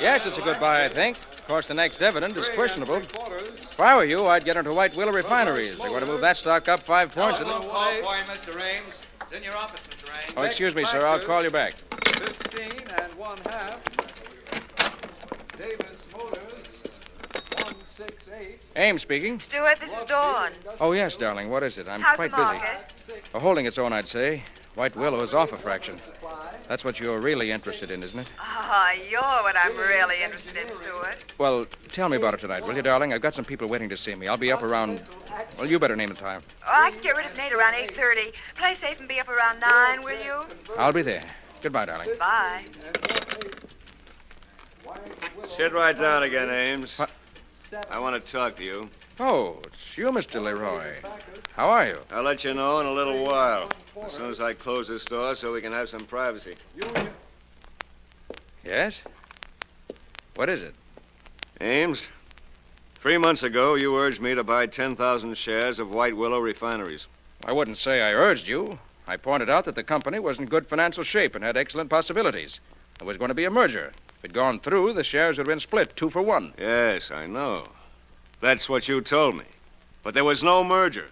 Yes, it's a good buy, I think. Of course, the next dividend is questionable. If I were you, I'd get into White Willow refineries. They're going to move that stock up 5 points. Hello, call for you, Mr. Ames. It's in your office, Mr. Ames. Oh, excuse me, sir. I'll call you back. 15 1/2. Davis Motors, 168. Ames speaking. Stuart, this is Dawn. Oh, yes, darling. What is it? I'm How's quite the busy. market? Holding its own, I'd say. White Willow is off a fraction. That's what you're really interested in, isn't it? Ah, you're what I'm really interested in, Stuart. Well, tell me about it tonight, will you, darling? I've got some people waiting to see me. I'll be up around... Well, you better name the time. Oh, I can get rid of Nate around 8:30. Play safe and be up around 9, will you? I'll be there. Goodbye, darling. Bye. Sit right down again, Ames. What? I want to talk to you. Oh, it's you, Mr. Leroy. How are you? I'll let you know in a little while, as soon as I close this door so we can have some privacy. Yes? What is it? Ames, 3 months ago, you urged me to buy 10,000 shares of White Willow refineries. I wouldn't say I urged you. I pointed out that the company was in good financial shape and had excellent possibilities. There was going to be a merger. If it had gone through, the shares would have been split 2 for 1. Yes, I know. That's what you told me. But there was no merger.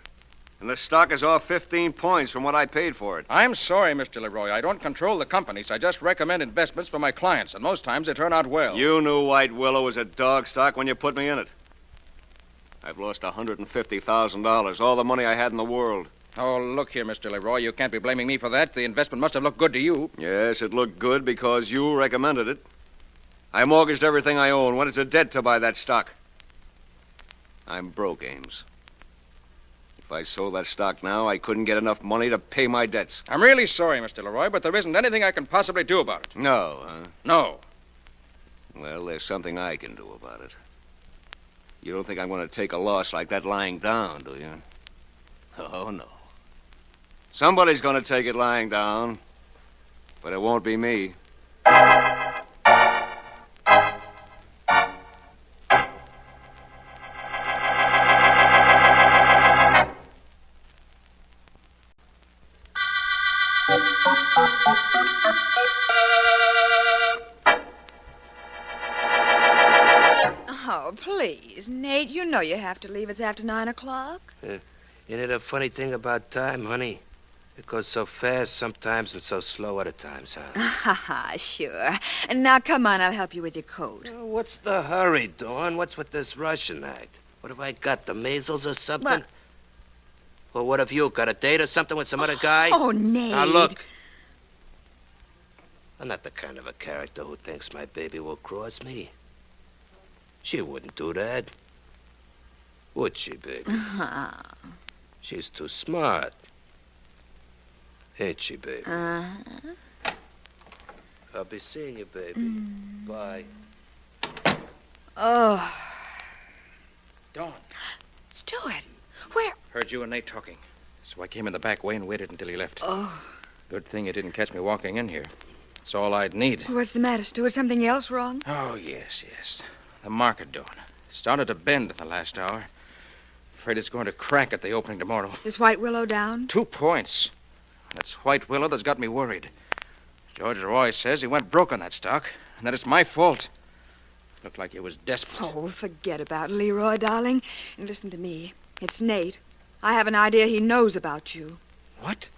And the stock is off 15 points from what I paid for it. I'm sorry, Mr. Leroy. I don't control the companies. I just recommend investments for my clients, and most times they turn out well. You knew White Willow was a dog stock when you put me in it. I've lost $150,000, all the money I had in the world. Oh, look here, Mr. Leroy. You can't be blaming me for that. The investment must have looked good to you. Yes, it looked good because you recommended it. I mortgaged everything I own, went into debt to buy that stock. I'm broke, Ames. If I sold that stock now, I couldn't get enough money to pay my debts. I'm really sorry, Mr. Leroy, but there isn't anything I can possibly do about it. No, huh? No. Well, there's something I can do about it. You don't think I'm going to take a loss like that lying down, do you? Oh, no. Somebody's going to take it lying down, but it won't be me. Oh, please, Nate, you know you have to leave. It's after 9 o'clock. Isn't it a funny thing about time, honey? It goes so fast sometimes and so slow other times, huh? Ha ha, sure. Now, come on, I'll help you with your coat. Oh, what's the hurry, Dawn? What's with this Russian act? What have I got, the measles or something? What? Well, what have you got, a date or something with some other guy? Oh, Nate. Now, look. I'm not the kind of a character who thinks my baby will cross me. She wouldn't do that. Would she, baby? She's too smart. Ain't she, baby? I'll be seeing you, baby. Bye. Oh. Dawn. Stuart, where? Heard you and Nate talking. So I came in the back way and waited until he left. Oh. Good thing you didn't catch me walking in here. That's all I'd need. What's the matter, Stuart? Something else wrong? Oh, yes. The market, Dawn. Started to bend in the last hour. Afraid it's going to crack at the opening tomorrow. Is White Willow down? 2 points. That's White Willow that's got me worried. George Roy says he went broke on that stock, and that it's my fault. Looked like he was desperate. Oh, forget about Leroy, darling. And listen to me. It's Nate. I have an idea he knows about you. What?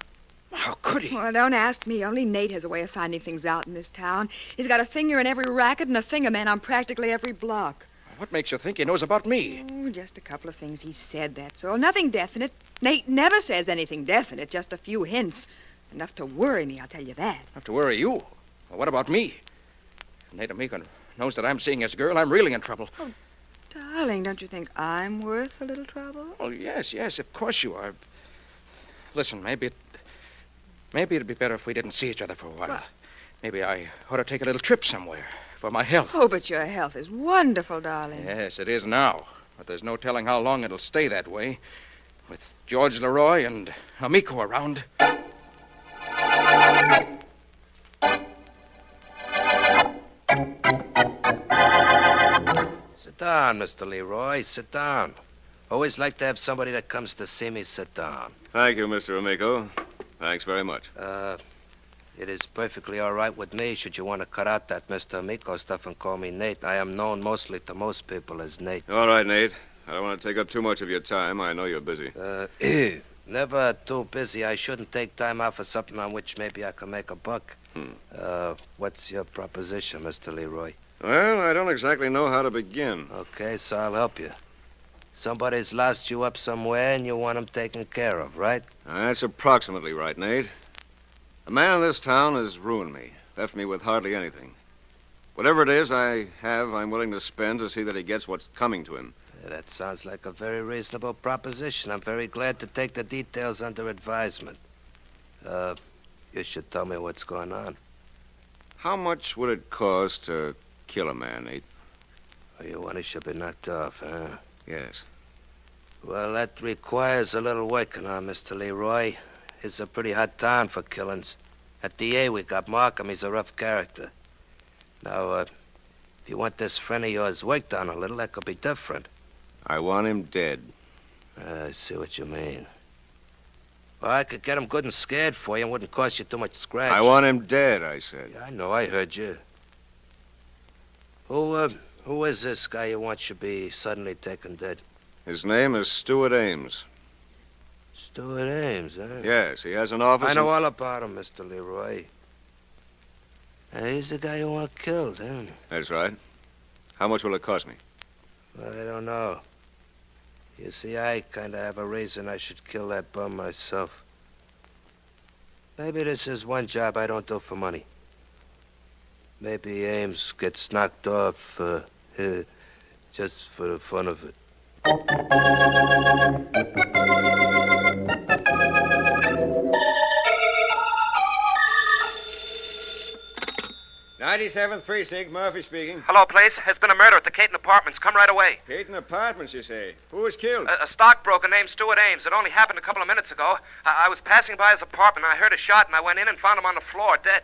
How could he? Well, don't ask me. Only Nate has a way of finding things out in this town. He's got a finger in every racket and a fingerman on practically every block. What makes you think he knows about me? Oh, just a couple of things he said, that's all. Nothing definite. Nate never says anything definite, just a few hints. Enough to worry me, I'll tell you that. Enough to worry you? Well, what about me? If Nate Amico knows that I'm seeing his girl, I'm really in trouble. Oh, darling, don't you think I'm worth a little trouble? Oh, yes, of course you are. Listen, maybe it'd be better if we didn't see each other for a while. What? Maybe I ought to take a little trip somewhere for my health. Oh, but your health is wonderful, darling. Yes, it is now. But there's no telling how long it'll stay that way. With George Leroy and Amico around. Sit down, Mr. Leroy. Sit down. Always like to have somebody that comes to see me sit down. Thank you, Mr. Amico. Thanks very much. It is perfectly all right with me should you want to cut out that Mr. Amico stuff and call me Nate. I am known mostly to most people as Nate. All right, Nate. I don't want to take up too much of your time. I know you're busy. Never too busy. I shouldn't take time out for something on which maybe I can make a buck. What's your proposition, Mr. Leroy? Well, I don't exactly know how to begin. Okay, so I'll help you. Somebody's lost you up somewhere and you want them taken care of, right? That's approximately right, Nate. A man in this town has ruined me, left me with hardly anything. Whatever it is I'm willing to spend to see that he gets what's coming to him. That sounds like a very reasonable proposition. I'm very glad to take the details under advisement. You should tell me what's going on. How much would it cost to kill a man, Nate? Oh, you want to should be knocked off, huh? Yes. Well, that requires a little working on, Mr. Leroy. It's a pretty hot town for killings. At DA, we got Markham. He's a rough character. Now, if you want this friend of yours worked on a little, that could be different. I want him dead. I see what you mean. Well, I could get him good and scared for you and wouldn't cost you too much scratch. I want him dead, I said. Yeah, I know. I heard you. Who is this guy you want should be suddenly taken dead? His name is Stuart Ames. Stuart Ames, huh? Yes, he has an office. I know all about him, Mr. Leroy. He's the guy you want killed, huh? That's right. How much will it cost me? Well, I don't know. You see, I kind of have a reason I should kill that bum myself. Maybe this is one job I don't do for money. Maybe Ames gets knocked off just for the fun of it. 97th Precinct, Murphy speaking. Hello, place. There's been a murder at the Caton Apartments. Come right away. Caton Apartments, you say? Who was killed? A stockbroker named Stuart Ames. It only happened a couple of minutes ago. I was passing by his apartment. I heard a shot, and I went in and found him on the floor, dead.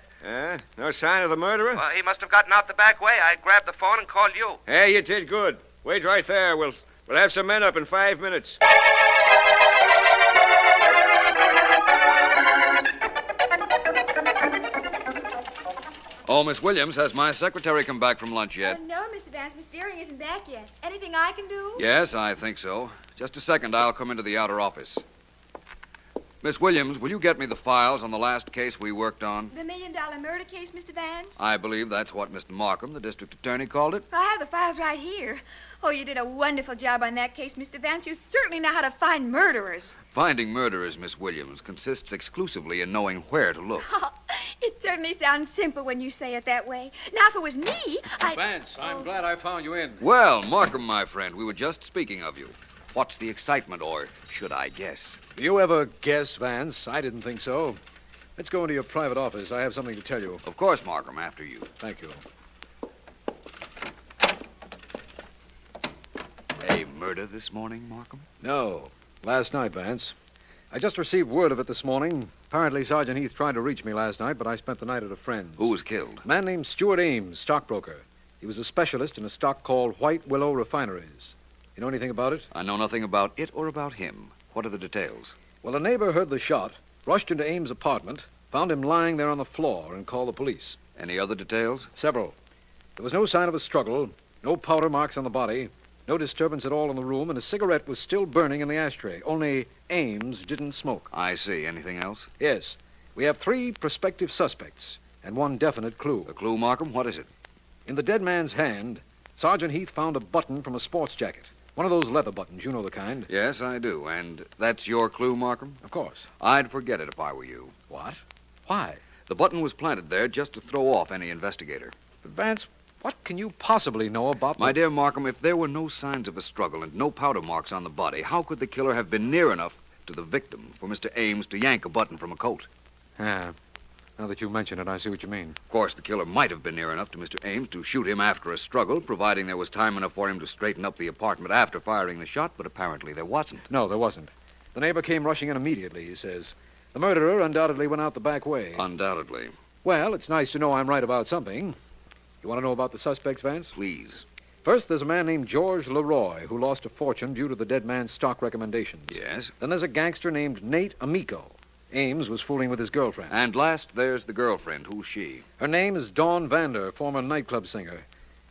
No sign of the murderer? Well, he must have gotten out the back way. I grabbed the phone and called you. Hey, you did good. Wait right there. We'll have some men up in 5 minutes. Oh, Miss Williams, has my secretary come back from lunch yet? No, Mr. Vance. Miss Deering isn't back yet. Anything I can do? Yes, I think so. Just a second, I'll come into the outer office. Miss Williams, will you get me the files on the last case we worked on? The $1 million murder case, Mr. Vance? I believe that's what Mr. Markham, the district attorney, called it. I have the files right here. Oh, you did a wonderful job on that case, Mr. Vance. You certainly know how to find murderers. Finding murderers, Miss Williams, consists exclusively in knowing where to look. Oh, it certainly sounds simple when you say it that way. Now, if it was me, Vance, I'm glad I found you in. Well, Markham, my friend, we were just speaking of you. What's the excitement, or should I guess? You ever guess, Vance? I didn't think so. Let's go into your private office. I have something to tell you. Of course, Markham, after you. Thank you. A murder this morning, Markham? No. Last night, Vance. I just received word of it this morning. Apparently, Sergeant Heath tried to reach me last night, but I spent the night at a friend's. Who was killed? A man named Stuart Ames, stockbroker. He was a specialist in a stock called White Willow Refineries. You know anything about it? I know nothing about it or about him. What are the details? Well, a neighbor heard the shot, rushed into Ames' apartment, found him lying there on the floor, and called the police. Any other details? Several. There was no sign of a struggle, no powder marks on the body, no disturbance at all in the room, and a cigarette was still burning in the ashtray. Only Ames didn't smoke. I see. Anything else? Yes. We have 3 prospective suspects and 1 definite clue. A clue, Markham? What is it? In the dead man's hand, Sergeant Heath found a button from a sports jacket. One of those leather buttons, you know the kind. Yes, I do. And that's your clue, Markham? Of course. I'd forget it if I were you. What? Why? The button was planted there just to throw off any investigator. But Vance, what can you possibly know about My dear Markham, if there were no signs of a struggle and no powder marks on the body, how could the killer have been near enough to the victim for Mr. Ames to yank a button from a coat? Ah, Now that you mention it, I see what you mean. Of course, the killer might have been near enough to Mr. Ames to shoot him after a struggle, providing there was time enough for him to straighten up the apartment after firing the shot, but apparently there wasn't. No, there wasn't. The neighbor came rushing in immediately, he says. The murderer undoubtedly went out the back way. Undoubtedly. Well, it's nice to know I'm right about something. You want to know about the suspects, Vance? Please. First, there's a man named George Leroy who lost a fortune due to the dead man's stock recommendations. Yes. Then there's a gangster named Nate Amico. Ames was fooling with his girlfriend. And last, there's the girlfriend. Who's she? Her name is Dawn Vander, former nightclub singer.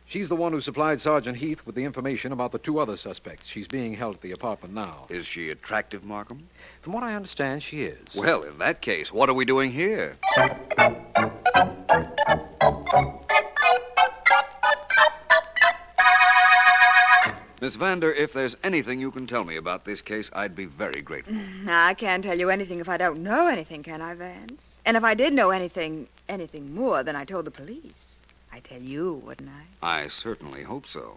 She's the one who supplied Sergeant Heath with the information about the two other suspects. She's being held at the apartment now. Is she attractive, Markham? From what I understand, she is. Well, in that case, what are we doing here? Miss Vander, if there's anything you can tell me about this case, I'd be very grateful. I can't tell you anything if I don't know anything, can I, Vance? And if I did know anything more than I told the police, I'd tell you, wouldn't I? I certainly hope so.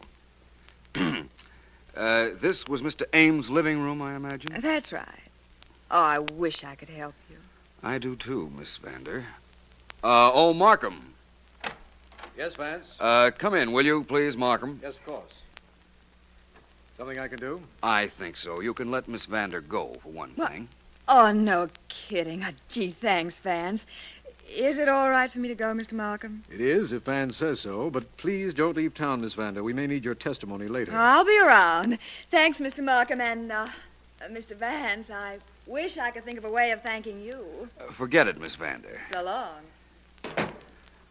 This was Mr. Ames' living room, I imagine? That's right. Oh, I wish I could help you. I do too, Miss Vander. Markham. Yes, Vance? Come in, will you, please, Markham? Yes, of course. Something I can do? I think so. You can let Miss Vander go, for one thing. Oh, no kidding. Oh, gee, thanks, Vance. Is it all right for me to go, Mr. Markham? It is, if Vance says so, but please don't leave town, Miss Vander. We may need your testimony later. I'll be around. Thanks, Mr. Markham, and, Mr. Vance, I wish I could think of a way of thanking you. Forget it, Miss Vander. So long.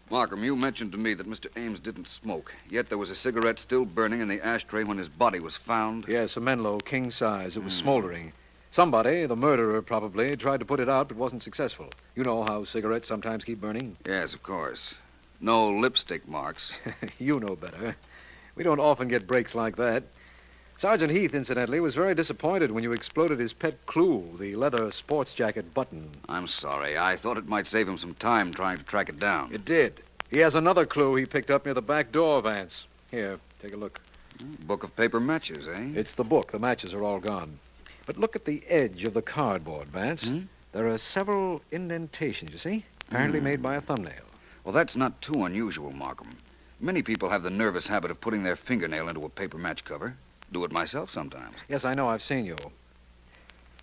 Markham, you mentioned to me that Mr. Ames didn't smoke, yet there was a cigarette still burning in the ashtray when his body was found. Yes, a Menlo, king size. It was smoldering. Somebody, the murderer probably, tried to put it out but wasn't successful. You know how cigarettes sometimes keep burning? Yes, of course. No lipstick marks. You know better. We don't often get breaks like that. Sergeant Heath, incidentally, was very disappointed when you exploded his pet clue, the leather sports jacket button. I'm sorry. I thought it might save him some time trying to track it down. It did. He has another clue he picked up near the back door, Vance. Here, take a look. Book of paper matches, eh? It's the book. The matches are all gone. But look at the edge of the cardboard, Vance. There are several indentations, you see? Apparently made by a thumbnail. Well, that's not too unusual, Markham. Many people have the nervous habit of putting their fingernail into a paper match cover. Do it myself sometimes. Yes, I know. I've seen you.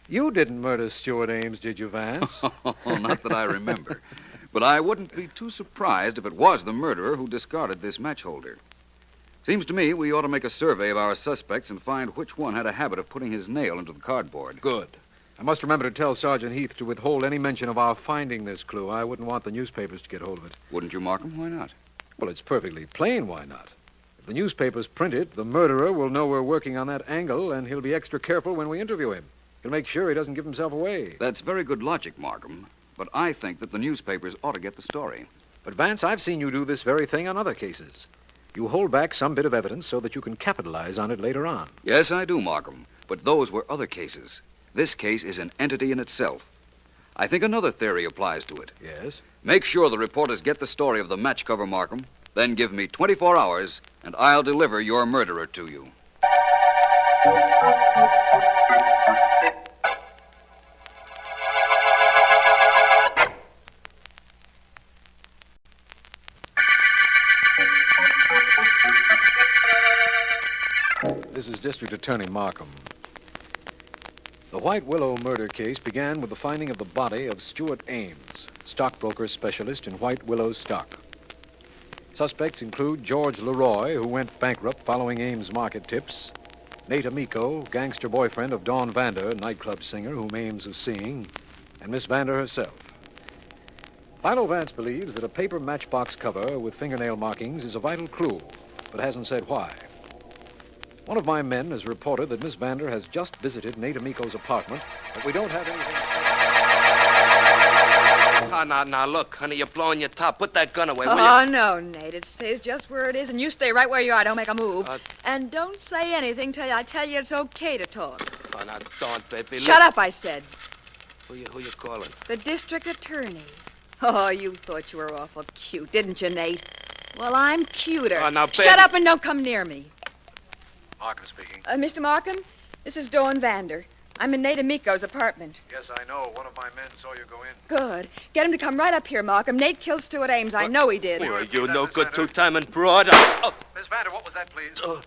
You didn't murder Stuart Ames, did you, Vance? Not that I remember. But I wouldn't be too surprised if it was the murderer who discarded this match holder. Seems to me we ought to make a survey of our suspects and find which one had a habit of putting his nail into the cardboard. Good. I must remember to tell Sergeant Heath to withhold any mention of our finding this clue. I wouldn't want the newspapers to get hold of it. Wouldn't you, Markham? Why not? Well, it's perfectly plain why not. If the newspapers print it, the murderer will know we're working on that angle, and he'll be extra careful when we interview him. He'll make sure he doesn't give himself away. That's very good logic, Markham. But I think that the newspapers ought to get the story. But, Vance, I've seen you do this very thing on other cases. You hold back some bit of evidence so that you can capitalize on it later on. Yes, I do, Markham. But those were other cases. This case is an entity in itself. I think another theory applies to it. Yes? Make sure the reporters get the story of the match cover, Markham. Then give me 24 hours, and I'll deliver your murderer to you. This is District Attorney Markham. The White Willow murder case began with the finding of the body of Stuart Ames, stockbroker specialist in White Willow stock. Suspects include George Leroy, who went bankrupt following Ames' market tips, Nate Amico, gangster boyfriend of Dawn Vander, nightclub singer whom Ames was seeing, and Miss Vander herself. Philo Vance believes that a paper matchbox cover with fingernail markings is a vital clue, but hasn't said why. One of my men has reported that Miss Vander has just visited Nate Amico's apartment, but we don't have anything. Now, look, honey, you're blowing your top. Put that gun away, will you? Oh, no, Nate. It stays just where it is, and you stay right where you are. Don't make a move. And don't say anything till I tell you it's okay to talk. Oh, now, don't, baby. Shut up, I said. Who you calling? The district attorney. Oh, you thought you were awful cute, didn't you, Nate? Well, I'm cuter. Oh, now, baby. Shut up and don't come near me. Markham speaking. Mr. Markham, this is Dawn Vander. I'm in Nate Amico's apartment. Yes, I know. One of my men saw you go in. Good. Get him to come right up here, Markham. Nate killed Stuart Ames. I know he did. Well, you no good two-timing broad. Oh. Miss Vander, what was that, please? Oh.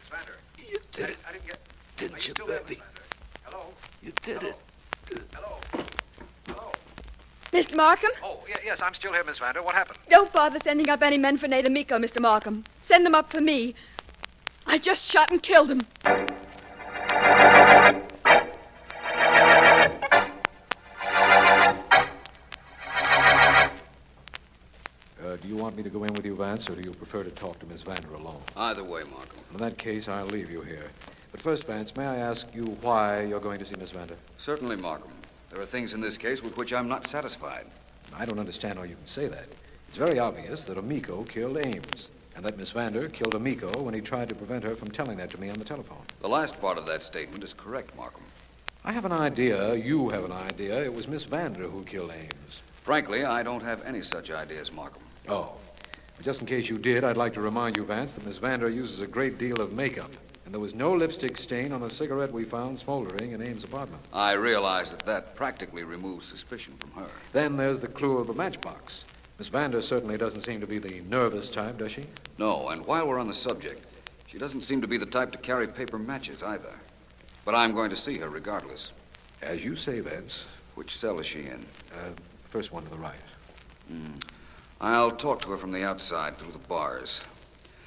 Miss Vander. You did it. I didn't get... Didn't you, still there, baby? Miss Vander? Hello? You did it. Hello? Hello? Mr. Markham? Oh, yes, I'm still here, Miss Vander. What happened? Don't bother sending up any men for Nate Amico, Mr. Markham. Send them up for me. I just shot and killed him. Do you want me to go in with you, Vance, or do you prefer to talk to Miss Vander alone? Either way, Markham. In that case, I'll leave you here. But first, Vance, may I ask you why you're going to see Miss Vander? Certainly, Markham. There are things in this case with which I'm not satisfied. I don't understand how you can say that. It's very obvious that Amico killed Ames, and that Miss Vander killed Amico when he tried to prevent her from telling that to me on the telephone. The last part of that statement is correct, Markham. I have an idea, you have an idea, it was Miss Vander who killed Ames. Frankly, I don't have any such ideas, Markham. Oh. But just in case you did, I'd like to remind you, Vance, that Miss Vander uses a great deal of makeup. And there was no lipstick stain on the cigarette we found smoldering in Ames' apartment. I realize that practically removes suspicion from her. Then there's the clue of the matchbox. Miss Vander certainly doesn't seem to be the nervous type, does she? No, and while we're on the subject, she doesn't seem to be the type to carry paper matches either. But I'm going to see her regardless. As you say, Vance. Which cell is she in? First one to the right. I'll talk to her from the outside through the bars.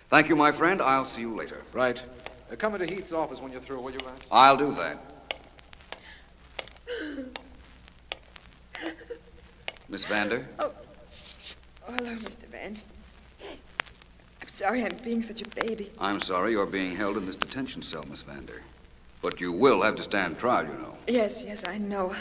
Thank you, my friend. I'll see you later. Right. Come into Heath's office when you're through, will you, Vance? I'll do that. Miss Vander? Oh, hello, Mr. Vance. I'm sorry I'm being such a baby. I'm sorry you're being held in this detention cell, Miss Vander. But you will have to stand trial, you know. Yes, I know.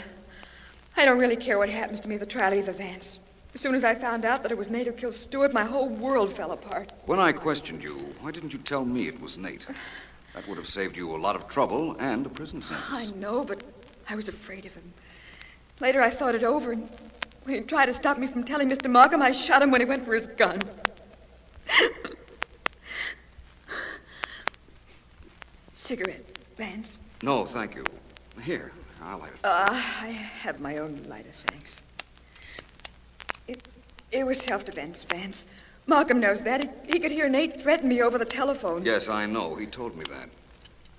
I don't really care what happens to me at the trial either, Vance. As soon as I found out that it was Nate who killed Stuart, my whole world fell apart. When I questioned you, why didn't you tell me it was Nate? That would have saved you a lot of trouble and a prison sentence. I know, but I was afraid of him. Later, I thought it over, and when he tried to stop me from telling Mr. Markham, I shot him when he went for his gun. Cigarette, Vance? No, thank you. Here, I'll light it. I have my own lighter, thanks. It was self-defense, Vance. Markham knows that. He could hear Nate threaten me over the telephone. Yes, I know. He told me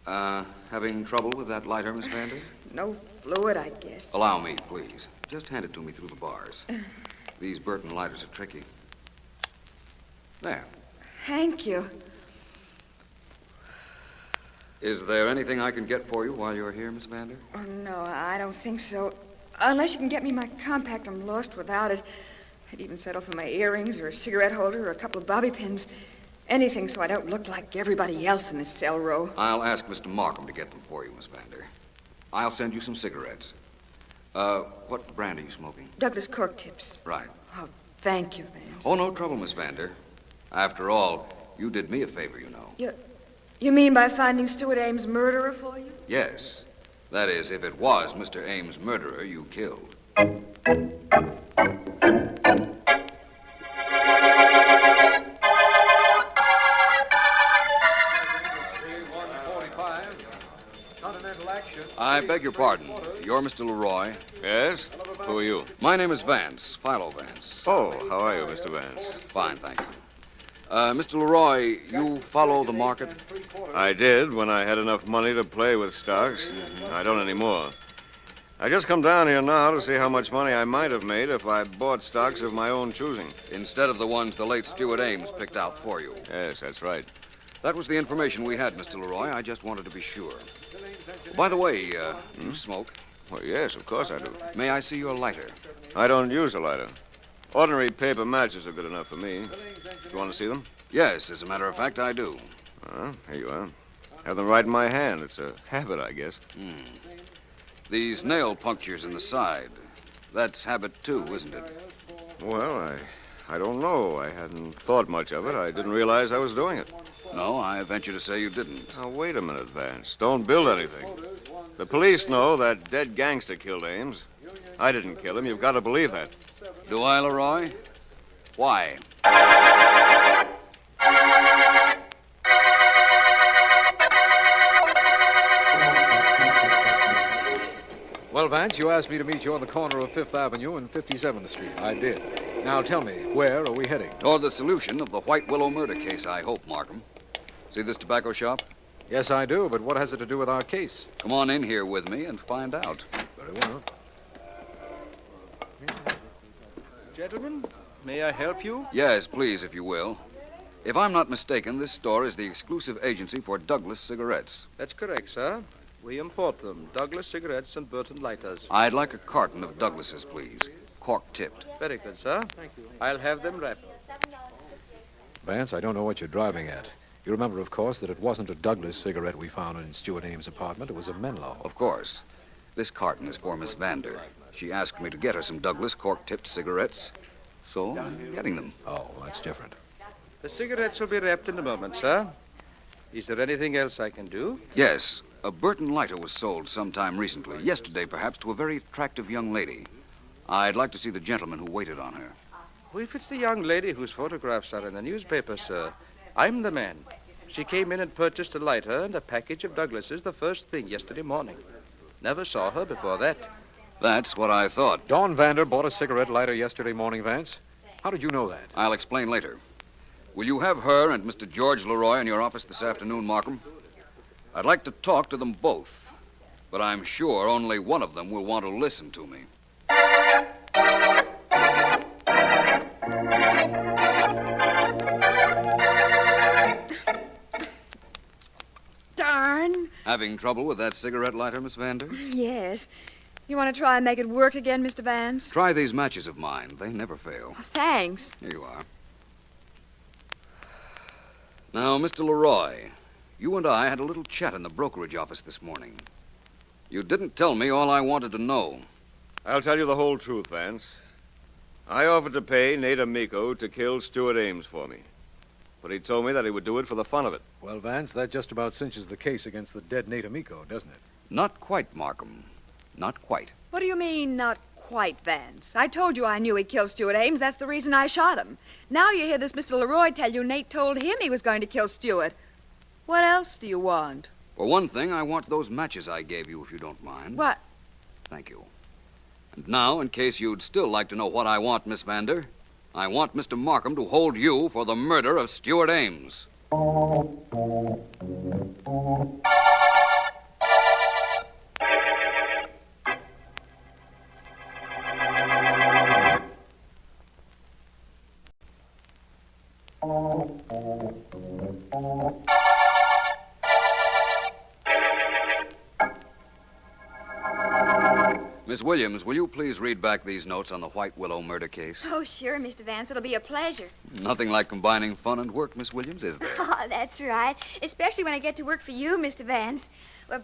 that. Having trouble with that lighter, Miss Vander? No fluid, I guess. Allow me, please. Just hand it to me through the bars. These Burton lighters are tricky. There. Thank you. Is there anything I can get for you while you're here, Miss Vander? Oh, no, I don't think so. Unless you can get me my compact, I'm lost without it. I'd even settle for my earrings or a cigarette holder or a couple of bobby pins. Anything so I don't look like everybody else in this cell row. I'll ask Mr. Markham to get them for you, Miss Vander. I'll send you some cigarettes. What brand are you smoking? Douglas cork tips. Right. Oh, thank you, Vance. Oh, no trouble, Miss Vander. After all, you did me a favor, you know. You mean by finding Stuart Ames' murderer for you? Yes. That is, if it was Mr. Ames' murderer you killed. I beg your pardon. You're Mr. Leroy? Yes? Who are you? My name is Vance, Philo Vance. Oh, how are you, Mr. Vance? Fine, thank you. Mr. Leroy, you follow the market? I did when I had enough money to play with stocks. I don't anymore. I just come down here now to see how much money I might have made if I bought stocks of my own choosing. Instead of the ones the late Stuart Ames picked out for you. Yes, that's right. That was the information we had, Mr. Leroy. I just wanted to be sure. By the way, you smoke? Well, yes, of course I do. May I see your lighter? I don't use a lighter. Ordinary paper matches are good enough for me. You want to see them? Yes, as a matter of fact, I do. Here you are. Have them right in my hand. It's a habit, I guess. These nail punctures in the side. That's habit, too, isn't it? Well, I don't know. I hadn't thought much of it. I didn't realize I was doing it. No, I venture to say you didn't. Now, wait a minute, Vance. Don't build anything. The police know that dead gangster killed Ames. I didn't kill him. You've got to believe that. Do I, Leroy? Why? Well, Vance, you asked me to meet you on the corner of 5th Avenue and 57th Street. I did. Now tell me, where are we heading? Toward the solution of the White Willow murder case, I hope, Markham. See this tobacco shop? Yes, I do, but what has it to do with our case? Come on in here with me and find out. Very well. Gentlemen, may I help you? Yes, please, if you will. If I'm not mistaken, this store is the exclusive agency for Douglas cigarettes. That's correct, sir. We import them. Douglas cigarettes and Burton lighters. I'd like a carton of Douglas's, please. Cork-tipped. Very good, sir. I'll have them wrapped. Vance, I don't know what you're driving at. You remember, of course, that it wasn't a Douglas cigarette we found in Stuart Ames' apartment. It was a Menlo. Of course. This carton is for Miss Vander. She asked me to get her some Douglas cork-tipped cigarettes, so I'm getting them. Oh, that's different. The cigarettes will be wrapped in a moment, sir. Is there anything else I can do? Yes, a Burton lighter was sold sometime recently, yesterday perhaps, to a very attractive young lady. I'd like to see the gentleman who waited on her. Well, if it's the young lady whose photographs are in the newspaper, sir, I'm the man. She came in and purchased a lighter and a package of Douglas's the first thing yesterday morning. Never saw her before that. That's what I thought. Dawn Vander bought a cigarette lighter yesterday morning, Vance. How did you know that? I'll explain later. Will you have her and Mr. George Leroy in your office this afternoon, Markham? I'd like to talk to them both, but I'm sure only one of them will want to listen to me. Darn. Having trouble with that cigarette lighter, Miss Vander? Yes. You want to try and make it work again, Mr. Vance? Try these matches of mine. They never fail. Oh, thanks. Here you are. Now, Mr. Leroy, you and I had a little chat in the brokerage office this morning. You didn't tell me all I wanted to know. I'll tell you the whole truth, Vance. I offered to pay Nate Amico to kill Stuart Ames for me. But he told me that he would do it for the fun of it. Well, Vance, that just about cinches the case against the dead Nate Amico, doesn't it? Not quite, Markham. Not quite. What do you mean, not quite, Vance? I told you I knew he killed Stuart Ames. That's the reason I shot him. Now you hear this Mr. Leroy tell you Nate told him he was going to kill Stuart. What else do you want? For one thing, I want those matches I gave you, if you don't mind. What? Thank you. And now, in case you'd still like to know what I want, Miss Vander, I want Mr. Markham to hold you for the murder of Stuart Ames. Miss Williams, will you please read back these notes on the White Willow murder case? Oh, sure, Mr. Vance. It'll be a pleasure. Nothing like combining fun and work, Miss Williams, is there? Oh, that's right. Especially when I get to work for you, Mr. Vance. Well,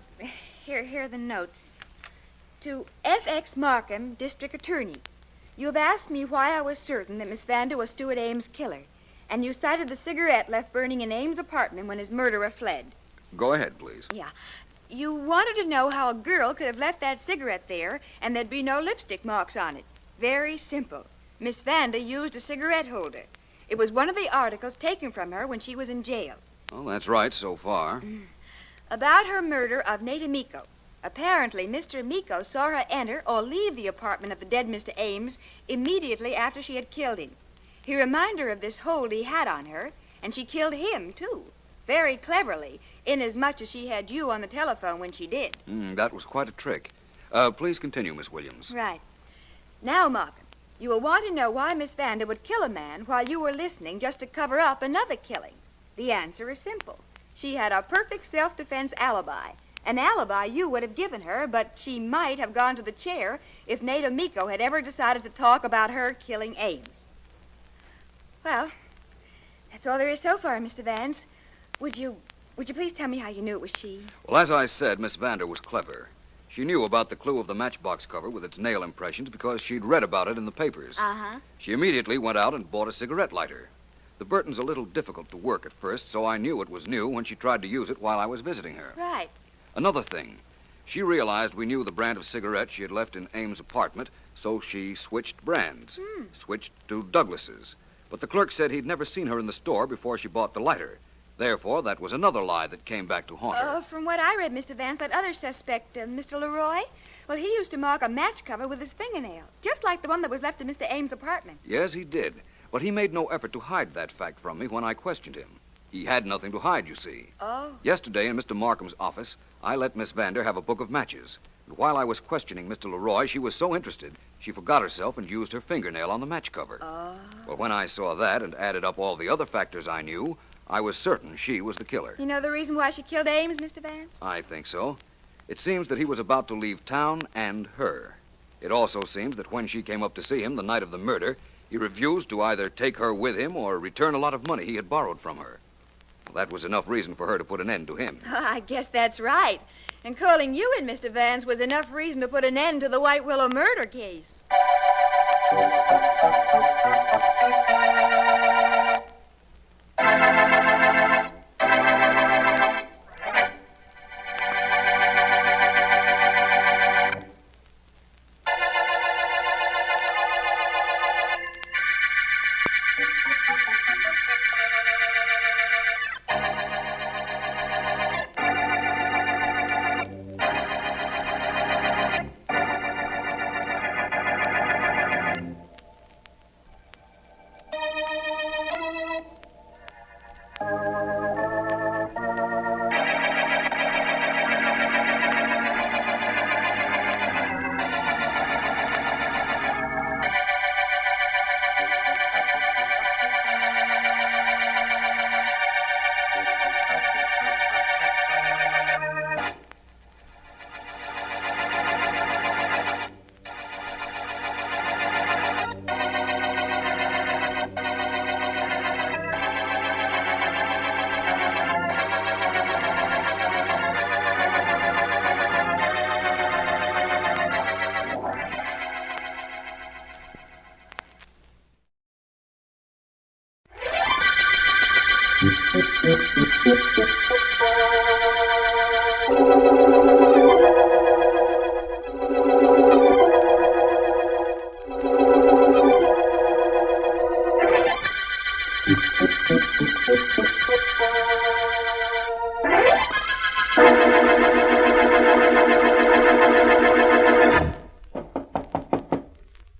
here are the notes. To F.X. Markham, District Attorney. You have asked me why I was certain that Miss Vander was Stuart Ames' killer, and you cited the cigarette left burning in Ames' apartment when his murderer fled. Go ahead, please. Yeah. You wanted to know how a girl could have left that cigarette there and there'd be no lipstick marks on it. Very simple. Miss Vander used a cigarette holder. It was one of the articles taken from her when she was in jail. Well, that's right so far. About her murder of Nate Amico. Apparently, Mr. Amico saw her enter or leave the apartment of the dead Mr. Ames immediately after she had killed him. He reminded her of this hold he had on her, and she killed him, too. Very cleverly, inasmuch as she had you on the telephone when she did. That was quite a trick. Please continue, Miss Williams. Right. Now, Markham, you will want to know why Miss Vander would kill a man while you were listening just to cover up another killing. The answer is simple. She had a perfect self-defense alibi. An alibi you would have given her, but she might have gone to the chair if Nate Amico had ever decided to talk about her killing Ames. Well, that's all there is so far, Mr. Vance. Would you please tell me how you knew it was she? Well, as I said, Miss Vander was clever. She knew about the clue of the matchbox cover with its nail impressions because she'd read about it in the papers. Uh-huh. She immediately went out and bought a cigarette lighter. The Burton's a little difficult to work at first, so I knew it was new when she tried to use it while I was visiting her. Right. Another thing, she realized we knew the brand of cigarette she had left in Ames' apartment, so she switched brands. Switched to Douglas's. But the clerk said he'd never seen her in the store before she bought the lighter. Therefore, that was another lie that came back to haunt her. From what I read, Mr. Vance, that other suspect, Mr. Leroy, Well, he used to mark a match cover with his fingernail, just like the one that was left in Mr. Ames' apartment. Yes, he did. But he made no effort to hide that fact from me when I questioned him. He had nothing to hide, you see. Oh. Yesterday in Mr. Markham's office, I let Miss Vander have a book of matches. And while I was questioning Mr. Leroy, she was so interested, she forgot herself and used her fingernail on the match cover. Oh. Well, when I saw that and added up all the other factors I knew, I was certain she was the killer. You know the reason why she killed Ames, Mr. Vance? I think so. It seems that he was about to leave town and her. It also seems that when she came up to see him the night of the murder, he refused to either take her with him or return a lot of money he had borrowed from her. Well, that was enough reason for her to put an end to him. I guess that's right. And calling you in, Mr. Vance, was enough reason to put an end to the White Willow murder case.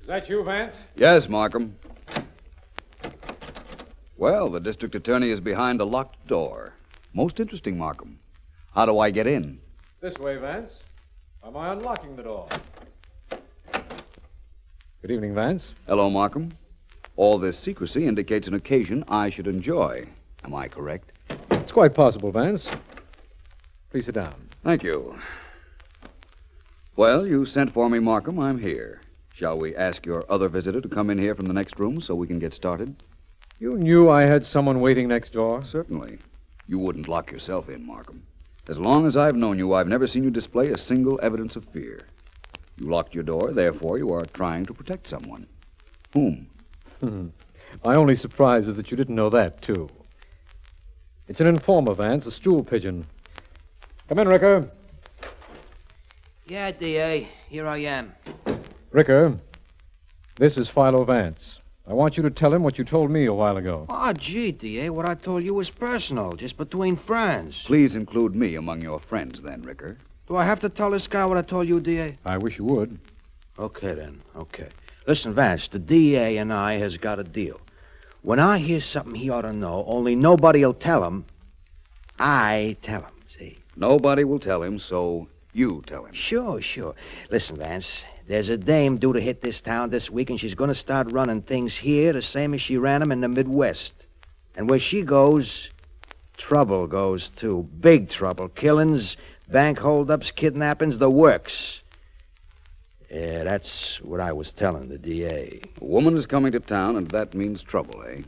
Is that you, Vance? Yes, Markham. Well, the district attorney is behind a locked door. Most interesting, Markham. How do I get in? This way, Vance. Am I unlocking the door? Good evening, Vance. Hello, Markham. All this secrecy indicates an occasion I should enjoy. Am I correct? It's quite possible, Vance. Please sit down. Thank you. Well, you sent for me, Markham. I'm here. Shall we ask your other visitor to come in here from the next room so we can get started? You knew I had someone waiting next door? Certainly. You wouldn't lock yourself in, Markham. As long as I've known you, I've never seen you display a single evidence of fear. You locked your door, therefore you are trying to protect someone. Whom? My only surprise is that you didn't know that, too. It's an informer, Vance, a stool pigeon. Come in, Ricker. Yeah, D.A., here I am. Ricker, this is Philo Vance. I want you to tell him what you told me a while ago. Oh, gee, D.A., what I told you was personal, just between friends. Please include me among your friends, then, Ricker. Do I have to tell this guy what I told you, D.A.? I wish you would. Okay, then. Okay. Listen, Vance, the D.A. and I has got a deal. When I hear something he ought to know, only nobody'll tell him, I tell him, see? Nobody will tell him, so you tell him. Sure. Listen, Vance, there's a dame due to hit this town this week, and she's going to start running things here the same as she ran them in the Midwest. And where she goes, trouble goes, too. Big trouble. Killings, bank holdups, kidnappings, the works. Yeah, that's what I was telling the D.A. A woman is coming to town, and that means trouble, eh?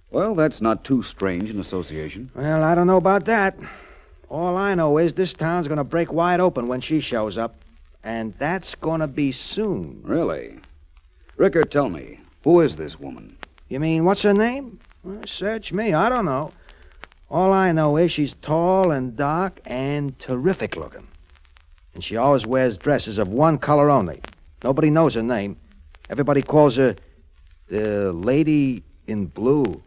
Well, that's not too strange an association. Well, I don't know about that. All I know is this town's going to break wide open when she shows up. And that's going to be soon. Really? Ricker, tell me, who is this woman? You mean, what's her name? Well, search me. I don't know. All I know is she's tall and dark and terrific looking. And she always wears dresses of one color only. Nobody knows her name. Everybody calls her the Lady in Blue.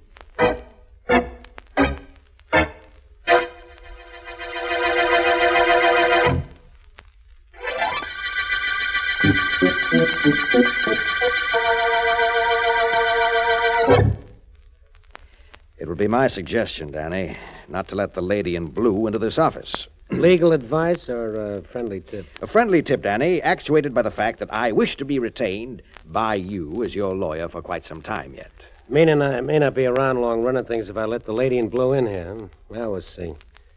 my suggestion, Danny, not to let the lady in blue into this office. Legal advice or a friendly tip? A friendly tip, Danny, actuated by the fact that I wish to be retained by you as your lawyer for quite some time yet. Meaning I may not be around long running things if I let the lady in blue in here. Well, we'll see.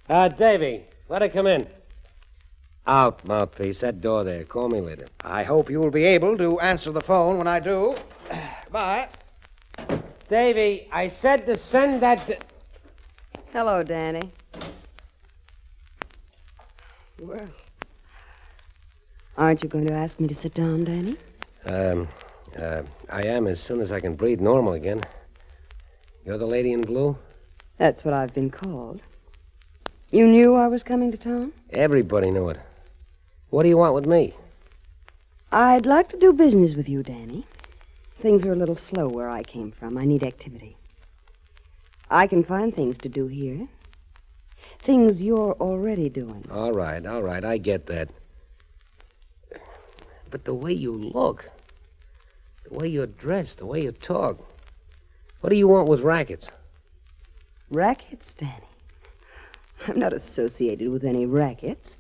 Davy, let her come in. Out, mouthpiece. That door there. Call me later. I hope you'll be able to answer the phone when I do. Bye. Davy, I said to send that... Hello, Danny. Well, aren't you going to ask me to sit down, Danny? I am as soon as I can breathe normal again. You're the lady in blue? That's what I've been called. You knew I was coming to town? Everybody knew it. What do you want with me? I'd like to do business with you, Danny. Things are a little slow where I came from. I need activity. I can find things to do here. Things you're already doing. All right, I get that. But the way you look, the way you're dressed, the way you talk, what do you want with rackets? Rackets, Danny? I'm not associated with any rackets.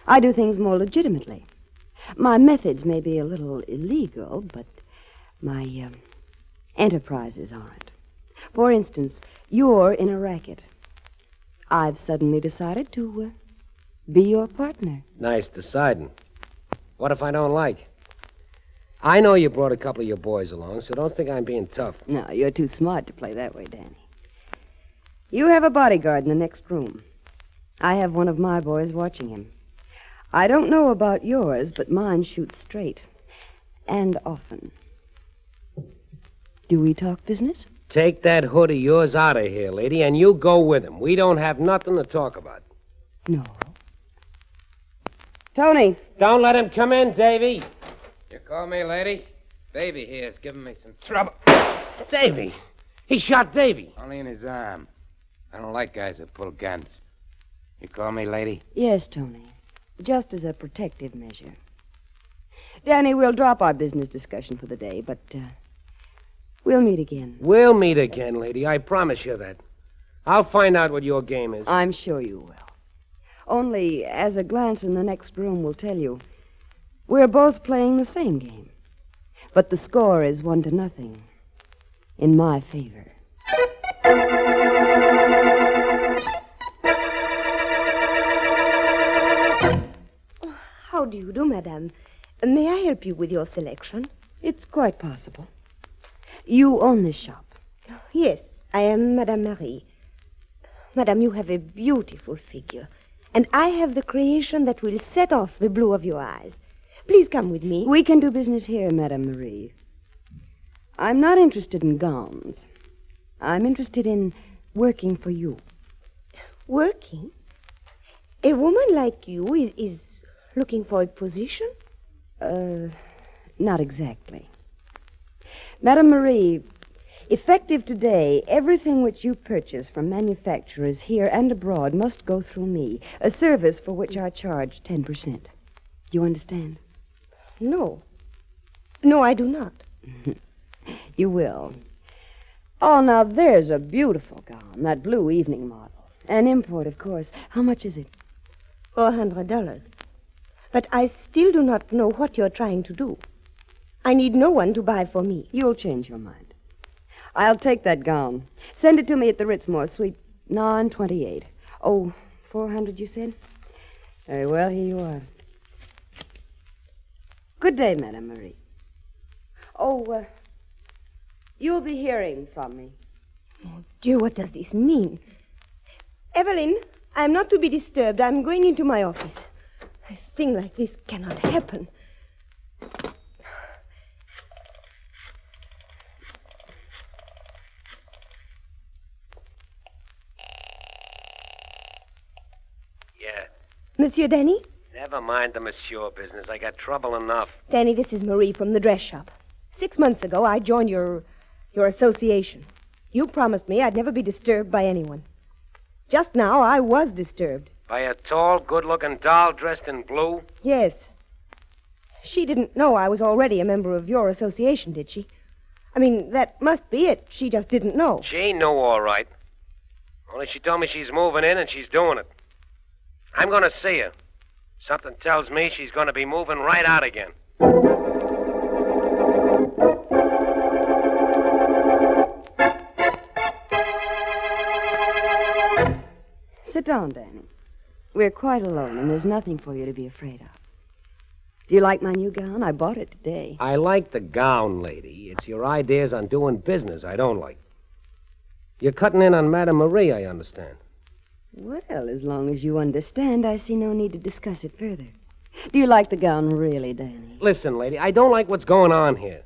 I do things more legitimately. My methods may be a little illegal, but my enterprises aren't. For instance, you're in a racket. I've suddenly decided to be your partner. Nice deciding. What if I don't like? I know you brought a couple of your boys along, so don't think I'm being tough. No, you're too smart to play that way, Danny. You have a bodyguard in the next room. I have one of my boys watching him. I don't know about yours, but mine shoots straight. And often. Do we talk business? Take that hood of yours out of here, lady, and you go with him. We don't have nothing to talk about. No. Tony. Don't let him come in, Davy. You call me, lady? Davy here is giving me some trouble. Davy? He shot Davy. Only in his arm. I don't like guys that pull guns. You call me, lady? Yes, Tony. Just as a protective measure. Danny, we'll drop our business discussion for the day, but we'll meet again. We'll meet again, lady. I promise you that. I'll find out what your game is. I'm sure you will. Only, as a glance in the next room will tell you, we're both playing the same game. But the score is 1-0 in my favor. How do you do, madame? May I help you with your selection? It's quite possible. You own this shop. Yes, I am Madame Marie. Madame, you have a beautiful figure, and I have the creation that will set off the blue of your eyes. Please come with me. We can do business here, Madame Marie. I'm not interested in gowns. I'm interested in working for you. Working? A woman like you is looking for a position? Not exactly. Madame Marie, effective today, everything which you purchase from manufacturers here and abroad must go through me, a service for which I charge 10%. Do you understand? No. No, I do not. You will. Oh, now there's a beautiful gown, that blue evening model. An import, of course. How much is it? $400. But I still do not know what you're trying to do. I need no one to buy for me. You'll change your mind. I'll take that gown. Send it to me at the Ritzmore, Suite 928. Oh, 400, you said? Very well, here you are. Good day, Madame Marie. Oh, you'll be hearing from me. Oh, dear, what does this mean? Evelyn, I'm not to be disturbed. I'm going into my office. A thing like this cannot happen. Yeah. Monsieur Danny? Never mind the monsieur business. I got trouble enough. Danny, this is Marie from the dress shop. 6 months ago, I joined your association. You promised me I'd never be disturbed by anyone. Just now, I was disturbed. By a tall, good-looking doll dressed in blue? Yes. She didn't know I was already a member of your association, did she? I mean, that must be it. She just didn't know. She knew all right. Only she told me she's moving in and she's doing it. I'm going to see her. Something tells me she's going to be moving right out again. Sit down, Danny. We're quite alone, and there's nothing for you to be afraid of. Do you like my new gown? I bought it today. I like the gown, lady. It's your ideas on doing business I don't like. You're cutting in on Madame Marie, I understand. Well, as long as you understand, I see no need to discuss it further. Do you like the gown really, Danny? Listen, lady, I don't like what's going on here.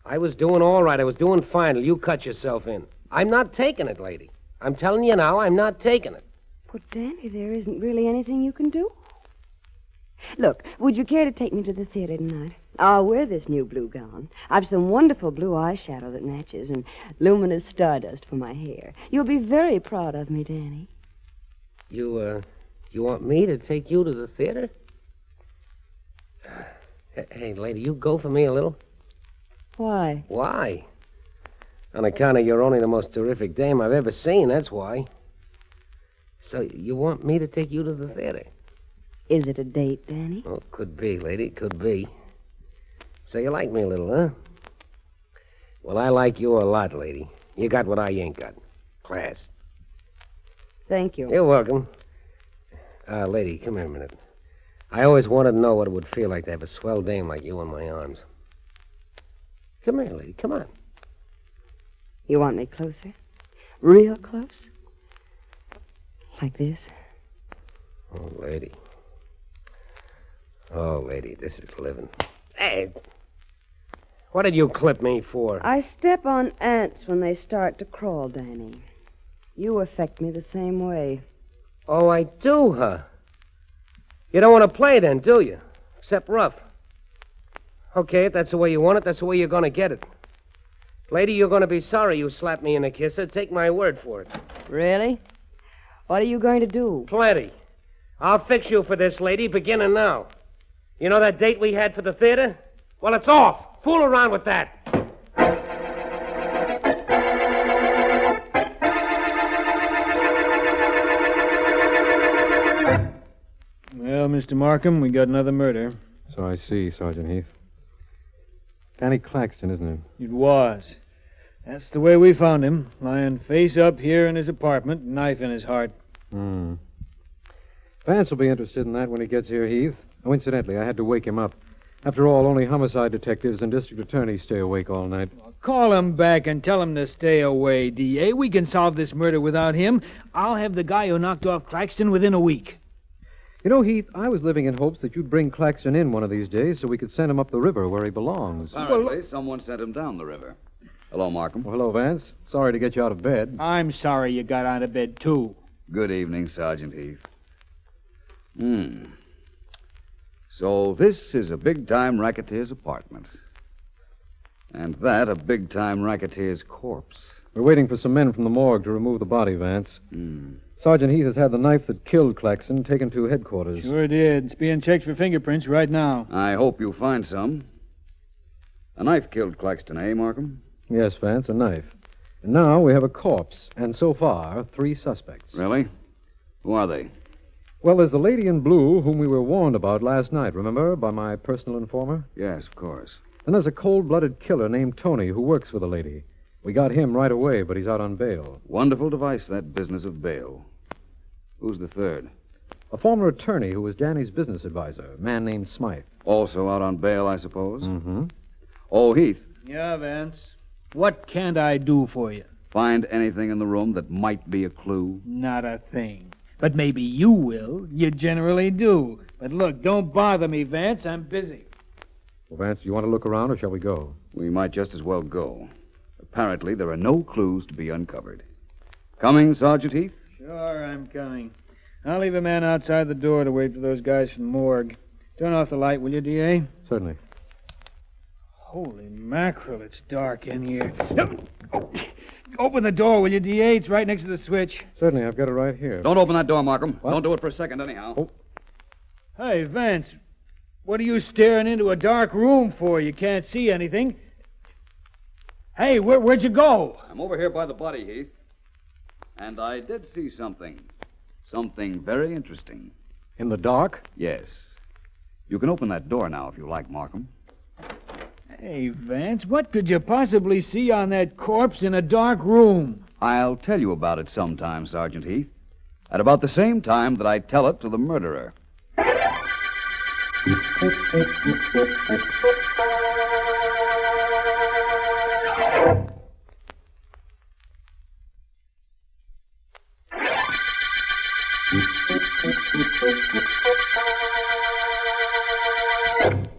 I was doing all right. I was doing fine till you cut yourself in. I'm not taking it, lady. I'm telling you now, I'm not taking it. But, Danny, there isn't really anything you can do. Look, would you care to take me to the theater tonight? I'll wear this new blue gown. I've some wonderful blue eyeshadow that matches and luminous stardust for my hair. You'll be very proud of me, Danny. You want me to take you to the theater? Hey, lady, you go for me a little? Why? Why? On account of you're only the most terrific dame I've ever seen, that's why. So you want me to take you to the theater? Is it a date, Danny? Oh, could be, lady, could be. So you like me a little, huh? Well, I like you a lot, lady. You got what I ain't got. Class. Thank you. You're welcome. Lady, come here a minute. I always wanted to know what it would feel like to have a swell dame like you in my arms. Come here, lady, come on. You want me closer? Real close? Like this? Oh, lady. Oh, lady, this is living. Hey! What did you clip me for? I step on ants when they start to crawl, Danny. You affect me the same way. Oh, I do, huh? You don't want to play then, do you? Except rough. Okay, if that's the way you want it, that's the way you're going to get it. Lady, you're going to be sorry you slapped me in the kisser. Take my word for it. Really? What are you going to do? Plenty. I'll fix you for this, lady, beginning now. You know that date we had for the theater? Well, it's off. Fool around with that. Well, Mr. Markham, we got another murder. So I see, Sergeant Heath. Danny Claxton, isn't it? It was. That's the way we found him, lying face up here in his apartment, knife in his heart. Vance will be interested in that when he gets here, Heath. Oh, incidentally, I had to wake him up. After all, only homicide detectives and district attorneys stay awake all night. Call him back and tell him to stay away, D.A. We can solve this murder without him. I'll have the guy who knocked off Claxton within a week. You know, Heath, I was living in hopes that you'd bring Claxton in one of these days so we could send him up the river where he belongs. Apparently, someone sent him down the river. Hello, Markham. Well, hello, Vance. Sorry to get you out of bed. I'm sorry you got out of bed, too. Good evening, Sergeant Heath. So this is a big-time racketeer's apartment. And that a big-time racketeer's corpse. We're waiting for some men from the morgue to remove the body, Vance. Sergeant Heath has had the knife that killed Claxton taken to headquarters. Sure did. It's being checked for fingerprints right now. I hope you find some. A knife killed Claxton, eh, Markham? Yes, Vance, a knife. And now we have a corpse, and so far, 3 suspects. Really? Who are they? Well, there's the lady in blue whom we were warned about last night, remember, by my personal informer? Yes, of course. Then there's a cold-blooded killer named Tony who works for the lady. We got him right away, but he's out on bail. Wonderful device, that business of bail. Who's the third? A former attorney who was Danny's business advisor, a man named Smythe. Also out on bail, I suppose? Mm-hmm. Oh, Heath. Yeah, Vance. What can't I do for you? Find anything in the room that might be a clue? Not a thing. But maybe you will. You generally do. But look, don't bother me, Vance. I'm busy. Well, Vance, do you want to look around, or shall we go? We might just as well go. Apparently, there are no clues to be uncovered. Coming, Sergeant Heath? Sure, I'm coming. I'll leave a man outside the door to wait for those guys from the morgue. Turn off the light, will you, D.A.? Certainly. Holy mackerel, it's dark in here. Open the door, will you, D.A.? It's right next to the switch. Certainly, I've got it right here. Don't open that door, Markham. What? Don't do it for a second, anyhow. Oh. Hey, Vance, what are you staring into a dark room for? You can't see anything. Hey, where'd you go? I'm over here by the body, Heath. And I did see something. Something very interesting. In the dark? Yes. You can open that door now if you like, Markham. Hey, Vance, what could you possibly see on that corpse in a dark room? I'll tell you about it sometime, Sergeant Heath. At about the same time that I tell it to the murderer.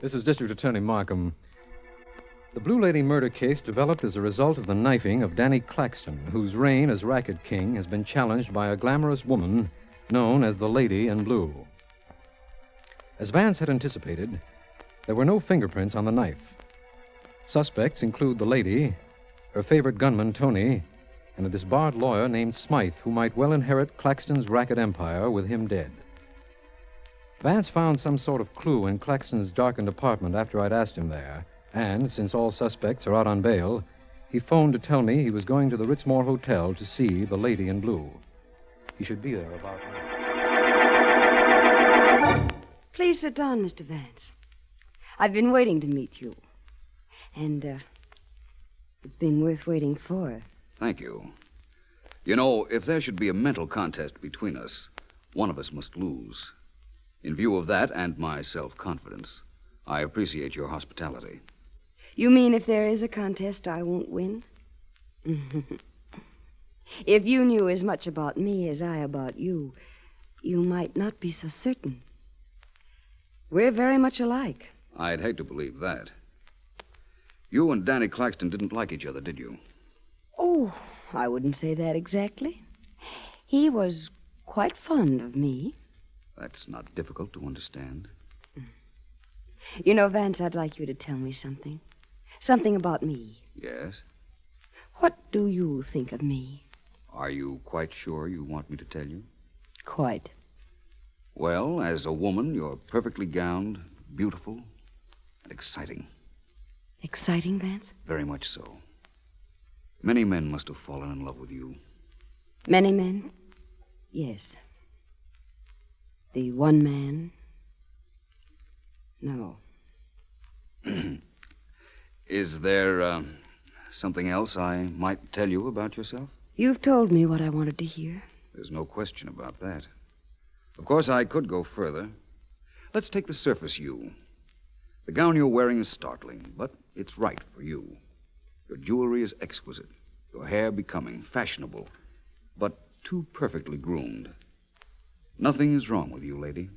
This is District Attorney Markham. The Blue Lady murder case developed as a result of the knifing of Danny Claxton, whose reign as Racket King has been challenged by a glamorous woman known as the Lady in Blue. As Vance had anticipated, there were no fingerprints on the knife. Suspects include the lady, her favorite gunman, Tony, and a disbarred lawyer named Smythe, who might well inherit Claxton's racket empire with him dead. Vance found some sort of clue in Claxton's darkened apartment after I'd asked him there, and, since all suspects are out on bail, he phoned to tell me he was going to the Ritzmore Hotel to see the Lady in Blue. He should be there about now. Please sit down, Mr. Vance. I've been waiting to meet you. And, it's been worth waiting for. Thank you. You know, if there should be a mental contest between us, one of us must lose. In view of that and my self-confidence, I appreciate your hospitality. You mean if there is a contest, I won't win? If you knew as much about me as I about you, you might not be so certain. We're very much alike. I'd hate to believe that. You and Danny Claxton didn't like each other, did you? Oh, I wouldn't say that exactly. He was quite fond of me. That's not difficult to understand. You know, Vance, I'd like you to tell me something. Something about me. Yes? What do you think of me? Are you quite sure you want me to tell you? Quite. Well, as a woman, you're perfectly gowned, beautiful, and exciting. Exciting, Vance? Very much so. Many men must have fallen in love with you. Many men? Yes. The one man? No. Is there something else I might tell you about yourself? You've told me what I wanted to hear. There's no question about that. Of course, I could go further. Let's take the surface you. The gown you're wearing is startling, but it's right for you. Your jewelry is exquisite, your hair becoming, fashionable, but too perfectly groomed. Nothing is wrong with you, lady.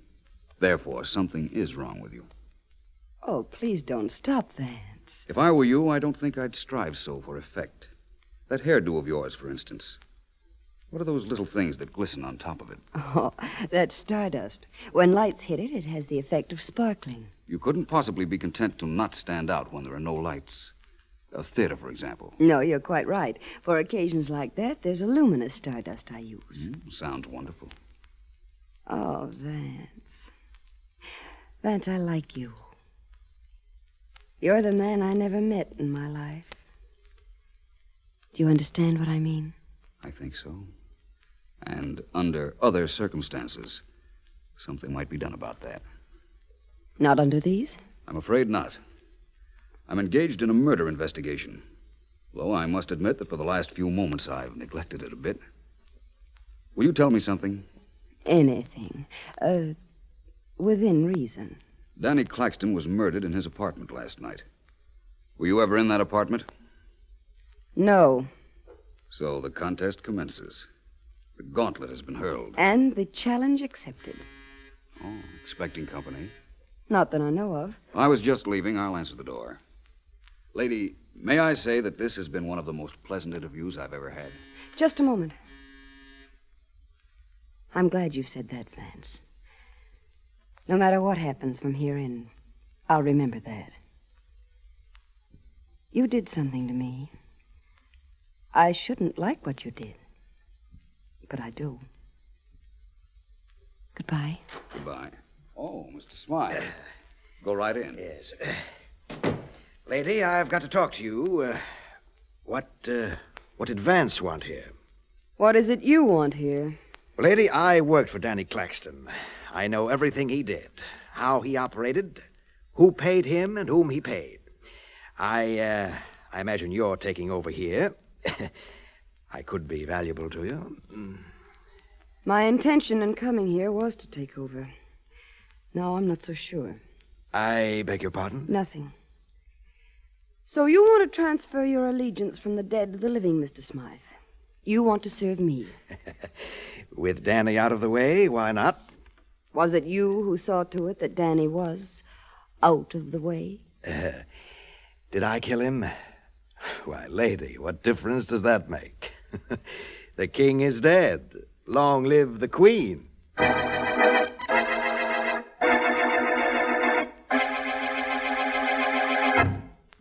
Therefore, something is wrong with you. Oh, please don't stop, Vance. If I were you, I don't think I'd strive so for effect. That hairdo of yours, for instance. What are those little things that glisten on top of it? Oh, that's stardust. When lights hit it, it has the effect of sparkling. You couldn't possibly be content to not stand out when there are no lights. A theater, for example. No, you're quite right. For occasions like that, there's a luminous stardust I use. Sounds wonderful. Oh, Vance. Vance, I like you. You're the man I never met in my life. Do you understand what I mean? I think so. And under other circumstances, something might be done about that. Not under these? I'm afraid not. I'm engaged in a murder investigation. Though I must admit that for the last few moments I've neglected it a bit. Will you tell me something? Anything. Within reason. Danny Claxton was murdered in his apartment last night. Were you ever in that apartment? No. So the contest commences. The gauntlet has been hurled. And the challenge accepted. Oh, expecting company? Not that I know of. I was just leaving. I'll answer the door. Lady, may I say that this has been one of the most pleasant interviews I've ever had? Just a moment. I'm glad you said that, Vance. No matter what happens from here in, I'll remember that. You did something to me. I shouldn't like what you did, but I do. Goodbye. Goodbye. Oh, Mr. Smythe. Go right in. Yes. Lady, I've got to talk to you. What did Vance want here? What is it you want here? Lady, I worked for Danny Claxton. I know everything he did, how he operated, who paid him, and whom he paid. I imagine you're taking over here. I could be valuable to you. My intention in coming here was to take over. Now I'm not so sure. I beg your pardon? Nothing. So you want to transfer your allegiance from the dead to the living, Mr. Smythe. You want to serve me. With Danny out of the way, why not? Was it you who saw to it that Danny was out of the way? Did I kill him? Why, lady, what difference does that make? The king is dead. Long live the queen.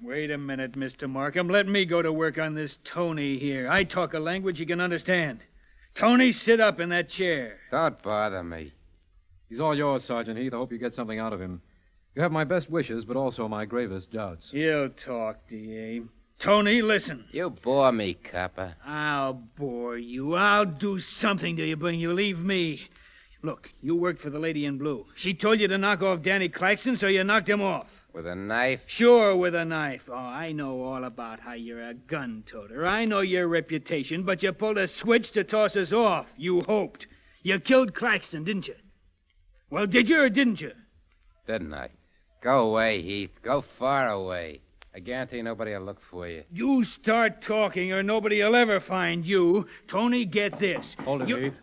Wait a minute, Mr. Markham. Let me go to work on this Tony here. I talk a language you can understand. Tony, sit up in that chair. Don't bother me. He's all yours, Sergeant Heath. I hope you get something out of him. You have my best wishes, but also my gravest doubts. He'll talk, D.A. Tony, listen. You bore me, copper. I'll bore you. I'll do something to you, but you leave me. Look, you worked for the lady in blue. She told you to knock off Danny Claxton, so you knocked him off. With a knife? Sure, with a knife. Oh, I know all about how you're a gun-toter. I know your reputation, but you pulled a switch to toss us off. You hoped. You killed Claxton, didn't you? Well, did you or didn't you? Didn't I? Go away, Heath. Go far away. I guarantee nobody will look for you. You start talking or nobody will ever find you. Tony, get this. Hold it, Heath.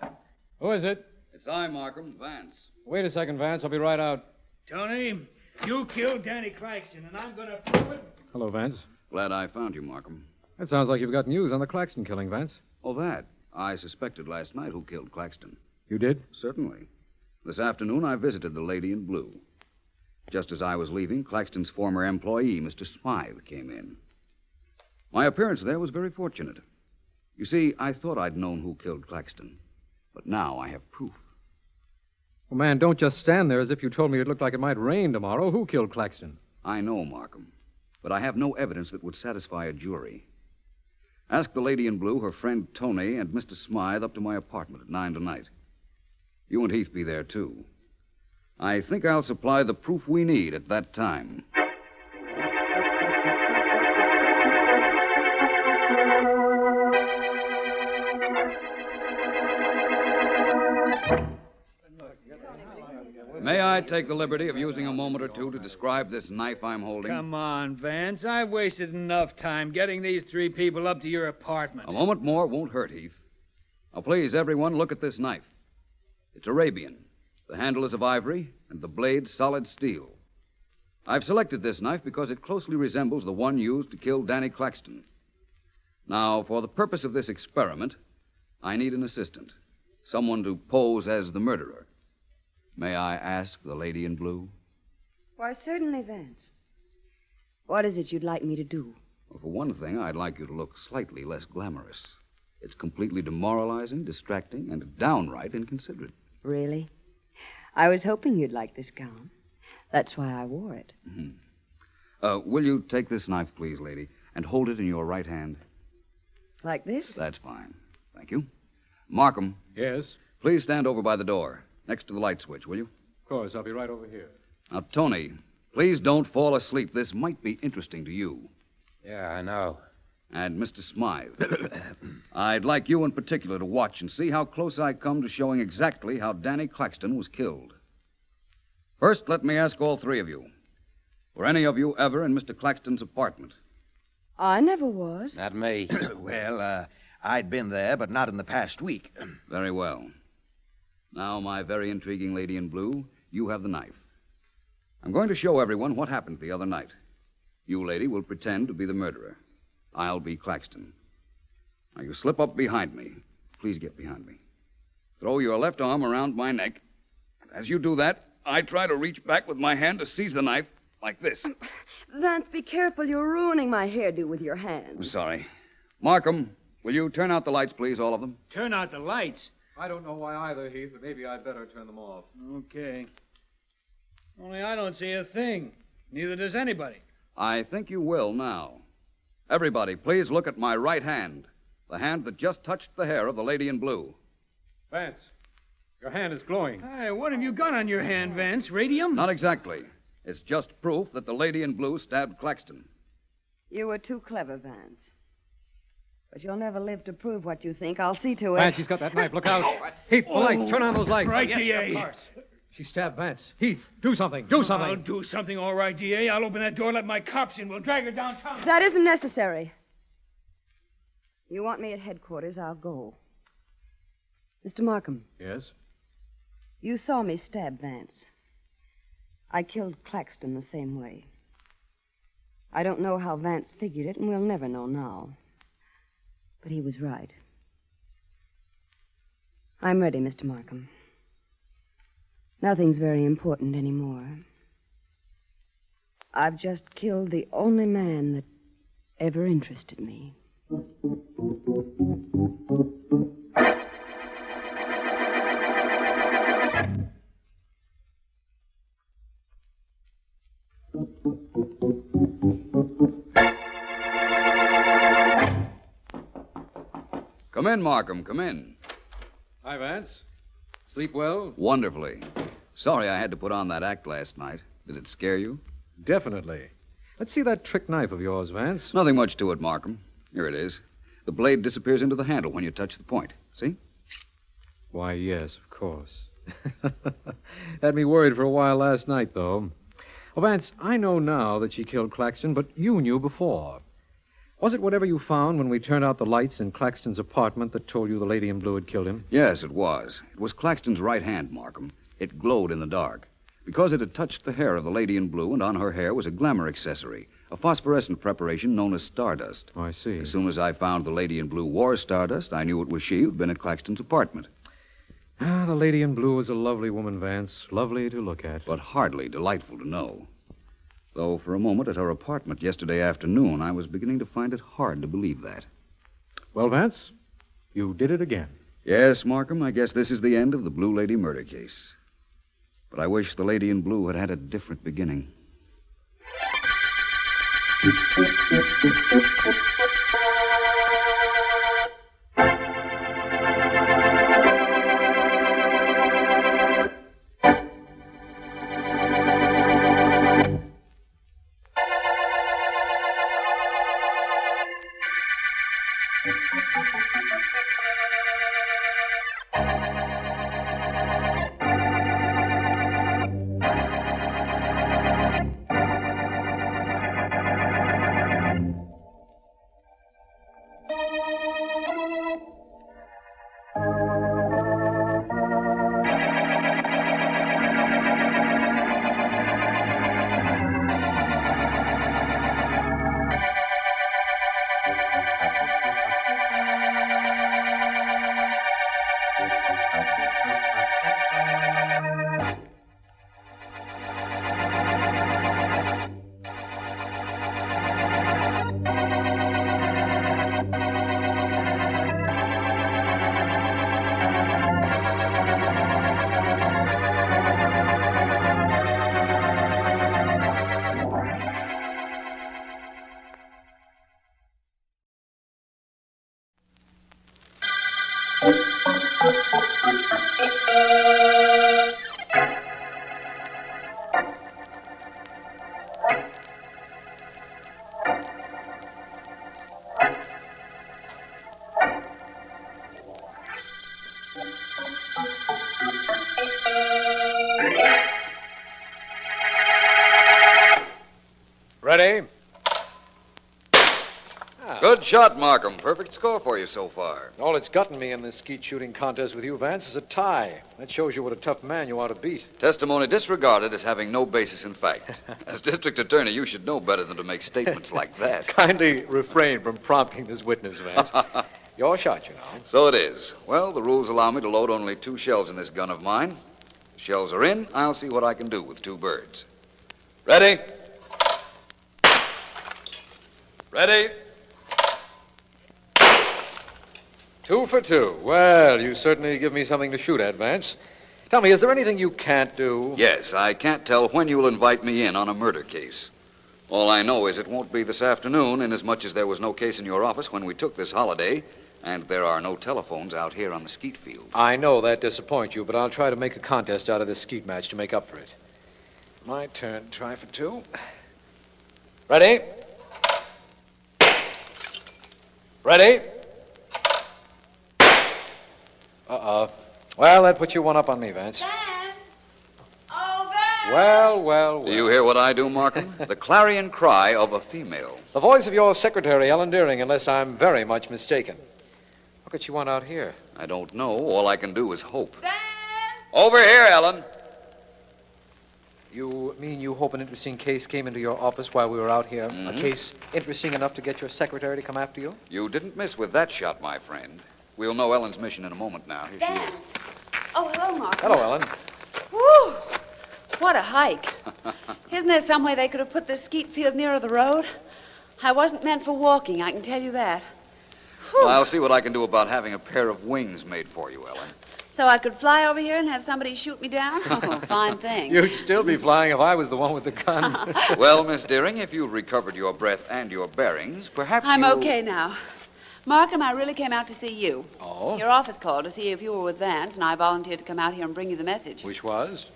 Who is it? It's I, Markham, Vance. Wait a second, Vance. I'll be right out. Tony, you killed Danny Claxton, and I'm going to prove it. Hello, Vance. Glad I found you, Markham. That sounds like you've got news on the Claxton killing, Vance. Oh, that. I suspected last night who killed Claxton. You did? Certainly. This afternoon, I visited the lady in blue. Just as I was leaving, Claxton's former employee, Mr. Smythe, came in. My appearance there was very fortunate. You see, I thought I'd known who killed Claxton, but now I have proof. Well, man, don't just stand there as if you told me it looked like it might rain tomorrow. Who killed Claxton? I know, Markham, but I have no evidence that would satisfy a jury. Ask the lady in blue, her friend Tony, and Mr. Smythe up to my apartment at 9 tonight. You and Heath be there, too. I think I'll supply the proof we need at that time. May I take the liberty of using a moment or two to describe this knife I'm holding? Come on, Vance. I've wasted enough time getting these three people up to your apartment. A moment more won't hurt, Heath. Now, please, everyone, look at this knife. It's Arabian. The handle is of ivory, and the blade solid steel. I've selected this knife because it closely resembles the one used to kill Danny Claxton. Now, for the purpose of this experiment, I need an assistant, someone to pose as the murderer. May I ask the lady in blue? Why, certainly, Vance. What is it you'd like me to do? Well, for one thing, I'd like you to look slightly less glamorous. It's completely demoralizing, distracting, and downright inconsiderate. Really? I was hoping you'd like this gown. That's why I wore it. Mm-hmm. Will you take this knife, please, lady, and hold it in your right hand? Like this? That's fine. Thank you. Markham. Yes? Please stand over by the door, next to the light switch, will you? Of course. I'll be right over here. Now, Tony, please don't fall asleep. This might be interesting to you. Yeah, I know. And Mr. Smythe. I'd like you in particular to watch and see how close I come to showing exactly how Danny Claxton was killed. First, let me ask all three of you. Were any of you ever in Mr. Claxton's apartment? I never was. Not me. Well, I'd been there, but not in the past week. Very well. Now, my very intriguing lady in blue, you have the knife. I'm going to show everyone what happened the other night. You, lady, will pretend to be the murderer. I'll be Claxton. Now, you slip up behind me. Please get behind me. Throw your left arm around my neck. As you do that, I try to reach back with my hand to seize the knife like this. Vance, be careful. You're ruining my hairdo with your hands. I'm sorry. Markham, will you turn out the lights, please, all of them? Turn out the lights? I don't know why either, Heath, but maybe I'd better turn them off. Okay. Only I don't see a thing. Neither does anybody. I think you will now. Everybody, please look at my right hand. The hand that just touched the hair of the lady in blue. Vance, your hand is glowing. Hey, what have you got on your hand, Vance? Radium? Not exactly. It's just proof that the lady in blue stabbed Claxton. You were too clever, Vance. But you'll never live to prove what you think. I'll see to it. Vance, she's got that knife. Look out. Heath, the lights. Turn on those lights. Right, DA. She stabbed Vance. Heath, do something. Do something. I'll do something, all right, DA. I'll open that door, let my cops in. We'll drag her downtown. That isn't necessary. You want me at headquarters, I'll go. Mr. Markham. Yes? You saw me stab Vance. I killed Claxton the same way. I don't know how Vance figured it, and we'll never know now. But he was right. I'm ready, Mr. Markham. Nothing's very important anymore. I've just killed the only man that ever interested me. Come in, Markham. Come in. Hi, Vance. Sleep well? Wonderfully. Sorry I had to put on that act last night. Did it scare you? Definitely. Let's see that trick knife of yours, Vance. Nothing much to it, Markham. Here it is. The blade disappears into the handle when you touch the point. See? Why, yes, of course. Had me worried for a while last night, though. Well, Vance, I know now that she killed Claxton, but you knew before. Was it whatever you found when we turned out the lights in Claxton's apartment that told you the lady in blue had killed him? Yes, it was. It was Claxton's right hand, Markham. It glowed in the dark. Because it had touched the hair of the lady in blue, and on her hair was a glamour accessory, a phosphorescent preparation known as stardust. Oh, I see. As soon as I found the lady in blue wore stardust, I knew it was she who'd been at Claxton's apartment. Ah, the lady in blue was a lovely woman, Vance. Lovely to look at. But hardly delightful to know. Though for a moment at her apartment yesterday afternoon, I was beginning to find it hard to believe that. Well, Vance, you did it again. Yes, Markham, I guess this is the end of the Blue Lady murder case. But I wish the lady in blue had had a different beginning. Ready? Good shot, Markham. Perfect score for you so far. All it's gotten me in this skeet shooting contest with you, Vance, is a tie. That shows you what a tough man you ought to beat. Testimony disregarded as having no basis in fact. As district attorney, you should know better than to make statements like that. Kindly refrain from prompting this witness, Vance. Your shot, you know. So it is. Well, the rules allow me to load only 2 shells in this gun of mine. The shells are in. I'll see what I can do with 2 birds. Ready? Ready? 2 for 2. Well, you certainly give me something to shoot at, Vance. Tell me, is there anything you can't do? Yes, I can't tell when you'll invite me in on a murder case. All I know is it won't be this afternoon, inasmuch as there was no case in your office when we took this holiday, And there are no telephones out here on the skeet field. I know that disappoints you, but I'll try to make a contest out of this skeet match to make up for it. My turn. Try for two. Ready? Ready? Uh-oh. Well, that puts you one up on me, Vance. Vance! Oh, Vance! Well. Do you hear what I do, Markham? The clarion cry of a female. The voice of your secretary, Ellen Deering, unless I'm very much mistaken. What could she want out here? I don't know. All I can do is hope. Vance! Over here, Ellen. You mean you hope an interesting case came into your office while we were out here? Mm-hmm. A case interesting enough to get your secretary to come after you? You didn't miss with that shot, my friend. We'll know Ellen's mission in a moment now. Here she is. Oh, hello, Mark. Hello, Ellen. Whew. What a hike. Isn't there some way they could have put this skeet field nearer the road? I wasn't meant for walking, I can tell you that. Well, I'll see what I can do about having a pair of wings made for you, Ellen. So I could fly over here and have somebody shoot me down? Oh, fine thing. You'd still be flying if I was the one with the gun. Well, Miss Deering, if you've recovered your breath and your bearings, perhaps I'm you'll... okay now. Markham, I really came out to see you. Oh? Your office called to see if you were with Vance, and I volunteered to come out here and bring you the message. Which was?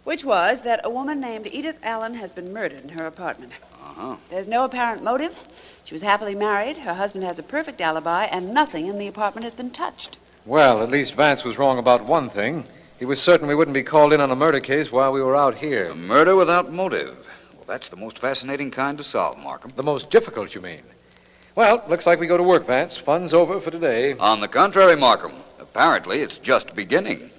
Which was that a woman named Edith Allen has been murdered in her apartment. Uh-huh. There's no apparent motive. She was happily married, her husband has a perfect alibi, and nothing in the apartment has been touched. Well, at least Vance was wrong about one thing. He was certain we wouldn't be called in on a murder case while we were out here. A murder without motive. Well, that's the most fascinating kind to solve, Markham. The most difficult, you mean? Well, looks like we go to work, Vance. Fun's over for today. On the contrary, Markham. Apparently, it's just beginning.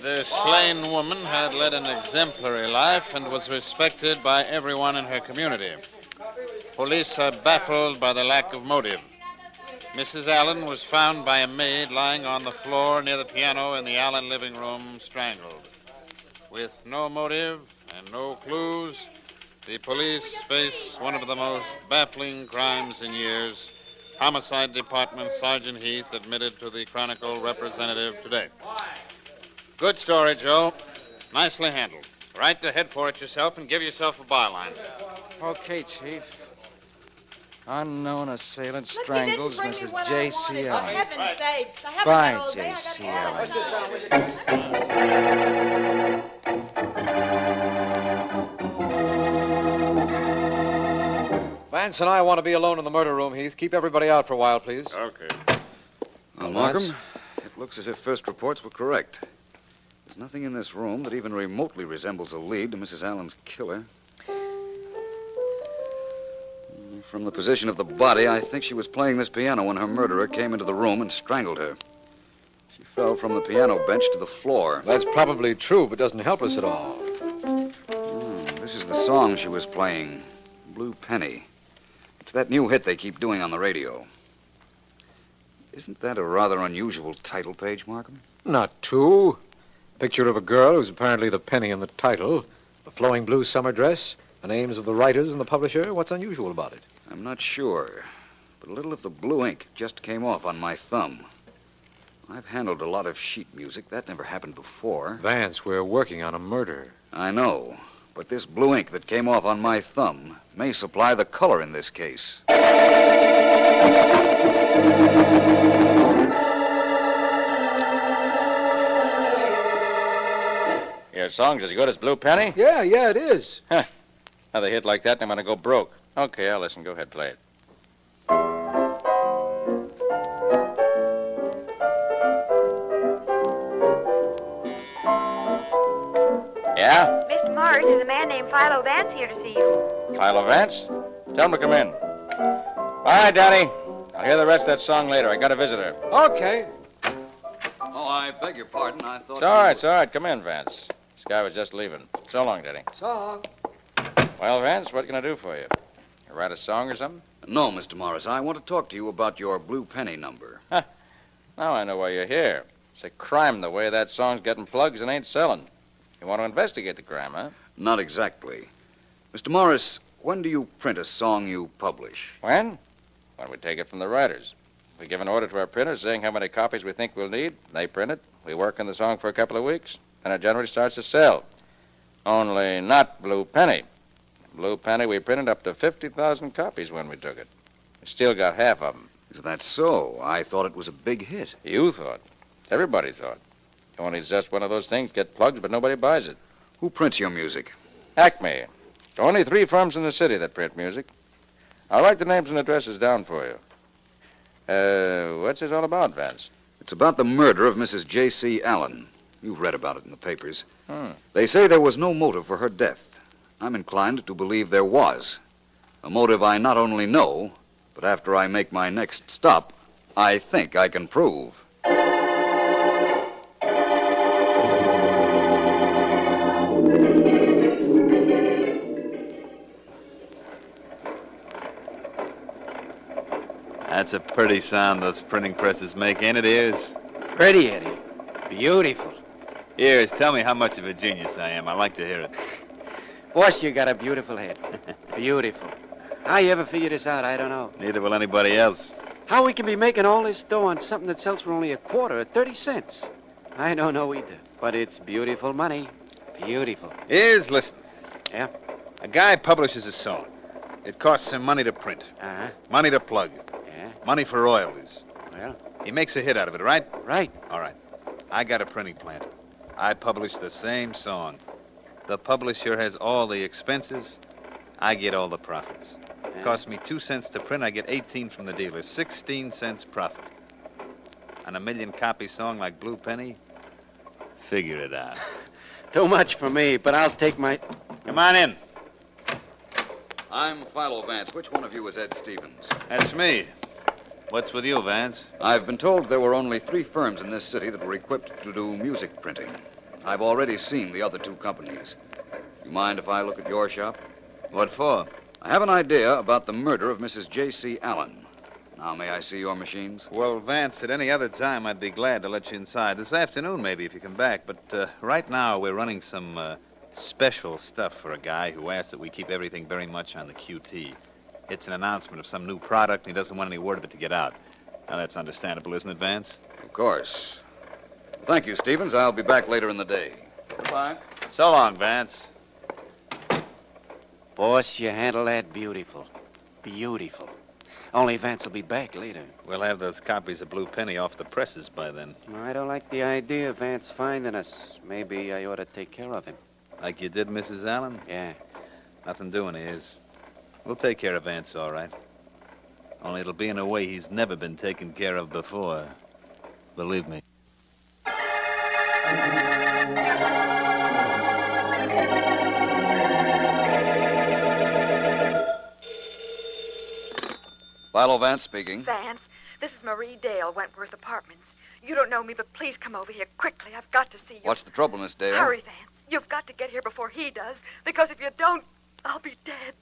The slain woman had led an exemplary life and was respected by everyone in her community. Police are baffled by the lack of motive. Mrs. Allen was found by a maid lying on the floor near the piano in the Allen living room, strangled. With no motive and no clues, the police face one of the most baffling crimes in years. Homicide Department Sergeant Heath admitted to the Chronicle representative today. Good story, Joe. Nicely handled. Right to head for it yourself and give yourself a byline. Okay, Chief. Unknown assailant Look, strangles you didn't bring me Mrs. what J.C. I wanted. Allen. For heaven's sakes. I haven't Fine, got all day. I got J.C. Allen. Vance and I want to be alone in the murder room, Heath. Keep everybody out for a while, please. Okay. Well, Markham, it looks as if first reports were correct. There's nothing in this room that even remotely resembles a lead to Mrs. Allen's killer. From the position of the body, I think she was playing this piano when her murderer came into the room and strangled her. She fell from the piano bench to the floor. That's probably true, but doesn't help us at all. This is the song she was playing, Blue Penny. It's that new hit they keep doing on the radio. Isn't that a rather unusual title page, Markham? Not too. Picture of a girl who's apparently the penny in the title, a flowing blue summer dress, the names of the writers and the publisher. What's unusual about it? I'm not sure, but a little of the blue ink just came off on my thumb. I've handled a lot of sheet music. That never happened before. Vance, we're working on a murder. I know, but this blue ink that came off on my thumb may supply the color in this case. Your song's as good as Blue Penny? Yeah, it is. Huh. Another hit like that, and I'm going to go broke. Okay, I'll listen. Go ahead, play it. Yeah? Mr. Morris, there's a man named Philo Vance here to see you. Philo Vance? Tell him to come in. All right, Daddy. I'll hear the rest of that song later. I got a visitor. Okay. Oh, I beg your pardon. I thought... It's all right. Come in, Vance. This guy was just leaving. So long, Daddy. So long. Well, Vance, what can I do for you? You write a song or something? No, Mr. Morris. I want to talk to you about your Blue Penny number. Now I know why you're here. It's a crime the way that song's getting plugs and ain't selling. You want to investigate the crime, huh? Not exactly. Mr. Morris, when do you print a song you publish? When? When we take it from the writers. We give an order to our printers saying how many copies we think we'll need. They print it. We work on the song for a couple of weeks. Then it generally starts to sell. Only not Blue Penny. Blue Penny, we printed up to 50,000 copies when we took it. We still got half of them. Is that so? I thought it was a big hit. You thought. Everybody thought. Only it's just one of those things, get plugs, but nobody buys it. Who prints your music? Acme. Only 3 firms in the city that print music. I'll write the names and addresses down for you. What's this all about, Vance? It's about the murder of Mrs. J.C. Allen. You've read about it in the papers. They say there was no motive for her death. I'm inclined to believe there was. A motive I not only know, but after I make my next stop, I think I can prove. That's a pretty sound those printing presses make, ain't it, Ears? Pretty, Eddie. Beautiful. Ears, tell me how much of a genius I am. I like to hear it. Boss, you got a beautiful head. Beautiful. How you ever figure this out, I don't know. Neither will anybody else. How we can be making all this dough on something that sells for only a quarter at 30 cents? I don't know either. But it's beautiful money. Beautiful. Ears, listen. Yeah? A guy publishes a song. It costs him money to print. Uh-huh. Money to plug. Yeah? Money for royalties. Well? He makes a hit out of it, right? Right. All right. I got a printing plant. I publish the same song. The publisher has all the expenses. I get all the profits. It costs me 2 cents to print. I get 18 from the dealer. 16 cents profit. On a 1,000,000-copy song like Blue Penny, figure it out. Too much for me, but I'll take my... Come on in. I'm Philo Vance. Which one of you is Ed Stevens? That's me. What's with you, Vance? I've been told there were only 3 firms in this city that were equipped to do music printing. I've already seen the other 2 companies. You mind if I look at your shop? What for? I have an idea about the murder of Mrs. J.C. Allen. Now, may I see your machines? Well, Vance, at any other time, I'd be glad to let you inside. This afternoon, maybe, if you come back. But right now, we're running some special stuff for a guy who asked that we keep everything very much on the QT. It's an announcement of some new product, and he doesn't want any word of it to get out. Now, that's understandable, isn't it, Vance? Of course. Thank you, Stevens. I'll be back later in the day. Goodbye. So long, Vance. Boss, you handle that beautiful. Beautiful. Only Vance will be back later. We'll have those copies of Blue Penny off the presses by then. I don't like the idea of Vance finding us. Maybe I ought to take care of him. Like you did Mrs. Allen? Yeah. Nothing doing, Ears. We'll take care of Vance, all right. Only it'll be in a way he's never been taken care of before. Believe me. Philo Vance speaking. Vance, this is Marie Dale, Wentworth Apartments. You don't know me, but please come over here quickly. I've got to see you. What's the trouble, Miss Dale? Hurry, Vance. You've got to get here before he does, because if you don't, I'll be dead.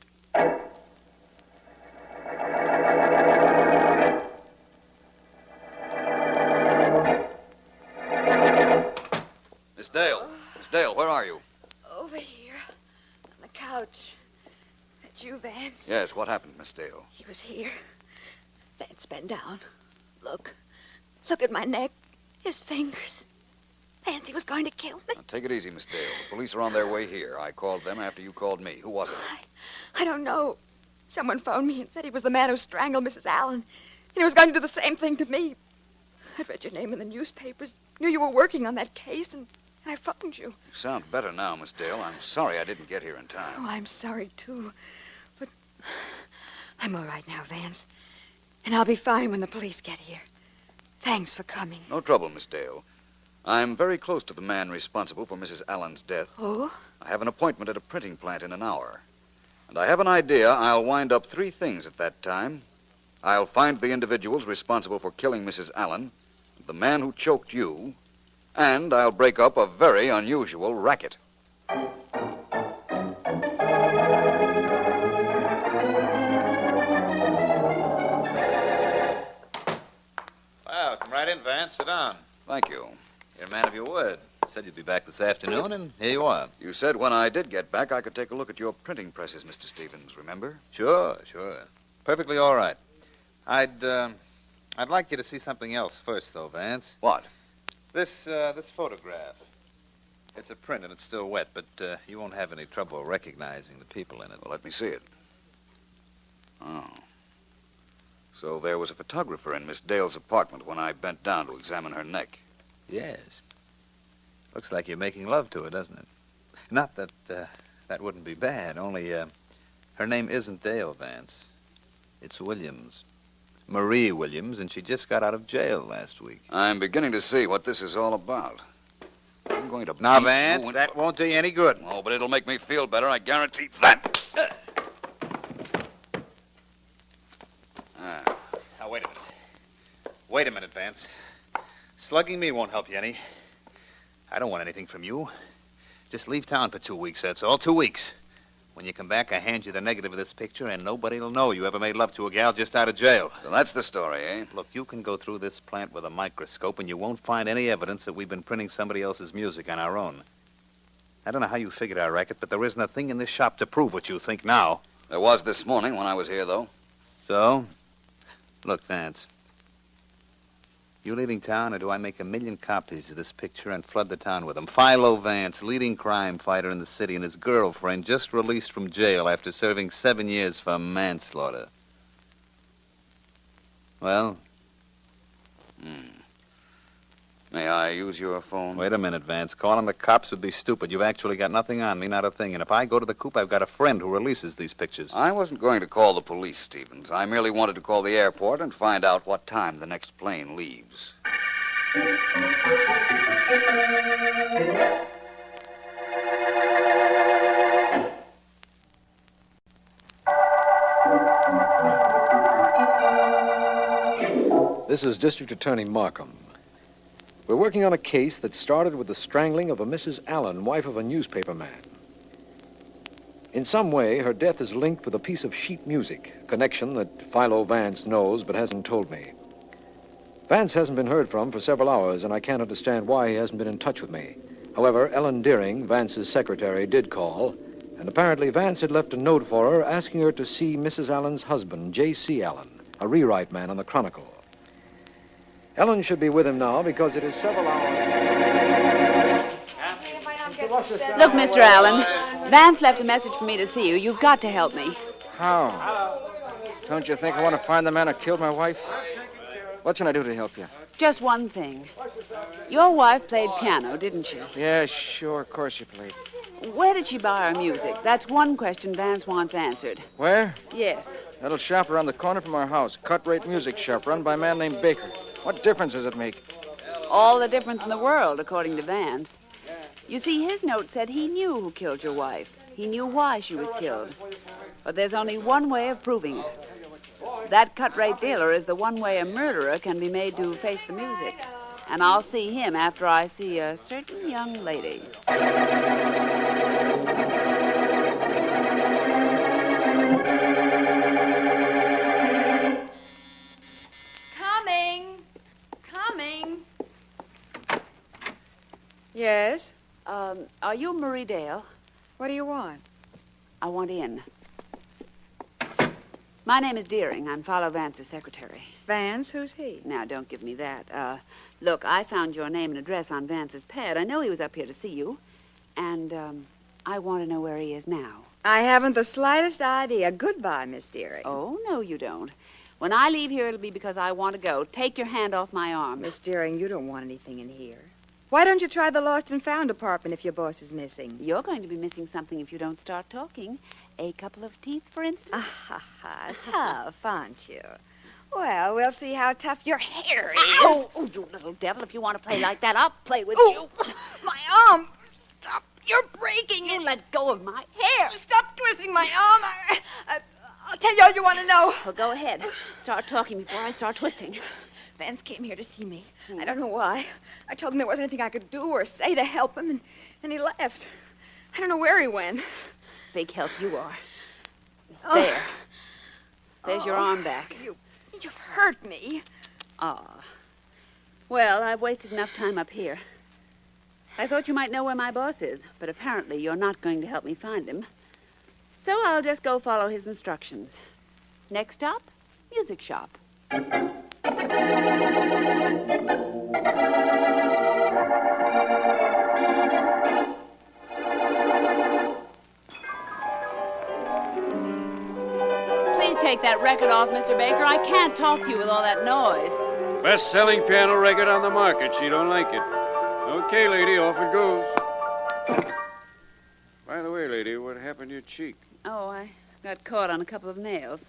Miss Dale. Miss Dale, where are you? Over here, on the couch. That's you, Vance? Yes, what happened, Miss Dale? He was here. Vance, bend down. Look. Look at my neck. His fingers. Vance, he was going to kill me. Now, take it easy, Miss Dale. The police are on their way here. I called them after you called me. Who was it? I don't know. Someone phoned me and said he was the man who strangled Mrs. Allen. And he was going to do the same thing to me. I'd read your name in the newspapers. Knew you were working on that case, and I phoned you. You sound better now, Miss Dale. I'm sorry I didn't get here in time. Oh, I'm sorry, too. But I'm all right now, Vance. And I'll be fine when the police get here. Thanks for coming. No trouble, Miss Dale. I'm very close to the man responsible for Mrs. Allen's death. Oh? I have an appointment at a printing plant in an hour. And I have an idea I'll wind up 3 things at that time. I'll find the individuals responsible for killing Mrs. Allen, the man who choked you, and I'll break up a very unusual racket. Well, come right in, Vance. Sit down. Thank you. You're a man of your word. said you'd be back this afternoon, and here you are. You said when I did get back, I could take a look at your printing presses, Mr. Stevens, remember? Sure. Perfectly all right. I'd like you to see something else first, though, Vance. What? This photograph. It's a print, and it's still wet, but you won't have any trouble recognizing the people in it. Well, let me see it. Oh. So there was a photographer in Miss Dale's apartment when I bent down to examine her neck. Yes. Looks like you're making love to her, doesn't it? Not that that wouldn't be bad, only her name isn't Dale, Vance. It's Williams. Marie Williams, and she just got out of jail last week. I'm beginning to see what this is all about. I'm going to... Now, beat Vance, you that won't do you any good. Oh, but it'll make me feel better, I guarantee that. Now, wait a minute, Vance. Slugging me won't help you any. I don't want anything from you. Just leave town for 2 weeks, that's all. 2 weeks. When you come back, I hand you the negative of this picture, and nobody will know you ever made love to a gal just out of jail. So that's the story, eh? Look, you can go through this plant with a microscope, and you won't find any evidence that we've been printing somebody else's music on our own. I don't know how you figured our racket, but there isn't a thing in this shop to prove what you think now. There was this morning when I was here, though. So? Look, Vance. You leaving town, or do I make 1 million copies of this picture and flood the town with them? Philo Vance, leading crime fighter in the city, and his girlfriend just released from jail after serving 7 years for manslaughter. Well? May I use your phone? Wait a minute, Vance. Calling the cops would be stupid. You've actually got nothing on me, not a thing. And if I go to the coop, I've got a friend who releases these pictures. I wasn't going to call the police, Stevens. I merely wanted to call the airport and find out what time the next plane leaves. This is District Attorney Markham. We're working on a case that started with the strangling of a Mrs. Allen, wife of a newspaper man. In some way, her death is linked with a piece of sheet music, a connection that Philo Vance knows but hasn't told me. Vance hasn't been heard from for several hours, and I can't understand why he hasn't been in touch with me. However, Ellen Deering, Vance's secretary, did call, and apparently Vance had left a note for her asking her to see Mrs. Allen's husband, J.C. Allen, a rewrite man on the Chronicle. Ellen should be with him now because it is several hours. Look, Mr. Allen, Vance left a message for me to see you. You've got to help me. How? Don't you think I want to find the man who killed my wife? What can I do to help you? Just one thing. Your wife played piano, didn't she? Yeah, sure, of course she played. Where did she buy her music? That's one question Vance wants answered. Where? Yes. That little shop around the corner from our house. Cut-rate music shop run by a man named Baker. What difference does it make? All the difference in the world, according to Vance. You see, his note said he knew who killed your wife. He knew why she was killed. But there's only one way of proving it. That cut-rate dealer is the one way a murderer can be made to face the music. And I'll see him after I see a certain young lady. Coming. Yes? Are you Marie Dale? What do you want? I want in. My name is Deering. I'm Philo Vance's secretary. Vance? Who's he? Now, don't give me that. Look, I found your name and address on Vance's pad. I know he was up here to see you. And, I want to know where he is now. I haven't the slightest idea. Goodbye, Miss Deering. Oh, no, you don't. When I leave here, it'll be because I want to go. Take your hand off my arm. Miss Deering, you don't want anything in here. Why don't you try the lost and found department if your boss is missing? You're going to be missing something if you don't start talking. A couple of teeth, for instance. Tough, aren't you? Well, we'll see how tough your hair is. Ow! Oh, you little devil. If you want to play like that, I'll play with you. My arm! Stop! You're breaking it! Let go of my hair! Stop twisting my arm! I'll tell you all you want to know. Well, go ahead. Start talking before I start twisting. Vance came here to see me. I don't know why. I told him there wasn't anything I could do or say to help him, and he left. I don't know where he went. Big help you are. There. There's your arm back. You've hurt me. Ah. Well, I've wasted enough time up here. I thought you might know where my boss is, but apparently you're not going to help me find him. So I'll just go follow his instructions. Next stop, music shop. Please take that record off, Mr. Baker. I can't talk to you with all that noise. Best-selling piano record on the market. She don't like it. Okay, lady, off it goes. By the way, lady, what happened to your cheek? Oh, I got caught on a couple of nails.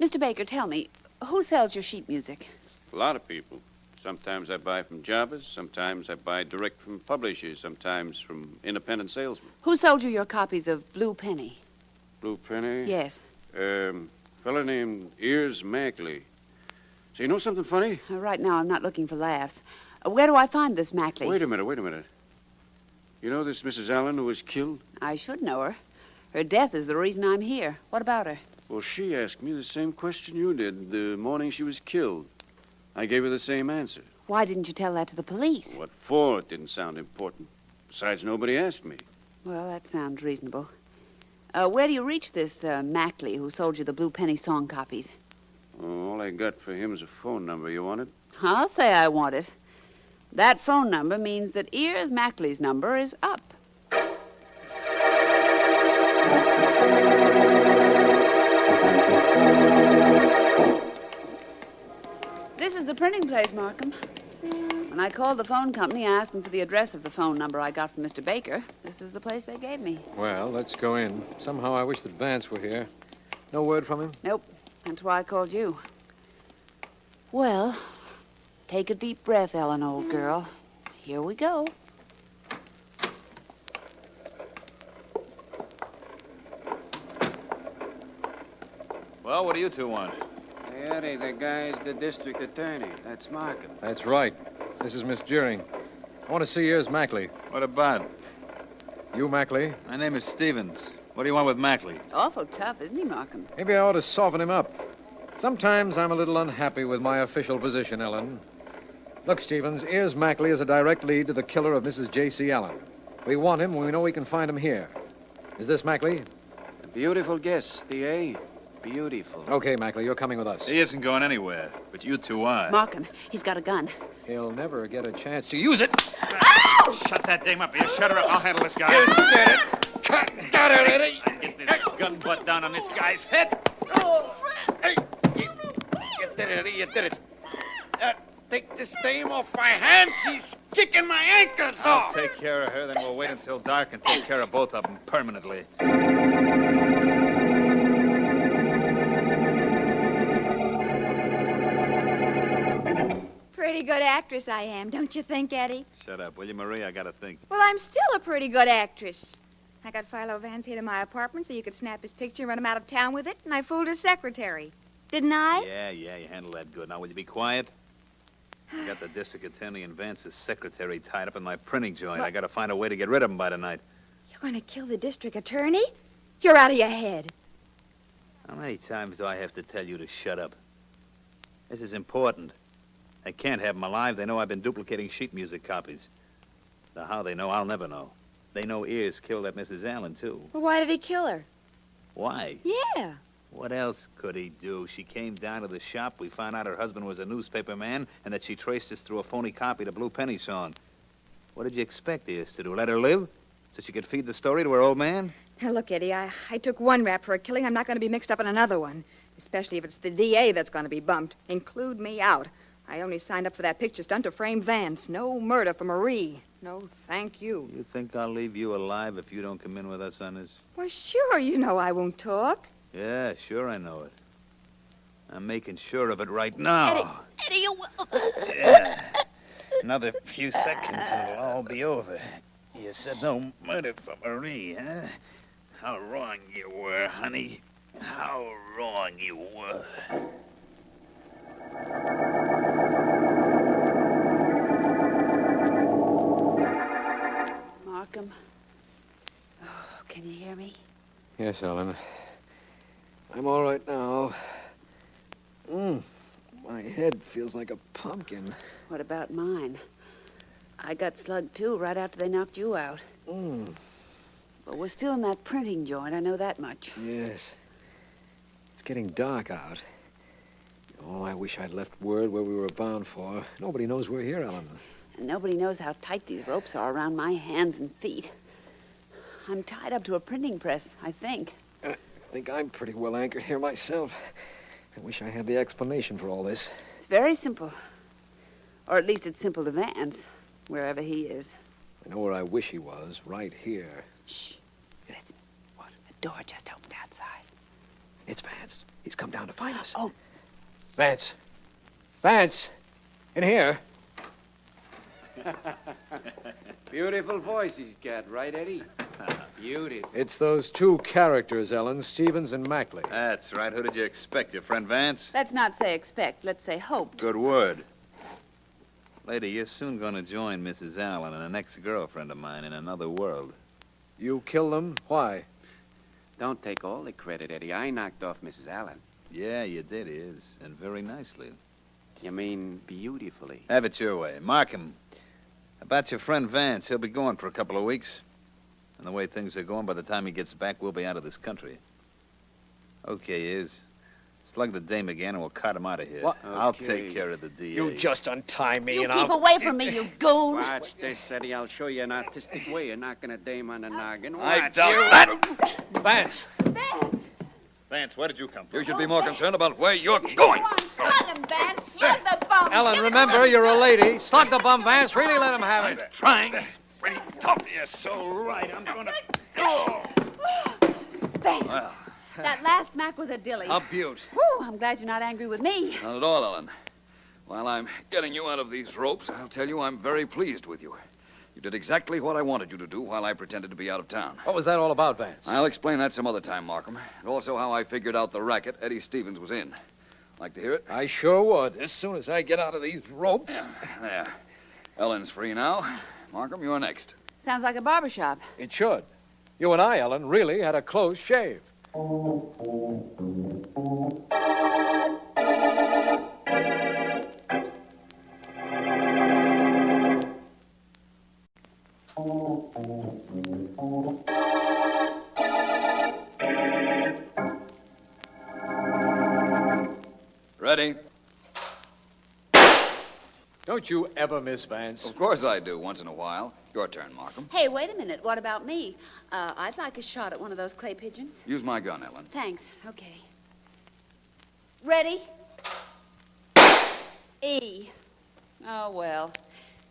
Mr. Baker, tell me, who sells your sheet music? A lot of people. Sometimes I buy from jobbers. Sometimes I buy direct from publishers. Sometimes from independent salesmen. Who sold you your copies of Blue Penny? Blue Penny? Yes. Fella named Ears Mackley. So you know something funny? Right now, I'm not looking for laughs. Where do I find this Mackley? Wait a minute. You know this Mrs. Allen who was killed? I should know her. Her death is the reason I'm here. What about her? Well, she asked me the same question you did the morning she was killed. I gave her the same answer. Why didn't you tell that to the police? What for? It didn't sound important. Besides, nobody asked me. Well, that sounds reasonable. Where do you reach this Mackley who sold you the Blue Penny song copies? Oh, all I got for him is a phone number. You want it? I'll say I want it. That phone number means that Ears Mackley's number is up. This is the printing place, Markham. When I called the phone company, I asked them for the address of the phone number I got from Mr. Baker. This is the place they gave me. Well, let's go in. Somehow I wish that Vance were here. No word from him? Nope. That's why I called you. Well, take a deep breath, Ellen, old girl. Here we go. Well, what do you two want? Eddie, the guy's the district attorney. That's Markham. That's right. This is Miss Deering. I want to see Ears Mackley. What about? You, Mackley? My name is Stevens. What do you want with Mackley? Awful tough, isn't he, Markham? Maybe I ought to soften him up. Sometimes I'm a little unhappy with my official position, Ellen. Look, Stevens, Ears Mackley is a direct lead to the killer of Mrs. J.C. Allen. We want him, and we know we can find him here. Is this Mackley? A beautiful guess, D.A. Beautiful. Okay, Mackley, you're coming with us. He isn't going anywhere, but you two are. Markham, he's got a gun. He'll never get a chance to use it. Ow! Shut that dame up. You shut her up. I'll handle this guy. You said it. Got it, Eddie. Get this gun butt down on this guy's head. Oh, hey, you did it, Eddie. You did it. Take this dame off my hands. She's kicking my ankles I'll off. take care of her, then we'll wait until dark and take care of both of them permanently. Pretty good actress I am, don't you think, Eddie? Shut up, will you, Marie? I gotta think. Well, I'm still a pretty good actress. I got Philo Vance here to my apartment so you could snap his picture and run him out of town with it, and I fooled his secretary. Didn't I? Yeah, you handled that good. Now, will you be quiet? I got the district attorney and Vance's secretary tied up in my printing joint. What? I gotta find a way to get rid of them by tonight. You're going to kill the district attorney? You're out of your head. How many times do I have to tell you to shut up? This is important. I can't have them alive. They know I've been duplicating sheet music copies. Now, how they know, I'll never know. They know Ears killed that Mrs. Allen, too. Well, why did he kill her? Why? Yeah. What else could he do? She came down to the shop. We found out her husband was a newspaper man and that she traced us through a phony copy of the Blue Penny song. What did you expect Ears to do? Let her live? So she could feed the story to her old man? Now, look, Eddie, I took one rap for a killing. I'm not going to be mixed up in another one, especially if it's the DA that's going to be bumped. Include me out. I only signed up for that picture stunt to frame Vance. No murder for Marie. No, thank you. You think I'll leave you alive if you don't come in with us on this? Well, sure, you know I won't talk. Yeah, sure I know it. I'm making sure of it right now. Eddie, you will. Yeah. Another few seconds and it'll all be over. You said no murder for Marie, huh? How wrong you were, honey. How wrong you were. Markham. Oh, can you hear me? Yes, Ellen. I'm all right now. My head feels like a pumpkin. What about mine? I got slugged, too, right after they knocked you out. But we're still in that printing joint, I know that much. Yes. It's getting dark out. Oh, I wish I'd left word where we were bound for. Nobody knows we're here, Ellen. And nobody knows how tight these ropes are around my hands and feet. I'm tied up to a printing press, I think. I think I'm pretty well anchored here myself. I wish I had the explanation for all this. It's very simple. Or at least it's simple to Vance, wherever he is. I know where I wish he was, right here. Shh. Listen. What? The door just opened outside. It's Vance. He's come down to find us. Oh. Vance. Vance. In here. Beautiful voice he's got, right, Eddie? Beautiful. It's those two characters, Ellen, Stevens and Mackley. That's right. Who did you expect, your friend Vance? Let's not say expect. Let's say hoped. Good word. Lady, you're soon going to join Mrs. Allen and an ex-girlfriend of mine in another world. You killed them? Why? Don't take all the credit, Eddie. I knocked off Mrs. Allen. Yeah, you did, Iz, and very nicely. You mean beautifully? Have it your way. Mark him. About your friend Vance, he'll be gone for a couple of weeks. And the way things are going, by the time he gets back, we'll be out of this country. Okay, Iz. Slug the dame again, and we'll cut him out of here. What? I'll Okay. take care of the DA. You just untie me You and keep I'll... away from me, you goon! Watch this, Eddie. I'll show you an artistic way of knocking a dame on the noggin. I Watch doubt you. that. Vance! Vance! Vance, where did you come from? You should be more concerned about where you're going. Slug him, Vance! Slug the bum! Ellen, Give him remember, you're a lady. Slug the bum, Vance. Really let him have it. Trying. Pretty tough. You're so right. I'm going to... Vance! Well, That last smack was a dilly. a beaut. Whew, I'm glad you're not angry with me. Not at all, Ellen. While I'm getting you out of these ropes, I'll tell you I'm very pleased with you. You did exactly what I wanted you to do while I pretended to be out of town. What was that all about, Vance? I'll explain that some other time, Markham. And also how I figured out the racket Eddie Stevens was in. Like to hear it? I sure would, as soon as I get out of these ropes. There. Ellen's free now. Markham, you're next. Sounds like a barbershop. It should. You and I, Ellen, really had a close shave. Ready? Don't you ever miss, Vance? Of course I do, once in a while. Your turn, Markham. Hey, wait a minute. What about me? I'd like a shot at one of those clay pigeons. Use my gun, Ellen. Thanks. Okay. Ready? E. Oh, well.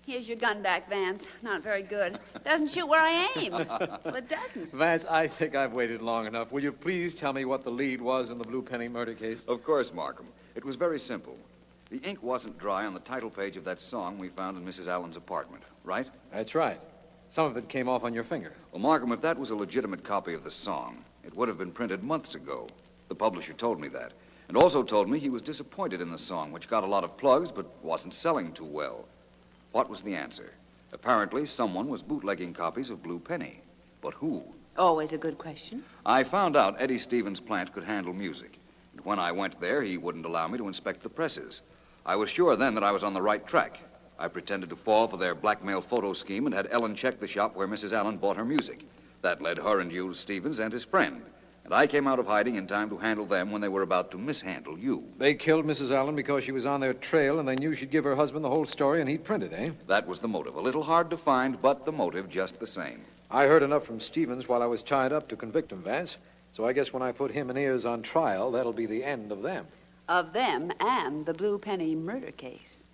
Here's your gun back, Vance. Not very good. Doesn't shoot where I aim. Well, it doesn't. Vance, I think I've waited long enough. Will you please tell me what the lead was in the Blue Penny murder case? Of course, Markham. It was very simple. The ink wasn't dry on the title page of that song we found in Mrs. Allen's apartment, right? That's right. Some of it came off on your finger. Well, Markham, if that was a legitimate copy of the song, it would have been printed months ago. The publisher told me that. And also told me he was disappointed in the song, which got a lot of plugs but wasn't selling too well. What was the answer? Apparently, someone was bootlegging copies of Blue Penny. But who? Always a good question. I found out Eddie Stevens' plant could handle music. And when I went there, he wouldn't allow me to inspect the presses. I was sure then that I was on the right track. I pretended to fall for their blackmail photo scheme and had Ellen check the shop where Mrs. Allen bought her music. That led her and you to Stevens and his friend. And I came out of hiding in time to handle them when they were about to mishandle you. They killed Mrs. Allen because she was on their trail and they knew she'd give her husband the whole story and he'd print it, eh? That was the motive. A little hard to find, but the motive just the same. I heard enough from Stevens while I was tied up to convict him, Vance. So I guess when I put him and Ears on trial, that'll be the end of them. Of them and the Blue Penny murder case.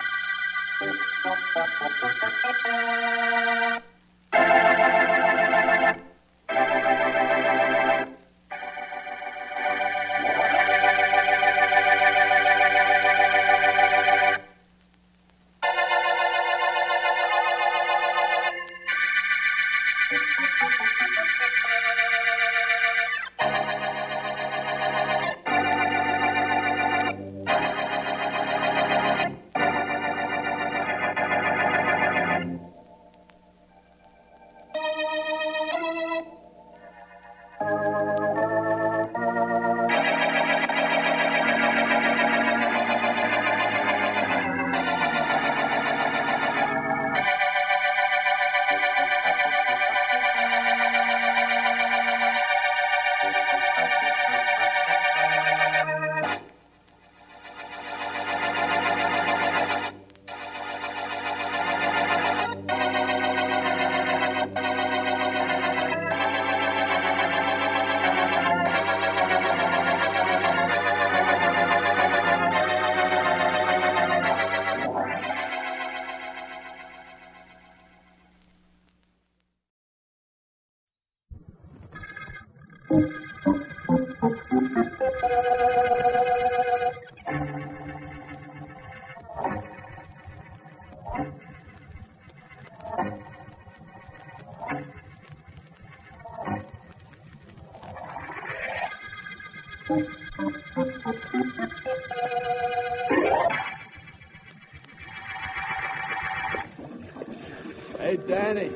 Hey, Danny.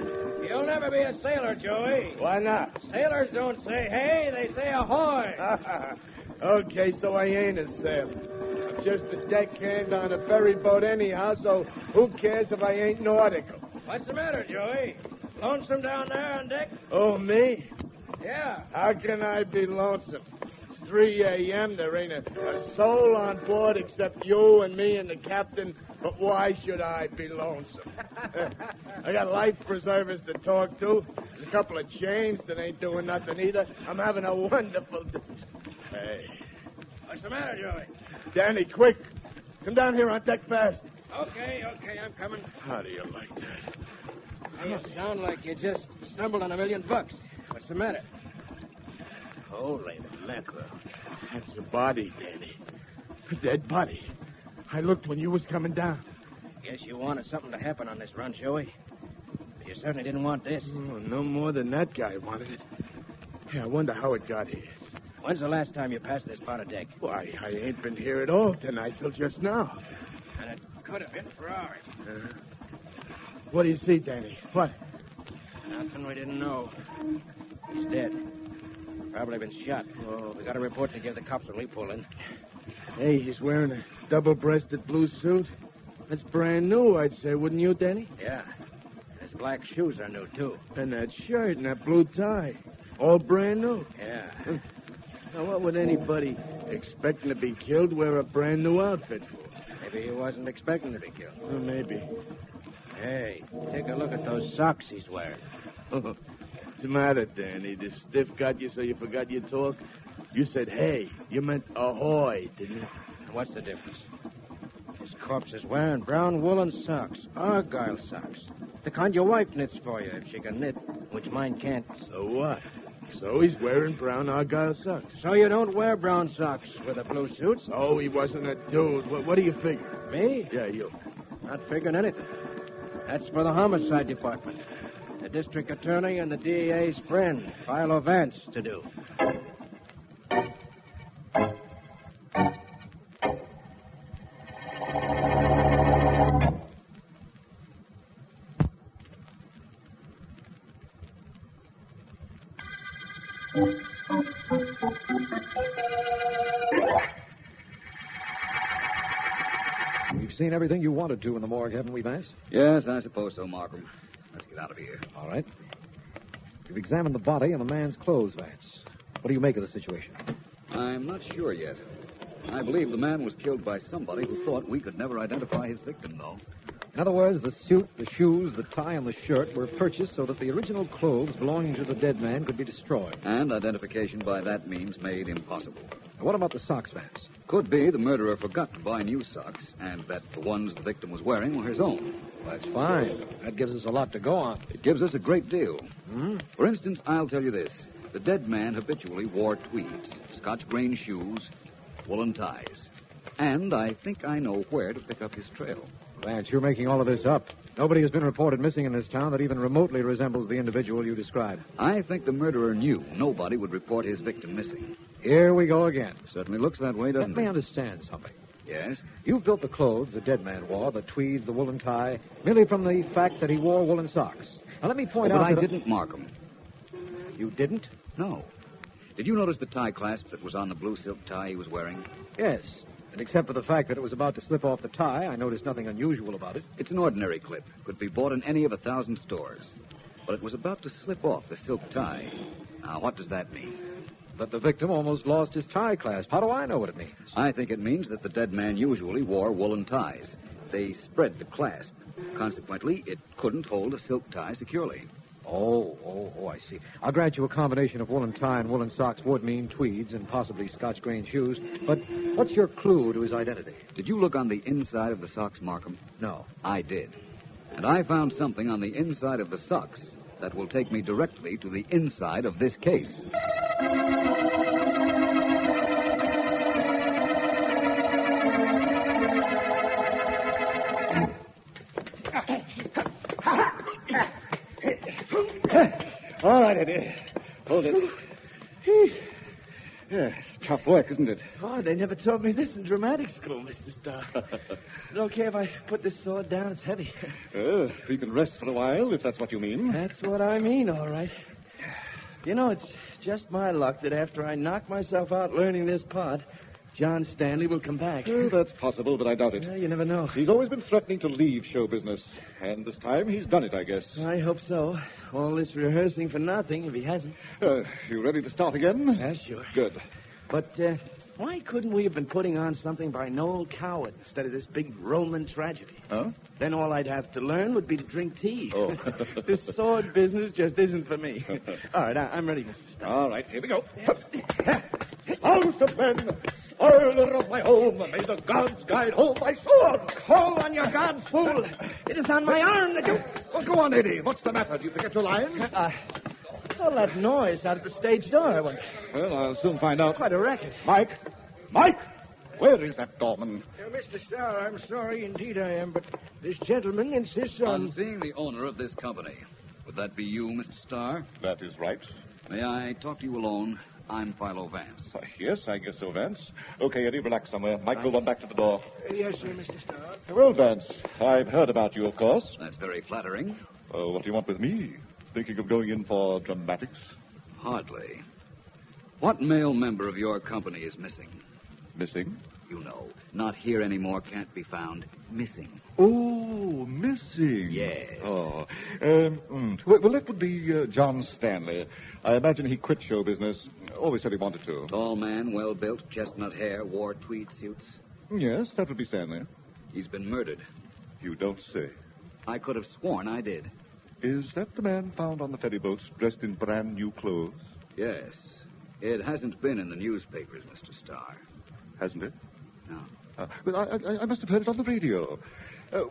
You'll never be a sailor, Joey. Why not? Sailors don't say hey, they say ahoy. Okay, so I ain't a sailor. I'm just a deckhand on a ferry boat anyhow, so who cares if I ain't nautical? What's the matter, Joey? Lonesome down there on deck? Oh, me? Yeah. How can I be lonesome? It's 3 a.m. There ain't a soul on board except you and me and the captain. But why should I be lonesome? I got life preservers to talk to. There's a couple of chains that ain't doing nothing either. I'm having a wonderful day. Hey. What's the matter, Joey? Danny, quick. Come down here on deck fast. Okay, I'm coming. How do you like that? Hey, you sound like you just stumbled on $1 million. What's the matter? Holy mackerel. That's a body, Danny. A dead body. I looked when you was coming down. Guess you wanted something to happen on this run, Joey. But you certainly didn't want this. Oh, no more than that guy wanted it. Yeah, I wonder how it got here. When's the last time you passed this part of deck? Why, I ain't been here at all tonight till just now. And it could have been for hours. What do you see, Danny? What? Nothing we didn't know. He's dead. Probably been shot. Oh, we got a report to give the cops when we pull in. Hey, he's wearing a double-breasted blue suit. That's brand new, I'd say, wouldn't you, Danny? Yeah. His black shoes are new, too. And that shirt and that blue tie. All brand new. Yeah. Now, what would anybody expecting to be killed wear a brand new outfit for? Maybe he wasn't expecting to be killed. Well, maybe. Hey, take a look at those socks he's wearing. What's the matter, Danny? This stiff got you so you forgot your talk? You said, hey. You meant ahoy, didn't you? What's the difference? This corpse is wearing brown woolen socks. Argyle socks. The kind your wife knits for you if she can knit, which mine can't. So what? So he's wearing brown Argyle socks. So you don't wear brown socks with a blue suit? Oh, he wasn't a dude. What do you figure? Me? Yeah, you. Not figuring anything. That's for the homicide department. The district attorney and the DA's friend, Philo Vance, to do. We've seen everything you wanted to in the morgue, haven't we, Vance? Yes, I suppose so, Markham. Let's get out of here. All right. You've examined the body and the man's clothes, Vance. What do you make of the situation? I'm not sure yet. I believe the man was killed by somebody who thought we could never identify his victim, though. In other words, the suit, the shoes, the tie, and the shirt were purchased so that the original clothes belonging to the dead man could be destroyed. And identification by that means made impossible. Now, what about the socks, Vance? Could be the murderer forgot to buy new socks, and that the ones the victim was wearing were his own. Well, that's fine. That gives us a lot to go on. It gives us a great deal. Hmm? For instance, I'll tell you this. The dead man habitually wore tweeds, Scotch-grain shoes, woolen ties. And I think I know where to pick up his trail. Vance, you're making all of this up. Nobody has been reported missing in this town that even remotely resembles the individual you described. I think the murderer knew nobody would report his victim missing. Here we go again. Certainly looks that way, doesn't it? Let me understand something. Yes? You've built the clothes the dead man wore, the tweeds, the woolen tie, merely from the fact that he wore woolen socks. Now, let me point out But I that... didn't mark them. You didn't? No. Did you notice the tie clasp that was on the blue silk tie he was wearing? Yes. And except for the fact that it was about to slip off the tie, I noticed nothing unusual about it. It's an ordinary clip. Could be bought in any of 1,000 stores. But it was about to slip off the silk tie. Now, what does that mean? That the victim almost lost his tie clasp. How do I know what it means? I think it means that the dead man usually wore woolen ties. They spread the clasp. Consequently, it couldn't hold a silk tie securely. Oh, I see. I'll grant you a combination of woolen tie and woolen socks would mean tweeds and possibly Scotch-grain shoes. But what's your clue to his identity? Did you look on the inside of the socks, Markham? No. I did. And I found something on the inside of the socks that will take me directly to the inside of this case. All right, Eddie. Hold it. Yeah, it's tough work, isn't it? Oh, they never taught me this in dramatic school, Mr. Starr. Is it okay if I put this sword down? It's heavy. You can rest for a while, if that's what you mean. That's what I mean, all right. You know, it's just my luck that after I knock myself out learning this part, John Stanley will come back. That's possible, but I doubt it. Well, you never know. He's always been threatening to leave show business. And this time, he's done it, I guess. I hope so. All this rehearsing for nothing if he hasn't. You ready to start again? Yeah, sure. Good. But why couldn't we have been putting on something by Noel Coward instead of this big Roman tragedy? Huh? Then all I'd have to learn would be to drink tea. Oh. This sword business just isn't for me. All right, I'm ready, Mr. Starr. All right, here we go. House of men, spoiler of my home, may the gods guide hold my sword. Call on your gods, fool. It is on my arm that you... Oh, go on, Eddie. What's the matter? Do you forget your lines? What's all that noise out at the stage door, I wonder? Well, I'll soon find out. Quite a racket. Mike! Where is that doorman? Mr. Starr, I'm sorry indeed I am, but this gentleman insists on... On seeing the owner of this company. Would that be you, Mr. Starr? That is right. May I talk to you alone? I'm Philo Vance. Yes, I guess so, Vance. Okay, Eddie, relax somewhere. Mike, go on back to the door. Yes, sir, Mr. Starr. Well, Vance, I've heard about you, of course. That's very flattering. What do you want with me? Thinking of going in for dramatics? Hardly. What male member of your company is missing? Missing? You know, not here anymore, can't be found. Missing. Oh, missing. Yes. Oh. Well, that would be John Stanley. I imagine he quit show business. Always said he wanted to. Tall man, well-built, chestnut hair, wore tweed suits. Yes, that would be Stanley. He's been murdered. You don't say. I could have sworn I did. Is that the man found on the ferry boat dressed in brand new clothes? Yes. It hasn't been in the newspapers, Mr. Starr. Hasn't it? No. Well, I must have heard it on the radio.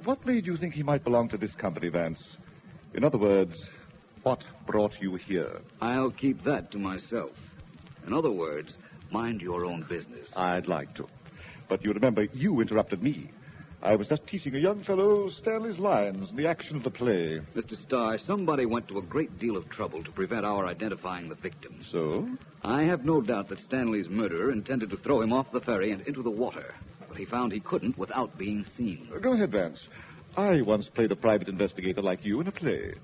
What made you think he might belong to this company, Vance? In other words, what brought you here? I'll keep that to myself. In other words, mind your own business. I'd like to. But you remember, you interrupted me. I was just teaching a young fellow Stanley's lines and the action of the play. Mr. Starr, somebody went to a great deal of trouble to prevent our identifying the victim. So? I have no doubt that Stanley's murderer intended to throw him off the ferry and into the water. But he found he couldn't without being seen. Go ahead, Vance. I once played a private investigator like you in a play.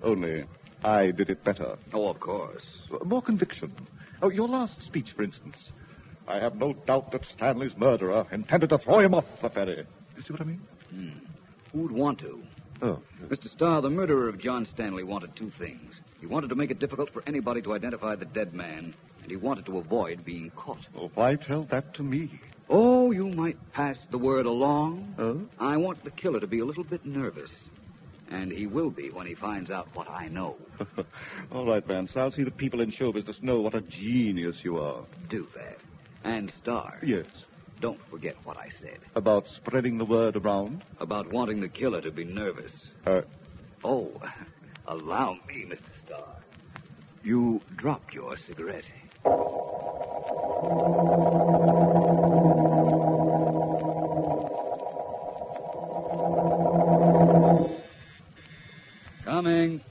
Only, I did it better. Oh, of course. More conviction. Oh, your last speech, for instance. I have no doubt that Stanley's murderer intended to throw him off the ferry. You see what I mean? Who'd want to? Oh. Mr. Starr, the murderer of John Stanley wanted two things. He wanted to make it difficult for anybody to identify the dead man, and he wanted to avoid being caught. Oh, why tell that to me? Oh, you might pass the word along. Oh? I want the killer to be a little bit nervous. And he will be when he finds out what I know. All right, Vance. I'll see that people in show business know what a genius you are. Do that. And Starr. Yes. Don't forget what I said. About spreading the word around? About wanting the killer to be nervous. Oh, allow me, Mr. Starr. You dropped your cigarette. Coming.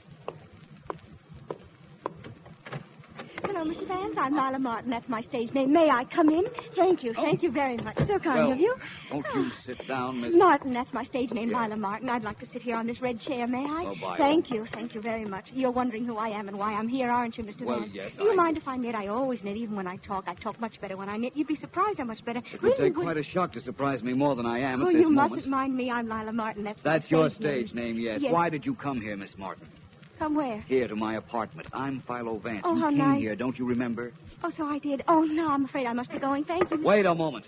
Hello, Mr. Vance. I'm Lila Martin. That's my stage name. May I come in? Thank you. Thank you very much. So kind of you. Don't you sit down, Miss... Martin, that's my stage name, Lila Martin. I'd like to sit here on this red chair, may I? Oh, bye. Thank you. Thank you very much. You're wondering who I am and why I'm here, aren't you, Mr. Well, Vance? yes, Do you mind if I knit? I always knit, even when I talk. I talk much better when I knit. You'd be surprised how much better. It would take quite a shock to surprise me more than I am at this you moment. mustn't mind me. I'm Lila Martin. That's my your stage name, yes. Yes. Why did you come here, Miss Martin? Come where? Here to my apartment. I'm Philo Vance. Oh, you how came nice. here, don't you remember? Oh, so I did. Oh, no, I'm afraid I must be going. Thank you. Wait a moment.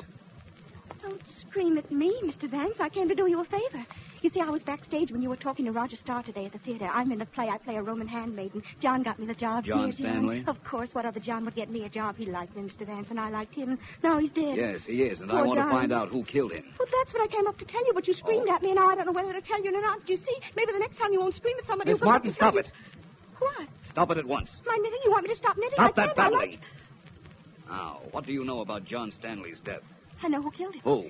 Don't scream at me, Mr. Vance. I came to do you a favor. You see, I was backstage when you were talking to Roger Starr today at the theater. I'm in the play. I play a Roman handmaiden. John got me the job. John here, Stanley? Of course. What other John would get me a job? He liked me, Mr. Vance, and I liked him. Now he's dead. Yes, he is, and I Poor want to darling. find out who killed him. Well, that's what I came up to tell you, but you screamed at me, and now I don't know whether to tell you or not. Do you see? Maybe the next time you won't scream at somebody. Miss who'll come up Martin, to tell stop you. it. What? Stop it at once. My knitting? You want me to stop knitting? Stop I that can't. I babbling. Now, what do you know about John Stanley's death? I know who killed him. Who?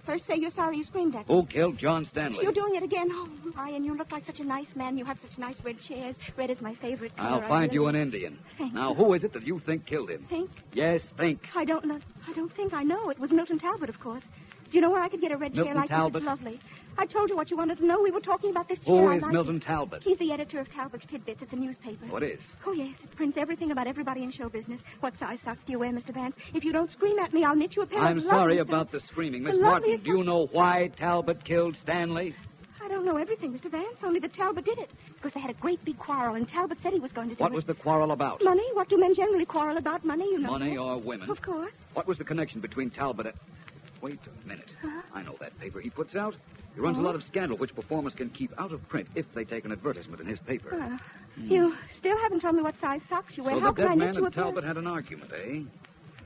First say you're sorry you screamed at me. Who killed John Stanley? You're doing it again. Oh, Ryan, you look like such a nice man. You have such nice red chairs. Red is my favorite color. I'll find you an Indian. Thank Now, you. who is it that you think killed him? Think? Yes, think. I don't know. I don't think I know. It was Milton Talbot, of course. Do you know where I could get a red chair Milton like Talbot? this? It's lovely. I told you what you wanted to know. We were talking about this chair. Who I is like Milton it. Talbot? He's the editor of Talbot's Tidbits. It's a newspaper. What is? Oh, yes. It prints everything about everybody in show business. What size socks do you wear, Mr. Vance? If you don't scream at me, I'll knit you a pair I'm of sorry lovely about socks. the screaming. The Miss Martin, loveliest do you know why Talbot killed Stanley? I don't know everything, Mr. Vance, only that Talbot did it. Because they had a great big quarrel, and Talbot said he was going to do What it. was the quarrel about? Money? What do men generally quarrel about? Money, you know. Money that. or women? Of course. What was the connection between Talbot and... Wait a minute. Huh? I know that paper he puts out. He runs a lot of scandal which performers can keep out of print if they take an advertisement in his paper. You still haven't told me what size socks you wear. So How the can I dead knit man you a and pair? Talbot had an argument, eh?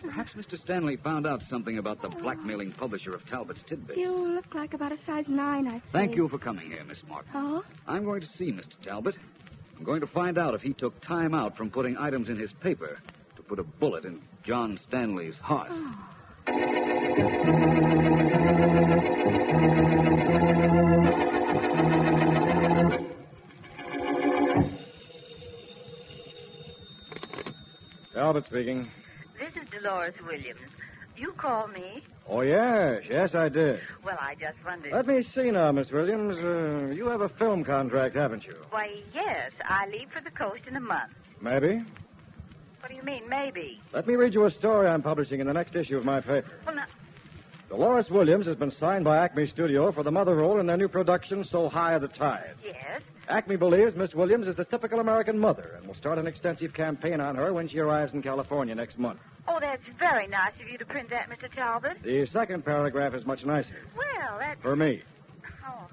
Perhaps Mr. Stanley found out something about the blackmailing publisher of Talbot's Tidbits. You look like about a size 9, I'd say. Thank you for coming here, Miss Martin. Oh? I'm going to see Mr. Talbot. I'm going to find out if he took time out from putting items in his paper to put a bullet in John Stanley's heart. Talbot speaking. This is Dolores Williams. You called me? Oh, yes, I did. Well, I just wondered. Let me see now, Miss Williams. You have a film contract, haven't you? Why, yes. I leave for the coast in a month. Maybe. What do you mean, maybe? Let me read you a story I'm publishing in the next issue of my paper. Well, now, Dolores Williams has been signed by Acme Studio for the mother role in their new production, So High the Tide. yes. Acme believes Miss Williams is the typical American mother and will start an extensive campaign on her when she arrives in California next month. Oh, that's very nice of you to print that, Mr. Talbot. The second paragraph is much nicer. Well, that's... For me. Oh.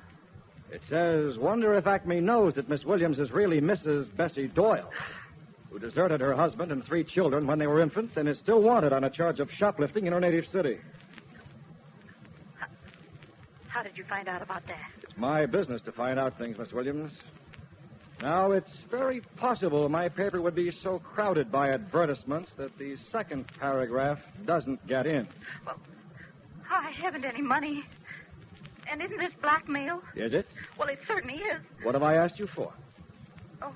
It says, wonder if Acme knows that Miss Williams is really Mrs. Bessie Doyle, who deserted her husband and 3 children when they were infants and is still wanted on a charge of shoplifting in her native city. How did you find out about that? It's my business to find out things, Miss Williams. Now, it's very possible my paper would be so crowded by advertisements that the second paragraph doesn't get in. I haven't any money. And isn't this blackmail? Is it? Well, it certainly is. What have I asked you for? Oh,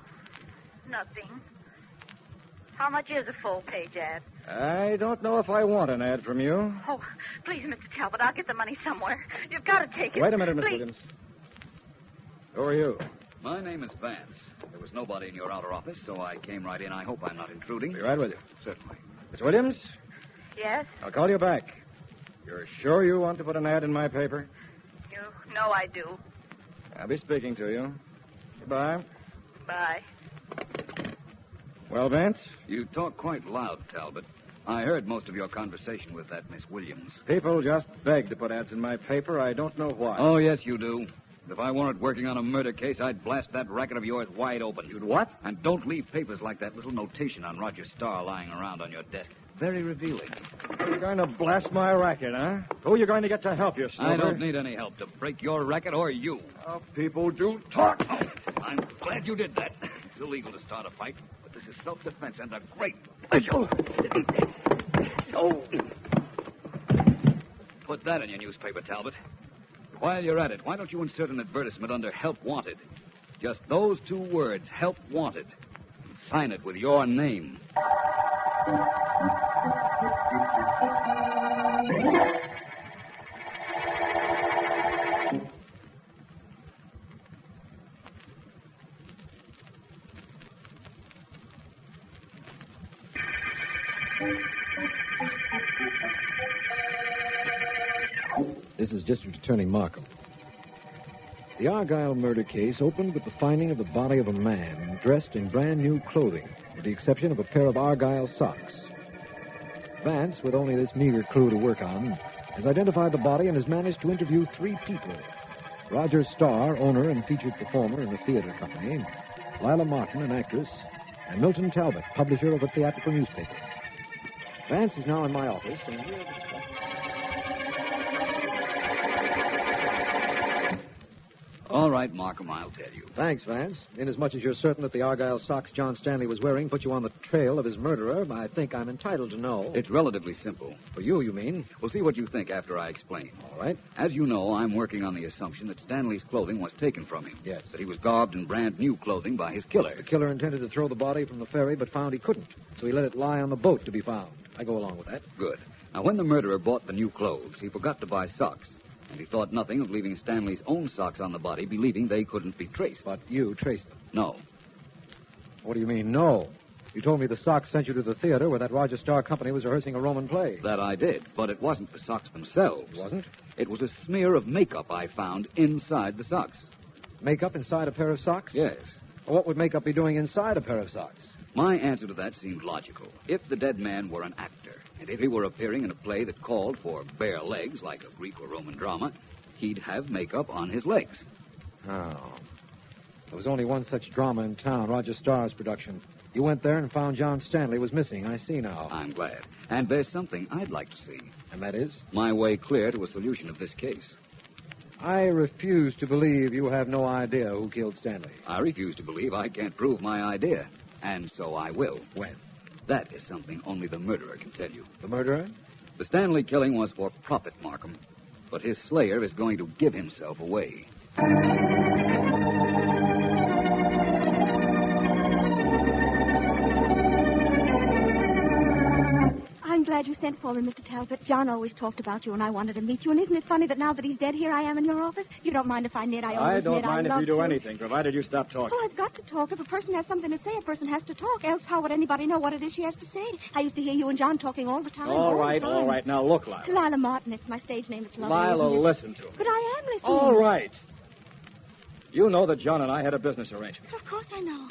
nothing. How much is a full-page ad? I don't know if I want an ad from you. Oh, please, Mr. Talbot, I'll get the money somewhere. You've got to take it. Wait a minute, Miss Please. Williams. Who are you? My name is Vance. There was nobody in your outer office, so I came right in. I hope I'm not intruding. Be right with you. Certainly. Miss Williams, Yes? I'll call you back. You're sure you want to put an ad in my paper? You know I do. I'll be speaking to you. Goodbye. Bye. Well, Vance? You talk quite loud, Talbot. I heard most of your conversation with that Miss Williams. People just beg to put ads in my paper. I don't know why. Oh, yes, you do. If I weren't working on a murder case, I'd blast that racket of yours wide open. You'd what? And don't leave papers like that little notation on Roger Starr lying around on your desk. Very revealing. You're going to blast my racket, huh? Who are you going to get to help you, Snowbird? I don't need any help to break your racket or you. People do talk. Oh, I'm glad you did that. It's illegal to start a fight, but this is self-defense and a great... Oh. Put that in your newspaper, Talbot. While you're at it, why don't you insert an advertisement under Help Wanted? Just those 2 words, Help Wanted. Sign it with your name. This is District Attorney Markham. The Argyle murder case opened with the finding of the body of a man dressed in brand new clothing, with the exception of a pair of Argyle socks. Vance, with only this meager clue to work on, has identified the body and has managed to interview 3 people. Roger Starr, owner and featured performer in the theater company, Lila Martin, an actress, and Milton Talbot, publisher of a theatrical newspaper. Vance is now in my office, and here... All right, Markham, I'll tell you. Thanks, Vance. Inasmuch as you're certain that the Argyle socks John Stanley was wearing put you on the trail of his murderer, I think I'm entitled to know. It's relatively simple. For you mean? We'll see what you think after I explain. All right. As you know, I'm working on the assumption that Stanley's clothing was taken from him. Yes. That he was garbed in brand new clothing by his killer. The killer intended to throw the body from the ferry, but found he couldn't. So he let it lie on the boat to be found. I go along with that. Good. Now, when the murderer bought the new clothes, he forgot to buy socks. And he thought nothing of leaving Stanley's own socks on the body, believing they couldn't be traced. But you traced them? No. What do you mean, no? You told me the socks sent you to the theater where that Roger Starr company was rehearsing a Roman play. That I did, but it wasn't the socks themselves. Wasn't? It was a smear of makeup I found inside the socks. Makeup inside a pair of socks? Yes. What would makeup be doing inside a pair of socks? My answer to that seemed logical. If the dead man were an actor, and if he were appearing in a play that called for bare legs, like a Greek or Roman drama, he'd have makeup on his legs. Oh. There was only one such drama in town, Roger Starr's production. You went there and found John Stanley was missing. I see now. I'm glad. And there's something I'd like to see. And that is? My way clear to a solution of this case. I refuse to believe you have no idea who killed Stanley. I refuse to believe I can't prove my idea. And so I will. When? That is something only the murderer can tell you. The murderer? The Stanley killing was for profit, Markham. But his slayer is going to give himself away. I'm glad you sent for me, Mr. Talbot. John always talked about you, and I wanted to meet you. And isn't it funny that now that he's dead, here I am in your office? You don't mind if I knit. I always don't knit. mind if you do to. anything, provided you stop talking. Oh, I've got to talk. If a person has something to say, a person has to talk. Else how would anybody know what it is she has to say? I used to hear you and John talking all the time. All right. Now, look, Lila. Lila Martin. It's my stage name. It's lovely, Lila, isn't it? listen to me. But I am listening. All right. You know that John and I had a business arrangement. Of course I know.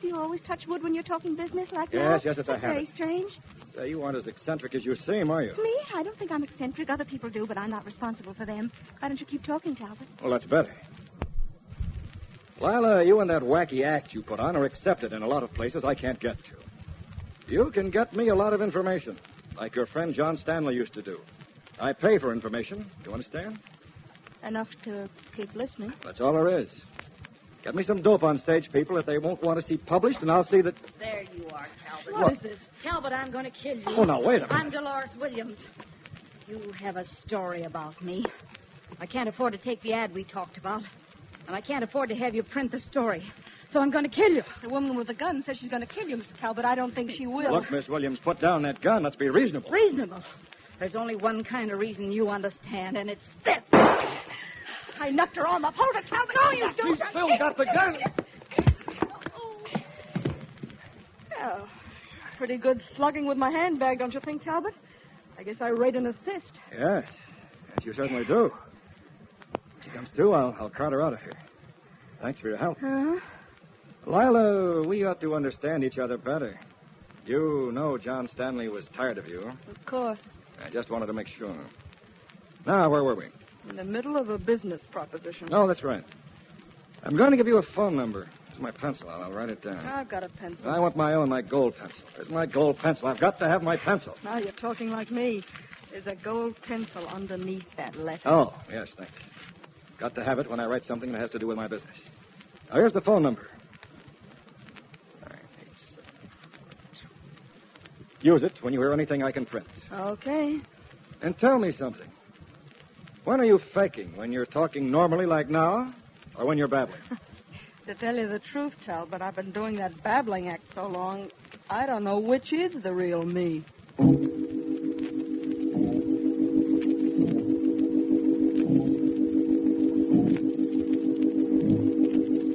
Do you always touch wood when you're talking business like that? Yes, it's a That's habit. very strange. Say, you aren't as eccentric as you seem, are you? Me? I don't think I'm eccentric. Other people do, but I'm not responsible for them. Why don't you keep talking, Talbot? Well, that's better. Lila, you and that wacky act you put on are accepted in a lot of places I can't get to. You can get me a lot of information, like your friend John Stanley used to do. I pay for information. You understand? Enough to keep listening. That's all there is. Get me some dope on stage, people, that they won't want to see published, and I'll see that... There you are, Talbot. What Is this? Talbot, I'm going to kill you. Oh, now, wait a minute. I'm Dolores Williams. You have a story about me. I can't afford to take the ad we talked about, and I can't afford to have you print the story. So I'm going to kill you. The woman with the gun says she's going to kill you, Mr. Talbot. I don't think she will. Look, Miss Williams, put down that gun. Let's be reasonable. Reasonable. There's only one kind of reason you understand, and it's death. I knocked her arm up. Hold it, Talbot. No, you don't. She's still got the gun. Well, pretty good slugging with my handbag, don't you think, Talbot? I guess I rate an assist. Yes. Yes, you certainly do. When she comes to, I'll cart her out of here. Thanks for your help. Uh-huh. Lila, we ought to understand each other better. You know John Stanley was tired of you. Of course. I just wanted to make sure. Now, where were we? In the middle of a business proposition. No, that's right. I'm going to give you a phone number. Here's my pencil. I'll write it down. I've got a pencil. I want my own, my gold pencil. There's my gold pencil. I've got to have my pencil. Now you're talking like me. There's a gold pencil underneath that letter. Oh, yes, thanks. Got to have it when I write something that has to do with my business. Now, here's the phone number. 98742. Use it when you hear anything I can print. Okay. And tell me something. When are you faking? When you're talking normally like now, or when you're babbling? To tell you the truth, Talbot, I've been doing that babbling act so long, I don't know which is the real me.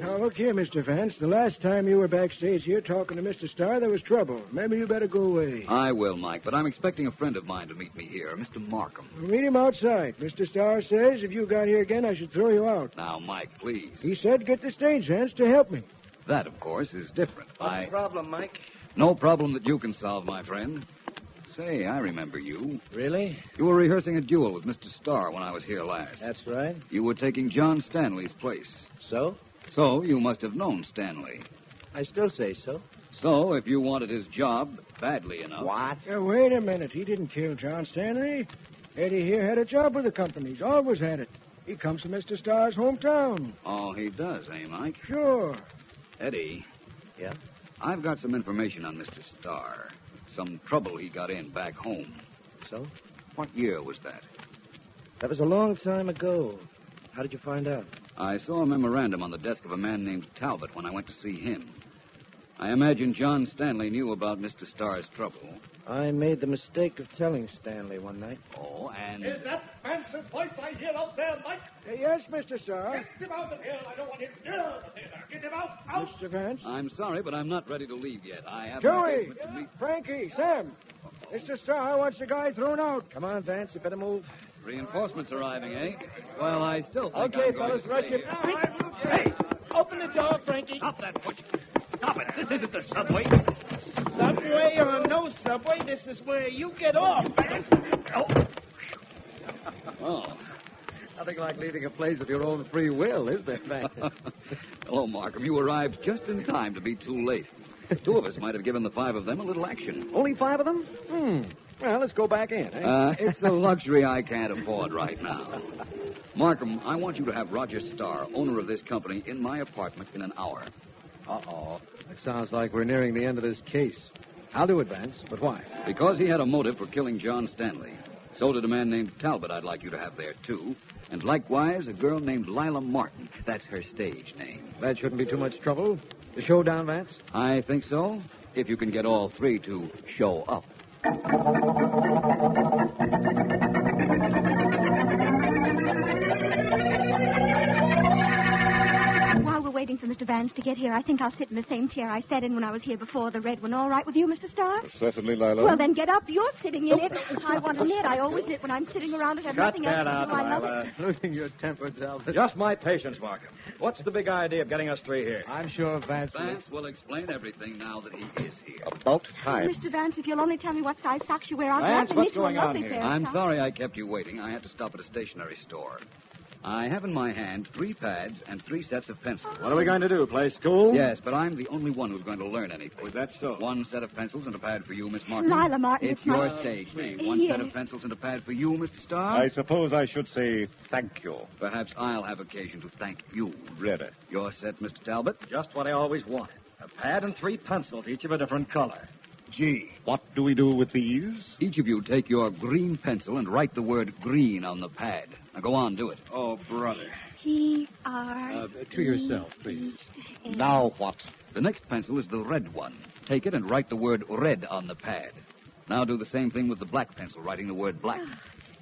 Now, look here, Mr. Vance. The last time you were backstage here talking to Mr. Starr, there was trouble. Maybe you better go away. I will, Mike, but I'm expecting a friend of mine to meet me here, Mr. Markham. Meet him outside. Mr. Starr says if you got here again, I should throw you out. Now, Mike, please. He said get the stage hands to help me. That, of course, is different. What's the problem, Mike? No problem that you can solve, my friend. Say, I remember you. Really? You were rehearsing a duel with Mr. Starr when I was here last. That's right. You were taking John Stanley's place. So? So you must have known Stanley. I still say so. So, if you wanted his job badly enough... What? Wait a minute. He didn't kill John Stanley. Eddie here had a job with the company. He's always had it. He comes from Mr. Starr's hometown. Oh, he does, eh, Mike? Sure. Eddie. Yeah? I've got some information on Mr. Starr. Some trouble he got in back home. So? What year was that? That was a long time ago. How did you find out? I saw a memorandum on the desk of a man named Talbot when I went to see him. I imagine John Stanley knew about Mr. Starr's trouble. I made the mistake of telling Stanley one night. Oh, and... Is that Vance's voice I hear out there, Mike? Yes, Mr. Starr. Get him out of here. I don't want him near the theater. Get him out. Mr. Vance? I'm sorry, but I'm not ready to leave yet. I have... Joey! Frankie! Sam! Mr. Starr wants the guy thrown out. Come on, Vance. You better move. Reinforcements arriving, eh? Well, I still think Okay, I'm going fellas, to rush stay it. here. Hey, open the door, Frankie. Stop that, Butch. Stop it. This isn't the subway. Subway or no subway, this is where you get off, Vance. Oh. Nothing like leaving a place of your own free will, is there, Vance? Hello, Markham. You arrived just in time to be too late. Two of us might have given the five of them a little action. Only 5 of them? Well, let's go back in, eh? It's a luxury I can't afford right now. Markham, I want you to have Roger Starr, owner of this company, in my apartment in an hour. Uh-oh. It sounds like we're nearing the end of this case. I'll do it, Vance, but why? Because he had a motive for killing John Stanley. So did a man named Talbot I'd like you to have there, too. And likewise, a girl named Lila Martin. That's her stage name. That shouldn't be too much trouble. The showdown, Vance? I think so, if you can get all three to show up. While we're waiting for Mr. Vance to get here, I think I'll sit in the same chair I sat in when I was here before, the red one. All right with you, Mr. Starr? Certainly, Lila. Well, then get up. You're sitting in it. I want to knit. I always knit when I'm sitting around and have Cut nothing that else to out, do. I love Lila. it. Losing your temper, Talbot. Just my patience, Markham. What's the big idea of getting us three here? I'm sure Vance Vance will explain everything now that he is here. About time. Mr. Vance, if you'll only tell me what size socks you wear, I'll Vance, gladly what's knit you a going on lovely here? pair of I'm socks. sorry I kept you waiting. I had to stop at a stationery store. I have in my hand 3 pads and 3 sets of pencils. What are we going to do, play school? Yes, but I'm the only one who's going to learn anything. Was that so? 1 set of pencils and a pad for you, Miss Martin. Lila Martin, It's it's my- your stage name. 1 set of pencils and a pad for you, Mr. Starr. I suppose I should say thank you. Perhaps I'll have occasion to thank you. Ready. You're set, Mr. Talbot. Just what I always wanted. A pad and 3 pencils, each of a different color. Gee, what do we do with these? Each of you take your green pencil and write the word green on the pad. Now go on, do it. Oh, brother. T-R... To yourself, please. Now what? The next pencil is the red one. Take it and write the word red on the pad. Now do the same thing with the black pencil, writing the word black.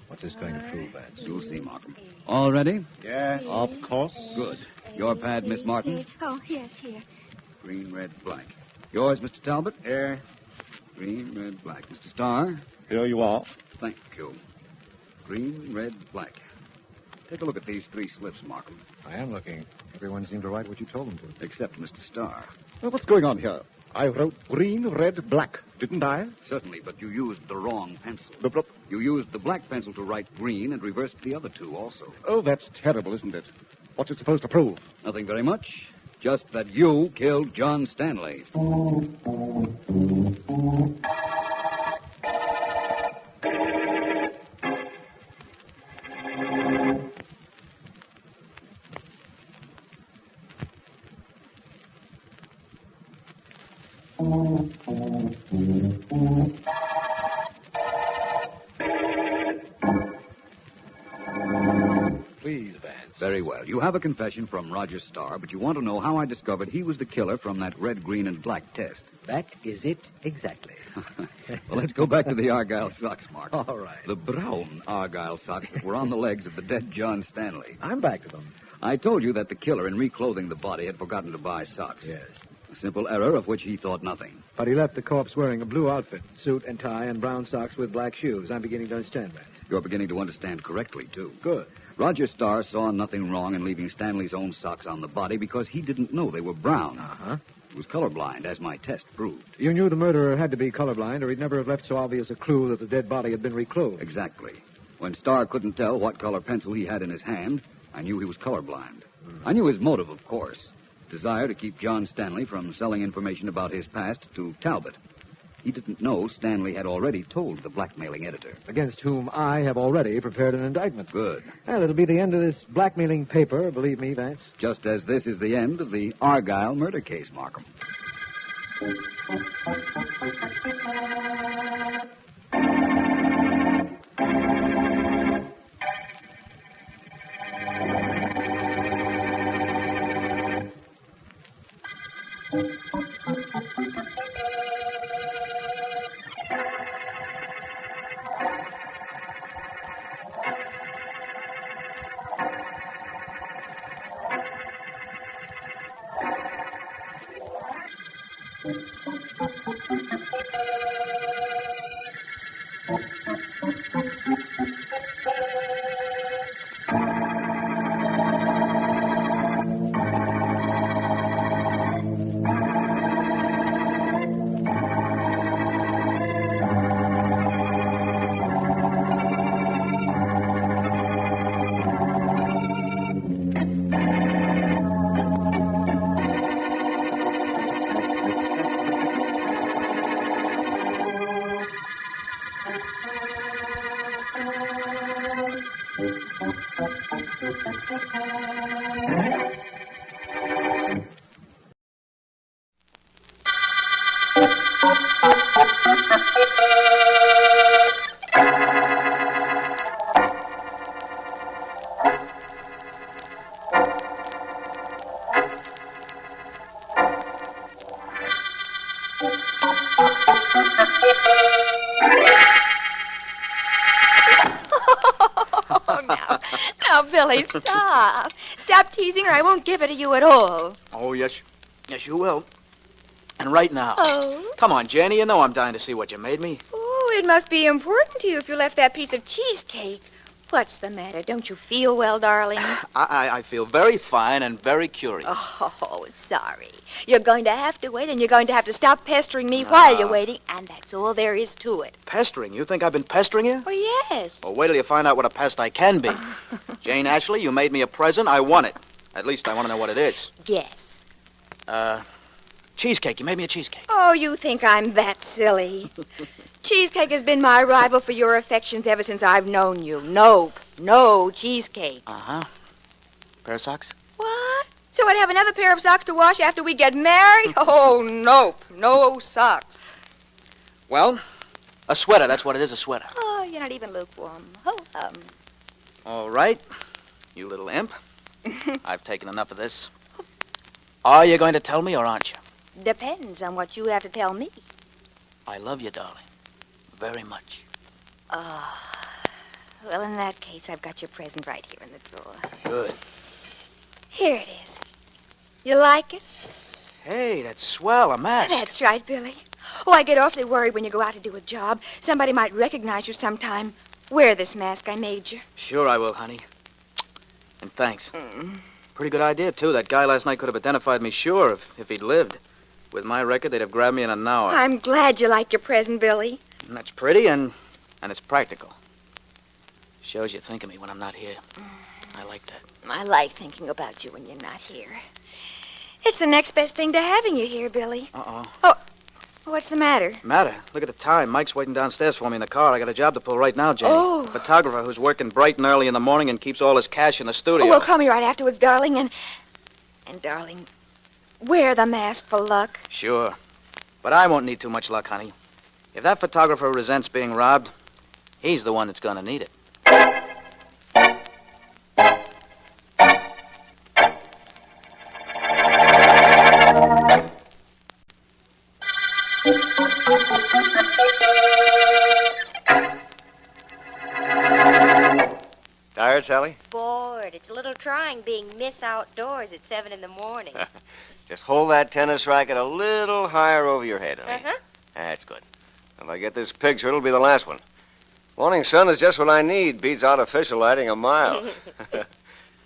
What's this going to prove, Vance? You'll see, Markham. All ready? Yes. Of course. Good. Your pad, Miss Martin. Oh, yes, here. Green, red, black. Yours, Mr. Talbot. Here. Green, red, black. Mr. Starr. Here you are. Thank you. Green, red, black. Take a look at these 3 slips, Markham. I am looking. Everyone seemed to write what you told them to. Except Mr. Starr. Well, what's going on here? I wrote green, red, black, didn't I? Certainly, but you used the wrong pencil. The You used the black pencil to write green and reversed the other 2 also. Oh, that's terrible, isn't it? What's it supposed to prove? Nothing very much. Just that you killed John Stanley. Please, Vance. Very well. You have a confession from Roger Starr, but you want to know how I discovered he was the killer from that red, green, and black test. That is it exactly. Well, let's go back to the Argyle socks, Mark. All right. The brown Argyle socks that were on the legs of the dead John Stanley. I'm back to them. I told you that the killer, in reclothing the body, had forgotten to buy socks. Yes. A simple error of which he thought nothing. But he left the corpse wearing a blue outfit, suit and tie, and brown socks with black shoes. I'm beginning to understand that. You're beginning to understand correctly, too. Good. Roger Starr saw nothing wrong in leaving Stanley's own socks on the body because he didn't know they were brown. Uh-huh. He was colorblind, as my test proved. You knew the murderer had to be colorblind, or he'd never have left so obvious a clue that the dead body had been reclothed. Exactly. When Starr couldn't tell what color pencil he had in his hand, I knew he was colorblind. I knew his motive, of course. Desire to keep John Stanley from selling information about his past to Talbot. He didn't know Stanley had already told the blackmailing editor. Against whom I have already prepared an indictment. Good. Well, it'll be the end of this blackmailing paper, believe me, Vance. Just as this is the end of the Argyle murder case, Markham. Now, Billy, stop. Stop teasing or I won't give it to you at all. Oh, yes. Yes, you will. And right now. Oh? Come on, Jenny. You know I'm dying to see what you made me. Oh, it must be important to you if you left that piece of cheesecake. What's the matter? Don't you feel well, darling? I feel very fine and very curious. Oh, sorry. You're going to have to wait, and you're going to have to stop pestering me while you're waiting, and that's all there is to it. Pestering? You think I've been pestering you? Oh, yes. Well, wait till you find out what a pest I can be. Jane Ashley, you made me a present. I want it. At least I want to know what it is. Guess. Cheesecake. You made me a cheesecake. Oh, you think I'm that silly? Cheesecake has been my rival for your affections ever since I've known you. Nope. No cheesecake. Uh-huh. Pair of socks? What? So I'd have another pair of socks to wash after we get married? Oh, nope. No socks. Well, a sweater. That's what it is, a sweater. Oh, you're not even lukewarm. All right. You little imp. I've taken enough of this. Are you going to tell me or aren't you? Depends on what you have to tell me. I love you, darling. Very much. Well, in that case, I've got your present right here in the drawer. Good. Here it is. You like it? Hey, that's swell, a mask. That's right, Billy. Oh, I get awfully worried when you go out to do a job. Somebody might recognize you sometime. Wear this mask I made you. Sure I will, honey. And thanks. Pretty good idea, too. That guy last night could have identified me, sure, if he'd lived. With my record, they'd have grabbed me in an hour. I'm glad you like your present, Billy. And that's pretty, and it's practical. Shows you think of me when I'm not here. I like that. I like thinking about you when you're not here. It's the next best thing to having you here, Billy. Uh-oh. Oh, what's the matter? Matter? Look at the time. Mike's waiting downstairs for me in the car. I got a job to pull right now, Jane. Oh. A photographer who's working bright and early in the morning and keeps all his cash in the studio. Oh, well, call me right afterwards, darling, and darling, wear the mask for luck. Sure. But I won't need too much luck, honey. If that photographer resents being robbed, he's the one that's gonna need it. Tired, Sally? Bored. It's a little trying being Miss Outdoors at 7 in the morning. Just hold that tennis racket a little higher over your head, honey. Uh-huh. That's good. If I get this picture, it'll be the last one. Morning sun is just what I need. Beats artificial lighting a mile.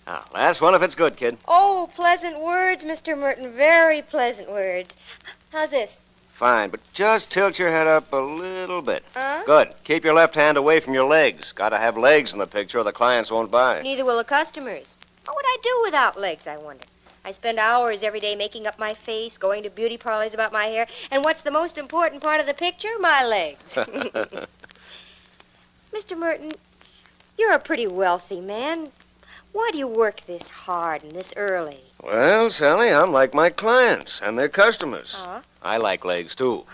Now, last one if it's good, kid. Oh, pleasant words, Mr. Merton. Very pleasant words. How's this? Fine, but just tilt your head up a little bit. Huh? Good. Keep your left hand away from your legs. Gotta have legs in the picture or the clients won't buy. Neither will the customers. What would I do without legs, I wonder? I spend hours every day making up my face, going to beauty parlors about my hair, and what's the most important part of the picture? My legs. Mr. Merton, you're a pretty wealthy man. Why do you work this hard and this early? Well, Sally, I'm like my clients and their customers. Huh? I like legs, too.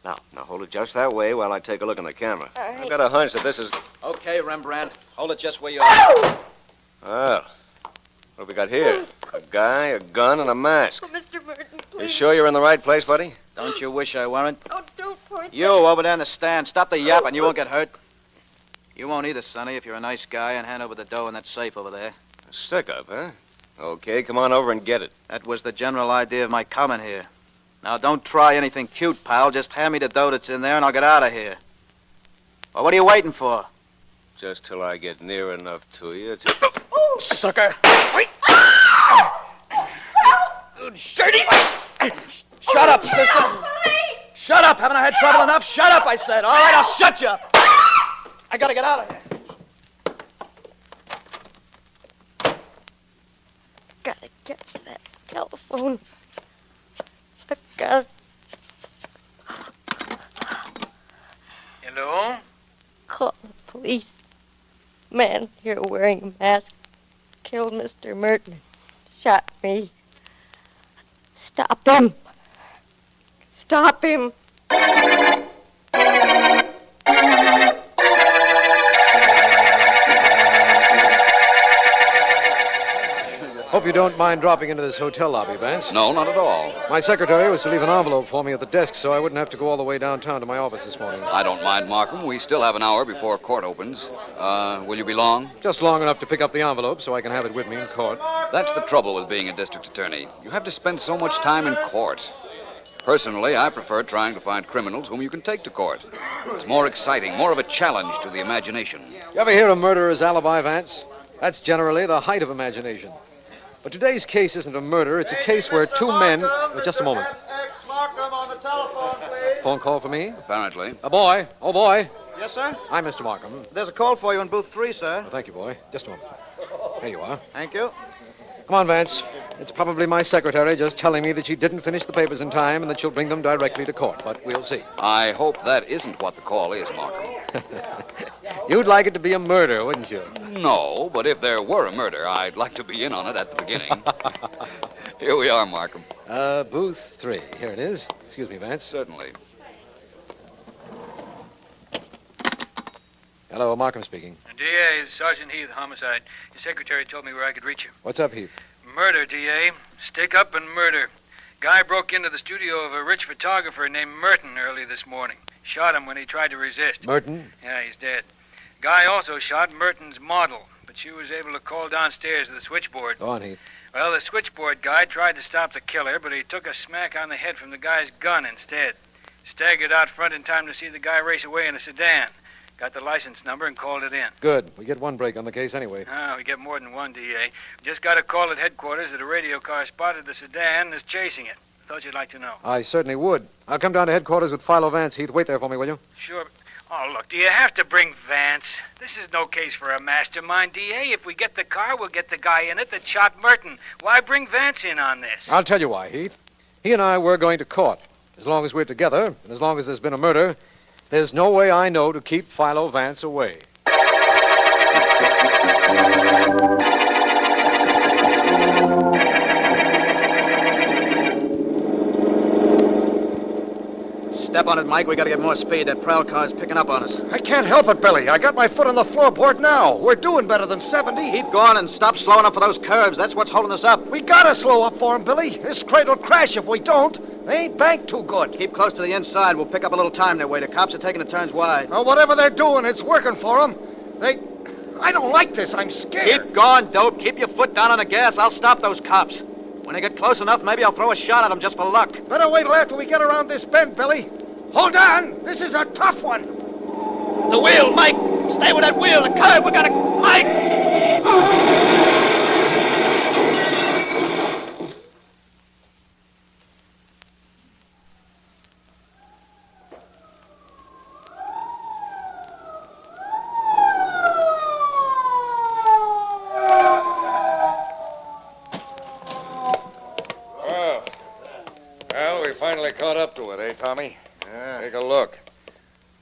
Now hold it just that way while I take a look in the camera. All right. I've got a hunch that this is... Okay, Rembrandt. Hold it just where you are. Well, what have we got here? A guy, a gun, and a mask. Oh, Mr. Merton, please. You sure you're in the right place, buddy? Don't you wish I weren't? Oh, don't point You over there in the stand. Stop the yapping. You won't get hurt. You won't either, Sonny, if you're a nice guy and hand over the dough in that safe over there. A stick-up, huh? Okay, come on over and get it. That was the general idea of my coming here. Now, don't try anything cute, pal. Just hand me the dough that's in there and I'll get out of here. Well, what are you waiting for? Just till I get near enough to you to... Oh, sucker! Wait! Dirty! Shut up, sister! Shut up! Haven't I had trouble enough? Shut up, I said. All right, I'll shut you up. I gotta get out of here. Gotta get that telephone. I gotta... Hello? Call the police. Man here wearing a mask killed Mr. Merton. Shot me. Stop him. Stop him. Hope you don't mind dropping into this hotel lobby, Vance. No, not at all. My secretary was to leave an envelope for me at the desk so I wouldn't have to go all the way downtown to my office this morning. I don't mind, Markham. We still have an hour before court opens. Will you be long? Just long enough to pick up the envelope so I can have it with me in court. That's the trouble with being a district attorney. You have to spend so much time in court. Personally, I prefer trying to find criminals whom you can take to court. It's more exciting, more of a challenge to the imagination. You ever hear of murderer's alibi, Vance? That's generally the height of imagination. But today's case isn't a murder. It's a case where two men... just a moment. Markham on the telephone, please. Phone call for me? Apparently. A boy. Oh, boy. Yes, sir? Hi, Mr. Markham. There's a call for you in booth 3, sir. Oh, thank you, boy. Just a moment. Here you are. Thank you. Come on, Vance. It's probably my secretary just telling me that she didn't finish the papers in time and that she'll bring them directly to court, but we'll see. I hope that isn't what the call is, Markham. You'd like it to be a murder, wouldn't you? No, but if there were a murder, I'd like to be in on it at the beginning. Here we are, Markham. Booth 3. Here it is. Excuse me, Vance. Certainly. Hello, Markham speaking. DA, Sergeant Heath, homicide. Your secretary told me where I could reach you. What's up, Heath? Murder, DA. Stick up and murder. Guy broke into the studio of a rich photographer named Merton early this morning. Shot him when he tried to resist. Merton? Yeah, he's dead. Guy also shot Merton's model, but she was able to call downstairs to the switchboard. Go on, Heath. Well, the switchboard guy tried to stop the killer, but he took a smack on the head from the guy's gun instead. Staggered out front in time to see the guy race away in a sedan. Got the license number and called it in. Good. We get one break on the case anyway. Oh, we get more than one, DA. Just got a call at headquarters that a radio car spotted the sedan and is chasing it. Thought you'd like to know. I certainly would. I'll come down to headquarters with Philo Vance, Heath. Wait there for me, will you? Sure. Oh, look, do you have to bring Vance? This is no case for a mastermind, DA. If we get the car, we'll get the guy in it that shot Merton. Why bring Vance in on this? I'll tell you why, Heath. He and I were going to court. As long as we're together, and as long as there's been a murder, there's no way I know to keep Philo Vance away. Step on it, Mike. We gotta get more speed. That prowl car's picking up on us. I can't help it, Billy. I got my foot on the floorboard now. We're doing better than 70. Keep going and stop slowing up for those curves. That's what's holding us up. We gotta slow up for him, Billy. This crate'll crash if we don't. They ain't banked too good. Keep close to the inside. We'll pick up a little time their way. The cops are taking the turns wide. Well, whatever they're doing, it's working for them. I don't like this. I'm scared. Keep going, dope. Keep your foot down on the gas. I'll stop those cops. When they get close enough, maybe I'll throw a shot at them just for luck. Better wait till after we get around this bend, Billy. Hold on. This is a tough one. The wheel, Mike. Stay with that wheel. The curve. We gotta... Mike! finally caught up to it, eh, Tommy? Take a look.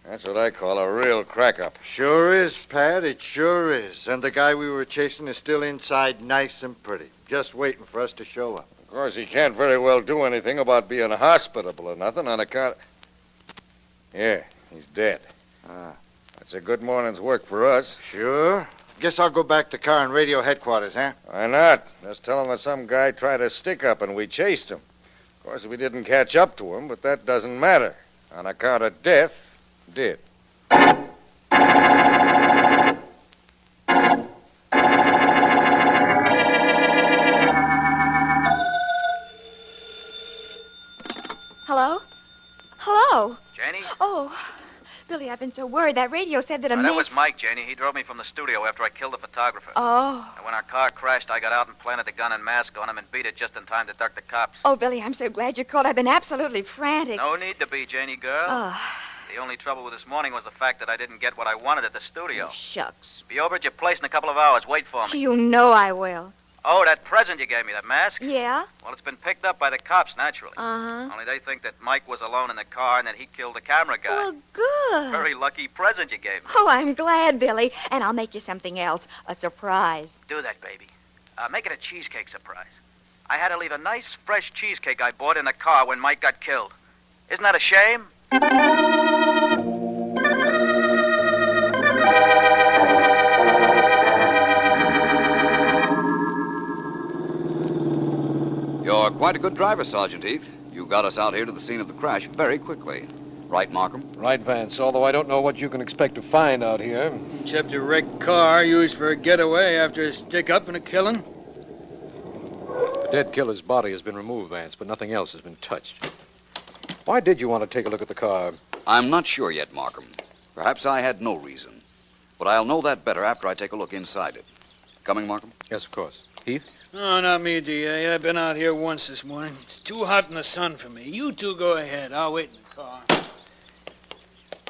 That's what I call a real crack-up. Sure is, Pat. It sure is. And the guy we were chasing is still inside, nice and pretty, just waiting for us to show up. Of course, he can't very well do anything about being hospitable or nothing on account... Yeah, he's dead. That's a good morning's work for us. Sure. Guess I'll go back to car and radio headquarters, huh? Why not? Just tell him that some guy tried to stick up and we chased him. Of course, we didn't catch up to him, but that doesn't matter. On account of death, did. Hello? Hello? Janie? Oh, Billy, I've been so worried. That radio said that a man... That was Mike, Janie. He drove me from the studio after I killed the photographer. Oh. And when our car crashed, I got out and planted the gun and mask on him and beat it just in time to duck the cops. Oh, Billy, I'm so glad you called. I've been absolutely frantic. No need to be, Janie girl. Oh. The only trouble with this morning was the fact that I didn't get what I wanted at the studio. Oh, shucks. Be over at your place in a couple of hours. Wait for me. You know I will. Oh, that present you gave me, that mask? Yeah? Well, it's been picked up by the cops, naturally. Uh-huh. Only they think that Mike was alone in the car and that he killed the camera guy. Well, good. Very lucky present you gave me. Oh, I'm glad, Billy. And I'll make you something else. A surprise. Do that, baby. Make it a cheesecake surprise. I had to leave a nice, fresh cheesecake I bought in the car when Mike got killed. Isn't that a shame? You're quite a good driver, Sergeant Heath. You got us out here to the scene of the crash very quickly. Right, Markham? Right, Vance, although I don't know what you can expect to find out here. Except a wrecked car used for a getaway after a stick-up and a killing. The dead killer's body has been removed, Vance, but nothing else has been touched. Why did you want to take a look at the car? I'm not sure yet, Markham. Perhaps I had no reason. But I'll know that better after I take a look inside it. Coming, Markham? Yes, of course. Heath? No, not me, D.A. I've been out here once this morning. It's too hot in the sun for me. You two go ahead. I'll wait in the car.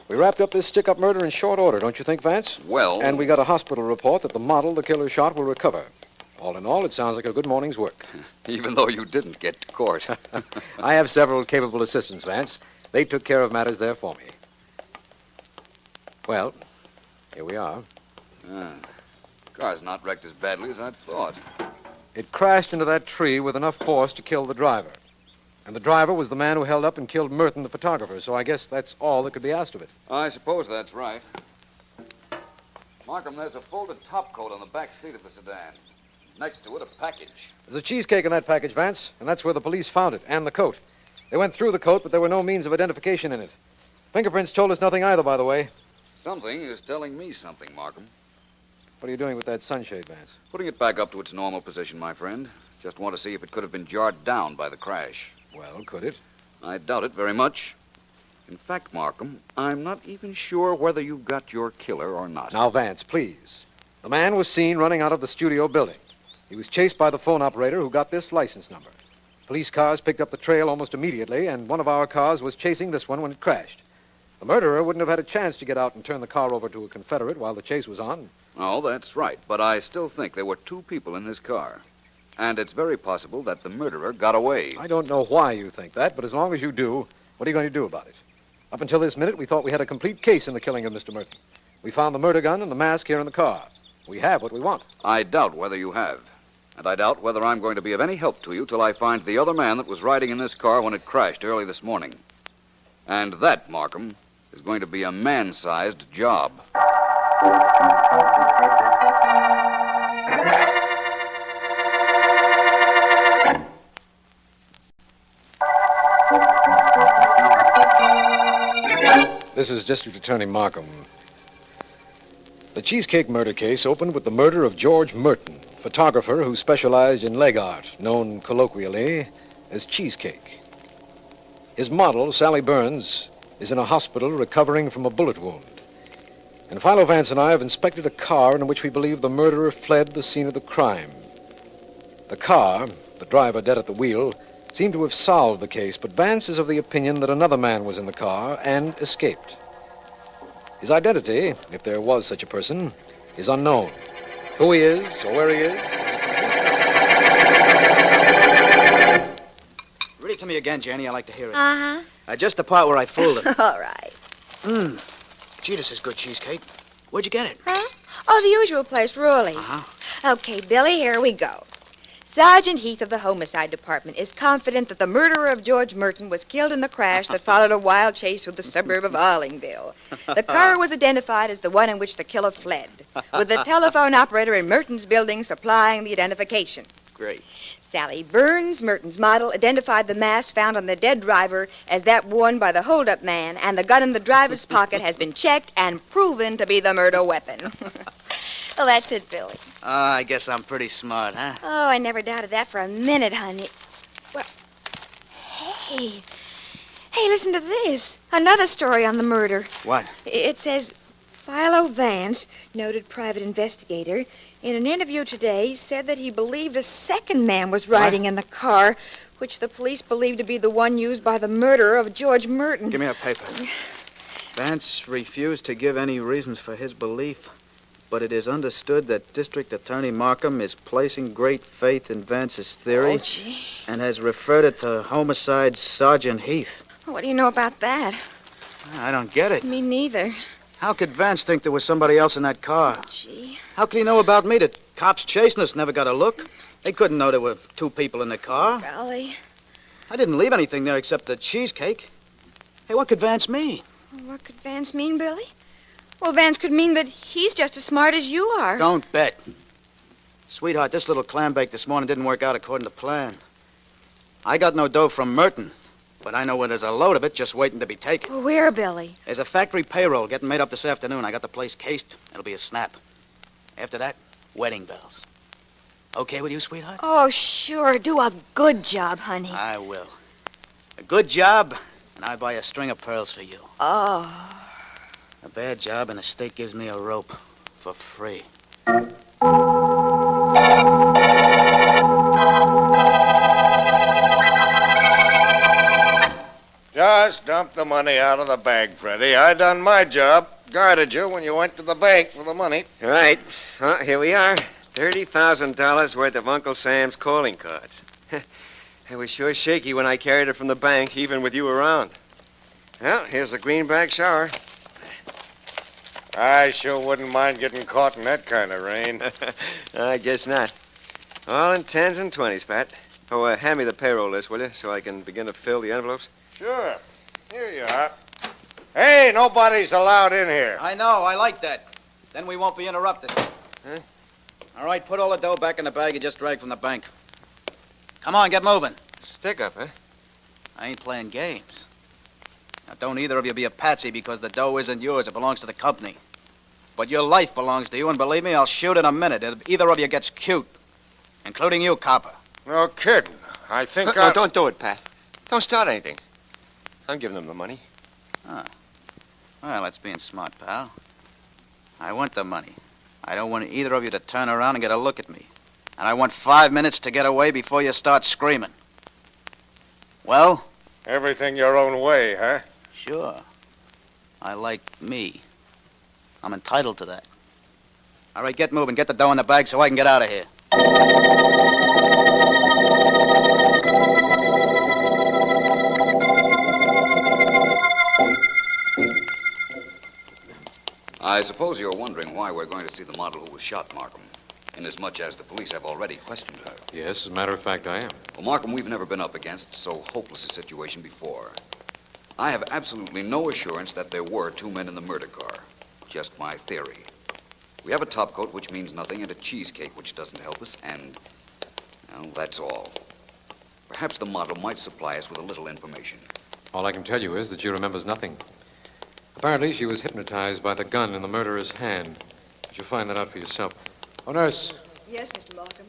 We wrapped up this stick-up murder in short order, don't you think, Vance? Well... And we got a hospital report that the model the killer shot will recover. All in all, it sounds like a good morning's work. Even though you didn't get to court. I have several capable assistants, Vance. They took care of matters there for me. Well, here we are. Car's not wrecked as badly as I'd thought. It crashed into that tree with enough force to kill the driver. And the driver was the man who held up and killed Merton, the photographer, so I guess that's all that could be asked of it. I suppose that's right. Markham, there's a folded topcoat on the back seat of the sedan. Next to it, a package. There's a cheesecake in that package, Vance, and that's where the police found it, and the coat. They went through the coat, but there were no means of identification in it. Fingerprints told us nothing either, by the way. Something is telling me something, Markham. What are you doing with that sunshade, Vance? Putting it back up to its normal position, my friend. Just want to see if it could have been jarred down by the crash. Well, could it? I doubt it very much. In fact, Markham, I'm not even sure whether you got your killer or not. Now, Vance, please. The man was seen running out of the studio building. He was chased by the phone operator who got this license number. Police cars picked up the trail almost immediately, and one of our cars was chasing this one when it crashed. The murderer wouldn't have had a chance to get out and turn the car over to a Confederate while the chase was on. Oh, that's right. But I still think there were two people in his car. And it's very possible that the murderer got away. I don't know why you think that, but as long as you do, what are you going to do about it? Up until this minute, we thought we had a complete case in the killing of Mr. Merton. We found the murder gun and the mask here in the car. We have what we want. I doubt whether you have. And I doubt whether I'm going to be of any help to you till I find the other man that was riding in this car when it crashed early this morning. And that, Markham, is going to be a man-sized job. This is District Attorney Markham. The Cheesecake murder case opened with the murder of George Merton, photographer who specialized in leg art, known colloquially as Cheesecake. His model, Sally Burns, is in a hospital recovering from a bullet wound. And Philo Vance and I have inspected a car in which we believe the murderer fled the scene of the crime. The car, the driver dead at the wheel, seemed to have solved the case, but Vance is of the opinion that another man was in the car and escaped. His identity, if there was such a person, is unknown. Who he is or where he is... Really it to me again, Janie. I like to hear it. Uh-huh. Just the part where I fooled her. All right. Gee, this is good cheesecake. Where'd you get it? Huh? Oh, the usual place, Rowley's. Okay, Billy, here we go. Sergeant Heath of the Homicide Department is confident that the murderer of George Merton was killed in the crash that followed a wild chase through the suburb of Arlingville. The car was identified as the one in which the killer fled, with the telephone operator in Merton's building supplying the identification. Great. Sally Burns, Merton's model, identified the mask found on the dead driver as that worn by the hold-up man, and the gun in the driver's pocket has been checked and proven to be the murder weapon. Well, that's it, Billy. I guess I'm pretty smart, huh? Oh, I never doubted that for a minute, honey. Well, hey, listen to this. Another story on the murder. What? It says, Philo Vance, noted private investigator, in an interview today said that he believed a second man was riding in the car, which the police believed to be the one used by the murderer of George Merton. Give me a paper. Vance refused to give any reasons for his belief, but it is understood that District Attorney Markham is placing great faith in Vance's theory and has referred it to Homicide Sergeant Heath. What do you know about that? I don't get it. Me neither. How could Vance think there was somebody else in that car? Oh, gee. How could he know about me? The cops chasing us never got a look. They couldn't know there were two people in the car. Golly. I didn't leave anything there except the cheesecake. Hey, what could Vance mean? What could Vance mean, Billy? Well, Vance could mean that he's just as smart as you are. Don't bet. Sweetheart, this little clam bake this morning didn't work out according to plan. I got no dough from Merton, but I know where there's a load of it just waiting to be taken. Well, where, Billy? There's a factory payroll getting made up this afternoon. I got the place cased. It'll be a snap. After that, wedding bells. Okay with you, sweetheart? Oh, sure. Do a good job, honey. I will. A good job, and I buy a string of pearls for you. Oh. A bad job, and the state gives me a rope for free. Just dump the money out of the bag, Freddie. I done my job. Guarded you when you went to the bank for the money. Right. Well, here we are. $30,000 worth of Uncle Sam's calling cards. It was sure shaky when I carried it from the bank, even with you around. Well, here's the greenback shower. I sure wouldn't mind getting caught in that kind of rain. I guess not. All in 10s and 20s, Pat. Oh, hand me the payroll list, will you, so I can begin to fill the envelopes? Sure. Here you are. Hey, nobody's allowed in here. I know. I like that. Then we won't be interrupted. Huh? All right, put all the dough back in the bag you just dragged from the bank. Come on, get moving. Stick up, huh? I ain't playing games. Now, don't either of you be a patsy because the dough isn't yours. It belongs to the company. But your life belongs to you, and believe me, I'll shoot in a minute if either of you gets cute. Including you, copper. No kidding. I think No, don't do it, Pat. Don't start anything. I'm giving them the money. Ah. Well, that's being smart, pal. I want the money. I don't want either of you to turn around and get a look at me. And I want 5 minutes to get away before you start screaming. Well? Everything your own way, huh? Sure. I like me. I'm entitled to that. All right, get moving. Get the dough in the bag so I can get out of here. I suppose you're wondering why we're going to see the model who was shot, Markham, inasmuch as the police have already questioned her. Yes, as a matter of fact, I am. Well, Markham, we've never been up against so hopeless a situation before. I have absolutely no assurance that there were two men in the murder car. Just my theory. We have a top coat, which means nothing, and a cheesecake, which doesn't help us, and, well, that's all. Perhaps the model might supply us with a little information. All I can tell you is that she remembers nothing. Apparently, she was hypnotized by the gun in the murderer's hand. But you'll find that out for yourself. Oh, nurse. Yes, Mr. Markham.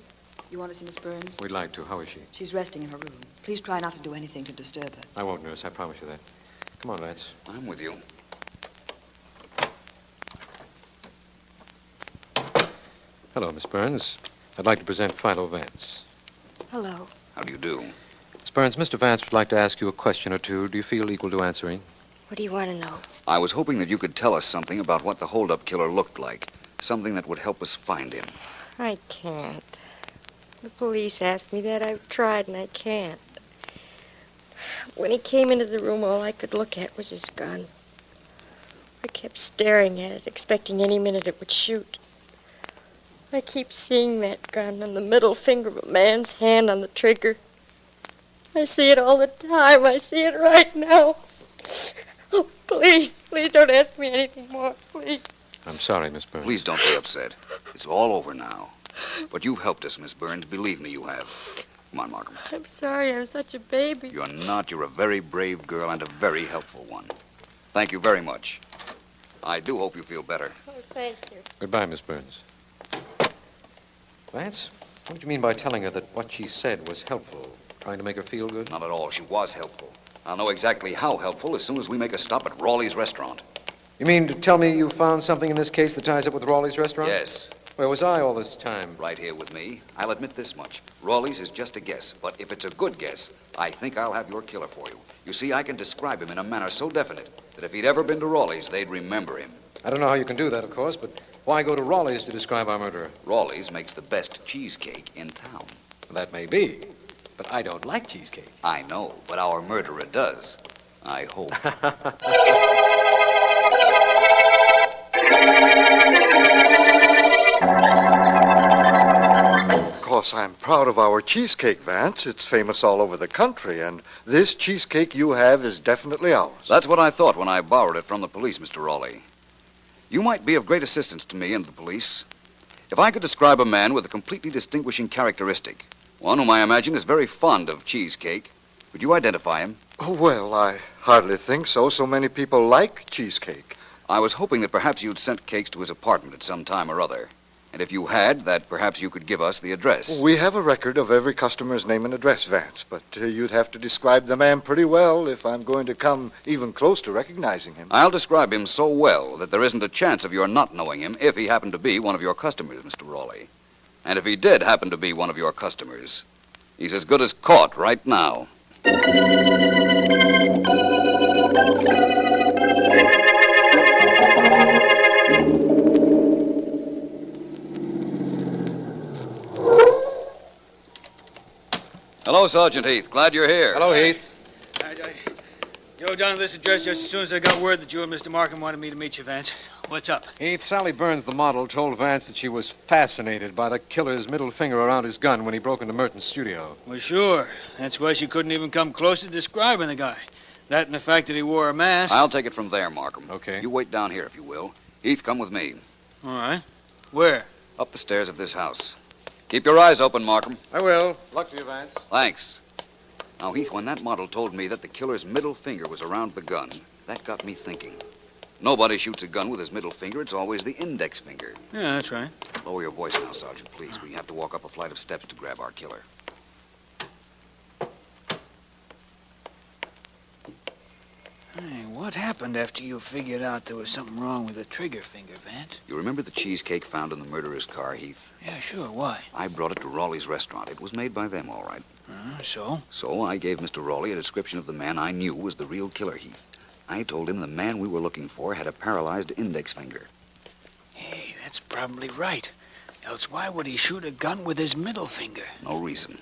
You want to see Miss Burns? We'd like to. How is she? She's resting in her room. Please try not to do anything to disturb her. I won't, nurse. I promise you that. Come on, Vance. I'm with you. Hello, Miss Burns. I'd like to present Philo Vance. Hello. How do you do? Miss Burns, Mr. Vance would like to ask you a question or two. Do you feel equal to answering? What do you want to know? I was hoping that you could tell us something about what the hold-up killer looked like. Something that would help us find him. I can't. The police asked me that. I've tried and I can't. When he came into the room, all I could look at was his gun. I kept staring at it, expecting any minute it would shoot. I keep seeing that gun and the middle finger of a man's hand on the trigger. I see it all the time. I see it right now. Oh, please don't ask me anything more, please. I'm sorry, Miss Burns. Please don't be upset. It's all over now. But you've helped us, Miss Burns. Believe me, you have. Come on, Markham. I'm sorry I'm such a baby. You're not. You're a very brave girl and a very helpful one. Thank you very much. I do hope you feel better. Oh, thank you. Goodbye, Miss Burns. Vance, what did you mean by telling her that what she said was helpful? Trying to make her feel good? Not at all. She was helpful. I'll know exactly how helpful as soon as we make a stop at Rawley's restaurant. You mean to tell me you found something in this case that ties up with Rawley's restaurant? Yes. Where was I all this time? Right here with me. I'll admit this much. Rawley's is just a guess, but if it's a good guess, I think I'll have your killer for you. You see, I can describe him in a manner so definite that if he'd ever been to Rawley's, they'd remember him. I don't know how you can do that, of course, but why go to Rawley's to describe our murderer? Rawley's makes the best cheesecake in town. That may be, but I don't like cheesecake. I know, but our murderer does. I hope. Of course, I'm proud of our cheesecake, Vance. It's famous all over the country, and this cheesecake you have is definitely ours. That's what I thought when I borrowed it from the police, Mr. Rawley. You might be of great assistance to me and the police if I could describe a man with a completely distinguishing characteristic, one whom I imagine is very fond of cheesecake. Would you identify him? Oh, well, I hardly think so. So many people like cheesecake. I was hoping that perhaps you'd sent cakes to his apartment at some time or other. And if you had, that perhaps you could give us the address. We have a record of every customer's name and address, Vance, but you'd have to describe the man pretty well if I'm going to come even close to recognizing him. I'll describe him so well that there isn't a chance of your not knowing him if he happened to be one of your customers, Mr. Rawley. And if he did happen to be one of your customers, he's as good as caught right now. Hello, Sergeant Heath. Glad you're here. Hello, Heath. I drove down to this address just as soon as I got word that you and Mr. Markham wanted me to meet you, Vance. What's up? Heath, Sally Burns, the model, told Vance that she was fascinated by the killer's middle finger around his gun when he broke into Merton's studio. Well, sure. That's why she couldn't even come close to describing the guy. That and the fact that he wore a mask. I'll take it from there, Markham. Okay. You wait down here, if you will. Heath, come with me. All right. Where? Up the stairs of this house. Keep your eyes open, Markham. I will. Luck to you, Vance. Thanks. Now, Heath, when that model told me that the killer's middle finger was around the gun, that got me thinking. Nobody shoots a gun with his middle finger. It's always the index finger. Yeah, that's right. Lower your voice now, Sergeant, please. We have to walk up a flight of steps to grab our killer. Hey, what happened after you figured out there was something wrong with the trigger finger, Vance? You remember the cheesecake found in the murderer's car, Heath? Yeah, sure. Why? I brought it to Rawley's restaurant. It was made by them, all right. So? So I gave Mr. Rawley a description of the man I knew was the real killer, Heath. I told him the man we were looking for had a paralyzed index finger. Hey, that's probably right. Else why would he shoot a gun with his middle finger? No reason.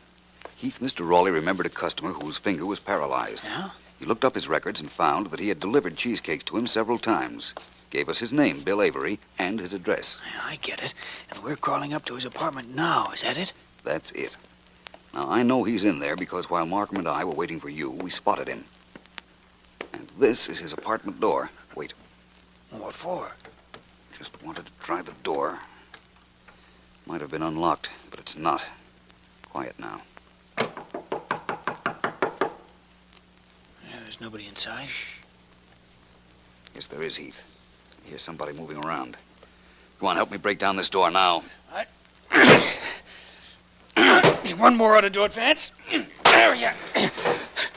Heath, Mr. Rawley remembered a customer whose finger was paralyzed. Yeah? He looked up his records and found that he had delivered cheesecakes to him several times. Gave us his name, Bill Ivory, and his address. Yeah, I get it. And we're crawling up to his apartment now. Is that it? That's it. Now, I know he's in there because while Markham and I were waiting for you, we spotted him. And this is his apartment door. Wait. What for? Just wanted to try the door. Might have been unlocked, but it's not. Quiet now. There's nobody inside. Shh. Yes, there is, Heath. I hear somebody moving around. Go on, help me break down this door now. One more ought to do it, Vance. There we are.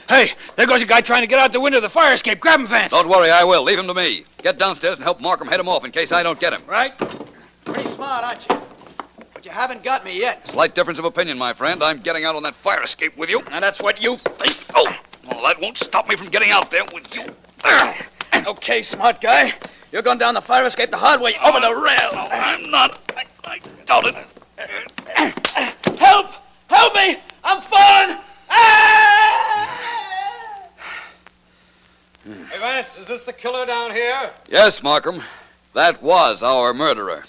Hey, there goes a guy trying to get out the window of the fire escape. Grab him, Vance. Don't worry, I will. Leave him to me. Get downstairs and help Markham head him off in case I don't get him. Right? Pretty smart, aren't you? But you haven't got me yet. Slight difference of opinion, my friend. I'm getting out on that fire escape with you. And that's what you think. Oh, well, that won't stop me from getting out there with you. Okay, smart guy. You're going down the fire escape the hard way over the rail. No, I'm not. I doubt it. Help! Help me! I'm falling! Ah! Hey, Vance, is this the killer down here? Yes, Markham. That was our murderer.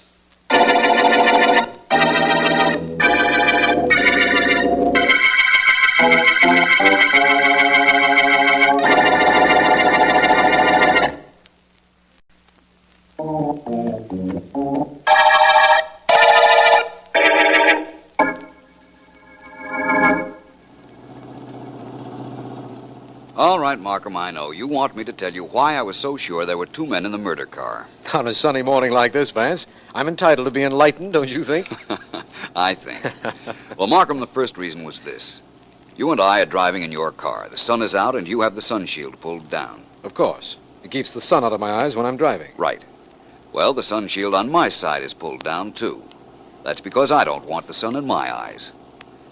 All right, Markham, I know. You want me to tell you why I was so sure there were two men in the murder car. On a sunny morning like this, Vance, I'm entitled to be enlightened, don't you think? I think. Well, Markham, the first reason was this. You and I are driving in your car. The sun is out, and you have the sun shield pulled down. Of course. It keeps the sun out of my eyes when I'm driving. Right. Well, the sun shield on my side is pulled down, too. That's because I don't want the sun in my eyes.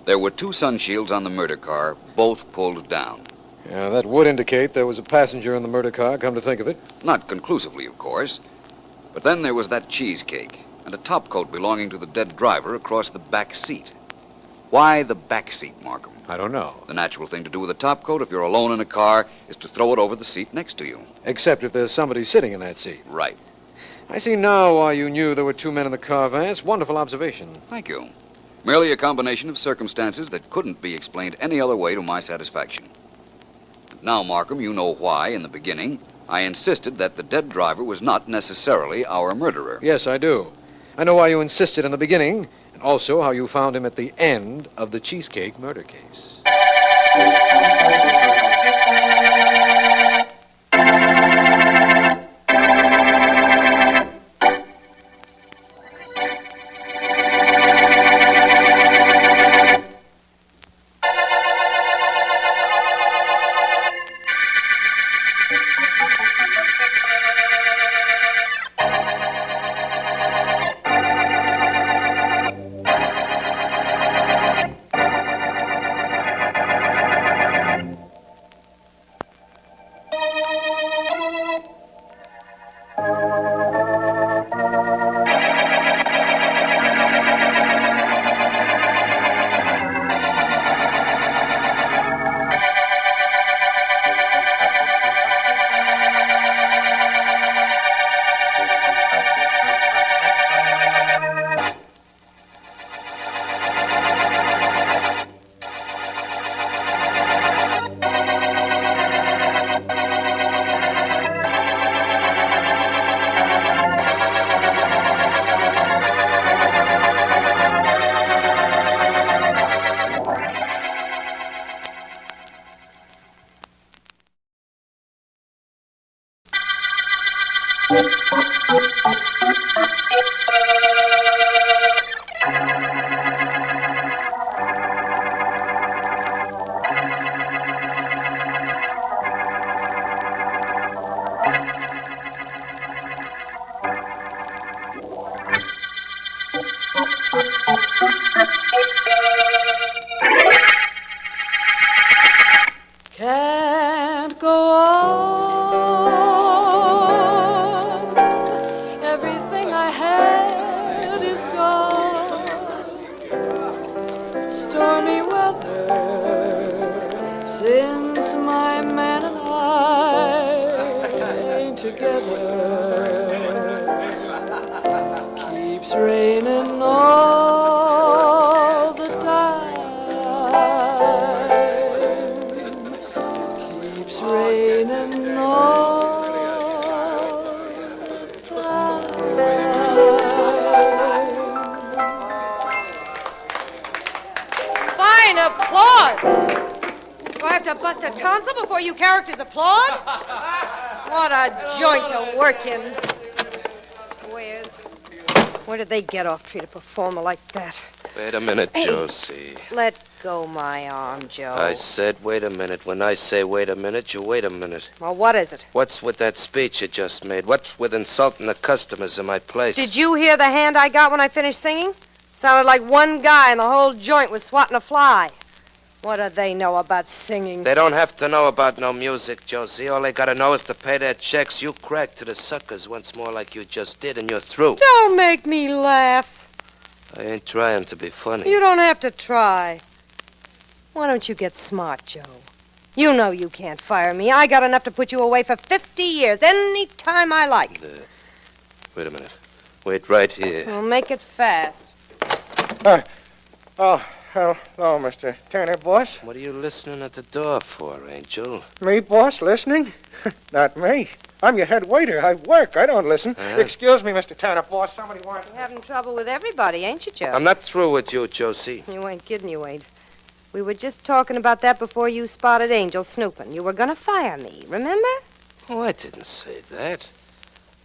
There were two sun shields on the murder car, both pulled down. Yeah, that would indicate there was a passenger in the murder car, come to think of it. Not conclusively, of course. But then there was that cheesecake and a topcoat belonging to the dead driver across the back seat. Why the back seat, Markham? I don't know. The natural thing to do with a topcoat if you're alone in a car is to throw it over the seat next to you. Except if there's somebody sitting in that seat. Right. I see now why you knew there were two men in the car, Vance. Wonderful observation. Thank you. Merely a combination of circumstances that couldn't be explained any other way to my satisfaction. Now, Markham, you know why, in the beginning, I insisted that the dead driver was not necessarily our murderer. Yes, I do. I know why you insisted in the beginning, and also how you found him at the end of the Cheesecake murder case. Can't go on. Everything I had is gone. Stormy weather since my man and I ain't together. Keeps raining all the time. Keeps raining all the time. Fine applause. Do I have to bust a tonsil before you characters applaud? What a joint to work in. Squares. Where did they get off treating a performer like that? Wait a minute, Hey. Josie. Let go my arm, Joe. I said wait a minute. When I say wait a minute, you wait a minute. Well, what is it? What's with that speech you just made? What's with insulting the customers in my place? Did you hear the hand I got when I finished singing? Sounded like one guy in the whole joint was swatting a fly. What do they know about singing? They don't have to know about no music, Josie. All they gotta know is to pay their checks. You crack to the suckers once more like you just did, and you're through. Don't make me laugh. I ain't trying to be funny. You don't have to try. Why don't you get smart, Joe? You know you can't fire me. I got enough to put you away for 50 years, any time I like. Wait a minute. Wait right here. We'll make it fast. Hello, Mr. Turner, boss. What are you listening at the door for, Angel? Me, boss, listening? Not me. I'm your head waiter. I work. I don't listen. Excuse me, Mr. Turner, boss. Somebody wants... You're having trouble with everybody, ain't you, Joe? I'm not through with you, Josie. You ain't kidding, you ain't. We were just talking about that before you spotted Angel snooping. You were gonna fire me, remember? Oh, I didn't say that.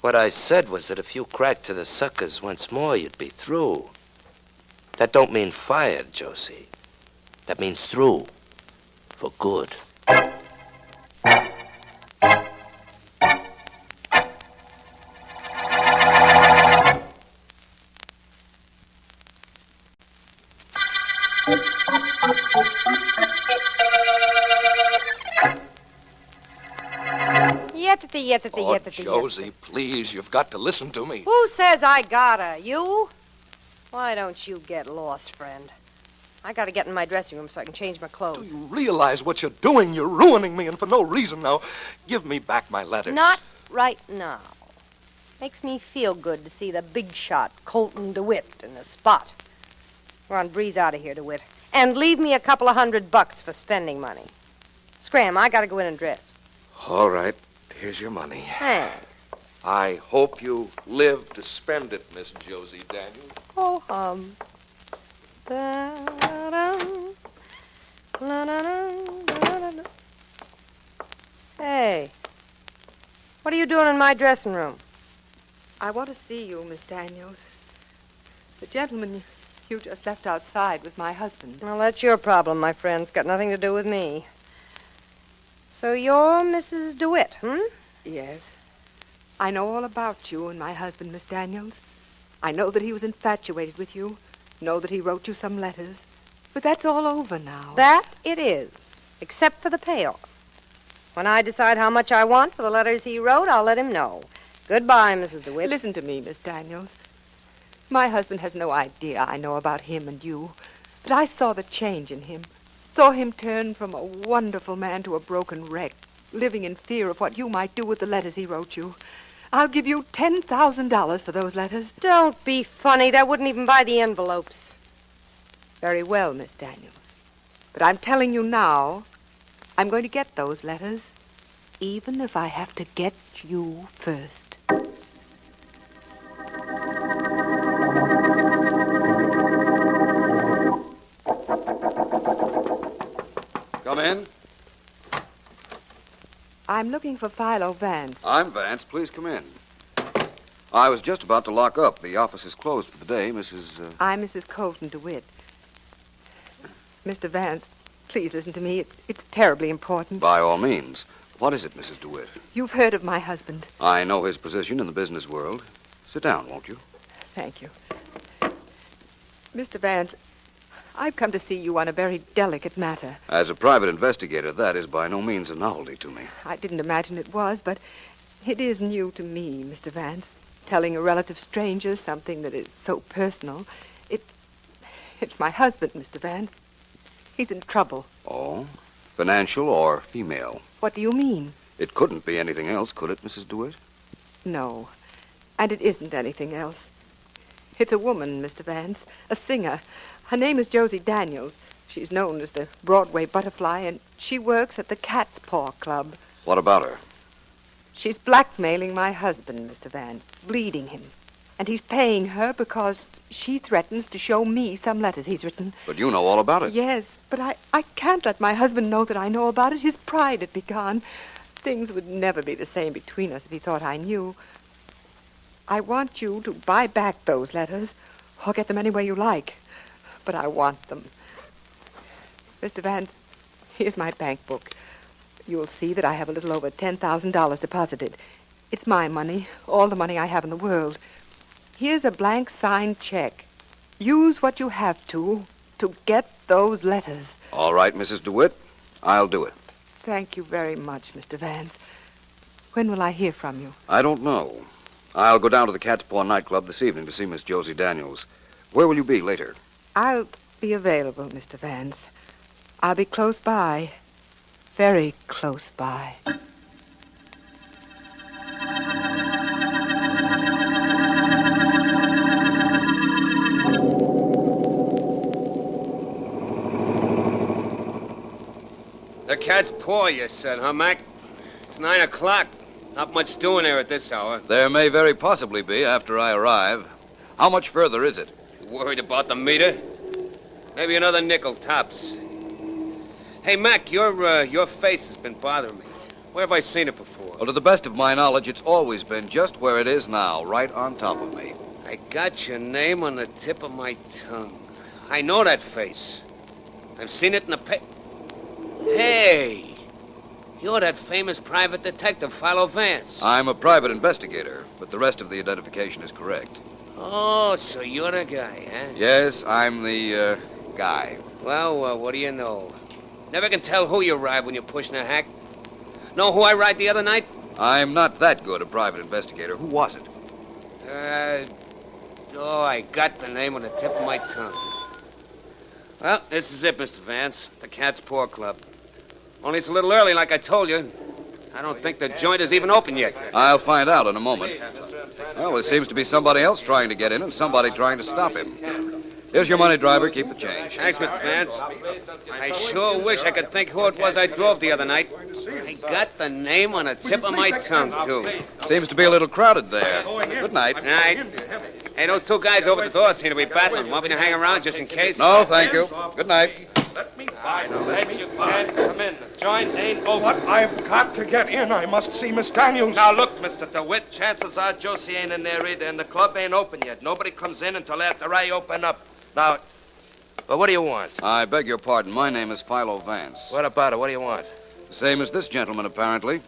What I said was that if you cracked to the suckers once more, you'd be through. That don't mean fired, Josie. That means through. For good. Josie, please, you've got to listen to me. Who says I gotta? You? Why don't you get lost, friend? I gotta get in my dressing room so I can change my clothes. Do you realize what you're doing? You're ruining me, and for no reason. Now, give me back my letters. Not right now. Makes me feel good to see the big shot, Colton DeWitt, in the spot. Go on, breeze out of here, DeWitt. And leave me a couple of $100 for spending money. Scram, I gotta go in and dress. All right, here's your money. Thanks. I hope you live to spend it, Miss Josie Daniels. Oh, Da-da-dum. La-da-dum, da-da-dum. Hey, what are you doing in my dressing room? I want to see you, Miss Daniels. The gentleman you just left outside was my husband. Well, that's your problem, my friend. It's got nothing to do with me. So you're Mrs. DeWitt, Yes. I know all about you and my husband, Miss Daniels. I know that he was infatuated with you. Know that he wrote you some letters. But that's all over now. That it is, except for the payoff. When I decide how much I want for the letters he wrote, I'll let him know. Goodbye, Mrs. DeWitt. Listen to me, Miss Daniels. My husband has no idea I know about him and you. But I saw the change in him. Saw him turn from a wonderful man to a broken wreck, living in fear of what you might do with the letters he wrote you. I'll give you $10,000 for those letters. Don't be funny. That wouldn't even buy the envelopes. Very well, Miss Daniels. But I'm telling you now, I'm going to get those letters, even if I have to get you first. Come in. I'm looking for Philo Vance. I'm Vance. Please come in. I was just about to lock up. The office is closed for the day, Mrs. I'm Mrs. Colton DeWitt. Mr. Vance, please listen to me. It's terribly important. By all means. What is it, Mrs. DeWitt? You've heard of my husband. I know his position in the business world. Sit down, won't you? Thank you. Mr. Vance, I've come to see you on a very delicate matter. As a private investigator, that is by no means a novelty to me. I didn't imagine it was, but it is new to me, Mr. Vance. Telling a relative stranger something that is so personal. It's my husband, Mr. Vance. He's in trouble. Oh? Financial or female? What do you mean? It couldn't be anything else, could it, Mrs. DeWitt? No. And it isn't anything else. It's a woman, Mr. Vance. A singer. Her name is Josie Daniels. She's known as the Broadway Butterfly, and she works at the Cat's Paw Club. What about her? She's blackmailing my husband, Mr. Vance, bleeding him. And he's paying her because she threatens to show me some letters he's written. But you know all about it. Yes, but I can't let my husband know that I know about it. His pride would be gone. Things would never be the same between us if he thought I knew. I want you to buy back those letters, or get them any way you like. But I want them. Mr. Vance, here's my bank book. You'll see that I have a little over $10,000 deposited. It's my money, all the money I have in the world. Here's a blank signed check. Use what you have to get those letters. All right, Mrs. DeWitt. I'll do it. Thank you very much, Mr. Vance. When will I hear from you? I don't know. I'll go down to the Cat's Paw nightclub this evening to see Miss Josie Daniels. Where will you be later? I'll be available, Mr. Vance. I'll be close by. very close by. The cat's paw, you said, huh, Mac? It's 9 o'clock. Not much doing there at this hour. There may very possibly be after I arrive. How much further is it? You worried about the meter? Maybe another nickel tops. Hey, Mac, your face has been bothering me. Where have I seen it before? Well, to the best of my knowledge, it's always been just where it is now, right on top of me. I got your name on the tip of my tongue. I know that face. I've seen it in the Hey! You're that famous private detective, Philo Vance. I'm a private investigator, but the rest of the identification is correct. Oh, so you're the guy, huh? Yes, I'm the, guy. Well, what do you know? Never can tell who you ride when you're pushing a hack. Know who I ride the other night? I'm not that good a private investigator. Who was it? I got the name on the tip of my tongue. Well, this is it, Mr. Vance. The Cat's Paw Club. Only it's a little early, like I told you. I don't think the joint is even open yet. I'll find out in a moment. Well, there seems to be somebody else trying to get in and somebody trying to stop him. Here's your money, driver. Keep the change. Thanks, Mr. Vance. I sure wish I could think who it was I drove the other night. I got the name on the tip of my tongue, too. Seems to be a little crowded there. Good night. Night. Hey, those two guys over at the door seem to be battling. Want me to hang around just in case? No, thank you. Good night. I said you can't come in. The joint ain't open. What? I've got to get in. I must see Miss Daniels. Now, look, Mr. DeWitt, chances are Josie ain't in there either, and the club ain't open yet. Nobody comes in until after I open up. Now, but what do you want? I beg your pardon. My name is Philo Vance. What about it? What do you want? The same as this gentleman, apparently.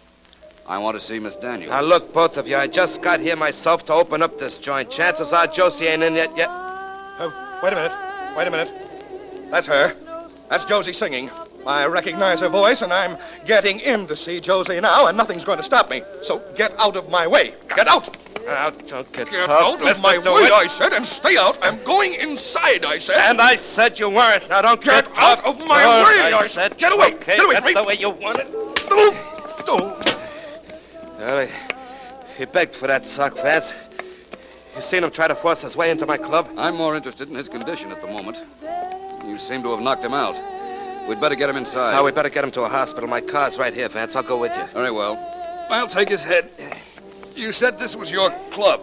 I want to see Miss Daniels. Now, look, both of you, I just got here myself to open up this joint. Chances are Josie ain't in it yet. Wait a minute. Wait a minute. That's her. That's Josie singing. I recognize her voice, and I'm getting in to see Josie now, and nothing's going to stop me. So get out of my way. Get out! Out, don't get Get tough, out of my way, I said, and stay out. I'm going inside, I said. And I said you weren't. Now, don't Get out of my way, I said. Get away. Okay, Get away. that's the way you want it. Well, he begged for that sock, Vance. You seen him try to force his way into my club? I'm more interested in his condition at the moment. You seem to have knocked him out. We'd better get him inside. Now, we better get him to a hospital. My car's right here, Vance. I'll go with you. Very well. I'll take his head. You said this was your club.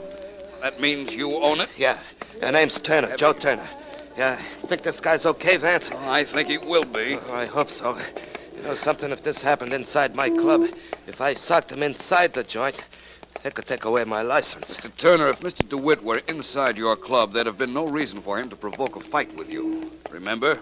That means you own it? Yeah. Her name's Turner, Joe Turner. Yeah, think this guy's okay, Vance? Oh, I think he will be. Oh, I hope so. You know something, if this happened inside my club, if I socked him inside the joint, they could take away my license. Mr. Turner, if Mr. DeWitt were inside your club, there'd have been no reason for him to provoke a fight with you. Remember?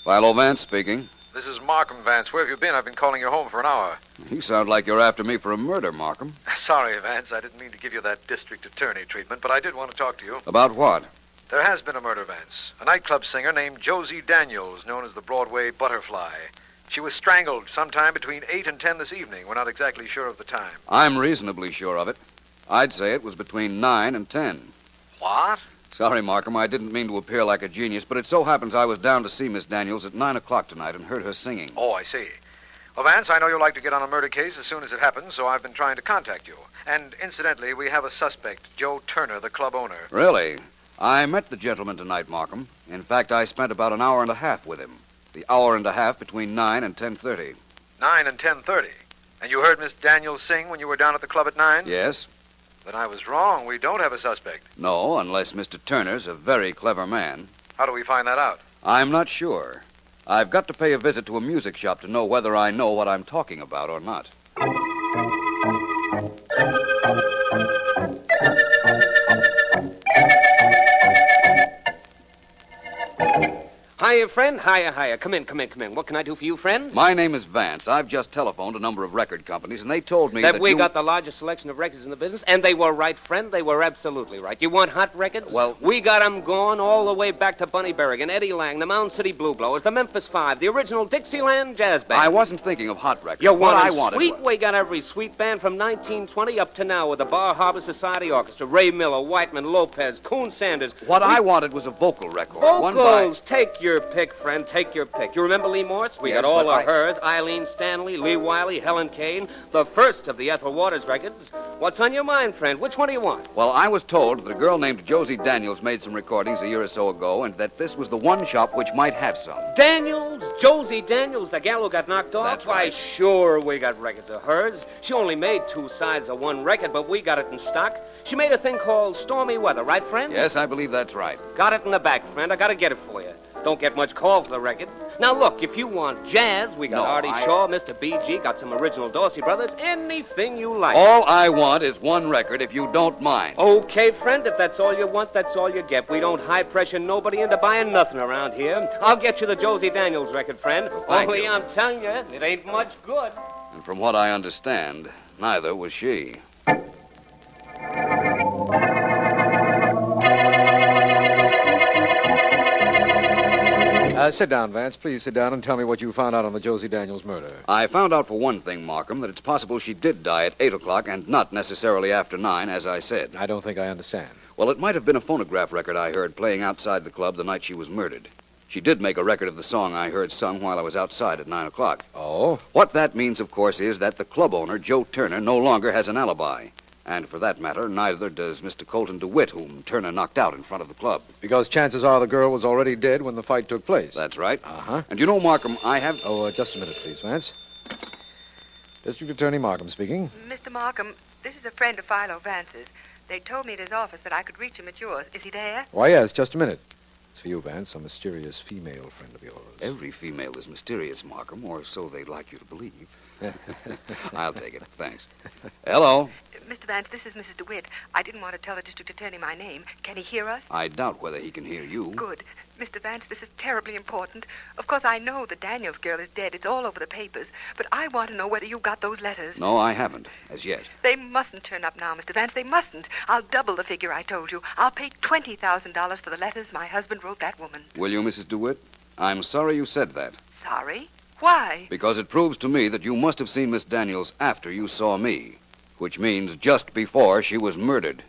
Philo Vance speaking. This is Markham Vance. Where have you been? I've been calling you home for an hour. You sound like you're after me for a murder, Markham. Sorry, Vance. I didn't mean to give you that district attorney treatment, but I did want to talk to you. About what? There has been a murder, Vance. A nightclub singer named Josie Daniels, known as the Broadway Butterfly. She was strangled sometime between 8 and 10 this evening. We're not exactly sure of the time. I'm reasonably sure of it. I'd say it was between 9 and 10. What? Sorry, Markham, I didn't mean to appear like a genius, but it so happens I was down to see Miss Daniels at 9 o'clock tonight and heard her singing. Oh, I see. Well, Vance, I know you like to get on a murder case as soon as it happens, so I've been trying to contact you. And incidentally, we have a suspect, Joe Turner, the club owner. Really? I met the gentleman tonight, Markham. In fact, I spent about an hour and a half with him. The hour and a half between 9 and 10:30. 9 and 10:30. And you heard Miss Daniels sing when you were down at the club at 9? Yes. Then I was wrong. We don't have a suspect. No, unless Mr. Turner's a very clever man. How do we find that out? I'm not sure. I've got to pay a visit to a music shop to know whether I know what I'm talking about or not. hiya, friend. Hiya. Come in. What can I do for you, friend? My name is Vance. I've just telephoned a number of record companies, and they told me that we you... got the largest selection of records in the business, and they were right, friend. They were absolutely right. You want hot records? Well... We got 'em going all the way back to Bunny Berrigan, Eddie Lang, the Mound City Blue Blowers, the Memphis Five, the original Dixieland Jazz Band. I wasn't thinking of hot records. You what want I wanted sweet? was... We got every sweet band from 1920 up to now with the Bar Harbor Society Orchestra, Ray Miller, Whiteman, Lopez, Coon Sanders. What I wanted was a vocal record. Vocals. Take your pick, friend. Take your pick. You remember Lee Morse? We Yes, got all but of hers. Eileen Stanley, Lee Wiley, Helen Kane, the first of the Ethel Waters records. What's on your mind, friend? Which one do you want? Well, I was told that a girl named Josie Daniels made some recordings a year or so ago, and that this was the one shop which might have some. Daniels? Josie Daniels, the gal who got knocked off? That's right. Why, sure, we got records of hers. She only made 2 sides of one record, but we got it in stock. She made a thing called Stormy Weather, right, friend? Yes, I believe that's right. Got it in the back, friend. I gotta get it for you. Don't get much call for the record. Now, look, if you want jazz, we got Artie Shaw, Mr. B.G., got some original Dorsey Brothers, anything you like. All I want is one record, if you don't mind. Okay, friend, if that's all you want, that's all you get. We don't high-pressure nobody into buying nothing around here. I'll get you the Josie Daniels record, friend. Only I'm telling you, it ain't much good. And from what I understand, neither was she. Sit down, Vance. Please sit down and tell me what you found out on the Josie Daniels murder. I found out for one thing, Markham, that it's possible she did die at 8 o'clock and not necessarily after 9, as I said. I don't think I understand. Well, it might have been a phonograph record I heard playing outside the club the night she was murdered. She did make a record of the song I heard sung while I was outside at 9 o'clock. Oh? What that means, of course, is that the club owner, Joe Turner, no longer has an alibi. And for that matter, neither does Mr. Colton DeWitt, whom Turner knocked out in front of the club. Because chances are the girl was already dead when the fight took place. That's right. Uh-huh. And you know, Markham, I have... Oh, just a minute, please, Vance. District Attorney Markham speaking. Mr. Markham, this is a friend of Philo Vance's. They told me at his office that I could reach him at yours. Is he there? Why, yes, just a minute. It's for you, Vance, a mysterious female friend of yours. Every female is mysterious, Markham, or so they'd like you to believe. I'll take it. Thanks. Hello. Mr. Vance, this is Mrs. DeWitt. I didn't want to tell the district attorney my name. Can he hear us? I doubt whether he can hear you. Good. Mr. Vance, this is terribly important. Of course, I know the Daniels girl is dead. It's all over the papers. But I want to know whether you got those letters. No, I haven't, as yet. They mustn't turn up now, Mr. Vance. They mustn't. I'll double the figure I told you. I'll pay $20,000 for the letters my husband wrote that woman. Will you, Mrs. DeWitt? I'm sorry you said that. Sorry? Why? Because it proves to me that you must have seen Miss Daniels after you saw me, which means just before she was murdered.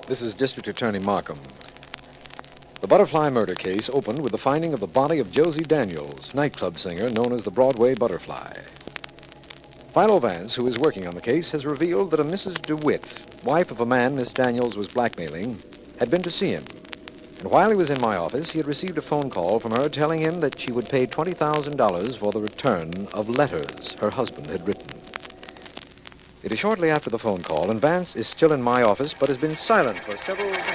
This is District Attorney Markham. The Butterfly murder case opened with the finding of the body of Josie Daniels, nightclub singer known as the Broadway Butterfly. Philo Vance, who is working on the case, has revealed that a Mrs. DeWitt, wife of a man Miss Daniels was blackmailing, had been to see him. And while he was in my office, he had received a phone call from her telling him that she would pay $20,000 for the return of letters her husband had written. It is shortly after the phone call, and Vance is still in my office, but has been silent for several minutes.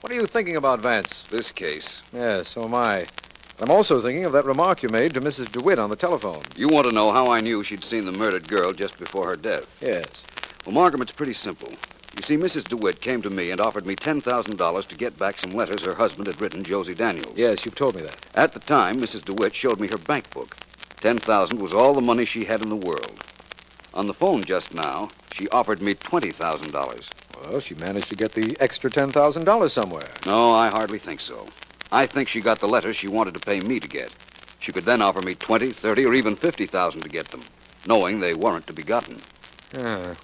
What are you thinking about, Vance? This case. Yes, so am I. I'm also thinking of that remark you made to Mrs. DeWitt on the telephone. You want to know how I knew she'd seen the murdered girl just before her death? Yes. Well, Markham, it's pretty simple. You see, Mrs. DeWitt came to me and offered me $10,000 to get back some letters her husband had written Josie Daniels. Yes, you've told me that. At the time, Mrs. DeWitt showed me her bank book. $10,000 was all the money she had in the world. On the phone just now, she offered me $20,000. Well, she managed to get the extra $10,000 somewhere. No, I hardly think so. I think she got the letters she wanted to pay me to get. She could then offer me $20,000, $30,000, or even $50,000 to get them, knowing they weren't to be gotten. Ah.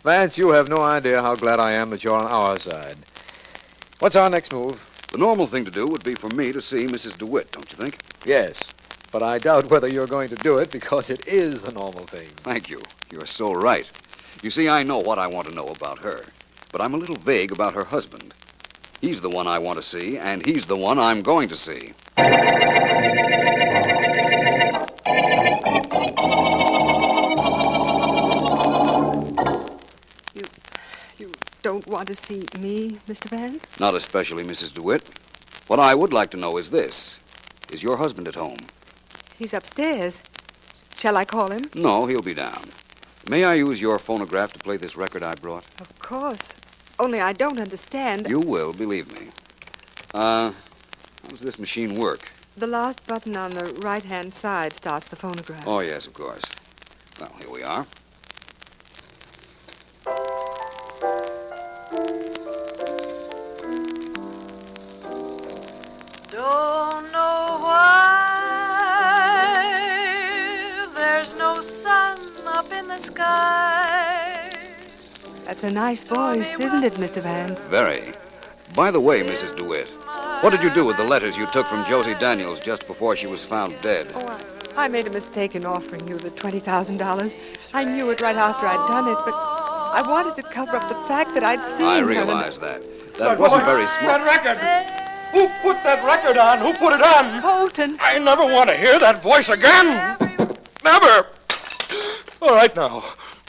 Vance, you have no idea how glad I am that you're on our side. What's our next move? The normal thing to do would be for me to see Mrs. DeWitt, don't you think? Yes, but I doubt whether you're going to do it because it is the normal thing. Thank you. You're so right. You see, I know what I want to know about her, but I'm a little vague about her husband. He's the one I want to see, and he's the one I'm going to see. You don't want to see me, Mr. Vance? Not especially, Mrs. DeWitt. What I would like to know is this. Is your husband at home? He's upstairs. Shall I call him? No, he'll be down. May I use your phonograph to play this record I brought? Of course. Only I don't understand. You will, believe me. How does this machine work? The last button on the right-hand side starts the phonograph. Oh, yes, of course. Well, here we are. Don't know why there's no sun up in the sky. That's a nice voice, isn't it, Mr. Vance? Very. By the way, Mrs. DeWitt, what did you do with the letters you took from Josie Daniels just before she was found dead? Oh, I made a mistake in offering you the $20,000. I knew it right after I'd done it, but I wanted to cover up the fact that I'd seen I her. realize that. That wasn't very smart. That record! Who put that record on? Who put it on? Colton. I never want to hear that voice again. Never. All right, now.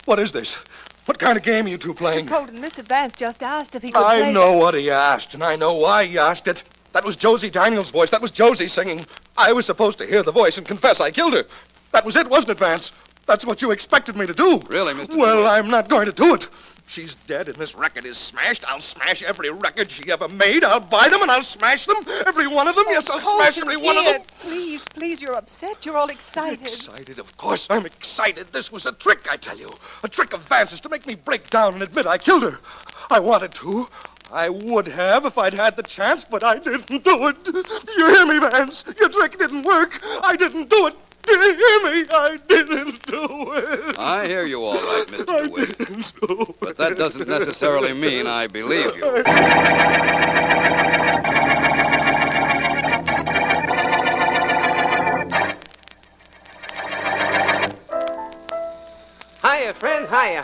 What is this? What kind of game are you two playing? Colton, Mr. Vance just asked if he could I play... know what he asked, and I know why he asked it. That was Josie Daniels' voice. That was Josie singing. I was supposed to hear the voice and confess I killed her. That was it, wasn't it, Vance? That's what you expected me to do. Really, Mr. Well, DeWitt? I'm not going to do it. She's dead, and this record is smashed. I'll smash every record she ever made. I'll buy them, and I'll smash them. Every one of them. Yes, I'll smash every one of them. Please, you're upset. You're all excited. Excited? Of course I'm excited. This was a trick, I tell you. A trick of Vance's to make me break down and admit I killed her. I wanted to. I would have if I'd had the chance, but I didn't do it. You hear me, Vance? Your trick didn't work. I didn't do it. Did you hear me? I didn't do it. I hear you all right, Mr. DeWitt. But that doesn't necessarily mean I believe you. Hiya, friend. Hiya.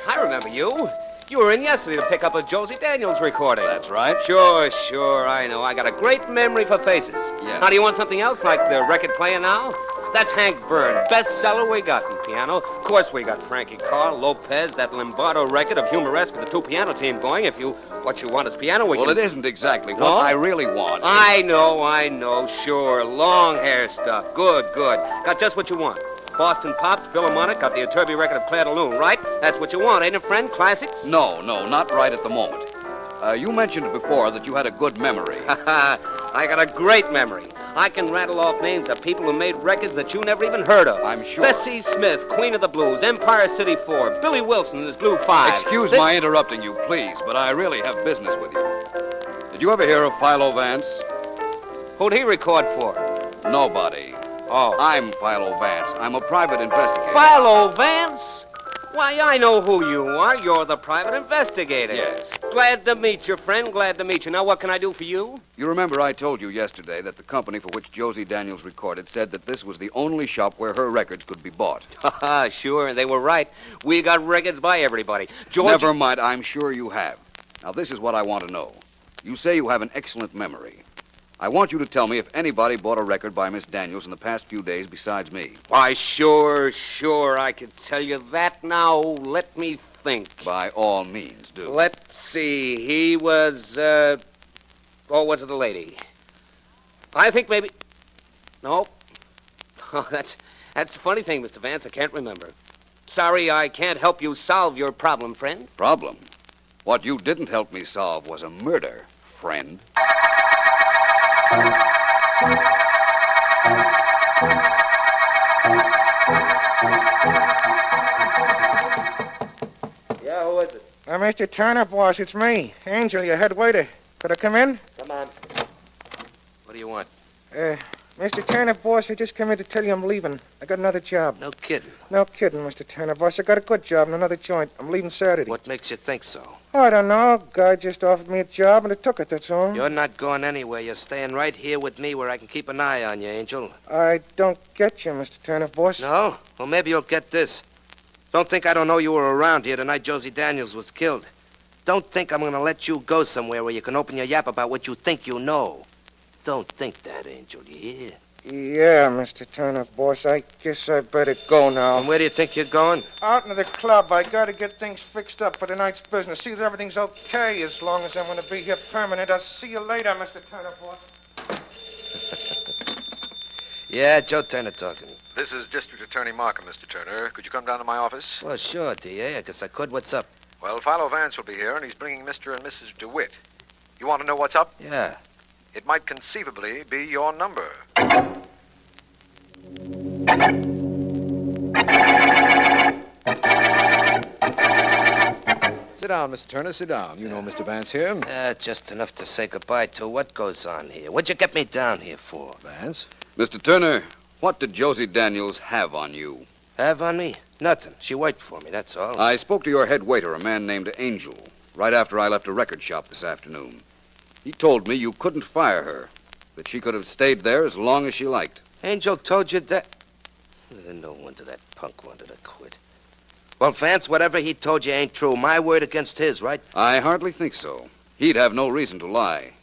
I remember you. You were in yesterday to pick up a Josie Daniels recording. That's right. Sure, I know. I got a great memory for faces. Yeah. Now, do you want something else, like the record player now? That's Hank Byrne, bestseller we got in piano. Of course, we got Frankie Carr, Lopez, that Lombardo record of Humoresque with the two-piano team going. What you want is piano, we Well, can... it isn't exactly No? what I really want. I know, sure. Long hair stuff. Good. Got just what you want. Boston Pops, Philharmonic, got the Iturbi record of Claire de Lune, right? That's what you want, ain't it, friend? Classics? No, not right at the moment. You mentioned before that you had a good memory. I got a great memory. I can rattle off names of people who made records that you never even heard of. I'm sure. Bessie Smith, Queen of the Blues, Empire City 4, Billy Wilson and his Blue 5. Excuse my interrupting you, please, but I really have business with you. Did you ever hear of Philo Vance? Who'd he record for? Nobody. Oh. I'm Philo Vance. I'm a private investigator. Philo Vance? Why, I know who you are. You're the private investigator. Yes. Glad to meet you, friend. Glad to meet you. Now, what can I do for you? You remember I told you yesterday that the company for which Josie Daniels recorded said that this was the only shop where her records could be bought. Sure, they were right. We got records by everybody. George... Never mind, I'm sure you have. Now, this is what I want to know. You say you have an excellent memory. I want you to tell me if anybody bought a record by Miss Daniels in the past few days besides me. Why, sure, I could tell you that now. Let me think. By all means, do. Let's see. He was, was it a lady? I think maybe... No. Oh, that's the funny thing, Mr. Vance. I can't remember. Sorry, I can't help you solve your problem, friend. Problem? What you didn't help me solve was a murder, friend. Yeah, who is it? Mr. Turner, boss, it's me. Angel, your head waiter. Could I come in? Come on. What do you want? Mr. Turner, boss, I just came in to tell you I'm leaving. I got another job. No kidding. No kidding, Mr. Turner, boss. I got a good job in another joint. I'm leaving Saturday. What makes you think so? I don't know. Guy just offered me a job, and I took it, that's all. You're not going anywhere. You're staying right here with me where I can keep an eye on you, Angel. I don't get you, Mr. Turner, boss. No? Well, maybe you'll get this. Don't think I don't know you were around here the night Josie Daniels was killed. Don't think I'm going to let you go somewhere where you can open your yap about what you think you know. Don't think that, Angel, you hear? Yeah, Mr. Turner, boss. I guess I better go now. And where do you think you're going? Out into the club. I gotta get things fixed up for tonight's business. See that everything's okay as long as I'm gonna be here permanent. I'll see you later, Mr. Turner, boss. Yeah, Joe Turner talking. This is District Attorney Markham, Mr. Turner. Could you come down to my office? Well, sure, DA. I guess I could. What's up? Well, Philo Vance will be here, and he's bringing Mr. and Mrs. DeWitt. You want to know what's up? Yeah. It might conceivably be your number. Sit down, Mr. Turner, sit down. You know Mr. Vance here. Just enough to say goodbye to. What goes on here? What'd you get me down here for? Vance? Mr. Turner, what did Josie Daniels have on you? Have on me? Nothing. She worked for me, that's all. I spoke to your head waiter, a man named Angel, right after I left a record shop this afternoon. He told me you couldn't fire her, that she could have stayed there as long as she liked. Angel told you that? No wonder that punk wanted to quit. Well, Vance, whatever he told you ain't true. My word against his, right? I hardly think so. He'd have no reason to lie.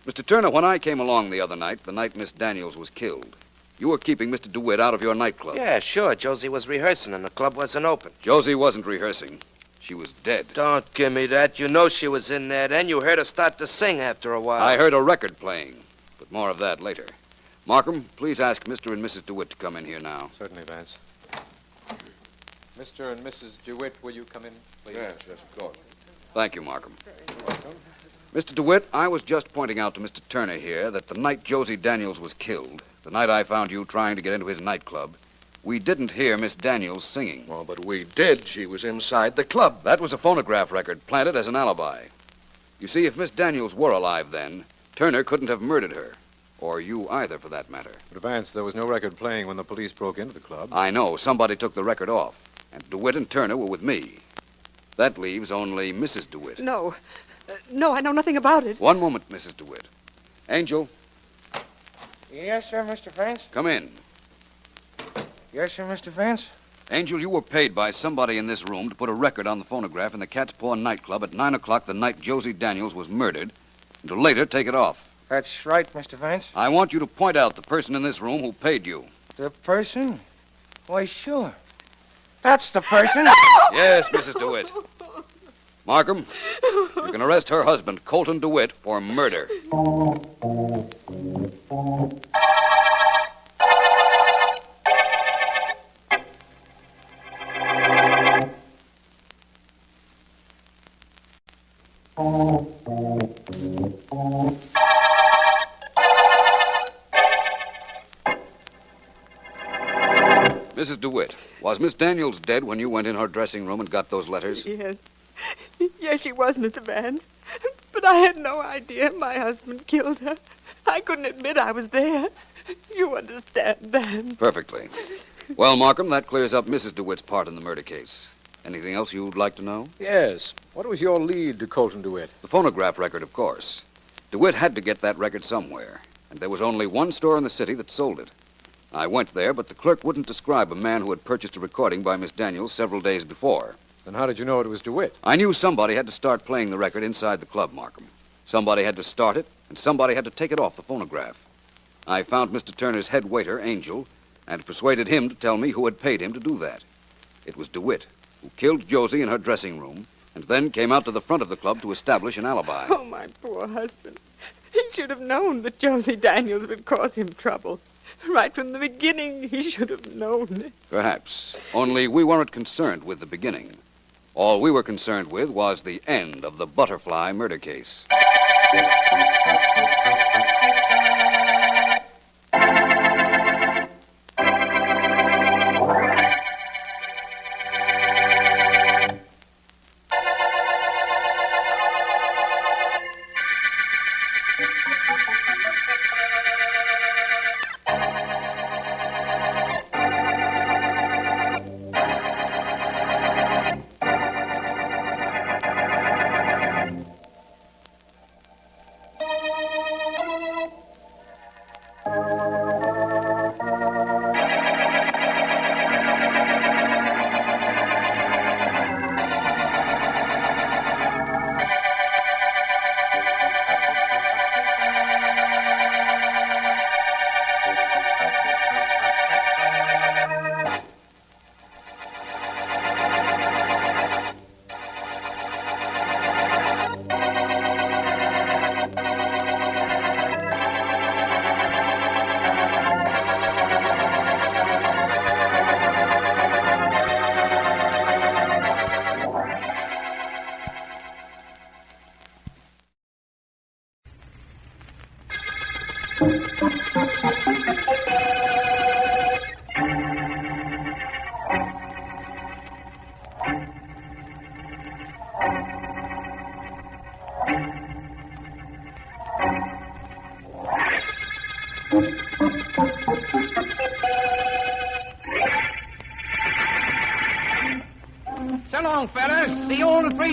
Mr. Turner, when I came along the other night, the night Miss Daniels was killed, you were keeping Mr. DeWitt out of your nightclub. Yeah, sure. Josie was rehearsing and the club wasn't open. Josie wasn't rehearsing. She was dead. Don't give me that. You know she was in there then. You heard her start to sing after a while. I heard a record playing, but more of that later. Markham, please ask Mr. and Mrs. DeWitt to come in here now. Certainly, Vance. Mr. and Mrs. DeWitt, will you come in, please? Yes, of course. Thank you, Markham. Mr. DeWitt, I was just pointing out to Mr. Turner here that the night Josie Daniels was killed, the night I found you trying to get into his nightclub, we didn't hear Miss Daniels singing. Well, but we did. She was inside the club. That was a phonograph record planted as an alibi. You see, if Miss Daniels were alive then, Turner couldn't have murdered her. Or you either, for that matter. But, Vance, there was no record playing when the police broke into the club. I know. Somebody took the record off. And DeWitt and Turner were with me. That leaves only Mrs. DeWitt. No. No, I know nothing about it. One moment, Mrs. DeWitt. Angel, Yes, sir, Mr. Vance? come in. Yes, sir, Mr. Vance? Angel, you were paid by somebody in this room to put a record on the phonograph in the Cat's Paw nightclub at 9 o'clock the night Josie Daniels was murdered, and to later take it off. That's right, Mr. Vance. I want you to point out the person in this room who paid you. The person? Why, sure. That's the person. Yes, Mrs. DeWitt. Markham, you can arrest her husband, Colton DeWitt, for murder. Mrs. DeWitt, was Miss Daniels dead when you went in her dressing room and got those letters? Yes. Yes, she was, Mr. Vance. But I had no idea my husband killed her. I couldn't admit I was there. You understand that? Perfectly. Well, Markham, that clears up Mrs. DeWitt's part in the murder case. Anything else you'd like to know? Yes. What was your lead to Colton DeWitt? The phonograph record, of course. DeWitt had to get that record somewhere, and there was only one store in the city that sold it. I went there, but the clerk wouldn't describe a man who had purchased a recording by Miss Daniels several days before. Then how did you know it was DeWitt? I knew somebody had to start playing the record inside the club, Markham. Somebody had to start it, and somebody had to take it off the phonograph. I found Mr. Turner's head waiter, Angel, and persuaded him to tell me who had paid him to do that. It was DeWitt, who killed Josie in her dressing room, and then came out to the front of the club to establish an alibi. Oh, my poor husband. He should have known that Josie Daniels would cause him trouble. Right from the beginning, he should have known. Perhaps. Only we weren't concerned with the beginning. All we were concerned with was the end of the Butterfly murder case.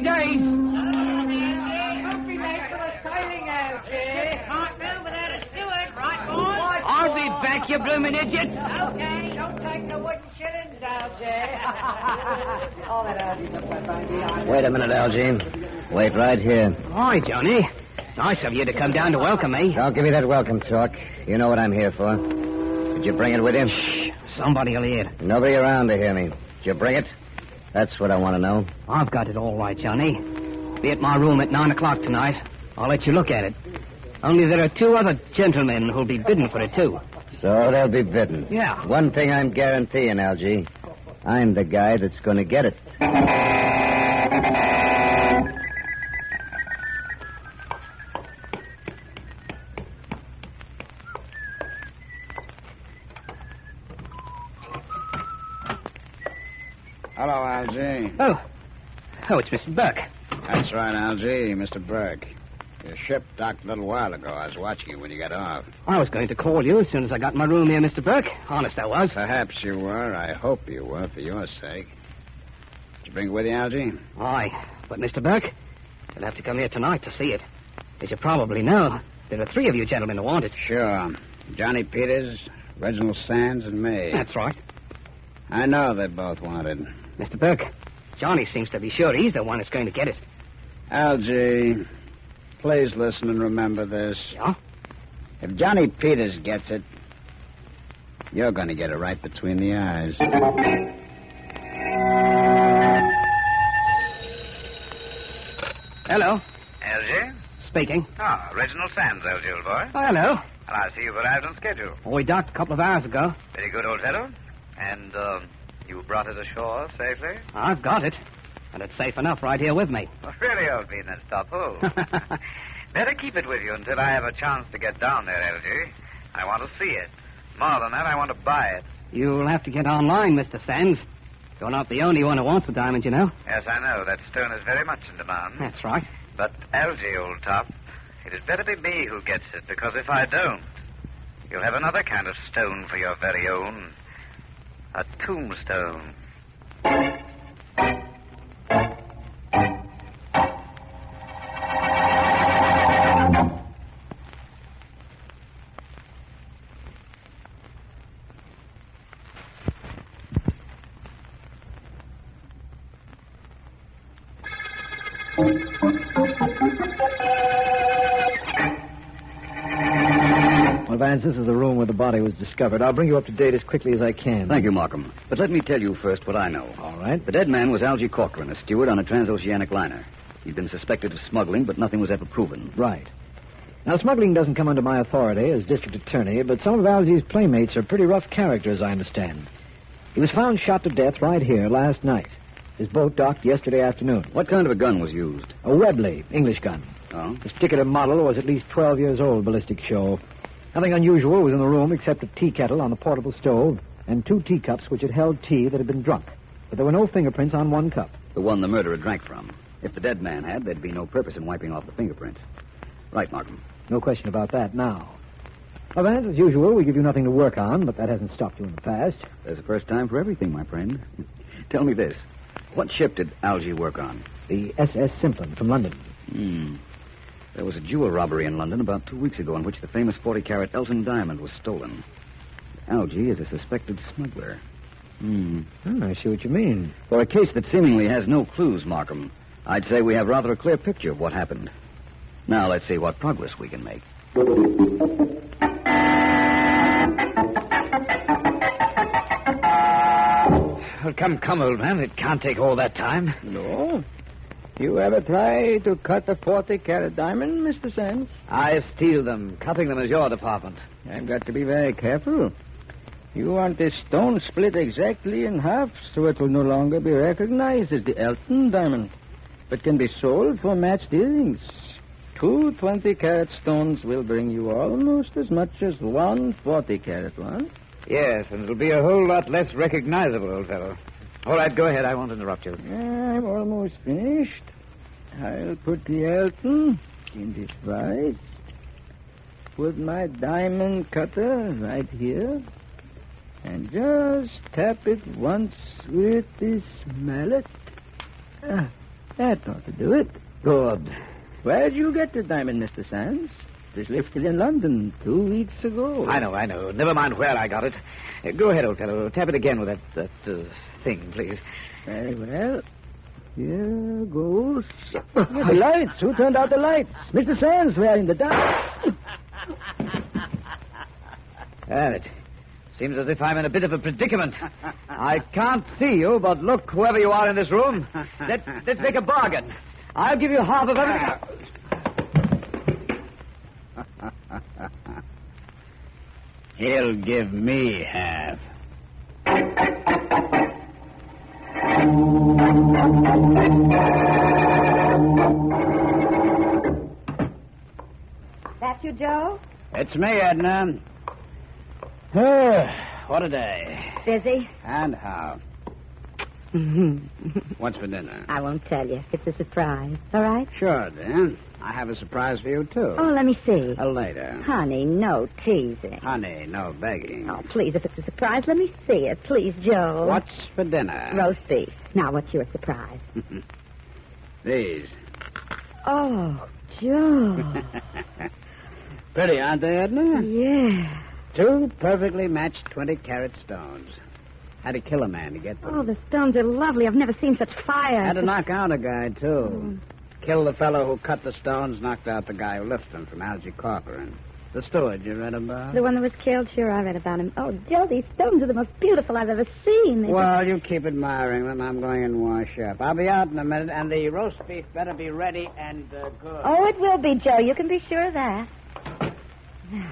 Happy days. I'll be back, you blooming idiots. Okay, don't take the wooden shillings, Algy. All that Algy's up there, Wait a minute, Algy. Wait right here. Hi, Johnny. Nice of you to come down to welcome me. Don't give me that welcome talk. You know what I'm here for. Did you bring it with you? Shh. Somebody will hear. Nobody around to hear me. Did you bring it? That's what I want to know. I've got it all right, Johnny. Be at my room at 9 o'clock tonight. I'll let you look at it. Only there are 2 other gentlemen who'll be bidding for it, too. So they'll be bidden. Yeah. One thing I'm guaranteeing, Algy. I'm the guy that's going to get it. Hello, Algy. Oh, it's Mr. Burke. That's right, Algy, Mr. Burke. Your ship docked a little while ago. I was watching you when you got off. I was going to call you as soon as I got my room here, Mr. Burke. Honest, I was. Perhaps you were. I hope you were, for your sake. Did you bring it with you, Algy? Aye, but Mr. Burke, you'll have to come here tonight to see it. As you probably know, there are 3 of you gentlemen who want it. Sure. Johnny Peters, Reginald Sands, and me. That's right. I know they both want it. Mr. Burke, Johnny seems to be sure he's the one that's going to get it. Algy, please listen and remember this. Yeah? If Johnny Peters gets it, you're going to get it right between the eyes. Hello. Algy? Speaking. Ah, Reginald Sands, Algy, old boy. Oh, hello. And I see you've arrived on schedule. Oh, we docked a couple of hours ago. Very good, old fellow. And, you brought it ashore safely? I've got it. And it's safe enough right here with me. Well, really, old Meanest, top hole. Better keep it with you until I have a chance to get down there, Algy. I want to see it. More than that, I want to buy it. You'll have to get online, Mr. Sands. You're not the only one who wants the diamond, you know. Yes, I know. That stone is very much in demand. That's right. But, Algy, old top, it had better be me who gets it, because if I don't, you'll have another kind of stone for your very own. A tombstone. Well, Vance, this is the room where the body was discovered. I'll bring you up to date as quickly as I can. Thank you, Markham. But let me tell you first what I know. All right. The dead man was Algy Corcoran, a steward on a transoceanic liner. He'd been suspected of smuggling, but nothing was ever proven. Right. Now, smuggling doesn't come under my authority as district attorney, but some of Algy's playmates are pretty rough characters, I understand. He was found shot to death right here last night. His boat docked yesterday afternoon. What kind of a gun was used? A Webley, English gun. Oh? This particular model was at least 12 years old, ballistic show. Nothing unusual was in the room except a tea kettle on the portable stove and 2 teacups which had held tea that had been drunk. But there were no fingerprints on one cup. The one the murderer drank from. If the dead man had, there'd be no purpose in wiping off the fingerprints. Right, Markham. No question about that now. Well, Vance, as usual, we give you nothing to work on, but that hasn't stopped you in the past. There's a first time for everything, my friend. Tell me this. What ship did Algy work on? The SS Simplon from London. There was a jewel robbery in London about 2 weeks ago in which the famous 40-carat Elton diamond was stolen. Algy is a suspected smuggler. I see what you mean. For a case that seemingly has no clues, Markham, I'd say we have rather a clear picture of what happened. Now let's see what progress we can make. Well, come, old man. It can't take all that time. No. You ever try to cut a 40-carat diamond, Mr. Sands? I steal them. Cutting them is your department. I've got to be very careful. You want this stone split exactly in half so it will no longer be recognized as the Elton diamond, but can be sold for matched earrings. 2 20-carat stones will bring you almost as much as 1 40-carat one. Yes, and it'll be a whole lot less recognizable, old fellow. All right, go ahead. I won't interrupt you. I'm almost finished. I'll put the Elton in this vise. Put my diamond cutter right here. And just tap it once with this mallet. That ought to do it. Good. Where'd you get the diamond, Mr. Sands? It was lifted in London 2 weeks ago. I know. Never mind where I got it. Go ahead, old fellow. Tap it again with that thing, please. Very well. Here goes. The lights. Who turned out the lights? Mr. Sands wearing the diamond. It seems as if I'm in a bit of a predicament. I can't see you, but look, whoever you are in this room, let's make a bargain. I'll give you half of everything. He'll give me half. That you, Joe? It's me, Edna. What a day. Busy? And how? What's for dinner? I won't tell you. It's a surprise. All right? Sure, dear. I have a surprise for you, too. Oh, let me see. Later. Honey, no teasing. Honey, no begging. Oh, please, if it's a surprise, let me see it. Please, Joe. What's for dinner? Roast beef. Now, what's your surprise? These. Oh, Joe. Pretty, aren't they, Edna? Yeah. 2 perfectly matched 20-carat stones. Had to kill a man to get them. Oh, the stones are lovely. I've never seen such fire. Had to knock out a guy, too. Killed the fellow who cut the stones, knocked out the guy who lifted them from Algy Corcoran. The steward you read about? The one that was killed? Sure, I read about him. Oh, Joe, these stones are the most beautiful I've ever seen. Well, you keep admiring them. I'm going and wash up. I'll be out in a minute, and the roast beef better be ready and good. Oh, it will be, Joe. You can be sure of that. Now.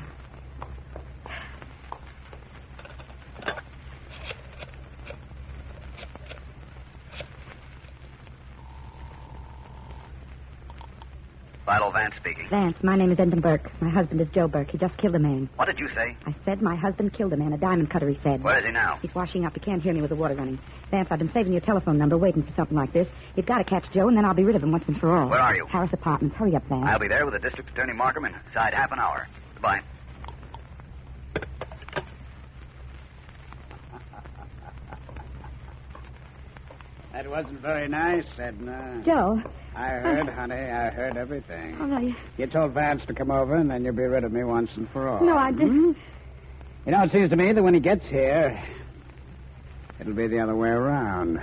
Philo Vance speaking. Vance, my name is Endon Burke. My husband is Joe Burke. He just killed a man. What did you say? I said my husband killed a man, a diamond cutter, he said. Where is he now? He's washing up. He can't hear me with the water running. Vance, I've been saving your telephone number, waiting for something like this. You've got to catch Joe, and then I'll be rid of him once and for all. Where are you? Harris Apartments. Hurry up, Vance. I'll be there with the District Attorney Markham inside half an hour. Goodbye. That wasn't very nice, Edna. Joe. I heard, honey. I heard everything. Oh, no, You told Vance to come over, and then you'll be rid of me once and for all. No, I didn't. You know, it seems to me that when he gets here, it'll be the other way around.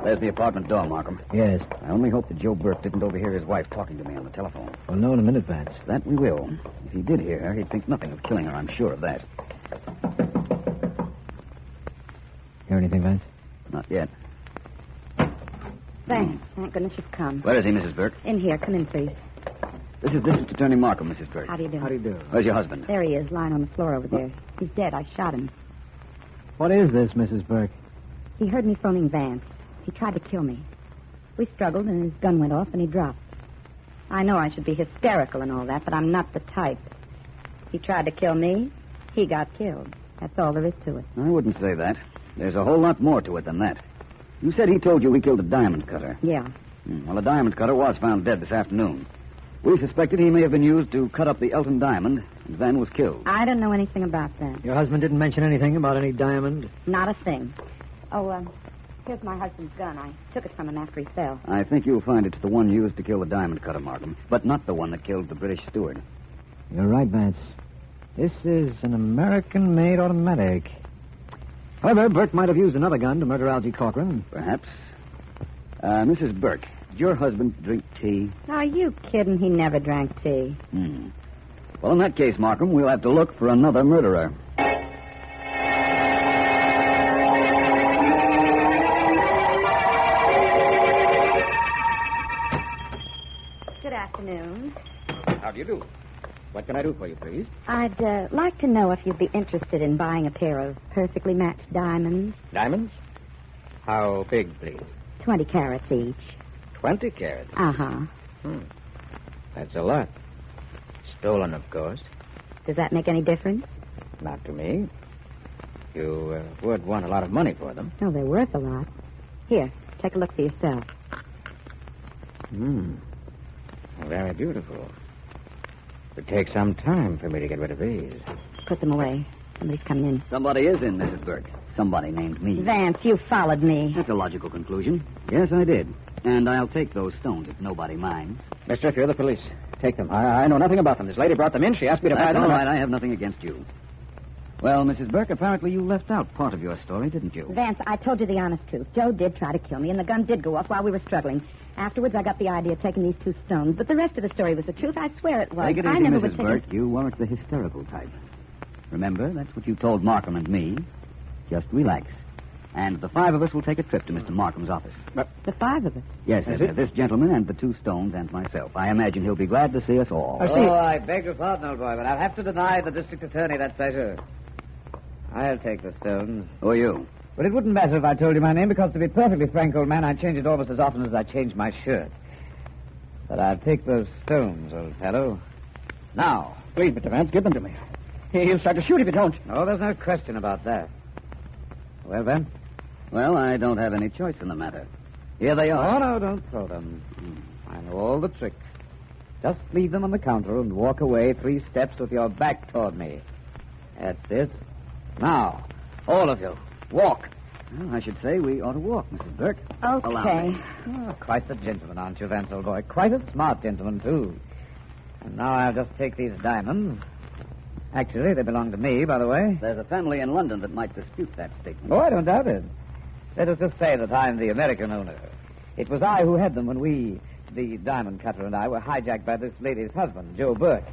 There's the apartment door, Markham. Yes. I only hope that Joe Burke didn't overhear his wife talking to me on the telephone. We'll know in a minute, Vance. That we will. If he did hear her, he'd think nothing of killing her. I'm sure of that. Hear anything, Vance? Not yet. Vance, thank goodness you've come. Where is he, Mrs. Burke? In here. Come in, please. This is District Attorney Markham, Mrs. Burke. How do you do? How do you do? Where's your husband? There he is, lying on the floor over there. He's dead. I shot him. What is this, Mrs. Burke? He heard me phoning Vance. He tried to kill me. We struggled, and his gun went off, and he dropped. I know I should be hysterical and all that, but I'm not the type. He tried to kill me. He got killed. That's all there is to it. I wouldn't say that. There's a whole lot more to it than that. You said he told you he killed a diamond cutter. Yeah. Well, a diamond cutter was found dead this afternoon. We suspected he may have been used to cut up the Elton diamond, and then was killed. I don't know anything about that. Your husband didn't mention anything about any diamond? Not a thing. Oh, here's my husband's gun. I took it from him after he fell. I think you'll find it's the one used to kill the diamond cutter, Markham, but not the one that killed the British steward. You're right, Vance. This is an American-made automatic. However, Burke might have used another gun to murder Algy Corcoran. Perhaps. Mrs. Burke, did your husband drink tea? Are you kidding? He never drank tea. Well, in that case, Markham, we'll have to look for another murderer. Good afternoon. How do you do? What can I do for you, please? I'd like to know if you'd be interested in buying a pair of perfectly matched diamonds. Diamonds? How big, please? 20 carats each. 20 carats? Uh-huh. That's a lot. Stolen, of course. Does that make any difference? Not to me. You would want a lot of money for them. No, they're worth a lot. Here, take a look for yourself. Very beautiful. It would take some time for me to get rid of these. Put them away. Somebody's coming in. Somebody is in, Mrs. Burke. Somebody named me. Vance, you followed me. That's a logical conclusion. Yes, I did. And I'll take those stones if nobody minds. Mister, if you're the police, take them. I know nothing about them. This lady brought them in. She asked me to buy That's them. all right. I have nothing against you. Well, Mrs. Burke, apparently you left out part of your story, didn't you? Vance, I told you the honest truth. Joe did try to kill me, and the gun did go off while we were struggling. Afterwards, I got the idea of taking these 2 stones, but the rest of the story was the truth. I swear it was. Take it I easy, never Mrs. would Burke. think You weren't the hysterical type. Remember, that's what you told Markham and me. Just relax. And the 5 of us will take a trip to Mr. Markham's office. The 5 of us. Yes, this gentleman and the 2 stones and myself. I imagine he'll be glad to see us all. I beg your pardon, old boy, but I'll have to deny the district attorney that pleasure. I'll take the stones. Who are you? But it wouldn't matter if I told you my name, because to be perfectly frank, old man, I change it almost as often as I change my shirt. But I'll take those stones, old fellow. Now, please, Mr. Vance, give them to me. He'll start to shoot if you don't. Oh, there's no question about that. Well, then? Well, I don't have any choice in the matter. Here they are. Oh, no, don't throw them. I know all the tricks. Just leave them on the counter and walk away 3 steps with your back toward me. That's it. Now, all of you, walk. Well, I should say we ought to walk, Mrs. Burke. Allow Okay. me. Oh, quite the gentleman, aren't you, Vance, old boy? Quite a smart gentleman, too. And now I'll just take these diamonds. Actually, they belong to me, by the way. There's a family in London that might dispute that statement. Oh, I don't doubt it. Let us just say that I'm the American owner. It was I who had them when we, the diamond cutter and I, were hijacked by this lady's husband, Joe Burke.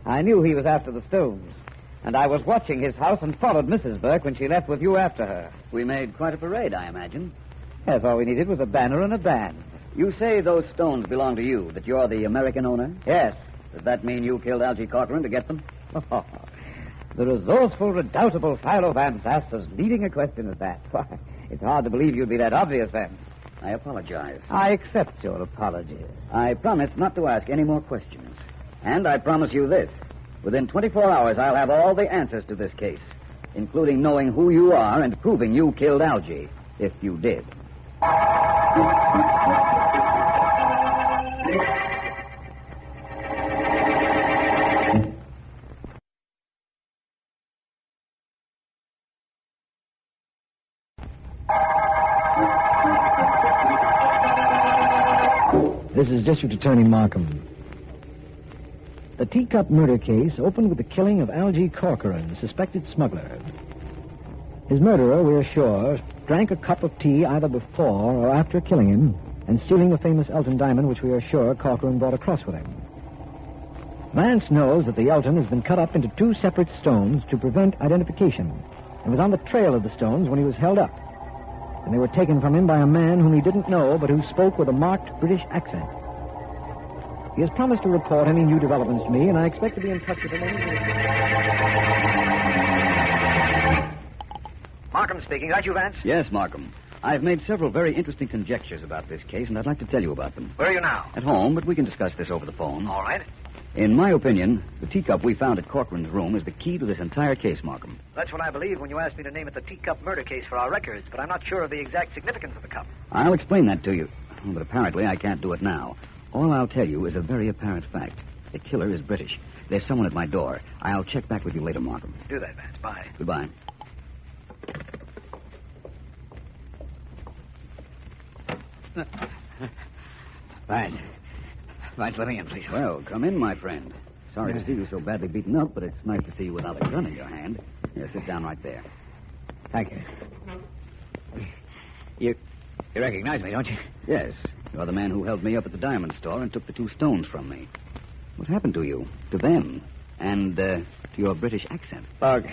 I knew he was after the stones. And I was watching his house and followed Mrs. Burke when she left with you after her. We made quite a parade, I imagine. Yes, all we needed was a banner and a band. You say those stones belong to you, that you're the American owner? Yes. Does that mean you killed Algy Corcoran to get them? The resourceful, redoubtable Philo Vance asks as leading a question as that. Why, it's hard to believe you'd be that obvious, Vance. I apologize. I accept your apologies. I promise not to ask any more questions. And I promise you this. Within 24 hours, I'll have all the answers to this case, including knowing who you are and proving you killed Algy, if you did. This is District Attorney Markham. The teacup murder case opened with the killing of Algy Corcoran, suspected smuggler. His murderer, we're sure, drank a cup of tea either before or after killing him and stealing the famous Elton diamond, which we are sure Corcoran brought across with him. Vance knows that the Elton has been cut up into 2 separate stones to prevent identification and was on the trail of the stones when he was held up. And they were taken from him by a man whom he didn't know but who spoke with a marked British accent. He has promised to report any new developments to me, and I expect to be in touch with him. Markham speaking. Is that you, Vance? Yes, Markham. I've made several very interesting conjectures about this case, and I'd like to tell you about them. Where are you now? At home, but we can discuss this over the phone. All right. In my opinion, the teacup we found at Corcoran's room is the key to this entire case, Markham. That's what I believed when you asked me to name it the teacup murder case for our records, but I'm not sure of the exact significance of the cup. I'll explain that to you, but apparently I can't do it now. All I'll tell you is a very apparent fact. The killer is British. There's someone at my door. I'll check back with you later, Markham. Do that, Vance. Bye. Goodbye. Vance, let me in, please. Well, come in, my friend. Sorry to see you so badly beaten up, but it's nice to see you without a gun in your hand. Here, sit down right there. Thank you. You recognize me, don't you? Yes. You're the man who held me up at the diamond store and took the 2 stones from me. What happened to you? To them? And to your British accent? Look,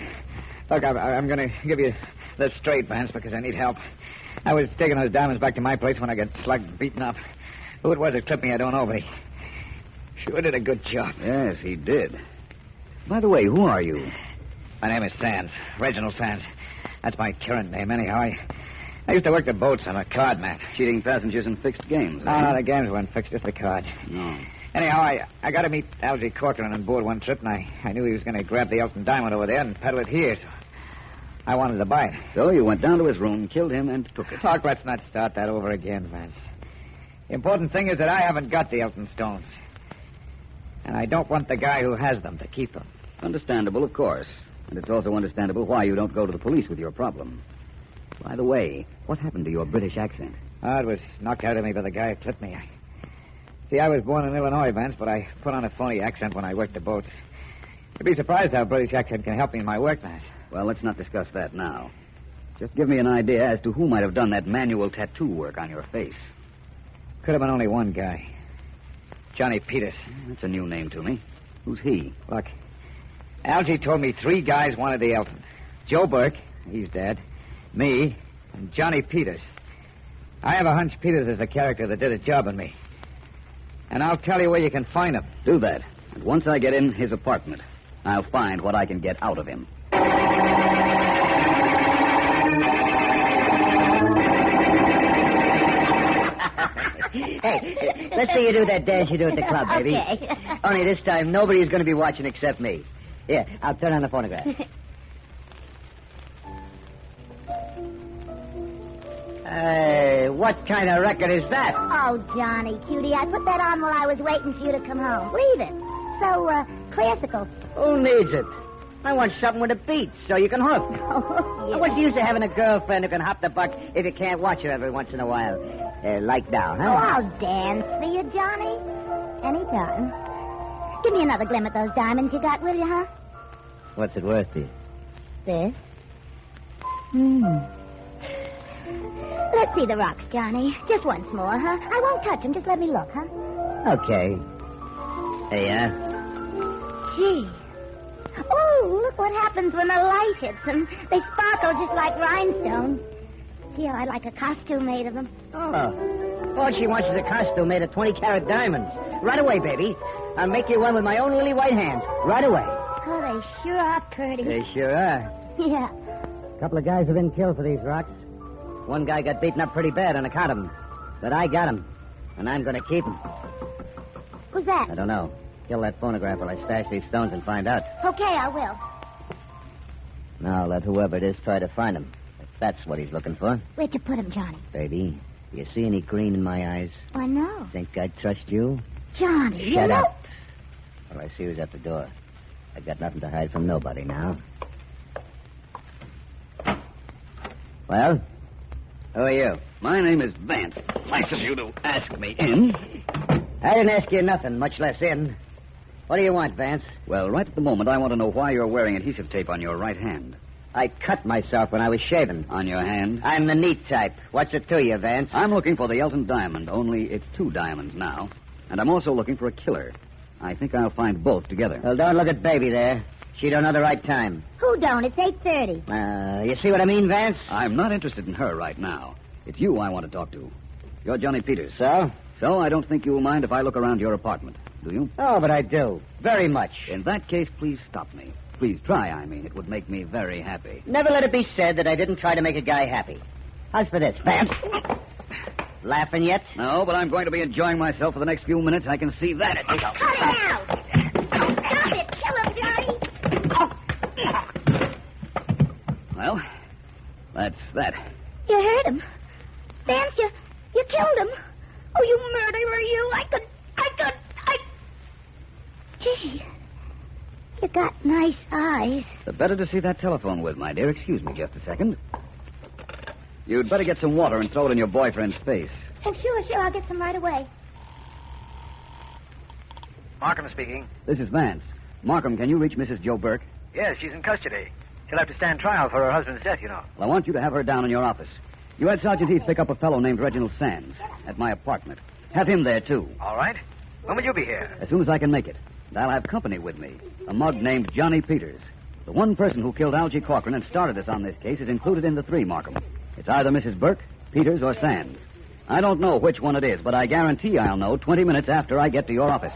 I'm going to give you this straight, Vance, because I need help. I was taking those diamonds back to my place when I got slugged and beaten up. Who it was that clipped me, I don't know, but he sure did a good job. Yes, he did. By the way, who are you? My name is Sands, Reginald Sands. That's my current name, anyhow. I used to work the boats. I'm a card man. Cheating passengers in fixed games, eh? No, the games weren't fixed, just the cards. No. Anyhow, I got to meet Algy Corcoran on board one trip, and I knew he was going to grab the Elton diamond over there and peddle it here, so I wanted to buy it. So you went down to his room, killed him, and took it. Tock, let's not start that over again, Vance. The important thing is that I haven't got the Elton stones. And I don't want the guy who has them to keep them. Understandable, of course. And it's also understandable why you don't go to the police with your problem. By the way, what happened to your British accent? Oh, it was knocked out of me by the guy who clipped me. See, I was born in Illinois, Vance, but I put on a phony accent when I worked the boats. You'd be surprised how a British accent can help me in my work, Vance. Well, let's not discuss that now. Just give me an idea as to who might have done that manual tattoo work on your face. Could have been only one guy. Johnny Peters. That's a new name to me. Who's he? Look, Algie told me 3 guys wanted the elephant. Joe Burke, he's dead, me, and Johnny Peters. I have a hunch Peters is the character that did a job on me. And I'll tell you where you can find him. Do that. And once I get in his apartment, I'll find what I can get out of him. Hey, let's see you do that dance you do at the club, baby. Okay. Only this time, nobody's going to be watching except me. Here, I'll turn on the phonograph. Hey, what kind of record is that? Oh, Johnny, cutie, I put that on while I was waiting for you to come home. Leave it. So, classical. Who needs it? I want something with a beat so you can hook. Oh, yeah. What's the use of having a girlfriend who can hop the buck if you can't watch her every once in a while? Like now, Oh, huh? I'll dance for you, Johnny. Anytime. Give me another glim at those diamonds you got, will you, huh? What's it worth to you? This. Let's see the rocks, Johnny. Just once more, huh? I won't touch them. Just let me look, huh? Okay. Hey, Gee. Oh, look what happens when the light hits them. They sparkle just like rhinestones. Gee, I'd like a costume made of them. Oh. All she wants is a costume made of 20-carat diamonds. Right away, baby. I'll make you one with my own lily white hands. Right away. Oh, they sure are pretty. They sure are. Yeah. A couple of guys have been killed for these rocks. One guy got beaten up pretty bad on account of them. But I got him. And I'm going to keep him. Who's that? I don't know. Kill that phonograph while I stash these stones and find out. Okay, I will. Now let whoever it is try to find him. If that's what he's looking for. Where'd you put him, Johnny? Baby, do you see any green in my eyes? Why, no. Think I'd trust you? Johnny, Shut you up. All I see who's at the door. I've got nothing to hide from nobody now. Well? Who are you? My name is Vance. Nice of you to ask me in. I didn't ask you nothing, much less in. What do you want, Vance? Well, right at the moment, I want to know why you're wearing adhesive tape on your right hand. I cut myself when I was shaving. On your hand? I'm the neat type. What's it to you, Vance? I'm looking for the Elton diamond, only it's 2 diamonds now. And I'm also looking for a killer. I think I'll find both together. Well, don't look at Baby there. She don't know the right time. Who don't? It's 8:30. You see what I mean, Vance? I'm not interested in her right now. It's you I want to talk to. You're Johnny Peters. So? So I don't think you'll mind if I look around your apartment, do you? Oh, but I do. Very much. In that case, please stop me. Please try, I mean. It would make me very happy. Never let it be said that I didn't try to make a guy happy. How's for this, Vance? Laughing yet? No, but I'm going to be enjoying myself for the next few minutes. I can see that. Cut it out! Stop it! Kill him, Johnny! Well, that's that. You hurt him. Vance, you killed him. Oh, you murderer, you. I could... Gee, you got nice eyes. The better to see that telephone with, my dear. Excuse me just a second. You'd better get some water and throw it in your boyfriend's face. Sure, I'll get some right away. Markham speaking. This is Vance. Markham, can you reach Mrs. Joe Burke? Yes, she's in custody. She'll have to stand trial for her husband's death, you know. Well, I want you to have her down in your office. You had Sergeant Heath pick up a fellow named Reginald Sands at my apartment. Have him there, too. All right. When will you be here? As soon as I can make it. And I'll have company with me. A mug named Johnny Peters. The one person who killed Algie Corcoran and started us on this case is included in the 3, Markham. It's either Mrs. Burke, Peters, or Sands. I don't know which one it is, but I guarantee I'll know 20 minutes after I get to your office.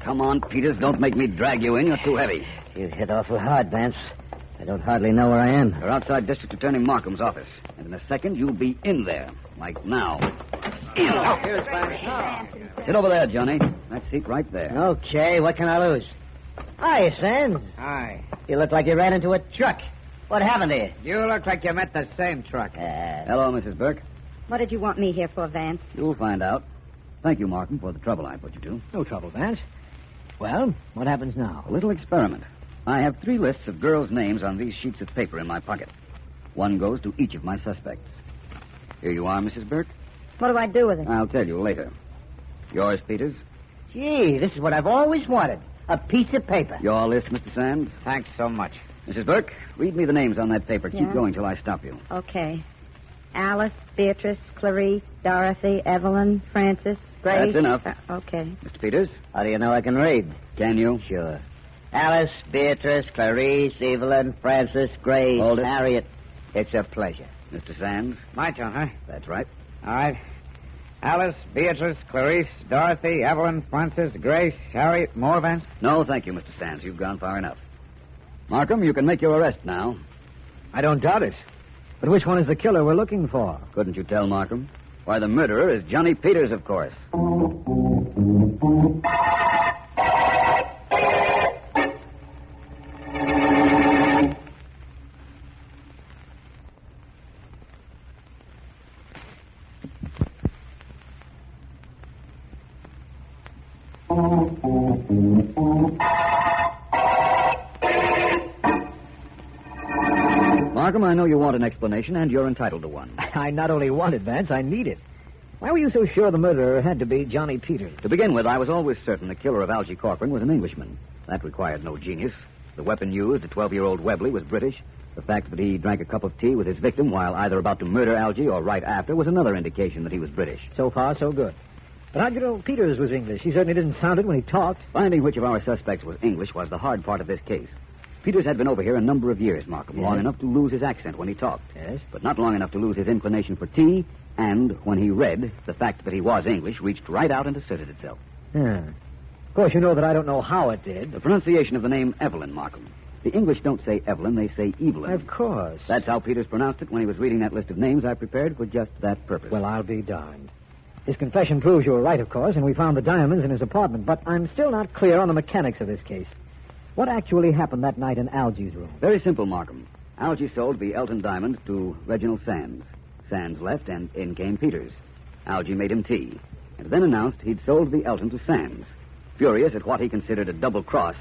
Come on, Peters. Don't make me drag you in. You're too heavy. You hit awful hard, Vance. I don't hardly know where I am. You're outside District Attorney Markham's office. And in a second, you'll be in there. Like now. Here's Vance. Sit over there, Johnny. That seat right there. Okay, what can I lose? Hi, Sands. Hi. You look like you ran into a truck. What happened to you? You look like you met the same truck. Hello, Mrs. Burke. What did you want me here for, Vance? You'll find out. Thank you, Markham, for the trouble I put you to. No trouble, Vance. Well, what happens now? A little experiment. I have 3 lists of girls' names on these sheets of paper in my pocket. One goes to each of my suspects. Here you are, Mrs. Burke. What do I do with it? I'll tell you later. Yours, Peters. Gee, this is what I've always wanted. A piece of paper. Your list, Mr. Sands. Thanks so much. Mrs. Burke, read me the names on that paper. Keep Yeah. going till I stop you. Okay. Alice, Beatrice, Clarice, Dorothy, Evelyn, Frances, Grace. That's enough. Okay. Mr. Peters? How do you know I can read? Can you? Sure. Alice, Beatrice, Clarice, Evelyn, Frances, Grace, Hold it. Harriet. It's a pleasure. Mr. Sands? My turn, huh? That's right. All right. Alice, Beatrice, Clarice, Dorothy, Evelyn, Frances, Grace, Harriet, more, Vance? No, thank you, Mr. Sands. You've gone far enough. Markham, you can make your arrest now. I don't doubt it. But which one is the killer we're looking for? Couldn't you tell, Markham? Why, the murderer is Johnny Peters, of course. Markham, I know you want an explanation, and you're entitled to one. I not only want it, Vance, I need it. Why were you so sure the murderer had to be Johnny Peters? To begin with, I was always certain the killer of Algy Corcoran was an Englishman. That required no genius. The weapon used, a 12-year-old Webley, was British. The fact that he drank a cup of tea with his victim while either about to murder Algy or right after was another indication that he was British. So far, so good. But how'd you know Peters was English? He certainly didn't sound it when he talked. Finding which of our suspects was English was the hard part of this case. Peters had been over here a number of years, Markham, long enough to lose his accent when he talked. Yes? But not long enough to lose his inclination for tea, and when he read, the fact that he was English reached right out and asserted itself. Yeah. Of course, you know that I don't know how it did. The pronunciation of the name Evelyn, Markham. The English don't say Evelyn, they say Evelyn. Of course. That's how Peters pronounced it when he was reading that list of names I prepared for just that purpose. Well, I'll be darned. His confession proves you were right, of course, and we found the diamonds in his apartment, but I'm still not clear on the mechanics of this case. What actually happened that night in Algy's room? Very simple, Markham. Algy sold the Elton diamond to Reginald Sands. Sands left, and in came Peters. Algy made him tea, and then announced he'd sold the Elton to Sands. Furious at what he considered a double cross,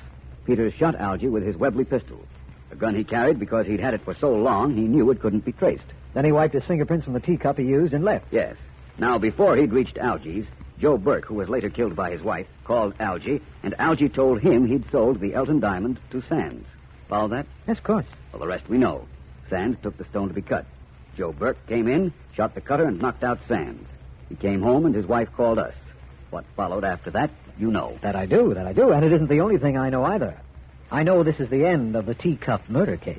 Peters shot Algy with his Webley pistol. A gun he carried because he'd had it for so long he knew it couldn't be traced. Then he wiped his fingerprints from the teacup he used and left. Yes. Now, before he'd reached Algy's, Joe Burke, who was later killed by his wife, called Algy, and Algy told him he'd sold the Elton diamond to Sands. Follow that? Yes, of course. Well, the rest we know. Sands took the stone to be cut. Joe Burke came in, shot the cutter, and knocked out Sands. He came home, and his wife called us. What followed after that, you know. That I do, and it isn't the only thing I know either. I know this is the end of the teacup murder case.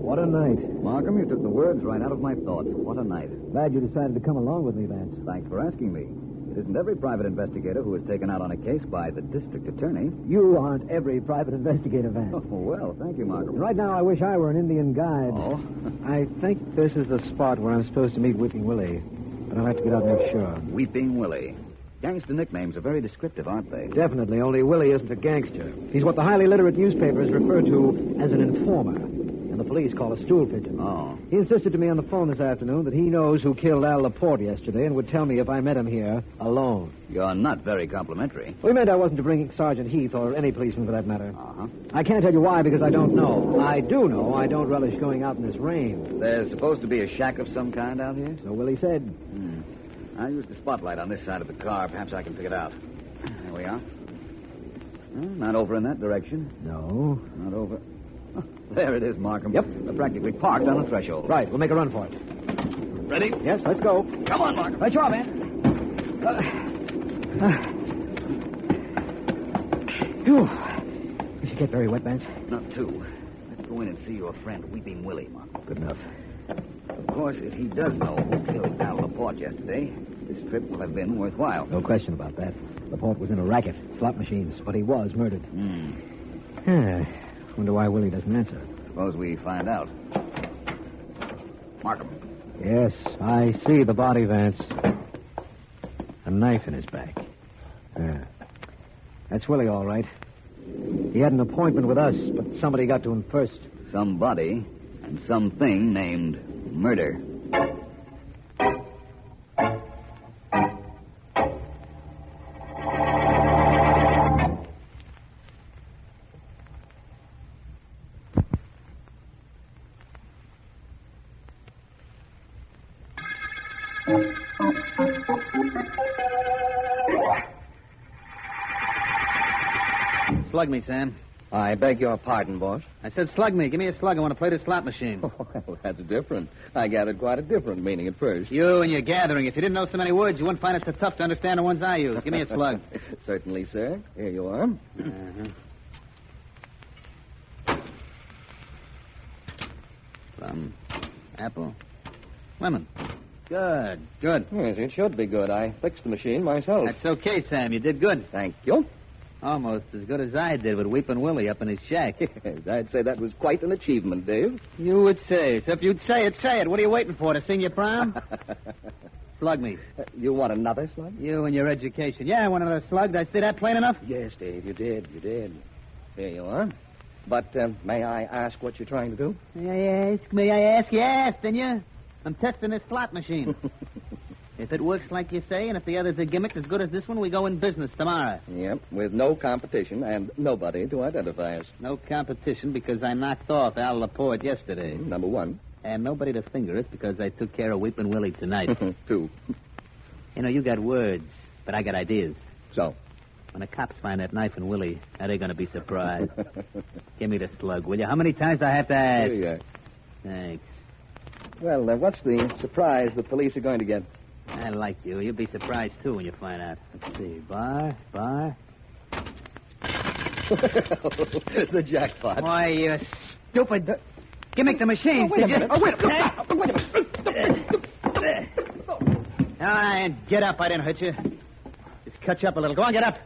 What a night. Markham, you took the words right out of my thoughts. What a night. Glad you decided to come along with me, Vance. Thanks for asking me. It isn't every private investigator who is taken out on a case by the district attorney. You aren't every private investigator, Vance. Oh, well, thank you, Markham. Right now, I wish I were an Indian guide. Oh? I think this is the spot where I'm supposed to meet Weeping Willie. But I'll have to get out and make sure. Weeping Willie. Gangster nicknames are very descriptive, aren't they? Definitely, only Willie isn't a gangster. He's what the highly literate newspapers refer to as an informer, and the police call a stool pigeon. Oh. He insisted to me on the phone this afternoon that he knows who killed Al Laporte yesterday and would tell me if I met him here alone. You're not very complimentary. We meant I wasn't to bring Sergeant Heath or any policeman for that matter. Uh-huh. I can't tell you why because I don't know. I do know I don't relish going out in this rain. There's supposed to be a shack of some kind out here? So Willie said. I'll use the spotlight on this side of the car. Perhaps I can pick it out. There we are. Not over in that direction. No. Not over. Oh, there it is, Markham. Yep. We're practically parked on the threshold. Right, we'll make a run for it. Ready? Yes, let's go. Come on, Markham. Right, sure, man. Phew. Did you get very wet, Vance? Not too. Let's go in and see your friend, Weeping Willie, Markham. Good enough. Of course, if he does know who killed Al Laporte yesterday, this trip will have been worthwhile. No question about that. Laporte was in a racket, slot machines, but he was murdered. Wonder why Willie doesn't answer. Suppose we find out. Markham. Yes, I see the body, Vance. A knife in his back. That's Willie, all right. He had an appointment with us, but somebody got to him first. Somebody and something named murder. Slug me, Sam. I beg your pardon, boss. I said slug me. Give me a slug. I want to play this slot machine. Well, that's different. I gathered quite a different meaning at first. You and your gathering. If you didn't know so many words, you wouldn't find it so tough to understand the ones I use. Give me a slug. Certainly, sir. Here you are. Plum. Apple. Lemon. Good. Good. Yes, it should be good. I fixed the machine myself. That's okay, Sam. You did good. Thank you. Almost as good as I did with Weeping Willie up in his shack. Yes, I'd say that was quite an achievement, Dave. You would say. So if you'd say it, say it. What are you waiting for, to sing your prom? Slug me. You want another slug? You and your education. Yeah, I want another slug. Did I say that plain enough? Yes, Dave, you did. You did. Here you are. But may I ask what you're trying to do? May I ask? Yes, didn't you? I'm testing this slot machine. If it works like you say, and if the other's a gimmick as good as this one, we go in business tomorrow. Yep, with no competition and nobody to identify us. No competition because I knocked off Al Laporte yesterday. Number one. And nobody to finger it because I took care of Weeping Willie tonight. Two. You know, you got words, but I got ideas. So? When the cops find that knife in Willie, are they going to be surprised? Give me the slug, will you? How many times do I have to ask? Here you are. Thanks. Well, what's the surprise the police are going to get? I like you. You'll be surprised, too, when you find out. Let's see. Bar. The jackpot. Why, you stupid... Gimmick the machine, wait a minute. Wait a minute. All right, get up. I didn't hurt you. Just cut you up a little. Go on, get up.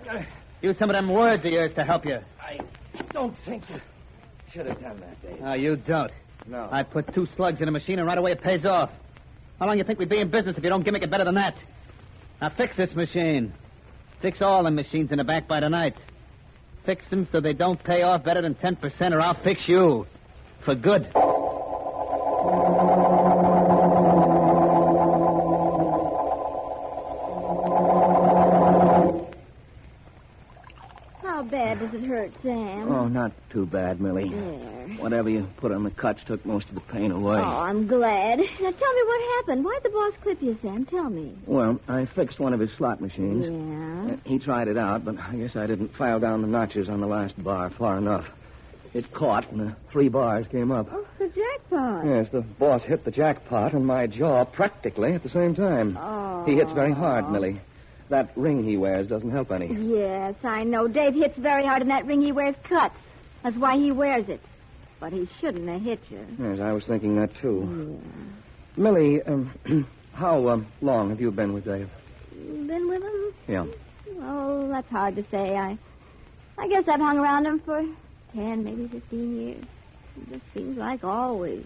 Use some of them words of yours to help you. I don't think you should have done that, Dave. Oh, you don't? No. I put 2 slugs in the machine, and right away it pays off. How long you think we'd be in business if you don't gimmick it better than that? Now fix this machine. Fix all the machines in the back by tonight. Fix them so they don't pay off better than 10%, or I'll fix you. For good. How bad does it hurt, Sam? Oh, not too bad, Millie. There. Whatever you put on the cuts took most of the pain away. Oh, I'm glad. Now tell me what happened. Why'd the boss clip you, Sam? Tell me. Well, I fixed one of his slot machines. Yeah? He tried it out, but I guess I didn't file down the notches on the last bar far enough. It caught, and the 3 bars came up. Oh, the jackpot. Yes, the boss hit the jackpot and my jaw practically at the same time. Oh. He hits very hard, Millie. That ring he wears doesn't help any. Yes, I know. Dave hits very hard, and that ring he wears cuts. That's why he wears it. But he shouldn't have hit you. Yes, I was thinking that, too. Yeah. Millie, how long have you been with Dave? Been with him Yeah. Oh, that's hard to say. I guess I've hung around him for 10, maybe 15 years. It just seems like always.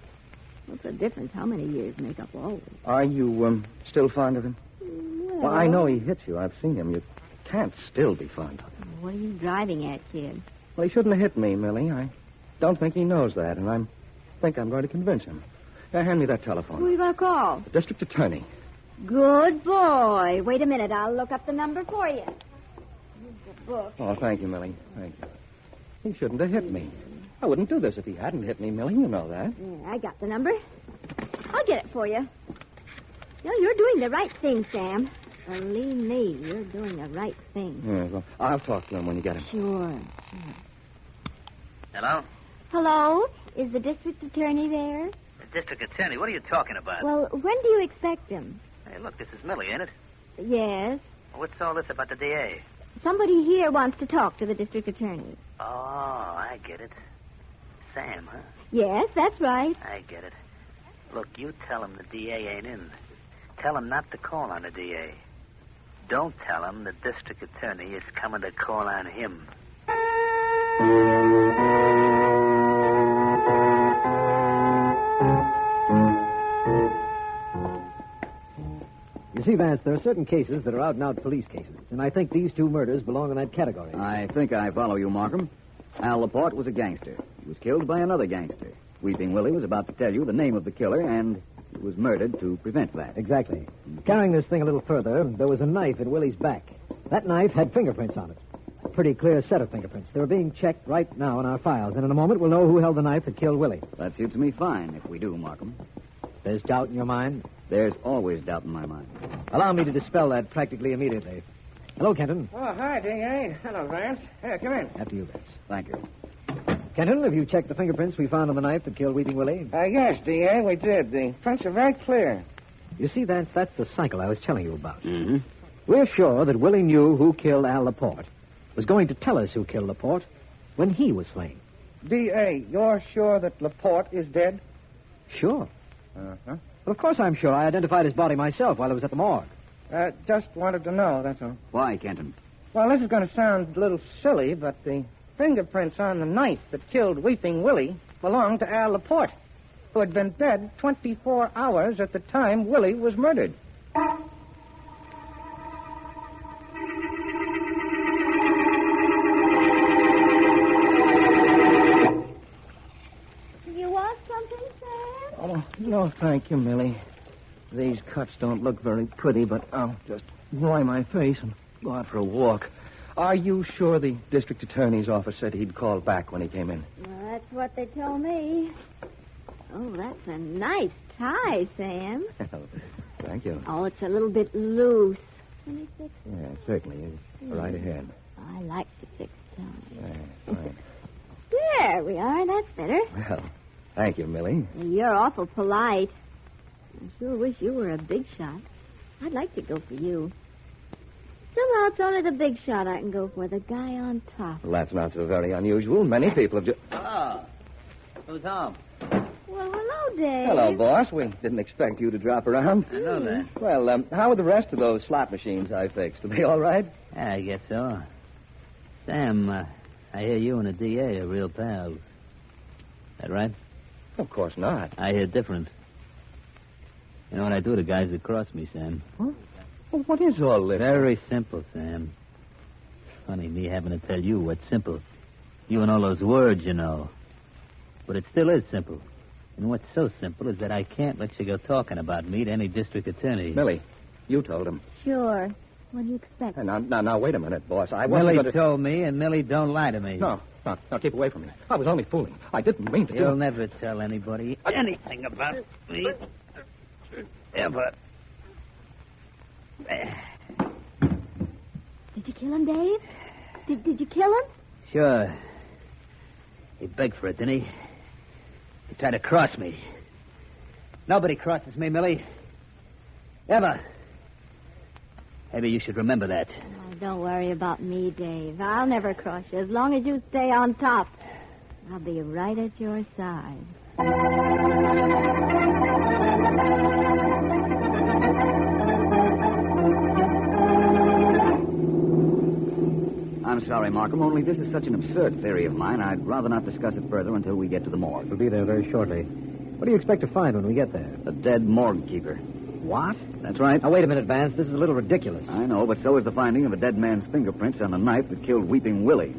What's the difference? How many years make up always? Are you still fond of him? Well, I know he hits you. I've seen him. You can't still be fond of him. What are you driving at, kid? Well, he shouldn't have hit me, Millie. I don't think he knows that, and I think I'm going to convince him. Hand me that telephone. Who are you going to call? The district attorney. Good boy. Wait a minute. I'll look up the number for you. Here's the book. Oh, thank you, Millie. Thank you. He shouldn't have hit me. I wouldn't do this if he hadn't hit me, Millie. You know that. Yeah, I got the number. I'll get it for you. You're doing the right thing, Sam. Believe me, you're doing the right thing. Yeah, well, I'll talk to him when you get him. Sure. Hello? Hello? Is the district attorney there? The district attorney? What are you talking about? Well, when do you expect him? Hey, look, this is Millie, ain't it? Yes. What's all this about the DA? Somebody here wants to talk to the district attorney. Oh, I get it. Sam, huh? Yes, that's right. I get it. Look, you tell him the DA ain't in. Tell him not to call on the DA. Don't tell him the district attorney is coming to call on him. You see, Vance, there are certain cases that are out-and-out police cases, and I think these two murders belong in that category. I think I follow you, Markham. Al Laporte was a gangster. He was killed by another gangster. Weeping Willie was about to tell you the name of the killer, and he was murdered to prevent that. Exactly. Carrying this thing a little further, there was a knife in Willie's back. That knife had fingerprints on it. A pretty clear set of fingerprints. They were being checked right now in our files, and in a moment we'll know who held the knife that killed Willie. That suits me fine, if we do, Markham. There's doubt in your mind? There's always doubt in my mind. Allow me to dispel that practically immediately. Hello, Kenton. Oh, hi, D.A. Hello, Vance. Here, come in. After you, Vance. Thank you. Kenton, have you checked the fingerprints we found on the knife that killed Weeping Willie? Yes, D.A., we did. The prints are very clear. You see, Vance, that's the cycle I was telling you about. Mm-hmm. We're sure that Willie knew who killed Al Laporte, was going to tell us who killed Laporte when he was slain. D.A., you're sure that Laporte is dead? Sure. Uh-huh. Well, of course I'm sure. I identified his body myself while I was at the morgue. Just wanted to know, that's all. Why, Kenton? Well, this is going to sound a little silly, but the fingerprints on the knife that killed Weeping Willie belonged to Al Laporte, who had been dead 24 hours at the time Willie was murdered. You want something, Sam? Oh, no, thank you, Millie. These cuts don't look very pretty, but I'll just dry my face and go out for a walk. Are you sure the district attorney's office said he'd call back when he came in? Well, that's what they told me. Oh, that's a nice tie, Sam. Thank you. Oh, it's a little bit loose. Let me fix it. Yeah, certainly. Right ahead. I like to fix ties. Yeah, right. There we are. That's better. Well, thank you, Millie. You're awful polite. I sure wish you were a big shot. I'd like to go for you. Somehow it's only the big shot I can go for, the guy on top. Well, that's not so very unusual. Many people have just... Oh, who's home? Well, hello, Dave. Hello, boss. We didn't expect you to drop around. I know that. Well, how are the rest of those slot machines I fixed? Are they all right? Yeah, I guess so. Sam, I hear you and the DA are real pals. That right? Of course not. I hear different. You know what I do to guys that cross me, Sam? Huh? Well, what is all this? Very simple, Sam. Funny me having to tell you what's simple. You and all those words, you know. But it still is simple. And what's so simple is that I can't let you go talking about me to any district attorney. Millie, you told him. Sure. What do you expect? Now, wait a minute, boss. I wasn't Millie told me, and Millie don't lie to me. No, keep away from me. I was only fooling. I didn't mean to. You'll never tell anybody anything about me. Ever. Did you kill him, Dave? Did you kill him? Sure. He begged for it, didn't he? He tried to cross me. Nobody crosses me, Millie. Ever. Maybe you should remember that. Oh, don't worry about me, Dave. I'll never cross you. As long as you stay on top, I'll be right at your side. sorry, Markham, only this is such an absurd theory of mine, I'd rather not discuss it further until we get to the morgue. We'll be there very shortly. What do you expect to find when we get there? A dead morgue keeper. What? That's right. Now, wait a minute, Vance. This is a little ridiculous. I know, but so is the finding of a dead man's fingerprints on the knife that killed Weeping Willie.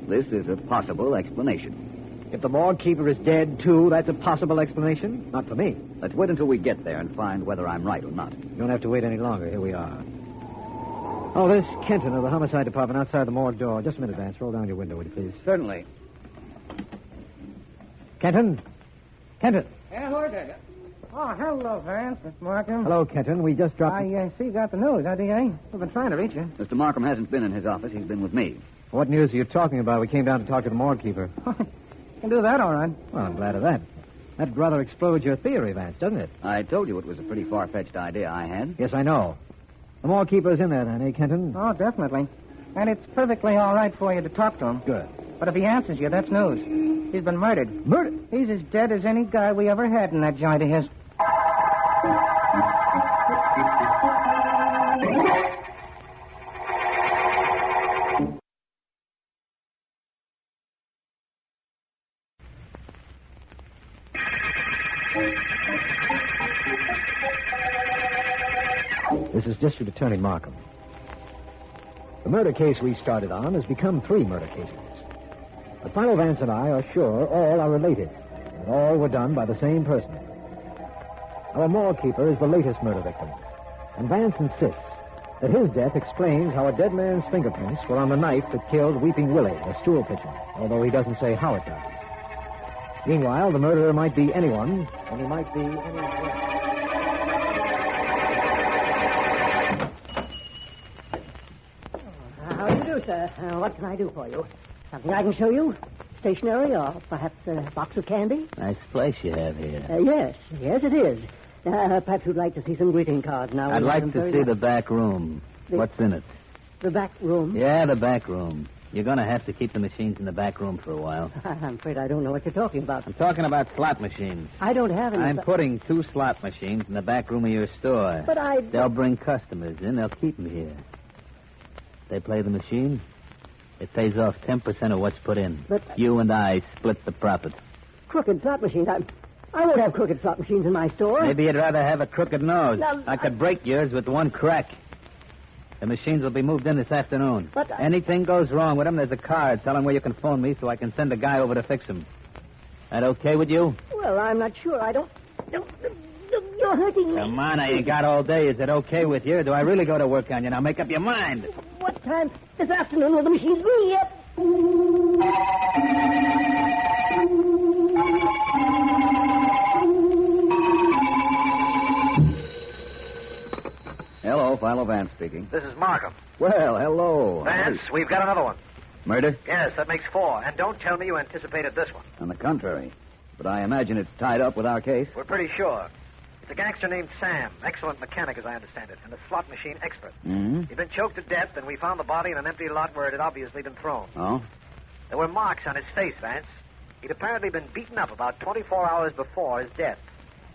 This is a possible explanation. If the morgue keeper is dead, too, that's a possible explanation? Not for me. Let's wait until we get there and find whether I'm right or not. You don't have to wait any longer. Here we are. Oh, there's Kenton of the homicide department outside the morgue door. Just a minute, Vance. Roll down your window, will you, please? Certainly. Kenton? Kenton? Yeah, who is it? Oh, hello, Vance, Mr. Markham. Hello, Kenton. We just dropped... I see you got the news, huh, D.A.? We've been trying to reach you. Mr. Markham hasn't been in his office. He's been with me. What news are you talking about? We came down to talk to the morgue keeper. Can do that, all right. Well, I'm glad of that. That rather explodes your theory, Vance, doesn't it? I told you it was a pretty far-fetched idea I had. Yes, I know. The morgue keeper's in there, then, eh, Kenton? Oh, definitely. And it's perfectly all right for you to talk to him. Good. But if he answers you, that's news. He's been murdered. Murdered? He's as dead as any guy we ever had in that joint of his. This is District Attorney Markham. The murder case we started on has become 3 murder cases. But Philo Vance and I are sure all are related, and all were done by the same person. Our morgue keeper is the latest murder victim, and Vance insists that his death explains how a dead man's fingerprints were on the knife that killed Weeping Willie, a stool pigeon, although he doesn't say how it does. Meanwhile, the murderer might be anyone, and he might be anyone. How do you do, sir? What can I do for you? Something I can show you? Stationery or perhaps a box of candy? Nice place you have here. Yes, it is. Perhaps you'd like to see some greeting cards now. I'd like to see the back room. What's in it? The back room? Yeah, the back room. You're going to have to keep the machines in the back room for a while. I'm afraid I don't know what you're talking about. I'm talking about slot machines. I don't have any... I'm putting 2 slot machines in the back room of your store. But I... They'll bring customers in. They'll keep them here. They play the machine. It pays off 10% of what's put in. But... You and I split the profit. Crooked slot machines? I won't have crooked slot machines in my store. Maybe you'd rather have a crooked nose. Now, I could break yours with 1 crack. The machines will be moved in this afternoon. But anything goes wrong with them, there's a card telling where you can phone me so I can send a guy over to fix them. That okay with you? Well, I'm not sure. I don't... You're hurting me. Come on, I ain't got all day. Is it okay with you? Or do I really go to work on you? Now make up your mind. What time this afternoon will the machines be yet? Hello, Philo Vance speaking. This is Markham. Well, hello. Vance, we've got another one. Murder? Yes, that makes 4. And don't tell me you anticipated this one. On the contrary. But I imagine it's tied up with our case. We're pretty sure. It's a gangster named Sam. Excellent mechanic, as I understand it, and a slot machine expert. Mm-hmm. He'd been choked to death, and we found the body in an empty lot where it had obviously been thrown. Oh? There were marks on his face, Vance. He'd apparently been beaten up about 24 hours before his death.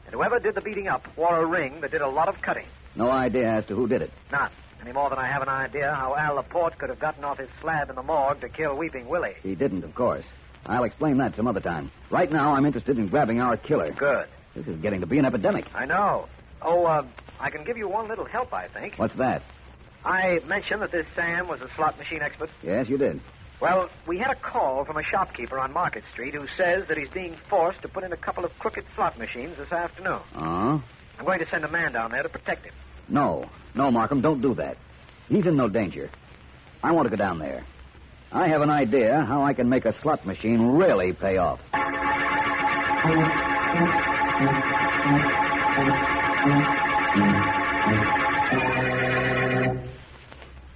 And whoever did the beating up wore a ring that did a lot of cutting. No idea as to who did it. Not any more than I have an idea how Al Laporte could have gotten off his slab in the morgue to kill Weeping Willie. He didn't, of course. I'll explain that some other time. Right now, I'm interested in grabbing our killer. Good. This is getting to be an epidemic. I know. Oh, I can give you one little help, I think. What's that? I mentioned that this Sam was a slot machine expert. Yes, you did. Well, we had a call from a shopkeeper on Market Street who says that he's being forced to put in a couple of crooked slot machines this afternoon. Oh? I'm going to send a man down there to protect him. No, Markham, don't do that. He's in no danger. I want to go down there. I have an idea how I can make a slot machine really pay off.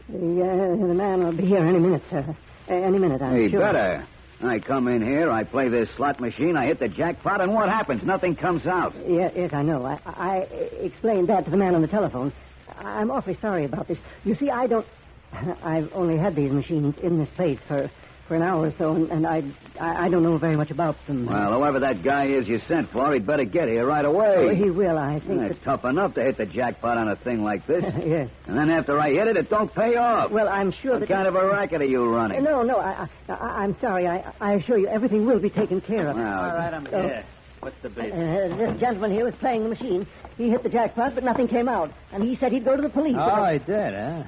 The man will be here any minute, sir. Any minute, I'm Hey, sure. better. I come in here, I play this slot machine, I hit the jackpot, and what happens? Nothing comes out. Yes, I know. I explained that to the man on the telephone. I'm awfully sorry about this. You see, I've only had these machines in this place for for an hour or so, and I don't know very much about them. Well, whoever that guy is you sent for, he'd better get here right away. Oh, he will, I think. It's tough enough to hit the jackpot on a thing like this. Yes. And then after I hit it, it don't pay off. Well, I'm sure What kind of a racket are you running? No, I'm sorry. I assure you, everything will be taken care of. Well, All right, I'm here. What's the bid? This gentleman here was playing the machine. He hit the jackpot, but nothing came out. And he said he'd go to the police. Oh, he did, huh?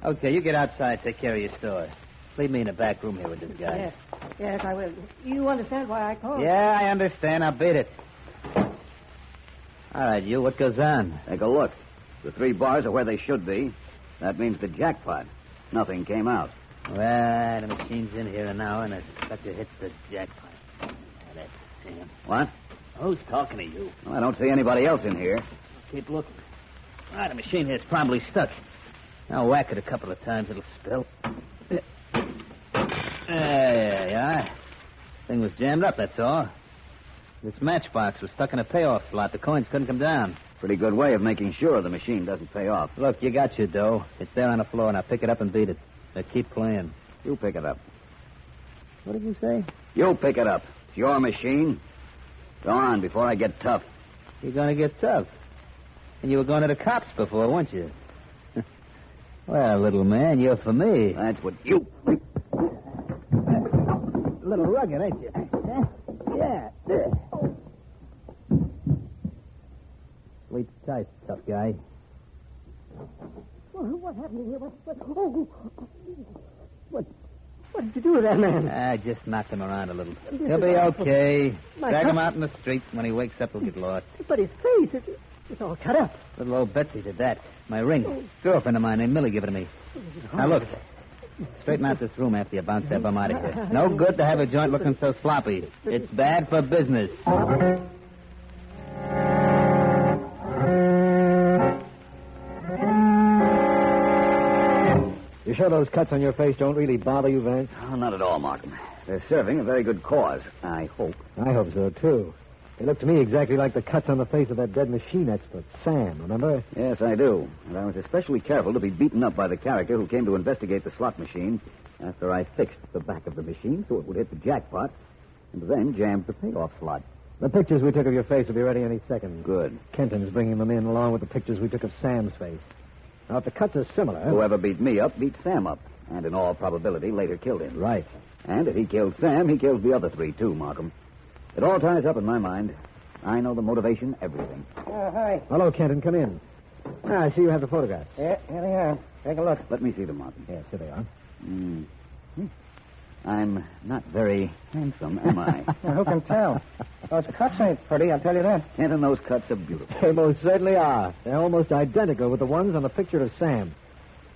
Okay, you get outside, take care of your store. Leave me in the back room here with this guy. Yes, I will. You understand why I called? Yeah, I understand. I'll beat it. All right, you, what goes on? Take a look. The 3 bars are where they should be. That means the jackpot. Nothing came out. Well, the machine's in here now, and the sucker hits the jackpot. That's him. What? Who's talking to you? Well, I don't see anybody else in here. Keep looking. The machine here's probably stuck. I'll whack it a couple of times, it'll spill. There you are. Thing was jammed up, that's all. This matchbox was stuck in a payoff slot. The coins couldn't come down. Pretty good way of making sure the machine doesn't pay off. Look, you got your dough. It's there on the floor, now pick it up and beat it. Now keep playing. You pick it up. What did you say? You pick it up. It's your machine. Go on before I get tough. You're going to get tough. And you were going to the cops before, weren't you? Well, little man, you're for me. That's what you... A little rugged, ain't you? Yeah. Sleep tight, tough guy. What happened here? What did you do with that man? I just knocked him around a little. He'll be okay. Drag him out in the street. When he wakes up, he'll get lost. But his face, it's all cut up. Little old Betsy did that. My ring. Girlfriend of mine named Millie gave it to me. Now, look. Straighten out this room after you bounce that bum out of here. No good to have a joint looking so sloppy. It's bad for business. You sure those cuts on your face don't really bother you, Vance? Oh, not at all, Markham. They're serving a very good cause, I hope. I hope so, too. They look to me exactly like the cuts on the face of that dead machine expert, Sam, remember? Yes, I do. And I was especially careful to be beaten up by the character who came to investigate the slot machine after I fixed the back of the machine so it would hit the jackpot and then jammed the payoff slot. The pictures we took of your face will be ready any second. Good. Kenton's bringing them in along with the pictures we took of Sam's face. Now, if the cuts are similar... Whoever beat me up beat Sam up, and in all probability later killed him. Right. And if he killed Sam, he kills the other 3, too, Markham. It all ties up in my mind. I know the motivation, everything. Hi. Hello, Kenton. Come in. I see you have the photographs. Yeah, here they are. Take a look. Let me see them, Markham. Yes, here they are. I'm not very handsome, am I? Well, who can tell? Those cuts ain't pretty, I'll tell you that. Kenton, those cuts are beautiful. They most certainly are. They're almost identical with the ones on the picture of Sam.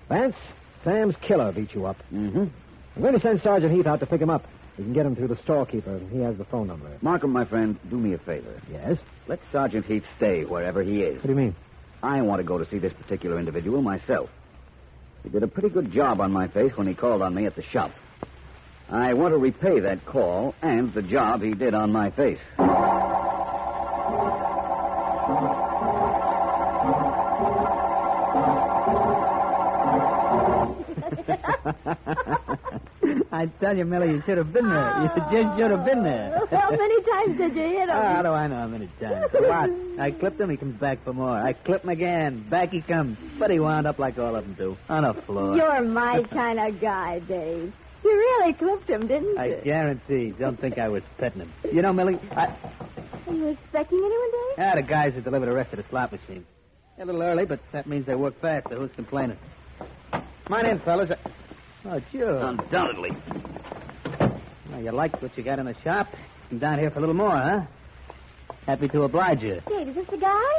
Vance, Sam's killer beat you up. Mm-hmm. I'm going to send Sergeant Heath out to pick him up. We can get him through the storekeeper. He has the phone number. Markham, my friend, do me a favor. Yes? Let Sergeant Heath stay wherever he is. What do you mean? I want to go to see this particular individual myself. He did a pretty good job on my face when he called on me at the shop. I want to repay that call and the job he did on my face. I tell you, Millie, you should have been there. You just should have been there. How many times did you hit him? How do I know how many times? A lot. I clipped him, he comes back for more. I clip him again. Back he comes. But he wound up like all of them do, on the floor. You're my kind of guy, Dave. You really clipped him, didn't you? I guarantee. Don't think I was petting him. You know, Millie, Are you expecting anyone, Dave? the guys that deliver the rest of the slot machine. They're a little early, but that means they work fast, so who's complaining? Come on in, fellas. Oh, it's you. Undoubtedly. Well, you like what you got in the shop? Come down here for a little more, huh? Happy to oblige you. Dave, is this the guy?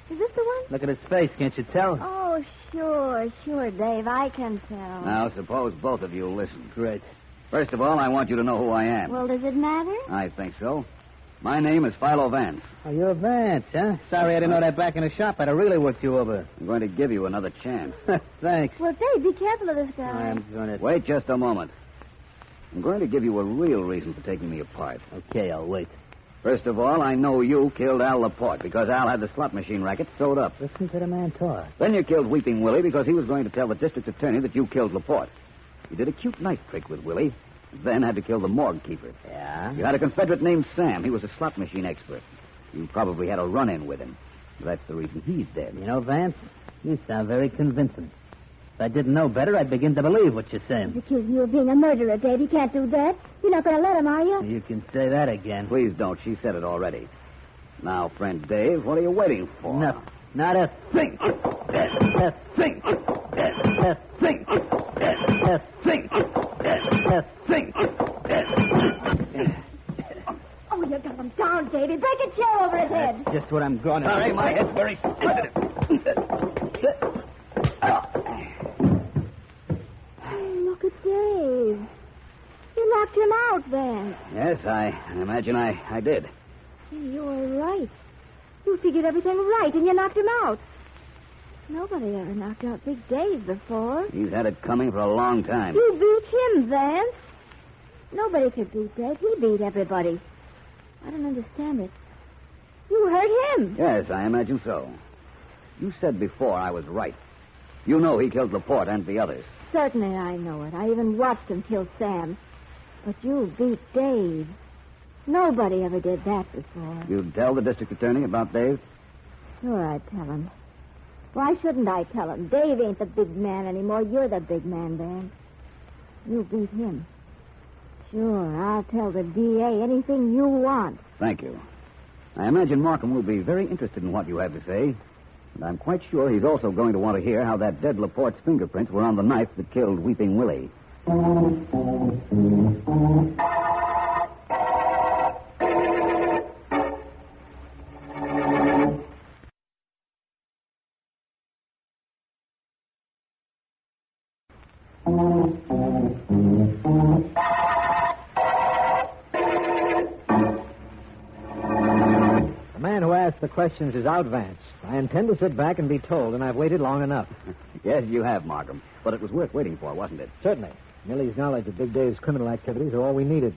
Is this the one? Look at his face, can't you tell? Oh, sure, Dave. I can tell. Now, suppose both of you listen. Great. First of all, I want you to know who I am. Well, does it matter? I think so. My name is Philo Vance. Oh, you're Vance, huh? Sorry I didn't know that back in the shop. I'd have really worked you over. I'm going to give you another chance. Thanks. Well, Dave, be careful of this guy. I'm going to... Wait just a moment. I'm going to give you a real reason for taking me apart. Okay, I'll wait. First of all, I know you killed Al Laporte because Al had the slot machine racket sewed up. Listen to the man talk. Then you killed Weeping Willie because he was going to tell the district attorney that you killed Laporte. You did a cute knife trick with Willie, Then had to kill the morgue keeper. Yeah? You had a Confederate named Sam. He was a slot machine expert. You probably had a run-in with him. That's the reason he's dead. You know, Vance, you sound very convincing. If I didn't know better, I'd begin to believe what you're saying. He's accusing you of being a murderer, Dave. You can't do that. You're not going to let him, are you? You can say that again. Please don't. She said it already. Now, friend Dave, what are you waiting for? No, not a thing. A thing. A thing. A thing. A thing. Oh, you got him down, Davy. Break a chair over his head. That's just what I'm going to do. Sorry, my head's very sensitive. Look at Dave. You knocked him out, Vance. Yes, I imagine I did. You were right. You figured everything right, and you knocked him out. Nobody ever knocked out Big Dave before. He's had it coming for a long time. You beat him, Vance. Nobody could beat Dave. He beat everybody. I don't understand it. You hurt him. Yes, I imagine so. You said before I was right. You know he killed Laporte and the others. Certainly I know it. I even watched him kill Sam. But you beat Dave. Nobody ever did that before. You'd tell the district attorney about Dave? Sure, I'd tell him. Why shouldn't I tell him? Dave ain't the big man anymore. You're the big man, Vance. You beat him. Sure, I'll tell the DA anything you want. Thank you. I imagine Markham will be very interested in what you have to say. And I'm quite sure he's also going to want to hear how that dead Laporte's fingerprints were on the knife that killed Weeping Willie. The man who asked the questions is out, Vance. I intend to sit back and be told, and I've waited long enough. Yes, you have, Markham. But it was worth waiting for, wasn't it? Certainly. Millie's knowledge of Big Dave's criminal activities are all we needed.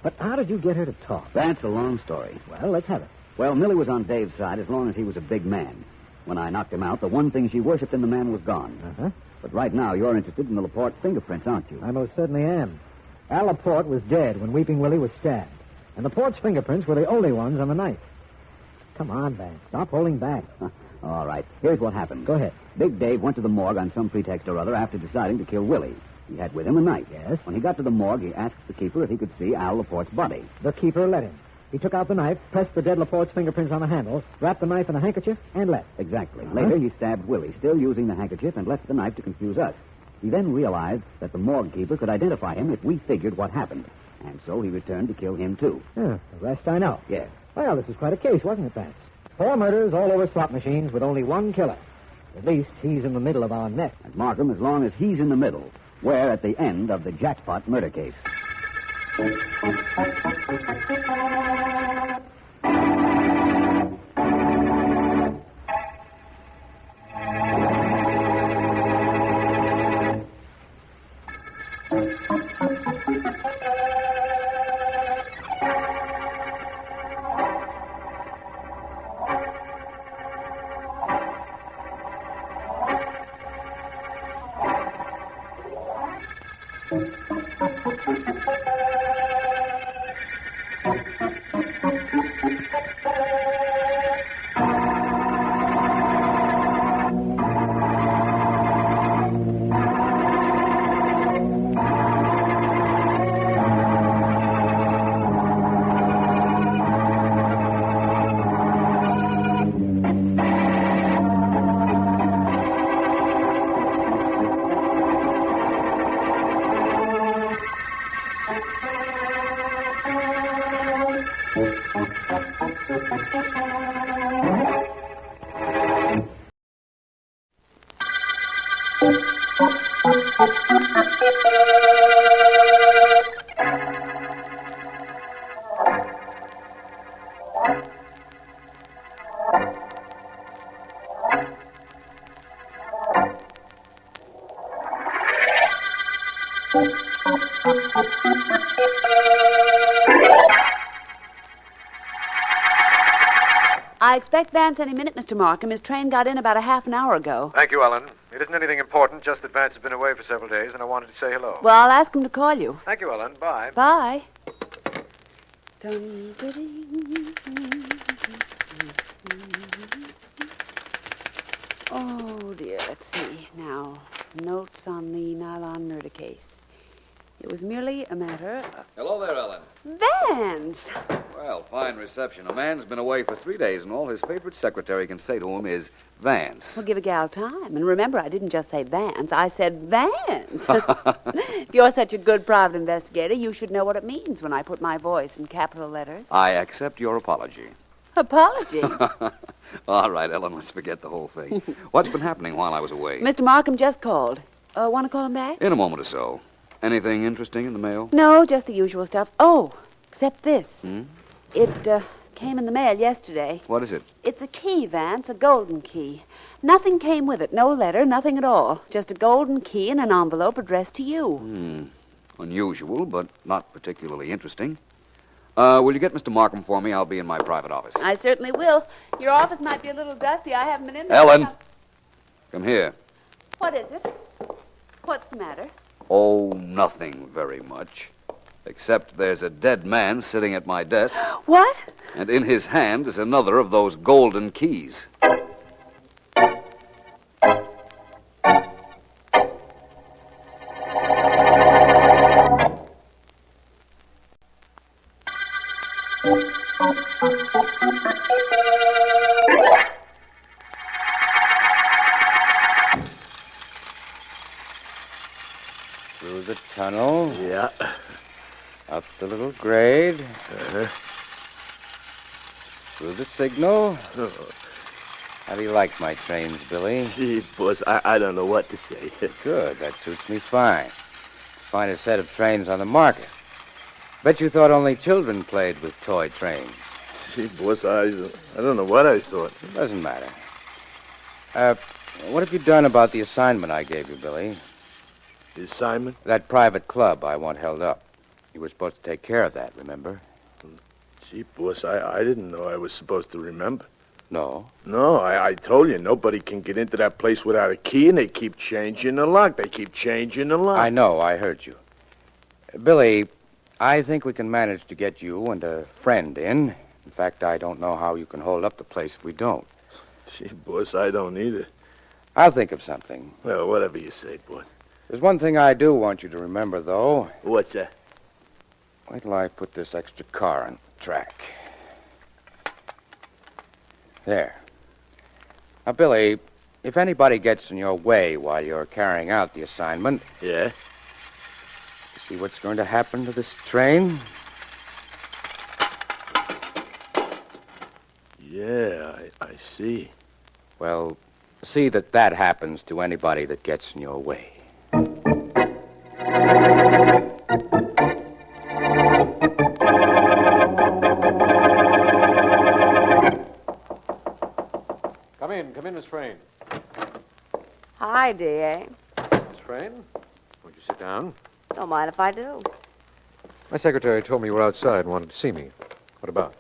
But how did you get her to talk? That's a long story. Well, let's have it. Well, Millie was on Dave's side as long as he was a big man. When I knocked him out, the one thing she worshipped in the man was gone. Uh-huh. But right now, you're interested in the Laporte fingerprints, aren't you? I most certainly am. Al Laporte was dead when Weeping Willie was stabbed. And Laporte's fingerprints were the only ones on the knife. Come on, Vance. Stop holding back. All right. Here's what happened. Go ahead. Big Dave went to the morgue on some pretext or other after deciding to kill Willie. He had with him a knife. Yes? When he got to the morgue, he asked the keeper if he could see Al Laporte's body. The keeper let him. He took out the knife, pressed the dead Laporte's fingerprints on the handle, wrapped the knife in a handkerchief, and left. Exactly. Uh-huh. Later, he stabbed Willie, still using the handkerchief, and left the knife to confuse us. He then realized that the morgue keeper could identify him if we figured what happened. And so he returned to kill him, too. The rest I know. Yes. Well, this is quite a case, wasn't it, Vance? 4 murders all over slot machines with only one killer. At least he's in the middle of our net. And Markham, as long as he's in the middle, we're at the end of the Jackpot murder case. I expect Vance any minute, Mr. Markham. His train got in about a half an hour ago. Thank you, Ellen. It isn't anything important, just that Vance has been away for several days, and I wanted to say hello. Well, I'll ask him to call you. Thank you, Ellen. Bye. Bye. Oh, dear. Let's see. Now, notes on the nylon murder case. It was merely a matter of... Hello there, Ellen. Vance! Well, fine reception. A man's been away for 3 days, and all his favorite secretary can say to him is Vance. Well, give a gal time. And remember, I didn't just say Vance. I said Vance. If you're such a good private investigator, you should know what it means when I put my voice in capital letters. I accept your apology. Apology? All right, Ellen, let's forget the whole thing. What's been happening while I was away? Mr. Markham just called. Want to call him back? In a moment or so. Anything interesting in the mail? No, just the usual stuff. Oh, except this. Hmm? It came in the mail yesterday. What is it? It's a key, Vance, a golden key. Nothing came with it. No letter, nothing at all. Just a golden key in an envelope addressed to you. Unusual, but not particularly interesting. Will you get Mr. Markham for me? I'll be in my private office. I certainly will. Your office might be a little dusty. I haven't been in there. Ellen! Come here. What is it? What's the matter? Oh, nothing very much. Except there's a dead man sitting at my desk. What? And in his hand is another of those golden keys. Through the tunnel. Yeah. Up the little grade. Through the signal. How do you like my trains, Billy? Gee, boss, I don't know what to say. Good, that suits me fine. Finest set of trains on the market. Bet you thought only children played with toy trains. Gee, boss, I don't know what I thought. It doesn't matter. What have you done about the assignment I gave you, Billy? The assignment? That private club I want held up. You were supposed to take care of that, remember? Gee, boss, I didn't know I was supposed to remember. No? No, I told you, nobody can get into that place without a key, and they keep changing the lock. They keep changing the lock. I know, I heard you. Billy, I think we can manage to get you and a friend in. In fact, I don't know how you can hold up the place if we don't. Gee, boss, I don't either. I'll think of something. Well, whatever you say, boss. There's one thing I do want you to remember, though. What's that? Wait till I put this extra car on the track. There. Now, Billy, if anybody gets in your way while you're carrying out the assignment... Yeah? See what's going to happen to this train? Yeah, I see. Well, see that that happens to anybody that gets in your way. Come in, Miss Frayne. Hi, D.A. Miss Frayne, won't you sit down? Don't mind if I do. My secretary told me you were outside and wanted to see me. What about?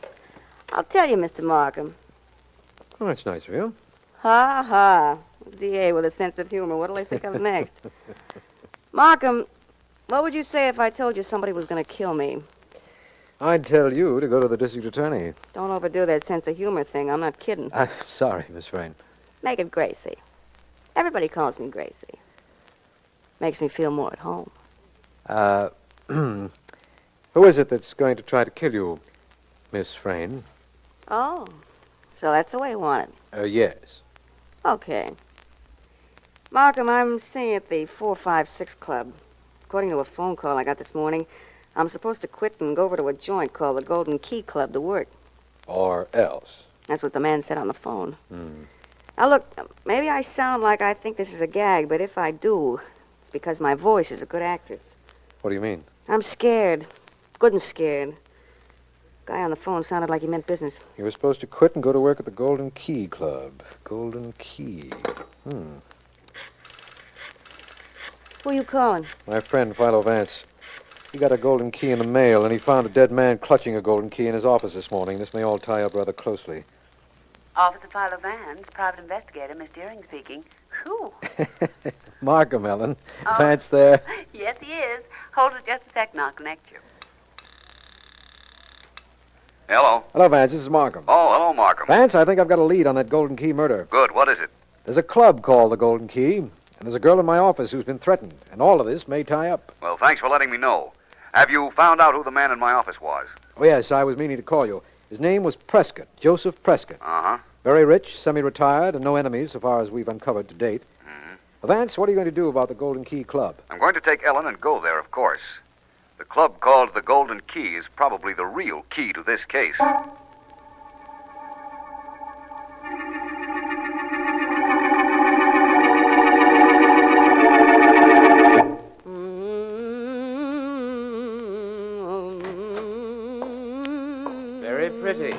I'll tell you, Mr. Markham. Oh, that's nice of you. Ha ha. D.A. with a sense of humor. What'll they think of next? Markham, what would you say if I told you somebody was going to kill me? I'd tell you to go to the district attorney. Don't overdo that sense of humor thing. I'm not kidding. I'm sorry, Miss Frayne. Make it Gracie. Everybody calls me Gracie. Makes me feel more at home. Who is it that's going to try to kill you, Miss Frayne? Oh, so that's the way you want it. Yes. Okay. Markham, I'm singing at the 456 Club. According to a phone call I got this morning, I'm supposed to quit and go over to a joint called the Golden Key Club to work. Or else. That's what the man said on the phone. Now, look, maybe I sound like I think this is a gag, but if I do, it's because my voice is a good actress. What do you mean? I'm scared. Good and scared. Guy on the phone sounded like he meant business. You were supposed to quit and go to work at the Golden Key Club. Golden Key. Who are you calling? My friend, Philo Vance. He got a golden key in the mail, and he found a dead man clutching a golden key in his office this morning. This may all tie up rather closely. Officer Philo Vance, private investigator, Miss Deering speaking. Who? Markham, Ellen. Oh. Vance there. Yes, he is. Hold it just a second. I'll connect you. Hello. Hello, Vance. This is Markham. Oh, hello, Markham. Vance, I think I've got a lead on that Golden Key murder. Good. What is it? There's a club called the Golden Key, and there's a girl in my office who's been threatened, and all of this may tie up. Well, thanks for letting me know. Have you found out who the man in my office was? Oh, yes, I was meaning to call you. His name was Prescott, Joseph Prescott. Uh-huh. Very rich, semi-retired, and no enemies so far as we've uncovered to date. Vance, what are you going to do about the Golden Key Club? I'm going to take Ellen and go there, of course. The club called the Golden Key is probably the real key to this case. Very pretty.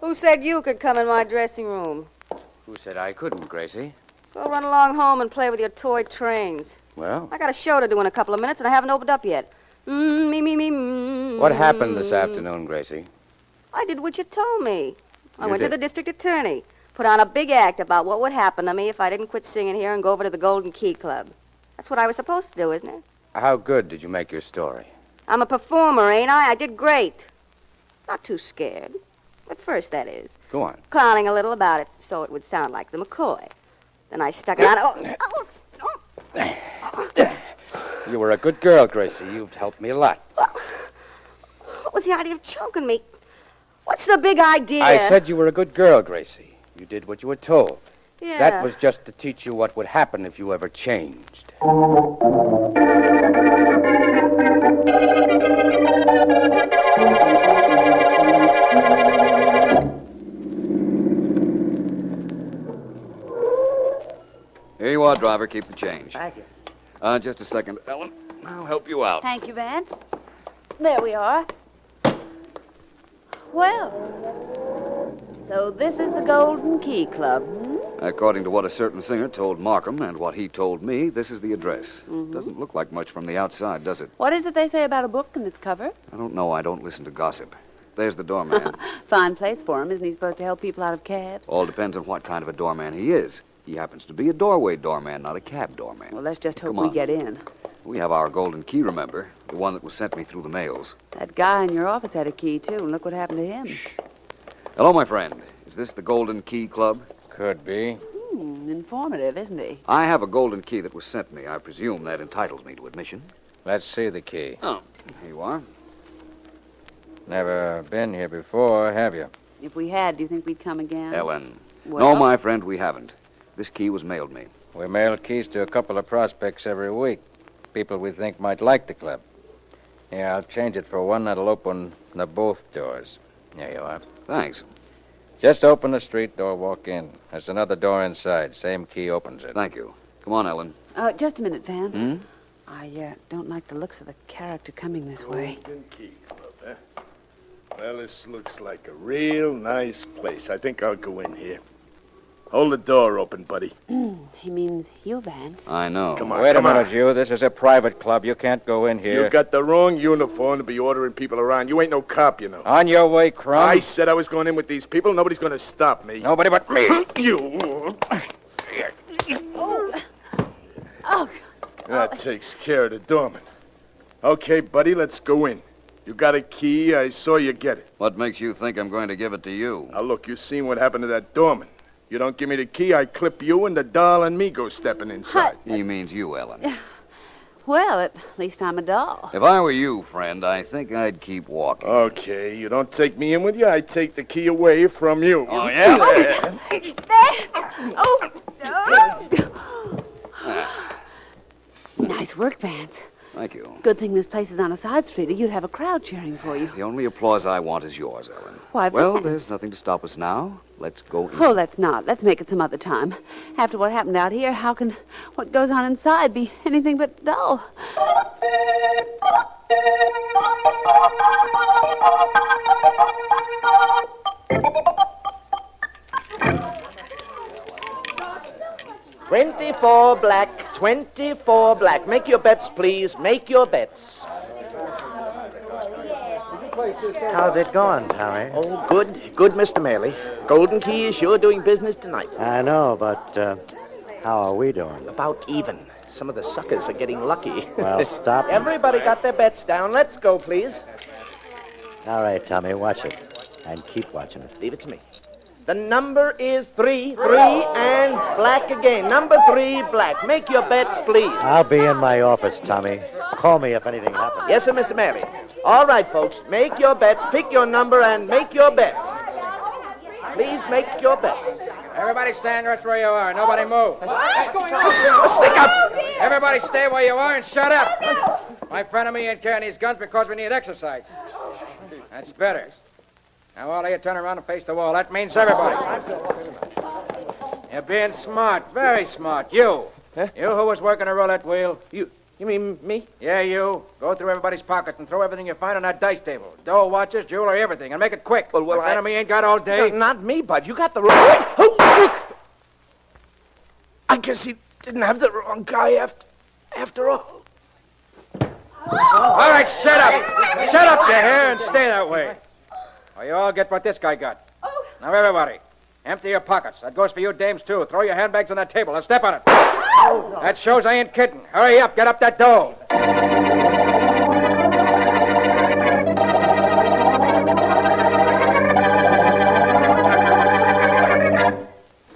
Who said you could come in my dressing room? Who said I couldn't, Gracie? Go run along home and play with your toy trains. Well, I got a show to do in a couple of minutes, and I haven't opened up yet. Me. what happened this afternoon, Gracie? I did what you told me. I You went to did? the district attorney, put on a big act about what would happen to me if I didn't quit singing here and go over to the Golden Key Club. That's what I was supposed to do, isn't it? How good did you make your story? I'm a performer, ain't I? I did great. Not too scared. At first, that is. Go on. Clowning a little about it so it would sound like the McCoy. Then I stuck it on. You were a good girl, Gracie. You've helped me a lot. What was the idea of choking me? What's the big idea? I said you were a good girl, Gracie. You did what you were told. Yeah. That was just to teach you what would happen if you ever changed. Here you are, driver. Keep the change. Thank you. Just a second, Ellen. I'll help you out. Thank you, Vance. There we are. Well, so this is the Golden Key Club, hmm? According to what a certain singer told Markham and what he told me, this is the address. Mhm. Doesn't look like much from the outside, does it? What is it they say about a book and its cover? I don't know. I don't listen to gossip. There's the doorman. Fine place for him. Isn't he supposed to help people out of cabs? All depends on what kind of a doorman he is. He happens to be a doorway doorman, not a cab doorman. Well, let's just hope Come we on. get in. We have our golden key, remember? The one that was sent me through the mails. That guy in your office had a key, too, and look what happened to him. Hello, my friend. Is this the Golden Key Club? Could be. Informative, isn't he? I have a golden key that was sent me. I presume that entitles me to admission. Let's see the key. Oh, here you are. Never been here before, have you? If we had, do you think we'd come again? Ellen. Well- No, my friend, we haven't. This key was mailed me. We mail keys to a couple of prospects every week. People we think might like the club. Yeah, I'll change it for one that'll open the both doors. There you are. Thanks. Just open the street door, walk in. There's another door inside. Same key opens it. Thank you. Come on, Ellen. Just a minute, Vance. Hmm? I don't like the looks of the character coming this way. Golden Key Club, eh? Well, this looks like a real nice place. I think I'll go in here. Hold the door open, buddy. He means you, Vance. I know. Come on, Wait a come on. minute, you. This is a private club. You can't go in here. You got the wrong uniform to be ordering people around. You ain't no cop, you know. On your way, Crumb. I said I was going in with these people. Nobody's going to stop me. Nobody but me. You. Oh. That takes care of the doorman. Okay, buddy, let's go in. You got a key. I saw you get it. What makes you think I'm going to give it to you? Now, look, you seen what happened to that doorman. You don't give me the key, I clip you, and the doll and me go stepping inside. He means you, Ellen. Well, at least I'm a doll. If I were you, friend, I think I'd keep walking. Okay, you don't take me in with you, I take the key away from you. Oh, yeah? Nice work, Vance. Thank you. Good thing this place is on a side street, or you'd have a crowd cheering for you. The only applause I want is yours, Ellen. Why, Well, Vance. there's nothing to stop us now. Let's go in. Oh, let's not. Let's make it some other time. After what happened out here, how can what goes on inside be anything but dull? $24 black, $24 black. Make your bets, please. Make your bets. How's it going, Tommy? Oh, good, Mr. Maley. Golden Key is sure doing business tonight. I know, but How are we doing? About even. Some of the suckers are getting lucky. Well, stop. Everybody got their bets down. Let's go, please. All right, Tommy, watch it. And keep watching it. Leave it to me. The number is 3, 3, and black again. Number 3, black. Make your bets, please. I'll be in my office, Tommy. Call me if anything happens. Yes, sir, Mr. Mary. All right, folks. Make your bets. Pick your number and make your bets. Please make your bets. Everybody stand right where you are. Nobody move. Stick up! Everybody stay where you are and shut up. My friend and me ain't carrying these guns because we need exercise. That's better. Now all of you turn around and face the wall. That means everybody. You're being smart, very smart. You. Huh? You who was working a roulette wheel. You mean me? Yeah, you. Go through everybody's pockets and throw everything you find on that dice table. Dough, watches, jewelry, everything. And make it quick. Well, My enemy ain't got all day. No, not me, Bud. You got the wrong... I guess he didn't have the wrong guy after all. All right, shut up. Shut up, you hear, and stay that way. Or you all get what this guy got. Now, everybody, empty your pockets. That goes for you dames, too. Throw your handbags on that table and step on it. That shows I ain't kidding. Hurry up. Get up that dough.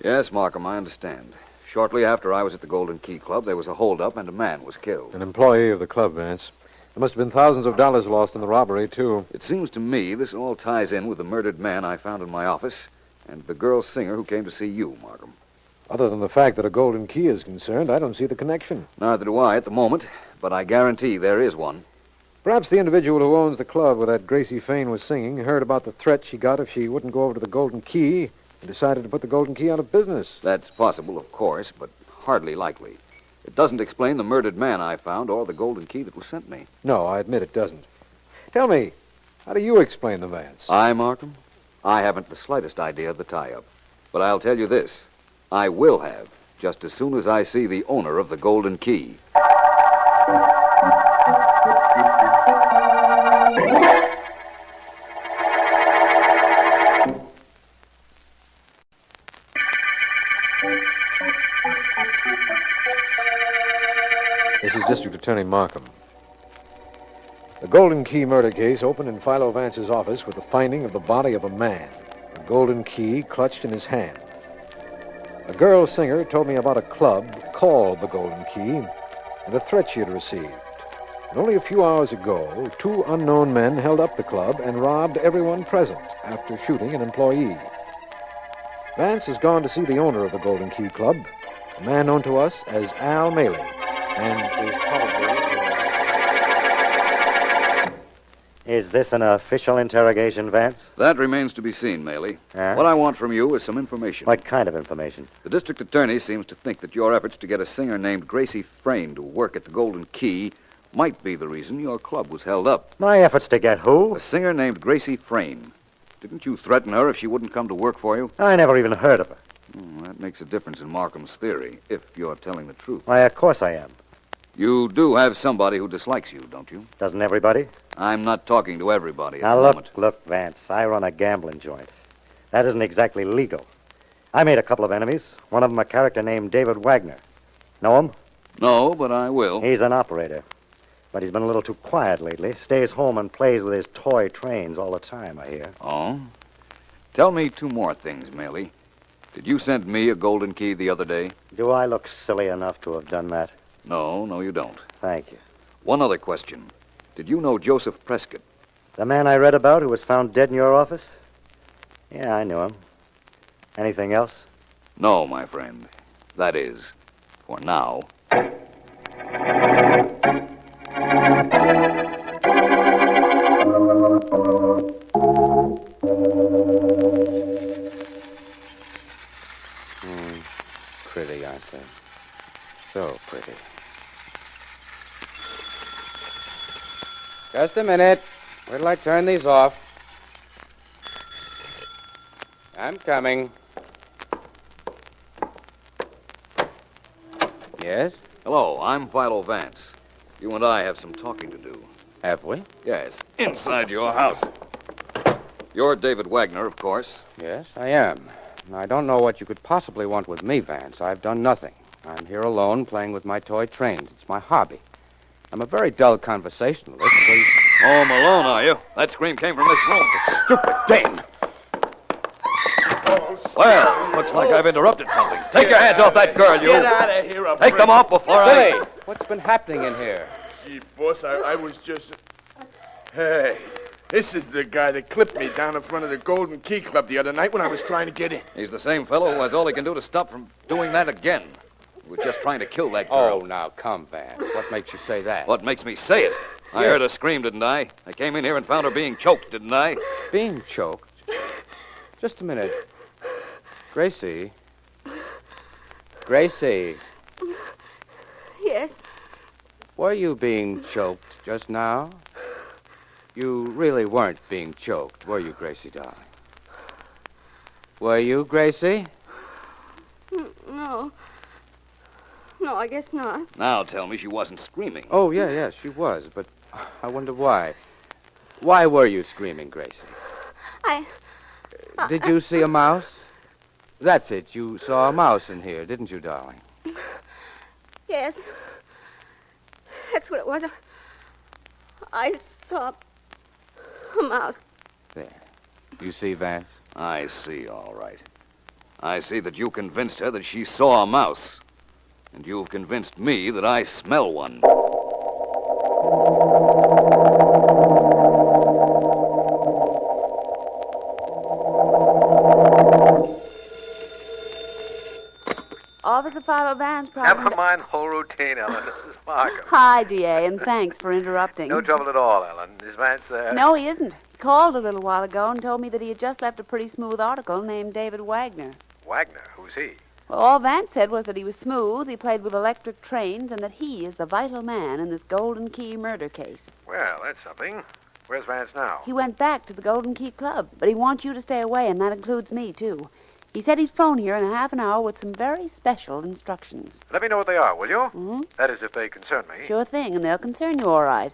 Yes, Markham, I understand. Shortly after I was at the Golden Key Club, there was a holdup and a man was killed. An employee of the club, Vance. There must have been thousands of dollars lost in the robbery, too. It seems to me this all ties in with the murdered man I found in my office and the girl singer who came to see you, Markham. Other than the fact that a golden key is concerned, I don't see the connection. Neither do I at the moment, but I guarantee there is one. Perhaps the individual who owns the club where that Gracie Fane was singing heard about the threat she got if she wouldn't go over to the Golden Key and decided to put the Golden Key out of business. That's possible, of course, but hardly likely. It doesn't explain the murdered man I found or the Golden Key that was sent me. No, I admit it doesn't. Tell me, how do you explain the Vance? I, Markham? I haven't the slightest idea of the tie-up. But I'll tell you this. I will have, just as soon as I see the owner of the Golden Key. This is District Attorney Markham. The Golden Key murder case opened in Philo Vance's office with the finding of the body of a man, a golden key clutched in his hand. A girl singer told me about a club called the Golden Key and a threat she had received. And only a few hours ago, 2 unknown men held up the club and robbed everyone present after shooting an employee. Vance has gone to see the owner of the Golden Key Club, a man known to us as Al Maley, and is probably... Is this an official interrogation, Vance? That remains to be seen, Maley. What I want from you is some information. What kind of information? The district attorney seems to think that your efforts to get a singer named Gracie Frayne to work at the Golden Key might be the reason your club was held up. My efforts to get who? A singer named Gracie Frayne. Didn't you threaten her if she wouldn't come to work for you? I never even heard of her. That makes a difference in Markham's theory, if you're telling the truth. Why, of course I am. You do have somebody who dislikes you, don't you? Doesn't everybody? I'm not talking to everybody at Now, the look, moment. look, Vance, I run a gambling joint. That isn't exactly legal. I made a couple of enemies, one of them a character named David Wagner. Know him? No, but I will. He's an operator. But he's been a little too quiet lately. Stays home and plays with his toy trains all the time, I hear. Oh? Tell me 2 more things, Maley. Did you send me a golden key the other day? Do I look silly enough to have done that? No, you don't. Thank you. One other question. Did you know Joseph Prescott? The man I read about who was found dead in your office? Yeah, I knew him. Anything else? No, my friend. That is, for now. Pretty, aren't they? So pretty. Just a minute. Wait till I turn these off. I'm coming. Yes? Hello, I'm Philo Vance. You and I have some talking to do. Have we? Yes, inside your house. You're David Wagner, of course. Yes, I am. I don't know what you could possibly want with me, Vance. I've done nothing. I'm here alone playing with my toy trains. It's my hobby. I'm a very dull conversationalist, so you... Home alone, are you? That scream came from this room. Stupid dame! Well, looks like I've interrupted something. Take your hands off that girl, you. Get out of here, Take them off before Billy, what's been happening in here? Gee, boss, I was just... Hey, this is the guy that clipped me down in front of the Golden Key Club the other night when I was trying to get in. He's the same fellow who has all he can do to stop from doing that again. We were just trying to kill that girl. Oh, now, come, Vance. What makes you say that? What makes me say it? I heard her scream, didn't I? I came in here and found her being choked, didn't I? Being choked? Just a minute. Gracie. Gracie. Yes? Were you being choked just now? You really weren't being choked, were you, Gracie, darling? Were you, Gracie? No. No, I guess not. Now tell me she wasn't screaming. Oh, yeah, she was, but I wonder why. Why were you screaming, Gracie? Did you see a mouse? That's it. You saw a mouse in here, didn't you, darling? Yes. That's what it was. I saw a mouse. There. You see, Vance? I see, all right. I see that you convinced her that she saw a mouse. And you've convinced me that I smell one. Officer Philo Vance, problem... Never mind the whole routine, Ellen. This is Markham. Hi, D.A., and thanks for interrupting. No trouble at all, Ellen. Is Vance there? No, he isn't. He called a little while ago and told me that he had just left a pretty smooth article named David Wagner. Wagner? Who's he? Well, all Vance said was that he was smooth, he played with electric trains, and that he is the vital man in this Golden Key murder case. Well, that's something. Where's Vance now? He went back to the Golden Key Club, but he wants you to stay away, and that includes me, too. He said he'd phone here in a half an hour with some very special instructions. Let me know what they are, will you? Mm-hmm. That is, if they concern me. Sure thing, and they'll concern you all right.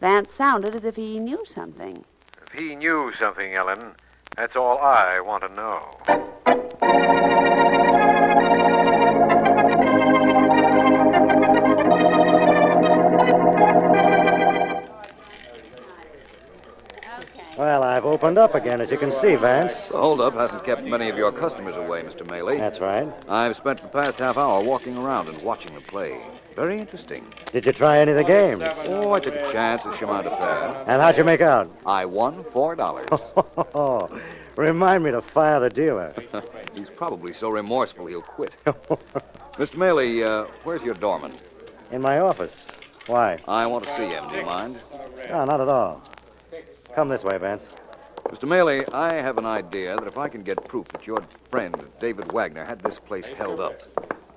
Vance sounded as if he knew something. If he knew something, Ellen, that's all I want to know. Well, I've opened up again, as you can see, Vance. The holdup hasn't kept many of your customers away, Mr. Maley. That's right. I've spent the past half hour walking around and watching the play. Very interesting. Did you try any of the games? Oh, I took a chance at chemin de fer. And how'd you make out? I won $4. Remind me to fire the dealer. He's probably so remorseful he'll quit. Mr. Maley, where's your doorman? In my office. Why? I want to see him. Do you mind? No, not at all. Come this way, Vance. Mr. Maley, I have an idea that if I can get proof that your friend, David Wagner, had this place held up,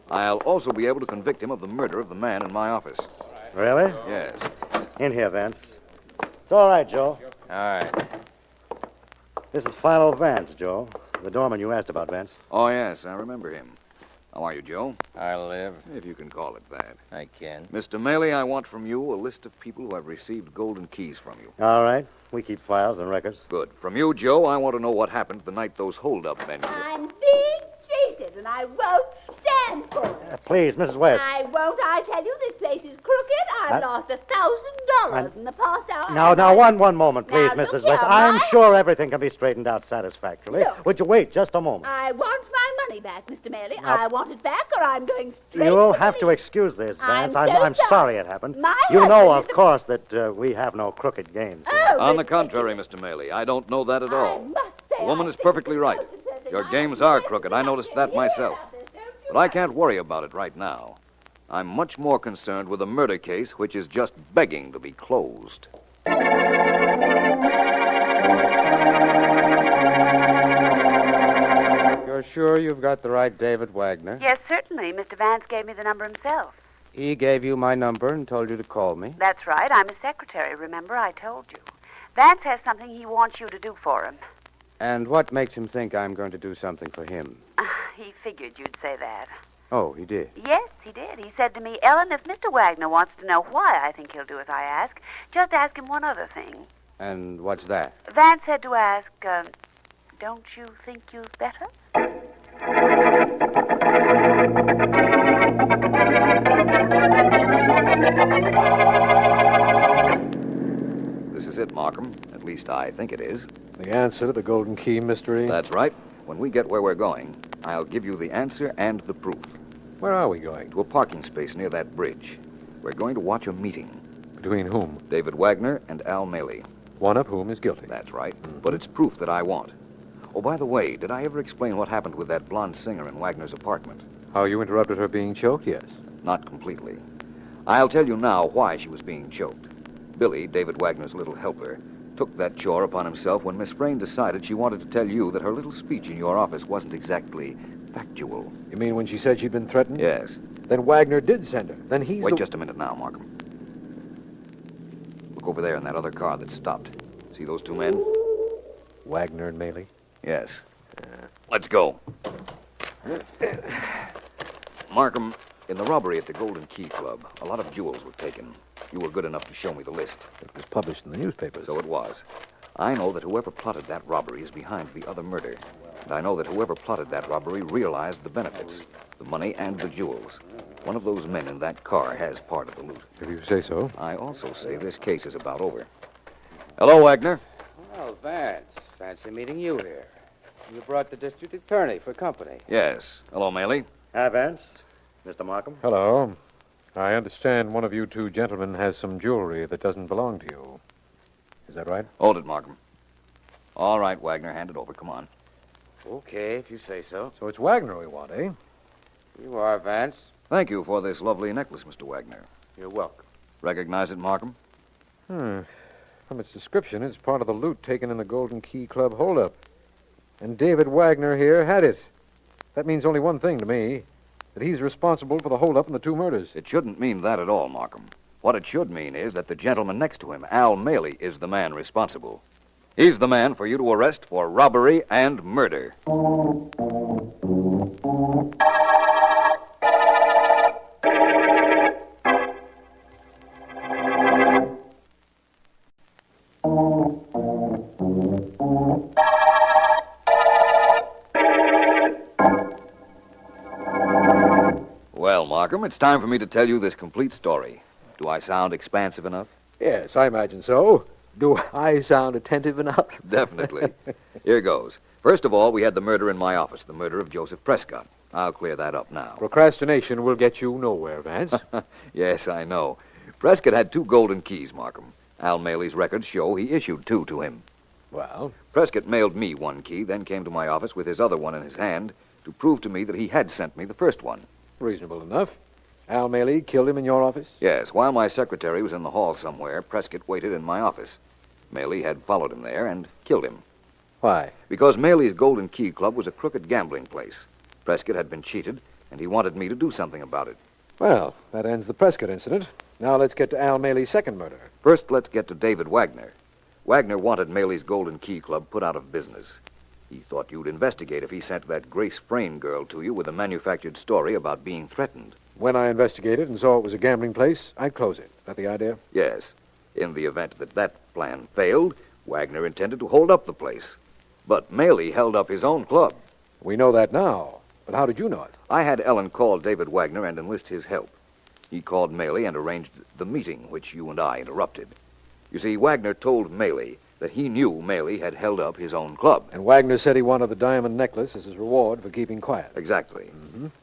I'll also be able to convict him of the murder of the man in my office. Really? Yes. In here, Vance. It's all right, Joe. All right. This is Philo Vance, Joe. The doorman you asked about, Vance. Oh, yes, I remember him. How are you, Joe? I live. If you can call it that. I can. Mr. Maley, I want from you a list of people who have received golden keys from you. All right. We keep files and records. Good. From you, Joe, I want to know what happened the night those hold-up men... I'm being cheated, and I won't stand for it. Please, Mrs. West. I won't. I tell you, this place is crooked. I've lost $1,000 in the past hour. Now, one moment, please, Now, Mrs. look West. here, I'm Mike. sure everything can be straightened out satisfactorily. Look. Would you wait just a moment? I want my money back, Mr. Maley. Now- I want it back, or I'm going straight You'll to have to excuse this, I'm Vance. so I'm sorry. sorry it happened. My You know, husband of is a- course, that we have no crooked games. Oh, On the contrary, Mr. Maley, I don't know that at all. must say The woman I is perfectly right. Your games are crooked. I noticed that myself. But I can't worry about it right now. I'm much more concerned with a murder case which is just begging to be closed. You're sure you've got the right David Wagner? Yes, certainly. Mr. Vance gave me the number himself. He gave you my number and told you to call me? That's right. I'm his secretary, remember? I told you. Vance has something he wants you to do for him. And what makes him think I'm going to do something for him? He figured you'd say that. Oh, he did. Yes, he did. He said to me, Ellen, if Mr. Wagner wants to know why I think he'll do as I ask, just ask him one other thing. And what's that? Vance said to ask, don't you think you've better? This is it, Markham. At least I think it is. The answer to the Golden Key mystery? That's right. When we get where we're going, I'll give you the answer and the proof. Where are we going? To a parking space near that bridge. We're going to watch a meeting. Between whom? David Wagner and Al Maley. One of whom is guilty. That's right. But it's proof that I want. Oh, by the way, did I ever explain what happened with that blonde singer in Wagner's apartment? How you interrupted her being choked? Yes. Not completely. I'll tell you now why she was being choked. Billy, David Wagner's little helper, took that chore upon himself when Miss Frayne decided she wanted to tell you that her little speech in your office wasn't exactly factual. You mean when she said she'd been threatened? Yes. Then Wagner did send her. Then he's Wait just a minute now, Markham. Look over there in that other car that stopped. See those two men? Wagner and Maley? Yes. Let's go. Markham, in the robbery at the Golden Key Club, a lot of jewels were taken. You were good enough to show me the list. It was published in the newspapers. So it was. I know that whoever plotted that robbery is behind the other murder. And I know that whoever plotted that robbery realized the benefits, the money and the jewels. One of those men in that car has part of the loot. If you say so. I also say this case is about over. Hello, Wagner. Well, Vance, fancy meeting you here. You brought the district attorney for company. Yes. Hello, Maley. Hi, Vance. Mr. Markham. Hello. I understand one of you two gentlemen has some jewelry that doesn't belong to you. Is that right? Hold it, Markham. All right, Wagner, hand it over. Come on. Okay, if you say so. So it's Wagner we want, eh? You are, Vance. Thank you for this lovely necklace, Mr. Wagner. You're welcome. Recognize it, Markham? From its description, it's part of the loot taken in the Golden Key Club holdup. And David Wagner here had it. That means only one thing to me. That he's responsible for the holdup and the two murders. It shouldn't mean that at all, Markham. What it should mean is that the gentleman next to him, Al Maley, is the man responsible. He's the man for you to arrest for robbery and murder. Well, Markham, it's time for me to tell you this complete story. Do I sound expansive enough? Yes, I imagine so. Do I sound attentive enough? Definitely. Here goes. First of all, we had the murder in my office, the murder of Joseph Prescott. I'll clear that up now. Procrastination will get you nowhere, Vance. Yes, I know. Prescott had 2 golden keys, Markham. Al Maley's records show he issued 2 to him. Well? Prescott mailed me 1 key, then came to my office with his other one in his hand to prove to me that he had sent me the first one. Reasonable enough. Al Maley killed him in your office? Yes. While my secretary was in the hall somewhere, Prescott waited in my office. Maley had followed him there and killed him. Why? Because Maley's Golden Key Club was a crooked gambling place. Prescott had been cheated, and he wanted me to do something about it. Well, that ends the Prescott incident. Now let's get to Al Maley's second murder. First, let's get to David Wagner. Wagner wanted Maley's Golden Key Club put out of business. He thought you'd investigate if he sent that Grace Frayne girl to you with a manufactured story about being threatened. When I investigated and saw it was a gambling place, I'd close it. Is that the idea? Yes. In the event that that plan failed, Wagner intended to hold up the place. But Maley held up his own club. We know that now. But how did you know it? I had Ellen call David Wagner and enlist his help. He called Maley and arranged the meeting, which you and I interrupted. You see, Wagner told Maley that he knew Maley had held up his own club. And Wagner said he wanted the diamond necklace as his reward for keeping quiet. Exactly.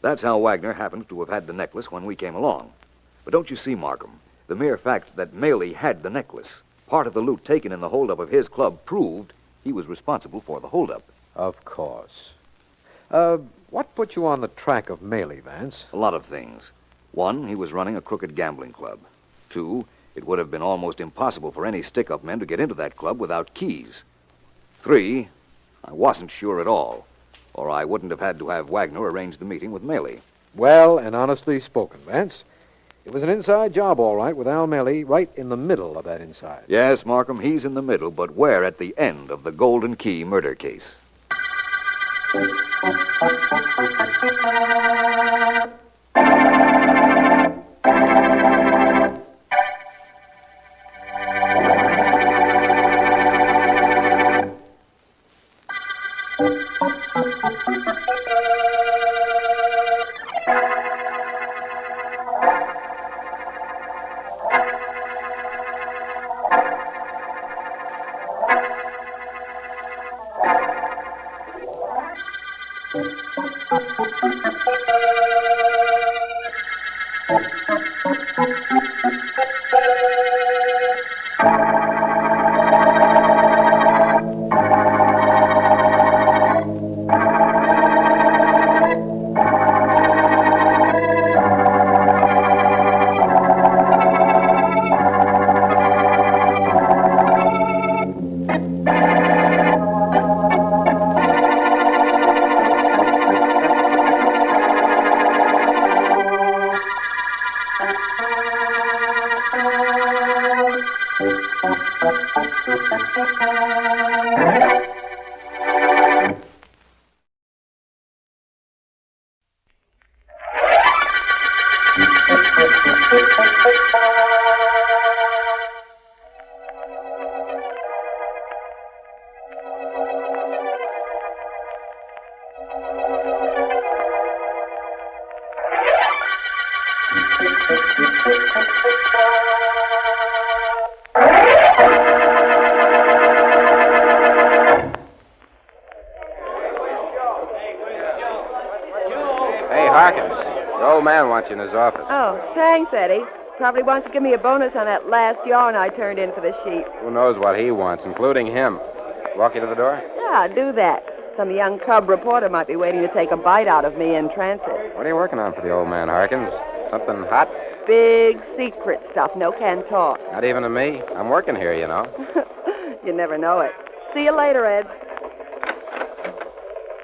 That's how Wagner happened to have had the necklace when we came along. But don't you see, Markham, the mere fact that Maley had the necklace, part of the loot taken in the holdup of his club, proved he was responsible for the holdup. Of course. What put you on the track of Maley, Vance? A lot of things. 1, he was running a crooked gambling club. 2, it would have been almost impossible for any stick-up men to get into that club without keys. 3, I wasn't sure at all, or I wouldn't have had to have Wagner arrange the meeting with Maley. Well and honestly spoken, Vance. It was an inside job, all right, with Al Maley right in the middle of that inside. Yes, Markham, he's in the middle, but we're at the end of the Golden Key murder case. Hey, Harkins. The old man wants you in his office. Oh, thanks, Eddie. Probably wants to give me a bonus on that last yarn I turned in for the sheep. Who knows what he wants, including him. Walk you to the door? Yeah, do that. Some young cub reporter might be waiting to take a bite out of me in transit. What are you working on for the old man, Harkins? Something hot? Big secret stuff. No can talk. Not even to me. I'm working here, you know. You never know it. See you later, Ed.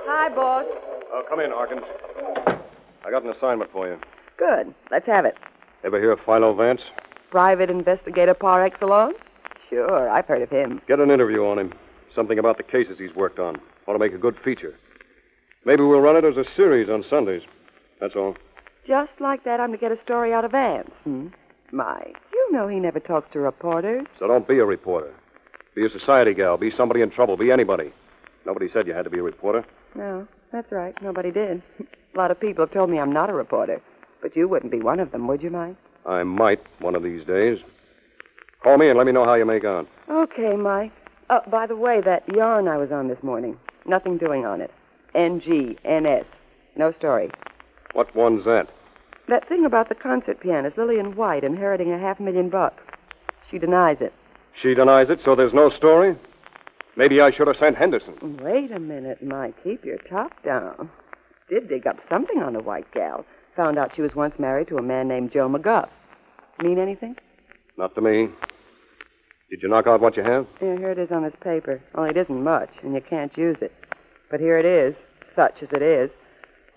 Hi, boss. Come in, Harkins. I got an assignment for you. Good. Let's have it. Ever hear of Philo Vance? Private investigator par excellence? Sure, I've heard of him. Get an interview on him. Something about the cases he's worked on. Want to make a good feature. Maybe we'll run it as a series on Sundays. That's all. Just like that, I'm to get a story out of Vance. My, you know he never talks to reporters. So don't be a reporter. Be a society gal. Be somebody in trouble. Be anybody. Nobody said you had to be a reporter. No, that's right. Nobody did. A lot of people have told me I'm not a reporter. But you wouldn't be one of them, would you, Mike? I might one of these days. Call me and let me know how you make out. Okay, Mike. Oh, by the way, that yarn I was on this morning. Nothing doing on it. NGNS. No story. What one's that? That thing about the concert pianist, Lillian White, inheriting $500,000. She denies it. She denies it, so there's no story? Maybe I should have sent Henderson. Wait a minute, Mike. Keep your top down. Did dig up something on the White gal. Found out she was once married to a man named Joe McGuff. Mean anything? Not to me. Did you knock out what you have? Yeah, here it is on this paper. Only it isn't much, and you can't use it. But here it is, such as it is.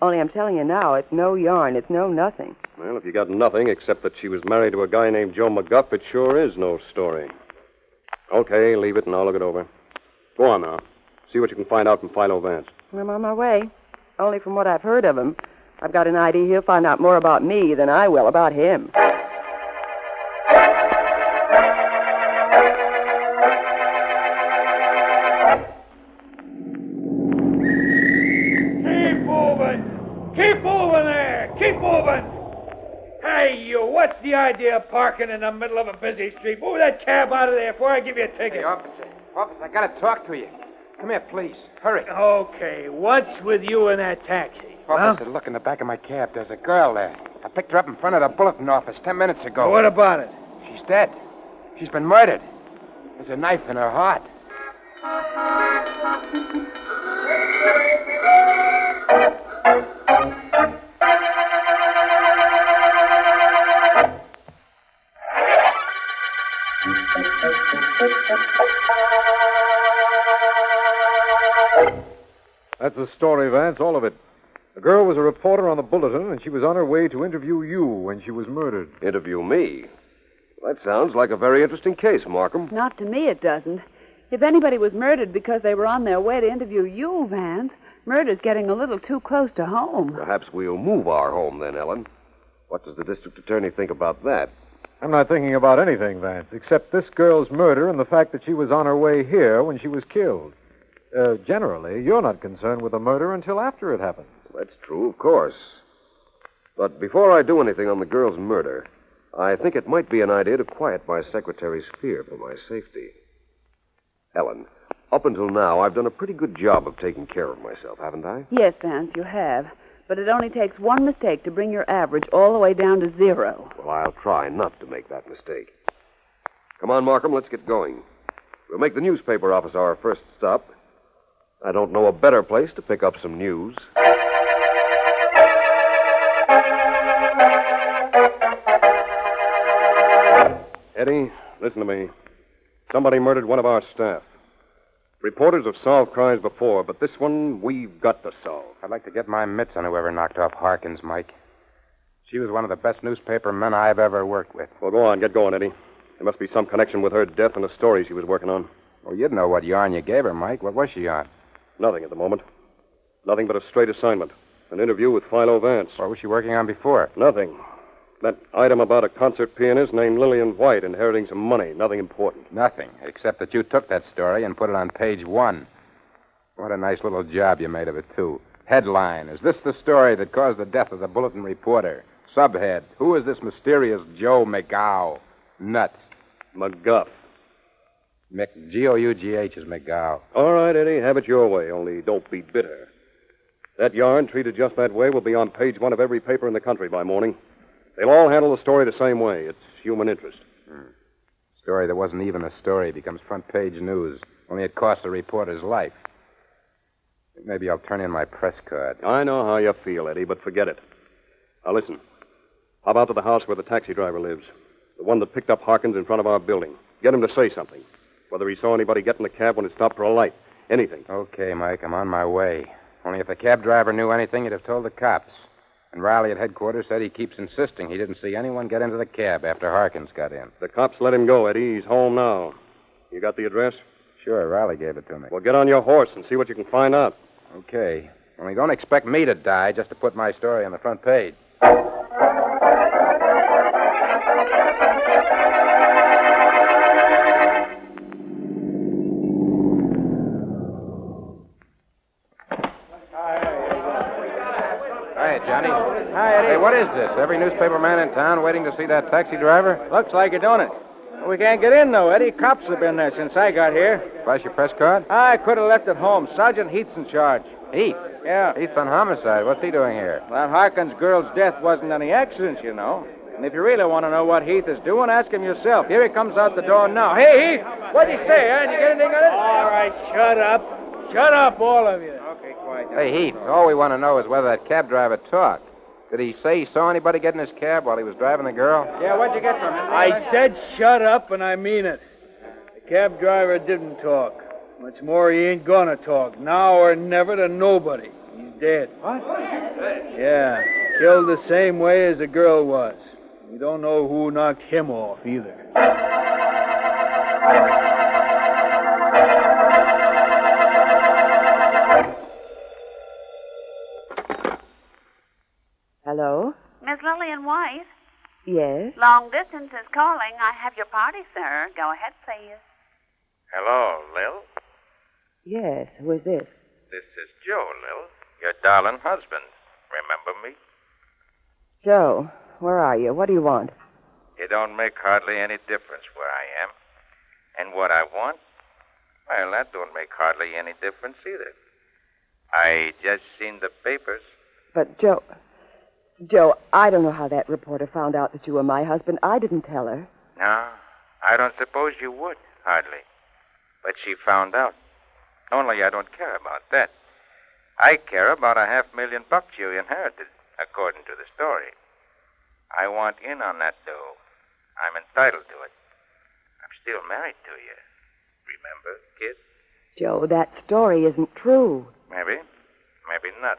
Only I'm telling you now, it's no yarn, it's no nothing. Well, if you got nothing except that she was married to a guy named Joe McGuff, it sure is no story. Okay, leave it and I'll look it over. Go on now. See what you can find out from Philo Vance. I'm on my way. Only from what I've heard of him, I've got an idea he'll find out more about me than I will about him. Keep moving! Keep moving there! Keep moving! Hey, you, what's the idea of parking in the middle of a busy street? Move that cab out of there before I give you a ticket. Hey, officer, I gotta talk to you. Come here, please. Hurry. Okay, what's with you in that taxi? Officer, look in the back of my cab. There's a girl there. I picked her up in front of the Bulletin office 10 minutes ago. What about it? She's dead. She's been murdered. There's a knife in her heart. That's the story, Vance, all of it. The girl was a reporter on the Bulletin, and she was on her way to interview you when she was murdered. Interview me? That sounds like a very interesting case, Markham. Not to me, it doesn't. If anybody was murdered because they were on their way to interview you, Vance, murder's getting a little too close to home. Perhaps we'll move our home then, Ellen. What does the district attorney think about that? I'm not thinking about anything, Vance, except this girl's murder and the fact that she was on her way here when she was killed. Generally, you're not concerned with the murder until after it happened. That's true, of course. But before I do anything on the girl's murder, I think it might be an idea to quiet my secretary's fear for my safety. Ellen, up until now, I've done a pretty good job of taking care of myself, haven't I? Yes, Vance, you have. but it only takes one mistake to bring your average all the way down to 0. Well, I'll try not to make that mistake. Come on, Markham, let's get going. We'll make the newspaper office our first stop. I don't know a better place to pick up some news. Eddie, listen to me. Somebody murdered one of our staff. Reporters have solved crimes before, but this one we've got to solve. I'd like to get my mitts on whoever knocked off Harkins, Mike. She was one of the best newspaper men I've ever worked with. Well, go on. Get going, Eddie. There must be some connection with her death and the story she was working on. Well, you'd know what yarn you gave her, Mike. What was she on? Nothing at the moment. Nothing but a straight assignment. An interview with Philo Vance. What was she working on before? Nothing. That item about a concert pianist named Lillian White inheriting some money. Nothing important. Nothing, except that you took that story and put it on page 1. What a nice little job you made of it, too. Headline, is this the story that caused the death of the Bulletin reporter? Subhead, who is this mysterious Joe McGough? Nuts. McGuff. G-O-U-G-H is McGough. All right, Eddie, have it your way, only don't be bitter. That yarn, treated just that way, will be on page 1 of every paper in the country by morning. They'll all handle the story the same way. It's human interest. Story that wasn't even a story becomes front-page news, only it costs the reporter's life. Maybe I'll turn in my press card. I know how you feel, Eddie, but forget it. Now, listen. How about to the house where the taxi driver lives? The one that picked up Harkins in front of our building. Get him to say something. Whether he saw anybody get in the cab when it stopped for a light. Anything. Okay, Mike, I'm on my way. Only if the cab driver knew anything, he'd have told the cops. And Riley at headquarters said he keeps insisting he didn't see anyone get into the cab after Harkins got in. The cops let him go, Eddie. He's home now. You got the address? Sure, Riley gave it to me. Well, get on your horse and see what you can find out. Okay. Only don't expect me to die just to put my story on the front page. Johnny. Hi, Eddie. Hey, what is this? Every newspaper man in town waiting to see that taxi driver? Looks like it, don't it? We can't get in, though, Eddie. Cops have been there since I got here. Flash your press card? I could have left it home. Sergeant Heath's in charge. Heath? Yeah. Heath's on homicide. What's he doing here? That Harkins girl's death wasn't any accident, you know. And if you really want to know what Heath is doing, ask him yourself. Here he comes out the door now. Hey, Heath! What'd he say, huh? Did you get anything on it? All right, shut up. Shut up, all of you. Okay, quiet. Hey, Heath, all we want to know is whether that cab driver talked. Did he say he saw anybody get in his cab while he was driving the girl? Yeah, what'd you get from him? I said shut up, and I mean it. The cab driver didn't talk. What's more, he ain't gonna talk. Now or never to nobody. He's dead. What? Yeah, killed the same way as the girl was. We don't know who knocked him off, either. Hello? Miss Lillian White? Yes? Long distance is calling. I have your party, sir. Go ahead, please. Hello, Lil. Yes, who is this? This is Joe, Lil. Your darling husband. Remember me? Joe, where are you? What do you want? It don't make hardly any difference where I am. And what I want? Well, that don't make hardly any difference either. I just seen the papers. But, Joe, I don't know how that reporter found out that you were my husband. I didn't tell her. No, I don't suppose you would, hardly. But she found out. Only I don't care about that. I care about $500,000 you inherited, according to the story. I want in on that dough. I'm entitled to it. I'm still married to you. Remember, kid? Joe, that story isn't true. Maybe. Maybe not.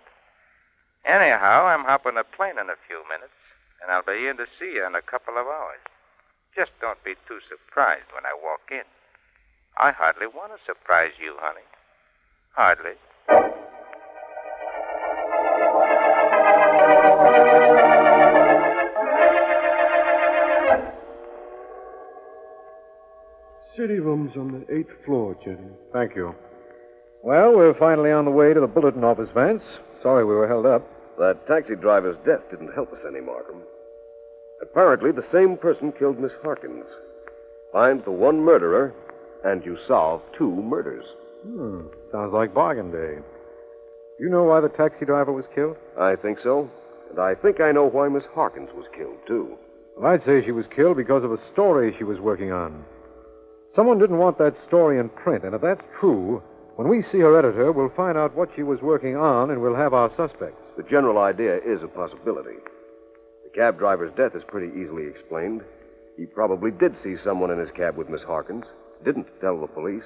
Anyhow, I'm hopping a plane in a few minutes, and I'll be in to see you in a couple of hours. Just don't be too surprised when I walk in. I hardly want to surprise you, honey. Hardly. City room's on the 8th floor, Jenny. Thank you. Well, we're finally on the way to the Bulletin office, Vance. Sorry we were held up. That taxi driver's death didn't help us any, Markham. Apparently, the same person killed Miss Harkins. Find the one murderer, and you solve 2 murders. Sounds like bargain day. You know why the taxi driver was killed? I think so. And I think I know why Miss Harkins was killed, too. Well, I'd say she was killed because of a story she was working on. Someone didn't want that story in print, and if that's true, when we see her editor, we'll find out what she was working on, and we'll have our suspects. The general idea is a possibility. The cab driver's death is pretty easily explained. He probably did see someone in his cab with Miss Harkins, didn't tell the police,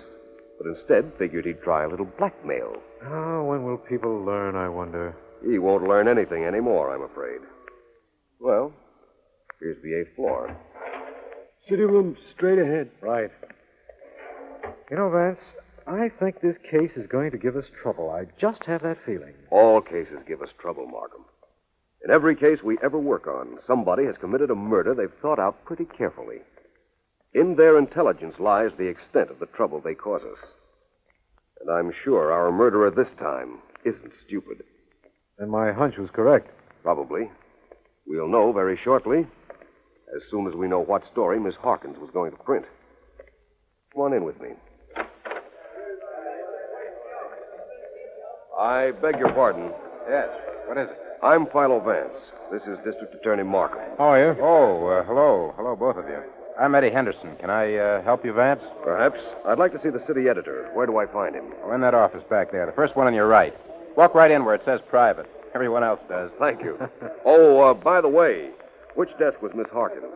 but instead figured he'd try a little blackmail. Oh, when will people learn, I wonder? He won't learn anything anymore, I'm afraid. Well, here's the 8th floor. Sitting room straight ahead. Right. You know, Vance, I think this case is going to give us trouble. I just have that feeling. All cases give us trouble, Markham. In every case we ever work on, somebody has committed a murder they've thought out pretty carefully. In their intelligence lies the extent of the trouble they cause us. And I'm sure our murderer this time isn't stupid. And my hunch was correct. Probably. We'll know very shortly, as soon as we know what story Miss Harkins was going to print. Come on in with me. I beg your pardon. Yes. What is it? I'm Philo Vance. This is District Attorney Markham. How are you? Oh, hello. Hello, both of you. I'm Eddie Henderson. Can I help you, Vance? Perhaps. I'd like to see the city editor. Where do I find him? Oh, in that office back there. The first one on your right. Walk right in where it says private. Everyone else does. Thank you. Oh, by the way, which desk was Miss Harkins?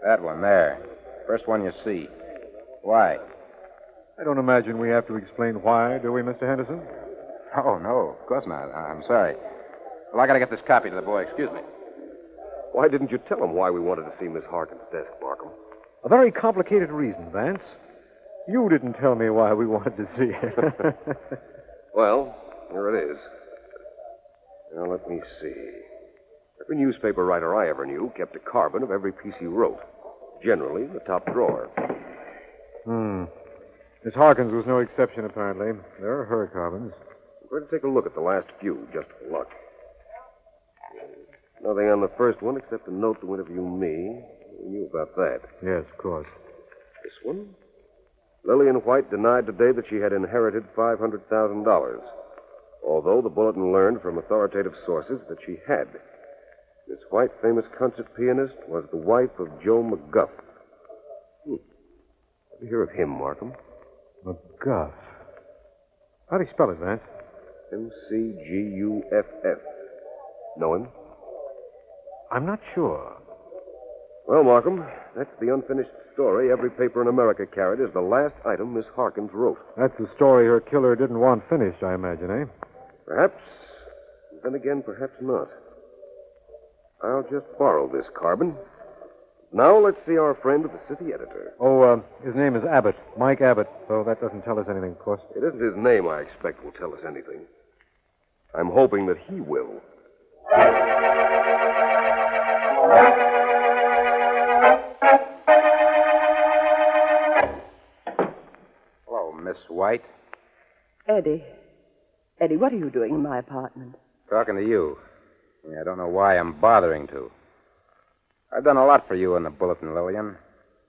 That one there. First one you see. Why? I don't imagine we have to explain why, do we, Mr. Henderson? Oh, no, of course not. I'm sorry. Well, I gotta get this copy to the boy. Excuse me. Why didn't you tell him why we wanted to see Miss Harkins' desk, Markham? A very complicated reason, Vance. You didn't tell me why we wanted to see her. Well, here it is. Now, let me see. Every newspaper writer I ever knew kept a carbon of every piece he wrote. Generally, in the top drawer. Miss Harkins was no exception, apparently. There are her carbons. I'm going to take a look at the last few, just for luck. Nothing on the first one except a note to interview me. We knew about that. Yes, of course. This one? Lillian White denied today that she had inherited $500,000, although the Bulletin learned from authoritative sources that she had. Miss White, famous concert pianist, was the wife of Joe McGuff. Have you hear of him, Markham? McGuff. How do you spell it, Vance? M-C-G-U-F-F. Know him? I'm not sure. Well, Markham, that's the unfinished story every paper in America carried as the last item Miss Harkins wrote. That's the story her killer didn't want finished, I imagine, eh? Perhaps. Then again, perhaps not. I'll just borrow this carbon. Now let's see our friend, the city editor. Oh, his name is Abbott. Mike Abbott, though that doesn't tell us anything, of course. It isn't his name, I expect, will tell us anything. I'm hoping that he will. Hello, Miss White. Eddie. Eddie, what are you doing in my apartment? Talking to you. I don't know why I'm bothering to. I've done a lot for you in the Bulletin, Lillian.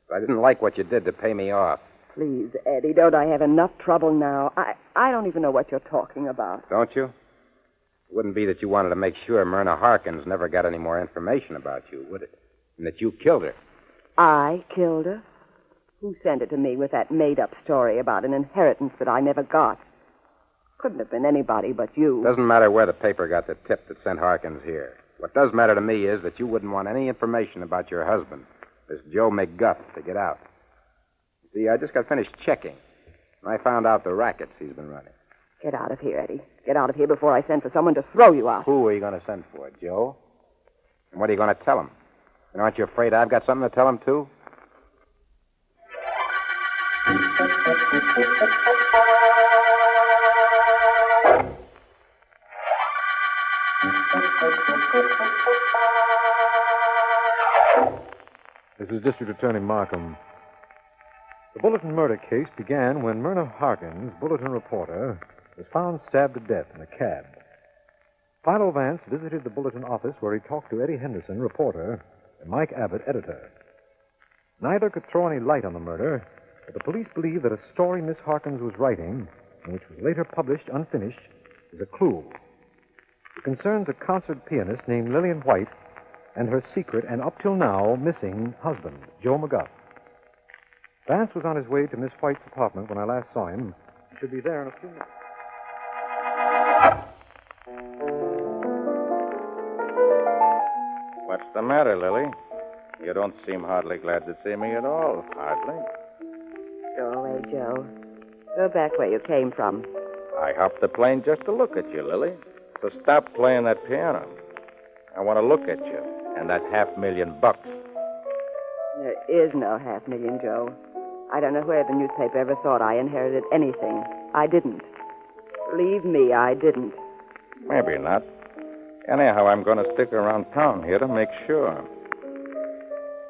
But I didn't like what you did to pay me off. Please, Eddie, don't I have enough trouble now? I don't even know what you're talking about. Don't you? It wouldn't be that you wanted to make sure Myrna Harkins never got any more information about you, would it? And that you killed her. I killed her? Who sent it to me with that made-up story about an inheritance that I never got? Couldn't have been anybody but you. Doesn't matter where the paper got the tip that sent Harkins here. What does matter to me is that you wouldn't want any information about your husband, this Joe McGuff, to get out. See, I just got finished checking, and I found out the rackets he's been running. Get out of here, Eddie. Get out of here before I send for someone to throw you out. Who are you going to send for, Joe? And what are you going to tell him? And aren't you afraid I've got something to tell him, too? This is District Attorney Markham. The Bulletin murder case began when Myrna Harkins, Bulletin reporter, was found stabbed to death in a cab. Philo Vance visited the Bulletin office where he talked to Eddie Henderson, reporter, and Mike Abbott, editor. Neither could throw any light on the murder, but the police believe that a story Miss Harkins was writing, and which was later published unfinished, is a clue. It concerns a concert pianist named Lillian White and her secret and up till now missing husband, Joe McGuff. Vance was on his way to Miss White's apartment when I last saw him. He should be there in a few minutes. What's the matter, Lily? You don't seem hardly glad to see me at all. Hardly. Go away, Joe. Go back where you came from. I hopped the plane just to look at you, Lily. So stop playing that piano. I want to look at you and that $500,000. There is no $500,000, Joe. I don't know where the newspaper ever thought I inherited anything. I didn't. Believe me, I didn't. Maybe not. Anyhow, I'm going to stick around town here to make sure.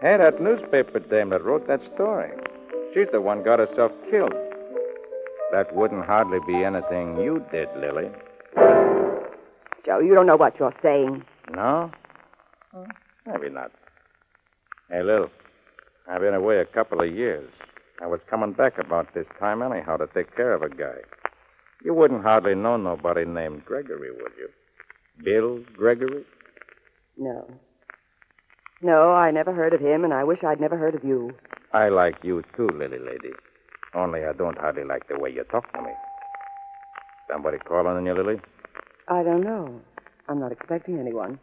Hey, that newspaper dame that wrote that story. She's the one got herself killed. That wouldn't hardly be anything you did, Lily. Joe, you don't know what you're saying. No? Maybe not. Hey, Lil, I've been away a couple of years. I was coming back about this time anyhow to take care of a guy. You wouldn't hardly know nobody named Gregory, would you? Bill Gregory? No. No, I never heard of him, and I wish I'd never heard of you. I like you too, Lily lady. Only I don't hardly like the way you talk to me. Somebody calling on you, Lily? I don't know. I'm not expecting anyone.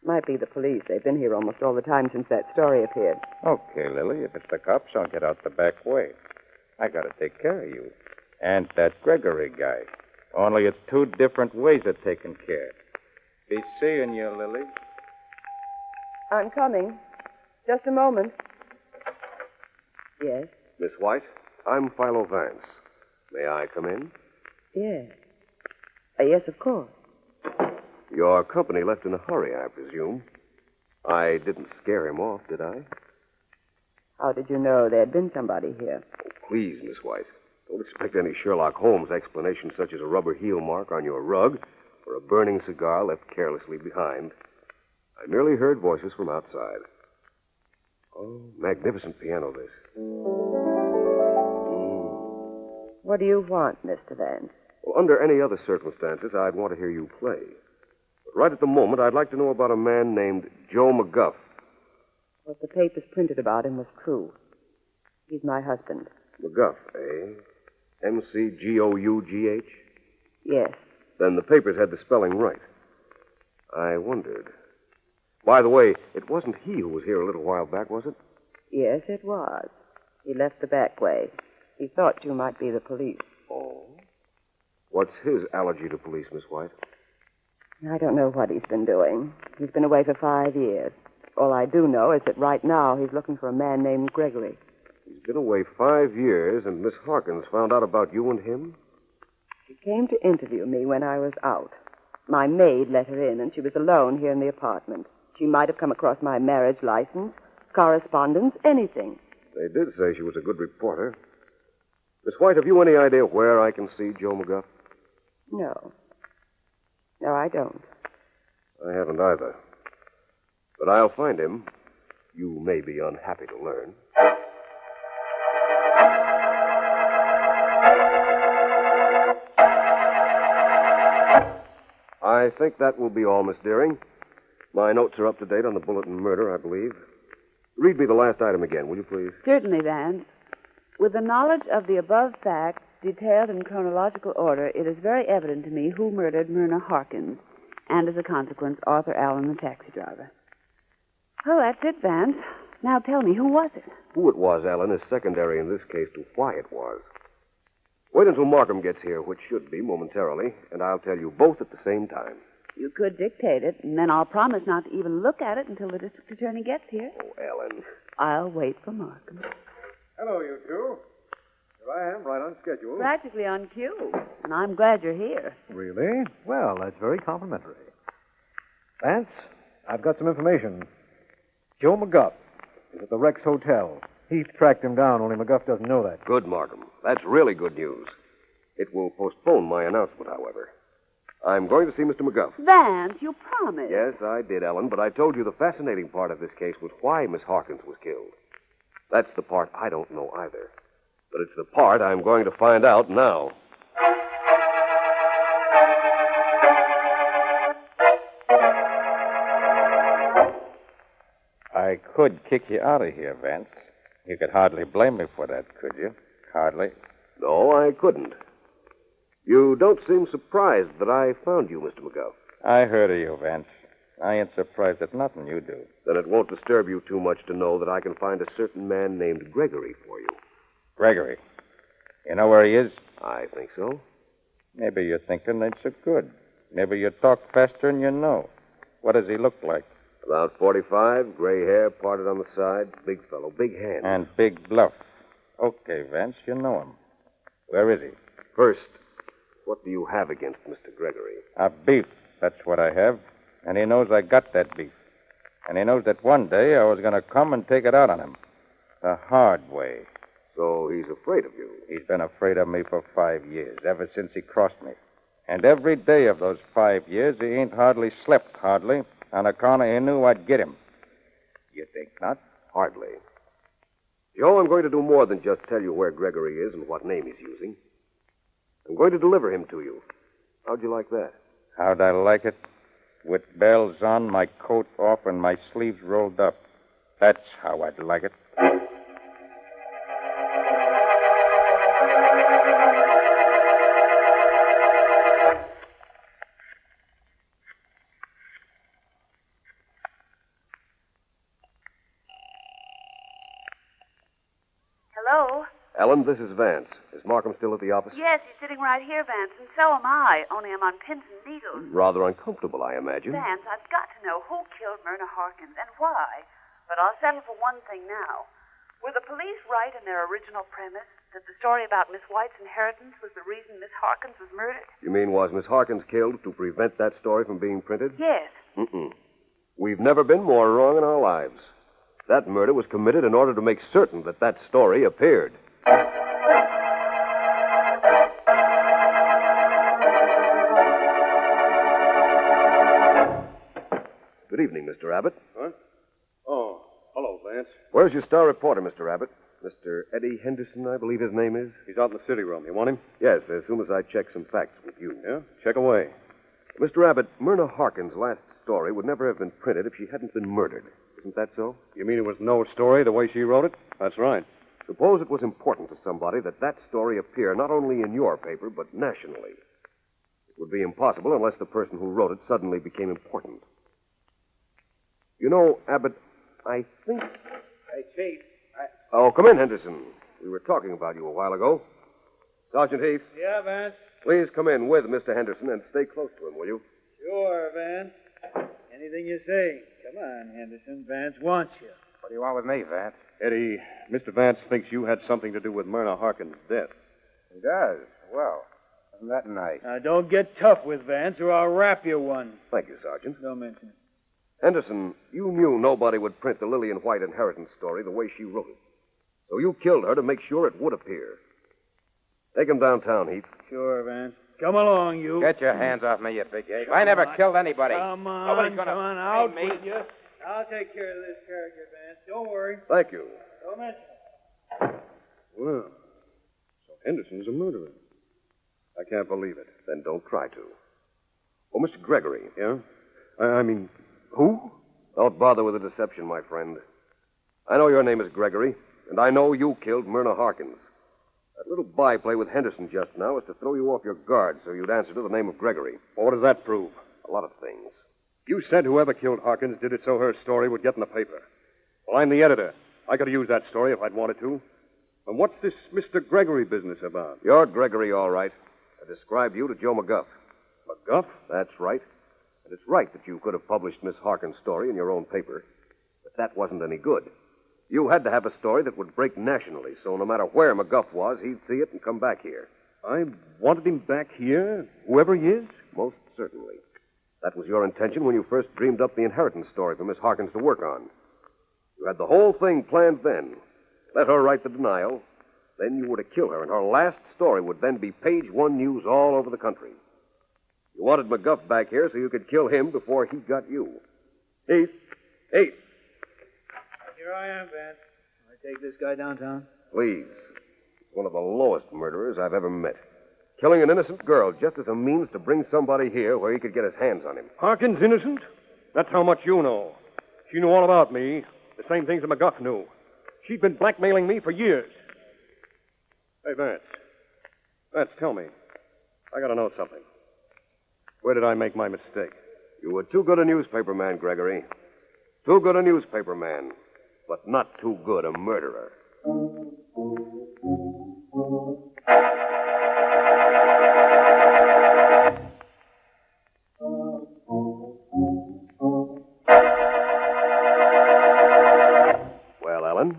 Might be the police. They've been here almost all the time since that story appeared. Okay, Lily. If it's the cops, I'll get out the back way. I gotta take care of you. And that Gregory guy. Only it's two different ways of taking care. Be seeing you, Lily. I'm coming. Just a moment. Yes? Miss White, I'm Philo Vance. May I come in? Yes. Yes, of course. Your company left in a hurry, I presume. I didn't scare him off, did I? How did you know there'd been somebody here? Oh, please, Miss White. Don't expect any Sherlock Holmes explanation such as a rubber heel mark on your rug or a burning cigar left carelessly behind. I merely heard voices from outside. Oh, magnificent piano, this. What do you want, Mr. Vance? Well, under any other circumstances, I'd want to hear you play. But right at the moment, I'd like to know about a man named Joe McGuff. What the papers printed about him was true. He's my husband. McGuff, eh? M-C-G-O-U-G-H? Yes. Then the papers had the spelling right. I wondered. By the way, it wasn't he who was here a little while back, was it? Yes, it was. He left the back way. He thought you might be the police. Oh? What's his allergy to police, Miss White? I don't know what he's been doing. He's been away for 5 years. All I do know is that right now he's looking for a man named Gregory. He's been away 5 years, and Miss Harkins found out about you and him? She came to interview me when I was out. My maid let her in, and she was alone here in the apartment. She might have come across my marriage license, correspondence, anything. They did say she was a good reporter. Miss White, have you any idea where I can see Joe McGuff? No. No, I don't. I haven't either. But I'll find him. You may be unhappy to learn. I think that will be all, Miss Deering. My notes are up to date on the Bulletin murder, I believe. Read me the last item again, will you please? Certainly, Vance. With the knowledge of the above facts, detailed in chronological order, it is very evident to me who murdered Myrna Harkins, and as a consequence, Arthur Allen, the taxi driver. Oh, that's it, Vance. Now tell me, who was it? Who it was, Ellen, is secondary in this case to why it was. Wait until Markham gets here, which should be momentarily, and I'll tell you both at the same time. You could dictate it, and then I'll promise not to even look at it until the district attorney gets here. Oh, Ellen. I'll wait for Markham. Hello, you two. Here I am, right on schedule. Practically on cue, and I'm glad you're here. Really? Well, that's very complimentary. Vance, I've got some information. Joe McGuff is at the Rex Hotel. Heath tracked him down, only McGuff doesn't know that. Good, Markham. That's really good news. It will postpone my announcement, however. I'm going to see Mr. McGuff. Vance, you promised. Yes, I did, Ellen, but I told you the fascinating part of this case was why Miss Harkins was killed. That's the part I don't know either. But it's the part I'm going to find out now. could kick you out of here, Vance. You could hardly blame me for that, could you? Hardly. No, I couldn't. You don't seem surprised that I found you, Mr. McGuff. I heard of you, Vance. I ain't surprised at nothing you do. Then it won't disturb you too much to know that I can find a certain man named Gregory for you. Gregory. You know where he is? I think so. Maybe you're thinking ain't so good. Maybe you talk faster than you know. What does he look like? About 45, gray hair parted on the side, big fellow, big hands. And big bluff. Okay, Vance, you know him. Where is he? First, what do you have against Mr. Gregory? A beef, that's what I have. And he knows I got that beef. And he knows that one day I was going to come and take it out on him. The hard way. So he's afraid of you? He's been afraid of me for 5 years, ever since he crossed me. And every day of those 5 years, he ain't hardly slept, on account of he knew I'd get him. You think not? Hardly. Joe, I'm going to do more than just tell you where Gregory is and what name he's using. I'm going to deliver him to you. How'd you like that? How'd I like it? With bells on, my coat off, and my sleeves rolled up. That's how I'd like it. Hello? Ellen, this is Vance. Is Markham still at the office? Yes, he's sitting right here, Vance, and so am I, only I'm on pins and needles. Rather uncomfortable, I imagine. Vance, I've got to know who killed Myrna Harkins and why. But I'll settle for one thing now. Were the police right in their original premise that the story about Miss White's inheritance was the reason Miss Harkins was murdered? You mean was Miss Harkins killed to prevent that story from being printed? Yes. We've never been more wrong in our lives. That murder was committed in order to make certain that that story appeared. Good evening, Mr. Abbott. Huh? Oh, hello, Vance. Where's your star reporter, Mr. Abbott? Mr. Eddie Henderson, I believe his name is. He's out in the city room. You want him? Yes, as soon as I check some facts with you. Yeah? Check away. Mr. Abbott, Myrna Harkins' last story would never have been printed if she hadn't been murdered. Isn't that so? You mean it was no story the way she wrote it? That's right. Suppose it was important to somebody that that story appear not only in your paper, but nationally. It would be impossible unless the person who wrote it suddenly became important. You know, Abbott, I think... Hey, Chief. Oh, come in, Henderson. We were talking about you a while ago. Sergeant Heath. Yeah, Vance? Please come in with Mr. Henderson and stay close to him, will you? Sure, Vance. Anything you say. Come on, Henderson. Vance wants you. What do you want with me, Vance? Eddie, Mr. Vance thinks you had something to do with Myrna Harkins' death. He does? Well, isn't that nice? Now, don't get tough with Vance, or I'll rap you one. Thank you, Sergeant. Don't mention it. Henderson, you knew nobody would print the Lillian White inheritance story the way she wrote it. So you killed her to make sure it would appear. Take him downtown, Heath. Sure, Vance. Come along, you. Get your hands off me, you big ape. I never killed anybody. Come on, Nobody's gonna come on, out me. with you. I'll take care of this character, Vance. Don't worry. Thank you. Don't mention it. Well, so Henderson's a murderer. I can't believe it. Then don't try to. Oh, Mr. Gregory. Yeah? I mean, who? Don't bother with the deception, my friend. I know your name is Gregory, and I know you killed Myrna Harkins. That little byplay with Henderson just now is to throw you off your guard so you'd answer to the name of Gregory. Well, what does that prove? A lot of things. You said whoever killed Harkins did it so her story would get in the paper. Well, I'm the editor. I could have used that story if I'd wanted to. And what's this Mr. Gregory business about? You're Gregory, all right. I described you to Joe McGuff. McGuff? That's right. And it's right that you could have published Miss Harkins' story in your own paper. But that wasn't any good. You had to have a story that would break nationally, so no matter where McGuff was, he'd see it and come back here. I wanted him back here, whoever he is? Most certainly. That was your intention when you first dreamed up the inheritance story for Miss Harkins to work on. You had the whole thing planned then. Let her write the denial. Then you were to kill her, and her last story would then be page one news all over the country. You wanted McGuff back here so you could kill him before he got you. Heath. Heath. Here I am, Vance. I take this guy downtown? Please. He's one of the lowest murderers I've ever met. Killing an innocent girl just as a means to bring somebody here where he could get his hands on him. Harkins innocent? That's how much you know. She knew all about me. The same things that McGuff knew. She'd been blackmailing me for years. Hey, Vance. Vance, tell me. I gotta know something. Where did I make my mistake? You were too good a newspaper man, Gregory. Too good a newspaper man, but not too good a murderer. Well, Ellen,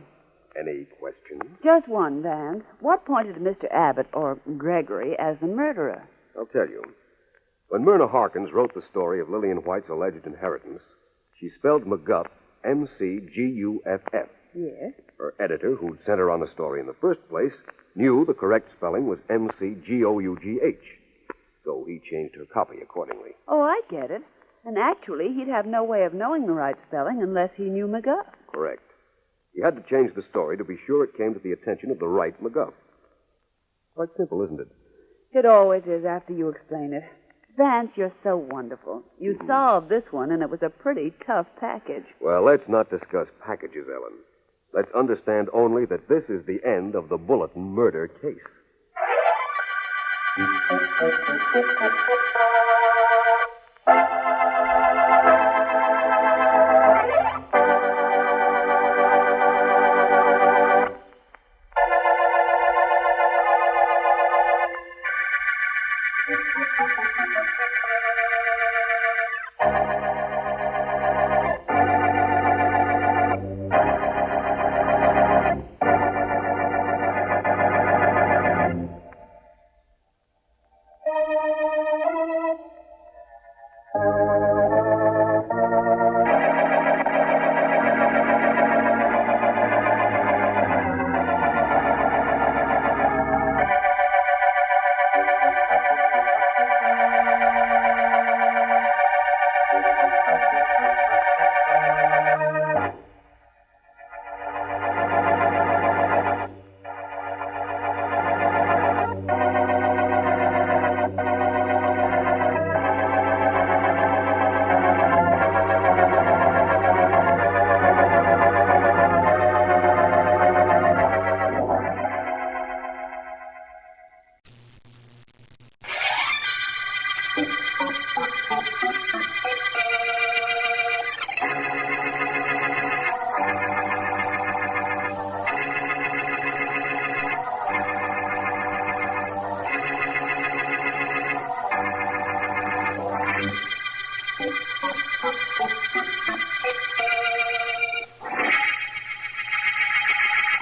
any questions? Just one, Vance. What pointed to Mr. Abbott, or Gregory, as the murderer? I'll tell you. When Myrna Harkins wrote the story of Lillian White's alleged inheritance, she spelled McGuff M-C-G-U-F-F. Yes. Her editor, who'd sent her on the story in the first place, knew the correct spelling was M-C-G-O-U-G-H. So he changed her copy accordingly. Oh, I get it. And actually, he'd have no way of knowing the right spelling unless he knew McGuff. Correct. He had to change the story to be sure it came to the attention of the right McGuff. Quite simple, isn't it? It always is after you explain it. Vance, you're so wonderful. You solved this one, and it was a pretty tough package. Well, let's not discuss packages, Ellen. Let's understand only that this is the end of the Bulletin murder case.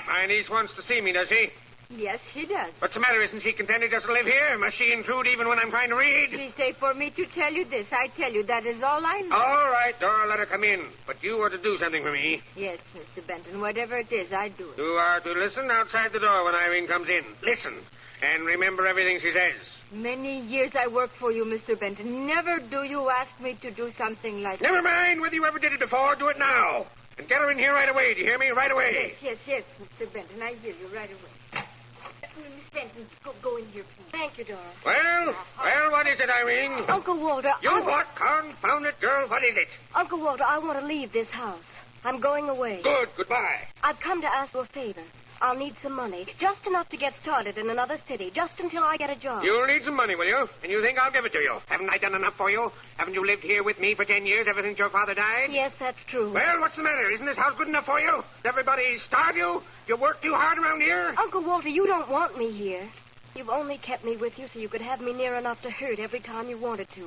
My niece wants to see me, does she? Yes, she does. What's the matter? Isn't she content he doesn't live here? Must she intrude even when I'm trying to read? She say for me to tell you this. I tell you, that is all I know. All right, Dora, let her come in. But you are to do something for me. Yes, Mr. Benton. Whatever it is, I do it. You are to listen outside the door when Irene comes in. Listen. And remember everything she says. Many years I work for you, Mr. Benton. Never do you ask me to do something like Never that. mind whether you ever did it before. Do it now. And get her in here right away. Do you hear me? Right away. Yes, Mr. Benton. I hear you right away. Miss Benton, go in here, please. Thank you, Dora. Well, what is it, Irene? Uncle Walter. What? Confound it, girl. What is it? Uncle Walter, I want to leave this house. I'm going away. Good. Goodbye. I've come to ask you a favor. I'll need some money, just enough to get started in another city, just until I get a job. You'll need some money, will you? And you think I'll give it to you? Haven't I done enough for you? Haven't you lived here with me for 10 years, ever since your father died? Yes, that's true. Well, what's the matter? Isn't this house good enough for you? Does everybody starve you? You work too hard around here? Uncle Walter, you don't want me here. You've only kept me with you so you could have me near enough to hurt every time you wanted to.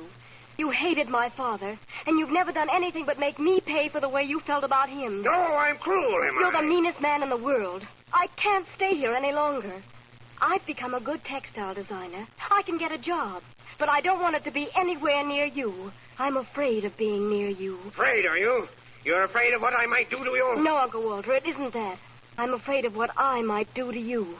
You hated my father, and you've never done anything but make me pay for the way you felt about him. No, I'm cruel, am I? You're the meanest man in the world. I can't stay here any longer. I've become a good textile designer. I can get a job, but I don't want it to be anywhere near you. I'm afraid of being near you. Afraid, are you? You're afraid of what I might do to you? No, Uncle Walter, it isn't that. I'm afraid of what I might do to you.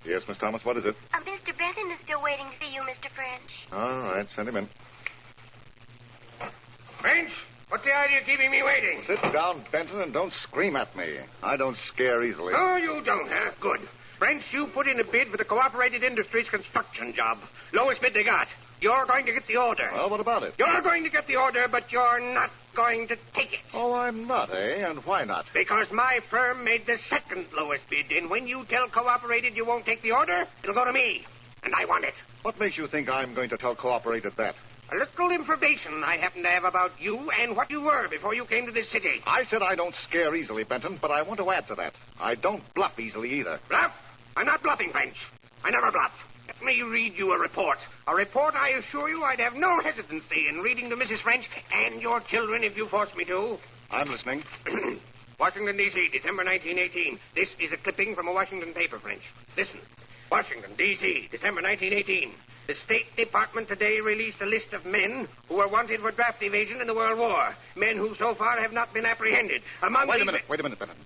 Yes, Miss Thomas, what is it? Mr. Benton is still waiting to see you, Mr. French. All right, send him in. French? What's the idea of keeping me waiting? Sit down, Benton, and don't scream at me. I don't scare easily. Oh, you don't, huh? Good. French, you put in a bid for the Cooperated Industries construction job. Lowest bid they got. You're going to get the order. Well, what about it? You're going to get the order, but you're not going to take it. Oh, I'm not, eh? And why not? Because my firm made the second lowest bid, and when you tell Cooperated you won't take the order, it'll go to me. And I want it. What makes you think I'm going to tell Cooperated that? A little information I happen to have about you and what you were before you came to this city. I said I don't scare easily, Benton, but I want to add to that. I don't bluff easily either. Bluff? I'm not bluffing, French. I never bluff. Let me read you a report. A report I assure you I'd have no hesitancy in reading to Mrs. French and your children if you forced me to. I'm listening. Washington, D.C., December 1918. This is a clipping from a Washington paper, French. Listen. Washington, D.C., December 1918. The State Department today released a list of men who were wanted for draft evasion in the World War. Men who so far have not been apprehended. Among Wait a minute, Benton.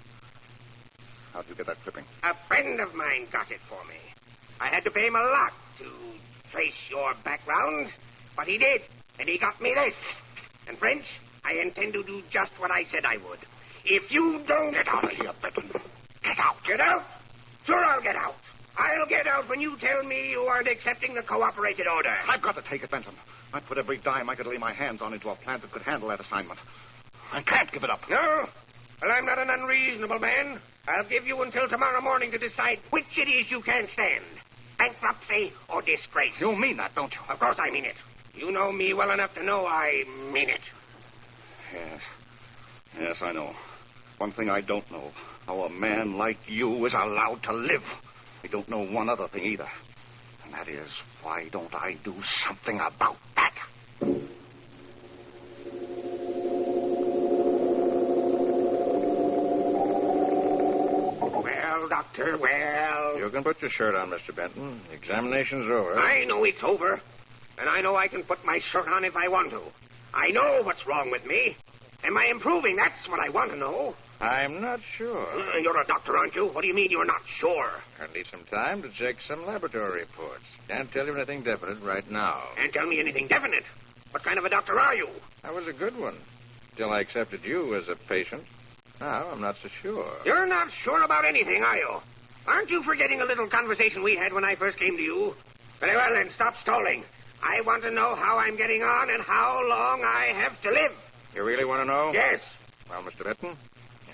How'd you get that clipping? A friend of mine got it for me. I had to pay him a lot to trace your background, but he did, and he got me this. And, French, I intend to do just what I said I would. If you don't... Get out of here, Benton. Get out. Get out? Sure, I'll get out. I'll get out when you tell me you aren't accepting the cooperated order. I've got to take it, Benton. I put every dime I could lay my hands on into a plant that could handle that assignment. I can't give it up. No? Well, I'm not an unreasonable man. I'll give you until tomorrow morning to decide which it is you can't stand. Bankruptcy or disgrace. You mean that, don't you? Of course I mean it. You know me well enough to know I mean it. Yes, I know. One thing I don't know, how a man like you is allowed to live. I don't know one other thing either. And that is, why don't I do something about that? Well, Doctor, well... You can put your shirt on, Mr. Benton. The examination's over. I know it's over. And I know I can put my shirt on if I want to. I know what's wrong with me. Am I improving? That's what I want to know. I'm not sure. You're a doctor, aren't you? What do you mean you're not sure? I need some time to check some laboratory reports. Can't tell you anything definite right now. Can't tell me anything definite. What kind of a doctor are you? I was a good one, till I accepted you as a patient. Now I'm not so sure. You're not sure about anything, are you? Aren't you forgetting a little conversation we had when I first came to you? Very well, then, stop stalling. I want to know how I'm getting on and how long I have to live. You really want to know? Yes. Well, Mr. Benton,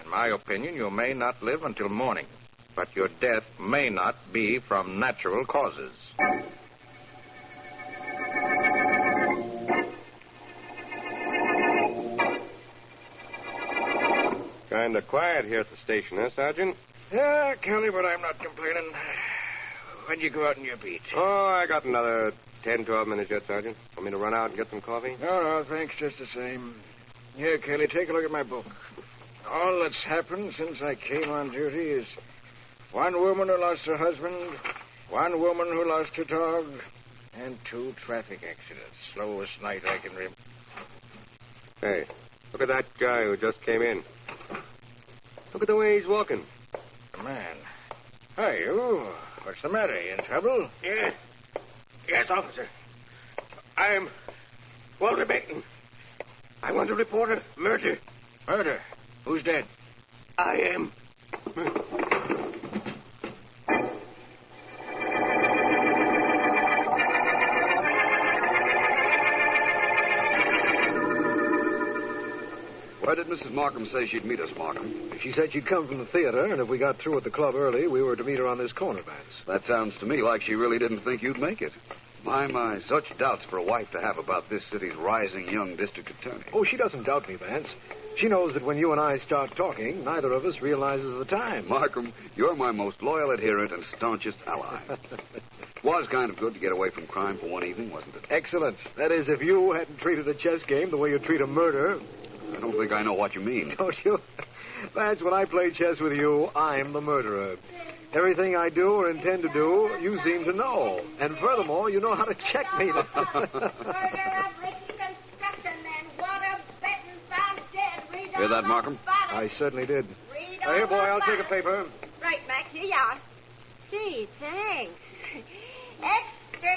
in my opinion, you may not live until morning, but your death may not be from natural causes. Kind of quiet here at the station, huh, Sergeant? Yeah, Kelly, but I'm not complaining. When'd you go out on your beat? Oh, I got another 10, 12 minutes yet, Sergeant. Want me to run out and get some coffee? No, thanks, just the same. Here, Kelly, take a look at my book. All that's happened since I came on duty is one woman who lost her husband, one woman who lost her dog, and 2 traffic accidents. Slowest night I can remember. Hey, look at that guy who just came in. Look at the way he's walking. Man. Hi, you. What's the matter? You in trouble? Yes. Yes, officer. I'm Walter Benton. I want to report a murder. Murder? Who's dead? I am. Why did Mrs. Markham say she'd meet us, Markham? She said she'd come from the theater, and if we got through at the club early, we were to meet her on this corner, Vance. That sounds to me like she really didn't think you'd make it. My, such doubts for a wife to have about this city's rising young district attorney. Oh, she doesn't doubt me, Vance. She knows that when you and I start talking, neither of us realizes the time. Markham, you're my most loyal adherent and staunchest ally. Was kind of good to get away from crime for one evening, wasn't it? Excellent. That is, if you hadn't treated a chess game the way you treat a murder. I don't think I know what you mean. Don't you? Vance, when I play chess with you, I'm the murderer. Everything I do or intend to do, you seem to know. And furthermore, you know how to checkmate it. Hear that, Markham? I certainly did. Here, boy, I'll take a paper. Right, Mac, here you are. Gee, thanks. Extra,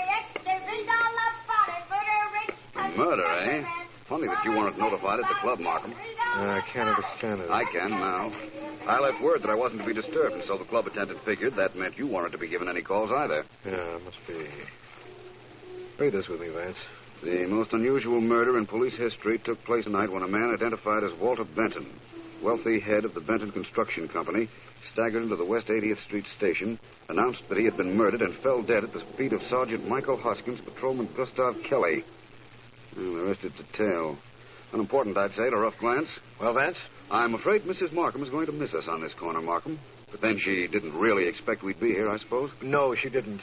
read all about it. Murder, Murder, eh? Funny that you weren't notified at the club, Markham. I can't understand it. I can now. I left word that I wasn't to be disturbed, and so the club attendant figured that meant you weren't to be given any calls either. Yeah, it must be. Read this with me, Vance. The most unusual murder in police history took place tonight when a man identified as Walter Benton, wealthy head of the Benton Construction Company, staggered into the West 80th Street station, announced that he had been murdered, and fell dead at the feet of Sergeant Michael Hoskins, Patrolman Gustav Kelly. Well, the rest is detail. Unimportant, I'd say, at a rough glance. Well, Vance? I'm afraid Mrs. Markham is going to miss us on this corner, Markham. But then she didn't really expect we'd be here, I suppose. No, she didn't.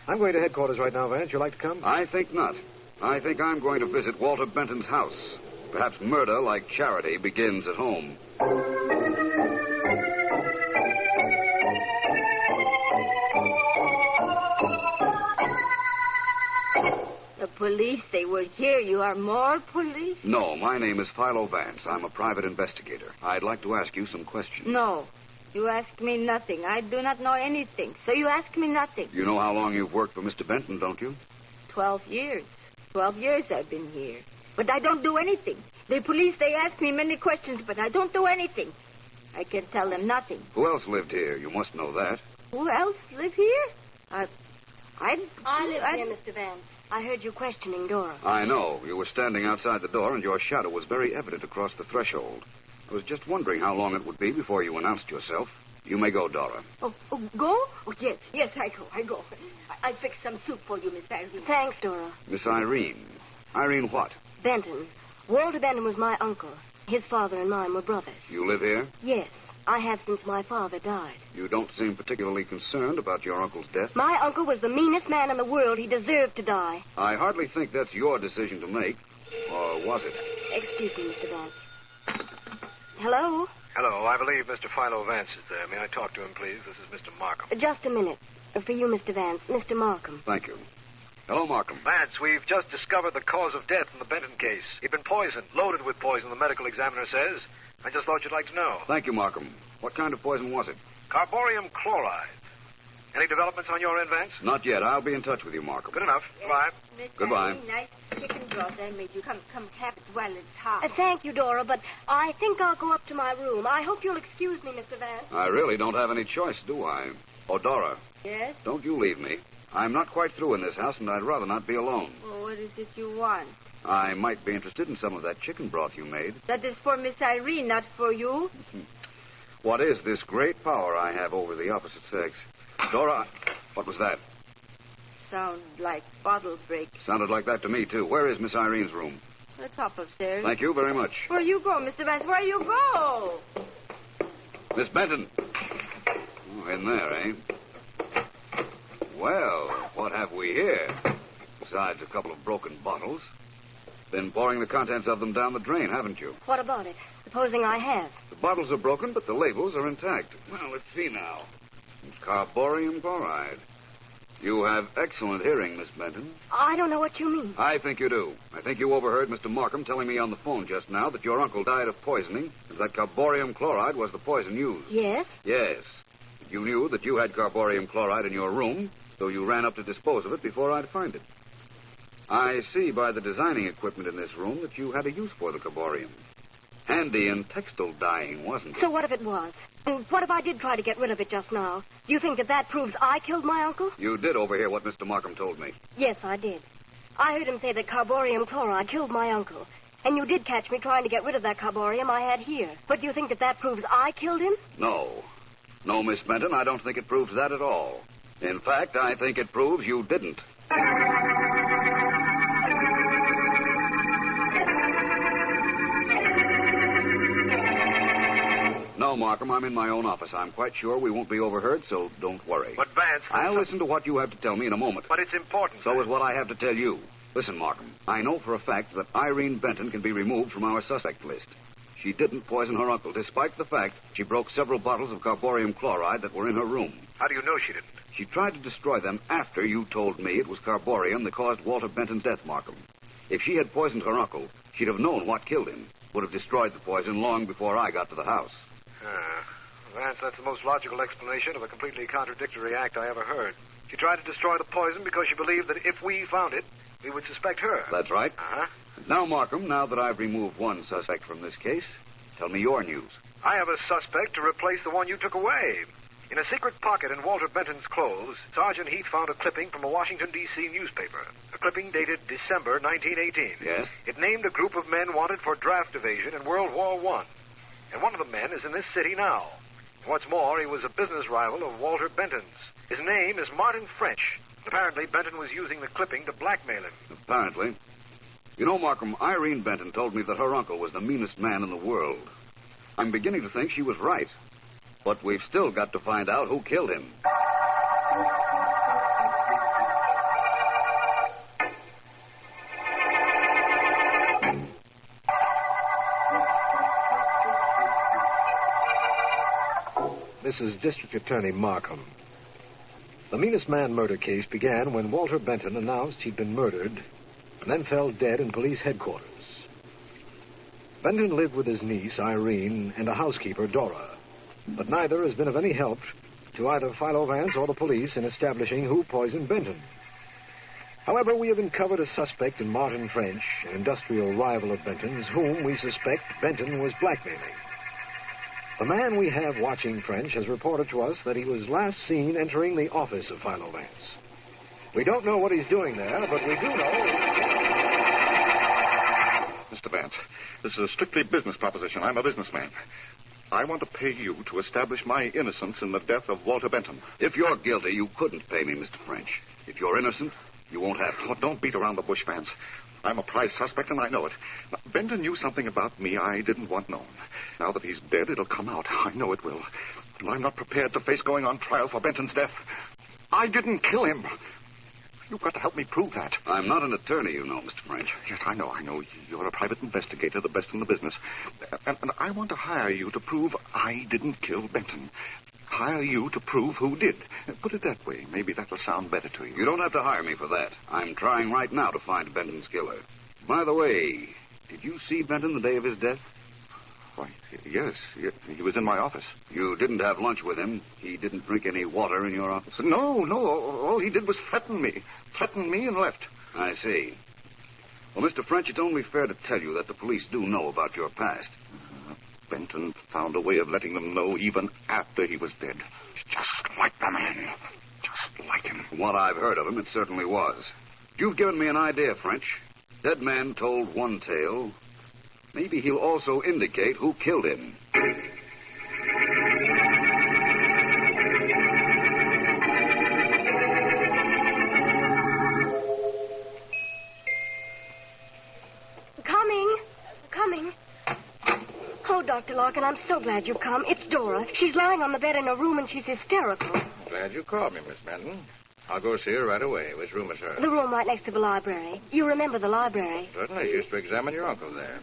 I'm going to headquarters right now, Vance. You'd like to come? I think not. I think I'm going to visit Walter Benton's house. Perhaps murder, like charity, begins at home. The police, they were here. You are more police? No, my name is Philo Vance. I'm a private investigator. I'd like to ask you some questions. No. You ask me nothing. I do not know anything. So you ask me nothing. You know how long you've worked for Mr. Benton, don't you? 12 years. 12 years I've been here. But I don't do anything. The police, they ask me many questions, but I don't do anything. I can tell them nothing. Who else lived here? You must know that. Who else live here? I live here, Mr. Vance. I heard you questioning Dora. I know. You were standing outside the door, and your shadow was very evident across the threshold. I was just wondering how long it would be before you announced yourself. You may go, Dora. Oh, go? Oh, yes, I go. I fix some soup for you, Miss Irene. Thanks, Dora. Miss Irene. Irene what? Benton. Walter Benton was my uncle. His father and mine were brothers. You live here? Yes, I have since my father died. You don't seem particularly concerned about your uncle's death. My uncle was the meanest man in the world. He deserved to die. I hardly think that's your decision to make. Or was it? Excuse me, Mr. Vance. Hello? Hello, I believe Mr. Philo Vance is there. May I talk to him, please? This is Mr. Markham. Just a minute. For you, Mr. Vance, Mr. Markham. Thank you. Hello, Markham. Vance, we've just discovered the cause of death in the Benton case. He'd been poisoned, loaded with poison, the medical examiner says. I just thought you'd like to know. Thank you, Markham. What kind of poison was it? Carborium chloride. Any developments on your end, Vance? Not yet. I'll be in touch with you, Markham. Good enough. Goodbye. Goodbye. Nice chicken broth I made you. Come have it while it's hot. Thank you, Dora, but I think I'll go up to my room. I hope you'll excuse me, Mr. Vance. I really don't have any choice, do I? Oh, Dora. Yes? Don't you leave me. I'm not quite through in this house, and I'd rather not be alone. Well, what is it you want? I might be interested in some of that chicken broth you made. That is for Miss Irene, not for you. What is this great power I have over the opposite sex? Dora, what was that? Sound like bottle break. Sounded like that to me, too. Where is Miss Irene's room? The top of stairs. Thank you very much. Where you go, Mr. Vance? Where you go? Miss Benton. Oh, in there, eh? Well, what have we here? Besides a couple of broken bottles. Been pouring the contents of them down the drain, haven't you? What about it? Supposing I have. The bottles are broken, but the labels are intact. Well, let's see now. It's carborium chloride. You have excellent hearing, Miss Benton. I don't know what you mean. I think you do. I think you overheard Mr. Markham telling me on the phone just now that your uncle died of poisoning, and that carborium chloride was the poison used. Yes? Yes. You knew that you had carborium chloride in your room, so you ran up to dispose of it before I'd find it. I see by the designing equipment in this room that you had a use for the carborium. Handy in textile dyeing, wasn't it? So what if it was? And what if I did try to get rid of it just now? Do you think that proves I killed my uncle? You did overhear what Mr. Markham told me. Yes, I did. I heard him say that carborium chloride killed my uncle. And you did catch me trying to get rid of that carborium I had here. But do you think that proves I killed him? No. No, Miss Benton, I don't think it proves that at all. In fact, I think it proves you didn't. No, Markham, I'm in my own office. I'm quite sure we won't be overheard, so don't worry. But, Vance... I'll listen to what you have to tell me in a moment. But it's important. So is what I have to tell you. Listen, Markham, I know for a fact that Irene Benton can be removed from our suspect list. She didn't poison her uncle, despite the fact she broke several bottles of carborium chloride that were in her room. How do you know she didn't? She tried to destroy them after you told me it was carborium that caused Walter Benton's death, Markham. If she had poisoned her uncle, she'd have known what killed him. Would have destroyed the poison long before I got to the house. Vance, that's the most logical explanation of a completely contradictory act I ever heard. She tried to destroy the poison because she believed that if we found it, we would suspect her. That's right. Uh-huh. Now, Markham, now that I've removed one suspect from this case, tell me your news. I have a suspect to replace the one you took away. In a secret pocket in Walter Benton's clothes, Sergeant Heath found a clipping from a Washington, D.C. newspaper. A clipping dated December 1918. Yes? It named a group of men wanted for draft evasion in World War I. And one of the men is in this city now. What's more, he was a business rival of Walter Benton's. His name is Martin French. Apparently, Benton was using the clipping to blackmail him. Apparently. You know, Markham, Irene Benton told me that her uncle was the meanest man in the world. I'm beginning to think she was right. But we've still got to find out who killed him. This is District Attorney Markham. The Meanest Man murder case began when Walter Benton announced he'd been murdered and then fell dead in police headquarters. Benton lived with his niece, Irene, and a housekeeper, Dora, but neither has been of any help to either Philo Vance or the police in establishing who poisoned Benton. However, we have uncovered a suspect in Martin French, an industrial rival of Benton's, whom we suspect Benton was blackmailing. The man we have watching French has reported to us that he was last seen entering the office of Philo Vance. We don't know what he's doing there, but we do know... Mr. Vance, this is a strictly business proposition. I'm a businessman. I want to pay you to establish my innocence in the death of Walter Benton. If you're guilty, you couldn't pay me, Mr. French. If you're innocent, you won't have to. Oh, don't beat around the bush, Vance. I'm a prize suspect, and I know it. Now, Benton knew something about me I didn't want known. Now that he's dead, it'll come out. I know it will. And I'm not prepared to face going on trial for Benton's death. I didn't kill him. You've got to help me prove that. I'm not an attorney, you know, Mr. French. Yes, I know. You're a private investigator, the best in the business. And I want to hire you to prove I didn't kill Benton. Hire you to prove who did. Put it that way. Maybe that'll sound better to you. You don't have to hire me for that. I'm trying right now to find Benton's killer. By the way, did you see Benton the day of his death? Why, yes. He was in my office. You didn't have lunch with him? He didn't drink any water in your office? No. All he did was threaten me. Threatened me and left. I see. Well, Mr. French, it's only fair to tell you that the police do know about your past. Benton found a way of letting them know even after he was dead. Just like the man. Just like him. From what I've heard of him, it certainly was. You've given me an idea, French. Dead man told one tale. Maybe he'll also indicate who killed him. Coming. Oh, Dr. Larkin, I'm so glad you've come. It's Dora. She's lying on the bed in her room and she's hysterical. Glad you called me, Miss Benton. I'll go see her right away. Which room is hers? The room right next to the library. You remember the library? Certainly. She used to examine your uncle there.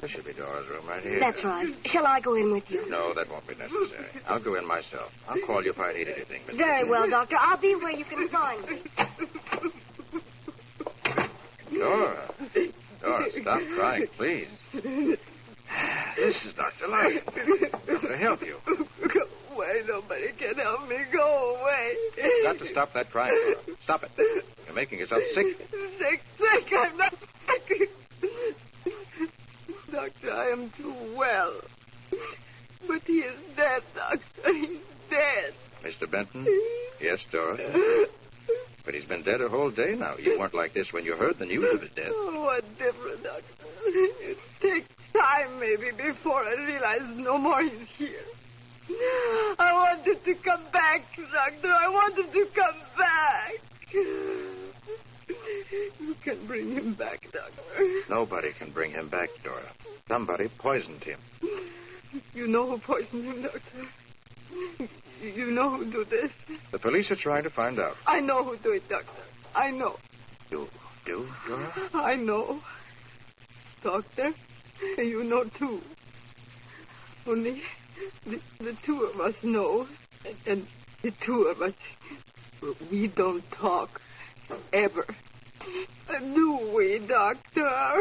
This should be Dora's room right here. That's right. Shall I go in with you? No, that won't be necessary. I'll go in myself. I'll call you if I need anything. Miss Very well, Doctor. I'll be where you can find me. Dora, stop crying, please. This is Dr. Larkin. I'm going to help you. Go away. Nobody can help me. Go away. You've got to stop that crying, Dora. Stop it. You're making yourself sick. Sick. I'm not sick. Doctor, I am too well. But he is dead, Doctor. He's dead. Mr. Benton? Yes, Dora. But he's been dead a whole day now. You weren't like this when you heard the news of his death. Oh, what different, Doctor. It takes time, maybe, before I realize no more he's here. I wanted to come back, Doctor. I wanted to come back. You can bring him back, Doctor. Nobody can bring him back, Dora. Somebody poisoned him. You know who poisoned him, Doctor? You know who do this? The police are trying to find out. I know who do it, Doctor. I know. You do, Dora? I know. Doctor, you know, too. Only the two of us know. And the two of us, we don't talk. Ever. Do we, Doctor?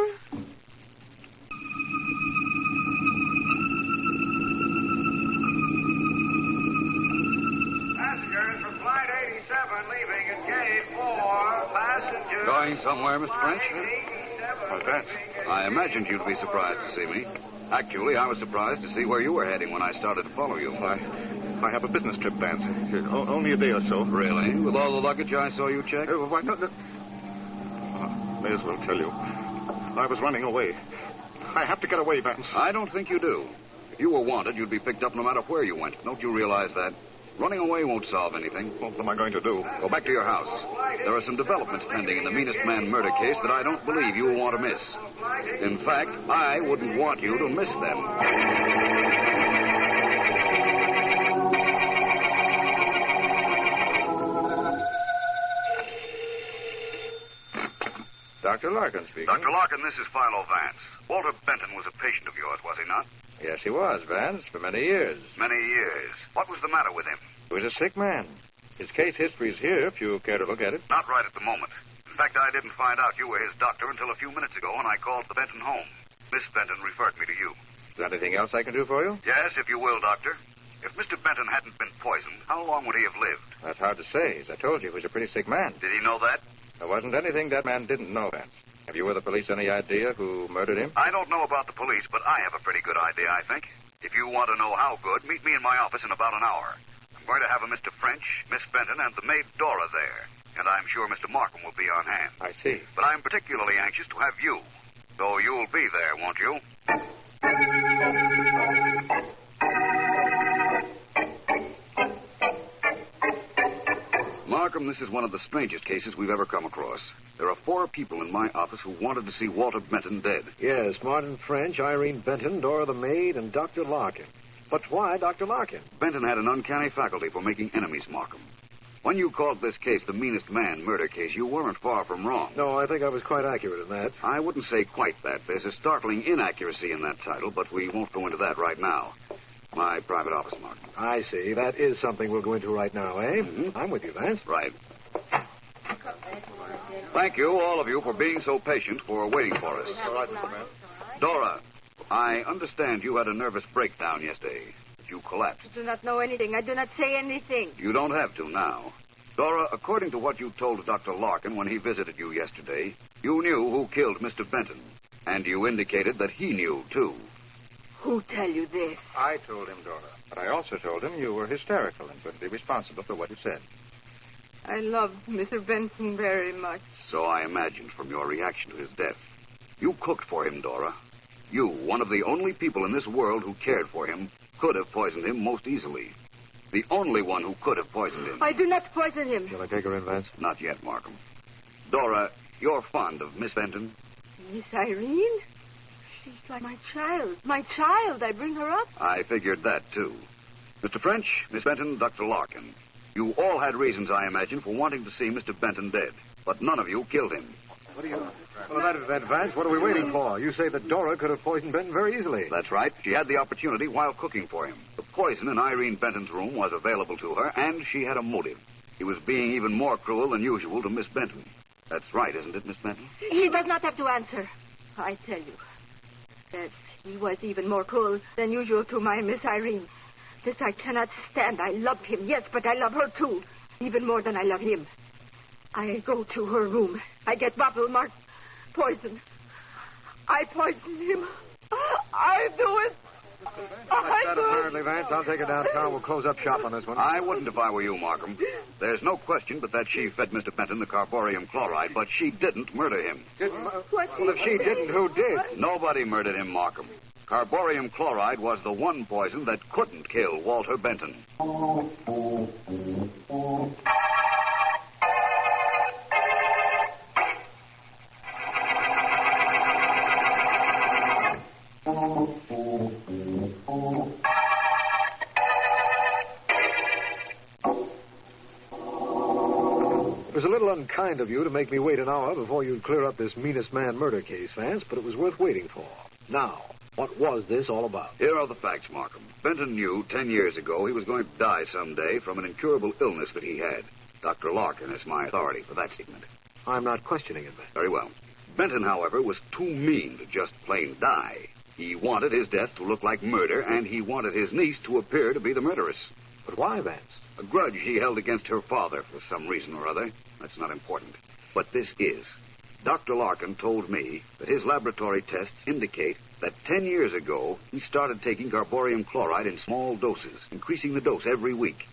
lying somewhere, Mr. French? Why, Vance. I imagined you'd be surprised to see me. Actually, I was surprised to see where you were heading when I started to follow you. I have a business trip, Vance. Only a day or so. Really? With all the luggage I saw you check? Why not? May as well tell you. I was running away. I have to get away, Vance. I don't think you do. If you were wanted, you'd be picked up no matter where you went. Don't you realize that? Running away won't solve anything. What am I going to do? Go back to your house. There are some developments pending in the Meanest man murder case that I don't believe you will want to miss. In fact, I wouldn't want you to miss them. Dr. Larkin speaking. Dr. Larkin, this is Philo Vance. Walter Benton was a patient of yours, was he not? Yes, he was, Vance, for many years. Many years. What was the matter with him? He was a sick man. His case history is here if you care to look at it. Not right at the moment. In fact, I didn't find out you were his doctor until a few minutes ago when I called the Benton home. Miss Benton referred me to you. Is there anything else I can do for you? Yes, if you will, Doctor. If Mr. Benton hadn't been poisoned, how long would he have lived? That's hard to say. As I told you, he was a pretty sick man. Did he know that? There wasn't anything that man didn't know, Vance. Have you or the police any idea who murdered him? I don't know about the police, but I have a pretty good idea, I think. If you want to know how good, meet me in my office in about an hour. I'm going to have a Mr. French, Miss Benton, and the maid Dora there. And I'm sure Mr. Markham will be on hand. I see. But I'm particularly anxious to have you. So you'll be there, won't you? Markham, this is one of the strangest cases we've ever come across. There are 4 people in my office who wanted to see Walter Benton dead. Yes, Martin French, Irene Benton, Dora the maid, and Dr. Larkin. But why Dr. Larkin? Benton had an uncanny faculty for making enemies, Markham. When you called this case the Meanest man murder case, you weren't far from wrong. No, I think I was quite accurate in that. I wouldn't say quite that. There's a startling inaccuracy in that title, but we won't go into that right now. My private office, Markham. I see. That is something we'll go into right now, eh? Mm-hmm. I'm with you, Vance. Right. Thank you, all of you, for being so patient, for waiting for us. All right, Mr. Man. Dora, I understand you had a nervous breakdown yesterday. That you collapsed. I do not know anything. I do not say anything. You don't have to now. Dora, according to what you told Dr. Larkin when he visited you yesterday, you knew who killed Mr. Benton. And you indicated that he knew, too. Who tell you this? I told him, Dora. But I also told him you were hysterical and would be responsible for what you said. I loved Mr. Benton very much. So I imagined from your reaction to his death. You cooked for him, Dora. You, one of the only people in this world who cared for him, could have poisoned him most easily. The only one who could have poisoned him. I do not poison him. Shall I take her in, Vance? Not yet, Markham. Dora, you're fond of Miss Benton? Miss Irene? She's like my child. My child. I bring her up. I figured that, too. Mr. French, Miss Benton, Dr. Larkin. You all had reasons, I imagine, for wanting to see Mr. Benton dead. But none of you killed him. What do you... Well, that, Vance, what are we waiting for? You say that Dora could have poisoned Benton very easily. That's right. She had the opportunity while cooking for him. The poison in Irene Benton's room was available to her, and she had a motive. He was being even more cruel than usual to Miss Benton. That's right, isn't it, Miss Benton? He does not have to answer. I tell you that he was even more cruel than usual to my Miss Irene. This I cannot stand. I love him, yes, but I love her, too. Even more than I love him. I go to her room. I get bottle marked poison. I poison him. I do it. I do it. Apparently, Vance. I'll take her downtown. We'll close up shop on this one. I wouldn't if I were you, Markham. There's no question but that she fed Mr. Benton the carborium chloride, but she didn't murder him. Well, if she didn't, who did? Nobody murdered him, Markham. Carborium chloride was the one poison that couldn't kill Walter Benton. It was a little unkind of you to make me wait an hour before you'd clear up this Meanest man murder case, Vance, but it was worth waiting for. Now, what was this all about? Here are the facts, Markham. Benton knew 10 years ago he was going to die someday from an incurable illness that he had. Dr. Larkin is my authority for that statement. I'm not questioning it, then. Very well. Benton, however, was too mean to just plain die. He wanted his death to look like murder, and he wanted his niece to appear to be the murderess. But why, Vance? A grudge he held against her father for some reason or other. That's not important. But this is. Dr. Larkin told me that his laboratory tests indicate that 10 years ago, he started taking carborium chloride in small doses, increasing the dose every week.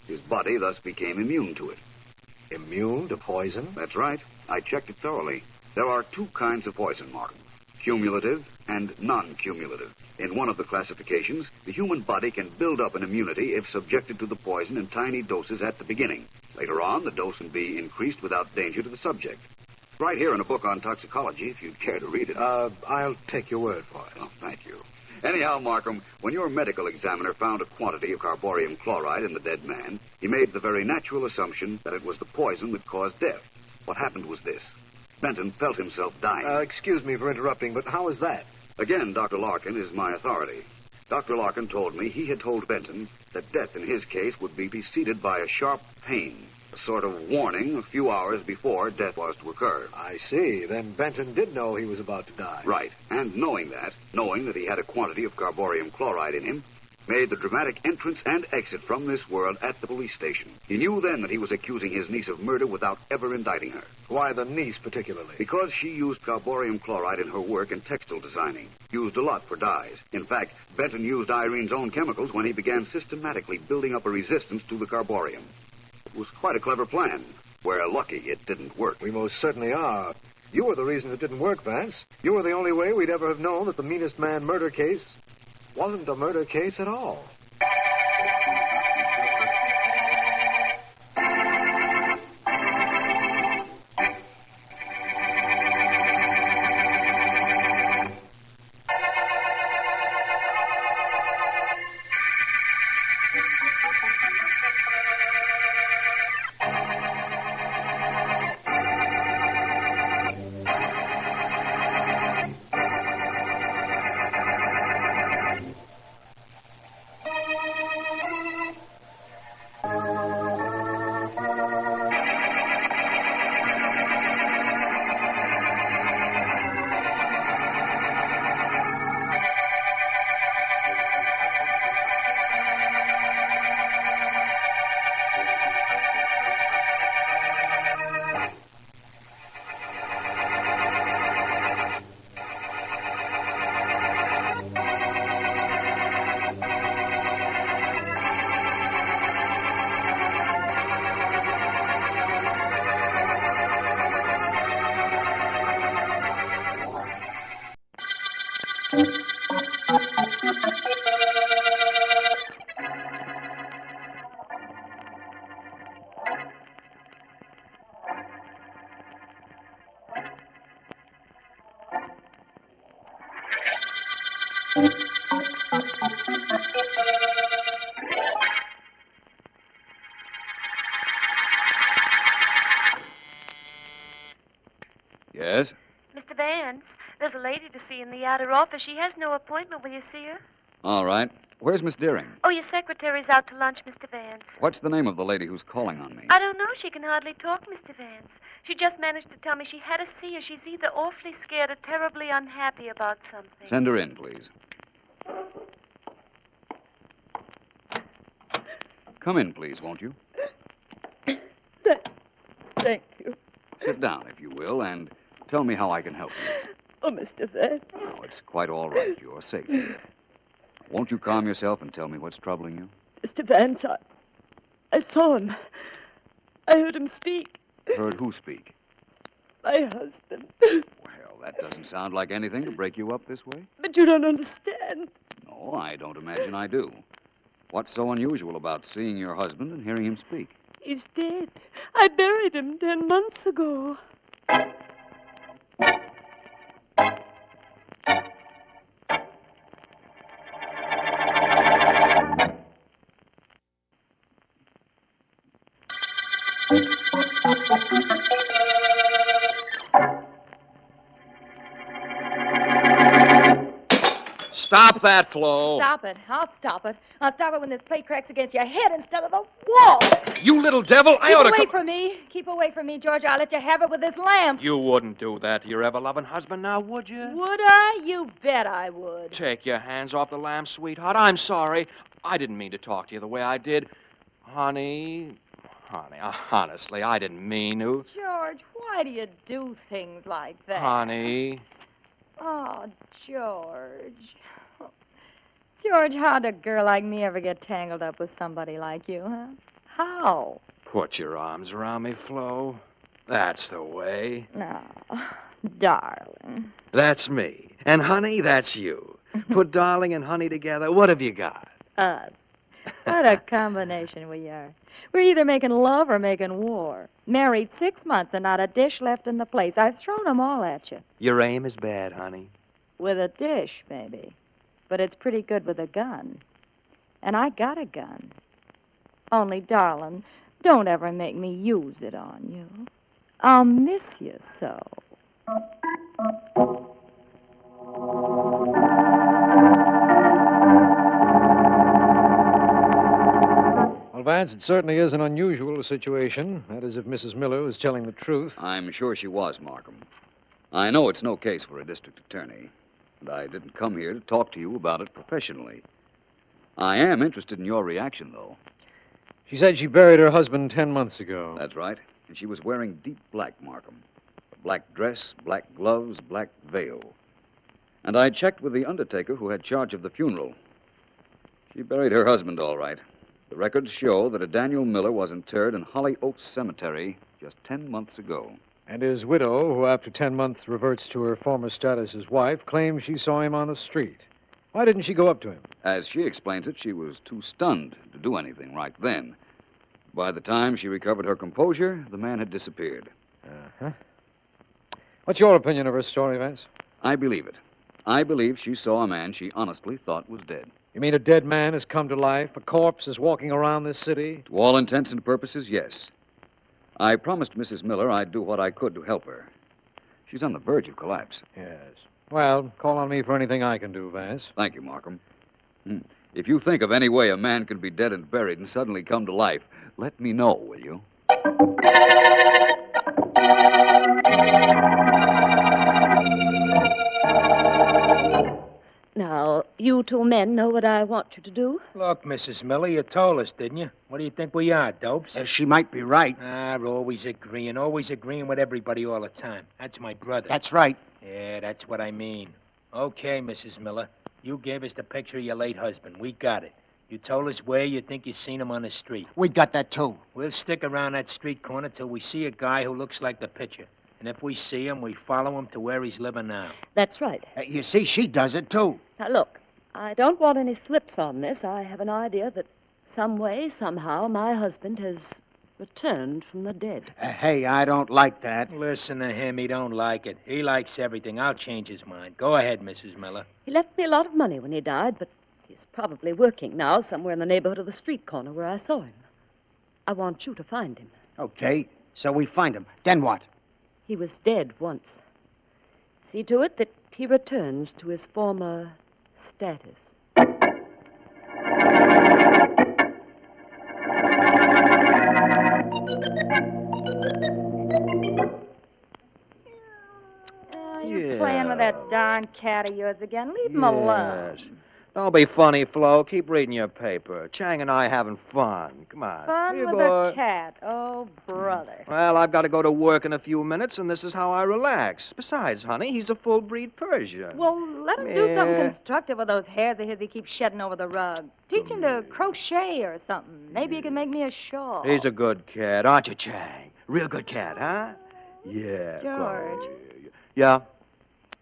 His body thus became immune to it. Immune to poison? That's right. I checked it thoroughly. There are two kinds of poison, Markham. Cumulative and non-cumulative. In one of the classifications, the human body can build up an immunity if subjected to the poison in tiny doses at the beginning. Later on, the dose can be increased without danger to the subject. Right here in a book on toxicology, if you'd care to read it. I'll take your word for it. Oh, thank you. Anyhow, Markham, when your medical examiner found a quantity of carborium chloride in the dead man, he made the very natural assumption that it was the poison that caused death. What happened was this. Benton felt himself dying. Excuse me for interrupting, but how is that? Again, Dr. Larkin is my authority. Dr. Larkin told me he had told Benton that death in his case would be preceded by a sharp pain, a sort of warning a few hours before death was to occur. I see. Then Benton did know he was about to die. Right. And knowing that he had a quantity of carborium chloride in him, made the dramatic entrance and exit from this world at the police station. He knew then that he was accusing his niece of murder without ever indicting her. Why the niece particularly? Because she used carborium chloride in her work in textile designing. Used a lot for dyes. In fact, Benton used Irene's own chemicals when he began systematically building up a resistance to the carborium. It was quite a clever plan. We're lucky it didn't work. We most certainly are. You were the reason it didn't work, Vance. You were the only way we'd ever have known that the Meanest man murder case wasn't a murder case at all. Yes? Mr. Vance, there's a lady to see in the outer office. She has no appointment. Will you see her? All right. Where's Miss Deering? Oh, your secretary's out to lunch, Mr. Vance. What's the name of the lady who's calling on me? I don't know. She can hardly talk, Mr. Vance. She just managed to tell me she had to see you. She's either awfully scared or terribly unhappy about something. Send her in, please. Come in, please, won't you? Thank you. Sit down, if you will, and tell me how I can help you. Oh, Mr. Vance. Oh, it's quite all right. You're safe here. Won't you calm yourself and tell me what's troubling you? Mr. Vance, I saw him. I heard him speak. Heard who speak? My husband. Well, that doesn't sound like anything to break you up this way. But you don't understand. No, I don't imagine I do. What's so unusual about seeing your husband and hearing him speak? He's dead. I buried him 10 months ago. Stop that, Flo. Stop it. I'll stop it. I'll stop it when this plate cracks against your head instead of the wall. You little devil. I ought to Keep away from me. Keep away from me, George. I'll let you have it with this lamp. You wouldn't do that to your ever-loving husband now, would you? Would I? You bet I would. Take your hands off the lamp, sweetheart. I'm sorry. I didn't mean to talk to you the way I did. Honey, Honey, honestly, I didn't mean to. George, why do you do things like that? Honey. Oh, George. George, how'd a girl like me ever get tangled up with somebody like you, huh? How? Put your arms around me, Flo. That's the way. No, darling. That's me. And, honey, that's you. Put darling and honey together. What have you got? Us. What a combination we are. We're either making love or making war. Married 6 months and not a dish left in the place. I've thrown 'em all at you. Your aim is bad, honey. With a dish, maybe. But it's pretty good with a gun. And I got a gun. Only, darling, don't ever make me use it on you. I'll miss you so. Well, Vance, it certainly is an unusual situation. That is, if Mrs. Miller was telling the truth. I'm sure she was, Markham. I know it's no case for a district attorney, and I didn't come here to talk to you about it professionally. I am interested in your reaction, though. She said she buried her husband 10 months ago. That's right. And she was wearing deep black, Markham. A black dress, black gloves, black veil. And I checked with the undertaker who had charge of the funeral. She buried her husband, all right. The records show that a Daniel Miller was interred in Holly Oaks Cemetery just 10 months ago. And his widow, who after 10 months reverts to her former status as wife, claims she saw him on the street. Why didn't she go up to him? As she explains it, she was too stunned to do anything right then. By the time she recovered her composure, the man had disappeared. Uh-huh. What's your opinion of her story, Vance? I believe it. I believe she saw a man she honestly thought was dead. You mean a dead man has come to life? A corpse is walking around this city? To all intents and purposes, yes. I promised Mrs. Miller I'd do what I could to help her. She's on the verge of collapse. Yes. Well, call on me for anything I can do, Vance. Thank you, Markham. If you think of any way a man can be dead and buried and suddenly come to life, let me know, will you? Now, you two men know what I want you to do? Look, Mrs. Miller, you told us, didn't you? What do you think we are, dopes? She might be right. We're always agreeing with everybody all the time. That's my brother. That's right. Yeah, that's what I mean. Okay, Mrs. Miller, you gave us the picture of your late husband. We got it. You told us where you think you seen him on the street. We got that, too. We'll stick around that street corner till we see a guy who looks like the picture. And if we see him, we follow him to where he's living now. That's right. You see, she does it, too. Now, look, I don't want any slips on this. I have an idea that some way, somehow, my husband has returned from the dead. Hey, I don't like that. Listen to him. He don't like it. He likes everything. I'll change his mind. Go ahead, Mrs. Miller. He left me a lot of money when he died, but he's probably working now somewhere in the neighborhood of the street corner where I saw him. I want you to find him. Okay, so we find him. Then what? He was dead once. See to it that he returns to his former status. You're playing with that darn cat of yours again. Leave him alone. Don't be funny, Flo. Keep reading your paper. Chang and I having fun. Come on. Fun Here, with boy. a cat. Oh, brother. Well, I've got to go to work in a few minutes, and this is how I relax. Besides, honey, he's a full-breed Persian. Well, let him do something Yeah. constructive with those hairs of his he keeps shedding over the rug. Teach him to crochet or something. Maybe he can make me a shawl. He's a good cat, aren't you, Chang? Real good cat, huh? Yeah. George. Yeah?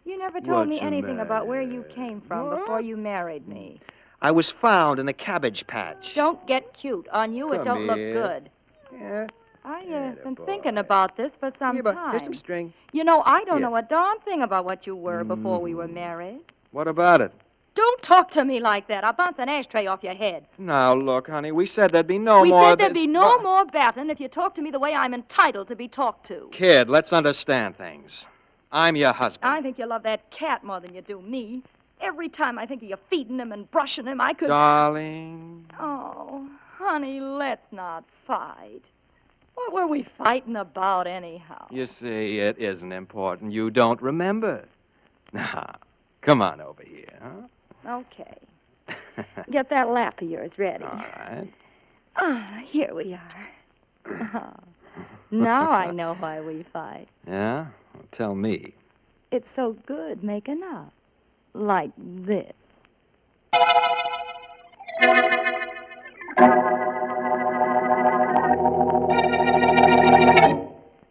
You never told me What's the anything about matter? where you came from before you married me. I was found in a cabbage patch. Don't get cute. On you, it Come don't look here. good. Yeah. I've been thinking about this for some time. Here's some string. You know, I don't Here. know a darn thing about what you were before we were married. What about it? Don't talk to me like that. I'll bounce an ashtray off your head. Now, look, honey, we said there'd be no we more said of there'd this- be no more battling if you talk to me the way I'm entitled to be talked to. Kid, let's understand things. I'm your husband. I think you love that cat more than you do me. Every time I think of you feeding him and brushing him, I could... Darling. Oh, honey, let's not fight. What were we fighting about anyhow? You see, it isn't important. You don't remember. Now, come on over here, huh? Okay. Get that lap of yours ready. All right. Ah, here we are. Now I know why we fight. Yeah? Well, tell me. It's so good making up. Like this.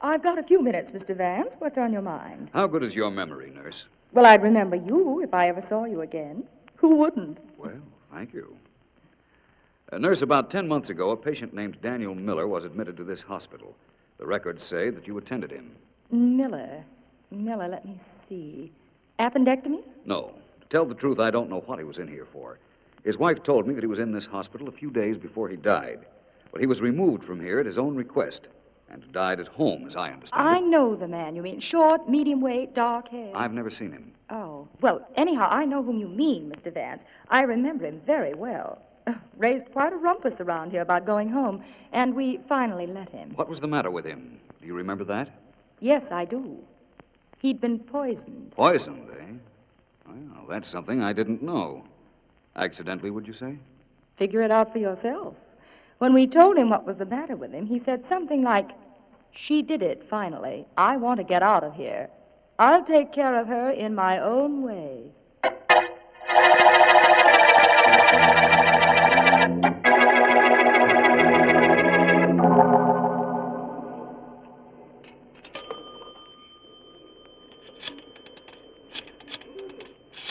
I've got a few minutes, Mr. Vance. What's on your mind? How good is your memory, nurse? Well, I'd remember you if I ever saw you again. Who wouldn't? Well, thank you. Nurse, about 10 months ago, a patient named Daniel Miller was admitted to this hospital. The records say that you attended him. Miller, let me see. Appendectomy? No. To tell the truth, I don't know what he was in here for. His wife told me that he was in this hospital a few days before he died. But he was removed from here at his own request and died at home, as I understand I it. know the man you mean. Short, medium weight, dark hair. I've never seen him. Oh, well, anyhow, I know whom you mean, Mr. Vance. I remember him very well. Raised quite a rumpus around here about going home, and we finally let him. What was the matter with him? Do you remember that? Yes, I do. He'd been poisoned. Poisoned, eh? Well, that's something I didn't know. Accidentally, would you say? Figure it out for yourself. When we told him what was the matter with him, he said something like, "She did it, finally. I want to get out of here. I'll take care of her in my own way."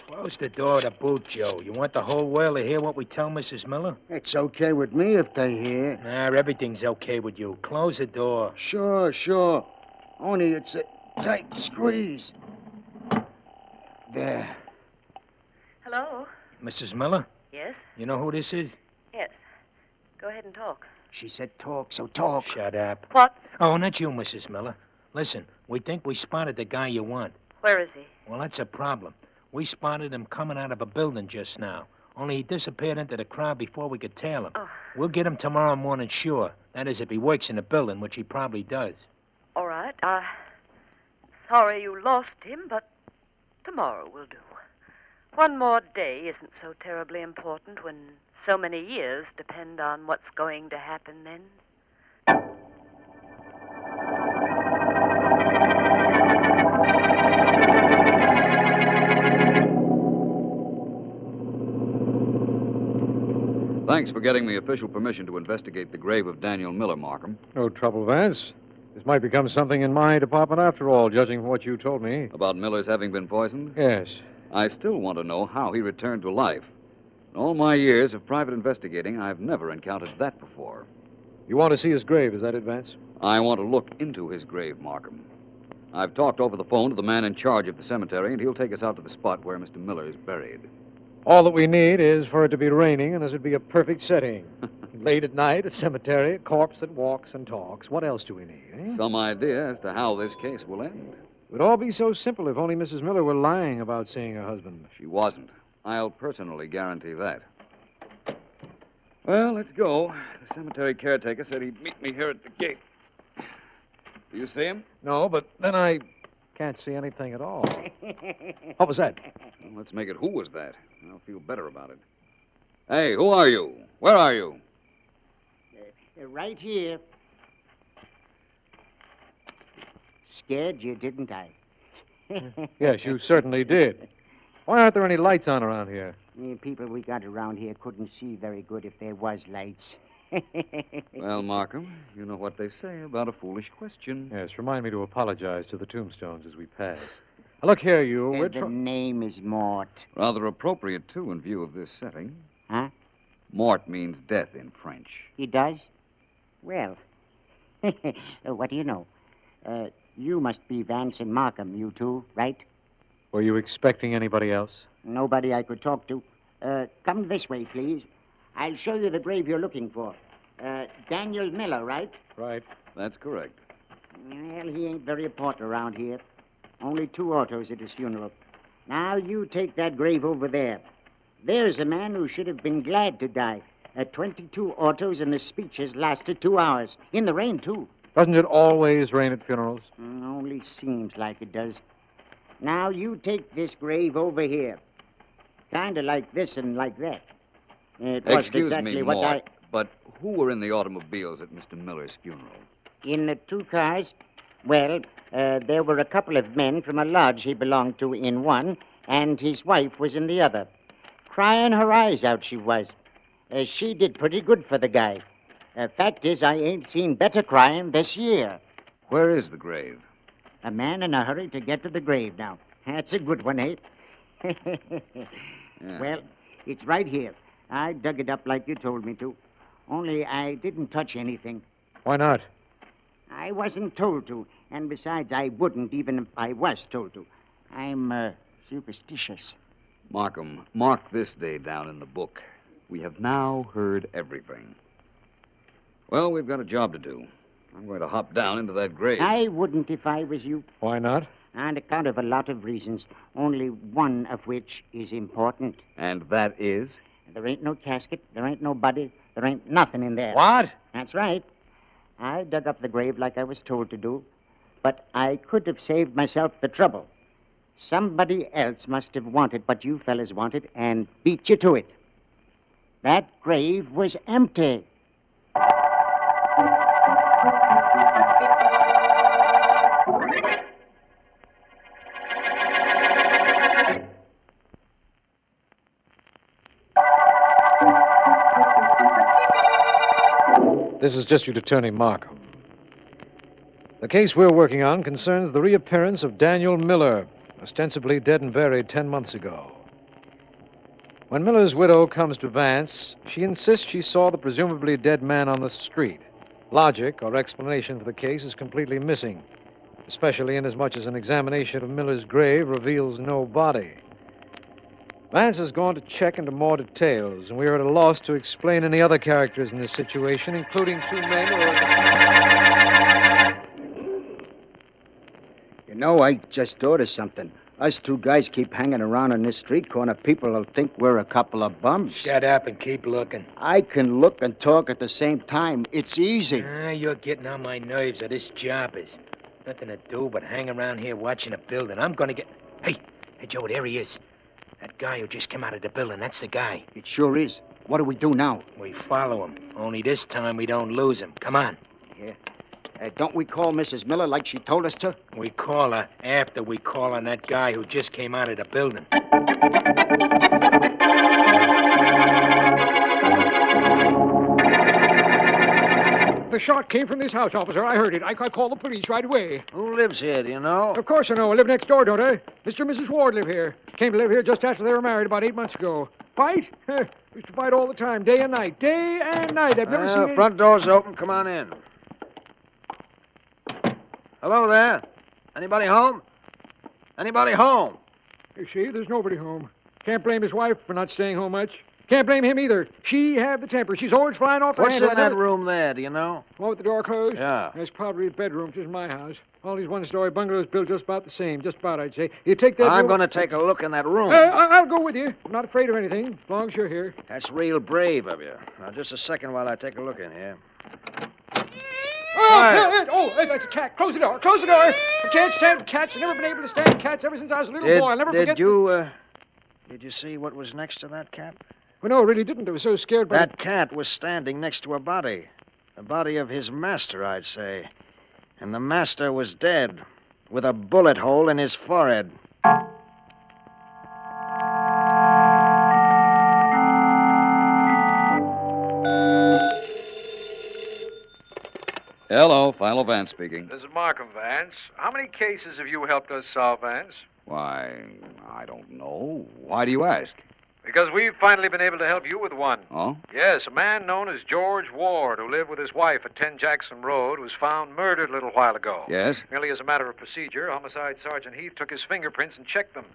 Close the door to boot, Joe. You want the whole world to hear what we tell Mrs. Miller? It's okay with me if they hear. Nah, everything's okay with you. Close the door. Sure. Only it's a tight squeeze. There. Hello? Mrs. Miller? Yes? You know who this is? Yes. Go ahead and talk. She said talk, so talk. Shut up. What? Oh, not you, Mrs. Miller. Listen, we think we spotted the guy you want. Where is he? Well, that's a problem. We spotted him coming out of a building just now. Only he disappeared into the crowd before we could tail him. Oh. We'll get him tomorrow morning, sure. That is, if he works in the building, which he probably does. All right. Sorry you lost him, but tomorrow will do. One more day isn't so terribly important when so many years depend on what's going to happen then. Thanks for getting me official permission to investigate the grave of Daniel Miller, Markham. No trouble, Vance. This might become something in my department after all, judging from what you told me. About Miller's having been poisoned? Yes. I still want to know how he returned to life. In all my years of private investigating, I've never encountered that before. You want to see his grave, is that it, Vance? I want to look into his grave, Markham. I've talked over the phone to the man in charge of the cemetery, and he'll take us out to the spot where Mr. Miller is buried. All that we need is for it to be raining, and this would be a perfect setting. Late at night, a cemetery, a corpse that walks and talks. What else do we need, eh? Some idea as to how this case will end. It would all be so simple if only Mrs. Miller were lying about seeing her husband. She wasn't. I'll personally guarantee that. Well, let's go. The cemetery caretaker said he'd meet me here at the gate. Do you see him? No, but then I can't see anything at all. What was that? Well, let's make it who was that. I'll feel better about it. Hey, who are you? Where are you? Right here. Scared you, didn't I? Yes, you certainly did. Why aren't there any lights on around here? The people we got around here couldn't see very good if there was lights. Well, Markham, you know what they say about a foolish question. Yes, remind me to apologize to the tombstones as we pass. Now, look here, you. The name is Mort. Rather appropriate, too, in view of this setting. Huh? Mort means death in French. He does? Well, what do you know? You must be Vance and Markham, you two, right? Were you expecting anybody else? Nobody I could talk to. Come this way, please. I'll show you the grave you're looking for. Daniel Miller, right? Right. That's correct. Well, he ain't very important around here. Only 2 autos at his funeral. Now, you take that grave over there. There's a man who should have been glad to die. 22 autos, and the speech has lasted 2 hours. In the rain, too. Doesn't it always rain at funerals? Only seems like it does. Now, you take this grave over here. Kind of like this and like that. It wasn't Excuse exactly me, what Mort, But who were in the automobiles at Mr. Miller's funeral? In the two cars, well, there were a couple of men from a lodge he belonged to in one, and his wife was in the other. Crying her eyes out, she was. She did pretty good for the guy. Fact is, I ain't seen better crying this year. Where is the grave? A man in a hurry to get to the grave now. That's a good one, eh? Yeah. Well, it's right here. I dug it up like you told me to. Only I didn't touch anything. Why not? I wasn't told to. And besides, I wouldn't even if I was told to. I'm superstitious. Markham, mark this day down in the book. We have now heard everything. Well, we've got a job to do. I'm going to hop down into that grave. I wouldn't if I was you. Why not? On account of a lot of reasons, only one of which is important. And that is? There ain't no casket, there ain't no body, there ain't nothing in there. What? That's right. I dug up the grave like I was told to do, but I could have saved myself the trouble. Somebody else must have wanted what you fellas wanted and beat you to it. That grave was empty. This is District Attorney Markham. The case we're working on concerns the reappearance of Daniel Miller, ostensibly dead and buried 10 months ago. When Miller's widow comes to Vance, she insists she saw the presumably dead man on the street. Logic or explanation for the case is completely missing, especially inasmuch as an examination of Miller's grave reveals no body. Vance has gone to check into more details, and we are at a loss to explain any other characters in this situation, including two men who are... You know, I just thought of something. Us two guys keep hanging around on this street corner. People will think we're a couple of bums. Shut up and keep looking. I can look and talk at the same time. It's easy. You're getting on my nerves of this job is. Nothing to do but hang around here watching a building. I'm gonna get... Hey, Joe, there he is. That guy who just came out of the building, that's the guy. It sure is. What do we do now? We follow him. Only this time we don't lose him. Come on. Yeah. Don't we call Mrs. Miller like she told us to? We call her after we call on that guy who just came out of the building. The shot came from this house, officer. I heard it. I called the police right away. Who lives here, do you know? Of course I know. I live next door, don't I? Mr. and Mrs. Ward live here. Came to live here just after they were married about 8 months ago. Fight? Used to fight all the time, day and night. Day and night. I've never seen any... Front door's open. Come on in. Hello there. Anybody home? Anybody home? You see, there's nobody home. Can't blame his wife for not staying home much. Can't blame him either. She had the temper. She's always flying off the What's handle. in that room there, do you know? One with the door closed? Yeah. That's probably his bedroom, just my house. All these one-story bungalows built just about the same. Just about, I'd say. You take that I'm room... going to take a look in that room. I'll go with you. I'm not afraid of anything, as long as you're here. That's real brave of you. Now, just a second while I take a look in here. That's a cat. Close the door. Close the door. I can't stand cats. I've never been able to stand cats ever since I was a little boy. I'll never forget... Did you see what was next to that cat? Well, no, I really didn't. I was so scared by... That cat was standing next to a body. The body of his master, I'd say. And the master was dead, with a bullet hole in his forehead. Hello, Philo Vance speaking. This is Markham, Vance. How many cases have you helped us solve, Vance? Why, I don't know. Why do you ask? Because we've finally been able to help you with one. Oh? Yes, a man known as George Ward, who lived with his wife at 10 Jackson Road, was found murdered a little while ago. Yes? Merely as a matter of procedure, Homicide Sergeant Heath took his fingerprints and checked them.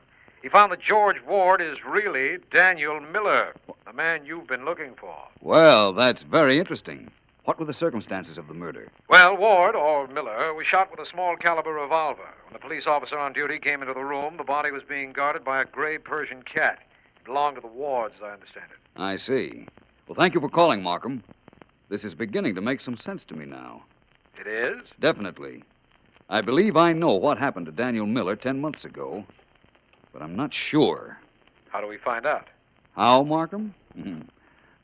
He found that George Ward is really Daniel Miller, the man you've been looking for. Well, that's very interesting. What were the circumstances of the murder? Well, Ward, or Miller, was shot with a small caliber revolver. When the police officer on duty came into the room, the body was being guarded by a gray Persian cat. It belonged to the Wards, as I understand it. I see. Well, thank you for calling, Markham. This is beginning to make some sense to me now. It is? Definitely. I believe I know what happened to Daniel Miller 10 months ago, but I'm not sure. How do we find out? How, Markham?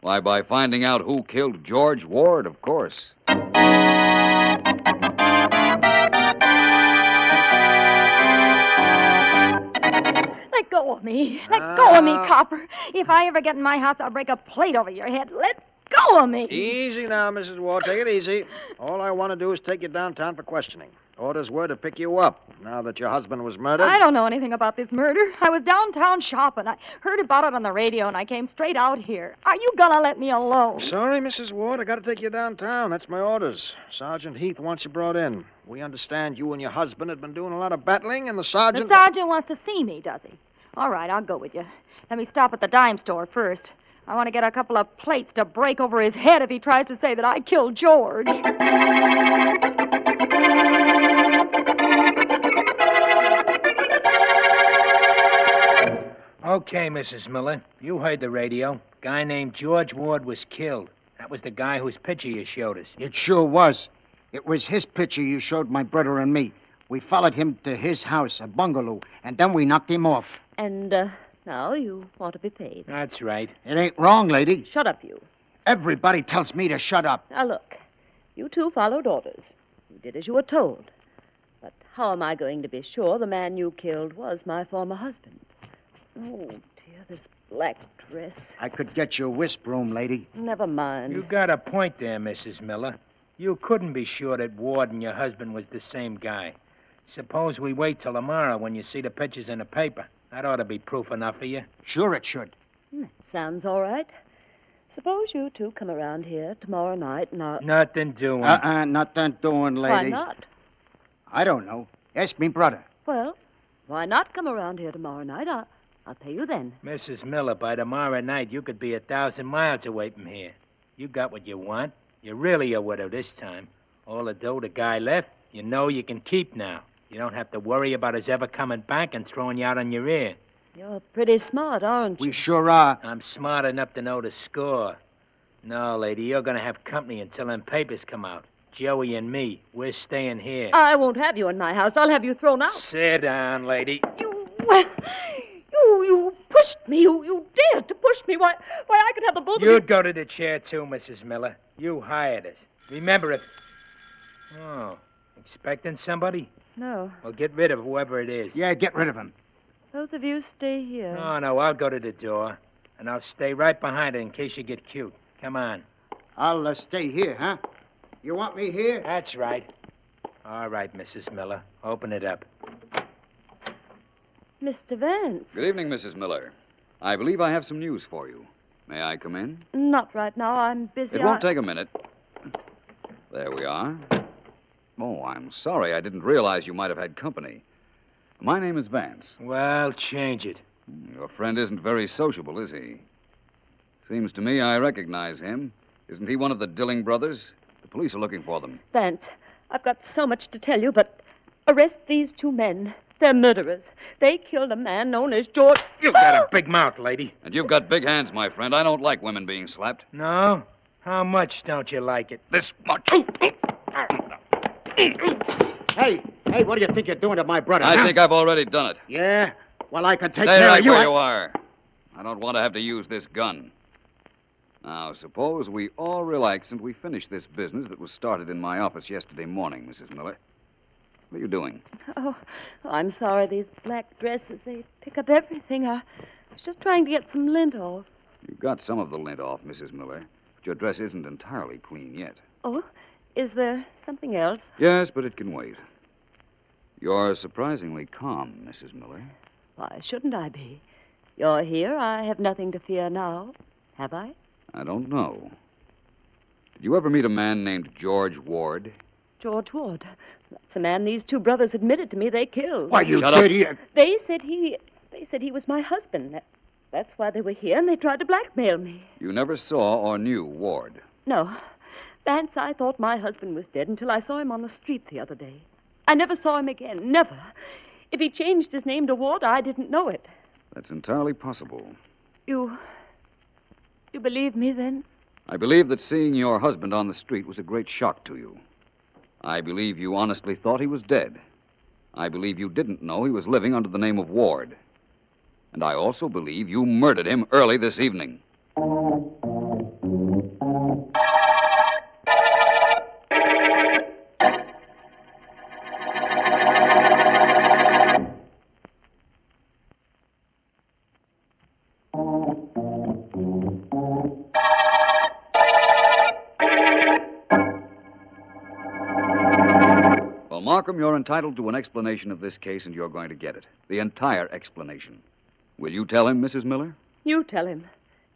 Why, by finding out who killed George Ward, of course. Let go of me. Let go of me, Copper. If I ever get in my house, I'll break a plate over your head. Let go of me. Easy now, Mrs. Ward. Take it easy. All I want to do is take you downtown for questioning. Orders were to pick you up now that your husband was murdered. I don't know anything about this murder. I was downtown shopping. I heard about it on the radio, and I came straight out here. Are you gonna let me alone? Sorry, Mrs. Ward. I got to take you downtown. That's my orders. Sergeant Heath wants you brought in. We understand you and your husband had been doing a lot of battling, and the sergeant... The sergeant wants to see me, does he? All right, I'll go with you. Let me stop at the dime store first. I want to get a couple of plates to break over his head if he tries to say that I killed George. Okay, Mrs. Miller. You heard the radio. Guy named George Ward was killed. That was the guy whose picture you showed us. It sure was. It was his picture you showed my brother and me. We followed him to his house, a bungalow, and then we knocked him off. And now you want to be paid. That's right. It ain't wrong, lady. Shut up, you. Everybody tells me to shut up. Now, look. You two followed orders. You did as you were told. But how am I going to be sure the man you killed was my former husband? Oh, dear, this black dress. I could get you a wisp room, lady. Never mind. You got a point there, Mrs. Miller. You couldn't be sure that Ward and your husband was the same guy. Suppose we wait till tomorrow when you see the pictures in the paper. That ought to be proof enough for you. Sure it should. Sounds all right. Suppose you two come around here tomorrow night and I'll... Nothing doing. Nothing doing, lady. Why not? I don't know. Ask me brother. Well, why not come around here tomorrow night? I'll pay you then. Mrs. Miller, by tomorrow night, you could be 1,000 miles away from here. You got what you want. You're really a widow this time. All the dough the guy left, you know you can keep now. You don't have to worry about us ever coming back and throwing you out on your ear. You're pretty smart, aren't you? We sure are. I'm smart enough to know the score. No, lady, you're going to have company until them papers come out. Joey and me, we're staying here. I won't have you in my house. I'll have you thrown out. Sit down, lady. You pushed me. You dared to push me. Why, I could have the both of you. You'd go to the chair, too, Mrs. Miller. You hired us. Remember it. Oh, expecting somebody? No. Well, get rid of whoever it is. Yeah, get rid of him. Both of you stay here. No, I'll go to the door. And I'll stay right behind it in case you get cute. Come on. I'll stay here, huh? You want me here? That's right. All right, Mrs. Miller. Open it up. Mr. Vance. Good evening, Mrs. Miller. I believe I have some news for you. May I come in? Not right now. I'm busy. It won't take a minute. There we are. Oh, I'm sorry. I didn't realize you might have had company. My name is Vance. Well, change it. Your friend isn't very sociable, is he? Seems to me I recognize him. Isn't he one of the Dilling brothers? The police are looking for them. Vance, I've got so much to tell you, but arrest these two men. They're murderers. They killed a man known as George... You've got a big mouth, lady. And you've got big hands, my friend. I don't like women being slapped. No? How much don't you like it? This much. Hey, what do you think you're doing to my brother? I think I've already done it. Yeah? Well, I can take Stay care right of you. where you are. I don't want to have to use this gun. Now, suppose we all relax and we finish this business that was started in my office yesterday morning, Mrs. Miller. What are you doing? Oh, I'm sorry. These black dresses, they pick up everything. I was just trying to get some lint off. You've got some of the lint off, Mrs. Miller, but your dress isn't entirely clean yet. Oh, is there something else? Yes, but it can wait. You're surprisingly calm, Mrs. Miller. Why shouldn't I be? You're here. I have nothing to fear now. Have I? I don't know. Did you ever meet a man named George Ward? George Ward. That's the man these two brothers admitted to me they killed. Why, you Shut dirty... up. They said he was my husband. That's why they were here, and they tried to blackmail me. You never saw or knew Ward? No. Vance, I thought my husband was dead until I saw him on the street the other day. I never saw him again. Never. If he changed his name to Ward, I didn't know it. That's entirely possible. You believe me, then? I believe that seeing your husband on the street was a great shock to you. I believe you honestly thought he was dead. I believe you didn't know he was living under the name of Ward. And I also believe you murdered him early this evening. Markham, you're entitled to an explanation of this case, and you're going to get it. The entire explanation. Will you tell him, Mrs. Miller? You tell him.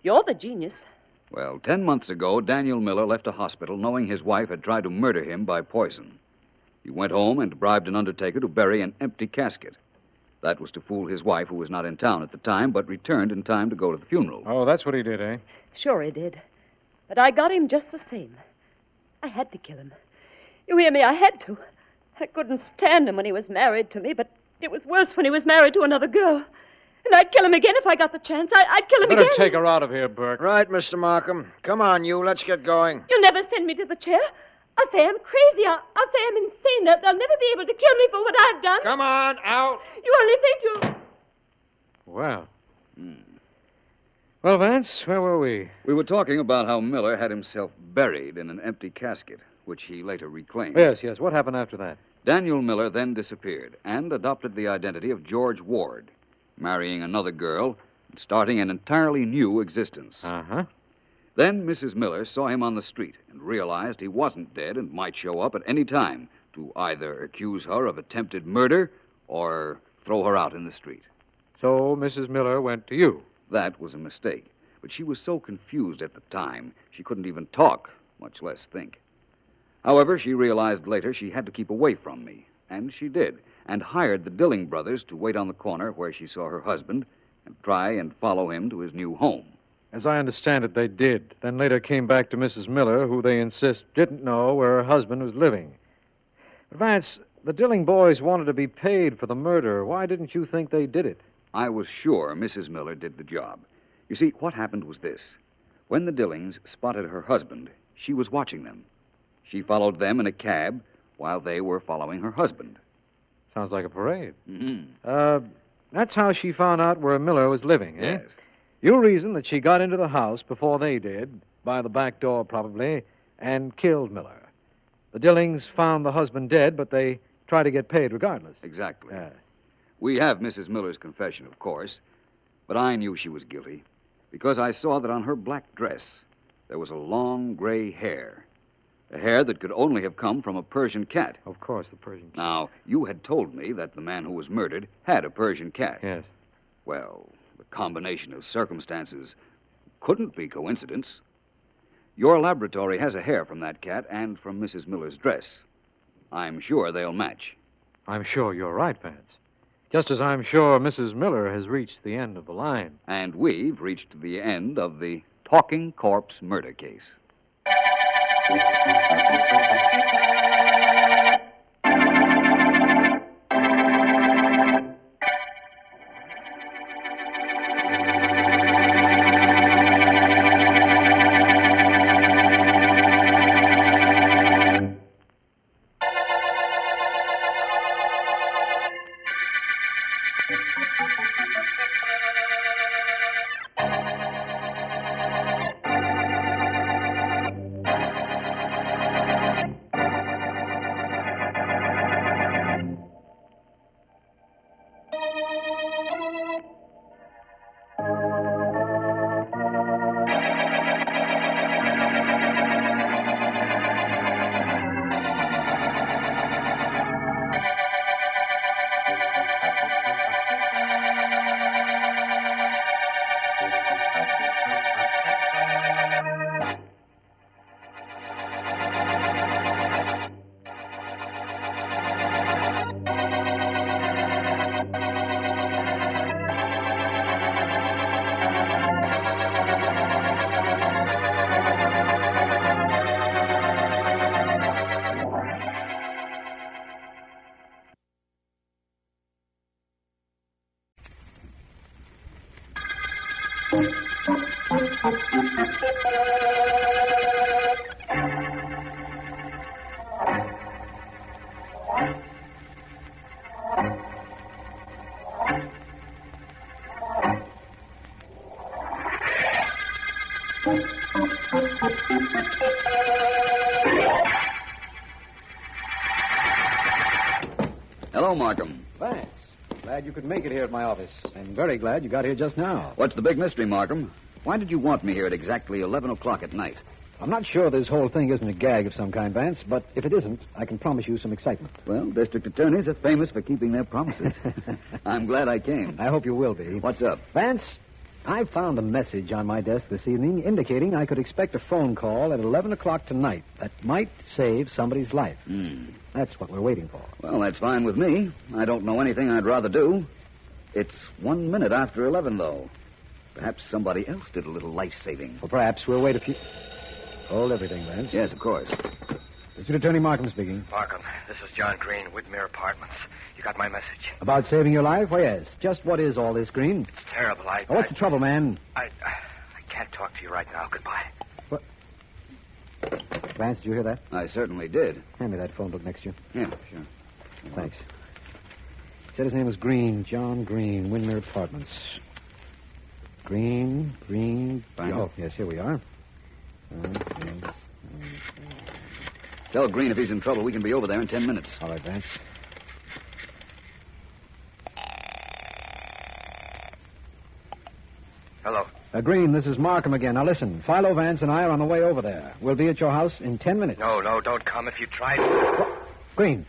You're the genius. Well, 10 months ago, Daniel Miller left a hospital knowing his wife had tried to murder him by poison. He went home and bribed an undertaker to bury an empty casket. That was to fool his wife, who was not in town at the time, but returned in time to go to the funeral. Oh, that's what he did, eh? Sure he did. But I got him just the same. I had to kill him. You hear me? I had to. I couldn't stand him when he was married to me, but it was worse when he was married to another girl. And I'd kill him again if I got the chance. I'd kill him Better again. take her out of here, Burke. Right, Mr. Markham. Come on, you. Let's get going. You'll never send me to the chair. I'll say I'm crazy. I'll say I'm insane. They'll never be able to kill me for what I've done. Come on, out. You only think you... Well. Well, Vance, where were we? We were talking about how Miller had himself buried in an empty casket, which he later reclaimed. Yes. What happened after that? Daniel Miller then disappeared and adopted the identity of George Ward, marrying another girl and starting an entirely new existence. Uh-huh. Then Mrs. Miller saw him on the street and realized he wasn't dead and might show up at any time to either accuse her of attempted murder or throw her out in the street. So Mrs. Miller went to you. That was a mistake, but she was so confused at the time she couldn't even talk, much less think. However, she realized later she had to keep away from me, and she did, and hired the Dilling brothers to wait on the corner where she saw her husband and try and follow him to his new home. As I understand it, they did. Then later came back to Mrs. Miller, who they insist didn't know where her husband was living. But Vance, the Dilling boys wanted to be paid for the murder. Why didn't you think they did it? I was sure Mrs. Miller did the job. You see, what happened was this. When the Dillings spotted her husband, she was watching them. She followed them in a cab while they were following her husband. Sounds like a parade. Mm-hmm. That's how she found out where Miller was living, eh? Yes. You reason that she got into the house before they did, by the back door probably, and killed Miller. The Dillings found the husband dead, but they tried to get paid regardless. Exactly. Yeah. We have Mrs. Miller's confession, of course, but I knew she was guilty because I saw that on her black dress there was a long gray hair, a hair that could only have come from a Persian cat. Of course, the Persian cat. Now, you had told me that the man who was murdered had a Persian cat. Yes. Well, the combination of circumstances couldn't be coincidence. Your laboratory has a hair from that cat and from Mrs. Miller's dress. I'm sure they'll match. I'm sure you're right, Vance. Just as I'm sure Mrs. Miller has reached the end of the line. And we've reached the end of the talking corpse murder case. Hello, Markham. Vance, glad you could make it here at my office. I'm very glad you got here just now. What's the big mystery, Markham? Why did you want me here at exactly 11 o'clock at night? I'm not sure this whole thing isn't a gag of some kind, Vance, but if it isn't, I can promise you some excitement. Well, district attorneys are famous for keeping their promises. I'm glad I came. I hope you will be. What's up? Vance, I found a message on my desk this evening indicating I could expect a phone call at 11 o'clock tonight that might save somebody's life. That's what we're waiting for. Well, that's fine with me. I don't know anything I'd rather do. It's 1 minute after 11, though. Perhaps somebody else did a little life-saving. Well, perhaps we'll wait a few... Hold everything, Vance. Yes, of course. District Attorney Markham speaking. Markham, this is John Green, Whitmere Apartments. You got my message? About saving your life? Well, yes. Just what is all this, Green? It's terrible. What's the trouble, man? I can't talk to you right now. Goodbye. What? Vance, did you hear that? I certainly did. Hand me that phone book next to you. Yeah, sure. Thanks. He said his name was Green, John Green, Whitmere Apartments. Green. Oh, yes, here we are. Tell Green if he's in trouble, we can be over there in 10 minutes. All right, Vance. Hello. Green, this is Markham again. Now, listen. Philo Vance and I are on the way over there. We'll be at your house in 10 minutes. No, don't come if you try. Green.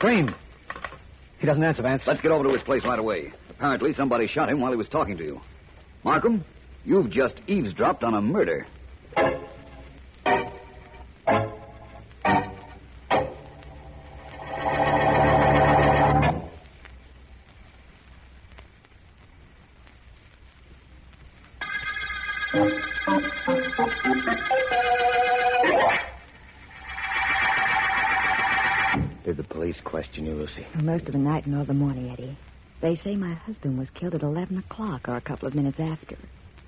He doesn't answer, Vance. Let's get over to his place right away. Apparently, somebody shot him while he was talking to you. Markham, you've just eavesdropped on a murder. Did the police question you, Lucy? Most of the night and all the morning, Eddie. They say my husband was killed at 11 o'clock or a couple of minutes after.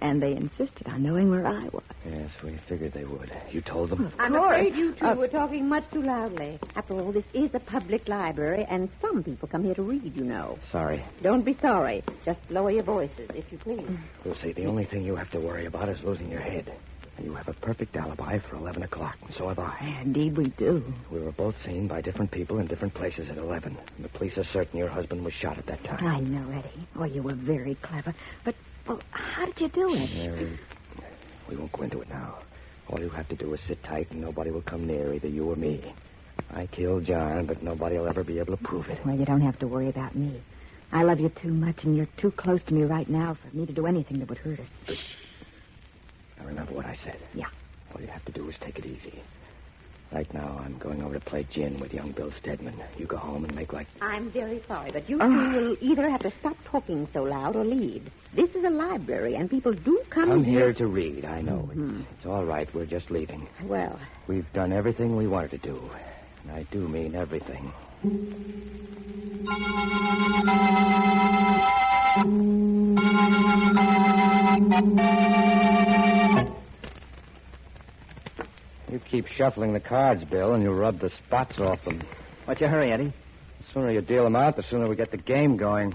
And they insisted on knowing where I was. Yes, we figured they would. You told them? I'm afraid you two were talking much too loudly. After all, this is a public library, and some people come here to read, you know. Sorry. Don't be sorry. Just lower your voices, if you please. Lucy, the only thing you have to worry about is losing your head. And you have a perfect alibi for 11 o'clock, and so have I. Indeed we do. We were both seen by different people in different places at 11. And the police are certain your husband was shot at that time. I know, Eddie. Oh, you were very clever. But, well, how did you do it? Yeah, we won't go into it now. All you have to do is sit tight, and nobody will come near either you or me. I killed John, but nobody will ever be able to prove it. Well, you don't have to worry about me. I love you too much, and you're too close to me right now for me to do anything that would hurt us. Now, remember what I said. Yeah. All you have to do is take it easy. Right now, I'm going over to play gin with young Bill Stedman. You go home and make like... I'm very sorry, but you two will either have to stop talking so loud or leave. This is a library, and people do come here to read, I know. It's all right. We're just leaving. Well... We've done everything we wanted to do. And I do mean everything. You keep shuffling the cards, Bill, and you'll rub the spots off them. What's your hurry, Eddie? The sooner you deal them out, the sooner we get the game going.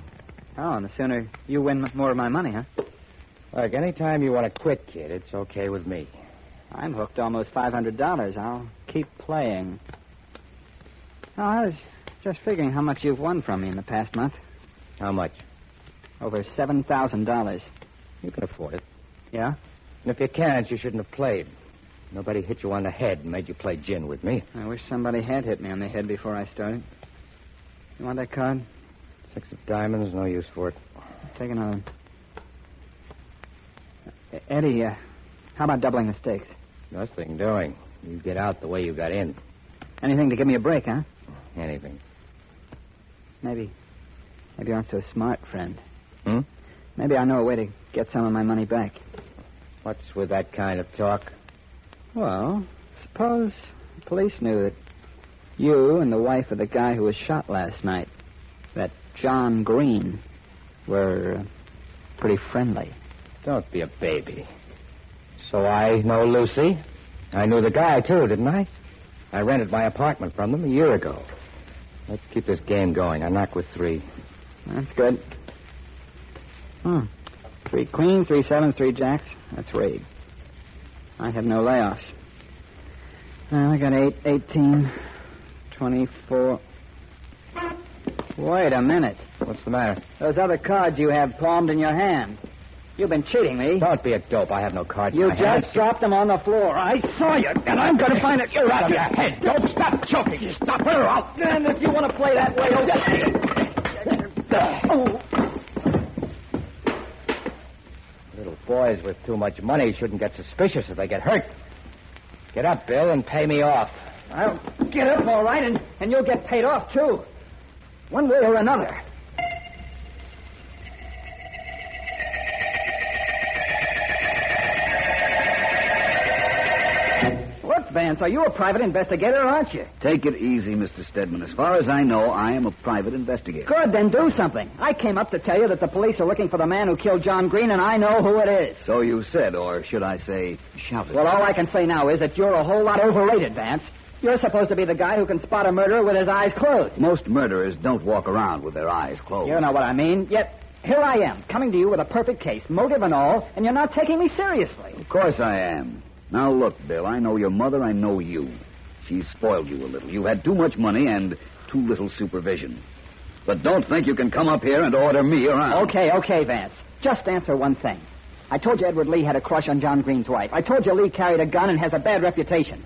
Oh, and the sooner you win more of my money, huh? Look, anytime you want to quit, kid, it's okay with me. I'm hooked almost $500. I'll keep playing. Oh, I was just figuring how much you've won from me in the past month. How much? Over $7,000. You can afford it. Yeah? And if you can't, you shouldn't have played. Nobody hit you on the head and made you play gin with me. I wish somebody had hit me on the head before I started. You want that card? 6 of diamonds, no use for it. Take another one. Eddie, how about doubling the stakes? Nothing doing. You get out the way you got in. Anything to give me a break, huh? Anything. Maybe you aren't so smart, friend. Hmm? Maybe I know a way to get some of my money back. What's with that kind of talk? Well, suppose the police knew that you and the wife of the guy who was shot last night, that John Green, were pretty friendly. Don't be a baby. So I know Lucy. I knew the guy, too, didn't I? I rented my apartment from them a year ago. Let's keep this game going. I knock with 3. That's good. 3 queens, 3 sevens, 3 jacks. That's raid. I have no layoffs. I got 8, 18, 24. Wait a minute. What's the matter? Those other cards you have palmed in your hand. You've been cheating me. Don't be a dope. I have no cards. You just dropped him on the floor. I saw you, and I'm going to find it. You're out of your head, dope. Stop choking. Stop her out. And if you want to play that way, Little boys with too much money shouldn't get suspicious if they get hurt. Get up, Bill, and pay me off. I'll get up, all right, and you'll get paid off, too. One way or another. Look, Vance, are you a private investigator, aren't you? Take it easy, Mr. Stedman. As far as I know, I am a private investigator. Good, then do something. I came up to tell you that the police are looking for the man who killed John Green, and I know who it is. So you said, or should I say, shouted. Well, all I can say now is that you're a whole lot overrated, Vance. You're supposed to be the guy who can spot a murderer with his eyes closed. Most murderers don't walk around with their eyes closed. You know what I mean. Yet, here I am, coming to you with a perfect case, motive and all, and you're not taking me seriously. Of course I am. Now, look, Bill, I know your mother, I know you. She's spoiled you a little. You had too much money and too little supervision. But don't think you can come up here and order me around. Okay, Vance. Just answer one thing. I told you Edward Lee had a crush on John Green's wife. I told you Lee carried a gun and has a bad reputation.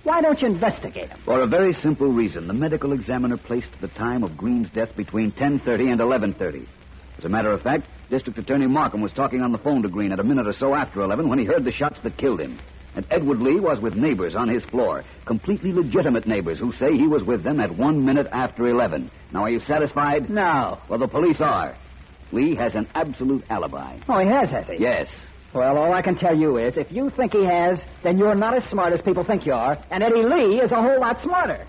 Why don't you investigate him? For a very simple reason. The medical examiner placed the time of Green's death between 10:30 and 11:30. As a matter of fact, District Attorney Markham was talking on the phone to Green at a minute or so after 11 when he heard the shots that killed him. And Edward Lee was with neighbors on his floor, completely legitimate neighbors who say he was with them at 1 minute after 11. Now, are you satisfied? No. Well, the police are. Lee has an absolute alibi. Oh, he has he? Yes. Well, all I can tell you is, if you think he has, then you're not as smart as people think you are, and Eddie Lee is a whole lot smarter.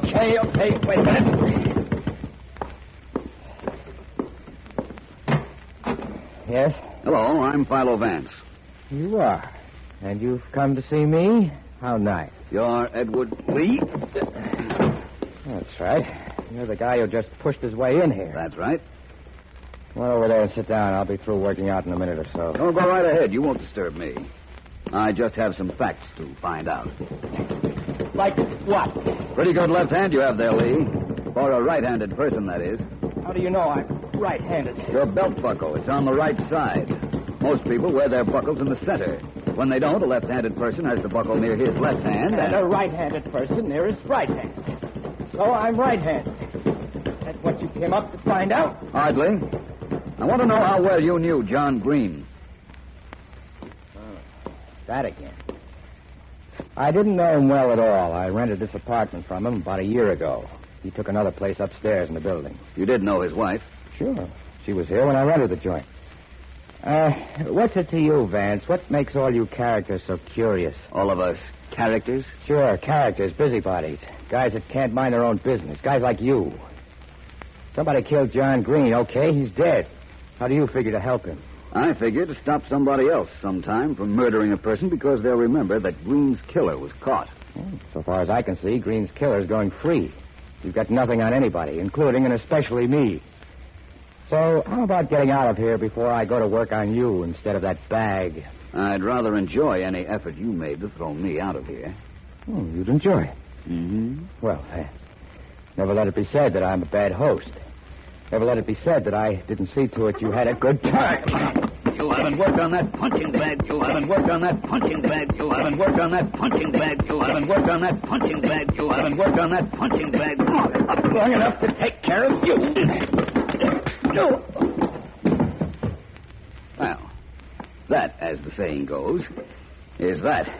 Okay, wait a minute. Yes? Hello, I'm Philo Vance. You are. And you've come to see me? How nice. You're Edward Lee? That's right. You're the guy who just pushed his way in here. That's right. Come on over there and sit down. I'll be through working out in a minute or so. Oh, go right ahead. You won't disturb me. I just have some facts to find out. Like what? Pretty good left hand you have there, Lee. For a right-handed person, that is. How do you know I'm right-handed? Your belt buckle. It's on the right side. Most people wear their buckles in the center. When they don't, a left-handed person has the buckle near his left hand. And a right-handed person near his right hand. So I'm right-handed. That's what you came up to find out? Hardly. I want to know how well you knew John Green. That again. I didn't know him well at all. I rented this apartment from him about a year ago. He took another place upstairs in the building. You did know his wife? Sure. She was here when I rented the joint. What's it to you, Vance? What makes all you characters so curious? All of us characters? Sure, characters, busybodies. Guys that can't mind their own business. Guys like you. Somebody killed John Green. Okay, he's dead. How do you figure to help him? I figure to stop somebody else sometime from murdering a person because they'll remember that Green's killer was caught. Well, so far as I can see, Green's killer's going free. You've got nothing on anybody, including and especially me. So how about getting out of here before I go to work on you instead of that bag? I'd rather enjoy any effort you made to throw me out of here. Oh, you'd enjoy it. Mm-hmm. Well, never let it be said that I'm a bad host. Never let it be said that I didn't see to it you had a good time. You haven't worked on that punching bag. You haven't worked on that punching bag. You haven't worked on that punching bag. You haven't worked on that punching bag. You haven't worked on that punching bag. Up long enough to take care of you. No. Well, that, as the saying goes, is that.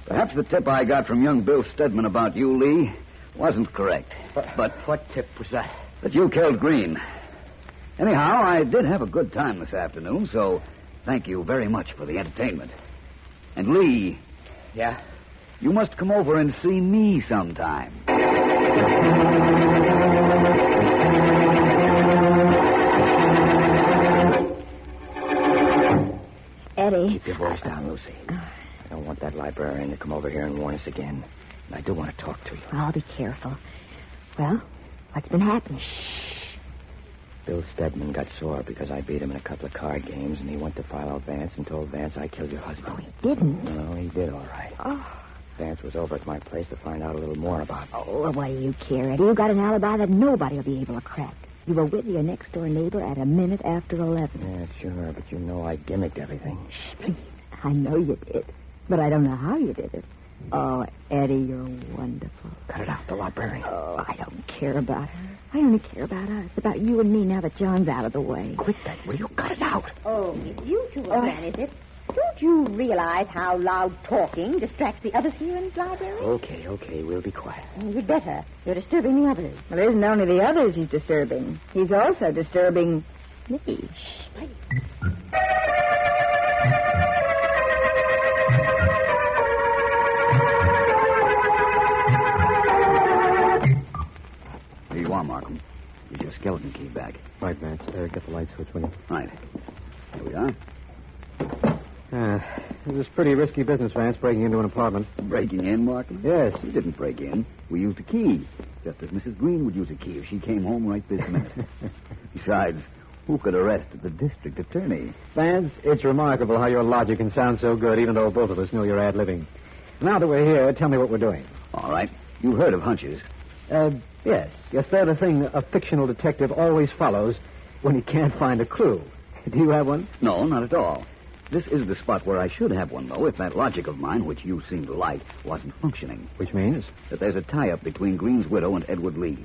Perhaps the tip I got from young Bill Stedman about you, Lee, wasn't correct. But what tip was that? That you killed Green. Anyhow, I did have a good time this afternoon, so thank you very much for the entertainment. And Lee. Yeah? You must come over and see me sometime. Eddie. Keep your voice down, Lucy. I don't want that librarian to come over here and warn us again. And I do want to talk to you. I'll be careful. Well, what's been happening? Bill Stedman got sore because I beat him in a couple of card games, and he went to Philo Vance and told Vance I killed your husband. Oh, he didn't? No, he did all right. Oh. Vance was over at my place to find out a little more about me. Oh, well, what do you care, Eddie? You got an alibi that nobody will be able to crack. You were with your next-door neighbor at a minute after 11. Yeah, sure, but you know I gimmicked everything. Shh, please. I know you did, but I don't know how you did it. Oh, Eddie, you're wonderful. Cut it out, the librarian. Oh, I don't care about her. I only care about us, about you and me now that John's out of the way. Quit that, will you? Cut it out. Oh, it's you two again, is it? Don't you realize how loud talking distracts the others here in the library? Okay, we'll be quiet. You'd better. You're disturbing the others. Well, it isn't only the others he's disturbing. He's also disturbing me. Shh, please. Here you are, Markham. Get your skeleton key back. Right, Vance. Get the light switch, will you? Right. Here we are. This is pretty risky business, Vance, breaking into an apartment. Breaking in, Markham? Yes. We didn't break in. We used a key. Just as Mrs. Green would use a key if she came home right this minute. Besides, who could arrest the district attorney? Vance, it's remarkable how your logic can sound so good, even though both of us know you're ad-libbing. Now that we're here, tell me what we're doing. All right. You've heard of hunches. Yes. Yes, they're the thing a fictional detective always follows when he can't find a clue. Do you have one? No, not at all. This is the spot where I should have one, though, if that logic of mine, which you seem to like, wasn't functioning. Which means? That there's a tie-up between Green's widow and Edward Lee.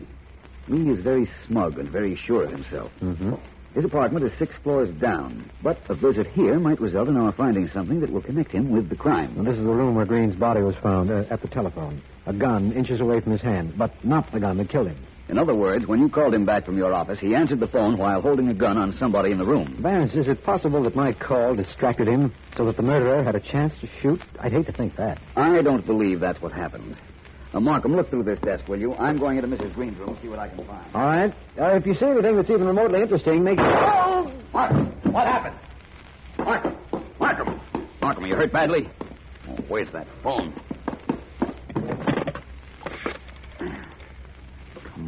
Lee is very smug and very sure of himself. Mm-hmm. His apartment is 6 floors down, but a visit here might result in our finding something that will connect him with the crime. Well, this is the room where Green's body was found, at the telephone. A gun inches away from his hand, but not the gun that killed him. In other words, when you called him back from your office, he answered the phone while holding a gun on somebody in the room. Vance, is it possible that my call distracted him so that the murderer had a chance to shoot? I'd hate to think that. I don't believe that's what happened. Markham, look through this desk, will you? I'm going into Mrs. Green's room to see what I can find. All right. If you see anything that's even remotely interesting, make... Oh! Markham, what happened? Markham, are you hurt badly? Oh, where's that phone?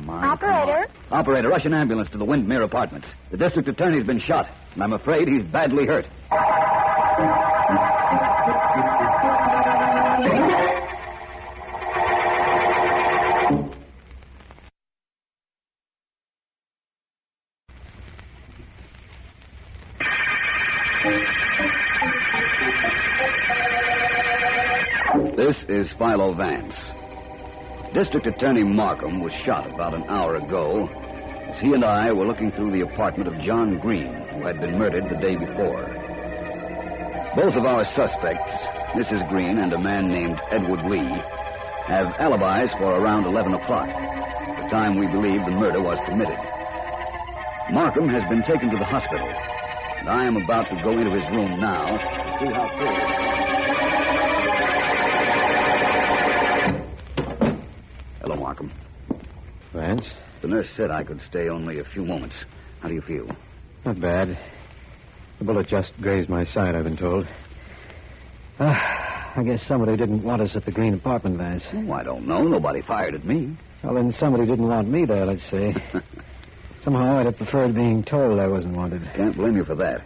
Operator? Operator, rush an ambulance to the Windmere Apartments. The district attorney's been shot, and I'm afraid he's badly hurt. This is Philo Vance. District Attorney Markham was shot about an hour ago as he and I were looking through the apartment of John Green, who had been murdered the day before. Both of our suspects, Mrs. Green and a man named Edward Lee, have alibis for around 11 o'clock, the time we believe the murder was committed. Markham has been taken to the hospital, and I am about to go into his room now to see how serious. Hello, Markham. Vance? The nurse said I could stay only a few moments. How do you feel? Not bad. The bullet just grazed my side, I've been told. I guess somebody didn't want us at the Green apartment, Vance. Oh, I don't know. Nobody fired at me. Well, then somebody didn't want me there, let's say. Somehow I'd have preferred being told I wasn't wanted. Can't blame you for that.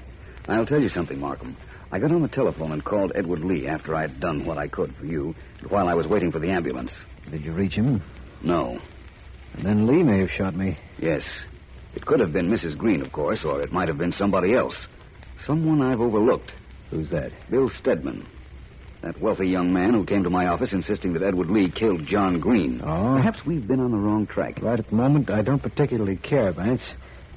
I'll tell you something, Markham. I got on the telephone and called Edward Lee after I'd done what I could for you, and while I was waiting for the ambulance. Did you reach him? No. And then Lee may have shot me. Yes. It could have been Mrs. Green, of course, or it might have been somebody else. Someone I've overlooked. Who's that? Bill Stedman. That wealthy young man who came to my office insisting that Edward Lee killed John Green. Oh? Perhaps we've been on the wrong track. Right at the moment, I don't particularly care, Vance.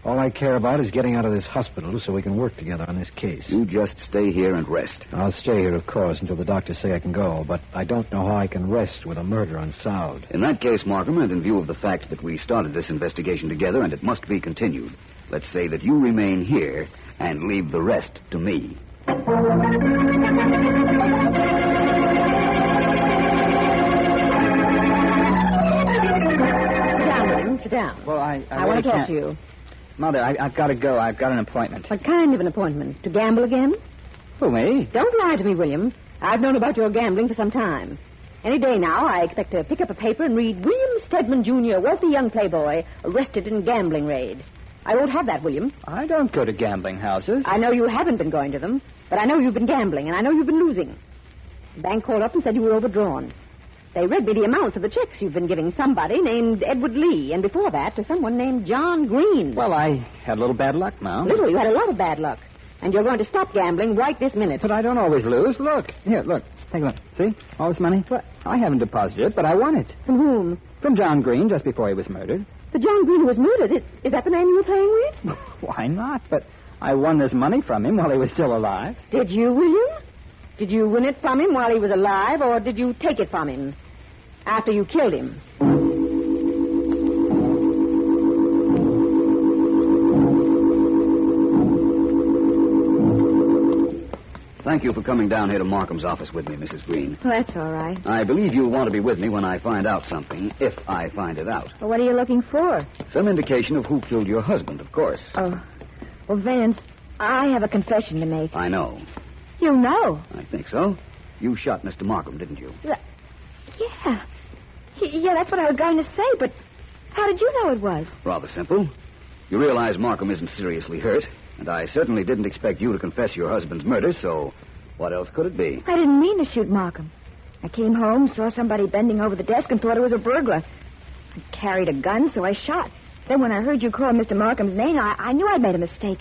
All I care about is getting out of this hospital so we can work together on this case. You just stay here and rest. I'll stay here, of course, until the doctors say I can go, but I don't know how I can rest with a murder unsolved. In that case, Markham, and in view of the fact that we started this investigation together and it must be continued, let's say that you remain here and leave the rest to me. Sit down. Well, I want to talk to you. Mother, I've got to go. I've got an appointment. What kind of an appointment? To gamble again? Who, me? Don't lie to me, William. I've known about your gambling for some time. Any day now, I expect to pick up a paper and read William Stedman, Jr., wealthy young playboy, arrested in gambling raid. I won't have that, William. I don't go to gambling houses. I know you haven't been going to them, but I know you've been gambling, and I know you've been losing. The bank called up and said you were overdrawn. They read me the amounts of the checks you've been giving somebody named Edward Lee, and before that to someone named John Green. Well, I had a little bad luck now. Little, you had a lot of bad luck. And you're going to stop gambling right this minute. But I don't always lose. Look. Here, look. Take a look. See? All this money? What? I haven't deposited it, but I won it. From whom? From John Green, just before he was murdered. The John Green who was murdered? Is that the man you were playing with? Why not? But I won this money from him while he was still alive. Did you, William? Did you win it from him while he was alive, or did you take it from him after you killed him? Thank you for coming down here to Markham's office with me, Mrs. Green. Well, that's all right. I believe you'll want to be with me when I find out something, if I find it out. Well, what are you looking for? Some indication of who killed your husband, of course. Oh. Well, Vance, I have a confession to make. I know. You know? I think so. You shot Mr. Markham, didn't you? Yeah. Yeah, that's what I was going to say, but how did you know it was? Rather simple. You realize Markham isn't seriously hurt, and I certainly didn't expect you to confess your husband's murder, so what else could it be? I didn't mean to shoot Markham. I came home, saw somebody bending over the desk, and thought it was a burglar. I carried a gun, so I shot. Then when I heard you call Mr. Markham's name, I knew I'd made a mistake.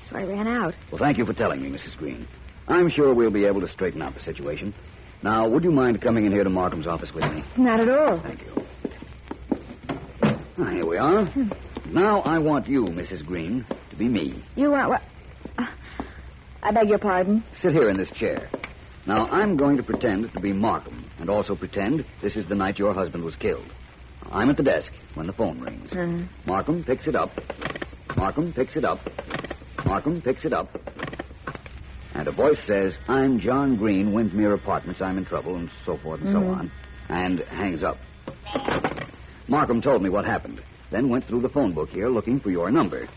So I ran out. Well, thank you for telling me, Mrs. Green. I'm sure we'll be able to straighten out the situation. Now, would you mind coming in here to Markham's office with me? Not at all. Thank you. Here we are. Now I want you, Mrs. Green, to be me. You want what? I beg your pardon? Sit here in this chair. Now, I'm going to pretend to be Markham, and also pretend this is the night your husband was killed. I'm at the desk when the phone rings. Markham picks it up. Markham picks it up. Markham picks it up. And a voice says, "I'm John Green, Windmere Apartments. I'm in trouble," and so forth and so on. And hangs up. Markham told me what happened. Then went through the phone book here looking for your number.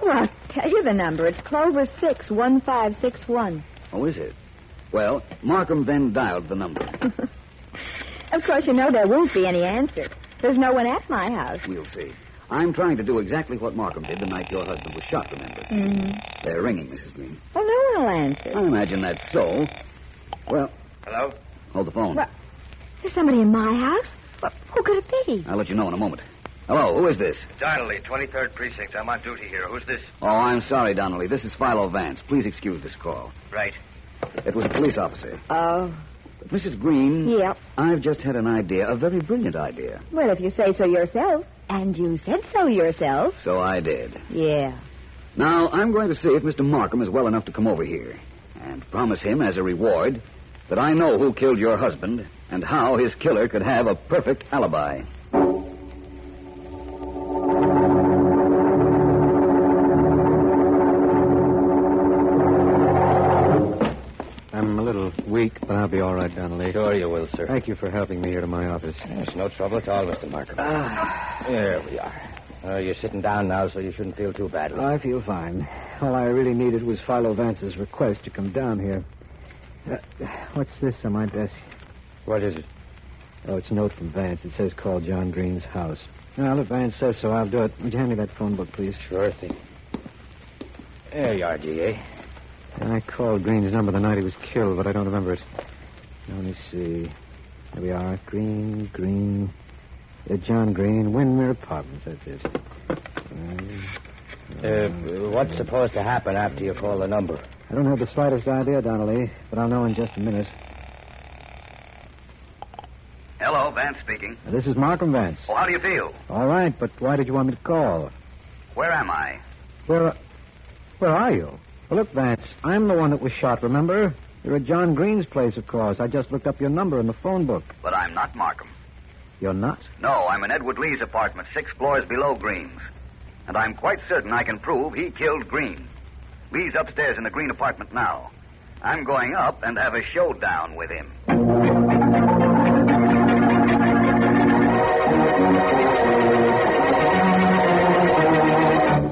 Well, I'll tell you the number. It's Clover 61561. Oh, is it? Well, Markham then dialed the number. Of course, you know there won't be any answer. There's no one at my house. We'll see. I'm trying to do exactly what Markham did the night your husband was shot, remember? They're ringing, Mrs. Green. Well, no one will answer. I imagine that's so. Well... Hello? Hold the phone. Well, there's somebody in my house? Well, who could it be? I'll let you know in a moment. Hello, who is this? Donnelly, 23rd Precinct. I'm on duty here. Who's this? Oh, I'm sorry, Donnelly. This is Philo Vance. Please excuse this call. Right. It was a police officer. Oh. But Mrs. Green... Yep. I've just had an idea, a very brilliant idea. Well, if you say so yourself. And you said so yourself. So I did. Yeah. Now, I'm going to see if Mr. Markham is well enough to come over here. And promise him, as a reward, that I know who killed your husband and how his killer could have a perfect alibi. I'm a little weak, but I'll be all right, Donnelly. Sure you will, sir. Thank you for helping me here to my office. It's no trouble at all, Mr. Markham. There we are. You're sitting down now, so you shouldn't feel too badly. I feel fine. All I really needed was Philo Vance's request to come down here. What's this on my desk? What is it? Oh, it's a note from Vance. It says call John Green's house. Well, if Vance says so, I'll do it. Would you hand me that phone book, please? Sure thing. There you are, G.A. I called Green's number the night he was killed, but I don't remember it. Now, let me see. There we are. Green. John Green, Windmere Apartments. That's it. What's supposed to happen after you call the number? I don't have the slightest idea, Donnelly, but I'll know in just a minute. Hello, Vance speaking. This is Markham Vance. Oh, how do you feel? All right, but why did you want me to call? Where am I? Where are you? Well, look, Vance, I'm the one that was shot, remember? You're at John Green's place, of course. I just looked up your number in the phone book. But I'm not Markham. You're not? No, I'm in Edward Lee's apartment, 6 floors below Green's. And I'm quite certain I can prove he killed Green. Lee's upstairs in the Green apartment now. I'm going up and have a showdown with him.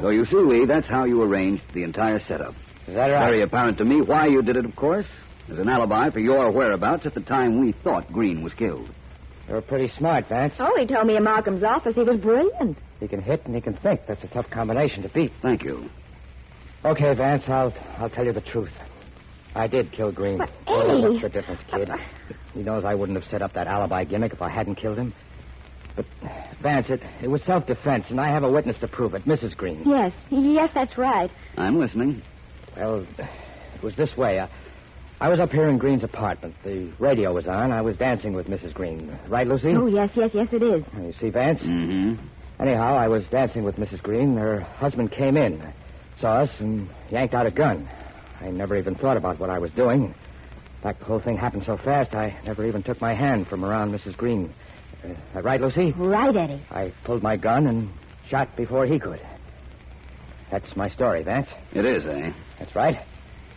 So you see, Lee, that's how you arranged the entire setup. Is that right? It's very apparent to me why you did it, of course. As an alibi for your whereabouts at the time we thought Green was killed. You're pretty smart, Vance. Oh, he told me in Markham's office he was brilliant. He can hit and he can think. That's a tough combination to beat. Thank you. Okay, Vance, I'll tell you the truth. I did kill Green. But, Oh, Eddie... what's the difference, kid? He knows I wouldn't have set up that alibi gimmick if I hadn't killed him. But, Vance, it was self-defense, and I have a witness to prove it, Mrs. Green. Yes, that's right. I'm listening. Well, it was this way. I was up here in Green's apartment. The radio was on. I was dancing with Mrs. Green. Right, Lucy? Oh, yes, it is. You see, Vance? Mm-hmm. Anyhow, I was dancing with Mrs. Green. Her husband came in, saw us, and yanked out a gun. I never even thought about what I was doing. In fact, the whole thing happened so fast, I never even took my hand from around Mrs. Green. Right, Lucy? Right, Eddie. I pulled my gun and shot before he could. That's my story, Vance. It is, eh? That's right.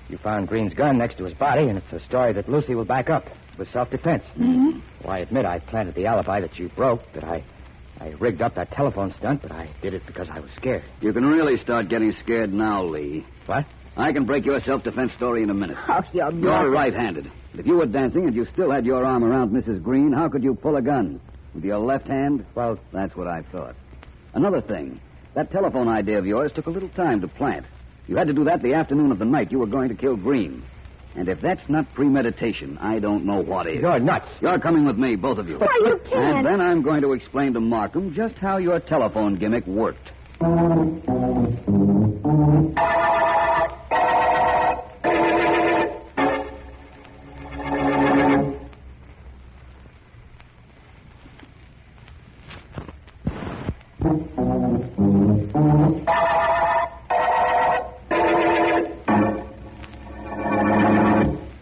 You found Green's gun next to his body, and it's a story that Lucy will back up. It was self-defense. Mm-hmm. Well, I admit I planted the alibi that you broke, that I rigged up that telephone stunt, but I did it because I was scared. You can really start getting scared now, Lee. What? I can break your self-defense story in a minute. Oh, you're right-handed. If you were dancing and you still had your arm around Mrs. Green, how could you pull a gun? With your left hand? Well, that's what I thought. Another thing, that telephone idea of yours took a little time to plant. You had to do that the afternoon of the night you were going to kill Green. And if that's not premeditation, I don't know what is. You're nuts. You're coming with me, both of you. Why, you can't. And then I'm going to explain to Markham just how your telephone gimmick worked.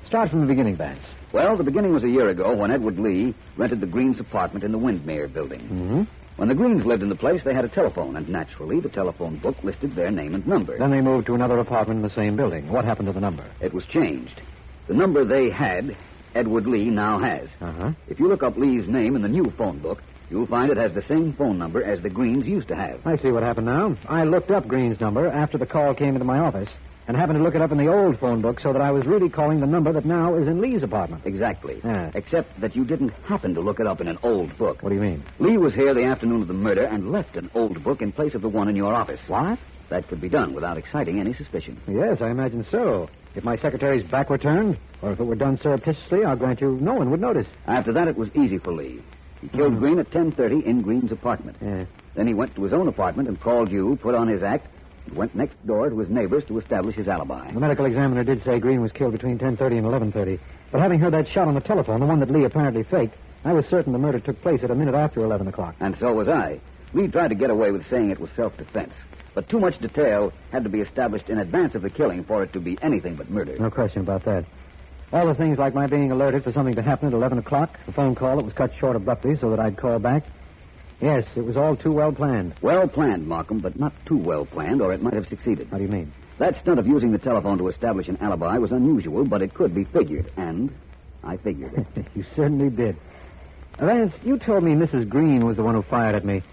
Start from the beginning, Vance. Well, the beginning was a year ago when Edward Lee rented the Greens' apartment in the Windmere building. Mm-hmm. When the Greens lived in the place, they had a telephone, and naturally, the telephone book listed their name and number. Then they moved to another apartment in the same building. What happened to the number? It was changed. The number they had, Edward Lee now has. Uh-huh. If you look up Lee's name in the new phone book, you'll find it has the same phone number as the Greens used to have. I see what happened now. I looked up Green's number after the call came into my office and happened to look it up in the old phone book so that I was really calling the number that now is in Lee's apartment. Exactly. Yeah. Except that you didn't happen to look it up in an old book. What do you mean? Lee was here the afternoon of the murder and left an old book in place of the one in your office. What? That could be done without exciting any suspicion. Yes, I imagine so. If my secretary's back were turned, or if it were done surreptitiously, I'll grant you no one would notice. After that, it was easy for Lee. He killed Green at 10:30 in Green's apartment. Yeah. Then he went to his own apartment and called you, put on his act, and went next door to his neighbors to establish his alibi. The medical examiner did say Green was killed between 10:30 and 11:30. But having heard that shot on the telephone, the one that Lee apparently faked, I was certain the murder took place at a minute after 11 o'clock. And so was I. Lee tried to get away with saying it was self-defense. But too much detail had to be established in advance of the killing for it to be anything but murder. No question about that. All the things like my being alerted for something to happen at 11 o'clock, the phone call that was cut short abruptly so that I'd call back. Yes, it was all too well planned. Well planned, Markham, but not too well planned, or it might have succeeded. How do you mean? That stunt of using the telephone to establish an alibi was unusual, but it could be figured, and I figured it. You certainly did. Vance, you told me Mrs. Green was the one who fired at me.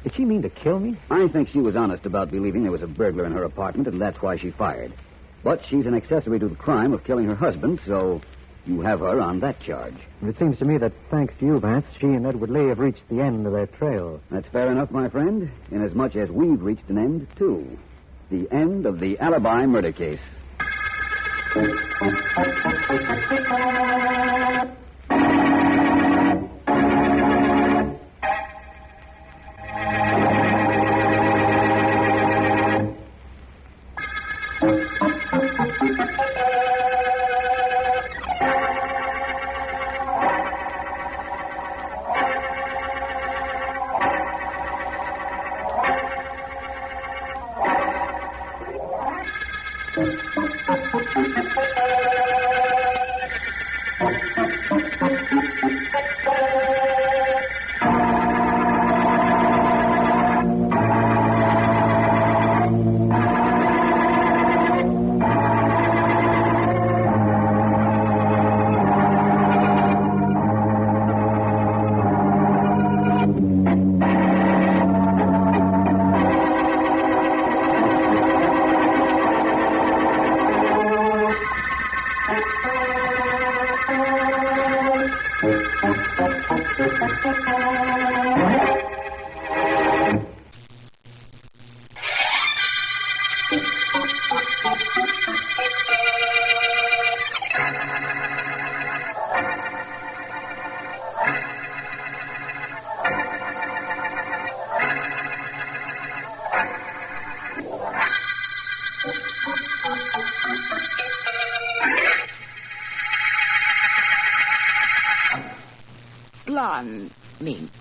Did she mean to kill me? I think she was honest about believing there was a burglar in her apartment, and that's why she fired. But she's an accessory to the crime of killing her husband, so you have her on that charge. It seems to me that, thanks to you, Vance, she and Edward Lee have reached the end of their trail. That's fair enough, my friend, inasmuch as we've reached an end, too. The end of the Alibi murder case.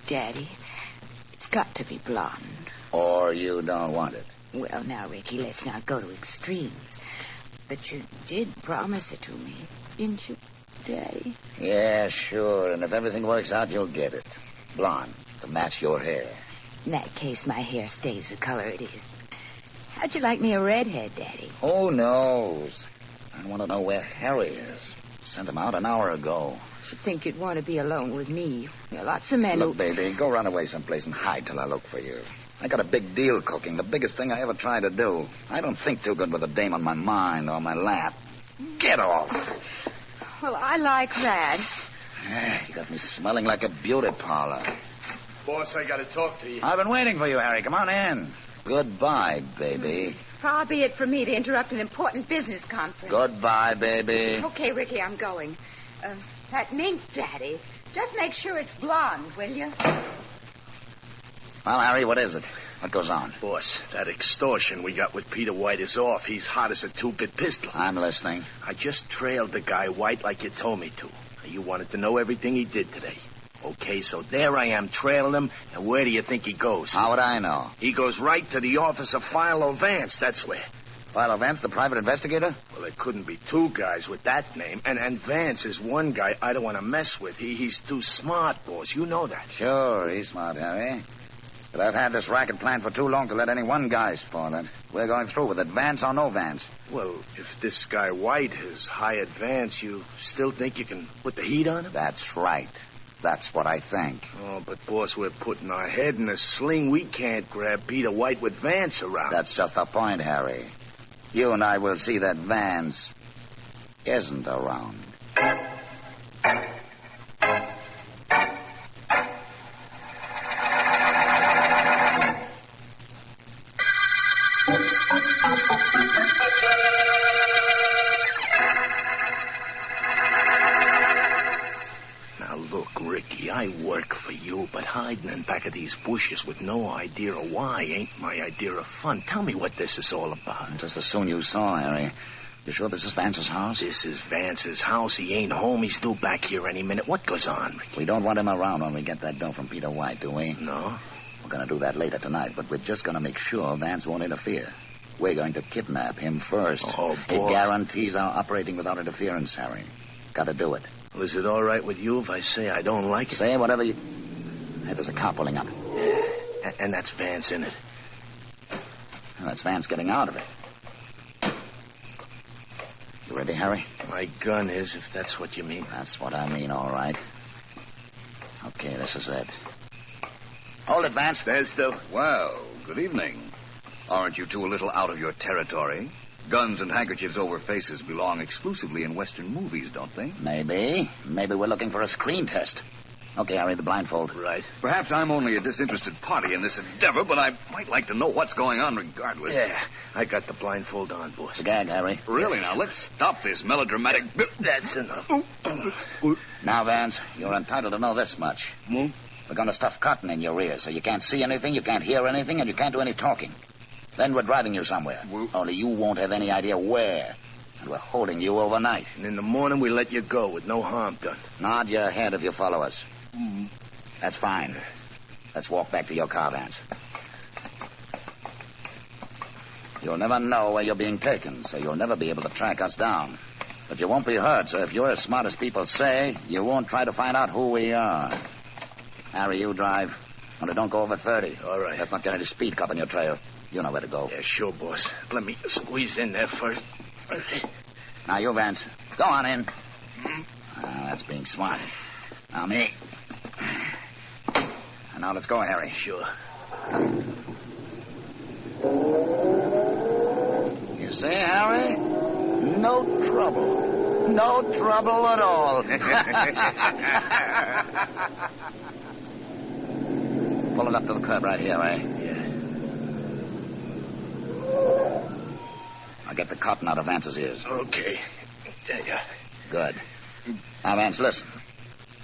Daddy. It's got to be blonde. Or you don't want it? Well, now, Ricky, let's not go to extremes. But you did promise it to me, didn't you, Daddy? Yeah, sure. And if everything works out, you'll get it. Blonde, to match your hair. In that case, my hair stays the color it is. How'd you like me a redhead, Daddy? Who knows? I want to know where Harry is. Sent him out an hour ago. Should think you'd want to be alone with me. There are lots of men Look, who... baby, go run away someplace and hide till I look for you. I got a big deal cooking, the biggest thing I ever tried to do. I don't think too good with a dame on my mind or my lap. Get off. Well, I like that. You got me smelling like a beauty parlor. Boss, I gotta talk to you. I've been waiting for you, Harry. Come on in. Goodbye, baby. Far be it from me to interrupt an important business conference. Goodbye, baby. Okay, Ricky, I'm going. That mink, Daddy. Just make sure it's blonde, will you? Well, Harry, what is it? What goes on? Boss, that extortion we got with Peter White is off. He's hot as a two-bit pistol. I'm listening. I just trailed the guy White like you told me to. You wanted to know everything he did today. Okay, so there I am trailing him, and where do you think he goes? How would I know? He goes right to the office of Philo Vance, that's where. Philo Vance, the private investigator? Well, there couldn't be two guys with that name. And Vance is one guy I don't want to mess with. He's too smart, boss. You know that. Sure, he's smart, Harry. But I've had this racket planned for too long to let any one guy spoil it. We're going through with it, Vance or no Vance. Well, if this guy White has hired Vance, you still think you can put the heat on him? That's right. That's what I think. Oh, but, boss, we're putting our head in a sling. We can't grab Peter White with Vance around. That's just the point, Harry. You and I will see that Vance isn't around. Now, look, Ricky, I work for you, but hiding in back of these bushes with no idea of why ain't my idea of fun. Tell me what this is all about. Just as soon you saw, Harry. You sure this is Vance's house? This is Vance's house. He ain't home. He's due back here any minute. What goes on, Ricky? We don't want him around when we get that dough from Peter White, do we? No. We're going to do that later tonight, but we're just going to make sure Vance won't interfere. We're going to kidnap him first. Oh, boy. It guarantees our operating without interference, Harry. Got to do it. Well, is it all right with you if I say I don't like it? Say whatever you... Hey, there's a car pulling up. And that's Vance in it. Well, that's Vance getting out of it. You ready, Harry? My gun is, if that's what you mean. That's what I mean, all right. Okay, this is it. Hold it, Vance. There's the... Well, good evening. Aren't you two a little out of your territory? Guns and handkerchiefs over faces belong exclusively in Western movies, don't they? Maybe. Maybe we're looking for a screen test. Okay, Harry, the blindfold. Right. Perhaps I'm only a disinterested party in this endeavor, but I might like to know what's going on regardless. Yeah, I got the blindfold on, boss. The gag, Harry. Really, now, let's stop this melodramatic... That's enough. Now, Vance, you're entitled to know this much. Hmm? We're going to stuff cotton in your ears so you can't see anything, you can't hear anything, and you can't do any talking. Then we're driving you somewhere. Only you won't have any idea where. And we're holding you overnight. And in the morning, we let you go with no harm done. Nod your head if you follow us. That's fine. Let's walk back to your car, Vance. You'll never know where you're being taken, so you'll never be able to track us down. But you won't be hurt, so if you're as smart as people say, you won't try to find out who we are. Harry, you drive. Only don't go over 30. All right. Let's not get any speed cop on your trail. You know where to go. Yeah, sure, boss. Let me squeeze in there first. Now, you, Vance. Go on in. That's being smart. Now, me. And now let's go, Harry. Sure. You see, Harry? No trouble. No trouble at all. Pull it up to the curb right here, eh? Yeah. I'll get the cotton out of Vance's ears. Okay. Yeah. Good. Now, Vance, listen.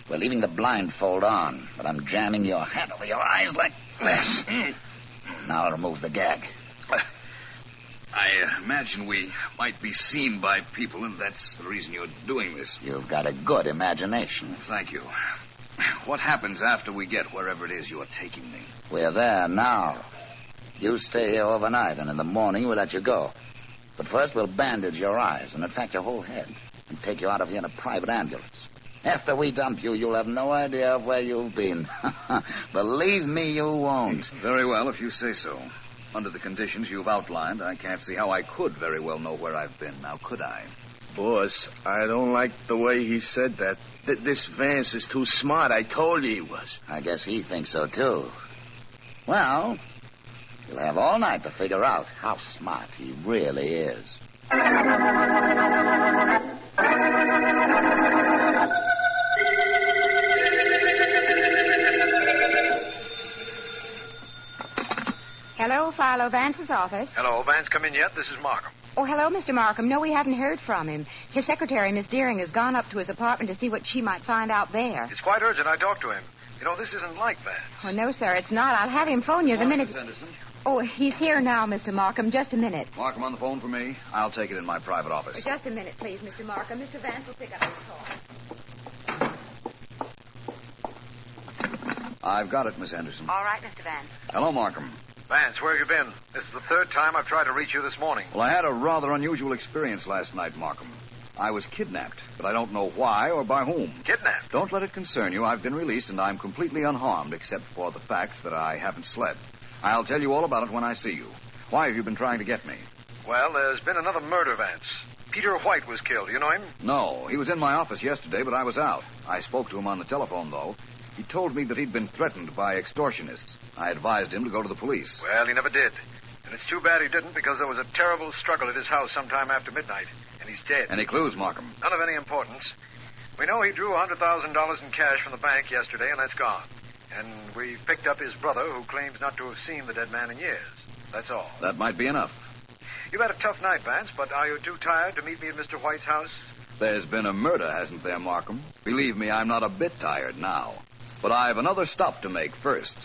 We're leaving the blindfold on, but I'm jamming your hat over your eyes like this. Now I'll remove the gag. I imagine we might be seen by people, and that's the reason you're doing this. You've got a good imagination. Thank you. What happens after we get wherever it is you're taking me? We're there now. You stay here overnight, and in the morning we'll let you go. But first we'll bandage your eyes, and in fact your whole head, and take you out of here in a private ambulance. After we dump you, you'll have no idea of where you've been. Believe me, you won't. Very well, if you say so. Under the conditions you've outlined, I can't see how I could very well know where I've been. Now, could I? Boss, I don't like the way he said that. This Vance is too smart. I told you he was. I guess he thinks so, too. Well, you'll have all night to figure out how smart he really is. Hello, Philo Vance's office. Hello, Vance, come in yet? This is Markham. Oh, hello, Mr. Markham. No, we haven't heard from him. His secretary, Miss Deering, has gone up to his apartment to see what she might find out there. It's quite urgent. I talked to him. You know, this isn't like Vance. Oh, no, sir, it's not. I'll have him phone you the minute... Miss Henderson. Oh, he's here now, Mr. Markham. Just a minute. Markham on the phone for me. I'll take it in my private office. Just a minute, please, Mr. Markham. Mr. Vance will pick up his call. I've got it, Miss Henderson. All right, Mr. Vance. Hello, Markham. Vance, where have you been? This is the third time I've tried to reach you this morning. Well, I had a rather unusual experience last night, Markham. I was kidnapped, but I don't know why or by whom. Kidnapped? Don't let it concern you. I've been released, and I'm completely unharmed, except for the fact that I haven't slept. I'll tell you all about it when I see you. Why have you been trying to get me? Well, there's been another murder, Vance. Peter White was killed. Do you know him? No. He was in my office yesterday, but I was out. I spoke to him on the telephone, though. He told me that he'd been threatened by extortionists. I advised him to go to the police. Well, he never did. And it's too bad he didn't, because there was a terrible struggle at his house sometime after midnight, and he's dead. Any clues, Markham? None of any importance. We know he drew $100,000 in cash from the bank yesterday, and that's gone. And we picked up his brother, who claims not to have seen the dead man in years. That's all. That might be enough. You've had a tough night, Vance, but are you too tired to meet me at Mr. White's house? There's been a murder, hasn't there, Markham? Believe me, I'm not a bit tired now. But I've another stop to make first.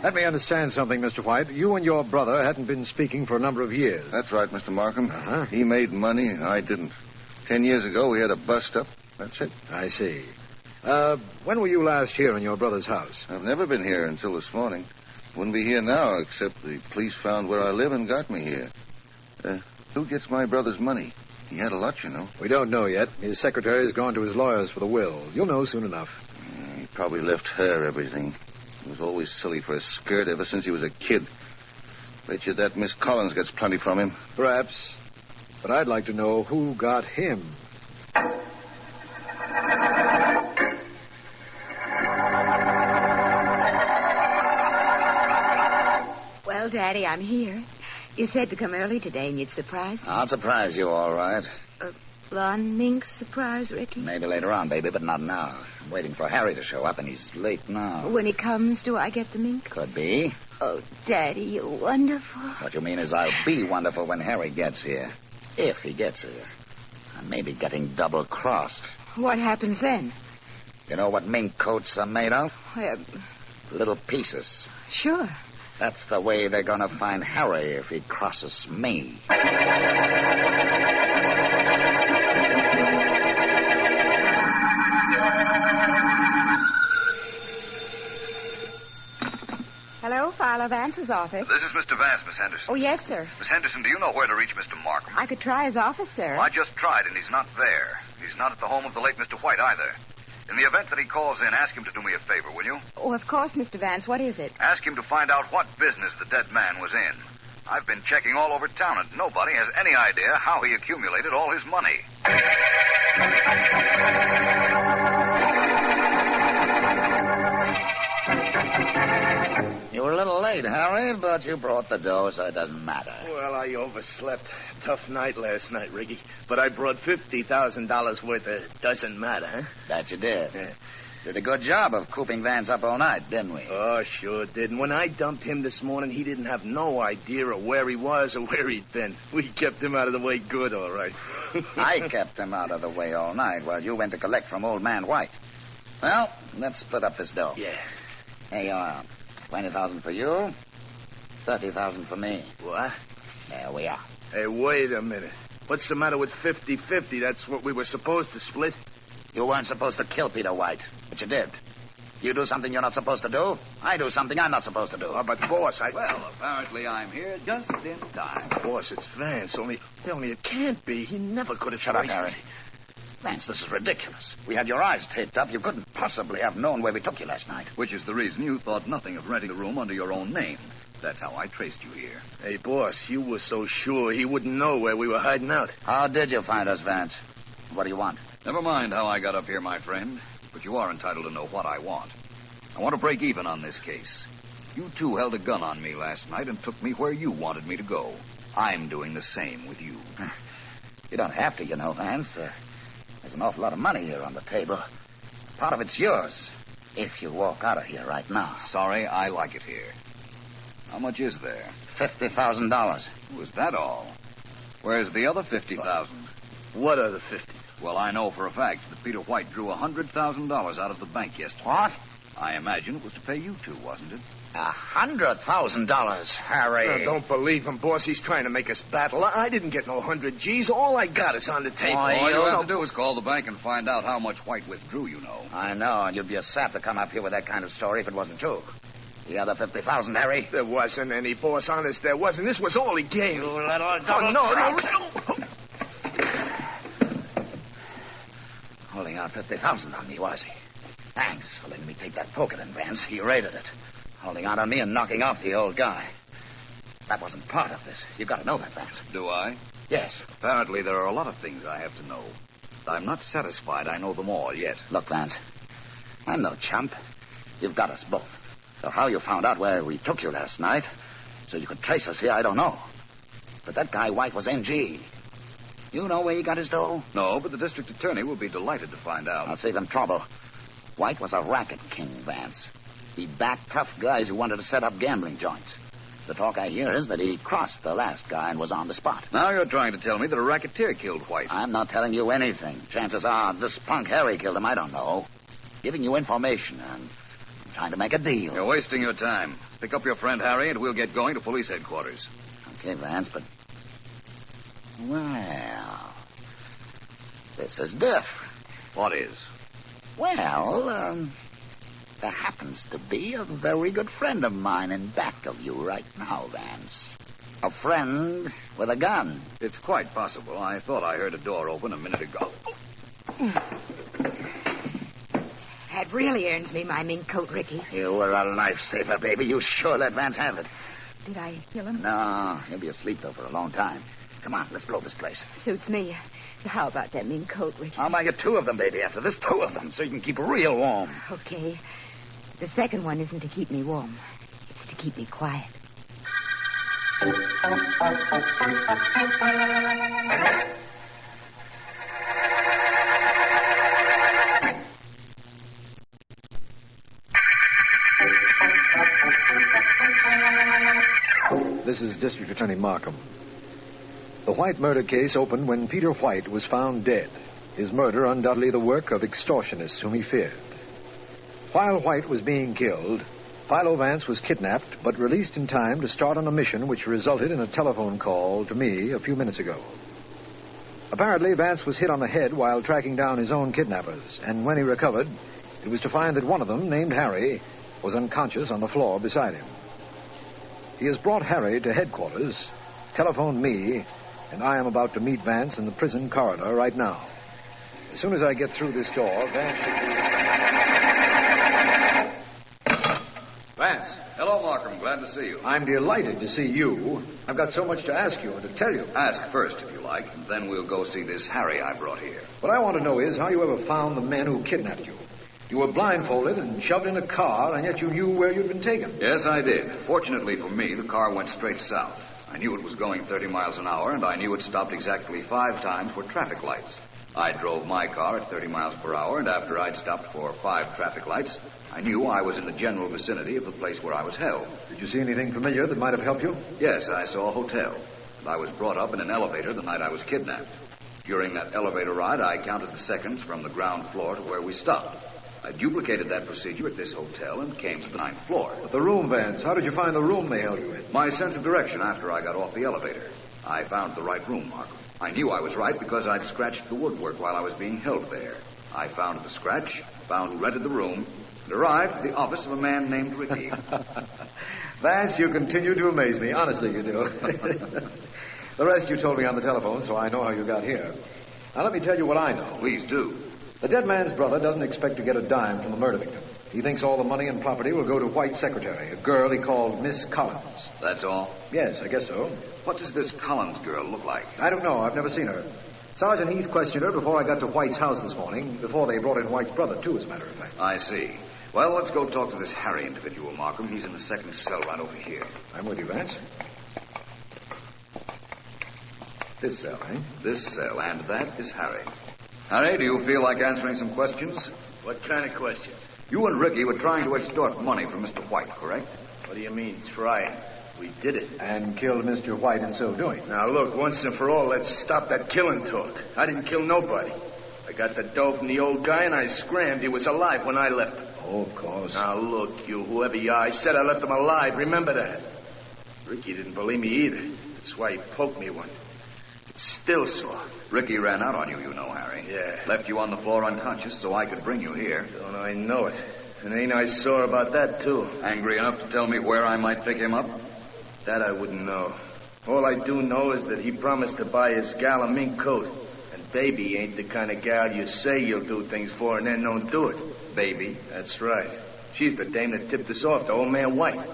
Let me understand something, Mr. White. You and your brother hadn't been speaking for a number of years. That's right, Mr. Markham. Uh-huh. He made money, I didn't. 10 years ago, we had a bust-up. That's it. I see. When were you last here in your brother's house? I've never been here until this morning. Wouldn't be here now, except the police found where I live and got me here. Who gets my brother's money? He had a lot, you know. We don't know yet. His secretary has gone to his lawyers for the will. You'll know soon enough. He probably left her everything. He was always silly for a skirt ever since he was a kid. Bet you that Miss Collins gets plenty from him. Perhaps. But I'd like to know who got him. Well, Daddy, I'm here. You said to come early today and you'd surprise me. I'll surprise you, all right. Blonde mink surprise, Ricky? Maybe later on, baby, but not now. I'm waiting for Harry to show up, and he's late now. When he comes, do I get the mink? Could be. Oh, Daddy, you're wonderful. What you mean is I'll be wonderful when Harry gets here. If he gets here. I may be getting double-crossed. What happens then? You know what mink coats are made of? Well, little pieces. Sure. That's the way they're going to find Harry if he crosses me. Hello, Philo Vance's office. This is Mr. Vance, Miss Henderson. Oh, yes, sir. Miss Henderson, do you know where to reach Mr. Markham? I could try his office, sir. Well, I just tried, and he's not there. He's not at the home of the late Mr. White, either. In the event that he calls in, ask him to do me a favor, will you? Oh, of course, Mr. Vance. What is it? Ask him to find out what business the dead man was in. I've been checking all over town, and nobody has any idea how he accumulated all his money. You were a little late, Harry, but you brought the dough, so it doesn't matter. Well, I overslept. Tough night last night, Ricky. But I brought $50,000 worth of doesn't matter, huh? That you did. Yeah. Did a good job of cooping Vance up all night, didn't we? Oh, sure did. And when I dumped him this morning, he didn't have no idea of where he was or where he'd been. We kept him out of the way good, all right. I kept him out of the way all night while you went to collect from old man White. Well, let's split up this dough. Yeah. Here you are. 20,000 for you, 30,000 for me. What? There we are. Hey, wait a minute. What's the matter with 50-50? That's what we were supposed to split. You weren't supposed to kill Peter White, but you did. You do something you're not supposed to do. I do something I'm not supposed to do. Oh, but, boss, Well, apparently I'm here just in time. Boss, it's Vance. Only it can't be. He never could have Shut up, traced Harry. us. Vance, this is ridiculous. We had your eyes taped up. You couldn't possibly have known where we took you last night. Which is the reason you thought nothing of renting the room under your own name. That's how I traced you here. Hey, boss, you were so sure he wouldn't know where we were hiding out. How did you find us, Vance? What do you want? Never mind how I got up here, my friend. But you are entitled to know what I want. I want to break even on this case. You two held a gun on me last night and took me where you wanted me to go. I'm doing the same with you. You don't have to, you know, Vance. There's an awful lot of money here on the table. Part of it's yours, if you walk out of here right now. Sorry, I like it here. How much is there? $50,000. Was that all? Where's the other $50,000? What other 50? Well, I know for a fact that Peter White drew $100,000 out of the bank yesterday. What? I imagine it was to pay you two, wasn't it? $100,000, Harry. Don't believe him, boss. He's trying to make us battle. I didn't get no 100 G's. All I got is on the table. All you have to do is call the bank and find out how much White withdrew, you know. I know, and you'd be a sap to come up here with that kind of story if it wasn't true. The other $50,000, Harry? There wasn't any, boss. Honest, there wasn't. This was all he gave me. You little Oh, no. Holding out $50,000 on me, was he? Thanks for letting me take that poker then, Vance. He raided it. Holding out on me and knocking off the old guy. That wasn't part of this. You got to know that, Vance. Do I? Yes. Apparently there are a lot of things I have to know. I'm not satisfied I know them all yet. Look, Vance, I'm no chump. You've got us both. So how you found out where we took you last night, so you could trace us here, I don't know. But that guy White was NG. You know where he got his dough? No, but the district attorney will be delighted to find out. I'll save him trouble. White was a racket king, Vance. He backed tough guys who wanted to set up gambling joints. The talk I hear is that he crossed the last guy and was on the spot. Now you're trying to tell me that a racketeer killed White. I'm not telling you anything. Chances are this punk Harry killed him, I don't know. Giving you information and trying to make a deal. You're wasting your time. Pick up your friend Harry and we'll get going to police headquarters. Okay, Vance, but... Well... This is different. What is? Well, there happens to be a very good friend of mine in back of you right now, Vance. A friend with a gun. It's quite possible. I thought I heard a door open a minute ago. That really earns me my mink coat, Ricky. You were a lifesaver, baby. You sure let Vance have it. Did I kill him? No, he'll be asleep, though, for a long time. Come on, let's blow this place. Suits me. How about that mink coat, Ricky? I'll buy you 2 of them, baby, after this. 2 of them, so you can keep real warm. Okay. The second one isn't to keep me warm. It's to keep me quiet. This is District Attorney Markham. The White murder case opened when Peter White was found dead. His murder undoubtedly the work of extortionists whom he feared. While White was being killed, Philo Vance was kidnapped but released in time to start on a mission which resulted in a telephone call to me a few minutes ago. Apparently, Vance was hit on the head while tracking down his own kidnappers, and when he recovered, it was to find that one of them, named Harry, was unconscious on the floor beside him. He has brought Harry to headquarters, telephoned me, and I am about to meet Vance in the prison corridor right now. As soon as I get through this door, Vance should be... Vance. Hello, Markham. Glad to see you. I'm delighted to see you. I've got so much to ask you and to tell you. Ask first, if you like, and then we'll go see this Harry I brought here. What I want to know is how you ever found the men who kidnapped you. You were blindfolded and shoved in a car, and yet you knew where you'd been taken. Yes, I did. Fortunately for me, the car went straight south. I knew it was going 30 miles an hour, and I knew it stopped exactly 5 times for traffic lights. I drove my car at 30 miles per hour, and after I'd stopped for 5 traffic lights, I knew I was in the general vicinity of the place where I was held. Did you see anything familiar that might have helped you? Yes, I saw a hotel. And I was brought up in an elevator the night I was kidnapped. During that elevator ride, I counted the seconds from the ground floor to where we stopped. I duplicated that procedure at this hotel and came to the 9th floor. But the room, Vance, how did you find the room they held you in? My sense of direction after I got off the elevator. I found the right room, Markham. I knew I was right because I'd scratched the woodwork while I was being held there. I found the scratch, found who rented the room, and arrived at the office of a man named Ricky. Vance, you continue to amaze me. Honestly, you do. The rest you told me on the telephone, so I know how you got here. Now, let me tell you what I know. Please do. The dead man's brother doesn't expect to get a dime from the murder victim. He thinks all the money and property will go to White's secretary, a girl he called Miss Collins. That's all? Yes, I guess so. What does this Collins girl look like? I don't know. I've never seen her. Sergeant Heath questioned her before I got to White's house this morning, before they brought in White's brother, too, as a matter of fact. I see. Well, let's go talk to this Harry individual, Markham. He's in the second cell right over here. I'm with you, Vance. This cell, eh? This cell, and that is Harry. Harry, do you feel like answering some questions? What kind of questions? You and Ricky were trying to extort money from Mr. White, correct? What do you mean, trying? We did it. And killed Mr. White in so doing. Now, look, once and for all, let's stop that killing talk. I didn't kill nobody. I got the dough from the old guy, and I scrammed. He was alive when I left him. Oh, of course. Now, look, you, whoever you are, I said I left him alive. Remember that. Ricky didn't believe me either. That's why he poked me one. It's still sore. Ricky ran out on you, you know, Harry. Yeah. Left you on the floor unconscious so I could bring you here. Don't I know it. And ain't I sore about that, too? Angry enough to tell me where I might pick him up? That I wouldn't know. All I do know is that he promised to buy his gal a mink coat. And Baby ain't the kind of gal you say you'll do things for and then don't do it. Baby? That's right. She's the dame that tipped us off to old man White.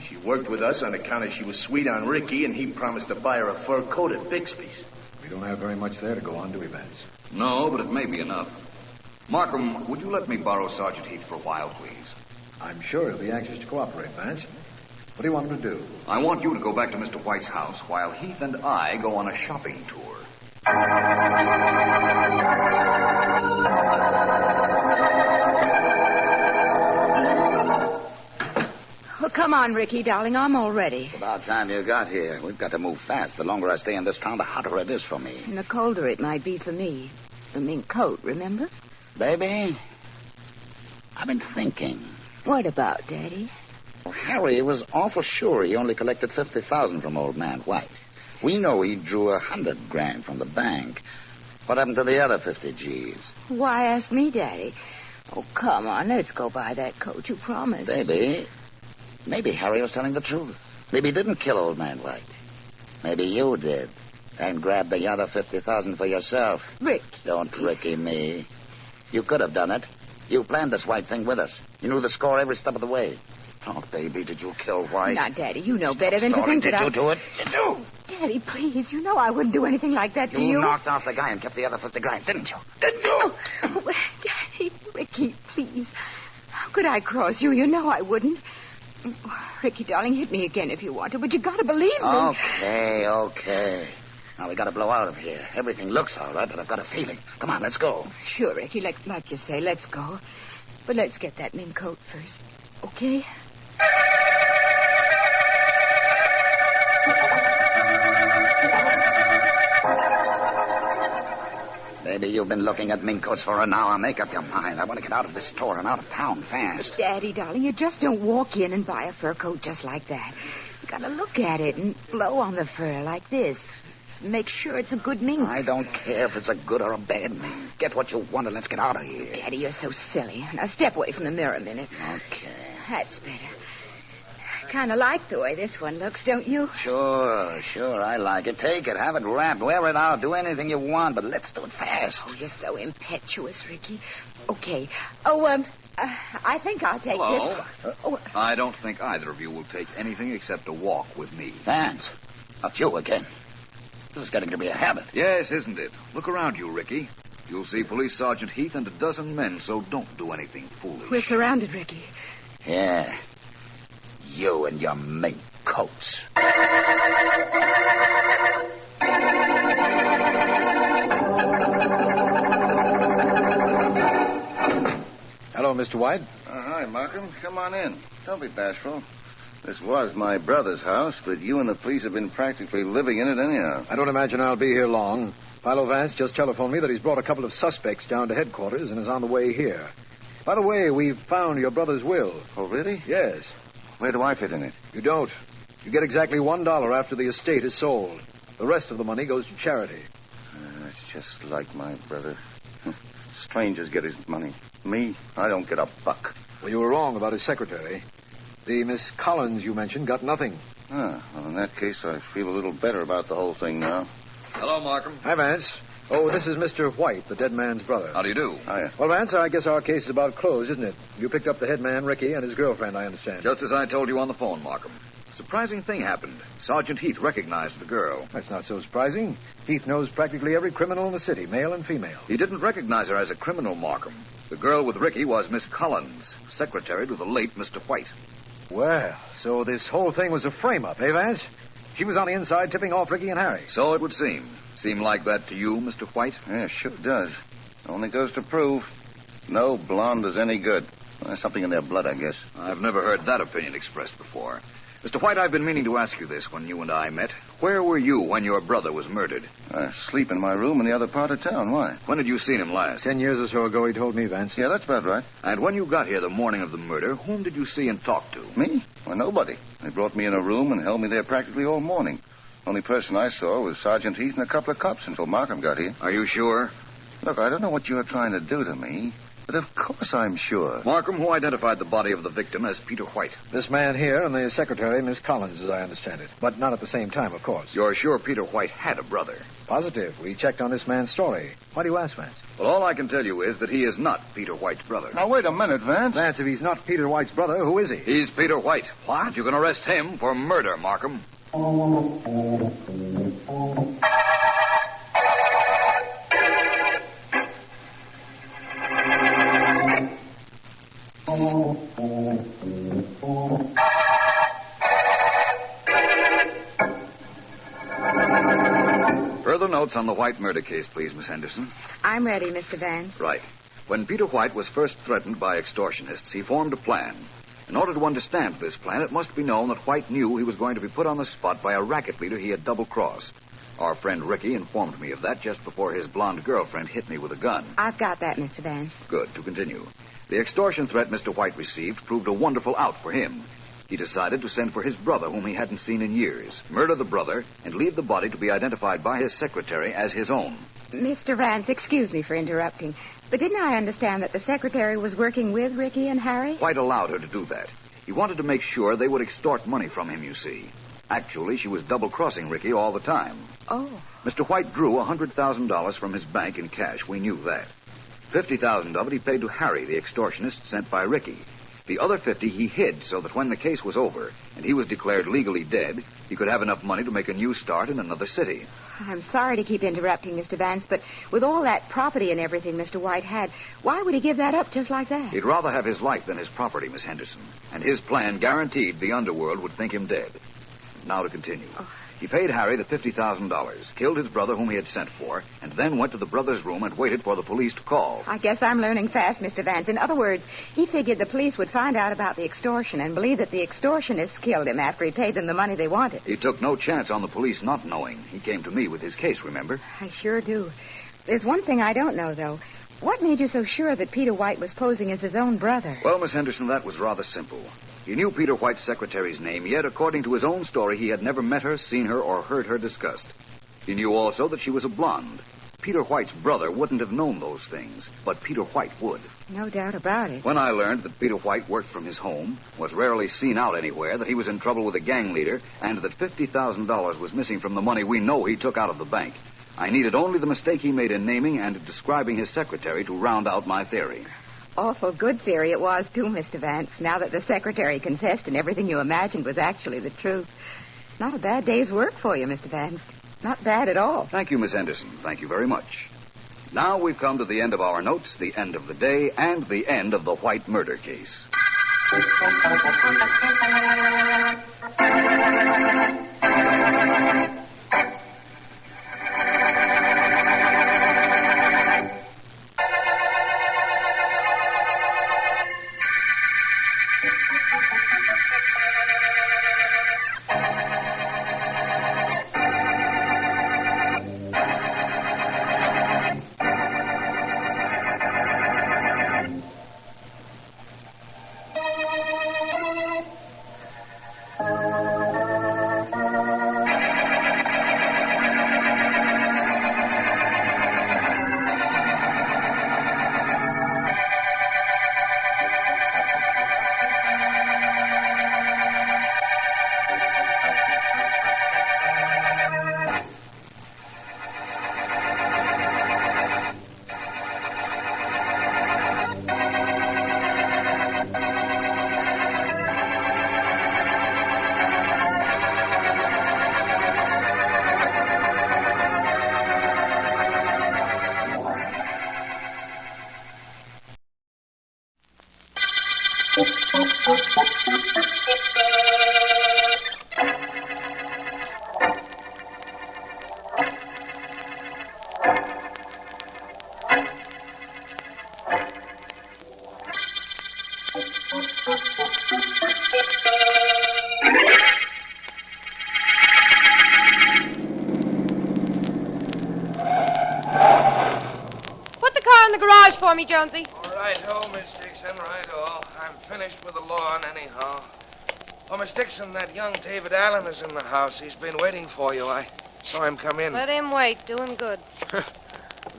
She worked with us on account of she was sweet on Ricky, and he promised to buy her a fur coat at Bixby's. We don't have very much there to go on, do we, Vance? No, but it may be enough. Markham, would you let me borrow Sergeant Heath for a while, please? I'm sure he'll be anxious to cooperate, Vance. What do you want him to do? I want you to go back to Mr. White's house while Heath and I go on a shopping tour. Well, come on, Ricky, darling. I'm all ready. It's about time you got here. We've got to move fast. The longer I stay in this town, the hotter it is for me. And the colder it might be for me. The mink coat, remember? Baby, I've been thinking. What about, Daddy? Well, Harry was awful sure he only collected $50,000 from old man White. We know he drew $100,000 from the bank. What happened to the other 50 G's? Why ask me, Daddy? Oh, come on, let's go buy that coat you promised. Baby, maybe Harry was telling the truth. Maybe he didn't kill old man White. Maybe you did. And grabbed the other $50,000 for yourself. Rick. Don't Ricky me. You could have done it. You planned this White thing with us. You knew the score every step of the way. Oh, baby, did you kill White? Now, Daddy, you know better than to think that I... Did you do it? Did you? Daddy, please, you know I wouldn't do anything like that to you. You knocked off the guy and kept the other $50,000, didn't you? Didn't you? Oh, Daddy, Ricky, please. How could I cross you? You know I wouldn't. Ricky, darling, hit me again if you want to, but you gotta believe me. Okay. Now, we gotta blow out of here. Everything looks all right, but I've got a feeling. Come on, let's go. Sure, Ricky, like you say, let's go. But let's get that mink coat first, okay? Baby, you've been looking at mink coats for an hour. Make up your mind. I want to get out of this store and out of town fast. Daddy, darling, you just don't walk in and buy a fur coat just like that. You gotta look at it and blow on the fur like this. Make sure it's a good mink. I don't care if it's a good or a bad mink. Get what you want and let's get out of here. Daddy, you're so silly. Now step away from the mirror a minute. Okay. That's better. Kind of like the way this one looks, don't you? Sure, I like it. Take it, have it wrapped, wear it out, do anything you want, but let's do it fast. Oh, you're so impetuous, Ricky. Okay. Oh, I think I'll take this one. I don't think either of you will take anything except a walk with me. Vance, not you again. This is getting to be a habit. Yes, isn't it? Look around you, Ricky. You'll see Police Sergeant Heath and a dozen men, so don't do anything foolish. We're surrounded, Ricky. Yeah. You and your mink coats. Hello, Mr. White. Hi, Markham. Come on in. Don't be bashful. This was my brother's house, but you and the police have been practically living in it anyhow. I don't imagine I'll be here long. Philo Vance just telephoned me that he's brought a couple of suspects down to headquarters and is on the way here. By the way, we've found your brother's will. Oh, really? Yes. Where do I fit in it? You don't. You get exactly $1 after the estate is sold. The rest of the money goes to charity. It's just like my brother. Strangers get his money. Me, I don't get a buck. Well, you were wrong about his secretary. The Miss Collins you mentioned got nothing. Well, in that case, I feel a little better about the whole thing now. Hello, Markham. Hi, Vance. Oh, this is Mr. White, the dead man's brother. How do you do? Hiya. Well, Vance, I guess our case is about closed, isn't it? You picked up the head man, Ricky, and his girlfriend, I understand. Just as I told you on the phone, Markham. Surprising thing happened. Sergeant Heath recognized the girl. That's not so surprising. Heath knows practically every criminal in the city, male and female. He didn't recognize her as a criminal, Markham. The girl with Ricky was Miss Collins, secretary to the late Mr. White. Well, so this whole thing was a frame-up, eh, Vance? She was on the inside tipping off Ricky and Harry. So it would seem. Seem like that to you, Mr. White? Yeah, sure does. Only goes to prove no blonde is any good. There's something in their blood, I guess. I've never heard that opinion expressed before. Mr. White, I've been meaning to ask you this when you and I met. Where were you when your brother was murdered? I sleep in my room in the other part of town. Why? When had you seen him last? 10 years or so ago, he told me, Vance. Yeah, that's about right. And when you got here the morning of the murder, whom did you see and talk to? Me? Well, nobody. They brought me in a room and held me there practically all morning. Only person I saw was Sergeant Heath and a couple of cops until Markham got here. Are you sure? Look, I don't know what you're trying to do to me, but of course I'm sure. Markham, who identified the body of the victim as Peter White? This man here and the secretary, Miss Collins, as I understand it. But not at the same time, of course. You're sure Peter White had a brother? Positive. We checked on this man's story. Why do you ask, Vance? Well, all I can tell you is that he is not Peter White's brother. Now, wait a minute, Vance. Vance, if he's not Peter White's brother, who is he? He's Peter White. What? You can arrest him for murder, Markham. Further notes on the White murder case, please, Miss Henderson. I'm ready, Mr. Vance. Right. When Peter White was first threatened by extortionists, he formed a plan. In order to understand this plan, it must be known that White knew he was going to be put on the spot by a racket leader he had double-crossed. Our friend Ricky informed me of that just before his blonde girlfriend hit me with a gun. I've got that, Mr. Vance. Good. To continue. The extortion threat Mr. White received proved a wonderful out for him. He decided to send for his brother, whom he hadn't seen in years, murder the brother, and leave the body to be identified by his secretary as his own. Mr. Vance, excuse me for interrupting, but didn't I understand that the secretary was working with Ricky and Harry? White allowed her to do that. He wanted to make sure they would extort money from him, you see. Actually, she was double-crossing Ricky all the time. Oh. Mr. White drew $100,000 from his bank in cash. We knew that. $50,000 of it he paid to Harry, the extortionist sent by Ricky. The other $50,000 he hid so that when the case was over and he was declared legally dead, he could have enough money to make a new start in another city. I'm sorry to keep interrupting, Mr. Vance, but with all that property and everything Mr. White had, why would he give that up just like that? He'd rather have his life than his property, Miss Henderson. And his plan guaranteed the underworld would think him dead. Now to continue. He paid Harry the $50,000, killed his brother whom he had sent for, and then went to the brother's room and waited for the police to call. I guess I'm learning fast, Mr. Vance. In other words, he figured the police would find out about the extortion and believe that the extortionists killed him after he paid them the money they wanted. He took no chance on the police not knowing. He came to me with his case, remember? I sure do. There's one thing I don't know, though. What made you so sure that Peter White was posing as his own brother? Well, Miss Henderson, that was rather simple. He knew Peter White's secretary's name, yet, according to his own story, he had never met her, seen her, or heard her discussed. He knew also that she was a blonde. Peter White's brother wouldn't have known those things, but Peter White would. No doubt about it. When I learned that Peter White worked from his home, was rarely seen out anywhere, that he was in trouble with a gang leader, and that $50,000 was missing from the money we know he took out of the bank, I needed only the mistake he made in naming and describing his secretary to round out my theory. Awful good theory it was, too, Mr. Vance, now that the secretary confessed and everything you imagined was actually the truth. Not a bad day's work for you, Mr. Vance. Not bad at all. Thank you, Miss Henderson. Thank you very much. Now we've come to the end of our notes, the end of the day, and the end of the White murder case. Put the car in the garage for me, Jonesy. Right-o, Miss Dixon, right-o. I'm finished with the lawn anyhow. Oh, Miss Dixon, that young David Allen is in the house. He's been waiting for you. I saw him come in. Let him wait. Do him good.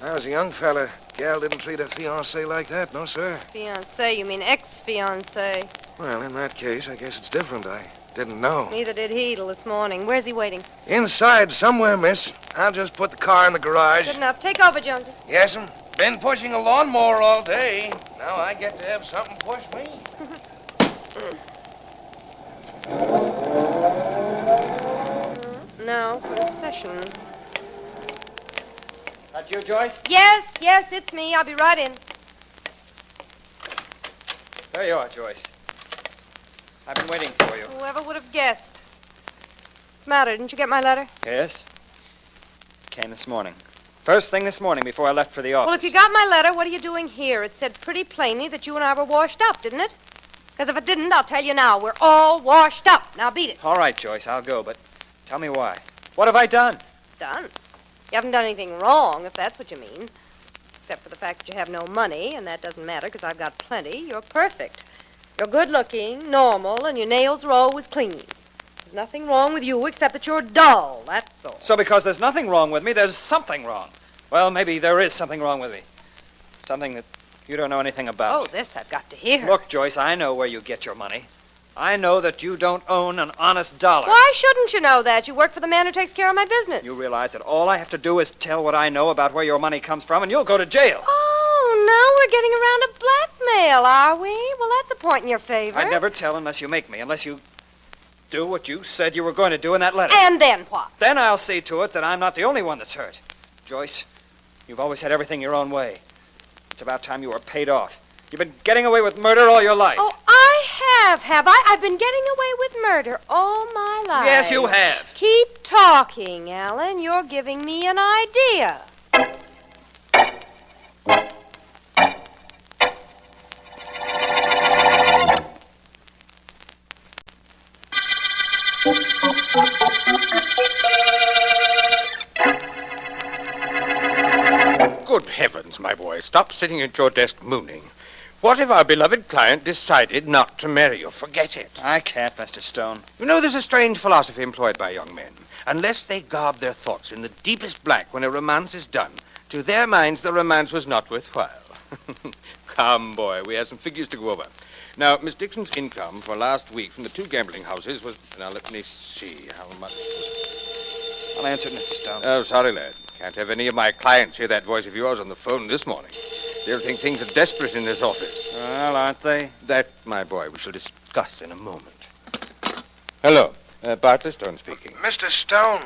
I was a young fella. Gal didn't treat her fiancé like that, no, sir. Fiancé, you mean ex-fiancé. Well, in that case, I guess it's different. I didn't know. Neither did he till this morning. Where's he waiting? Inside somewhere, miss. I'll just put the car in the garage. Good enough. Take over, Jonesy. Yes'm. Been pushing a lawnmower all day. Now I get to have something push me. Now for the session. That you, Joyce? Yes, it's me. I'll be right in. There you are, Joyce. I've been waiting for you. Whoever would have guessed. What's the matter? Didn't you get my letter? Yes? Came this morning. First thing this morning before I left for the office. Well, if you got my letter, what are you doing here? It said pretty plainly that you and I were washed up, didn't it? Because if it didn't, I'll tell you now. We're all washed up. Now beat it. All right, Joyce, I'll go, but tell me why. What have I done? Done? You haven't done anything wrong, if that's what you mean. Except for the fact that you have no money, and that doesn't matter because I've got plenty. You're perfect. You're good-looking, normal, and your nails are always clean. There's nothing wrong with you except that you're dull, that's all. So because there's nothing wrong with me, there's something wrong. Well, maybe there is something wrong with me. Something that you don't know anything about. Oh, this I've got to hear. Look, Joyce, I know where you get your money. I know that you don't own an honest dollar. Why shouldn't you know that? You work for the man who takes care of my business. You realize that all I have to do is tell what I know about where your money comes from, and you'll go to jail. Oh, now we're getting around to blackmail, are we? Well, that's a point in your favor. I'd never tell unless you make me, unless you do what you said you were going to do in that letter. And then what? Then I'll see to it that I'm not the only one that's hurt. Joyce, you've always had everything your own way. It's about time you were paid off. You've been getting away with murder all your life. Oh, I have I? I've been getting away with murder all my life. Yes, you have. Keep talking, Alan. You're giving me an idea. Good heavens, my boy, stop sitting at your desk mooning. What if our beloved client decided not to marry you? Forget it. I can't, Mr. Stone. You know, there's a strange philosophy employed by young men. Unless they garb their thoughts in the deepest black when a romance is done, to their minds the romance was not worthwhile. Come, boy, we have some figures to go over. Now, Miss Dixon's income for last week from the two gambling houses was... Now, let me see how much... I'll answer it, Mr. Stone. Oh, sorry, lad. Can't have any of my clients hear that voice of yours on the phone this morning. They'll think things are desperate in this office. Well, aren't they? That, my boy, we shall discuss in a moment. Hello. Bartlett Stone speaking. Mr. Stone,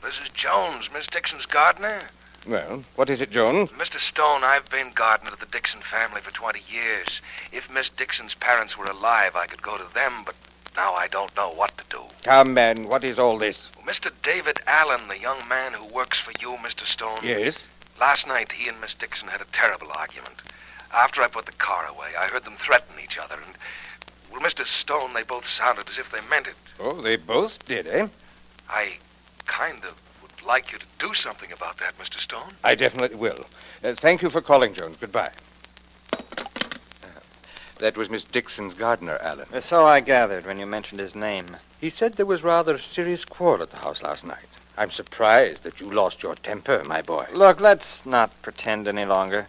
this is Jones, Miss Dixon's gardener. Well, what is it, Jones? Mr. Stone, I've been gardener to the Dixon family for 20 years. If Miss Dixon's parents were alive, I could go to them, but now I don't know what to do. Come, man, what is all this? Mr. David Allen, the young man who works for you, Mr. Stone. Yes? Last night, he and Miss Dixon had a terrible argument. After I put the car away, I heard them threaten each other, and, well, Mr. Stone, they both sounded as if they meant it. Oh, they both did, eh? I kind of would like you to do something about that, Mr. Stone. I definitely will. Thank you for calling, Jones. Goodbye. That was Miss Dixon's gardener, Allen. So I gathered when you mentioned his name. He said there was rather a serious quarrel at the house last night. I'm surprised that you lost your temper, my boy. Look, let's not pretend any longer.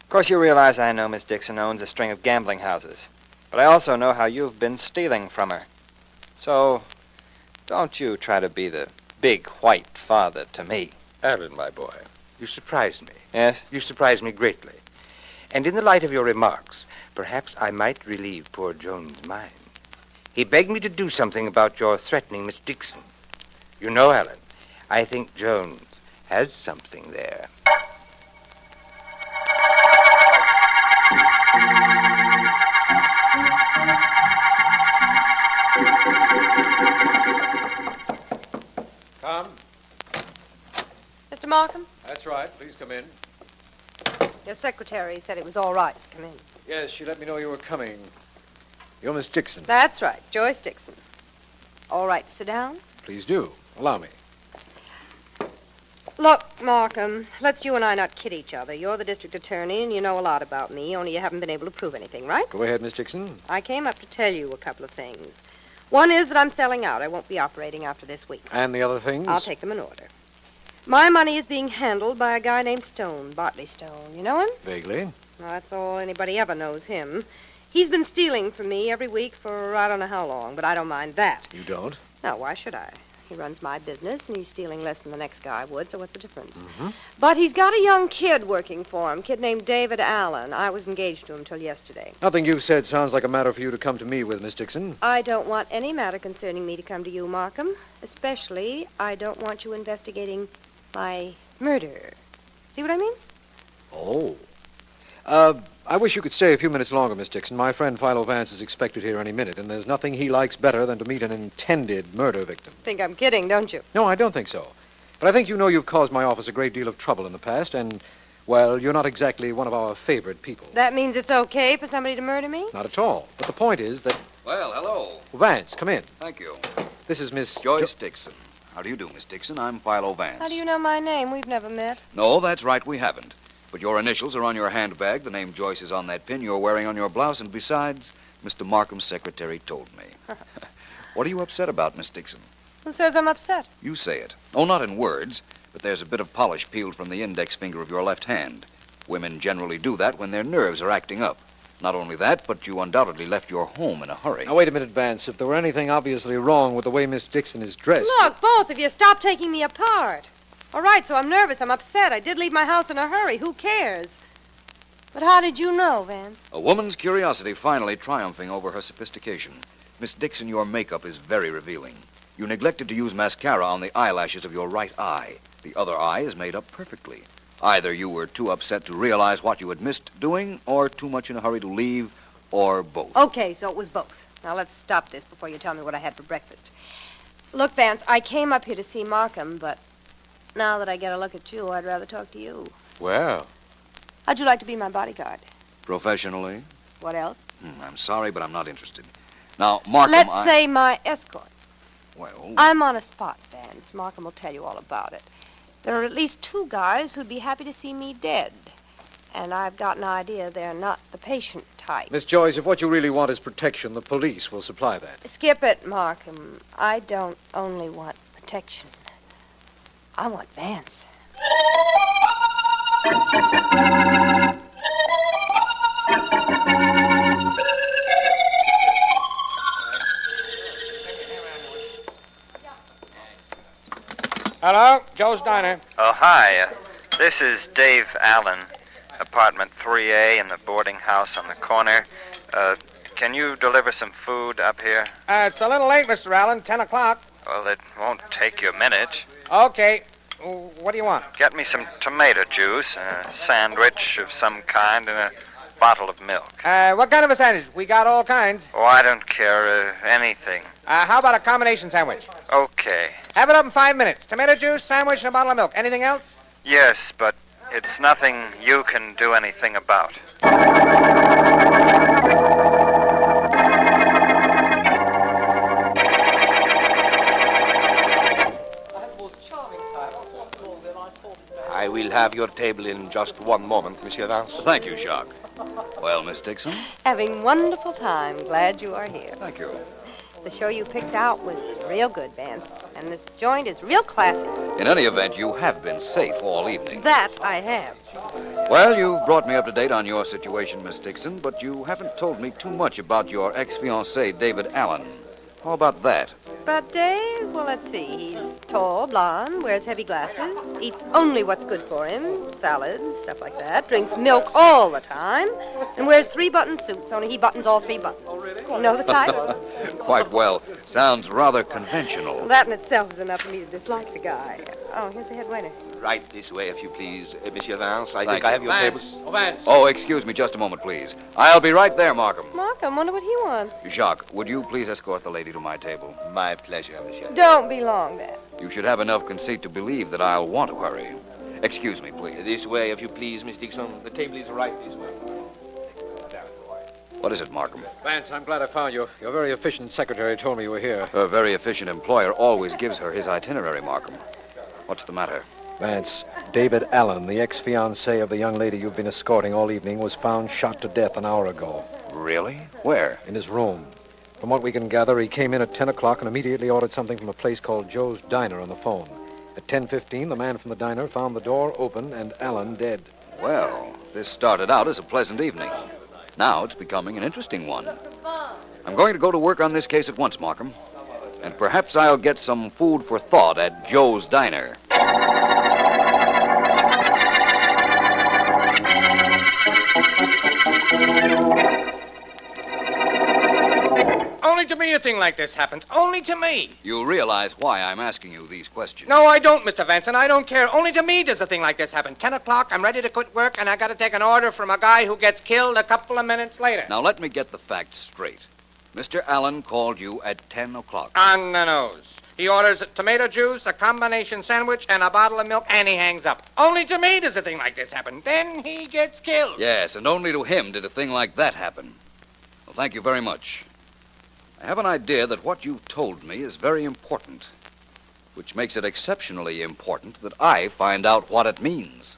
Of course, you realize I know Miss Dixon owns a string of gambling houses. But I also know how you've been stealing from her. So, don't you try to be the big white father to me. Allen, my boy, you surprise me. Yes? You surprise me greatly. And in the light of your remarks, perhaps I might relieve poor Jones' mind. He begged me to do something about your threatening Miss Dixon. You know, Allen, I think Jones has something there. Please come in. Your secretary said it was all right to come in. Yes, she let me know you were coming. You're Miss Dixon. That's right, Joyce Dixon. All right to sit down? Please do. Allow me. Look, Markham, let's you and I not kid each other. You're the district attorney, and you know a lot about me, only you haven't been able to prove anything, right? Go ahead, Miss Dixon. I came up to tell you a couple of things. One is that I'm selling out. I won't be operating after this week. And the other things? I'll take them in order. My money is being handled by a guy named Stone, Bartley Stone. You know him? Vaguely. Well, that's all anybody ever knows him. He's been stealing from me every week for I don't know how long, but I don't mind that. You don't? No, why should I? He runs my business, and he's stealing less than the next guy would, so what's the difference? Mm-hmm. But he's got a young kid working for him, kid named David Allen. I was engaged to him till yesterday. Nothing you've said sounds like a matter for you to come to me with, Miss Dixon. I don't want any matter concerning me to come to you, Markham. Especially, I don't want you investigating my murder. See what I mean? Oh. I wish you could stay a few minutes longer, Miss Dixon. My friend Philo Vance is expected here any minute, and there's nothing he likes better than to meet an intended murder victim. Think I'm kidding, don't you? No, I don't think so. But I think you know you've caused my office a great deal of trouble in the past, and, well, you're not exactly one of our favorite people. That means it's okay for somebody to murder me? Not at all. But the point is that... Well, hello. Vance, come in. Thank you. This is Miss... Joyce Dixon. How do you do, Miss Dixon? I'm Philo Vance. How do you know my name? We've never met. No, that's right, we haven't. But your initials are on your handbag, the name Joyce is on that pin you're wearing on your blouse, and besides, Mr. Markham's secretary told me. What are you upset about, Miss Dixon? Who says I'm upset? You say it. Oh, not in words, but there's a bit of polish peeled from the index finger of your left hand. Women generally do that when their nerves are acting up. Not only that, but you undoubtedly left your home in a hurry. Now, wait a minute, Vance. If there were anything obviously wrong with the way Miss Dixon is dressed... Look, both of you, stop taking me apart. All right, so I'm nervous, I'm upset. I did leave my house in a hurry. Who cares? But how did you know, Vance? A woman's curiosity finally triumphing over her sophistication. Miss Dixon, your makeup is very revealing. You neglected to use mascara on the eyelashes of your right eye. The other eye is made up perfectly. Either you were too upset to realize what you had missed doing, or too much in a hurry to leave, or both. Okay, so it was both. Now let's stop this before you tell me what I had for breakfast. Look, Vance, I came up here to see Markham, but now that I get a look at you, I'd rather talk to you. Well... How'd you like to be my bodyguard? Professionally? What else? I'm sorry, but I'm not interested. Now, Markham, Let's say my escort. Well... I'm on a spot, Vance. Markham will tell you all about it. There are at least 2 guys who'd be happy to see me dead. And I've got an idea they're not the patient type. Miss Joyce, if what you really want is protection, the police will supply that. Skip it, Markham. I don't only want protection. I want Vance. Hello, Joe's Diner. Oh, hi. This is Dave Allen, apartment 3A in the boarding house on the corner. Can you deliver some food up here? It's a little late, Mr. Allen, 10 o'clock. Well, it won't take you a minute. Okay. What do you want? Get me some tomato juice, a sandwich of some kind, and a bottle of milk. What kind of a sandwich? We got all kinds. Oh, I don't care. Anything. How about a combination sandwich? Okay. Have it up in 5 minutes. Tomato juice, sandwich, and a bottle of milk. Anything else? Yes, but it's nothing you can do anything about. I will have your table in just one moment, Monsieur Vance. Thank you, Jacques. Well, Miss Dixon? Having wonderful time. Glad you are here. Thank you. The show you picked out was real good, Vance. And this joint is real classy. In any event, you have been safe all evening. That I have. Well, you've brought me up to date on your situation, Miss Dixon, but you haven't told me too much about your ex-fiancé, David Allen. How about that? But Dave, well, let's see. He's tall, blonde, wears heavy glasses, eats only what's good for him, salads, stuff like that, drinks milk all the time, and wears 3-button suits, only he buttons all 3 buttons. You know the type? Quite well. Sounds rather conventional. Well, that in itself is enough for me to dislike the guy. Oh, here's the head waiter. Right this way, if you please, Monsieur Vance. I Thank think I you. have your Vance. table. Oh, Vance. Oh, excuse me just a moment, please. I'll be right there, Markham. Markham, wonder what he wants. Jacques, would you please escort the lady to my table? My pleasure, Monsieur. Don't be long, then. You should have enough conceit to believe that I'll want to hurry. Excuse me, please. This way, if you please, Miss Dixon. The table is right this way. What is it, Markham? Vance, I'm glad I found you. Your very efficient secretary told me you were here. Her very efficient employer always gives her his itinerary, Markham. What's the matter? Vance, David Allen, the ex-fiancé of the young lady you've been escorting all evening, was found shot to death an hour ago. Really? Where? In his room. From what we can gather, he came in at 10 o'clock and immediately ordered something from a place called Joe's Diner on the phone. At 10:15, the man from the diner found the door open and Allen dead. Well, this started out as a pleasant evening. Now it's becoming an interesting one. I'm going to go to work on this case at once, Markham. And perhaps I'll get some food for thought at Joe's Diner. Only to me a thing like this happens. Only to me. You realize why I'm asking you these questions. No, I don't, Mr. Vance, and I don't care. Only to me does a thing like this happen. 10 o'clock, I'm ready to quit work, and I got to take an order from a guy who gets killed a couple of minutes later. Now, let me get the facts straight. Mr. Allen called you at 10 o'clock. On the nose. He orders tomato juice, a combination sandwich, and a bottle of milk, and he hangs up. Only to me does a thing like this happen. Then he gets killed. Yes, and only to him did a thing like that happen. Well, thank you very much. I have an idea that what you've told me is very important, which makes it exceptionally important that I find out what it means.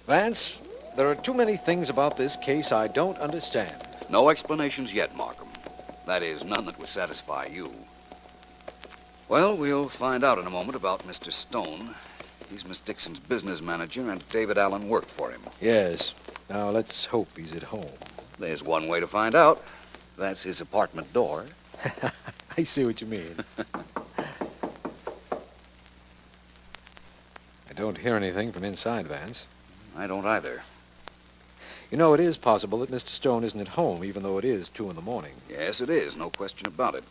Vance, there are too many things about this case I don't understand. No explanations yet, Markham. That is, none that would satisfy you. Well, we'll find out in a moment about Mr. Stone. He's Miss Dixon's business manager, and David Allen worked for him. Yes. Now, let's hope he's at home. There's one way to find out. That's his apartment door. I see what you mean. I don't hear anything from inside, Vance. I don't either. You know, it is possible that Mr. Stone isn't at home, even though it is 2 in the morning. Yes, it is. No question about it.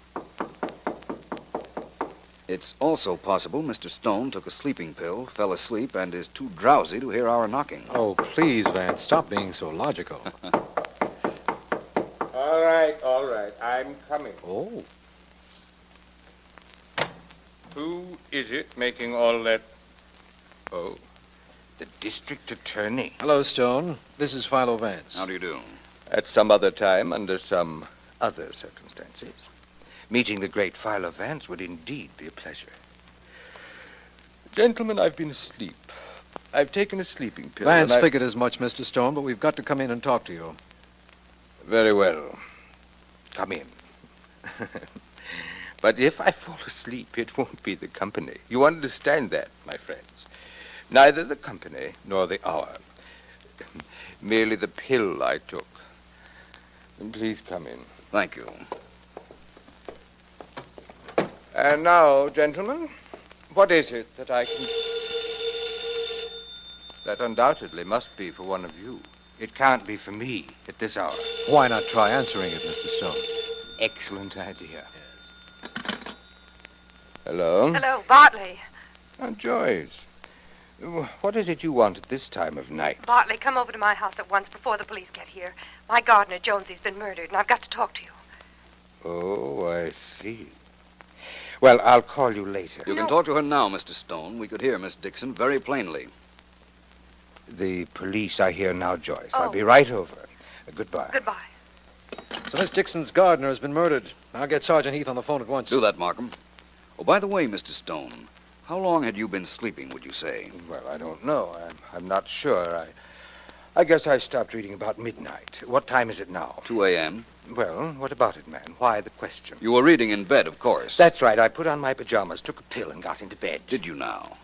It's also possible Mr. Stone took a sleeping pill, fell asleep, and is too drowsy to hear our knocking. Oh, please, Vance, stop being so logical. All right. I'm coming. Oh. Who is it making all that? Oh, the district attorney. Hello, Stone. This is Philo Vance. How do you do? At some other time, under some other circumstances. Meeting the great Philo Vance would indeed be a pleasure. Gentlemen, I've been asleep. I've taken a sleeping pill. Vance figured as much, Mr. Stone, but we've got to come in and talk to you. Very well. Come in. But if I fall asleep, it won't be the company. You understand that, my friends. Neither the company nor the hour. Merely the pill I took. And please come in. Thank you. And now, gentlemen, what is it that I can... That undoubtedly must be for one of you. It can't be for me at this hour. Why not try answering it, Mr. Stone? Excellent idea. Yes. Hello? Hello, Bartley. Oh, Joyce. What is it you want at this time of night? Bartley, come over to my house at once before the police get here. My gardener, Jonesy's been murdered, and I've got to talk to you. Oh, I see. Well, I'll call you later. You can talk to her now, Mr. Stone. We could hear Miss Dixon very plainly. The police are here now, Joyce. I'll be right over. Goodbye. Goodbye. So Miss Dixon's gardener has been murdered. I'll get Sergeant Heath on the phone at once. Do that, Markham. Oh, by the way, Mr. Stone, how long had you been sleeping, would you say? Well, I don't know. I'm not sure. I guess I stopped reading about midnight. What time is it now? 2 a.m. Well, what about it, man? Why the question? You were reading in bed, of course. That's right. I put on my pajamas, took a pill, and got into bed. Did you now?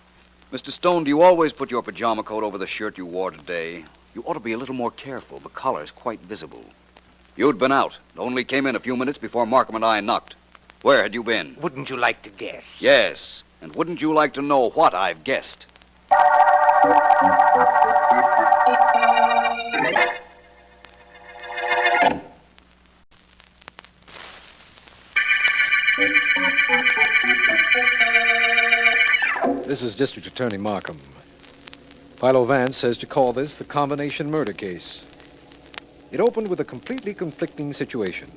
Mr. Stone, do you always put your pajama coat over the shirt you wore today? You ought to be a little more careful. The collar's quite visible. You'd been out. Only came in a few minutes before Markham and I knocked. Where had you been? Wouldn't you like to guess? Yes. And wouldn't you like to know what I've guessed? This is District Attorney Markham. Philo Vance says to call this the combination murder case. It opened with a completely conflicting situation.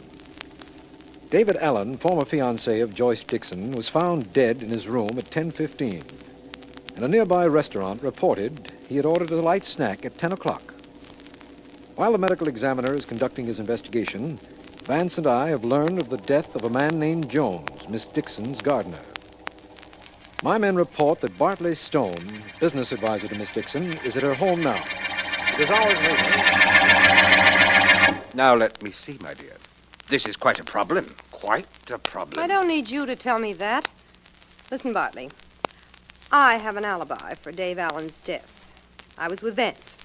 David Allen, former fiancé of Joyce Dixon, was found dead in his room at 10:15. And a nearby restaurant reported he had ordered a light snack at 10 o'clock. While the medical examiner is conducting his investigation, Vance and I have learned of the death of a man named Jones, Miss Dixon's gardener. My men report that Bartley Stone, business advisor to Miss Dixon, is at her home now. It is hours later. Now let me see, my dear. This is quite a problem. Quite a problem. I don't need you to tell me that. Listen, Bartley. I have an alibi for Dave Allen's death. I was with Vance.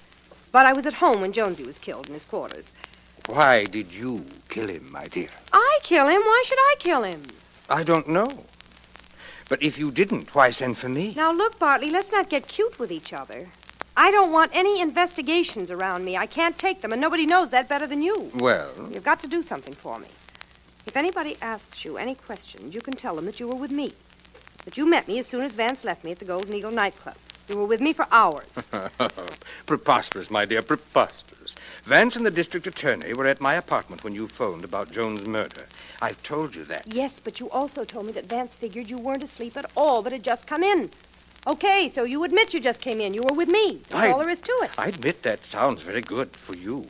But I was at home when Jonesy was killed in his quarters. Why did you kill him, my dear? I kill him? Why should I kill him? I don't know. But if you didn't, why send for me? Now, look, Bartley, let's not get cute with each other. I don't want any investigations around me. I can't take them, and nobody knows that better than you. Well? You've got to do something for me. If anybody asks you any questions, you can tell them that you were with me. That you met me as soon as Vance left me at the Golden Eagle nightclub. You were with me for hours. Preposterous, my dear, preposterous. Vance and the district attorney were at my apartment when you phoned about Jones' murder. I've told you that. Yes, but you also told me that Vance figured you weren't asleep at all, but had just come in. Okay, so you admit you just came in. You were with me. That's all there is to it. I admit that sounds very good for you.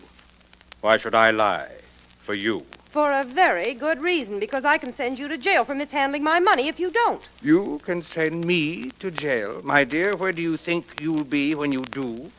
Why should I lie for you? For a very good reason, because I can send you to jail for mishandling my money if you don't. You can send me to jail? My dear, where do you think you'll be when you do?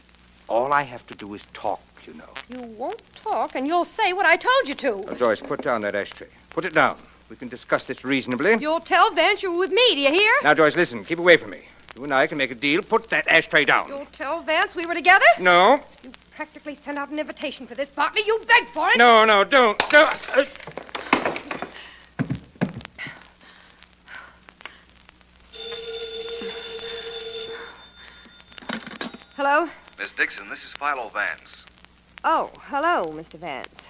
All I have to do is talk, you know. You won't talk, and you'll say what I told you to. Now, Joyce, put down that ashtray. Put it down. We can discuss this reasonably. You'll tell Vance you were with me, do you hear? Now, Joyce, listen. Keep away from me. You and I can make a deal. Put that ashtray down. You'll tell Vance we were together? No. You practically sent out an invitation for this, Bartley. You begged for it. No, don't. Hello? Miss Dixon, this is Philo Vance. Oh, hello, Mr. Vance.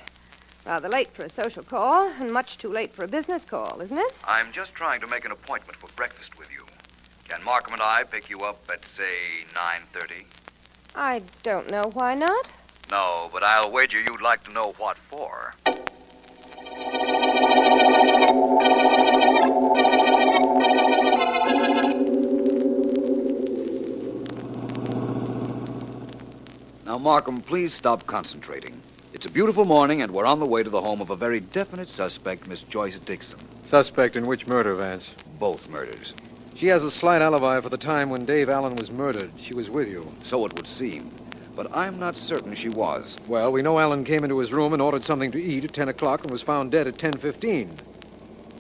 Rather late for a social call, and much too late for a business call, isn't it? I'm just trying to make an appointment for breakfast with you. Can Markham and I pick you up at, say, 9:30? I don't know why not. No, but I'll wager you'd like to know what for. Now, Markham, please stop concentrating. It's a beautiful morning, and we're on the way to the home of a very definite suspect, Miss Joyce Dixon. Suspect in which murder, Vance? Both murders. She has a slight alibi for the time when Dave Allen was murdered. She was with you. So it would seem. But I'm not certain she was. Well, we know Allen came into his room and ordered something to eat at 10 o'clock and was found dead at 10:15.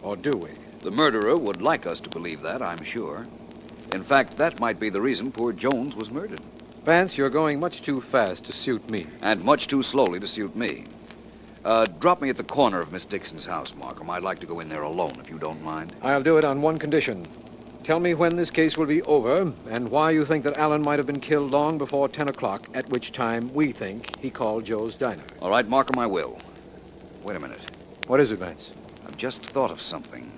Or do we? The murderer would like us to believe that, I'm sure. In fact, that might be the reason poor Jones was murdered. Vance, you're going much too fast to suit me. And much too slowly to suit me. Drop me at the corner of Miss Dixon's house, Markham. I'd like to go in there alone, if you don't mind. I'll do it on one condition. Tell me when this case will be over and why you think that Allen might have been killed long before 10 o'clock, at which time we think he called Joe's diner. All right, Markham, I will. Wait a minute. What is it, Vance? I've just thought of something.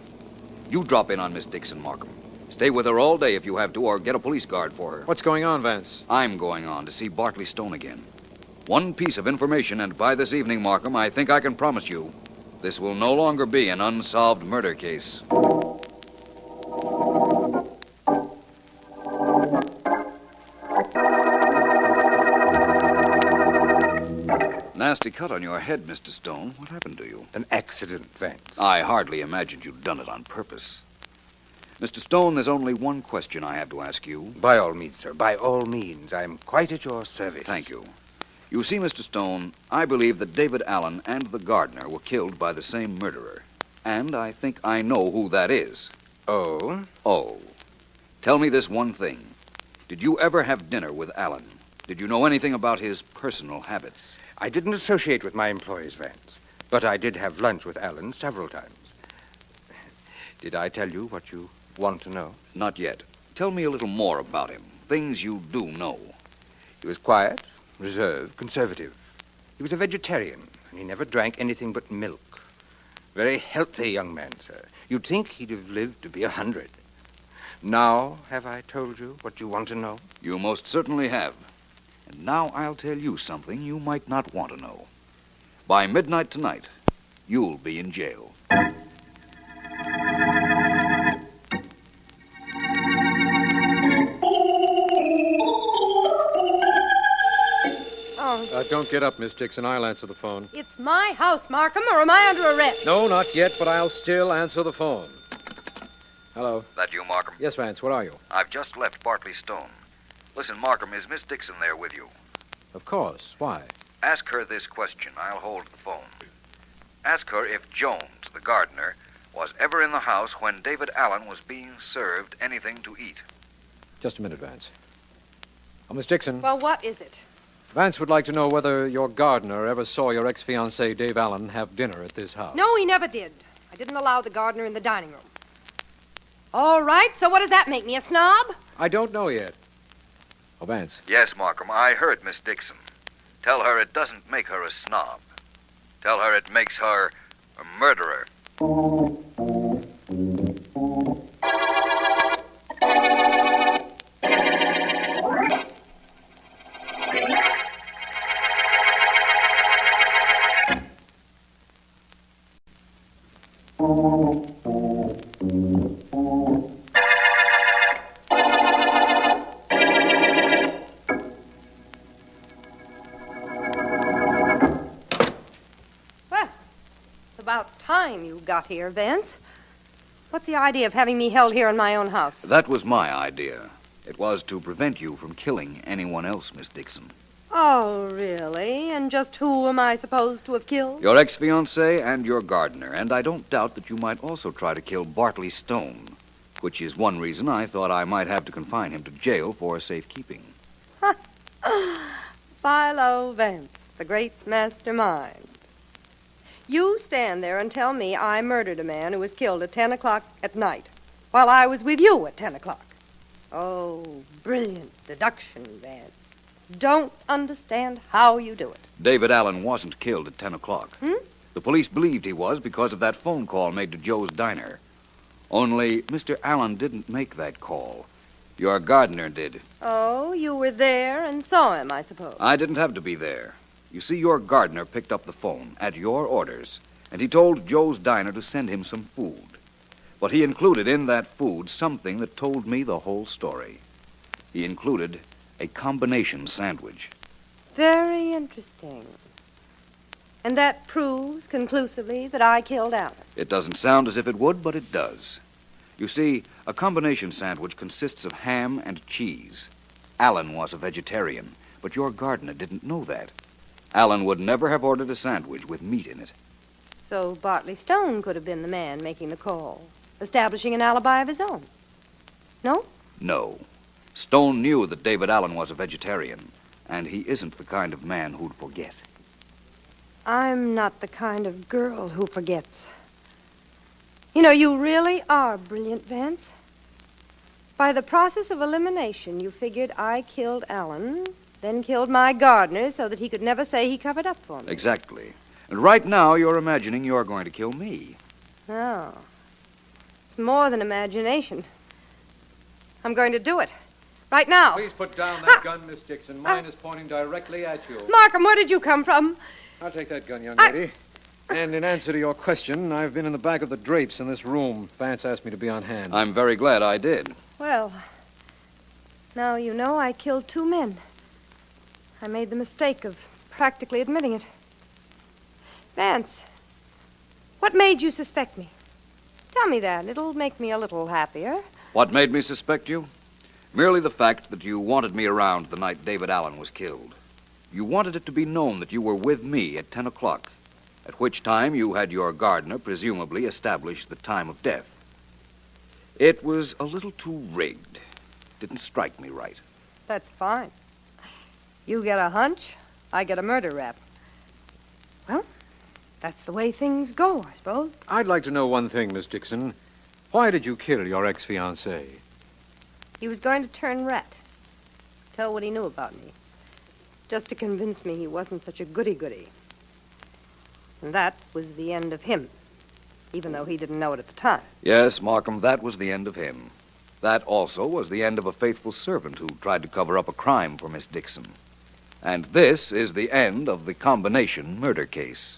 You drop in on Miss Dixon, Markham. Stay with her all day if you have to, or get a police guard for her. What's going on, Vance? I'm going on to see Bartley Stone again. One piece of information, and by this evening, Markham, I think I can promise you, this will no longer be an unsolved murder case. Nasty cut on your head, Mr. Stone. What happened to you? An accident, Vance. I hardly imagined you'd done it on purpose. Mr. Stone, there's only one question I have to ask you. By all means, sir. By all means. I'm quite at your service. Thank you. You see, Mr. Stone, I believe that David Allen and the gardener were killed by the same murderer. And I think I know who that is. Oh? Oh. Tell me this one thing. Did you ever have dinner with Allen? Did you know anything about his personal habits? I didn't associate with my employees, Vance. But I did have lunch with Allen several times. Did I tell you what you want to know? Not yet. Tell me a little more about him. Things you do know. He was quiet, reserved, conservative. He was a vegetarian, and he never drank anything but milk. Very healthy young man, sir. You'd think he'd have lived to be 100. Now, have I told you what you want to know? You most certainly have. And now I'll tell you something you might not want to know. By midnight tonight, you'll be in jail. Don't get up, Miss Dixon. I'll answer the phone. It's my house, Markham, or am I under arrest? No, not yet, but I'll still answer the phone. Hello. That you, Markham? Yes, Vance, what are you? I've just left Bartley Stone. Listen, Markham, is Miss Dixon there with you? Of course. Why? Ask her this question. I'll hold the phone. Ask her if Jones, the gardener, was ever in the house when David Allen was being served anything to eat. Just a minute, Vance. Oh, Miss Dixon. Well, what is it? Vance would like to know whether your gardener ever saw your ex-fiancé, Dave Allen, have dinner at this house. No, he never did. I didn't allow the gardener in the dining room. All right, so what does that make me, a snob? I don't know yet. Oh, Vance. Yes, Markham, I heard Miss Dixon. Tell her it doesn't make her a snob. Tell her it makes her a murderer. About time you got here, Vance. What's the idea of having me held here in my own house? That was my idea. It was to prevent you from killing anyone else, Miss Dixon. Oh, really? And just who am I supposed to have killed? Your ex-fiancé and your gardener, and I don't doubt that you might also try to kill Bartley Stone, which is one reason I thought I might have to confine him to jail for safekeeping. Philo Vance, the great mastermind. You stand there and tell me I murdered a man who was killed at 10 o'clock at night, while I was with you at 10 o'clock. Oh, brilliant deduction, Vance. Don't understand how you do it. David Allen wasn't killed at 10 o'clock. Hmm? The police believed he was because of that phone call made to Joe's diner. Only Mr. Allen didn't make that call. Your gardener did. Oh, you were there and saw him, I suppose. I didn't have to be there. You see, your gardener picked up the phone at your orders, and he told Joe's diner to send him some food. But he included in that food something that told me the whole story. He included a combination sandwich. Very interesting. And that proves conclusively that I killed Allen. It doesn't sound as if it would, but it does. You see, a combination sandwich consists of ham and cheese. Allen was a vegetarian, but your gardener didn't know that. Allen would never have ordered a sandwich with meat in it. So Bartley Stone could have been the man making the call, establishing an alibi of his own. No? No. Stone knew that David Allen was a vegetarian, and he isn't the kind of man who'd forget. I'm not the kind of girl who forgets. You know, you really are brilliant, Vance. By the process of elimination, you figured I killed Allen, then killed my gardener so that he could never say he covered up for me. Exactly. And right now, you're imagining you're going to kill me. Oh. It's more than imagination. I'm going to do it. Right now. Please put down that gun, Miss Dixon. Mine is pointing directly at you. Markham, where did you come from? I'll take that gun, young lady. And in answer to your question, I've been in the back of the drapes in this room. Vance asked me to be on hand. I'm very glad I did. Well, now you know I killed 2 men. I made the mistake of practically admitting it. Vance, what made you suspect me? Tell me that. It'll make me a little happier. What made me suspect you? Merely the fact that you wanted me around the night David Allen was killed. You wanted it to be known that you were with me at 10 o'clock, at which time you had your gardener presumably establish the time of death. It was a little too rigged. Didn't strike me right. That's fine. You get a hunch, I get a murder rap. Well, that's the way things go, I suppose. I'd like to know one thing, Miss Dixon. Why did you kill your ex-fiancé? He was going to turn rat. Tell what he knew about me. Just to convince me he wasn't such a goody-goody. And that was the end of him, even though he didn't know it at the time. Yes, Markham, that was the end of him. That also was the end of a faithful servant who tried to cover up a crime for Miss Dixon. And this is the end of the combination murder case.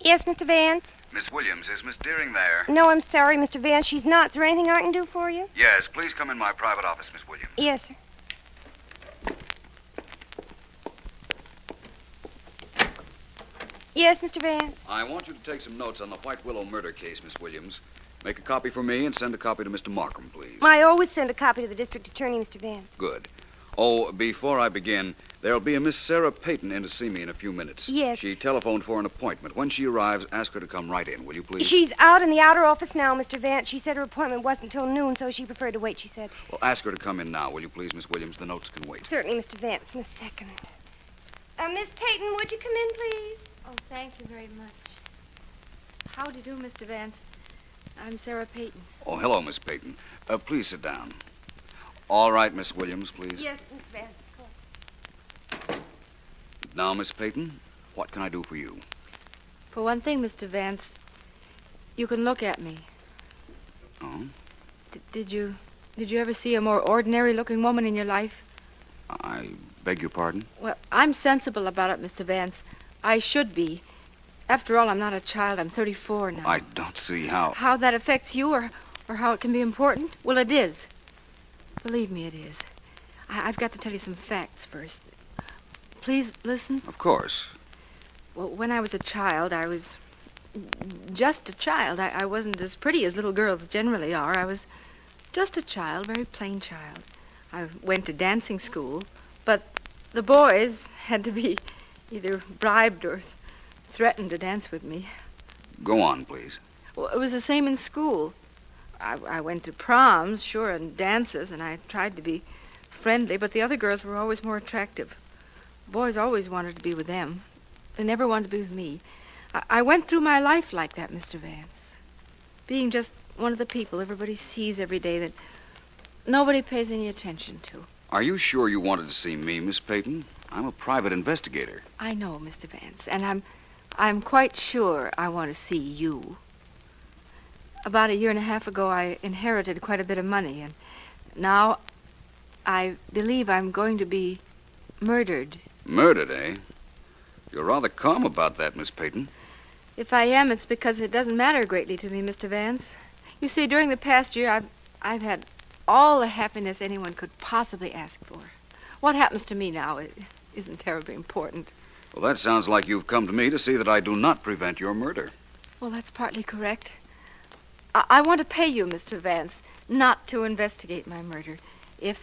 Yes, Mr. Vance? Miss Williams, is Miss Deering there? No, I'm sorry, Mr. Vance. She's not. Is there anything I can do for you? Yes, please come in my private office, Miss Williams. Yes, sir. Yes, Mr. Vance? I want you to take some notes on the White Willow murder case, Miss Williams. Make a copy for me and send a copy to Mr. Markham, please. I always send a copy to the district attorney, Mr. Vance. Good. Oh, before I begin, there'll be a Miss Sarah Peyton in to see me in a few minutes. Yes. She telephoned for an appointment. When she arrives, ask her to come right in, will you please? She's out in the outer office now, Mr. Vance. She said her appointment wasn't till noon, so she preferred to wait, she said. Well, ask her to come in now, will you please, Miss Williams? The notes can wait. Certainly, Mr. Vance, in a second. Miss Peyton, would you come in, please? Oh, thank you very much. How do you do, Mr. Vance? I'm Sarah Peyton. Oh, hello, Miss Peyton. Please sit down. All right, Miss Williams, please. Yes, Miss Vance. Now, Miss Peyton, what can I do for you? For one thing, Mr. Vance, you can look at me. Oh? Did you ever see a more ordinary-looking woman in your life? I beg your pardon? Well, I'm sensible about it, Mr. Vance. I should be. After all, I'm not a child. I'm 34 now. I don't see how. How that affects you or how it can be important? Well, it is. Believe me, it is. I've got to tell you some facts first. Please listen. Of course. Well, when I was a child, I was just a child. I wasn't as pretty as little girls generally are. I was just a child, very plain child. I went to dancing school, but the boys had to be either bribed or threatened to dance with me. Go on, please. Well, it was the same in school. I went to proms, sure, and dances, and I tried to be friendly, but the other girls were always more attractive. Boys always wanted to be with them. They never wanted to be with me. I went through my life like that, Mr. Vance. Being just one of the people everybody sees every day that nobody pays any attention to. Are you sure you wanted to see me, Miss Peyton? I'm a private investigator. I know, Mr. Vance, and I'm quite sure I want to see you. About 1.5 years ago, I inherited quite a bit of money, and now I believe I'm going to be murdered. Murdered, eh? You're rather calm about that, Miss Peyton. If I am, it's because it doesn't matter greatly to me, Mr. Vance. You see, during the past year, I've had all the happiness anyone could possibly ask for. What happens to me now, it isn't terribly important. Well, that sounds like you've come to me to see that I do not prevent your murder. Well, that's partly correct. I want to pay you, Mr. Vance, not to investigate my murder, if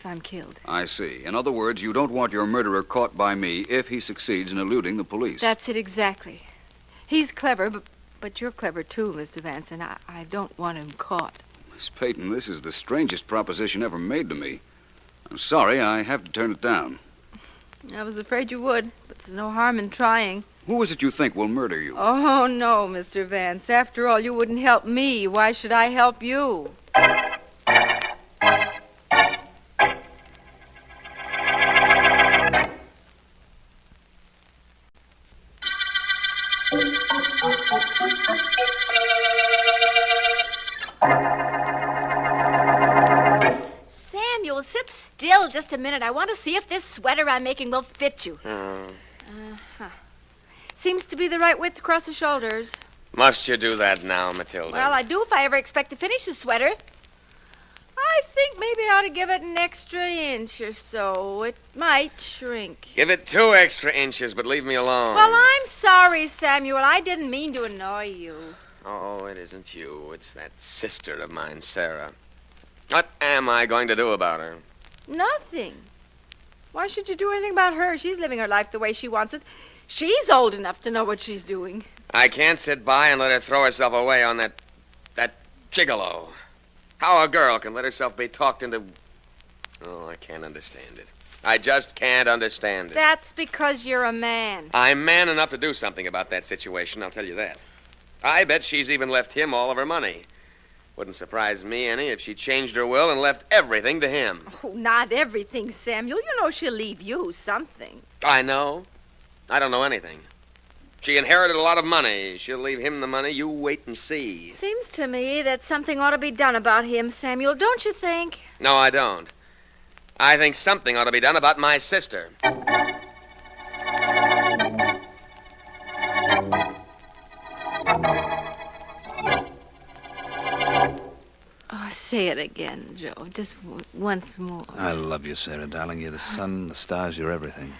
I'm killed. I see. In other words, you don't want your murderer caught by me if he succeeds in eluding the police. That's it exactly. He's clever, But you're clever, too, Mr. Vance, and I don't want him caught. Miss Peyton, this is the strangest proposition ever made to me. I'm sorry, I have to turn it down. I was afraid you would, but there's no harm in trying. Who is it you think will murder you? Oh, no, Mr. Vance. After all, you wouldn't help me. Why should I help you? Samuel, sit still just a minute. I want to see if this sweater I'm making will fit you. Uh-huh. Seems to be the right width across the shoulders. Must you do that now, Matilda? Well, I do if I ever expect to finish the sweater. I think maybe I ought to give it an extra inch or so. It might shrink. Give it 2 extra inches, but leave me alone. Well, I'm sorry, Samuel. I didn't mean to annoy you. Oh, it isn't you. It's that sister of mine, Sarah. What am I going to do about her? Nothing. Why should you do anything about her? She's living her life the way she wants it. She's old enough to know what she's doing. I can't sit by and let her throw herself away on that gigolo. How a girl can let herself be talked into... Oh, I can't understand it. I just can't understand it. That's because you're a man. I'm man enough to do something about that situation, I'll tell you that. I bet she's even left him all of her money. Wouldn't surprise me any if she changed her will and left everything to him. Oh, not everything, Samuel. You know she'll leave you something. I know. I don't know anything. She inherited a lot of money. She'll leave him the money. You wait and see. Seems to me that something ought to be done about him, Samuel, don't you think? No, I don't. I think something ought to be done about my sister. Oh, say it again, Joe. Just once more. I love you, Sarah, darling. You're the sun, the stars, you're everything.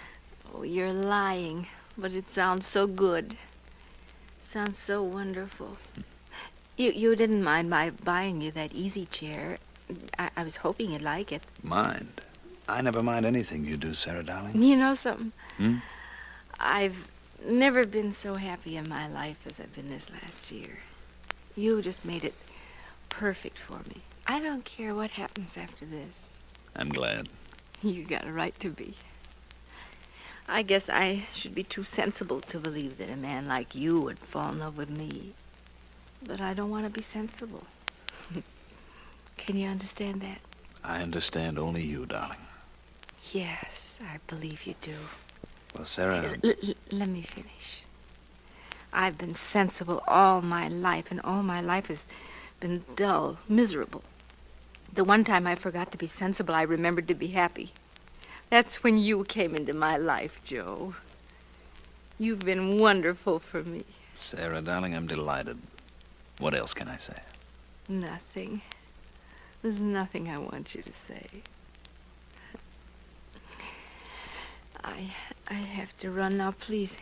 Oh, you're lying, but it sounds so good. Sounds so wonderful. You didn't mind my buying you that easy chair. I was hoping you'd like it. Mind? I never mind anything you do, Sarah, darling. You know something? Hmm? I've never been so happy in my life as I've been this last year. You just made it perfect for me. I don't care what happens after this. I'm glad. You got a right to be. I guess I should be too sensible to believe that a man like you would fall in love with me. But I don't want to be sensible. Can you understand that? I understand only you, darling. Yes, I believe you do. Well, Sarah... Let me finish. I've been sensible all my life, and all my life has been dull, miserable. The one time I forgot to be sensible, I remembered to be happy. That's when you came into my life, Joe. You've been wonderful for me. Sarah, darling, I'm delighted. What else can I say? Nothing. There's nothing I want you to say. I have to run now. Please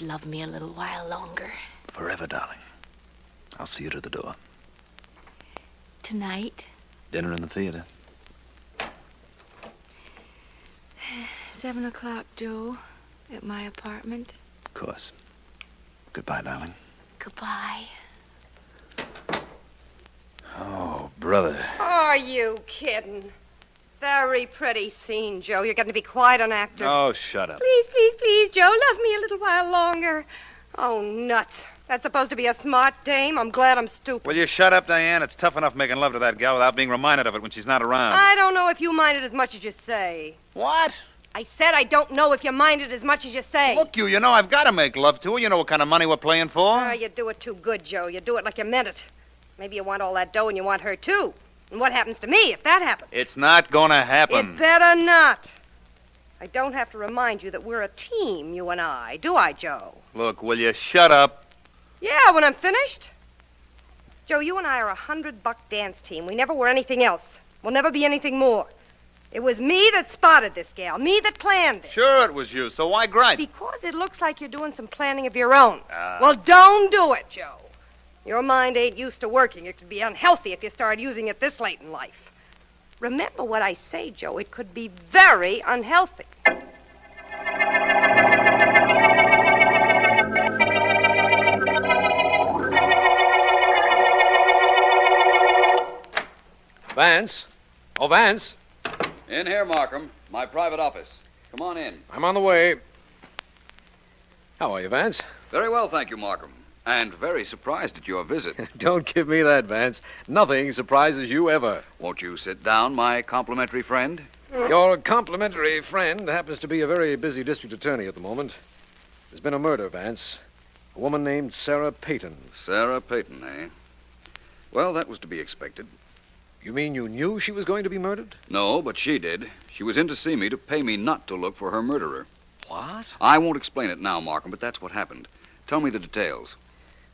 love me a little while longer. Forever, darling. I'll see you to the door. Tonight? Dinner in the theater. 7 o'clock, Joe, at my apartment. Of course. Goodbye, darling. Goodbye. Oh, brother. Are you kidding? Very pretty scene, Joe. You're going to be quite an actor. Oh, shut up. Please, please, please, Joe, love me a little while longer. Oh, nuts. That's supposed to be a smart dame? I'm glad I'm stupid. Will you shut up, Diane? It's tough enough making love to that gal without being reminded of it when she's not around. I don't know if you mind it as much as you say. What? I said I don't know if you mind it as much as you say. Look, you know I've got to make love to her. You know what kind of money we're playing for. Oh, you do it too good, Joe. You do it like you meant it. Maybe you want all that dough and you want her, too. And what happens to me if that happens? It's not gonna happen. It better not. I don't have to remind you that we're a team, you and I. Do I, Joe? Look, will you shut up? Yeah, when I'm finished. Joe, you and I are a $100 dance team. We never were anything else. We'll never be anything more. It was me that spotted this gal. Me that planned it. Sure it was you, so why gripe? Because it looks like you're doing some planning of your own. Well, don't do it, Joe. Your mind ain't used to working. It could be unhealthy if you start using it this late in life. Remember what I say, Joe. It could be very unhealthy. Vance? Oh, Vance? In here, Markham. My private office. Come on in. I'm on the way. How are you, Vance? Very well, thank you, Markham. And very surprised at your visit. Don't give me that, Vance. Nothing surprises you ever. Won't you sit down, my complimentary friend? Your complimentary friend happens to be a very busy district attorney at the moment. There's been a murder, Vance. A woman named Sarah Peyton. Sarah Peyton, eh? Well, that was to be expected. You mean you knew she was going to be murdered? No, but she did. She was in to see me to pay me not to look for her murderer. What? I won't explain it now, Markham, but that's what happened. Tell me the details.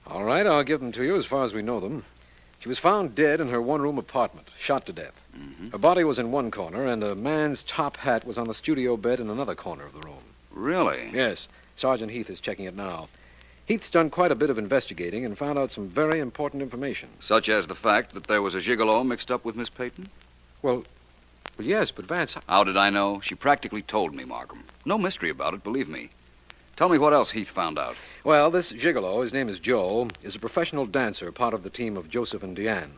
All right, I'll give them to you as far as we know them. She was found dead in her one-room apartment, shot to death. Mm-hmm. Her body was in one corner, and a man's top hat was on the studio bed in another corner of the room. Really? Yes. Sergeant Heath is checking it now. Heath's done quite a bit of investigating and found out some very important information. Such as the fact that there was a gigolo mixed up with Miss Peyton? Well, yes, but Vance... How did I know? She practically told me, Markham. No mystery about it, believe me. Tell me what else Heath found out. Well, this gigolo, his name is Joe, is a professional dancer, part of the team of Joseph and Deanne.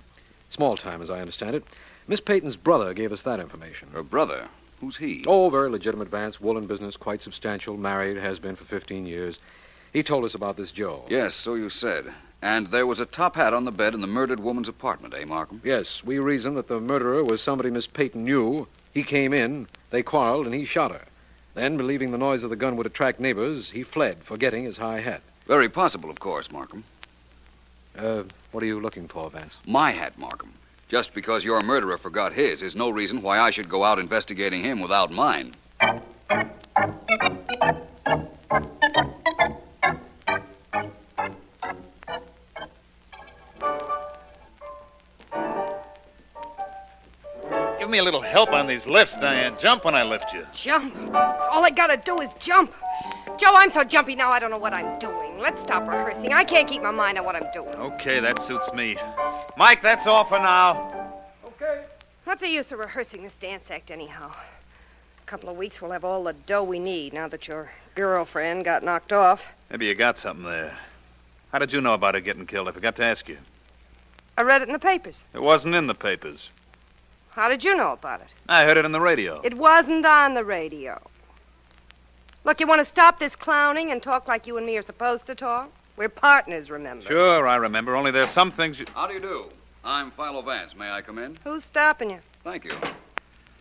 Small time, as I understand it. Miss Peyton's brother gave us that information. Her brother? Who's he? Oh, very legitimate, Vance. Woolen business, quite substantial, married, has been for 15 years. He told us about this Joe. Yes, so you said. And there was a top hat on the bed in the murdered woman's apartment, eh, Markham? Yes, we reasoned that the murderer was somebody Miss Peyton knew. He came in, they quarreled, and he shot her. Then, believing the noise of the gun would attract neighbors, he fled, forgetting his high hat. Very possible, of course, Markham. What are you looking for, Vance? My hat, Markham. Just because your murderer forgot his is no reason why I should go out investigating him without mine. Give me a little help on these lifts, Diane. Jump when I lift you. Jump? That's all I gotta do is jump. Joe, I'm so jumpy now I don't know what I'm doing. Let's stop rehearsing. I can't keep my mind on what I'm doing. Okay, that suits me. Mike, that's all for now. Okay. What's the use of rehearsing this dance act anyhow? A couple of weeks we'll have all the dough we need now that your girlfriend got knocked off. Maybe you got something there. How did you know about her getting killed? I forgot to ask you. I read it in the papers. It wasn't in the papers. How did you know about it? I heard it on the radio. It wasn't on the radio. Look, you want to stop this clowning and talk like you and me are supposed to talk? We're partners, remember? Sure, I remember. Only there's some things you... How do you do? I'm Philo Vance. May I come in? Who's stopping you? Thank you.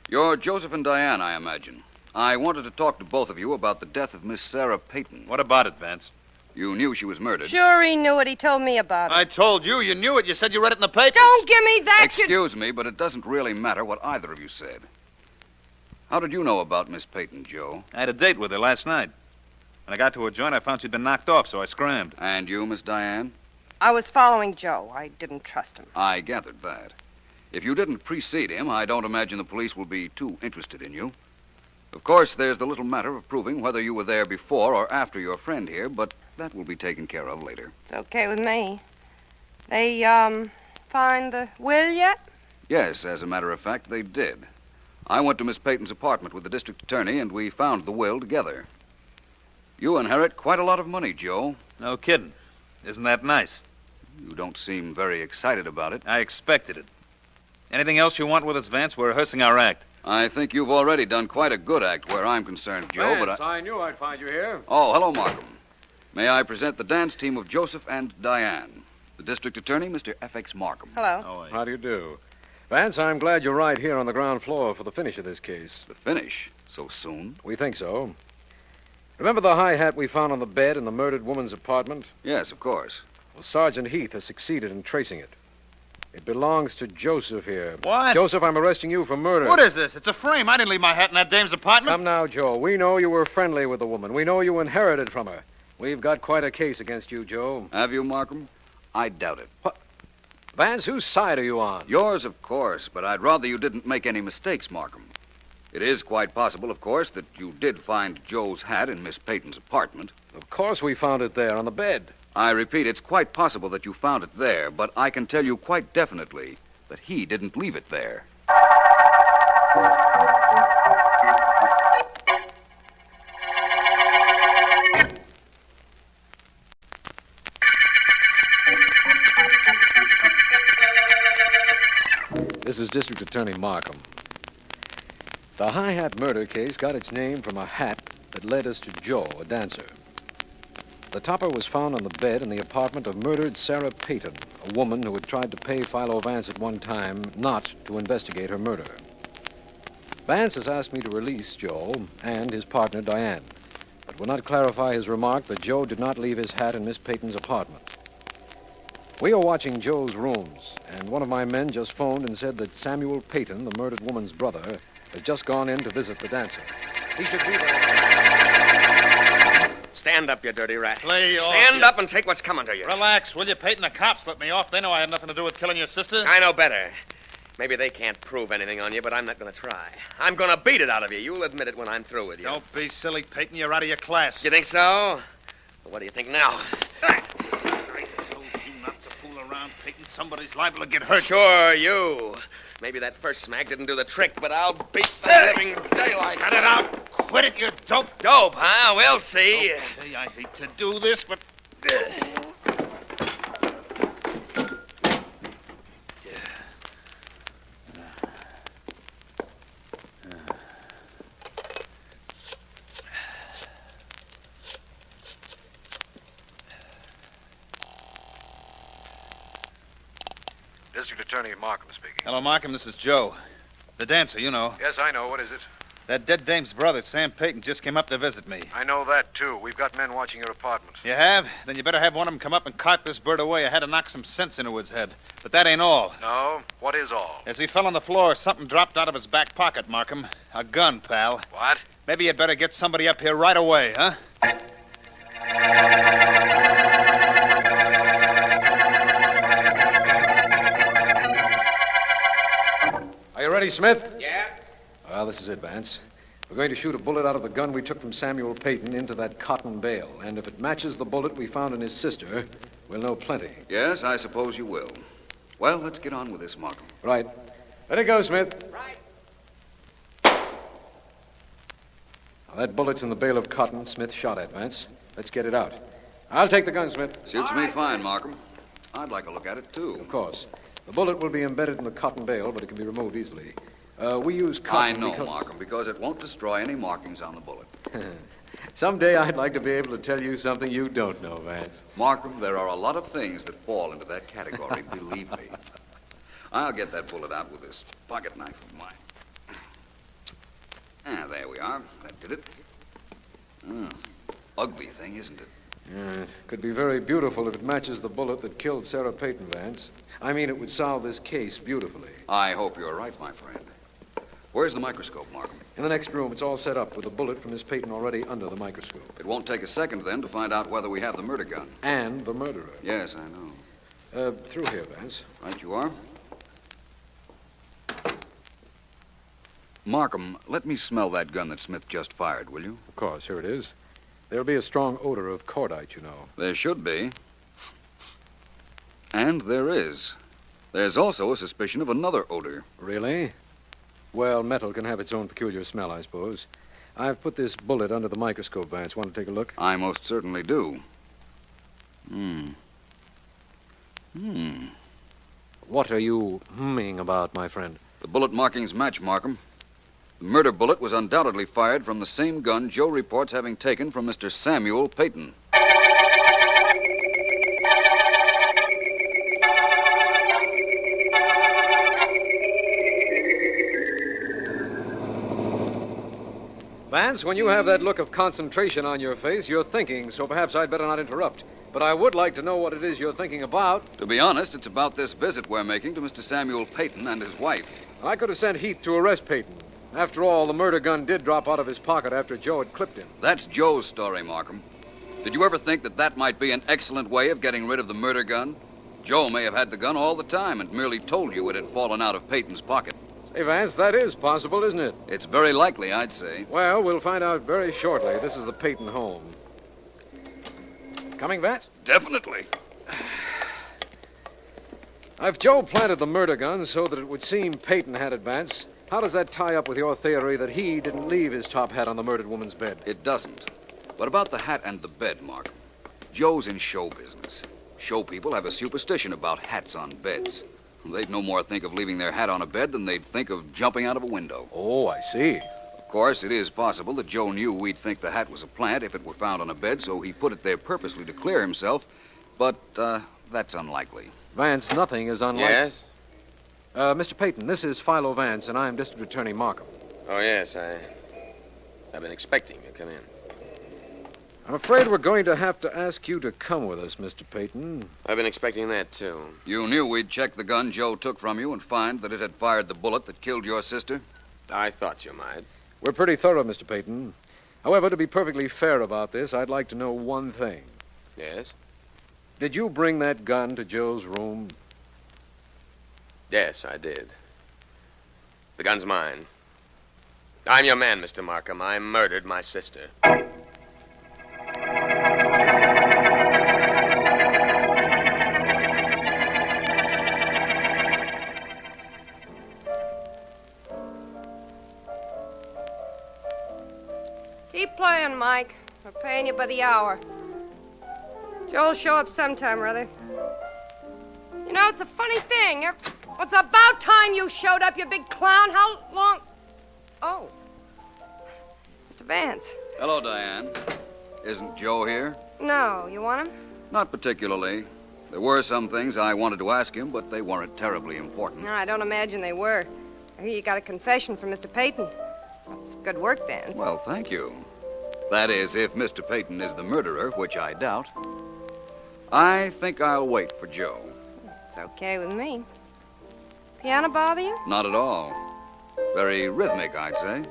You're Joseph and Diane, I imagine. I wanted to talk to both of you about the death of Miss Sarah Peyton. What about it, Vance? You knew she was murdered. Sure he knew it. He told me about it. I told you. You knew it. You said you read it in the papers. Don't give me that. Excuse me, but it doesn't really matter what either of you said. How did you know about Miss Peyton, Joe? I had a date with her last night. When I got to her joint, I found she'd been knocked off, so I scrammed. And you, Miss Diane? I was following Joe. I didn't trust him. I gathered that. If you didn't precede him, I don't imagine the police will be too interested in you. Of course, there's the little matter of proving whether you were there before or after your friend here, but that will be taken care of later. It's okay with me. They, find the will yet? Yes, as a matter of fact, they did. I went to Miss Peyton's apartment with the district attorney, and we found the will together. You inherit quite a lot of money, Joe. No kidding. Isn't that nice? You don't seem very excited about it. I expected it. Anything else you want with us, Vance? We're rehearsing our act. I think you've already done quite a good act where I'm concerned, Joe, Vance, but I knew I'd find you here. Oh, hello, Markham. May I present the dance team of Joseph and Diane? The district attorney, Mr. F.X. Markham. Hello. How do you do? Vance, I'm glad you're right here on the ground floor for the finish of this case. The finish? So soon? We think so. Remember the high hat we found on the bed in the murdered woman's apartment? Yes, of course. Well, Sergeant Heath has succeeded in tracing it. It belongs to Joseph here. What? Joseph, I'm arresting you for murder. What is this? It's a frame. I didn't leave my hat in that dame's apartment. Come now, Joe. We know you were friendly with the woman. We know you inherited from her. We've got quite a case against you, Joe. Have you, Markham? I doubt it. What? Vance, whose side are you on? Yours, of course, but I'd rather you didn't make any mistakes, Markham. It is quite possible, of course, that you did find Joe's hat in Miss Peyton's apartment. Of course we found it there on the bed. I repeat, it's quite possible that you found it there, but I can tell you quite definitely that he didn't leave it there. This is District Attorney Markham. The High Hat murder case got its name from a hat that led us to Joe, a dancer. The topper was found on the bed in the apartment of murdered Sarah Payton, a woman who had tried to pay Philo Vance at one time not to investigate her murder. Vance has asked me to release Joe and his partner, Diane, but will not clarify his remark that Joe did not leave his hat in Miss Payton's apartment. We are watching Joe's rooms, and one of my men just phoned and said that Samuel Payton, the murdered woman's brother, has just gone in to visit the dancer. He should be there. Stand up, you dirty rat. Lay off. Stand up and take what's coming to you. Relax, will you, Peyton? The cops let me off. They know I had nothing to do with killing your sister. I know better. Maybe they can't prove anything on you, but I'm not going to try. I'm going to beat it out of you. You'll admit it when I'm through with you. Don't be silly, Peyton. You're out of your class. You think so? Well, what do you think now? I told you not to fool around, Peyton. Somebody's liable to get hurt. Sure, you. Maybe that first smack didn't do the trick, but I'll beat the living daylight. Cut it out. Quit it, you dope. Dope, huh? We'll see. Okay, I hate to do this, but... District Attorney Markham speaking. Hello, Markham. This is Joe. The dancer, you know. Yes, I know. What is it? That dead dame's brother, Sam Payton, just came up to visit me. I know that, too. We've got men watching your apartment. You have? Then you better have one of them come up and cart this bird away. I had to knock some sense into his head. But that ain't all. No? What is all? As he fell on the floor, something dropped out of his back pocket, Markham. A gun, pal. What? Maybe you'd better get somebody up here right away, huh? Are you ready, Smith? Yeah? Well, this is it, Vance. We're going to shoot a bullet out of the gun we took from Samuel Payton into that cotton bale. And if it matches the bullet we found in his sister, we'll know plenty. Yes, I suppose you will. Well, let's get on with this, Markham. Right. Let it go, Smith. Right. Now, that bullet's in the bale of cotton Smith shot at, Vance. Let's get it out. I'll take the gun, Smith. Suits me fine, Markham. I'd like a look at it, too. Of course. The bullet will be embedded in the cotton bale, but it can be removed easily. We use cotton I know, because... Markham, because it won't destroy any markings on the bullet. Someday I'd like to be able to tell you something you don't know, Vance. Markham, there are a lot of things that fall into that category, believe me. I'll get that bullet out with this pocket knife of mine. Ah, there we are. That did it. Ugly thing, isn't it? It could be very beautiful if it matches the bullet that killed Sarah Payton, Vance. I mean, it would solve this case beautifully. I hope you're right, my friend. Where's the microscope, Markham? In the next room, it's all set up with a bullet from Miss Payton already under the microscope. It won't take a second, then, to find out whether we have the murder gun. And the murderer. Yes, I know. Through here, Vance. Right you are. Markham, let me smell that gun that Smith just fired, will you? Of course, here it is. There'll be a strong odor of cordite, you know. There should be. And there is. There's also a suspicion of another odor. Really? Well, metal can have its own peculiar smell, I suppose. I've put this bullet under the microscope, Vance. Want to take a look? I most certainly do. What are you humming about, my friend? The bullet markings match, Markham. The murder bullet was undoubtedly fired from the same gun Joe reports having taken from Mr. Samuel Payton. Vance, when you have that look of concentration on your face, you're thinking, so perhaps I'd better not interrupt. But I would like to know what it is you're thinking about. To be honest, it's about this visit we're making to Mr. Samuel Payton and his wife. I could have sent Heath to arrest Payton. After all, the murder gun did drop out of his pocket after Joe had clipped him. That's Joe's story, Markham. Did you ever think that that might be an excellent way of getting rid of the murder gun? Joe may have had the gun all the time and merely told you it had fallen out of Payton's pocket. Say, Vance, that is possible, isn't it? It's very likely, I'd say. Well, we'll find out very shortly. This is the Payton home. Coming, Vance? Definitely. If Joe planted the murder gun so that it would seem Payton had it, Vance, how does that tie up with your theory that he didn't leave his top hat on the murdered woman's bed? It doesn't. But about the hat and the bed, Markham. Joe's in show business. Show people have a superstition about hats on beds. They'd no more think of leaving their hat on a bed than they'd think of jumping out of a window. Oh, I see. Of course, it is possible that Joe knew we'd think the hat was a plant if it were found on a bed, so he put it there purposely to clear himself. But that's unlikely. Vance, nothing is unlikely. Yes? Mr. Peyton, this is Philo Vance, and I'm District Attorney Markham. Oh, yes, I've been expecting you. Come in. I'm afraid we're going to have to ask you to come with us, Mr. Peyton. I've been expecting that, too. You knew we'd check the gun Joe took from you and find that it had fired the bullet that killed your sister? I thought you might. We're pretty thorough, Mr. Peyton. However, to be perfectly fair about this, I'd like to know one thing. Yes? Did you bring that gun to Joe's room? Yes, I did. The gun's mine. I'm your man, Mr. Markham. I murdered my sister. Keep playing, Mike. We're paying you by the hour. Joe'll show up sometime or other. You know, it's a funny thing. It's about time you showed up, you big clown. How long? Oh. Mr. Vance. Hello, Diane. Isn't Joe here? No. You want him? Not particularly. There were some things I wanted to ask him, but they weren't terribly important. No, I don't imagine they were. I hear you got a confession from Mr. Peyton. That's good work, Vance. Well, thank you. That is, if Mr. Peyton is the murderer, which I doubt. I think I'll wait for Joe. It's okay with me. Piano bother you? Not at all. Very rhythmic, I'd say.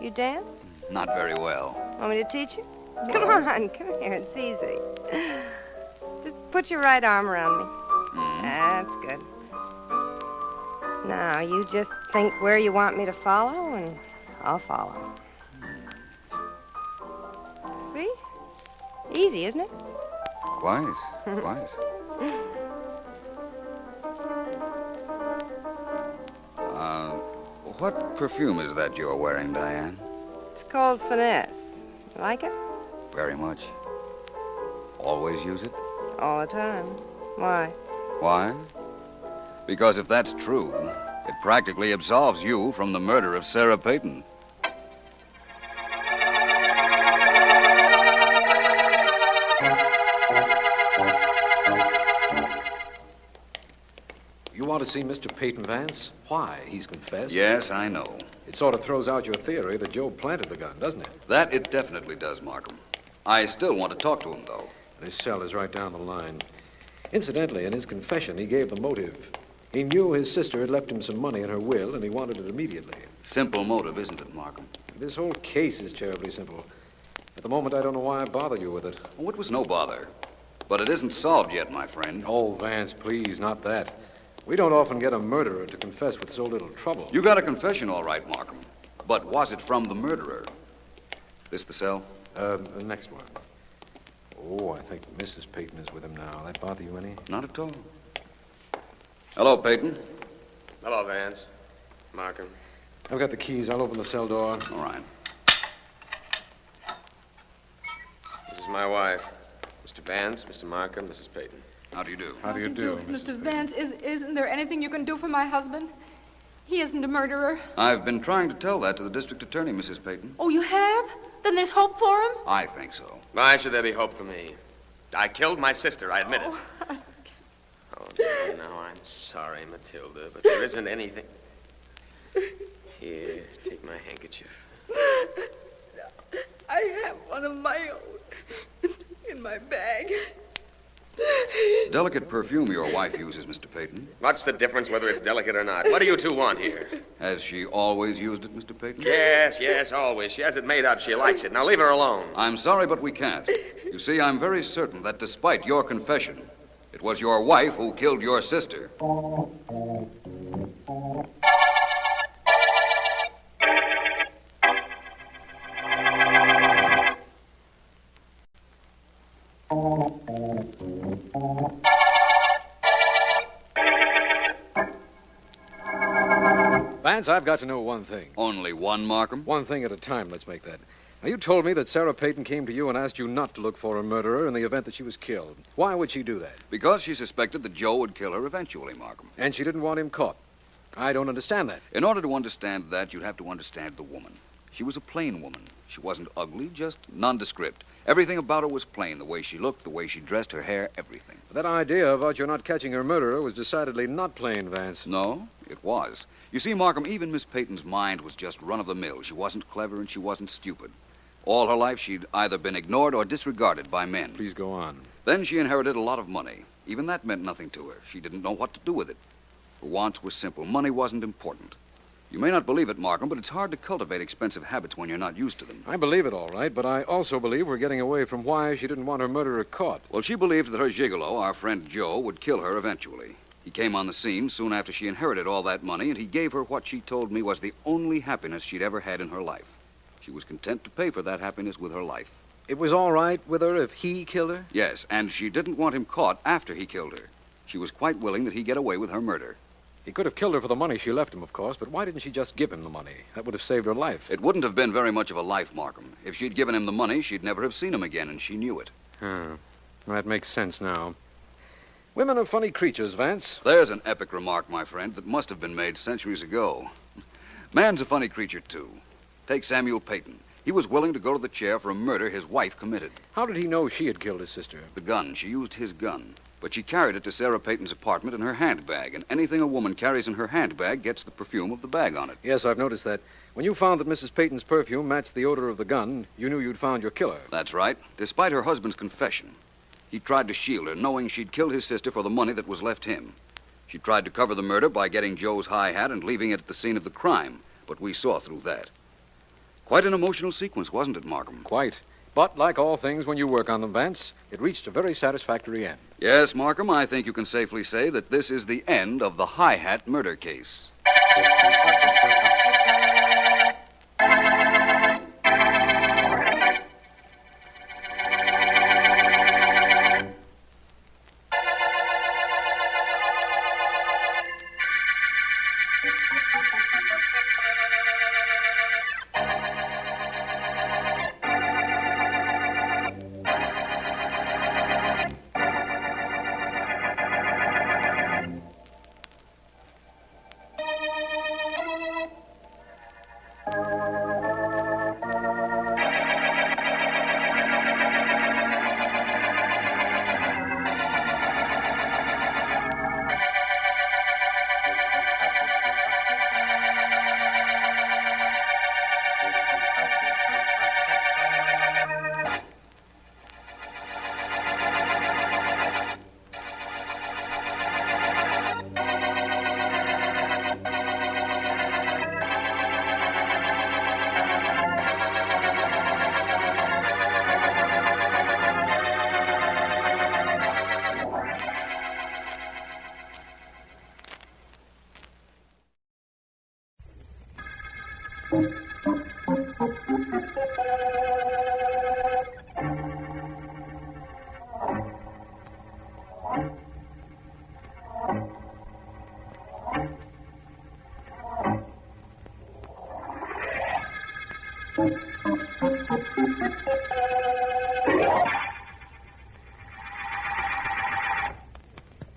You dance? Not very well. Want me to teach you? Come on, come here. It's easy. Just put your right arm around me. That's good. Now, you just think where you want me to follow, and I'll follow. See? Easy, isn't it? Quite. What perfume is that you're wearing, Diane? It's called Finesse. You like it? Very much. Always use it? All the time. Why? Why? Because if that's true, it practically absolves you from the murder of Sarah Peyton. You want to see Mr. Peyton, Vance? Why? He's confessed. Yes, I know. It sort of throws out your theory that Joe planted the gun, doesn't it? That it definitely does, Markham. I still want to talk to him, though. His cell is right down the line. Incidentally, in his confession, he gave the motive. He knew his sister had left him some money in her will, and he wanted it immediately. Simple motive, isn't it, Markham? This whole case is terribly simple. At the moment, I don't know why I bothered you with it. Oh, it was no bother. But it isn't solved yet, my friend. Oh, Vance, please, not that. We don't often get a murderer to confess with so little trouble. You got a confession, all right, Markham. But was it from the murderer? This the cell? The next one. Oh, I think Mrs. Peyton is with him now. That bother you any? Not at all. Hello, Peyton. Hello, Vance. Markham. I've got the keys. I'll open the cell door. All right. This is my wife. Mr. Vance, Mr. Markham, Mrs. Peyton. How do you do? How do you do, Mr. Vance, isn't there anything you can do for my husband? He isn't a murderer. I've been trying to tell that to the district attorney, Mrs. Peyton. Oh, you have? Then there's hope for him? I think so. Why should there be hope for me? I killed my sister, I admit it. Oh, dear, no, I'm sorry, Matilda, but there isn't anything. Here, take my handkerchief. I have one of my own in my bag. Delicate perfume your wife uses, Mr. Peyton. What's the difference whether it's delicate or not? What do you two want here? Has she always used it, Mr. Peyton? Yes, always. She has it made up. She likes it. Now leave her alone. I'm sorry, but we can't. You see, I'm very certain that despite your confession, it was your wife who killed your sister. Vance, I've got to know one thing. Only one, Markham? One thing at a time, let's make that. Now, you told me that Sarah Peyton came to you and asked you not to look for a murderer in the event that she was killed. Why would she do that? Because she suspected that Joe would kill her eventually, Markham. And she didn't want him caught. I don't understand that. In order to understand that, you'd have to understand the woman. She was a plain woman. She wasn't ugly, just nondescript. Everything about her was plain. The way she looked, the way she dressed, her hair, everything. That idea about your not catching her murderer was decidedly not plain, Vance. No, it was. You see, Markham, even Miss Peyton's mind was just run-of-the-mill. She wasn't clever and she wasn't stupid. All her life, she'd either been ignored or disregarded by men. Please go on. Then she inherited a lot of money. Even that meant nothing to her. She didn't know what to do with it. Her wants were simple. Money wasn't important. You may not believe it, Markham, but it's hard to cultivate expensive habits when you're not used to them. I believe it, all right, but I also believe we're getting away from why she didn't want her murderer caught. Well, she believed that her gigolo, our friend Joe, would kill her eventually. He came on the scene soon after she inherited all that money, and he gave her what she told me was the only happiness she'd ever had in her life. She was content to pay for that happiness with her life. It was all right with her if he killed her? Yes, and she didn't want him caught after he killed her. She was quite willing that he get away with her murder. He could have killed her for the money she left him, of course, but why didn't she just give him the money? That would have saved her life. It wouldn't have been very much of a life, Markham. If she'd given him the money, she'd never have seen him again, and she knew it. That makes sense now. Women are funny creatures, Vance. There's an epic remark, my friend, that must have been made centuries ago. Man's a funny creature, too. Take Samuel Peyton. He was willing to go to the chair for a murder his wife committed. How did he know she had killed his sister? The gun. She used his gun. But she carried it to Sarah Peyton's apartment in her handbag, and anything a woman carries in her handbag gets the perfume of the bag on it. Yes, I've noticed that. When you found that Mrs. Peyton's perfume matched the odor of the gun, you knew you'd found your killer. That's right. Despite her husband's confession, he tried to shield her, knowing she'd killed his sister for the money that was left him. She tried to cover the murder by getting Joe's high hat and leaving it at the scene of the crime, but we saw through that. Quite an emotional sequence, wasn't it, Markham? Quite. But like all things when you work on them, Vance, it reached a very satisfactory end. Yes, Markham, I think you can safely say that this is the end of the high hat murder case.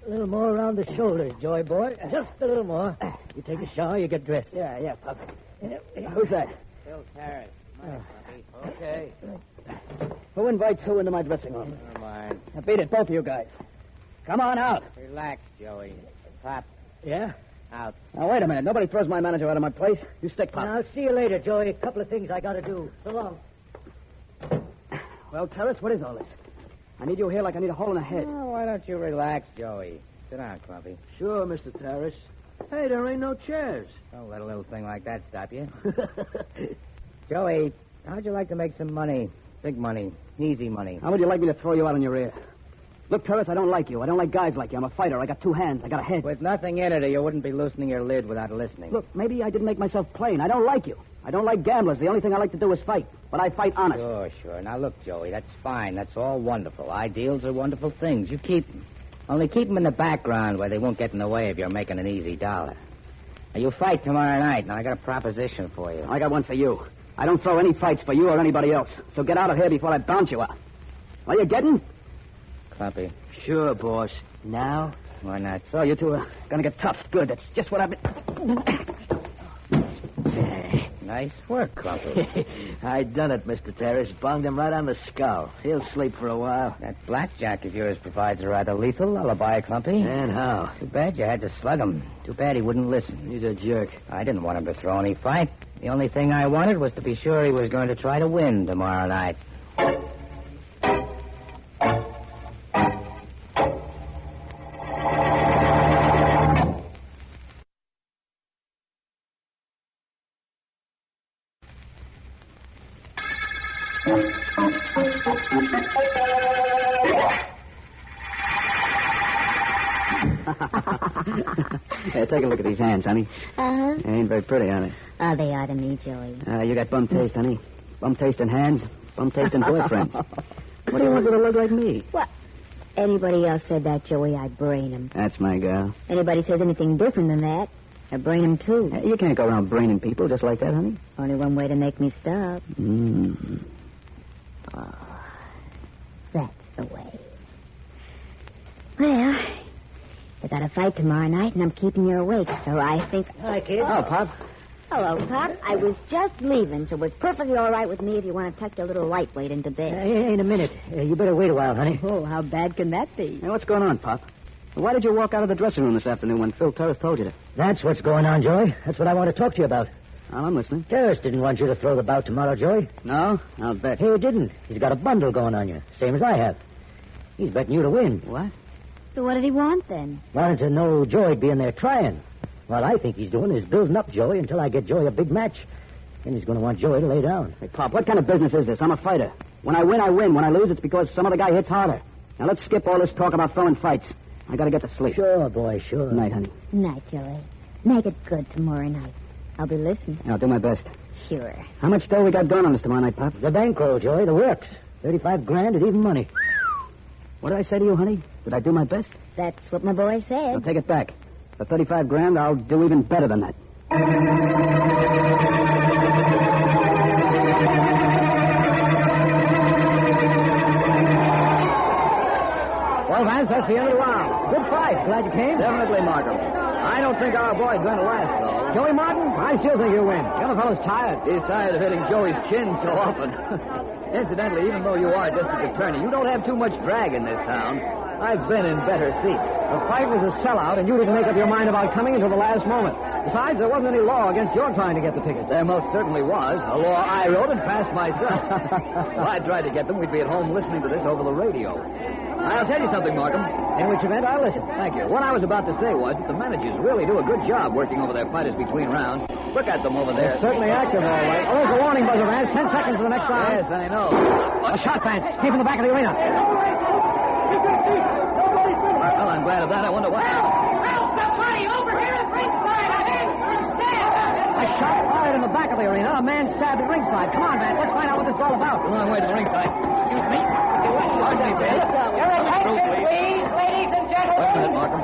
A little more around the shoulders, Joey boy. Just a little more. You take a shower, you get dressed. Yeah, Pup. Who's that? Phil Parrish. Money, puppy. Okay. Who invites who into my dressing room? Never mind. Now beat it, both of you guys. Come on out. Relax, Joey. Pop. Yeah? Out. Now, wait a minute. Nobody throws my manager out of my place. You stick, Pop. Now, I'll see you later, Joey. A couple of things I got to do. So long. Well, Terrace, what is all this? I need you here like I need a hole in the head. Oh, why don't you relax, Joey? Sit down, Clumpy. Sure, Mr. Terrace. Hey, there ain't no chairs. Don't let a little thing like that stop you. Joey, how'd you like to make some money? Big money. Easy money. How would you like me to throw you out on your ear? Look, Terrace, I don't like you. I don't like guys like you. I'm a fighter. I got two hands. I got a head. With nothing in it, or you wouldn't be loosening your lid without listening. Look, maybe I didn't make myself plain. I don't like you. I don't like gamblers. The only thing I like to do is fight. But I fight honest. Sure. Now, look, Joey, that's fine. That's all wonderful. Ideals are wonderful things. You keep them. Only keep them in the background where they won't get in the way if you're making an easy dollar. Now, you fight tomorrow night. Now, I got a proposition for you. I got one for you. I don't throw any fights for you or anybody else. So get out of here before I bounce you out. Are you getting? Clumpy. Sure, boss. Now? Why not? So you two are gonna get tough. Good. That's just what I've been... Nice work, Clumpy. I done it, Mr. Terrace. Bunged him right on the skull. He'll sleep for a while. That blackjack of yours provides a rather lethal lullaby, Clumpy. And how? Too bad you had to slug him. Too bad he wouldn't listen. He's a jerk. I didn't want him to throw any fight. The only thing I wanted was to be sure he was going to try to win tomorrow night. Hey, take a look at these hands, honey. Uh-huh. They ain't very pretty, are they? Oh, they are to me, Joey. You got bum taste, honey. Bum taste in hands, bum taste in boyfriends. What do you want her to look like me? What? Anybody else said that, Joey, I'd brain him. That's my girl. Anybody says anything different than that, I'd brain him, too. You can't go around braining people just like that, honey. Only one way to make me stop. Oh, that's the way. Well, we got a fight tomorrow night, and I'm keeping you awake, so I think... Hi, kids. Oh, Pop. Hello, Pop. I was just leaving, so it's perfectly all right with me if you want to tuck your little lightweight into bed. In a minute. You better wait a while, honey. Oh, how bad can that be? Hey, what's going on, Pop? Why did you walk out of the dressing room this afternoon when Phil Terrace told you to? That's what's going on, Joey. That's what I want to talk to you about. Well, I'm listening. Terrace didn't want you to throw the bout tomorrow, Joey. No? I'll bet. He didn't. He's got a bundle going on you, same as I have. He's betting you to win. What? So what did he want, then? Wanted to know Joey'd be in there trying. What I think he's doing is building up Joey until I get Joey a big match. Then he's going to want Joey to lay down. Hey, Pop, what kind of business is this? I'm a fighter. When I win, I win. When I lose, it's because some other guy hits harder. Now, let's skip all this talk about throwing fights. I got to get to sleep. Sure, boy, sure. Good night, honey. Night, Joey. Make it good tomorrow night. I'll be listening. I'll do my best. Sure. How much dough we got going on this tomorrow night, Pop? The bankroll, Joey, the works. 35 grand at even money. What did I say to you, honey? Did I do my best? That's what my boy said. I'll take it back. For 35 grand, I'll do even better than that. Well, Vance, that's the end of the round. Good fight. Glad you came. Definitely, Markham. I don't think our boy's going to last, though. Joey Martin, I still think he'll win. The other fellow's tired. He's tired of hitting Joey's chin so often. Incidentally, even though you are district attorney, you don't have too much drag in this town. I've been in better seats. The fight was a sellout, and you didn't make up your mind about coming until the last moment. Besides, there wasn't any law against your trying to get the tickets. There most certainly was. A law I wrote and passed myself. If I tried to get them, we'd be at home listening to this over the radio. I'll tell you something, Markham. In which event, I'll listen. Thank you. What I was about to say was that the managers really do a good job working over their fighters between rounds. Look at them over there. They're certainly active, all right. Oh, there's a warning buzzer, Vance. 10 seconds to the next round. Yes, I know. A shot, Vance. Keep in the back of the arena. Well, I'm glad of that. I wonder what... Help! Somebody over here at ringside! A man stabbed! A shot fired in the back of the arena. A man stabbed at ringside. Come on, Vance. Let's find out what this is all about. A long way to the ringside. Excuse me. Pardon me, Bill. Your attention, please, ladies and gentlemen. What's that, Markham?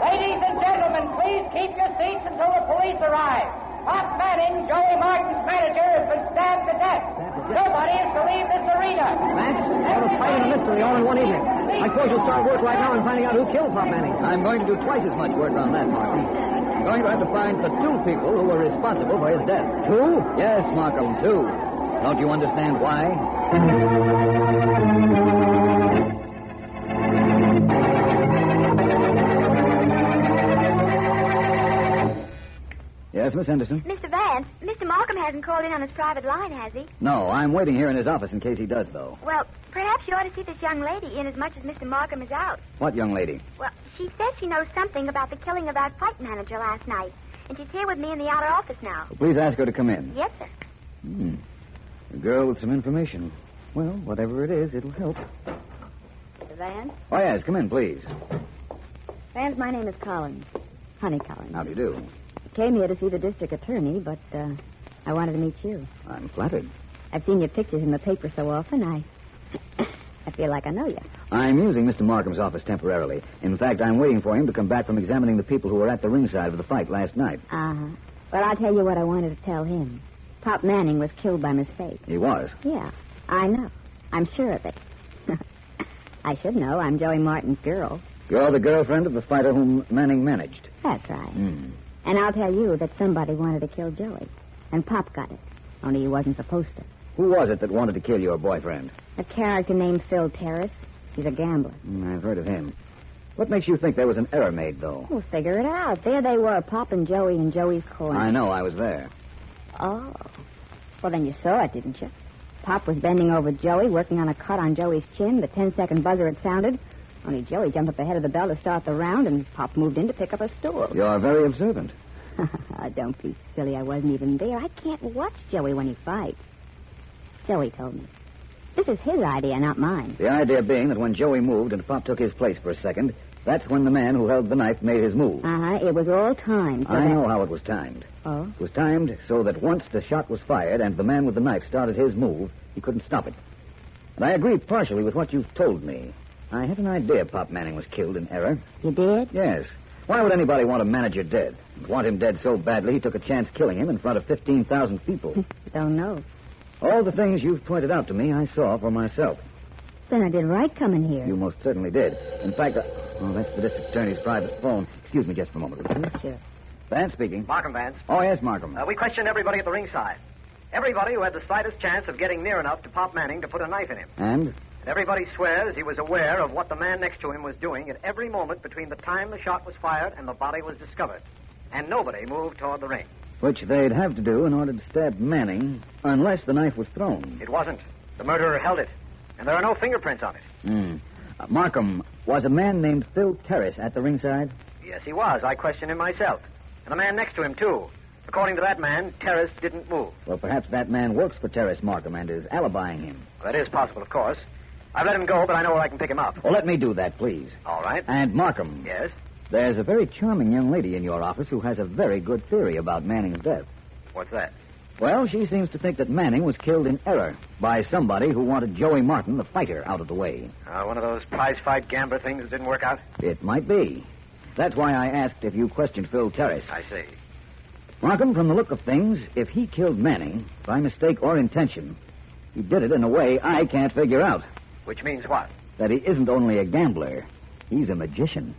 Ladies and gentlemen, please keep your seats until the police arrive. Pop Manning, Joey Martin's manager, has been stabbed to death. Nobody is to leave this arena. Vance, what a fight and a mystery all in one evening. I suppose you'll start work right now in finding out who killed Pop Manning. I'm going to do twice as much work on that, Markham. I'm going to have to find the 2 people who were responsible for his death. 2? Yes, Markham, 2. Don't you understand why? Yes, Miss Henderson? Mr. Vance, Mr. Markham hasn't called in on his private line, has he? No, I'm waiting here in his office in case he does, though. Well, perhaps you ought to see this young lady in as much as Mr. Markham is out. What young lady? Well, she says she knows something about the killing of our fight manager last night. And she's here with me in the outer office now. Well, please ask her to come in. Yes, sir. A girl with some information. Well, whatever it is, it'll help. Mr. Vance? Oh, yes, come in, please. Vance, my name is Collins. Honey Collins. How do you do? I came here to see the district attorney, but I wanted to meet you. I'm flattered. I've seen your pictures in the paper so often, I feel like I know you. I'm using Mr. Markham's office temporarily. In fact, I'm waiting for him to come back from examining the people who were at the ringside of the fight last night. Uh-huh. Well, I'll tell you what I wanted to tell him. Pop Manning was killed by mistake. He was? Yeah, I know. I'm sure of it. I should know. I'm Joey Martin's girl. You're the girlfriend of the fighter whom Manning managed. That's right. And I'll tell you that somebody wanted to kill Joey. And Pop got it. Only he wasn't supposed to. Who was it that wanted to kill your boyfriend? A character named Phil Terrace. He's a gambler. I've heard of him. What makes you think there was an error made, though? We'll figure it out. There they were, Pop and Joey in Joey's corner. I know. I was there. Oh. Well, then you saw it, didn't you? Pop was bending over Joey, working on a cut on Joey's chin. The 10-second buzzer had sounded. Only Joey jumped up ahead of the bell to start the round, and Pop moved in to pick up a stool. You're very observant. Don't be silly. I wasn't even there. I can't watch Joey when he fights. Joey told me. This is his idea, not mine. The idea being that when Joey moved and Pop took his place for a second, that's when the man who held the knife made his move. It was all timed. I know how it was timed. Oh? It was timed so that once the shot was fired and the man with the knife started his move, he couldn't stop it. And I agree partially with what you've told me. I had an idea Pop Manning was killed in error. You did? Yes. Why would anybody want a manager dead? Want him dead so badly he took a chance killing him in front of 15,000 people? Don't know. All the things you've pointed out to me, I saw for myself. Then I did right coming here. You most certainly did. In fact, that's the district attorney's private phone. Excuse me just for a moment. Sure. Vance speaking. Markham, Vance. Oh, yes, Markham. We questioned everybody at the ringside. Everybody who had the slightest chance of getting near enough to Pop Manning to put a knife in him. And? Everybody swears he was aware of what the man next to him was doing at every moment between the time the shot was fired and the body was discovered. And nobody moved toward the ring. Which they'd have to do in order to stab Manning, unless the knife was thrown. It wasn't. The murderer held it. And there are no fingerprints on it. Markham, was a man named Phil Terrace at the ringside? Yes, he was. I questioned him myself. And the man next to him, too. According to that man, Terrace didn't move. Well, perhaps that man works for Terrace, Markham, and is alibying him. That is possible, of course. I've let him go, but I know where I can pick him up. Well, let me do that, please. All right. And, Markham. Yes? There's a very charming young lady in your office who has a very good theory about Manning's death. What's that? Well, she seems to think that Manning was killed in error by somebody who wanted Joey Martin, the fighter, out of the way. One of those prize fight gambler things that didn't work out? It might be. That's why I asked if you questioned Phil Terrace. I see. Markham, from the look of things, if he killed Manning, by mistake or intention, he did it in a way I can't figure out. Which means what? That he isn't only a gambler, he's a magician.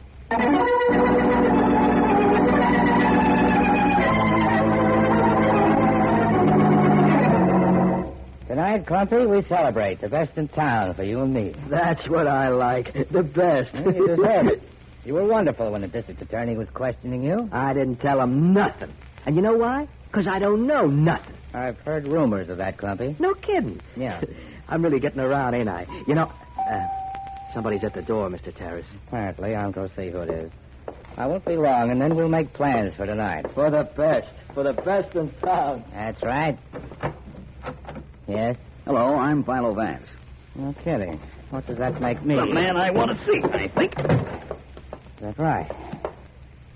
Tonight, Clumpy, we celebrate the best in town for you and me. That's what I like. The best. You deserve it. You were wonderful when the district attorney was questioning you. I didn't tell him nothing. And you know why? Because I don't know nothing. I've heard rumors of that, Clumpy. No kidding. Yeah. I'm really getting around, ain't I? You know, somebody's at the door, Mr. Terrace. Apparently. I'll go see who it is. I won't be long, and then we'll make plans for tonight. For the best. For the best in town. That's right. Yes? Hello, I'm Philo Vance. No kidding. What does that make me? The man I want to see, I think. That's right.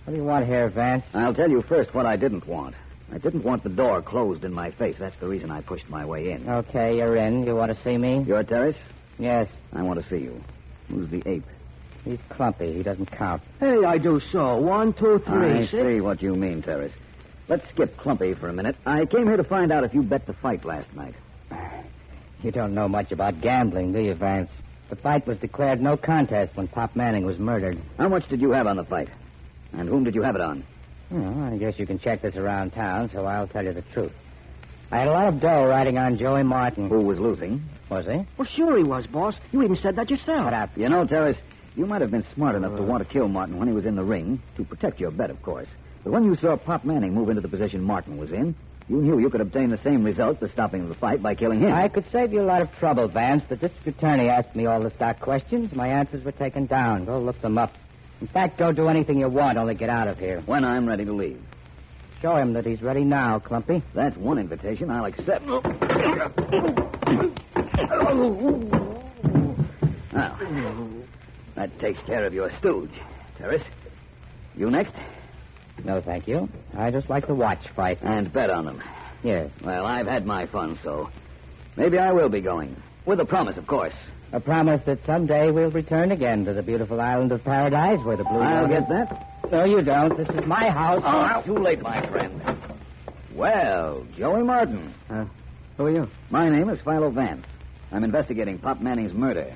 What do you want here, Vance? I'll tell you first what I didn't want. I didn't want the door closed in my face. That's the reason I pushed my way in. Okay, you're in. You want to see me? You're Terrace? Yes. I want to see you. Who's the ape? He's Clumpy. He doesn't count. Hey, I do so. 1, 2, 3. I see what you mean, Terrace. Let's skip Clumpy for a minute. I came here to find out if you bet the fight last night. You don't know much about gambling, do you, Vance? The fight was declared no contest when Pop Manning was murdered. How much did you have on the fight? And whom did you have it on? Well, I guess you can check this around town, so I'll tell you the truth. I had a lot of dough riding on Joey Martin. Who was losing? Was he? Well, sure he was, boss. You even said that yourself. Shut up. You know, Terrace, you might have been smart enough to want to kill Martin when he was in the ring, to protect your bet, of course. But when you saw Pop Manning move into the position Martin was in, you knew you could obtain the same result, the stopping of the fight, by killing him. I could save you a lot of trouble, Vance. The district attorney asked me all the stock questions. My answers were taken down. Go look them up. In fact, go do anything you want, only get out of here. When I'm ready to leave. Show him that he's ready now, Clumpy. That's one invitation I'll accept. Now, that takes care of your stooge. Terrace, you next? No, thank you. I just like to watch fights. And bet on them. Yes. Well, I've had my fun, so maybe I will be going. With a promise, of course. A promise that someday we'll return again to the beautiful island of paradise where the blue... I'll get that. No, you don't. This is my house. Oh, too late, my friend. Well, Joey Martin. Who are you? My name is Philo Vance. I'm investigating Pop Manning's murder.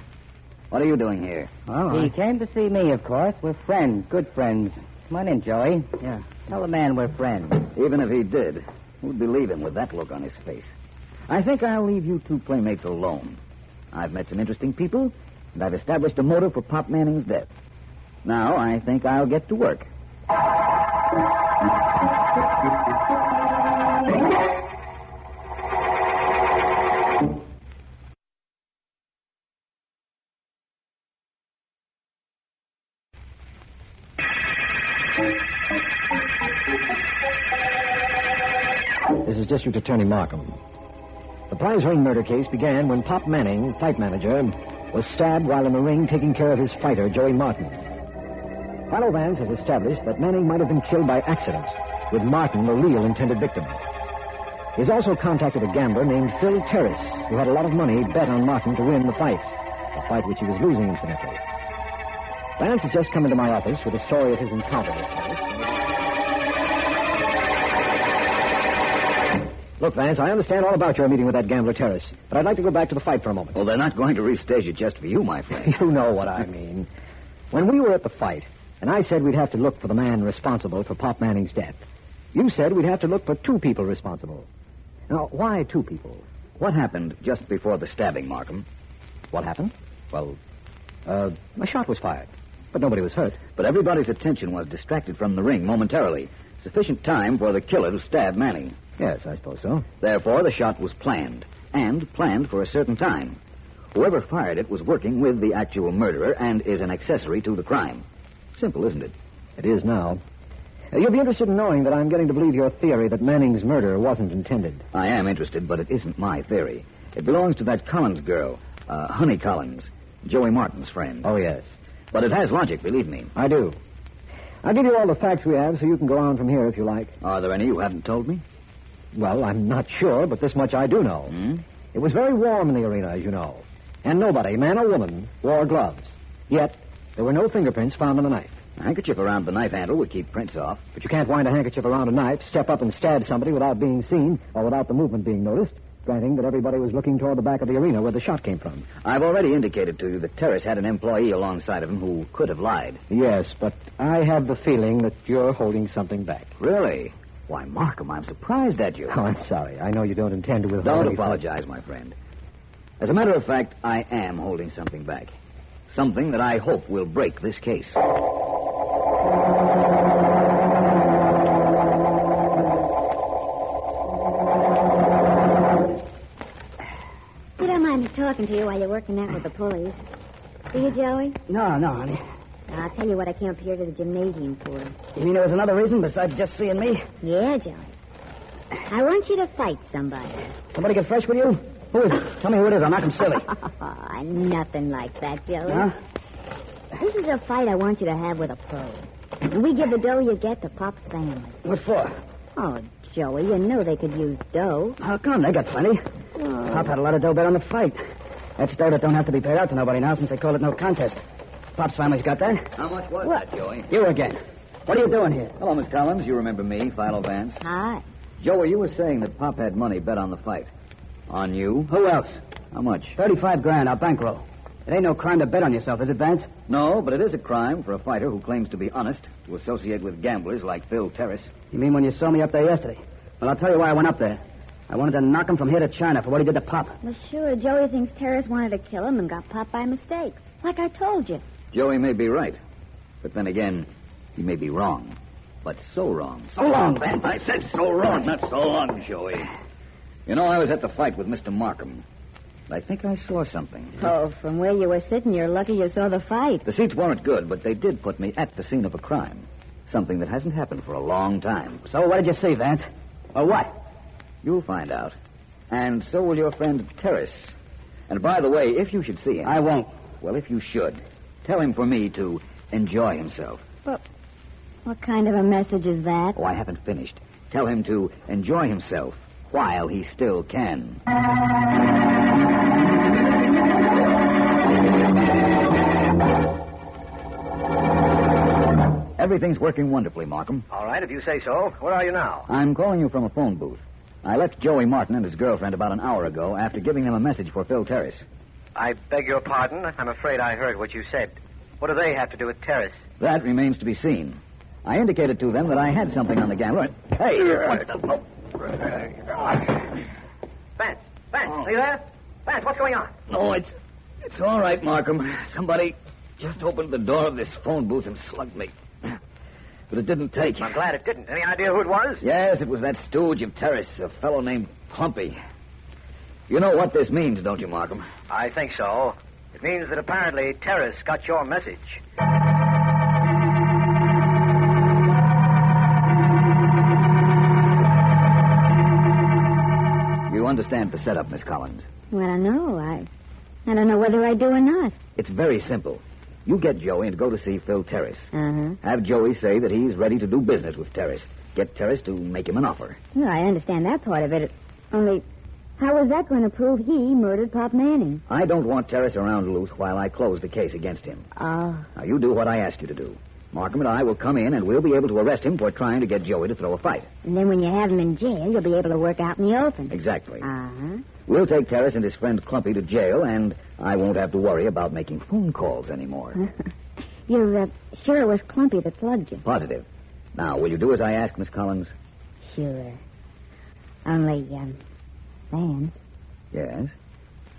What are you doing here? He came to see me, of course. We're friends, good friends. Come on in, Joey. Yeah. Tell the man we're friends. Even if he did, who'd believe him with that look on his face? I think I'll leave you two playmates alone. I've met some interesting people, and I've established a motive for Pop Manning's death. Now, I think I'll get to work. This is District Attorney Markham. The prize ring murder case began when Pop Manning, fight manager, was stabbed while in the ring taking care of his fighter, Joey Martin. Philo Vance has established that Manning might have been killed by accident, with Martin the real intended victim. He's also contacted a gambler named Phil Terrace, who had a lot of money bet on Martin to win the fight, a fight which he was losing, incidentally. Vance has just come into my office with a story of his encounter with Terrace. Look, Vance, I understand all about your meeting with that gambler Terrace, but I'd like to go back to the fight for a moment. Well, they're not going to restage it just for you, my friend. You know what I mean. When we were at the fight, and I said we'd have to look for the man responsible for Pop Manning's death, you said we'd have to look for two people responsible. Now, why two people? What happened just before the stabbing, Markham? What happened? Well, a shot was fired, but nobody was hurt. But everybody's attention was distracted from the ring momentarily. Sufficient time for the killer to stab Manning. Yes, I suppose so. Therefore, the shot was planned, and planned for a certain time. Whoever fired it was working with the actual murderer and is an accessory to the crime. Simple, isn't it? It is now. You'll be interested in knowing that I'm getting to believe your theory that Manning's murder wasn't intended. I am interested, but it isn't my theory. It belongs to that Collins girl, Honey Collins, Joey Martin's friend. Oh, yes. But it has logic, believe me. I do. I'll give you all the facts we have so you can go on from here if you like. Are there any you haven't told me? Well, I'm not sure, but this much I do know. It was very warm in the arena, as you know. And nobody, man or woman, wore gloves. Yet, there were no fingerprints found on the knife. A handkerchief around the knife handle would keep prints off. But you can't wind a handkerchief around a knife, step up and stab somebody without being seen, or without the movement being noticed, granting that everybody was looking toward the back of the arena where the shot came from. I've already indicated to you that Terrace had an employee alongside of him who could have lied. Yes, but I have the feeling that you're holding something back. Really? Why, Markham, I'm surprised at you. Oh, I'm sorry. I know you don't intend to withhold Don't apologize, my friend. As a matter of fact, I am holding something back. Something that I hope will break this case. You don't mind me talking to you while you're working out with the pulleys. Do you, Joey? No, honey. I'll tell you what I came up here to the gymnasium for. You mean there was another reason besides just seeing me? Yeah, Joey. I want you to fight somebody. Somebody get fresh with you? Who is it? Tell me who it is. I'll knock him silly. Nothing like that, Joey. Huh? This is a fight I want you to have with a pro. And we give the dough you get to Pop's family. What for? Oh, Joey, you know they could use dough. How come? They got plenty. Oh. Pop had a lot of dough bet on the fight. That's dough that don't have to be paid out to nobody now since they call it no contest. Pop's family's got that. How much was that, Joey? You again. What are you doing here? Hello, Miss Collins. You remember me, Philo Vance? Hi. Joey, you were saying that Pop had money bet on the fight. On you? Who else? How much? $35,000, our bankroll. It ain't no crime to bet on yourself, is it, Vance? No, but it is a crime for a fighter who claims to be honest to associate with gamblers like Phil Terrace. You mean when you saw me up there yesterday? Well, I'll tell you why I went up there. I wanted to knock him from here to China for what he did to Pop. Well, sure, Joey thinks Terrace wanted to kill him and got Pop by mistake. Like I told you. Joey may be right. But then again, he may be wrong. But so wrong. So long, Vance. I said so wrong, not so long, Joey. You know, I was at the fight with Mr. Markham. I think I saw something. Oh, from where you were sitting, you're lucky you saw the fight. The seats weren't good, but they did put me at the scene of a crime. Something that hasn't happened for a long time. So what did you see, Vance? Or what? You'll find out. And so will your friend Terrace. And by the way, if you should see him... I won't. Well, if you should, tell him for me to enjoy himself. But what kind of a message is that? Oh, I haven't finished. Tell him to enjoy himself while he still can. Everything's working wonderfully, Markham. All right, if you say so. Where are you now? I'm calling you from a phone booth. I left Joey Martin and his girlfriend about an hour ago after giving them a message for Phil Terrace. I beg your pardon. I'm afraid I heard what you said. What do they have to do with Terrace? That remains to be seen. I indicated to them that I had something on the gambler. Hey, what the... Vance, are you there? Vance, what's going on? No, it's all right, Markham. Somebody just opened the door of this phone booth and slugged me. But it didn't take. I'm glad it didn't. Any idea who it was? Yes, it was that stooge of Terrace, a fellow named Clumpy. You know what this means, don't you, Markham? I think so. It means that apparently Terrace got your message. You understand the setup, Miss Collins? Well, no, I don't know whether I do or not. It's very simple. You get Joey and go to see Phil Terrace. Uh-huh. Have Joey say that he's ready to do business with Terrace. Get Terrace to make him an offer. Well, I understand that part of it. Only, how is that going to prove he murdered Pop Manning? I don't want Terrace around loose while I close the case against him. Oh. Now, you do what I ask you to do. Markham and I will come in, and we'll be able to arrest him for trying to get Joey to throw a fight. And then when you have him in jail, you'll be able to work out in the open. Exactly. Uh-huh. We'll take Terrace and his friend Clumpy to jail, and I won't have to worry about making phone calls anymore. You're sure it was Clumpy that slugged you? Positive. Now, will you do as I ask, Miss Collins? Sure. Only, Vance. Yes?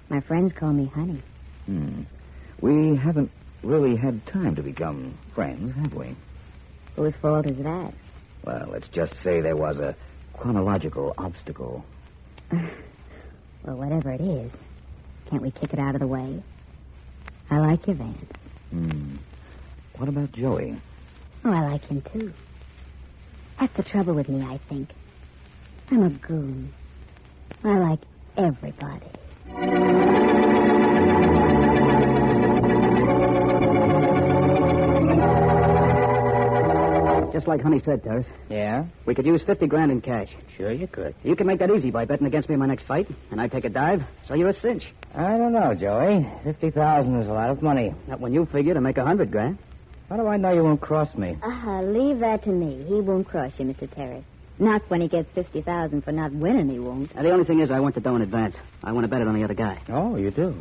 My friends call me Honey. We haven't really had time to become friends, have we? Whose fault is that? Well, let's just say there was a chronological obstacle. Well, whatever it is, can't we kick it out of the way? I like you, Vance. What about Joey? Oh, I like him, too. That's the trouble with me, I think. I'm a goon. I like everybody. Just like Honey said, Terrace. Yeah? We could use 50 grand in cash. Sure you could. You can make that easy by betting against me in my next fight, and I take a dive, so you're a cinch. I don't know, Joey. 50,000 is a lot of money. Not when you figure to make 100 grand. How do I know you won't cross me? Leave that to me. He won't cross you, Mr. Terrace. Not when he gets 50,000 for not winning, he won't. The only thing is I want the dough in advance. I want to bet it on the other guy. Oh, you do?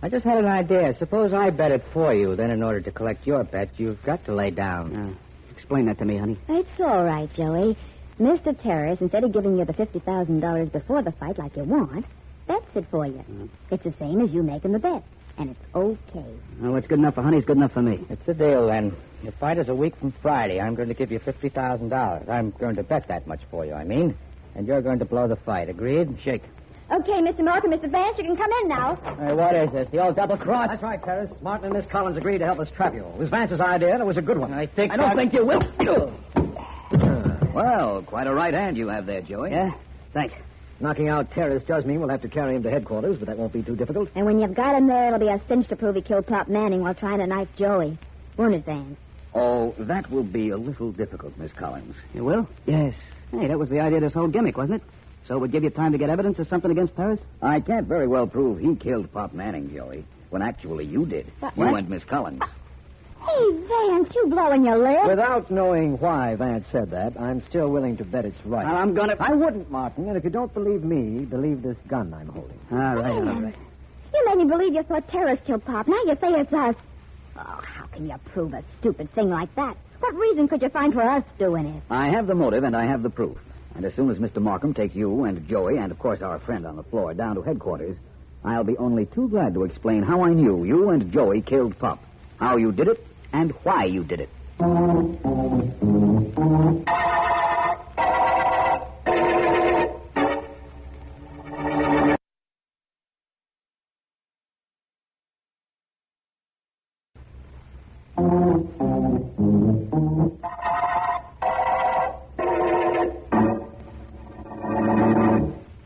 I just had an idea. Suppose I bet it for you. Then in order to collect your bet, you've got to lay down. Explain that to me, Honey. It's all right, Joey. Mr. Terrace, instead of giving you the $50,000 before the fight like you want, bets it for you. It's the same as you making the bet. And it's okay. Well, what's good enough for Honey is good enough for me. It's a deal, then. Your fight is a week from Friday. I'm going to give you $50,000. I'm going to bet that much for you, I mean. And you're going to blow the fight. Agreed? Shake. Okay, Mr. Markham, Mr. Vance, you can come in now. Hey, what is this? The old double cross? That's right, Terrace. Martin and Miss Collins agreed to help us trap you. It was Vance's idea, and it was a good one. I think... I don't think you will. Well, quite a right hand you have there, Joey. Yeah? Thanks. Knocking out Terrace does mean we'll have to carry him to headquarters, but that won't be too difficult. And when you've got him there, it'll be a cinch to prove he killed Pop Manning while trying to knife Joey. Won't it, Vance? Oh, that will be a little difficult, Miss Collins. You will? Yes. Hey, that was the idea of this whole gimmick, wasn't it? So it would give you time to get evidence or something against Terrace? I can't very well prove he killed Pop Manning, Joey, when actually you did. What? You and Miss Collins. Hey, Vance, you blowing your lid? Without knowing why Vance said that, I'm still willing to bet it's right. I'm gonna... I wouldn't, Martin, and if you don't believe me, believe this gun I'm holding. All right. You made me believe you thought Terrace killed Pop. Now you say it's us. Oh, how can you prove a stupid thing like that? What reason could you find for us doing it? I have the motive and I have the proof. And as soon as Mr. Markham takes you and Joey and, of course, our friend on the floor down to headquarters, I'll be only too glad to explain how I knew you and Joey killed Pop, how you did it, and why you did it.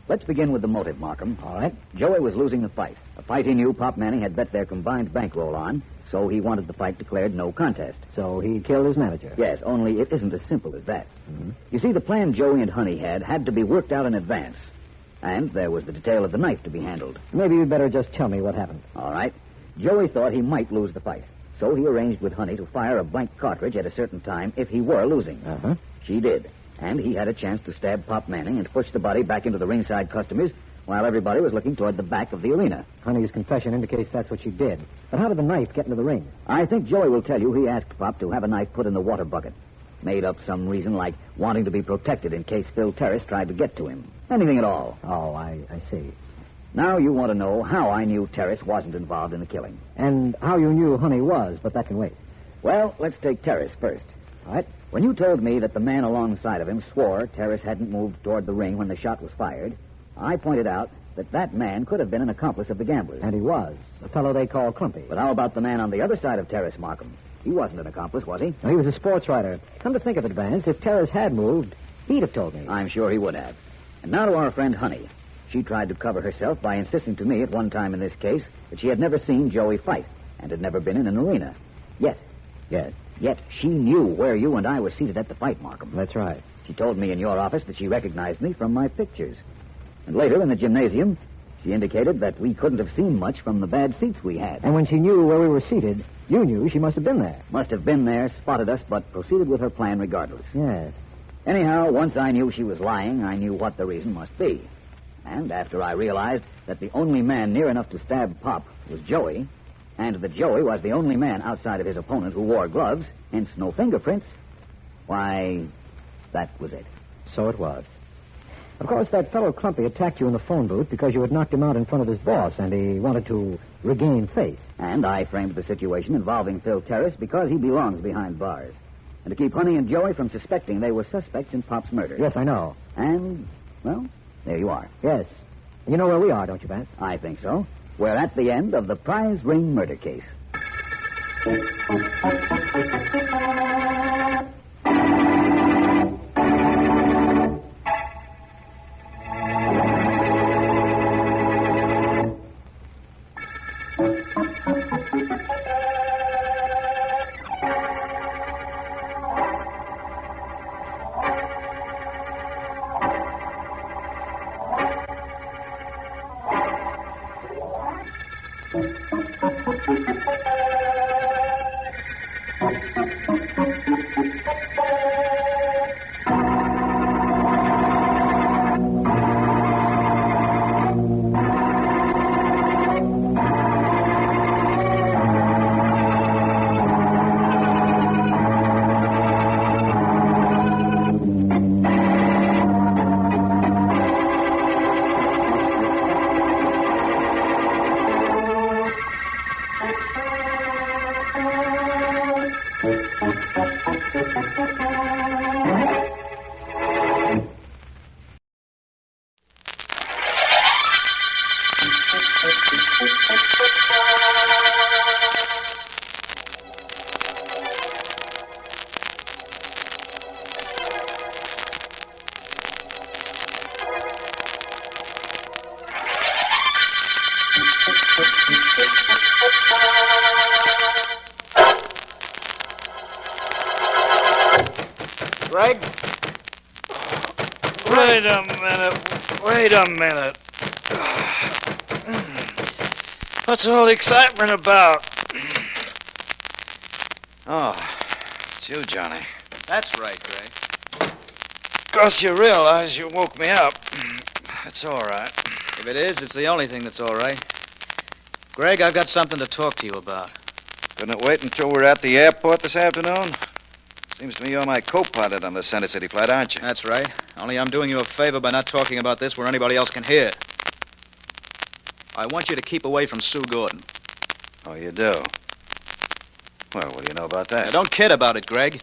Let's begin with the motive, Markham. All right. Joey was losing the fight. A fight he knew Pop Manning had bet their combined bankroll on, so he wanted the fight declared no contest. So he killed his manager. Yes, only it isn't as simple as that. You see, the plan Joey and Honey had to be worked out in advance. And there was the detail of the knife to be handled. Maybe you'd better just tell me what happened. All right. Joey thought he might lose the fight. So he arranged with Honey to fire a blank cartridge at a certain time if he were losing. Uh-huh. She did. And he had a chance to stab Pop Manning and push the body back into the ringside customers while everybody was looking toward the back of the arena. Honey's confession indicates that's what she did. But how did the knife get into the ring? I think Joey will tell you he asked Pop to have a knife put in the water bucket. Made up some reason like wanting to be protected in case Phil Terrace tried to get to him. Anything at all. Oh, I see. Now you want to know how I knew Terrace wasn't involved in the killing. And how you knew Honey was, but that can wait. Well, let's take Terrace first. All right. When you told me that the man alongside of him swore Terrace hadn't moved toward the ring when the shot was fired, I pointed out that that man could have been an accomplice of the gamblers. And he was. A fellow they call Clumpy. But how about the man on the other side of Terrace, Markham? He wasn't an accomplice, was he? No, he was a sports writer. Come to think of it, Vance, if Terrace had moved, he'd have told me. I'm sure he would have. And now to our friend Honey. She tried to cover herself by insisting to me at one time in this case that she had never seen Joey fight and had never been in an arena. Yes. Yet she knew where you and I were seated at the fight, Markham. That's right. She told me in your office that she recognized me from my pictures. And later in the gymnasium, she indicated that we couldn't have seen much from the bad seats we had. And when she knew where we were seated, you knew she must have been there. Must have been there, spotted us, but proceeded with her plan regardless. Yes. Anyhow, once I knew she was lying, I knew what the reason must be. And after I realized that the only man near enough to stab Pop was Joey, and that Joey was the only man outside of his opponent who wore gloves, hence no fingerprints, why, that was it. So it was. Of course, that fellow Clumpy attacked you in the phone booth because you had knocked him out in front of his boss, and he wanted to regain face. And I framed the situation involving Phil Terrace because he belongs behind bars. And to keep Honey and Joey from suspecting they were suspects in Pop's murder. Yes, I know. And, well, there you are. Yes. And you know where we are, don't you, Vance? I think so. We're at the end of the prize ring murder case. Greg? Wait a minute. What's all the excitement about? Oh, it's you, Johnny. That's right, Greg. Of course you realize you woke me up. That's all right. If it is, it's the only thing that's all right. Greg, I've got something to talk to you about. Couldn't it wait until we're at the airport this afternoon? Seems to me you're my co-pilot on the Center City flight, aren't you? That's right. Only I'm doing you a favor by not talking about this where anybody else can hear. I want you to keep away from Sue Gordon. Oh, you do? Well, what do you know about that? Now, don't kid about it, Greg.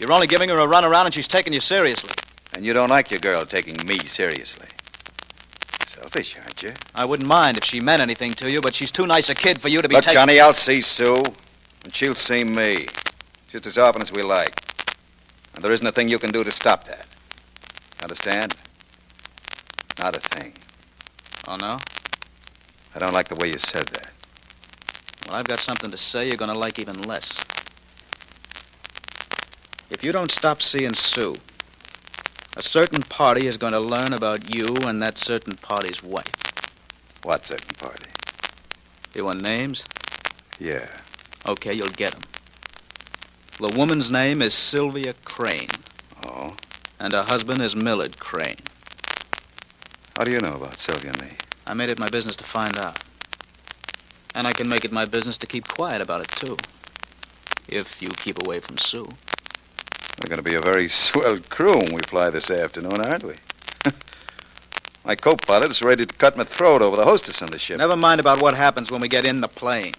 You're only giving her a run around and she's taking you seriously. And you don't like your girl taking me seriously. Selfish, aren't you? I wouldn't mind if she meant anything to you, but she's too nice a kid for you to be Look, taking... Johnny, I'll see Sue, and she'll see me. Just as often as we like. And there isn't a thing you can do to stop that. Understand? Not a thing. Oh, no? I don't like the way you said that. Well, I've got something to say you're going to like even less. If you don't stop seeing Sue, a certain party is going to learn about you and that certain party's wife. What certain party? You want names? Yeah. Okay, you'll get him. The woman's name is Sylvia Crane. Oh? And her husband is Millard Crane. How do you know about Sylvia and me? I made it my business to find out. And I can make it my business to keep quiet about it, too. If you keep away from Sue. We're going to be a very swell crew when we fly this afternoon, aren't we? My co-pilot is ready to cut my throat over the hostess on the ship. Never mind about what happens when we get in the plane.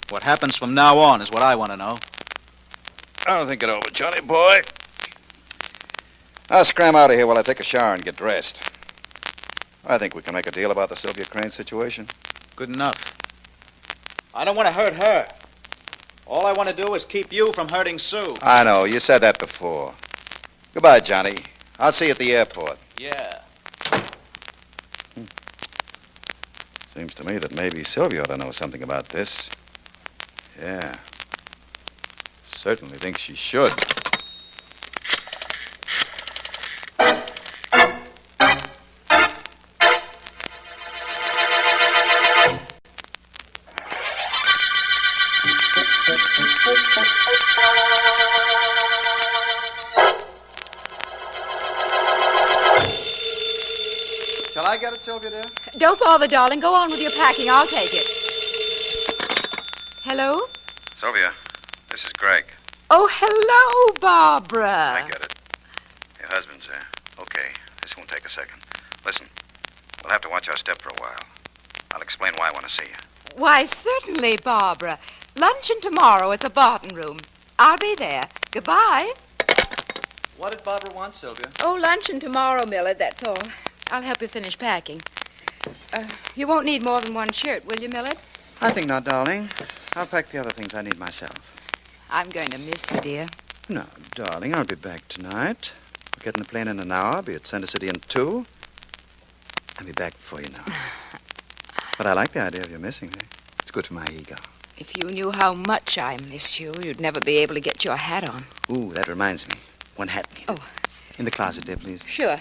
What happens from now on is what I want to know. I'll think it over, Johnny boy. I'll scram out of here while I take a shower and get dressed. I think we can make a deal about the Sylvia Crane situation. Good enough. I don't want to hurt her. All I want to do is keep you from hurting Sue. I know, you said that before. Goodbye, Johnny. I'll see you at the airport. Yeah. Seems to me that maybe Sylvia ought to know something about this. Yeah. Certainly think she should. Shall I get it, Sylvia, dear? Don't bother, darling. Go on with your packing. I'll take it. Hello? Sylvia, this is Greg. Oh, hello, Barbara. I get it. Your husband's there. Okay, this won't take a second. Listen, we'll have to watch our step for a while. I'll explain why I want to see you. Why, certainly, Barbara. Luncheon tomorrow at the Bulletin room. I'll be there. Goodbye. What did Barbara want, Sylvia? Oh, luncheon tomorrow, Millard, that's all. I'll help you finish packing. You won't need more than one shirt, will you, Millard? I think not, darling. I'll pack the other things I need myself. I'm going to miss you, dear. No, darling, I'll be back tonight. We'll get in the plane in an hour, be at Center City in 2. I'll be back before you know it. But I like the idea of you missing me. It's good for my ego. If you knew how much I miss you, you'd never be able to get your hat on. Ooh, that reminds me. One hat needed. Oh. In the closet there, please. Sure.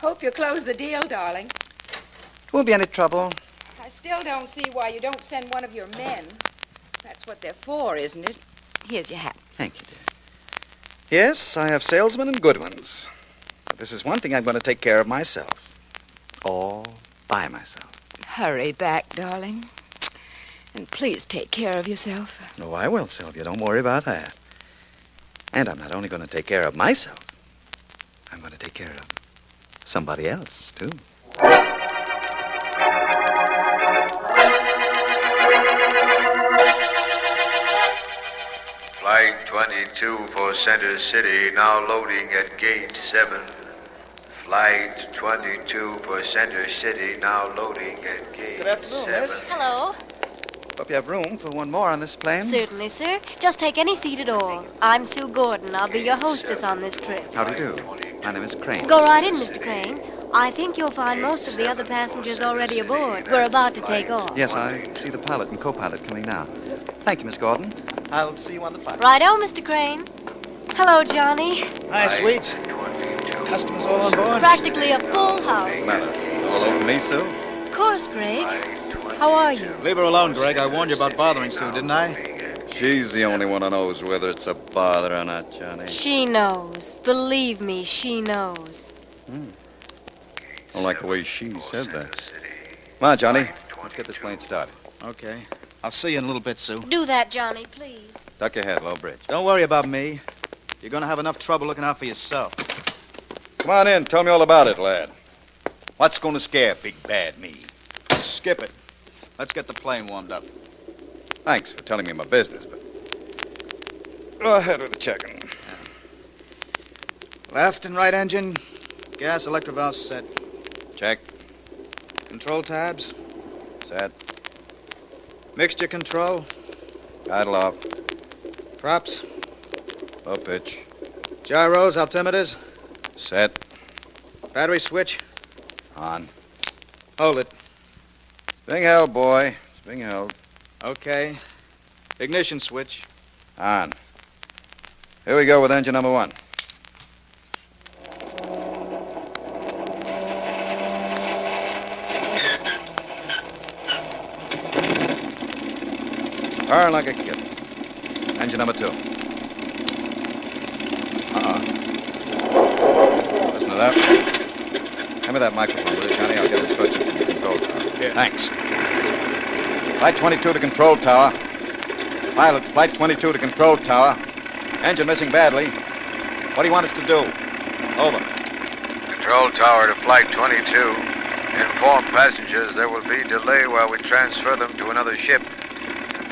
Hope you close the deal, darling. It won't be any trouble. I still don't see why you don't send one of your men. That's what they're for, isn't it? Here's your hat. Thank you, dear. Yes, I have salesmen and good ones. But this is one thing I'm going to take care of myself. All by myself. Hurry back, darling. And please take care of yourself. Oh, I will, Sylvia. Don't worry about that. And I'm not only going to take care of myself, I'm going to take care of somebody else, too. Flight 22 for Center City, now loading at Gate 7. Flight 22 for Center City, now loading at Gate 7. Good afternoon, miss. Hello. Hope you have room for one more on this plane. Certainly, sir. Just take any seat at all. I'm Sue Gordon. I'll be your hostess on this trip. How do you do? My name is Crane. Go right in, Mr. Crane. I think you'll find most of the other passengers already aboard. We're about to take off. Yes, I see the pilot and co-pilot coming now. Thank you, Miss Gordon. I'll see you on the platform. Righto, Mr. Crane. Hello, Johnny. Hi, sweets. Customers all on board? Practically a full house. All over me, Sue? Of course, Greg. How are you? Leave her alone, Greg. I warned you about bothering Sue, didn't I? She's the only one who knows whether it's a bother or not, Johnny. She knows. Believe me, she knows. Don't like the way she said that. Come on, Johnny. Let's get this plane started. Okay. I'll see you in a little bit, Sue. Do that, Johnny, please. Duck your head, low bridge. Don't worry about me. You're going to have enough trouble looking out for yourself. Come on in. Tell me all about it, lad. What's going to scare big bad me? Skip it. Let's get the plane warmed up. Thanks for telling me my business, but go ahead with the checking. Left and right engine. Gas electric valve set. Check. Control tabs. Set. Mixture control. Idle off. Props. Low pitch. Gyros, altimeters. Set. Battery switch. On. Hold it. Spring held, boy. Spring held. Okay. Ignition switch. On. Here we go with engine number 1. Purring like a kitten. Engine number 2. Listen to that. Hand me that microphone, will you, Johnny? I'll get instructions from the control tower. Yeah. Thanks. Flight 22 to control tower. Pilot, Flight 22 to control tower. Engine missing badly. What do you want us to do? Over. Control tower to Flight 22. Inform passengers there will be delay while we transfer them to another ship.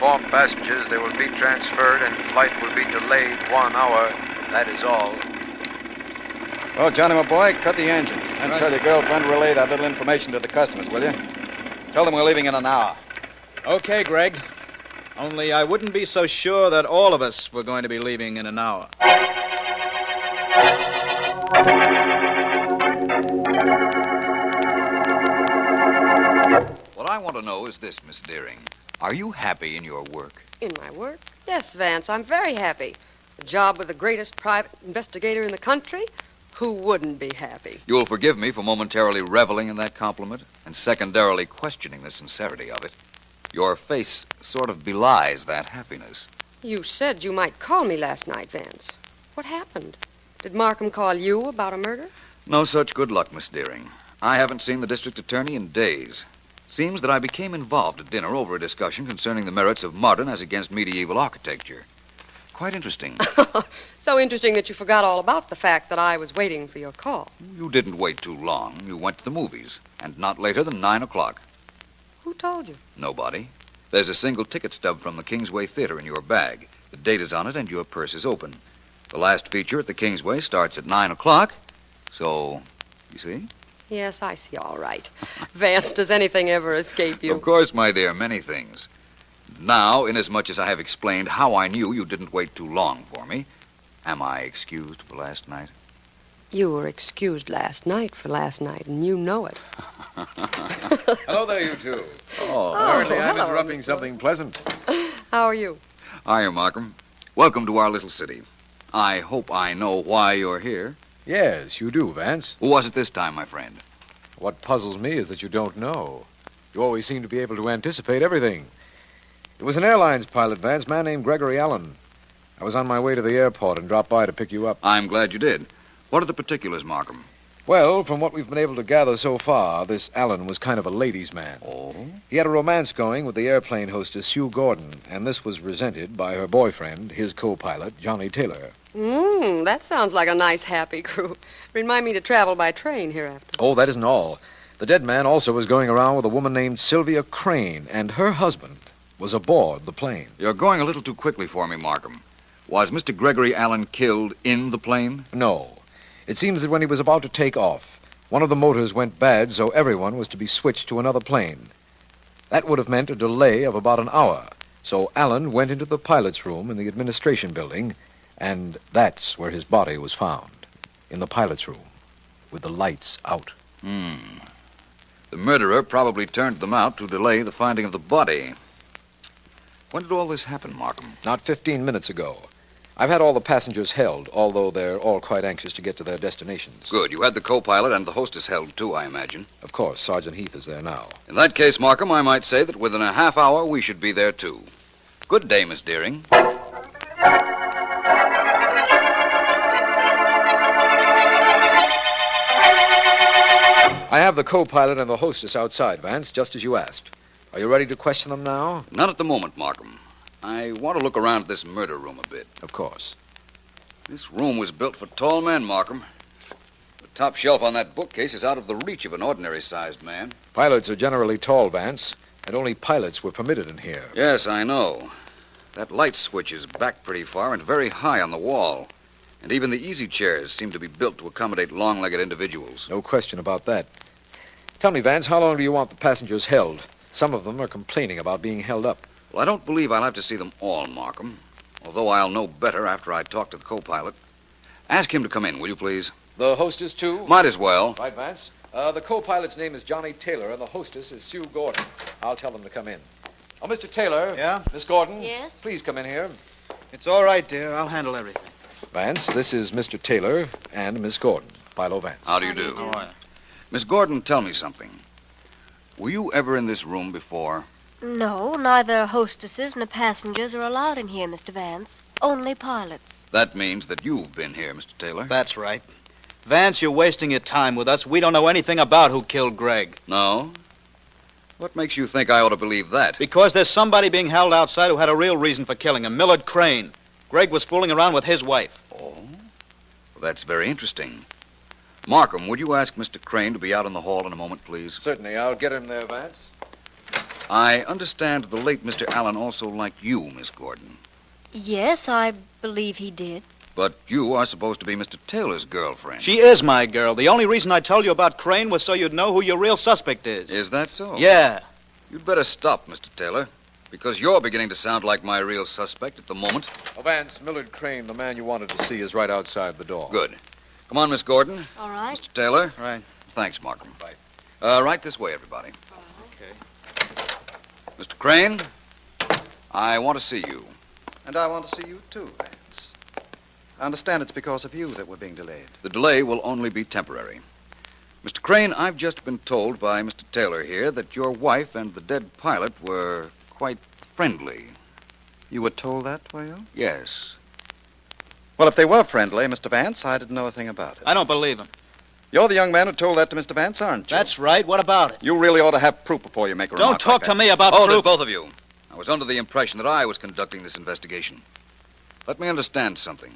Inform passengers they will be transferred and flight will be delayed 1 hour. That is all. Well, Johnny, my boy, cut the engines. And tell your girlfriend to relay that little information to the customers, will you? Tell them we're leaving in an hour. Okay, Greg. Only I wouldn't be so sure that all of us were going to be leaving in an hour. What I want to know is this, Miss Deering. Are you happy in your work? In my work? Yes, Vance, I'm very happy. A job with the greatest private investigator in the country? Who wouldn't be happy? You'll forgive me for momentarily reveling in that compliment and secondarily questioning the sincerity of it. Your face sort of belies that happiness. You said you might call me last night, Vance. What happened? Did Markham call you about a murder? No such good luck, Miss Deering. I haven't seen the district attorney in days. Seems that I became involved at dinner over a discussion concerning the merits of modern as against medieval architecture. Quite interesting. So interesting that you forgot all about the fact that I was waiting for your call. You didn't wait too long. You went to the movies, and not later than 9 o'clock. Who told you? Nobody. There's a single ticket stub from the Kingsway Theater in your bag. The date is on it, and your purse is open. The last feature at the Kingsway starts at 9 o'clock, so, you see? Yes, I see all right. Vance, does anything ever escape you? Of course, my dear, many things. Now, inasmuch as I have explained how I knew you didn't wait too long for me, am I excused for last night? You were excused last night for last night, and you know it. Hello there, you two. Oh, apparently I'm hello, interrupting Mr. something pleasant. How are you? Hiya, Markham. Welcome to our little city. I hope I know why you're here. Yes, you do, Vance. Who was it this time, my friend? What puzzles me is that you don't know. You always seem to be able to anticipate everything. It was an airlines pilot, Vance, man named Gregory Allen. I was on my way to the airport and dropped by to pick you up. I'm glad you did. What are the particulars, Markham? Well, from what we've been able to gather so far, this Allen was kind of a ladies' man. Oh? He had a romance going with the airplane hostess, Sue Gordon, and this was resented by her boyfriend, his co-pilot, Johnny Taylor. That sounds like a nice, happy crew. Remind me to travel by train hereafter. Oh, that isn't all. The dead man also was going around with a woman named Sylvia Crane, and her husband was aboard the plane. You're going a little too quickly for me, Markham. Was Mr. Gregory Allen killed in the plane? No. It seems that when he was about to take off, one of the motors went bad, so everyone was to be switched to another plane. That would have meant a delay of about an hour. So Allen went into the pilot's room in the administration building, and that's where his body was found, in the pilot's room, with the lights out. The murderer probably turned them out to delay the finding of the body. When did all this happen, Markham? Not 15 minutes ago. I've had all the passengers held, although they're all quite anxious to get to their destinations. Good. You had the co-pilot and the hostess held, too, I imagine. Of course. Sergeant Heath is there now. In that case, Markham, I might say that within a half hour we should be there, too. Good day, Miss Deering. I have the co-pilot and the hostess outside, Vance, just as you asked. Are you ready to question them now? Not at the moment, Markham. I want to look around at this murder room a bit. Of course. This room was built for tall men, Markham. The top shelf on that bookcase is out of the reach of an ordinary-sized man. Pilots are generally tall, Vance, and only pilots were permitted in here. Yes, I know. That light switch is back pretty far and very high on the wall. And even the easy chairs seem to be built to accommodate long-legged individuals. No question about that. Tell me, Vance, how long do you want the passengers held? Some of them are complaining about being held up. Well, I don't believe I'll have to see them all, Markham, although I'll know better after I talk to the co-pilot. Ask him to come in, will you, please? The hostess, too? Might as well. Right, Vance. The co-pilot's name is Johnny Taylor, and the hostess is Sue Gordon. I'll tell them to come in. Oh, Mr. Taylor. Yeah? Miss Gordon. Yes? Please come in here. It's all right, dear. I'll handle everything. Vance, this is Mr. Taylor and Miss Gordon. Philo Vance. How do you do? How are you? Miss Gordon, tell me something. Were you ever in this room before? No, neither hostesses nor passengers are allowed in here, Mr. Vance. Only pilots. That means that you've been here, Mr. Taylor. That's right. Vance, you're wasting your time with us. We don't know anything about who killed Greg. No? What makes you think I ought to believe that? Because there's somebody being held outside who had a real reason for killing him, Millard Crane. Greg was fooling around with his wife. Oh? Well, that's very interesting. Markham, would you ask Mr. Crane to be out in the hall in a moment, please? Certainly. I'll get him there, Vance. I understand the late Mr. Allen also liked you, Miss Gordon. Yes, I believe he did. But you are supposed to be Mr. Taylor's girlfriend. She is my girl. The only reason I told you about Crane was so you'd know who your real suspect is. Is that so? Yeah. You'd better stop, Mr. Taylor, because you're beginning to sound like my real suspect at the moment. Oh, Vance, Millard Crane, the man you wanted to see, is right outside the door. Good. Come on, Miss Gordon. All right. Mr. Taylor. Right. Thanks, Markham. Right. Right this way, everybody. Okay. Mr. Crane, I want to see you. And I want to see you too, Vance. I understand it's because of you that we're being delayed. The delay will only be temporary. Mr. Crane, I've just been told by Mr. Taylor here that your wife and the dead pilot were quite friendly. You were told that, were you? Yes. Well, if they were friendly, Mr. Vance, I didn't know a thing about it. I don't believe him. You're the young man who told that to Mr. Vance, aren't you? That's right. What about it? You really ought to have proof before you make a remark Don't talk like to that. me about Hold proof. it, both of you. I was under the impression that I was conducting this investigation. Let me understand something.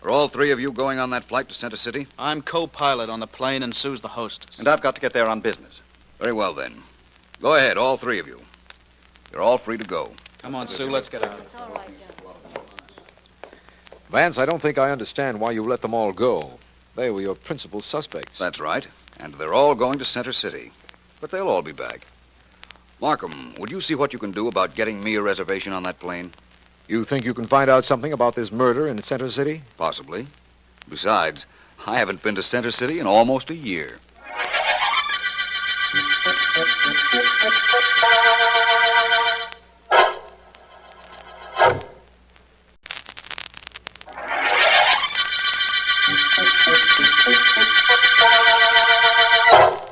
Are all three of you going on that flight to Center City? I'm co-pilot on the plane and Sue's the hostess. And I've got to get there on business. Very well, then. Go ahead, all three of you. You're all free to go. Come on, Sue, let's get out. All right, Joe. Vance, I don't think I understand why you let them all go. They were your principal suspects. That's right. And they're all going to Center City. But they'll all be back. Markham, would you see what you can do about getting me a reservation on that plane? You think you can find out something about this murder in Center City? Possibly. Besides, I haven't been to Center City in almost a year.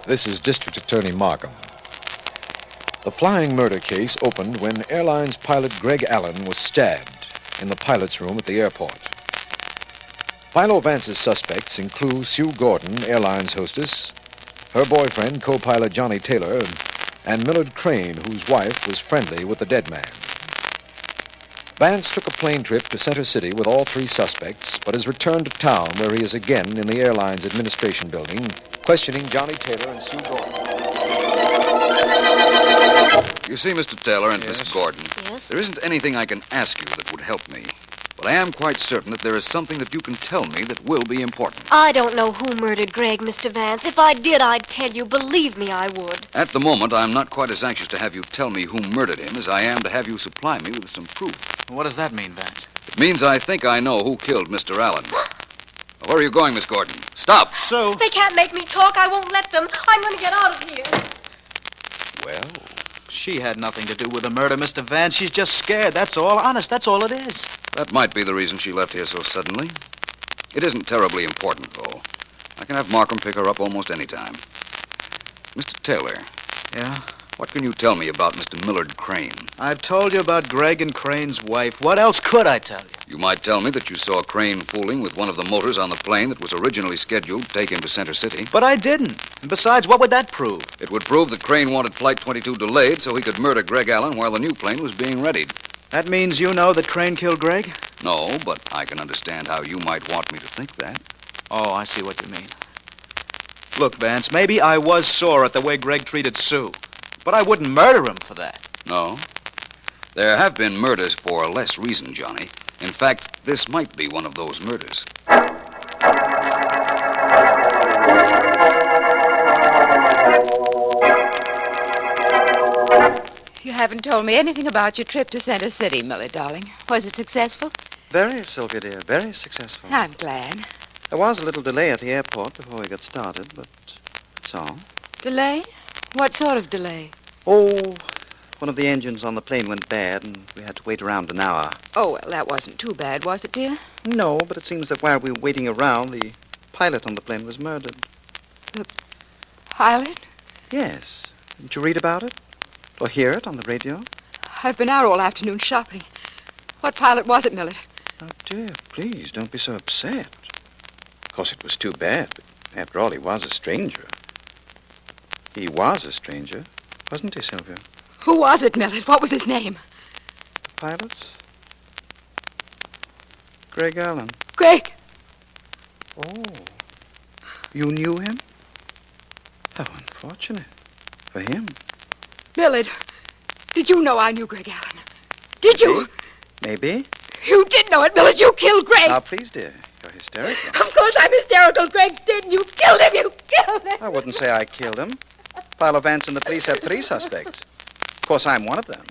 This is District Attorney Markham. The flying murder case opened when airlines pilot Greg Allen was stabbed in the pilot's room at the airport. Philo Vance's suspects include Sue Gordon, airline's hostess, her boyfriend, co-pilot Johnny Taylor, and Millard Crane, whose wife was friendly with the dead man. Vance took a plane trip to Center City with all three suspects, but has returned to town where he is again in the airline's administration building, questioning Johnny Taylor and Sue Gordon. You see, Mr. Taylor and Yes. Miss Gordon, Yes? there isn't anything I can ask you that would help me. But I am quite certain that there is something that you can tell me that will be important. I don't know who murdered Greg, Mr. Vance. If I did, I'd tell you. Believe me, I would. At the moment, I'm not quite as anxious to have you tell me who murdered him as I am to have you supply me with some proof. What does that mean, Vance? It means I think I know who killed Mr. Allen. Now, where are you going, Miss Gordon? Stop! Sue. They can't make me talk. I won't let them. I'm going to get out of here. Well, she had nothing to do with the murder, Mr. Vance. She's just scared, that's all. Honest, that's all it is. That might be the reason she left here so suddenly. It isn't terribly important, though. I can have Markham pick her up almost any time. Mr. Taylor. Yeah? What can you tell me about Mr. Millard Crane? I've told you about Greg and Crane's wife. What else could I tell you? You might tell me that you saw Crane fooling with one of the motors on the plane that was originally scheduled to take him to Center City. But I didn't. And besides, what would that prove? It would prove that Crane wanted Flight 22 delayed so he could murder Greg Allen while the new plane was being readied. That means you know that Crane killed Greg? No, but I can understand how you might want me to think that. Oh, I see what you mean. Look, Vance, maybe I was sore at the way Greg treated Sue. But I wouldn't murder him for that. No. There have been murders for less reason, Johnny. In fact, this might be one of those murders. You haven't told me anything about your trip to Center City, Millie, darling. Was it successful? Very, Sylvia, dear. Very successful. I'm glad. There was a little delay at the airport before we got started, but that's all. Delay? What sort of delay? Oh, one of the engines on the plane went bad, and we had to wait around an hour. Oh, well, that wasn't too bad, was it, dear? No, but it seems that while we were waiting around, the pilot on the plane was murdered. Pilot? Yes. Didn't you read about it? Or hear it on the radio? I've been out all afternoon shopping. What pilot was it, Millard? Oh, dear, please, don't be so upset. Of course, it was too bad, but after all, he was a stranger. He was a stranger, wasn't he, Sylvia? Who was it, Millard? What was his name? Pilots? Greg Allen. Greg! Oh. You knew him? How unfortunate. For him. Millard, did you know I knew Greg Allen? Did you? Maybe. You did know it, Millard. You killed Greg. Now, please, dear. You're hysterical. Of course I'm hysterical. Greg didn't. You killed him. You killed him. I wouldn't say I killed him. Philo Vance and the police have 3 suspects. Of course, I'm one of them.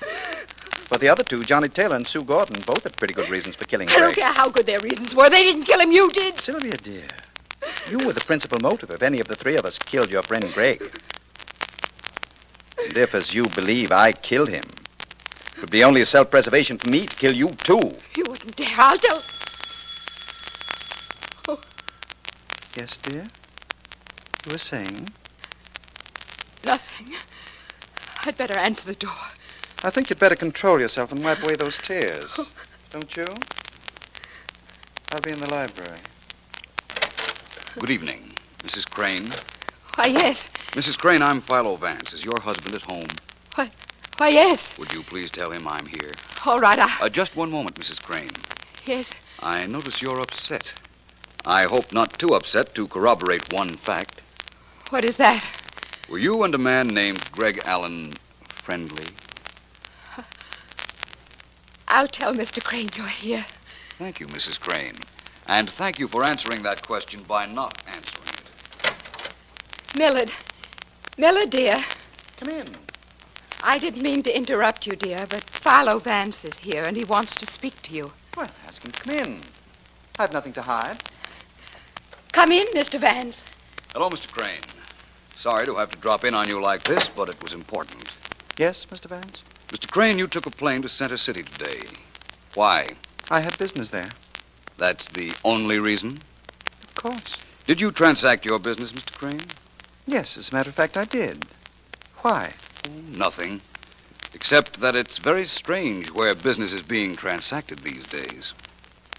But the other 2, Johnny Taylor and Sue Gordon, both have pretty good reasons for killing I don't Greg. care how good their reasons were. They didn't kill him. You did. Sylvia, dear, you were the principal motive if any of the 3 of us killed your friend Greg. And if, as you believe, I killed him, it would be only a self-preservation for me to kill you, too. You wouldn't dare. I'll tell... Oh. Yes, dear? You were saying? Nothing. I'd better answer the door. I think you'd better control yourself and wipe away those tears. Don't you? I'll be in the library. Good evening, Mrs. Crane. Why, yes. Mrs. Crane, I'm Philo Vance. Is your husband at home? Why, yes. Would you please tell him I'm here? All right, Just one moment, Mrs. Crane. Yes. I notice you're upset. I hope not too upset to corroborate one fact. What is that? Were you and a man named Greg Allen friendly? I'll tell Mr. Crane you're here. Thank you, Mrs. Crane. And thank you for answering that question by not answering it. Millard. Millard, dear. Come in. I didn't mean to interrupt you, dear, but Philo Vance is here, and he wants to speak to you. Well, ask him to come in. I've nothing to hide. Come in, Mr. Vance. Hello, Mr. Crane. Sorry to have to drop in on you like this, but it was important. Yes, Mr. Vance? Mr. Crane, you took a plane to Center City today. Why? I had business there. That's the only reason? Of course. Did you transact your business, Mr. Crane? Yes, as a matter of fact, I did. Why? Nothing. Except that it's very strange where business is being transacted these days.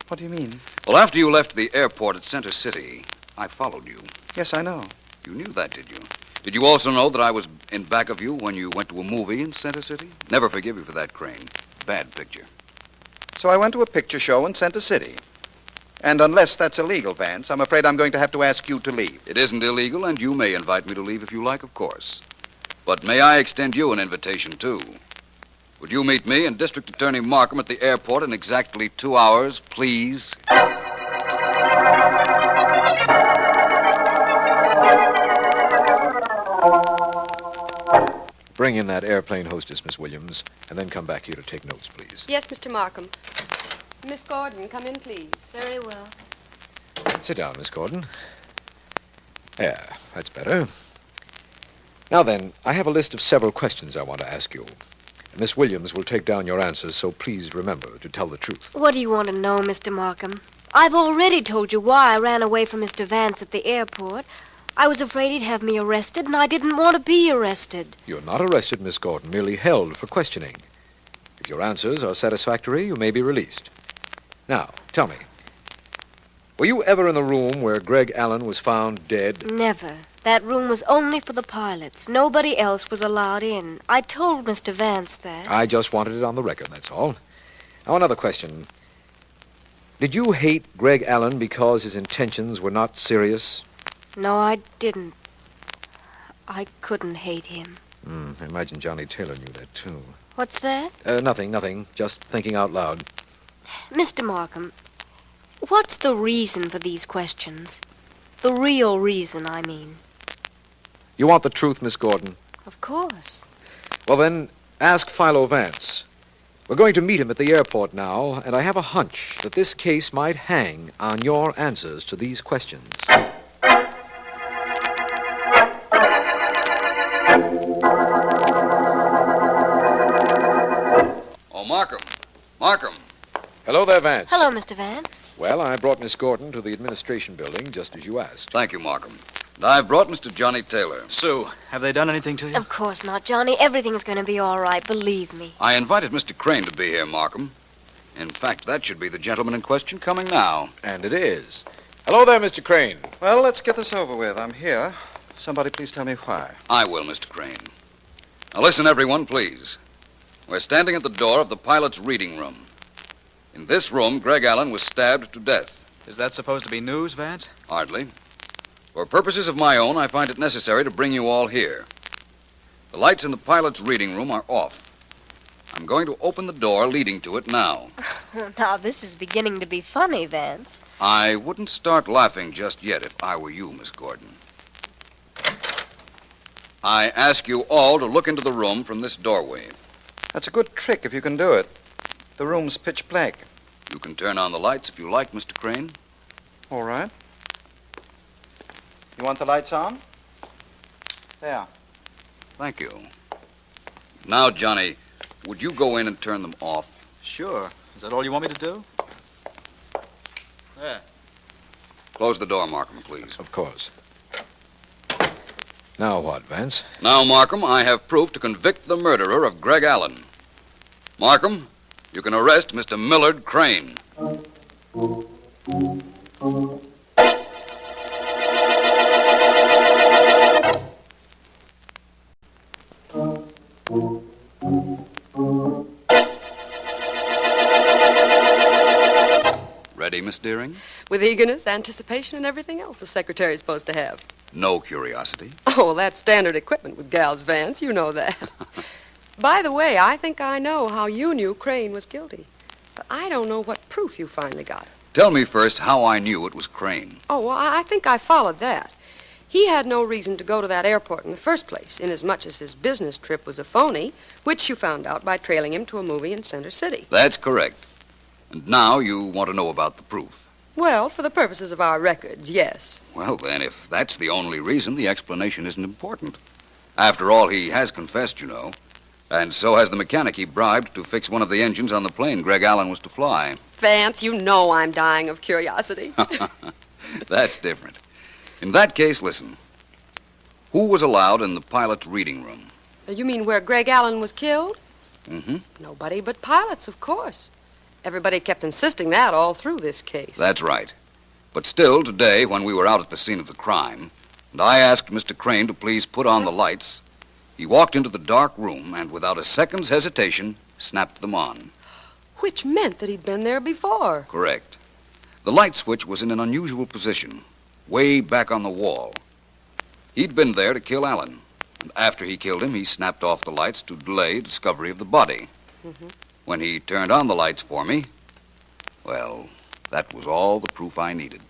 What do you mean? Well, after you left the airport at Center City, I followed you. Yes, I know. You knew that, did you? Did you also know that I was in back of you when you went to a movie in Center City? Never forgive you for that, Crane. Bad picture. So I went to a picture show in Center City. And unless that's illegal, Vance, I'm afraid I'm going to have to ask you to leave. It isn't illegal, and you may invite me to leave if you like, of course. But may I extend you an invitation, too? Would you meet me and District Attorney Markham at the airport in exactly 2 hours, please? Bring in that airplane hostess, Miss Williams, and then come back here to take notes, please. Yes, Mr. Markham. Miss Gordon, come in, please. Very well. Sit down, Miss Gordon. Yeah, that's better. Now then, I have a list of several questions I want to ask you. Miss Williams will take down your answers, so please remember to tell the truth. What do you want to know, Mr. Markham? I've already told you why I ran away from Mr. Vance at the airport. I was afraid he'd have me arrested, and I didn't want to be arrested. You're not arrested, Miss Gordon, merely held for questioning. If your answers are satisfactory, you may be released. Now, tell me, were you ever in the room where Greg Allen was found dead? Never. That room was only for the pilots. Nobody else was allowed in. I told Mr. Vance that. I just wanted it on the record, that's all. Now, another question. Did you hate Greg Allen because his intentions were not serious? No, I didn't. I couldn't hate him. I imagine Johnny Taylor knew that, too. What's that? Nothing. Just thinking out loud. Mr. Markham, what's the reason for these questions? The real reason, I mean. You want the truth, Miss Gordon? Of course. Well, then, ask Philo Vance. We're going to meet him at the airport now, and I have a hunch that this case might hang on your answers to these questions. Oh, Markham. Hello there, Vance. Hello, Mr. Vance. Well, I brought Miss Gordon to the administration building just as you asked. Thank you, Markham. And I've brought Mr. Johnny Taylor. Sue, have they done anything to you? Of course not, Johnny. Everything's going to be all right, believe me. I invited Mr. Crane to be here, Markham. In fact, that should be the gentleman in question coming now. And it is. Hello there, Mr. Crane. Well, let's get this over with. I'm here. Somebody please tell me why. I will, Mr. Crane. Now listen, everyone, please. We're standing at the door of the pilot's reading room. In this room, Greg Allen was stabbed to death. Is that supposed to be news, Vance? Hardly. For purposes of my own, I find it necessary to bring you all here. The lights in the pilot's reading room are off. I'm going to open the door leading to it now. Now, this is beginning to be funny, Vance. I wouldn't start laughing just yet if I were you, Miss Gordon. I ask you all to look into the room from this doorway. That's a good trick if you can do it. The room's pitch black. You can turn on the lights if you like, Mr. Crane. All right. You want the lights on? There. Thank you. Now, Johnny, would you go in and turn them off? Sure. Is that all you want me to do? There. Close the door, Markham, please. Of course. Now what, Vance? Now, Markham, I have proof to convict the murderer of Greg Allen. Markham, you can arrest Mr. Millard Crane. Ready, Miss Deering? With eagerness, anticipation, and everything else a secretary's supposed to have. No curiosity. Oh, well, that's standard equipment with gals, Vance. You know that. By the way, I think I know how you knew Crane was guilty. But I don't know what proof you finally got. Tell me first how I knew it was Crane. Oh, well, I think I followed that. He had no reason to go to that airport in the first place, inasmuch as his business trip was a phony, which you found out by trailing him to a movie in Center City. That's correct. And now you want to know about the proof. Well, for the purposes of our records, yes. Well, then, if that's the only reason, the explanation isn't important. After all, he has confessed, you know. And so has the mechanic he bribed to fix one of the engines on the plane Greg Allen was to fly. Vance, you know I'm dying of curiosity. That's different. In that case, listen. Who was allowed in the pilot's reading room? You mean where Greg Allen was killed? Mm-hmm. Nobody but pilots, of course. Everybody kept insisting that all through this case. That's right. But still, today, when we were out at the scene of the crime, and I asked Mr. Crane to please put on the lights, he walked into the dark room and, without a second's hesitation, snapped them on. Which meant that he'd been there before. Correct. The light switch was in an unusual position, way back on the wall. He'd been there to kill Allen, and after he killed him, he snapped off the lights to delay discovery of the body. Mm-hmm. When he turned on the lights for me, well, that was all the proof I needed.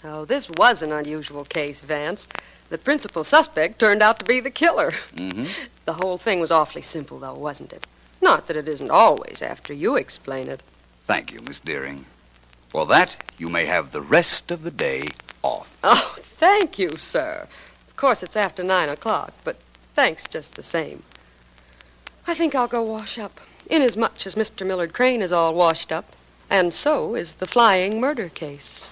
Oh, this was an unusual case, Vance. The principal suspect turned out to be the killer. Mm-hmm. The whole thing was awfully simple, though, wasn't it? Not that it isn't always after you explain it. Thank you, Miss Deering. For that, you may have the rest of the day off. Oh, thank you, sir. Of course, it's after 9 o'clock, but thanks just the same. I think I'll go wash up, inasmuch as Mr. Millard Crane is all washed up, and so is the flying murder case.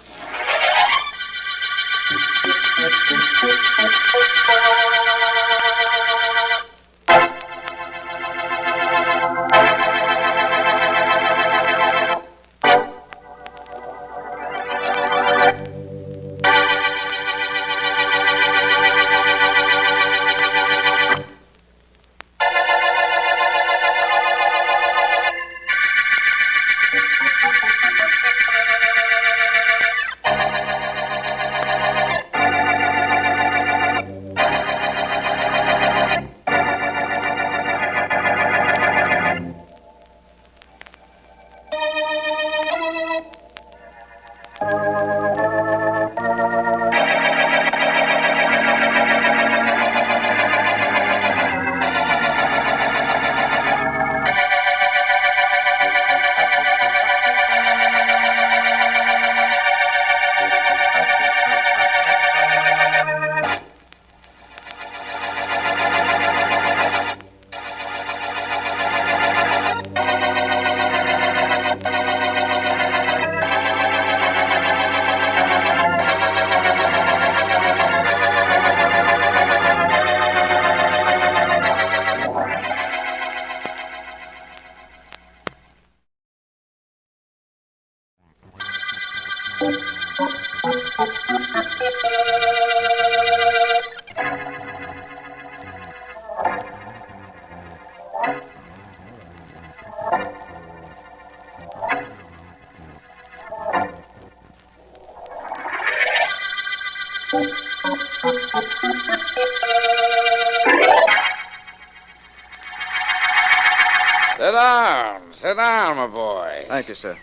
Sit down, my boy. Thank you, sir.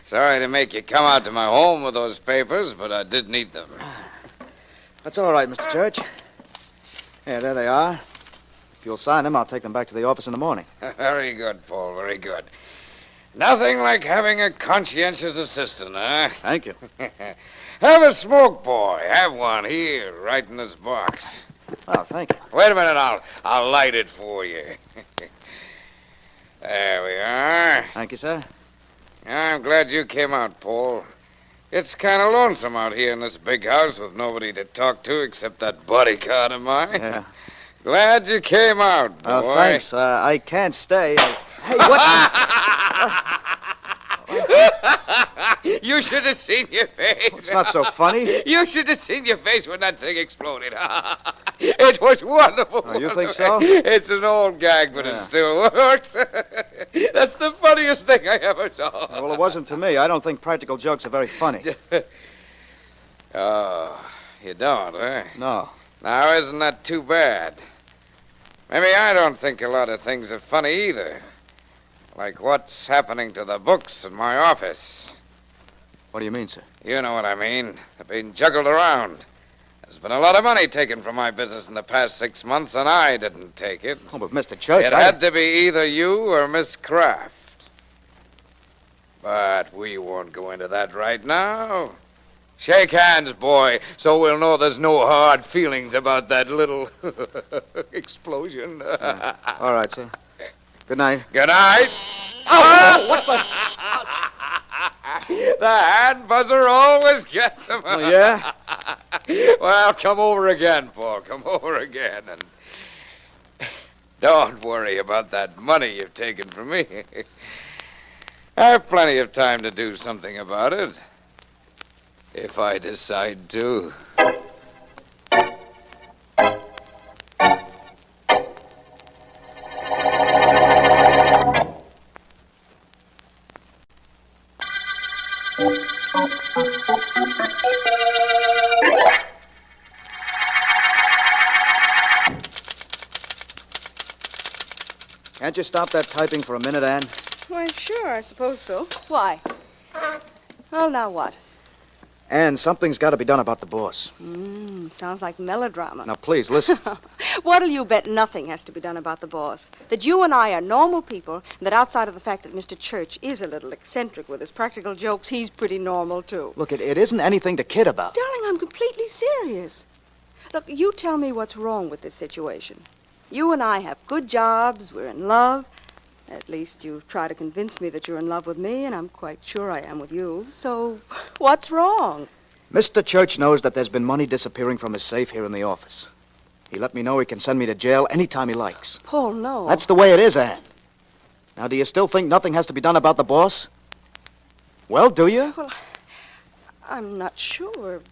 Sorry to make you come out to my home with those papers, but I did need them. That's all right, Mr. Church. Yeah, there they are. If you'll sign them, I'll take them back to the office in the morning. Very good, Paul, very good. Nothing like having a conscientious assistant, huh? Thank you. Have a smoke, boy. Have one here, right in this box. Oh, thank you. Wait a minute, I'll light it for you. There we are. Thank you, sir. I'm glad you came out, Paul. It's kind of lonesome out here in this big house with nobody to talk to except that bodyguard of mine. Yeah. Glad you came out, boy. Oh, thanks. I can't stay. Hey, what? You should have seen your face. It's not so funny. You should have seen your face when that thing exploded. It was wonderful. Oh, you think so? It's an old gag, but it still works. That's the funniest thing I ever saw. Well, it wasn't to me. I don't think practical jokes are very funny. Oh, you don't, eh? No. Now, isn't that too bad? Maybe I don't think a lot of things are funny either. Like what's happening to the books in my office. What do you mean, sir? You know what I mean. They're being juggled around. There's been a lot of money taken from my business in the past 6 months, and I didn't take it. Oh, but Mr. Church, It had to be either you or Miss Kraft. But we won't go into that right now. Shake hands, boy, so we'll know there's no hard feelings about that little explosion. All right, sir. Good night. Good night. Oh, what the... The hand buzzer always gets him. Oh, yeah? Well, come over again, Paul. Come over again. And don't worry about that money you've taken from me. I have plenty of time to do something about it. If I decide to. Can't you stop that typing for a minute, Anne? Why, sure, I suppose so. Why? Well, now what? Anne, something's got to be done about the boss. Sounds like melodrama. Now, please, listen. What'll you bet nothing has to be done about the boss? That you and I are normal people, and that outside of the fact that Mr. Church is a little eccentric with his practical jokes, he's pretty normal, too. Look, it isn't anything to kid about. Darling, I'm completely serious. Look, you tell me what's wrong with this situation. You and I have good jobs, we're in love. At least you try to convince me that you're in love with me, and I'm quite sure I am with you. So, what's wrong? Mr. Church knows that there's been money disappearing from his safe here in the office. He let me know he can send me to jail any time he likes. Paul, no. That's the way it is, Anne. Now, do you still think nothing has to be done about the boss? Well, do you? Well, I'm not sure.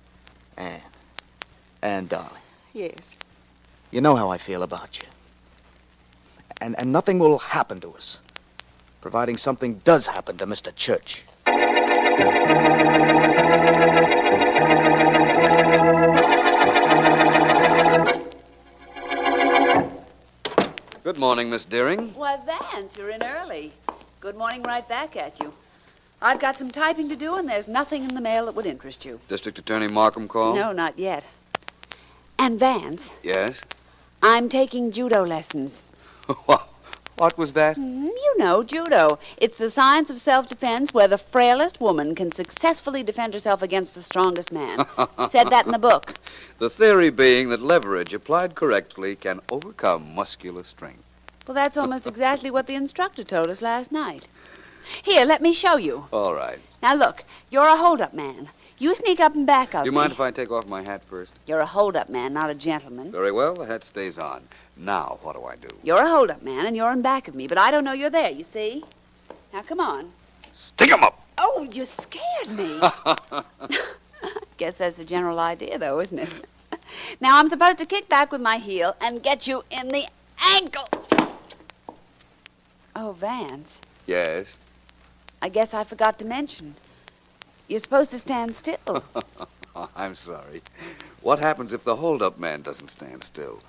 Anne, darling, Yes. you know how I feel about you. And nothing will happen to us, providing something does happen to Mr. Church. Good morning, Miss Deering. Why, Vance, you're in early. Good morning right back at you. I've got some typing to do, and there's nothing in the mail that would interest you. District Attorney Markham called? No, not yet. And Vance, Yes? I'm taking judo lessons. What was that? You know, judo. It's the science of self-defense where the frailest woman can successfully defend herself against the strongest man. Said that in the book. The theory being that leverage applied correctly can overcome muscular strength. Well, that's almost exactly what the instructor told us last night. Here, let me show you. All right. Now, look, you're a hold-up man. You sneak up and back of Do you me. mind if I take off my hat first? You're a hold-up man, not a gentleman. Very well, the hat stays on. Now, what do I do? You're a hold-up man, and you're in back of me, but I don't know you're there, you see? Now, come on. Stick 'em up! Oh, you scared me. Guess that's the general idea, though, isn't it? Now I'm supposed to kick back with my heel and get you in the ankle. Oh, Vance, Yes? I guess I forgot to mention. You're supposed to stand still. I'm sorry. What happens if the hold-up man doesn't stand still?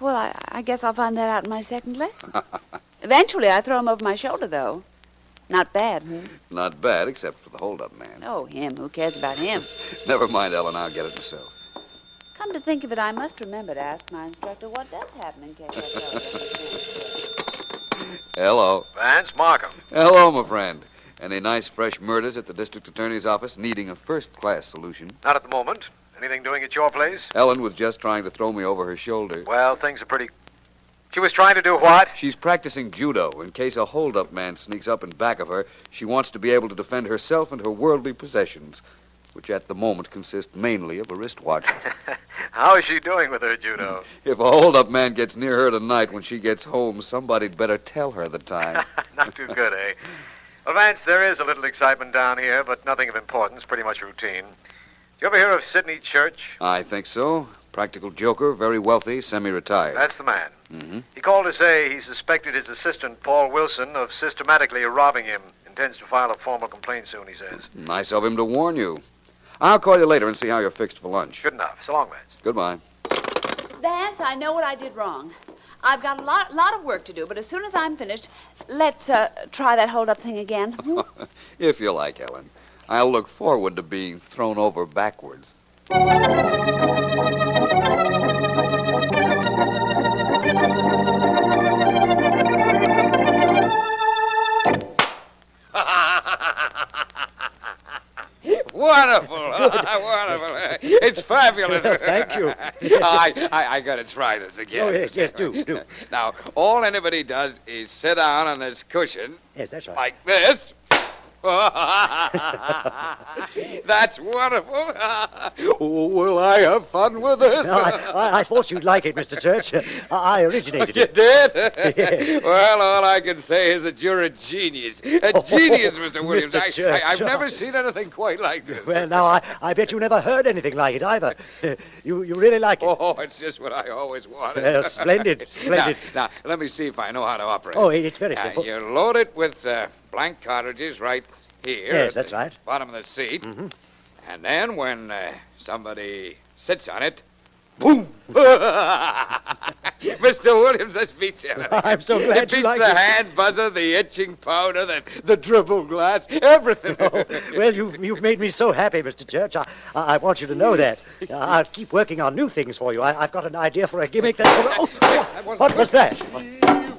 Well, I guess I'll find that out in my second lesson. Eventually, I throw him over my shoulder, though. Not bad, Not bad, except for the hold-up man. Oh, him. Who cares about him? Never mind, Ellen. I'll get it myself. Come to think of it, I must remember to ask my instructor what does happen in case I tell him. Hello. Vance, Markham. Hello, my friend. Any nice, fresh murders at the district attorney's office needing a first-class solution? Not at the moment. Anything doing at your place? Ellen was just trying to throw me over her shoulder. Well, things are pretty... She was trying to do what? She's practicing judo. In case a hold-up man sneaks up in back of her, she wants to be able to defend herself and her worldly possessions, which at the moment consist mainly of a wristwatch. How is she doing with her judo? If a hold-up man gets near her tonight when she gets home, somebody'd better tell her the time. Not too good, eh? Well, Vance, there is a little excitement down here, but nothing of importance, pretty much routine. Did you ever hear of Sidney Church? I think so. Practical joker, very wealthy, semi-retired. That's the man. Mm-hmm. He called to say he suspected his assistant, Paul Wilson, of systematically robbing him. Intends to file a formal complaint soon, he says. Nice of him to warn you. I'll call you later and see how you're fixed for lunch. Good enough. So long, Vance. Goodbye. Vance, I know what I did wrong. I've got a lot of work to do, but as soon as I'm finished, let's try that hold-up thing again. If you like, Ellen. I'll look forward to being thrown over backwards. Wonderful. Wonderful. It's fabulous. Thank you. I got to try this again. Oh, yes, do. Now, all anybody does is sit down on this cushion. Yes, that's right. Like this. That's wonderful. Will I have fun with this? No, I thought you'd like it, Mr. Church. I originated You it. did? Yes. Well, all I can say is that you're a genius. A genius, Mr. Williams. Mr. Church. I've never seen anything quite like this. Well, now, I bet you never heard anything like it either. You really like it? Oh, it's just what I always wanted. Well, splendid. Now, let me see if I know how to operate. Oh, it's very simple. You load it with blank cartridges right here. Yes, at that's the right. Bottom of the seat. Mm-hmm. And then when somebody sits on it, boom! Mr. Williams, this beats everything. I'm so glad it you beats like the it. hand buzzer, the etching powder, the dribble glass, everything. Oh, well, you've made me so happy, Mr. Church. I want you to know that. I'll keep working on new things for you. I've got an idea for a gimmick that... Oh, what was that?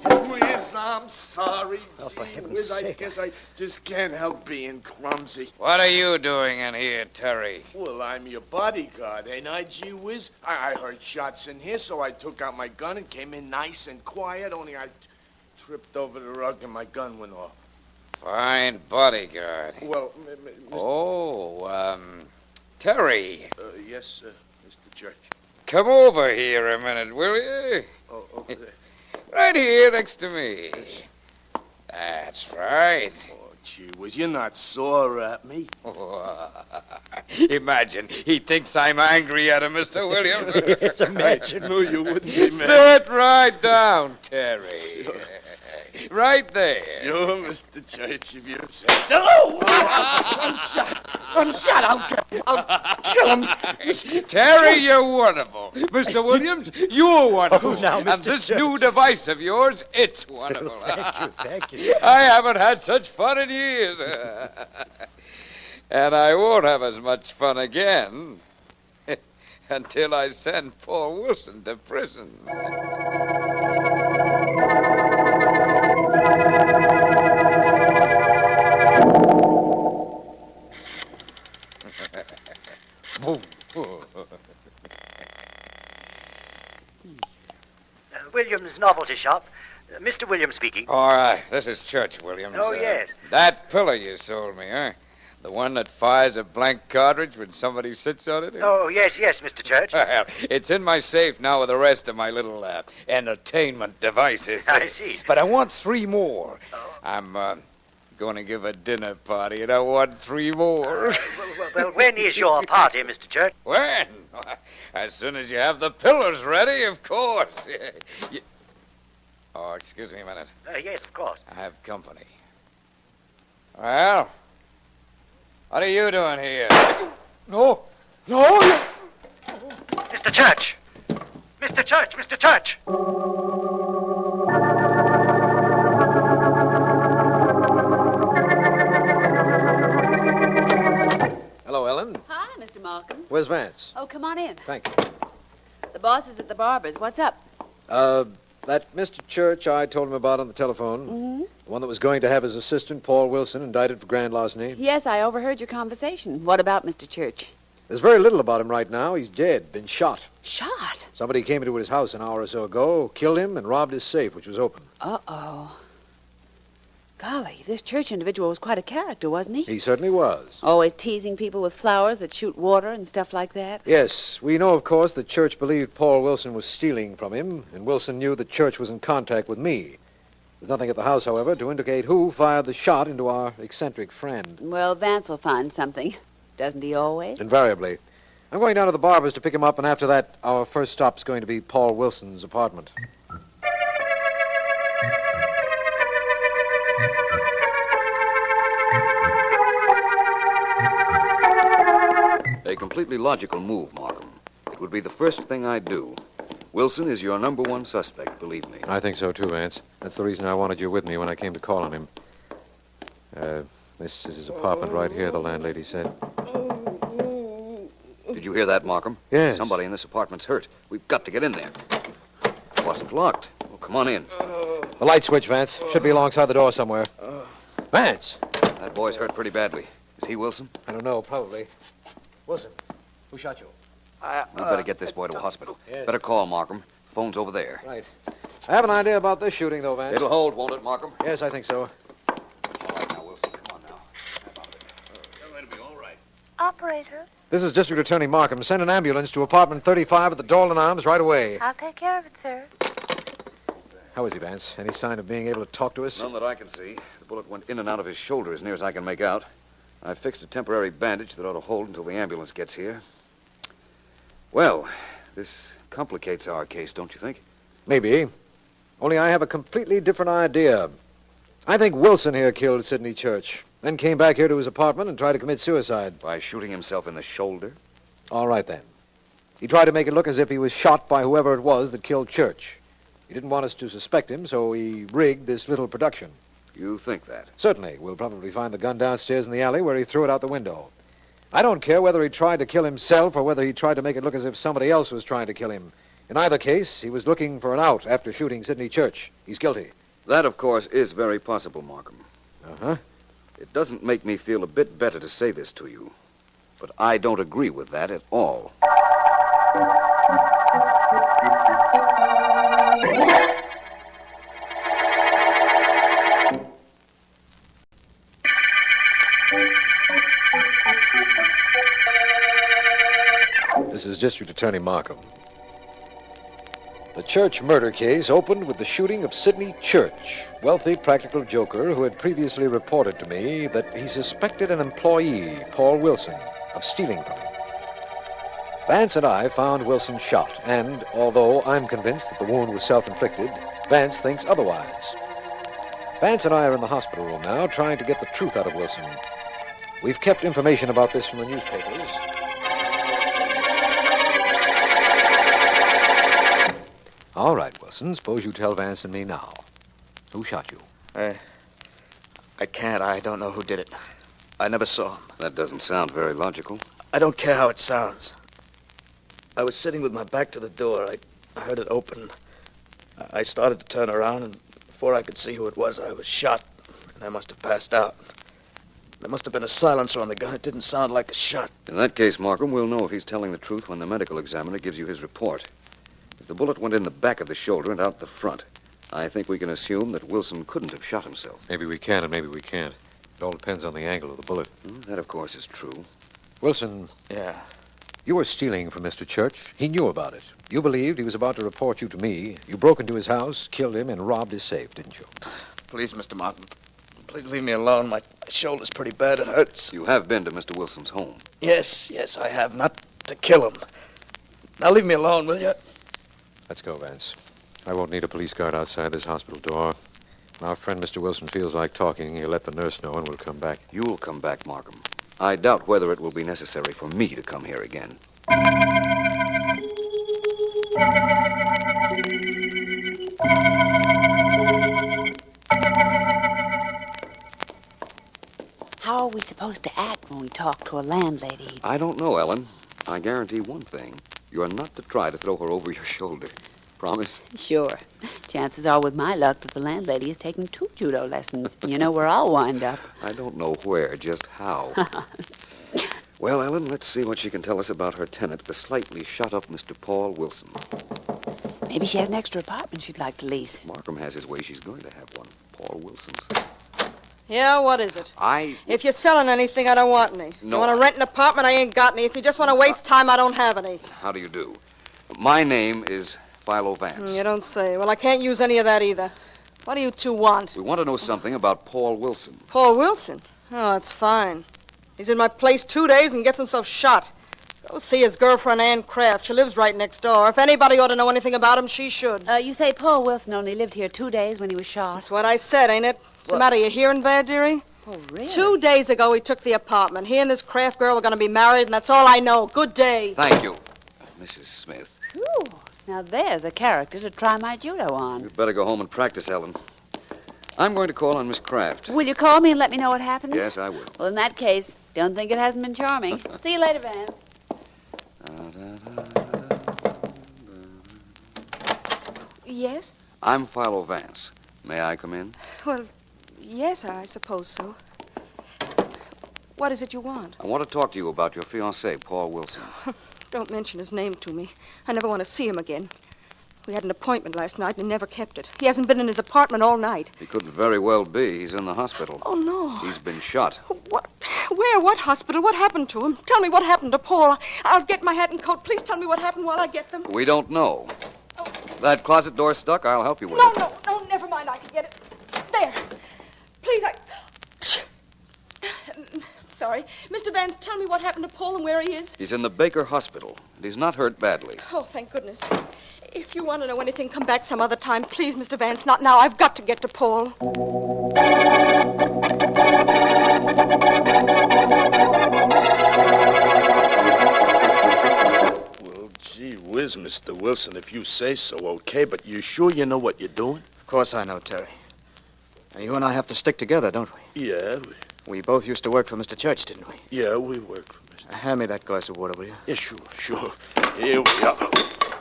Whiz, I'm sorry. Oh, for heaven's Whiz, I sake. guess I just can't help being clumsy. What are you doing in here, Terry? Well, I'm your bodyguard, ain't I, gee whiz? I heard shots in here, so I took out my gun and came in nice and quiet, only I tripped over the rug and my gun went off. Fine bodyguard. Well, Terry. Yes, Mr. Church. Come over here a minute, will you? Oh, okay. Right here next to me. That's right. Oh, gee whiz, you're not sore at me. Imagine, he thinks I'm angry at him, Mr. Williams. Yes, imagine. I knew you wouldn't be mad. Sit right down, Terry. Right there. Sure, Mr. Church, if you say so. Oh, I'm shot. I'll kill him. Terry, you're wonderful. Mr. Williams, you're wonderful. Oh, now, and Mr. this Church. new device of yours, it's wonderful. Thank you. I haven't had such fun in years. And I won't have as much fun again until I send Paul Wilson to prison. Williams Novelty Shop. Mr. Williams speaking. All right, this is Church, Williams. Oh, yes. That pillow you sold me, huh? The one that fires a blank cartridge when somebody sits on it? Oh, yes, Mr. Church. Well, it's in my safe now with the rest of my little entertainment devices. I see. But I want 3 more. I'm going to give a dinner party, and I want 3 more. Well, when is your party, Mr. Church? When? As soon as you have the pillars ready, of course. Oh, excuse me a minute. Yes, of course. I have company. Well, what are you doing here? No. Mr. Church! Mr. Church! Mr. Church! Hello, Ellen. Hi, Mr. Markham. Where's Vance? Oh, come on in. Thank you. The boss is at the barber's. What's up? That Mr. Church I told him about on the telephone. Mm-hmm. The one that was going to have his assistant, Paul Wilson, indicted for grand larceny. Yes, I overheard your conversation. What about Mr. Church? There's very little about him right now. He's dead, been shot. Shot? Somebody came into his house an hour or so ago, killed him, and robbed his safe, which was open. Uh-oh. Golly, this Church individual was quite a character, wasn't he? He certainly was. Always teasing people with flowers that shoot water and stuff like that. Yes, we know, of course, that Church believed Paul Wilson was stealing from him, and Wilson knew that Church was in contact with me. There's nothing at the house, however, to indicate who fired the shot into our eccentric friend. Well, Vance will find something. Doesn't he always? Invariably. I'm going down to the barber's to pick him up, and after that, our first stop's going to be Paul Wilson's apartment. A completely logical move, Markham. It would be the first thing I'd do. Wilson is your number 1 suspect, believe me. I think so, too, Vance. That's the reason I wanted you with me when I came to call on him. This is his apartment right here, the landlady said. Did you hear that, Markham? Yes. Somebody in this apartment's hurt. We've got to get in there. It wasn't locked. Well, come on in. The light switch, Vance. Should be alongside the door somewhere. Vance! That boy's hurt pretty badly. Is he Wilson? I don't know, probably. Wilson, who shot you? We better get this boy to a hospital. Yes. Better call, Markham. Phone's over there. Right. I have an idea about this shooting, though, Vance. It'll hold, won't it, Markham? Yes, I think so. All right, now, Wilson. Come on now. It'll be all right. Operator, This is District Attorney Markham. Send an ambulance to apartment 35 at the Dalton Arms right away. I'll take care of it, sir. How is he, Vance? Any sign of being able to talk to us? None that I can see. The bullet went in and out of his shoulder as near as I can make out. I fixed a temporary bandage that ought to hold until the ambulance gets here. Well, this complicates our case, don't you think? Maybe. Only I have a completely different idea. I think Wilson here killed Sidney Church, then came back here to his apartment and tried to commit suicide. By shooting himself in the shoulder? All right, then. He tried to make it look as if he was shot by whoever it was that killed Church. He didn't want us to suspect him, so he rigged this little production. You think that? Certainly. We'll probably find the gun downstairs in the alley where he threw it out the window. I don't care whether he tried to kill himself or whether he tried to make it look as if somebody else was trying to kill him. In either case, he was looking for an out after shooting Sidney Church. He's guilty. That, of course, is very possible, Markham. Uh-huh. It doesn't make me feel a bit better to say this to you, but I don't agree with that at all. This is District Attorney Markham. The Church murder case opened with the shooting of Sidney Church, wealthy practical joker who had previously reported to me that he suspected an employee, Paul Wilson, of stealing from him. Vance and I found Wilson shot, and although I'm convinced that the wound was self-inflicted, Vance thinks otherwise. Vance and I are in the hospital room now, trying to get the truth out of Wilson. We've kept information about this from the newspapers. All right, Wilson, suppose you tell Vance and me now. Who shot you? I can't. I don't know who did it. I never saw him. That doesn't sound very logical. I don't care how it sounds. I was sitting with my back to the door. I heard it open. I started to turn around, and before I could see who it was, I was shot, and I must have passed out. There must have been a silencer on the gun. It didn't sound like a shot. In that case, Markham, we'll know if he's telling the truth when the medical examiner gives you his report. If the bullet went in the back of the shoulder and out the front, I think we can assume that Wilson couldn't have shot himself. Maybe we can and maybe we can't. It all depends on the angle of the bullet. That, of course, is true. Wilson. Yeah. You were stealing from Mr. Church. He knew about it. You believed he was about to report you to me. You broke into his house, killed him, and robbed his safe, didn't you? Please, Mr. Martin. Please leave me alone. My shoulder's pretty bad. It hurts. You have been to Mr. Wilson's home. Yes, I have. Not to kill him. Now leave me alone, will you? Let's go, Vance. I won't need a police guard outside this hospital door. When our friend Mr. Wilson feels like talking, he'll let the nurse know and we'll come back. You'll come back, Markham. I doubt whether it will be necessary for me to come here again. How are we supposed to act when we talk to a landlady? I don't know, Ellen. I guarantee one thing. You're not to try to throw her over your shoulder. Promise? Sure. Chances are, with my luck, that the landlady has taken 2 judo lessons. You know where I'll wind up. I don't know where, just how. Well, Ellen, let's see what she can tell us about her tenant, the slightly shot-up Mr. Paul Wilson. Maybe she has an extra apartment she'd like to lease. Markham has his way. She's going to have one. Paul Wilson's. Yeah, what is it? If you're selling anything, I don't want any. No, You want to rent an apartment, I ain't got any. If you just want to waste time, I don't have any. How do you do? My name is Philo Vance. You don't say. Well, I can't use any of that either. What do you two want? We want to know something about Paul Wilson. Paul Wilson? Oh, that's fine. He's in my place 2 days and gets himself shot. Go see his girlfriend, Ann Kraft. She lives right next door. If anybody ought to know anything about him, she should. You say Paul Wilson only lived here 2 days when he was shot? That's what I said, ain't it? What's the matter, you hearing bad, dearie? Oh, really? 2 days ago, he took the apartment. He and this Kraft girl were going to be married, and that's all I know. Good day. Thank you, Mrs. Smith. Whew. Now there's a character to try my judo on. You'd better go home and practice, Ellen. I'm going to call on Miss Kraft. Will you call me and let me know what happens? Yes, I will. Well, in that case, don't think it hasn't been charming. See you later, Vance. Yes? I'm Philo Vance. May I come in? Well, yes, I suppose so. What is it you want? I want to talk to you about your fiancé, Paul Wilson. Don't mention his name to me. I never want to see him again. We had an appointment last night and he never kept it. He hasn't been in his apartment all night. He couldn't very well be. He's in the hospital. Oh, no. He's been shot. What? Where? What hospital? What happened to him? Tell me what happened to Paul. I'll get my hat and coat. Please tell me what happened while I get them. We don't know. That closet door stuck. I'll help you with No, it. no, never mind. I can get it. There. Please, Sorry. Mr. Vance, tell me what happened to Paul and where he is. He's in the Baker Hospital. He's not hurt badly. Oh, thank goodness. If you want to know anything, come back some other time. Please, Mr. Vance, not now. I've got to get to Paul. Well, gee whiz, Mr. Wilson, if you say so, okay, but you sure you know what you're doing? Of course I know, Terry. And you and I have to stick together, don't we? Yeah. We both used to work for Mr. Church, didn't we? Yeah, we work for Mr. Hand me that glass of water, will you? Yeah, sure. Here we are.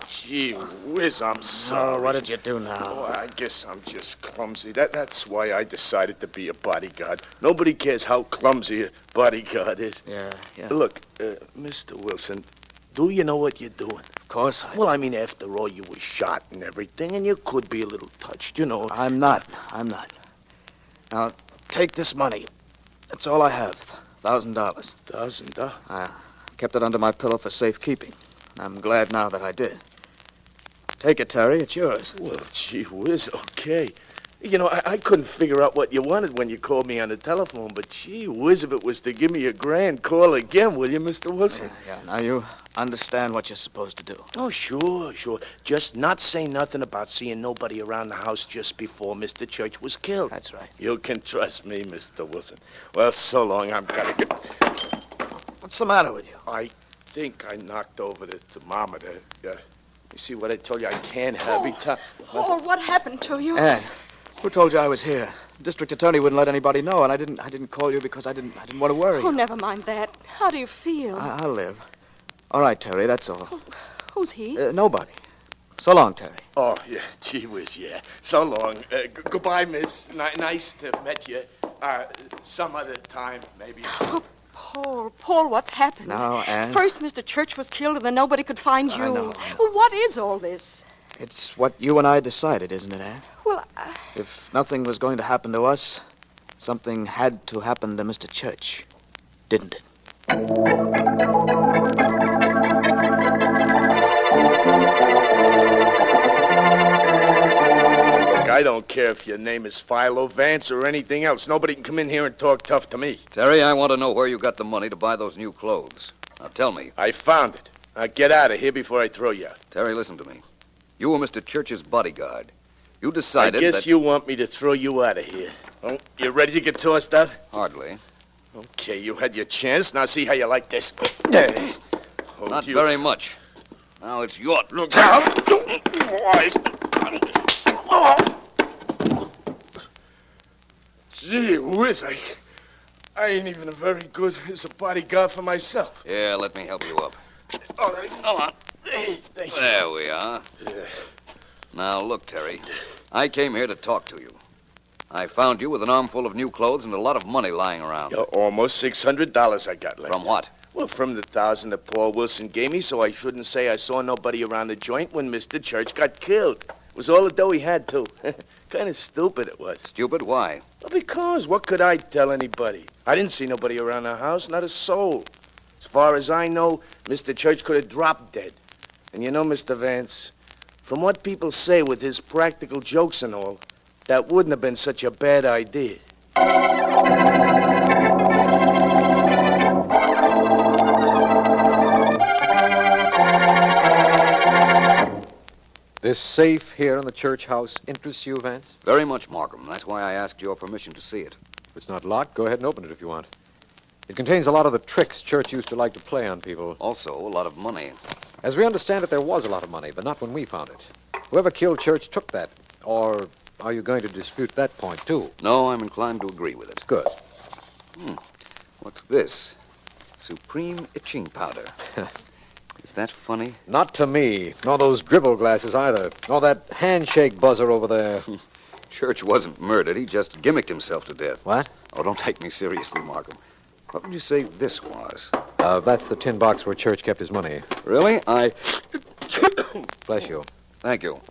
Gee whiz, I'm sorry. Oh, what did you do now? Oh, I guess I'm just clumsy. That's why I decided to be a bodyguard. Nobody cares how clumsy a bodyguard is. Yeah. Look, Mr. Wilson, do you know what you're doing? Of course I do. Well, I mean, after all, you were shot and everything, and you could be a little touched, you know. I'm not. Now, take this money. That's all I have. $1,000. $1,000? I kept it under my pillow for safekeeping. I'm glad now that I did. Take it, Terry. It's yours. Well, gee whiz, okay. You know, I couldn't figure out what you wanted when you called me on the telephone, but gee whiz, if it was to give me a grand, call again, will you, Mr. Wilson? Yeah. Now, you understand what you're supposed to do. Oh, sure. Just not say nothing about seeing nobody around the house just before Mr. Church was killed. That's right. You can trust me, Mr. Wilson. Well, so long. I've got to go. What's the matter with you? I think I knocked over the thermometer. You see what I told you? I can't have it. Paul, what happened to you? Ann, who told you I was here? The district attorney wouldn't let anybody know, and I didn't call you because I didn't want to worry you. Oh, never mind that. How do you feel? I'll live. All right, Terry, that's all. Who's he? Nobody. So long, Terry. Oh, yeah, gee whiz, yeah. So long. Goodbye, miss. Nice to have met you. Some other time, maybe. Oh, Paul, what's happened? Now, Ann. First, Mr. Church was killed, and then nobody could find you. I know. Well, what is all this? It's what you and I decided, isn't it, Ann? Well, If nothing was going to happen to us, something had to happen to Mr. Church, didn't it? Look, I don't care if your name is Philo Vance or anything else. Nobody can come in here and talk tough to me. Terry, I want to know where you got the money to buy those new clothes. Now, tell me. I found it. Now, get out of here before I throw you out. Terry, listen to me. You were Mr. Church's bodyguard. You decided I guess that... you want me to throw you out of here. Oh, you ready to get tossed out? Hardly. Okay, you had your chance. Now see how you like this. There. Not very much. Now it's your... Look out! Gee whiz, I ain't even very good as a bodyguard for myself. Yeah, let me help you up. All right, come on. There we are. Now, look, Terry. I came here to talk to you. I found you with an armful of new clothes and a lot of money lying around. Almost $600 I got left. From what? Well, from the $1,000 that Paul Wilson gave me, so I shouldn't say I saw nobody around the joint when Mr. Church got killed. It was all the dough he had, too. Kind of stupid it was. Stupid? Why? Well, because what could I tell anybody? I didn't see nobody around the house, not a soul. As far as I know, Mr. Church could have dropped dead. And you know, Mr. Vance, from what people say with his practical jokes and all, that wouldn't have been such a bad idea. This safe here in the church house interests you, Vance? Very much, Markham. That's why I asked your permission to see it. If it's not locked, go ahead and open it if you want. It contains a lot of the tricks Church used to like to play on people. Also, a lot of money. As we understand it, there was a lot of money, but not when we found it. Whoever killed Church took that. Or are you going to dispute that point, too? No, I'm inclined to agree with it. Good. What's this? Supreme itching powder. Is that funny? Not to me. Nor those dribble glasses either. Nor that handshake buzzer over there. Church wasn't murdered. He just gimmicked himself to death. What? Oh, don't take me seriously, Markham. What would you say this was? That's the tin box where Church kept his money. Really? Bless you. Thank you.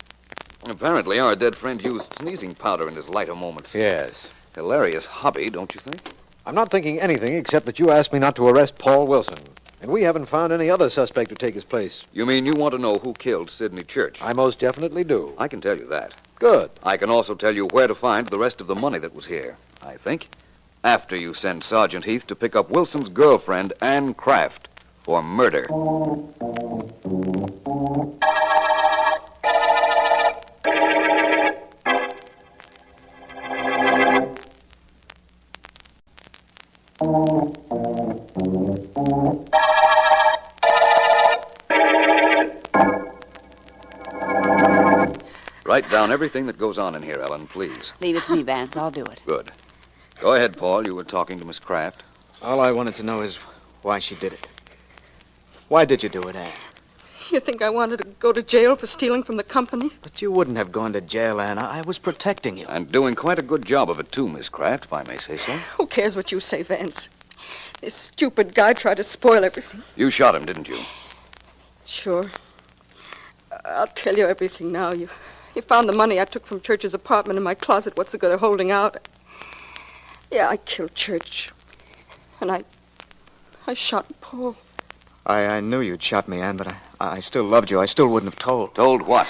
Apparently, our dead friend used sneezing powder in his lighter moments. Yes. Hilarious hobby, don't you think? I'm not thinking anything except that you asked me not to arrest Paul Wilson. And we haven't found any other suspect to take his place. You mean you want to know who killed Sidney Church? I most definitely do. I can tell you that. Good. I can also tell you where to find the rest of the money that was here, I think. After you send Sergeant Heath to pick up Wilson's girlfriend, Anne Kraft, for murder. Write down everything that goes on in here, Ellen, please. Leave it to me, Vance. I'll do it. Good. Go ahead, Paul. You were talking to Miss Kraft. All I wanted to know is why she did it. Why did you do it, Anne? You think I wanted to go to jail for stealing from the company? But you wouldn't have gone to jail, Anne. I was protecting you. And doing quite a good job of it, too, Miss Kraft, if I may say so. Who cares what you say, Vance? This stupid guy tried to spoil everything. You shot him, didn't you? Sure. I'll tell you everything now. You found the money I took from Church's apartment in my closet. What's the good of holding out? Yeah, I killed Church. And I shot Paul. I knew you'd shot me, Anne, but I still loved you. I still wouldn't have told. Told what?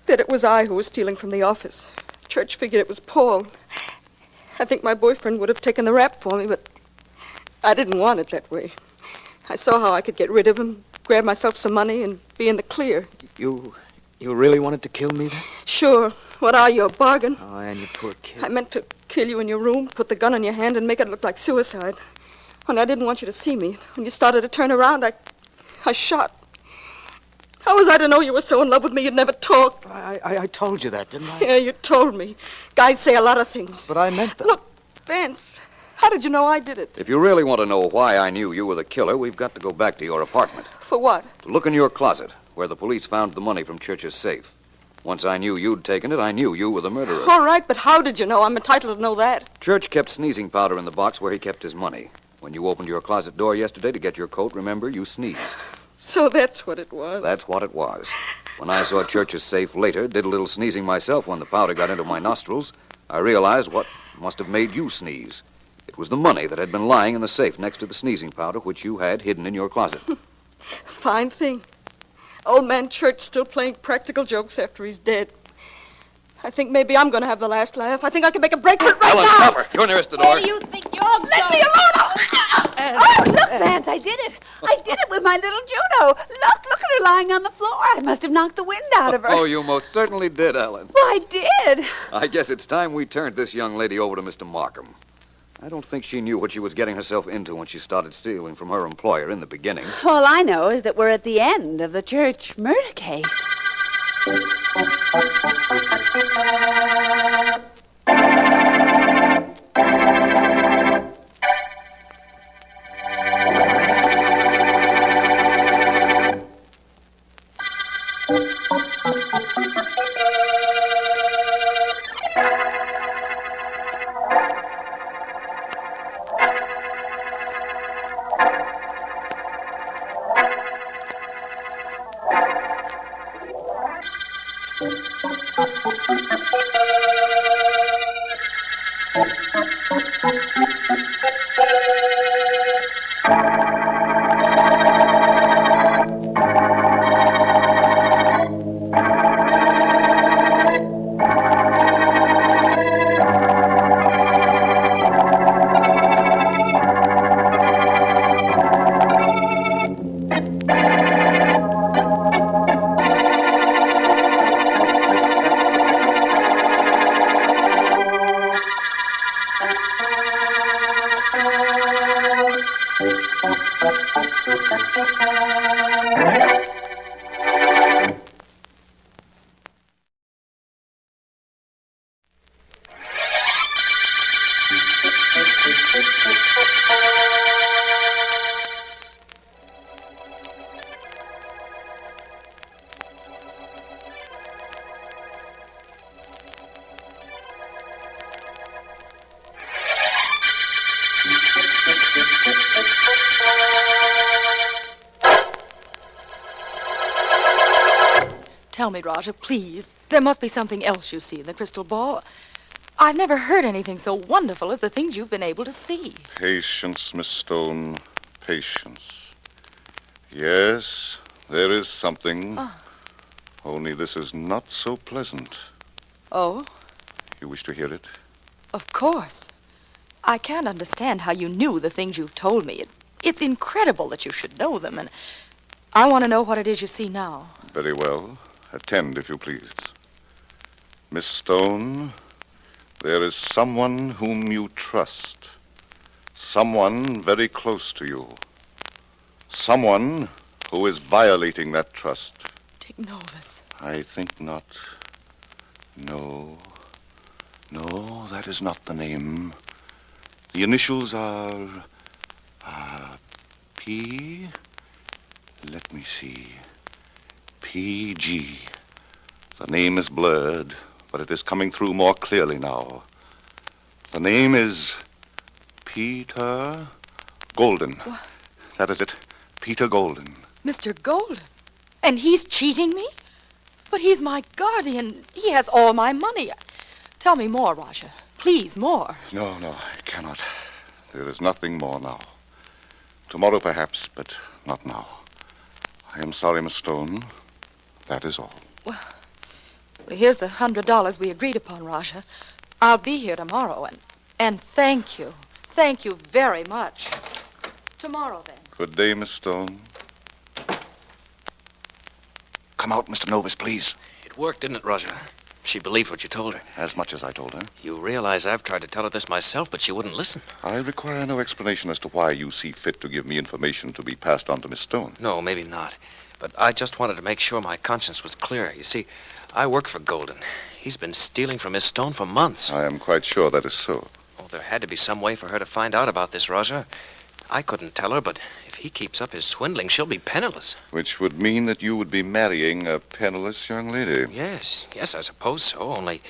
That it was I who was stealing from the office. Church figured it was Paul. I think my boyfriend would have taken the rap for me, but I didn't want it that way. I saw how I could get rid of him, grab myself some money, and be in the clear. You really wanted to kill me then? Sure. What are you, a bargain? Oh, Anne, you poor kid. I meant to kill you in your room, put the gun in your hand, and make it look like suicide. And I didn't want you to see me. When you started to turn around, I shot. How was I to know you were so in love with me you'd never talk? I told you that, didn't I? Yeah, you told me. Guys say a lot of things. But I meant that. Look, Vance, how did you know I did it? If you really want to know why I knew you were the killer, we've got to go back to your apartment. For what? To look in your closet, where the police found the money from Church's safe. Once I knew you'd taken it, I knew you were the murderer. All right, but how did you know? I'm entitled to know that. Church kept sneezing powder in the box where he kept his money. When you opened your closet door yesterday to get your coat, remember, you sneezed. So that's what it was. That's what it was. When I saw Church's safe later, did a little sneezing myself when the powder got into my nostrils, I realized what must have made you sneeze. It was the money that had been lying in the safe next to the sneezing powder, which you had hidden in your closet. Fine thing. Old man Church still playing practical jokes after he's dead. I think maybe I'm going to have the last laugh. I think I can make a break for it right Ellen, now. stop her. You're nearest the door. Where do you think you're going? Let me alone! Oh, look, Vance, I did it. I did it with my little Juno. Look at her lying on the floor. I must have knocked the wind out of her. Oh, you most certainly did, Ellen. Well, I did. I guess it's time we turned this young lady over to Mr. Markham. I don't think she knew what she was getting herself into when she started stealing from her employer in the beginning. All I know is that we're at the end of the church murder case. Tell me, Roger, please. There must be something else you see in the crystal ball. I've never heard anything so wonderful as the things you've been able to see. Patience, Miss Stone. Patience. Yes, there is something. Only this is not so pleasant. Oh? You wish to hear it? Of course. I can't understand how you knew the things you've told me. It's incredible that you should know them, and I want to know what it is you see now. Very well. Attend, if you please. Miss Stone, there is someone whom you trust. Someone very close to you. Someone who is violating that trust. Dick Novus. I think not. No, that is not the name. The initials are... P... Let me see... PG. The name is blurred, but it is coming through more clearly now. The name is Peter Golden. What? That is it. Peter Golden. Mr. Golden? And he's cheating me? But he's my guardian. He has all my money. Tell me more, Roger. Please, more. No, I cannot. There is nothing more now. Tomorrow, perhaps, but not now. I am sorry, Miss Stone. That is all. Well, here's the $100 we agreed upon, Roger. I'll be here tomorrow, and thank you. Thank you very much. Tomorrow, then. Good day, Miss Stone. Come out, Mr. Novus, please. It worked, didn't it, Roger? She believed what you told her. As much as I told her. You realize I've tried to tell her this myself, but she wouldn't listen. I require no explanation as to why you see fit to give me information to be passed on to Miss Stone. No, maybe not. But I just wanted to make sure my conscience was clear. You see, I work for Golden. He's been stealing from Miss Stone for months. I am quite sure that is so. Oh, there had to be some way for her to find out about this, Roger. I couldn't tell her, but if he keeps up his swindling, she'll be penniless. Which would mean that you would be marrying a penniless young lady. Yes, I suppose so, only,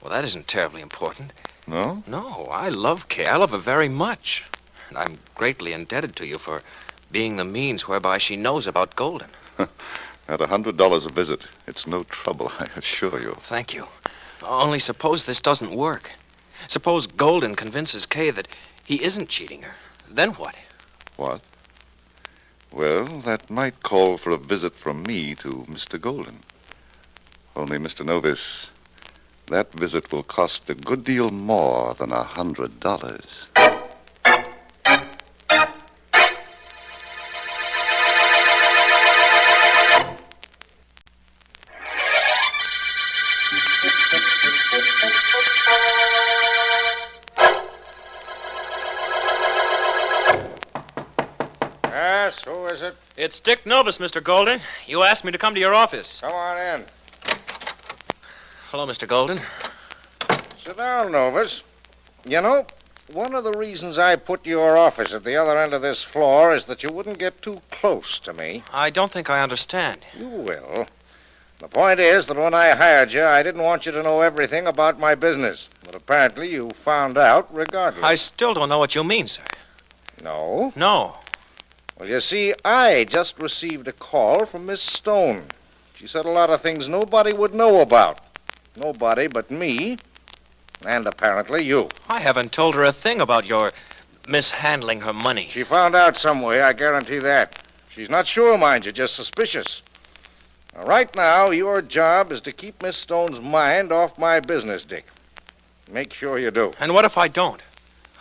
well, that isn't terribly important. No? No, I love Kay. I love her very much. And I'm greatly indebted to you for being the means whereby she knows about Golden. At $100 a visit, it's no trouble, I assure you. Thank you. Only suppose this doesn't work. Suppose Golden convinces Kay that he isn't cheating her. Then what? What? Well, that might call for a visit from me to Mr. Golden. Only, Mr. Novus, that visit will cost a good deal more than $100. Yes, who is it? It's Dick Novus, Mr. Golden. You asked me to come to your office. Come on in. Hello, Mr. Golden. Sit down, Novus. You know, one of the reasons I put your office at the other end of this floor is that you wouldn't get too close to me. I don't think I understand. You will. The point is that when I hired you, I didn't want you to know everything about my business. But apparently you found out regardless. I still don't know what you mean, sir. No? No. Well, you see, I just received a call from Miss Stone. She said a lot of things nobody would know about. Nobody but me, and apparently you. I haven't told her a thing about your mishandling her money. She found out some way, I guarantee that. She's not sure, mind you, just suspicious. Now, right now, your job is to keep Miss Stone's mind off my business, Dick. Make sure you do. And what if I don't?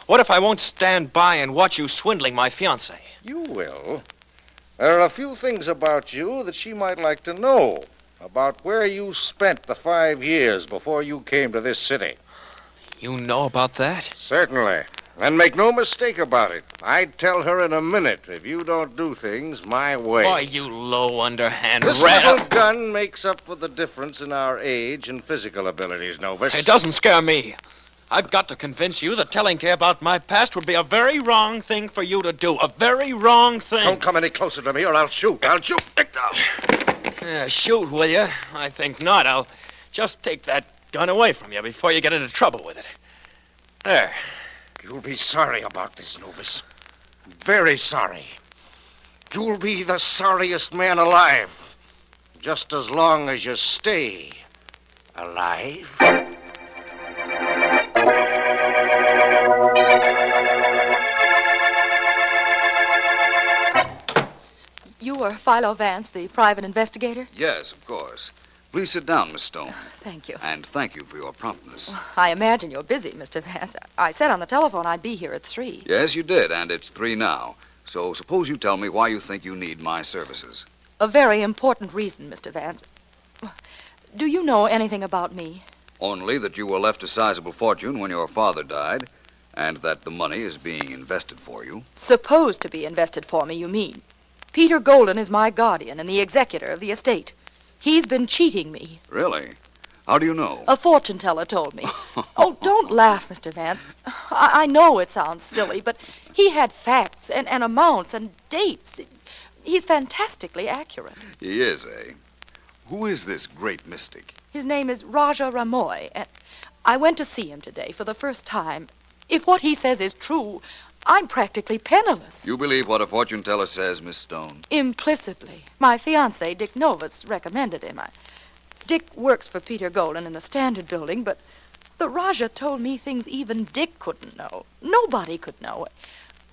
What if I won't stand by and watch you swindling my fiancée? You will. There are a few things about you that she might like to know. About where you spent the 5 years before you came to this city. You know about that? Certainly. And make no mistake about it. I'd tell her in a minute if you don't do things my way. Why, you low, underhand this rat. little gun makes up for the difference in our age and physical abilities, Novus. It doesn't scare me. I've got to convince you that telling Kay about my past would be a very wrong thing for you to do. A very wrong thing. Don't come any closer to me or I'll shoot. I'll shoot. Dick, down. Yeah, shoot, will you? I think not. I'll just take that gun away from you before you get into trouble with it. There. You'll be sorry about this, Novus. Very sorry. You'll be the sorriest man alive. Just as long as you stay alive. You are Philo Vance, the private investigator? Yes, of course. Please sit down, Miss Stone. Thank you. And thank you for your promptness. I imagine you're busy, Mr. Vance. I said on the telephone I'd be here at 3. Yes, you did, and it's 3 now. So suppose you tell me why you think you need my services. A very important reason, Mr. Vance. Do you know anything about me? Only that you were left a sizable fortune when your father died, and that the money is being invested for you. Supposed to be invested for me, you mean? Peter Golden is my guardian and the executor of the estate. He's been cheating me. Really? How do you know? A fortune teller told me. Oh, don't laugh, Mr. Vance. I know it sounds silly, but he had facts and amounts and dates. He's fantastically accurate. He is, eh? Who is this great mystic? His name is Raja Ramoy, and I went to see him today for the first time. If what he says is true, I'm practically penniless. You believe what a fortune teller says, Miss Stone? Implicitly. My fiancé, Dick Novus, recommended him. Dick works for Peter Golden in the Standard Building, but the Raja told me things even Dick couldn't know. Nobody could know.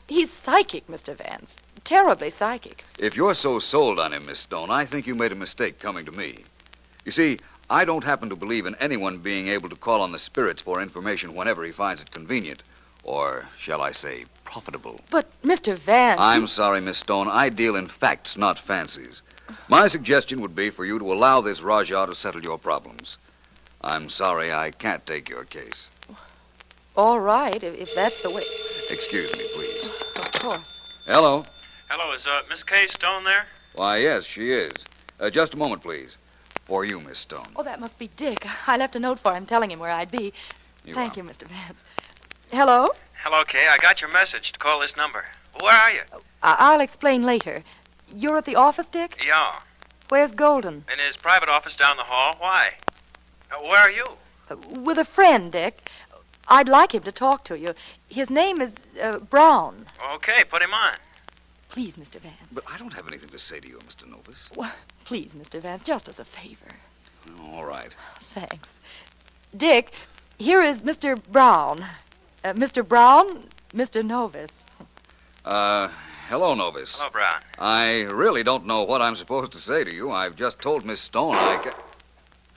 He's psychic, Mr. Vance. Terribly psychic. If you're so sold on him, Miss Stone, I think you made a mistake coming to me. You see, I don't happen to believe in anyone being able to call on the spirits for information whenever he finds it convenient. Or, shall I say, profitable. But, Mr. Vance... I'm sorry, Miss Stone. I deal in facts, not fancies. My suggestion would be for you to allow this Rajah to settle your problems. I'm sorry I can't take your case. All right, if that's the way... Excuse me, please. Of course. Hello. Hello, is Miss Kay Stone there? Why, yes, she is. Just a moment, please. For you, Miss Stone. Oh, that must be Dick. I left a note for him telling him where I'd be. Thank you, Mr. Vance. Hello? Hello, Kay. I got your message to call this number. Where are you? I'll explain later. You're at the office, Dick? Yeah. Where's Golden? In his private office down the hall. Why? Where are you? With a friend, Dick. I'd like him to talk to you. His name is Brown. Okay, put him on. Please, Mr. Vance. But I don't have anything to say to you, Mr. Novus. Well, please, Mr. Vance, just as a favor. All right. Thanks. Dick, here is Mr. Brown. Mr. Brown, Mr. Novus. Hello, Novus. Hello, Brown. I really don't know what I'm supposed to say to you. I've just told Miss Stone I can...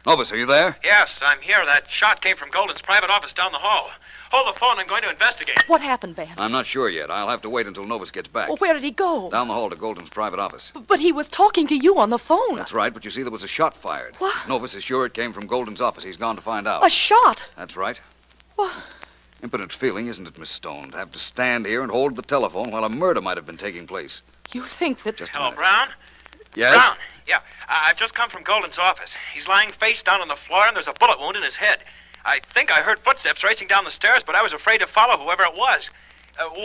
Novus, are you there? Yes, I'm here. That shot came from Golden's private office down the hall. Hold the phone. I'm going to investigate. What happened, Vance? I'm not sure yet. I'll have to wait until Novus gets back. Well, where did he go? Down the hall to Golden's private office. But he was talking to you on the phone. That's right, but you see, there was a shot fired. What? Novus is sure it came from Golden's office. He's gone to find out. A shot? That's right. What? Impotent feeling, isn't it, Miss Stone, to have to stand here and hold the telephone while a murder might have been taking place. You think that... Just a Hello, minute. Brown? Yes? Brown, yeah. I've just come from Golden's office. He's lying face down on the floor, and there's a bullet wound in his head. I think I heard footsteps racing down the stairs, but I was afraid to follow whoever it was.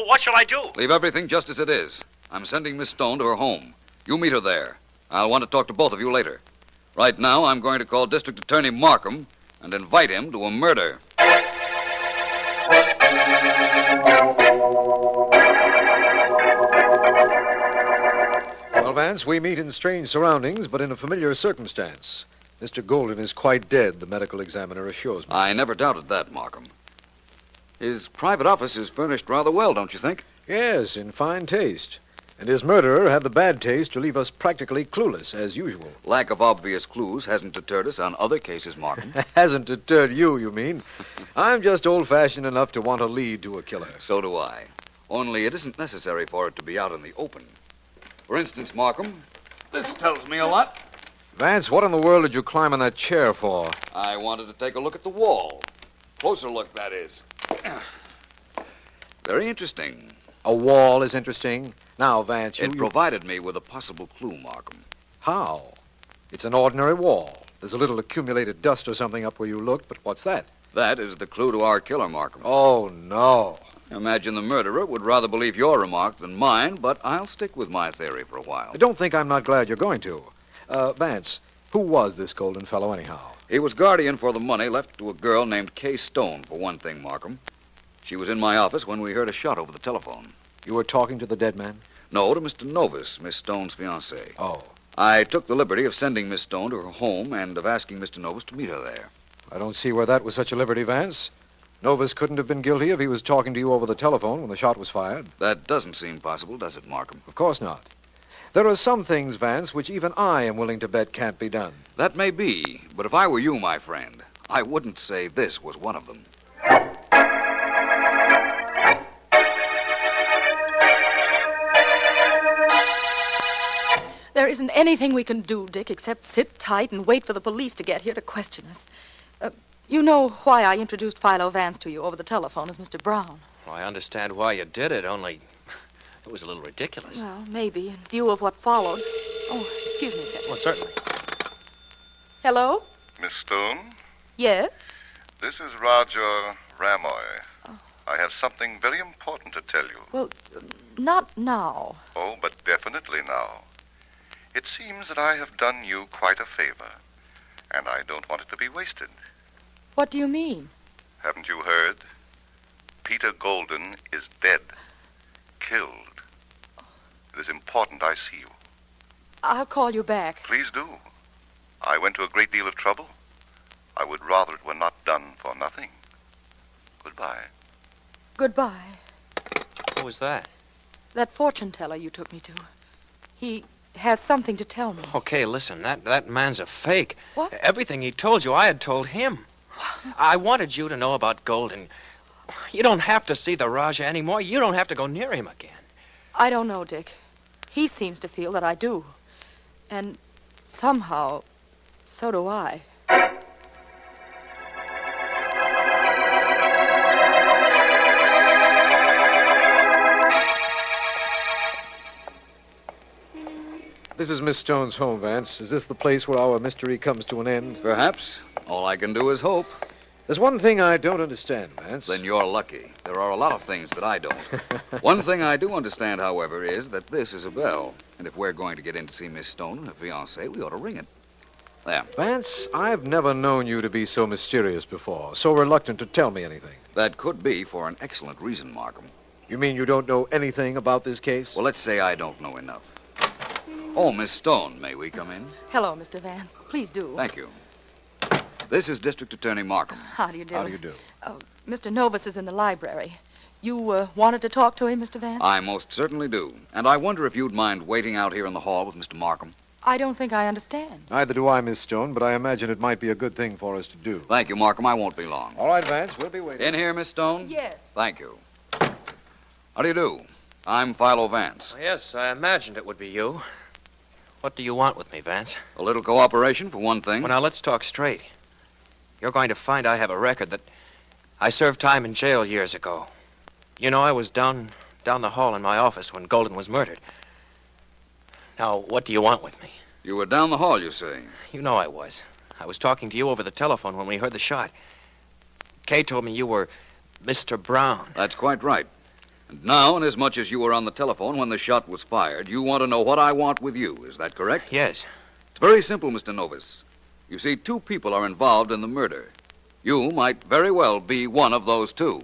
What shall I do? Leave everything just as it is. I'm sending Miss Stone to her home. You meet her there. I'll want to talk to both of you later. Right now, I'm going to call District Attorney Markham and invite him to a murder. Well, Vance, we meet in strange surroundings, but in a familiar circumstance. Mr. Golden is quite dead, the medical examiner assures me. I never doubted that, Markham. His private office is furnished rather well, don't you think? Yes, in fine taste. And his murderer had the bad taste to leave us practically clueless, as usual. Lack of obvious clues hasn't deterred us on other cases, Markham. Hasn't deterred you, you mean? I'm just old-fashioned enough to want a lead to a killer. So do I. Only it isn't necessary for it to be out in the open. For instance, Markham, this tells me a lot. Vance, what in the world did you climb on that chair for? I wanted to take a look at the wall. Closer look, that is. Very interesting. A wall is interesting. Now, Vance, It provided me with a possible clue, Markham. How? It's an ordinary wall. There's a little accumulated dust or something up where you looked, but what's that? That is the clue to our killer, Markham. Oh, no. Imagine the murderer would rather believe your remark than mine, but I'll stick with my theory for a while. Don't think I'm not glad you're going to. Vance, who was this Golden fellow anyhow? He was guardian for the money left to a girl named Kay Stone, for one thing, Markham. She was in my office when we heard a shot over the telephone. You were talking to the dead man? No, to Mr. Novus, Miss Stone's fiancé. Oh. I took the liberty of sending Miss Stone to her home and of asking Mr. Novus to meet her there. I don't see where that was such a liberty, Vance. Novus couldn't have been guilty if he was talking to you over the telephone when the shot was fired. That doesn't seem possible, does it, Markham? Of course not. There are some things, Vance, which even I am willing to bet can't be done. That may be, but if I were you, my friend, I wouldn't say this was one of them. There isn't anything we can do, Dick, except sit tight and wait for the police to get here to question us. You know why I introduced Philo Vance to you over the telephone as Mr. Brown. Well, I understand why you did it, only it was a little ridiculous. Well, maybe, in view of what followed. Oh, excuse me a second. Well, certainly. Hello? Miss Stone, Yes? this is Roger Ramoy. I have something very important to tell you. Well, not now. Oh, but definitely now. It seems that I have done you quite a favor, and I don't want it to be wasted. What do you mean? Haven't you heard? Peter Golden is dead. Killed. It is important I see you. I'll call you back. Please do. I went to a great deal of trouble. I would rather it were not done for nothing. Goodbye. Goodbye. Who was that? That fortune teller you took me to. He has something to tell me. Okay, listen, that man's a fake. What? Everything he told you, I had told him. I wanted you to know about Golden. You don't have to see the Raja anymore. You don't have to go near him again. I don't know, Dick. He seems to feel that I do. And somehow, so do I. This is Miss Stone's home, Vance. Is this the place where our mystery comes to an end? Perhaps. All I can do is hope. There's one thing I don't understand, Vance. Then you're lucky. There are a lot of things that I don't. One thing I do understand, however, is that this is a bell. And if we're going to get in to see Miss Stone and her fiancé, we ought to ring it. There. Vance, I've never known you to be so mysterious before, so reluctant to tell me anything. That could be for an excellent reason, Markham. You mean you don't know anything about this case? Well, let's say I don't know enough. Oh, Miss Stone, may we come in? Hello, Mr. Vance. Please do. Thank you. This is District Attorney Markham. How do you do? How do you do? Mr. Novus is in the library. You wanted to talk to him, Mr. Vance? I most certainly do. And I wonder if you'd mind waiting out here in the hall with Mr. Markham. I don't think I understand. Neither do I, Miss Stone, but I imagine it might be a good thing for us to do. Thank you, Markham. I won't be long. All right, Vance, we'll be waiting. In here, Miss Stone? Yes. Thank you. How do you do? I'm Philo Vance. Yes, I imagined it would be you. What do you want with me, Vance? A little cooperation, for one thing. Well, now, let's talk straight. You're going to find I have a record that I served time in jail years ago. You know, I was down the hall in my office when Golden was murdered. Now, what do you want with me? You were down the hall, you say? You know I was. I was talking to you over the telephone when we heard the shot. Kay told me you were Mr. Brown. That's quite right. And now, inasmuch as you were on the telephone when the shot was fired, you want to know what I want with you. Is that correct? Yes. It's very simple, Mr. Novus. You see, two people are involved in the murder. You might very well be one of those two.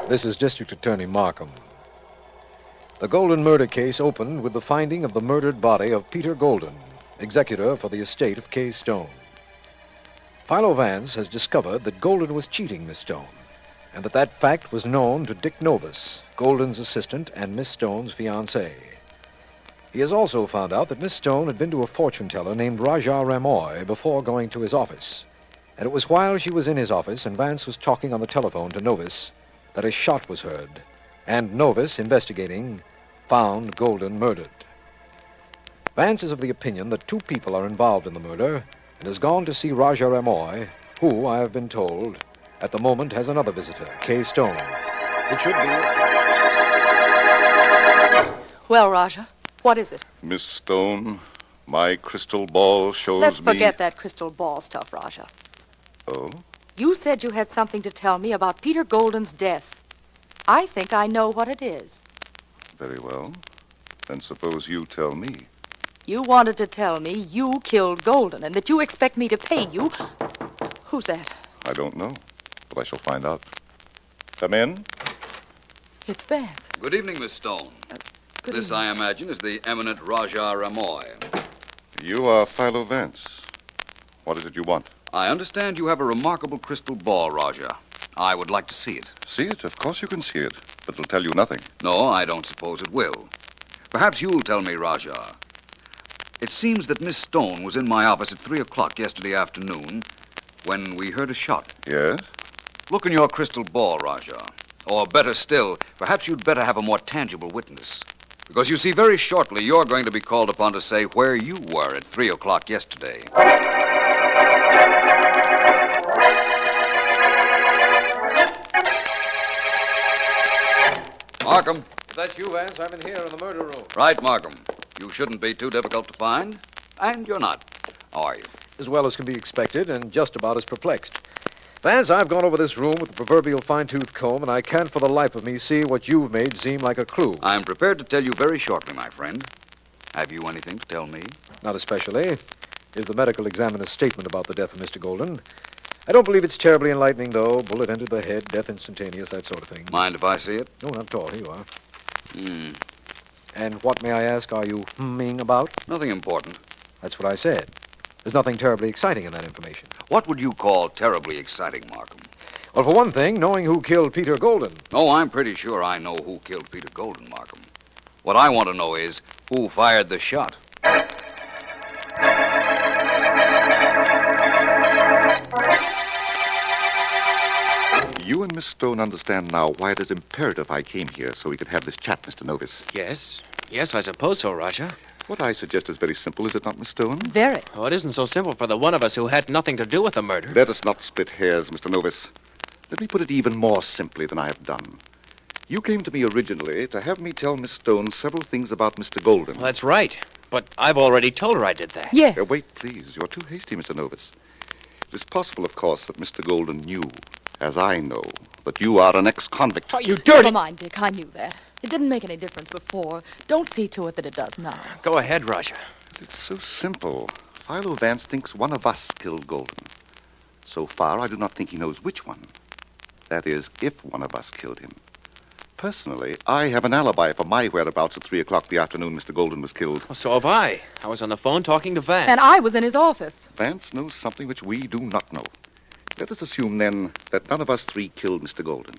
This is District Attorney Markham. The Golden murder case opened with the finding of the murdered body of Peter Golden, executor for the estate of Kay Stone. Philo Vance has discovered that Golden was cheating Miss Stone, and that fact was known to Dick Novus, Golden's assistant and Miss Stone's fiancé. He has also found out that Miss Stone had been to a fortune teller named Raja Ramoy before going to his office, and it was while she was in his office and Vance was talking on the telephone to Novus that a shot was heard, and Novus, investigating, found Golden murdered. Vance is of the opinion that two people are involved in the murder and has gone to see Raja Ramoy, who, I have been told, at the moment has another visitor, Kay Stone. It should be... Well, Raja, what is it? Miss Stone, my crystal ball shows Let's me... forget that crystal ball stuff, Raja. Oh? You said you had something to tell me about Peter Golden's death. I think I know what it is. Very well. Then suppose you tell me. You wanted to tell me you killed Golden and that you expect me to pay you. Who's that? I don't know, but I shall find out. Come in. It's Vance. Good evening, Miss Stone. Good This, evening. I imagine, is the eminent Raja Ramoy. You are Philo Vance. What is it you want? I understand you have a remarkable crystal ball, Raja. I would like to see it. See it? Of course you can see it, but it'll tell you nothing. No, I don't suppose it will. Perhaps you'll tell me, Raja. It seems that Miss Stone was in my office at 3 o'clock yesterday afternoon when we heard a shot. Yes? Look in your crystal ball, Raja. Or better still, perhaps you'd better have a more tangible witness. Because you see, very shortly, you're going to be called upon to say where you were at 3 o'clock yesterday. Markham. If that's you, Vance, I'm in here in the murder room. Right, Markham. You shouldn't be too difficult to find. And you're not. How are you? As well as can be expected, and just about as perplexed. Vance, I've gone over this room with the proverbial fine-tooth comb, and I can't for the life of me see what you've made seem like a clue. I'm prepared to tell you very shortly, my friend. Have you anything to tell me? Not especially. Here's the medical examiner's statement about the death of Mr. Golden. I don't believe it's terribly enlightening, though. Bullet entered the head, death instantaneous, that sort of thing. Mind if I see it? No, not at all. Here you are. Hmm. And what, may I ask, are you humming about? Nothing important. That's what I said. There's nothing terribly exciting in that information. What would you call terribly exciting, Markham? Well, for one thing, knowing who killed Peter Golden. Oh, I'm pretty sure I know who killed Peter Golden, Markham. What I want to know is who fired the shot. You and Miss Stone understand now why it is imperative I came here so we could have this chat, Mr. Novus. Yes. Yes, I suppose so, Raja. What I suggest is very simple, is it not, Miss Stone? Very. Oh, it isn't so simple for the one of us who had nothing to do with the murder. Let us not split hairs, Mr. Novus. Let me put it even more simply than I have done. You came to me originally to have me tell Miss Stone several things about Mr. Golden. Well, that's right. But I've already told her I did that. Yes. Wait, please. You're too hasty, Mr. Novus. It is possible, of course, that Mr. Golden knew, as I know, that you are an ex-convict. Oh, you dirty... Never mind, Dick. I knew that. It didn't make any difference before. Don't see to it that it does now. Go ahead, Raja. It's so simple. Philo Vance thinks one of us killed Golden. So far, I do not think he knows which one. That is, if one of us killed him. Personally, I have an alibi for my whereabouts at 3 o'clock the afternoon Mr. Golden was killed. Well, so have I. I was on the phone talking to Vance. And I was in his office. Vance knows something which we do not know. Let us assume, then, that none of us three killed Mr. Golden.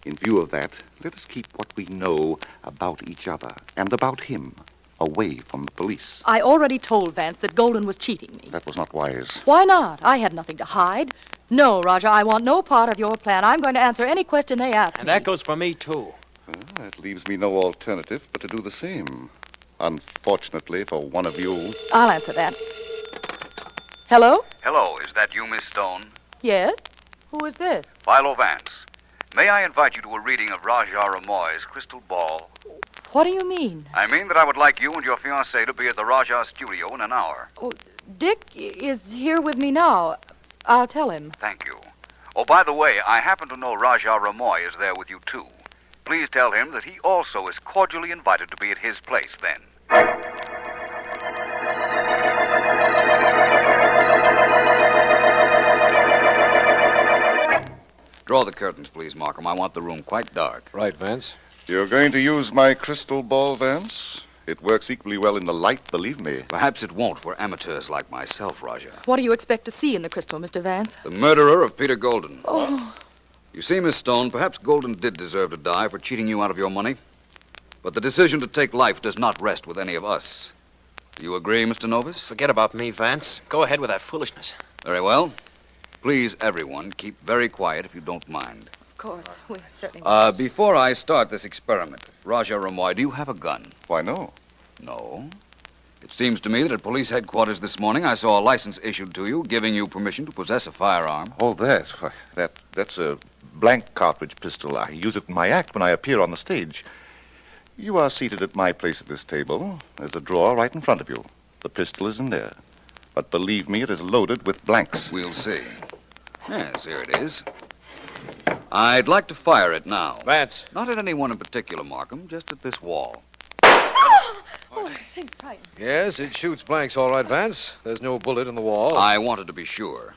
In view of that, let us keep what we know about each other and about him away from the police. I already told Vance that Golden was cheating me. That was not wise. Why not? I had nothing to hide. No, Roger, I want no part of your plan. I'm going to answer any question they ask And me. that goes for me, too. Well, that leaves me no alternative but to do the same. Unfortunately for one of you. I'll answer that. Hello? Hello, is that you, Miss Stone? Yes? Who is this? Philo Vance. May I invite you to a reading of Raja Ramoy's Crystal Ball? What do you mean? I mean that I would like you and your fiancé to be at the Raja studio in an hour. Oh, Dick is here with me now. I'll tell him. Thank you. Oh, by the way, I happen to know Raja Ramoy is there with you, too. Please tell him that he also is cordially invited to be at his place then. Draw the curtains, please, Markham. I want the room quite dark. Right, Vance. You're going to use my crystal ball, Vance? It works equally well in the light, believe me. Perhaps it won't for amateurs like myself, Raja. What do you expect to see in the crystal, Mr. Vance? The murderer of Peter Golden. Oh. You see, Miss Stone, perhaps Golden did deserve to die for cheating you out of your money. But the decision to take life does not rest with any of us. Do you agree, Mr. Novus? Forget about me, Vance. Go ahead with that foolishness. Very well. Please, everyone, keep very quiet if you don't mind. Of course, we certainly Before I start this experiment, Raja Ramoy, do you have a gun? Why, no. No? It seems to me that at police headquarters this morning I saw a license issued to you giving you permission to possess a firearm. Oh, that? Why, that's a blank cartridge pistol. I use it in my act when I appear on the stage. You are seated at my place at this table. There's a drawer right in front of you. The pistol is in there. But believe me, it is loaded with blanks. We'll see. Yes, here it is. I'd like to fire it now. Vance. Not at anyone in particular, Markham, just at this wall. Oh, think right. Yes, it shoots blanks all right, Vance. There's no bullet in the wall. I wanted to be sure.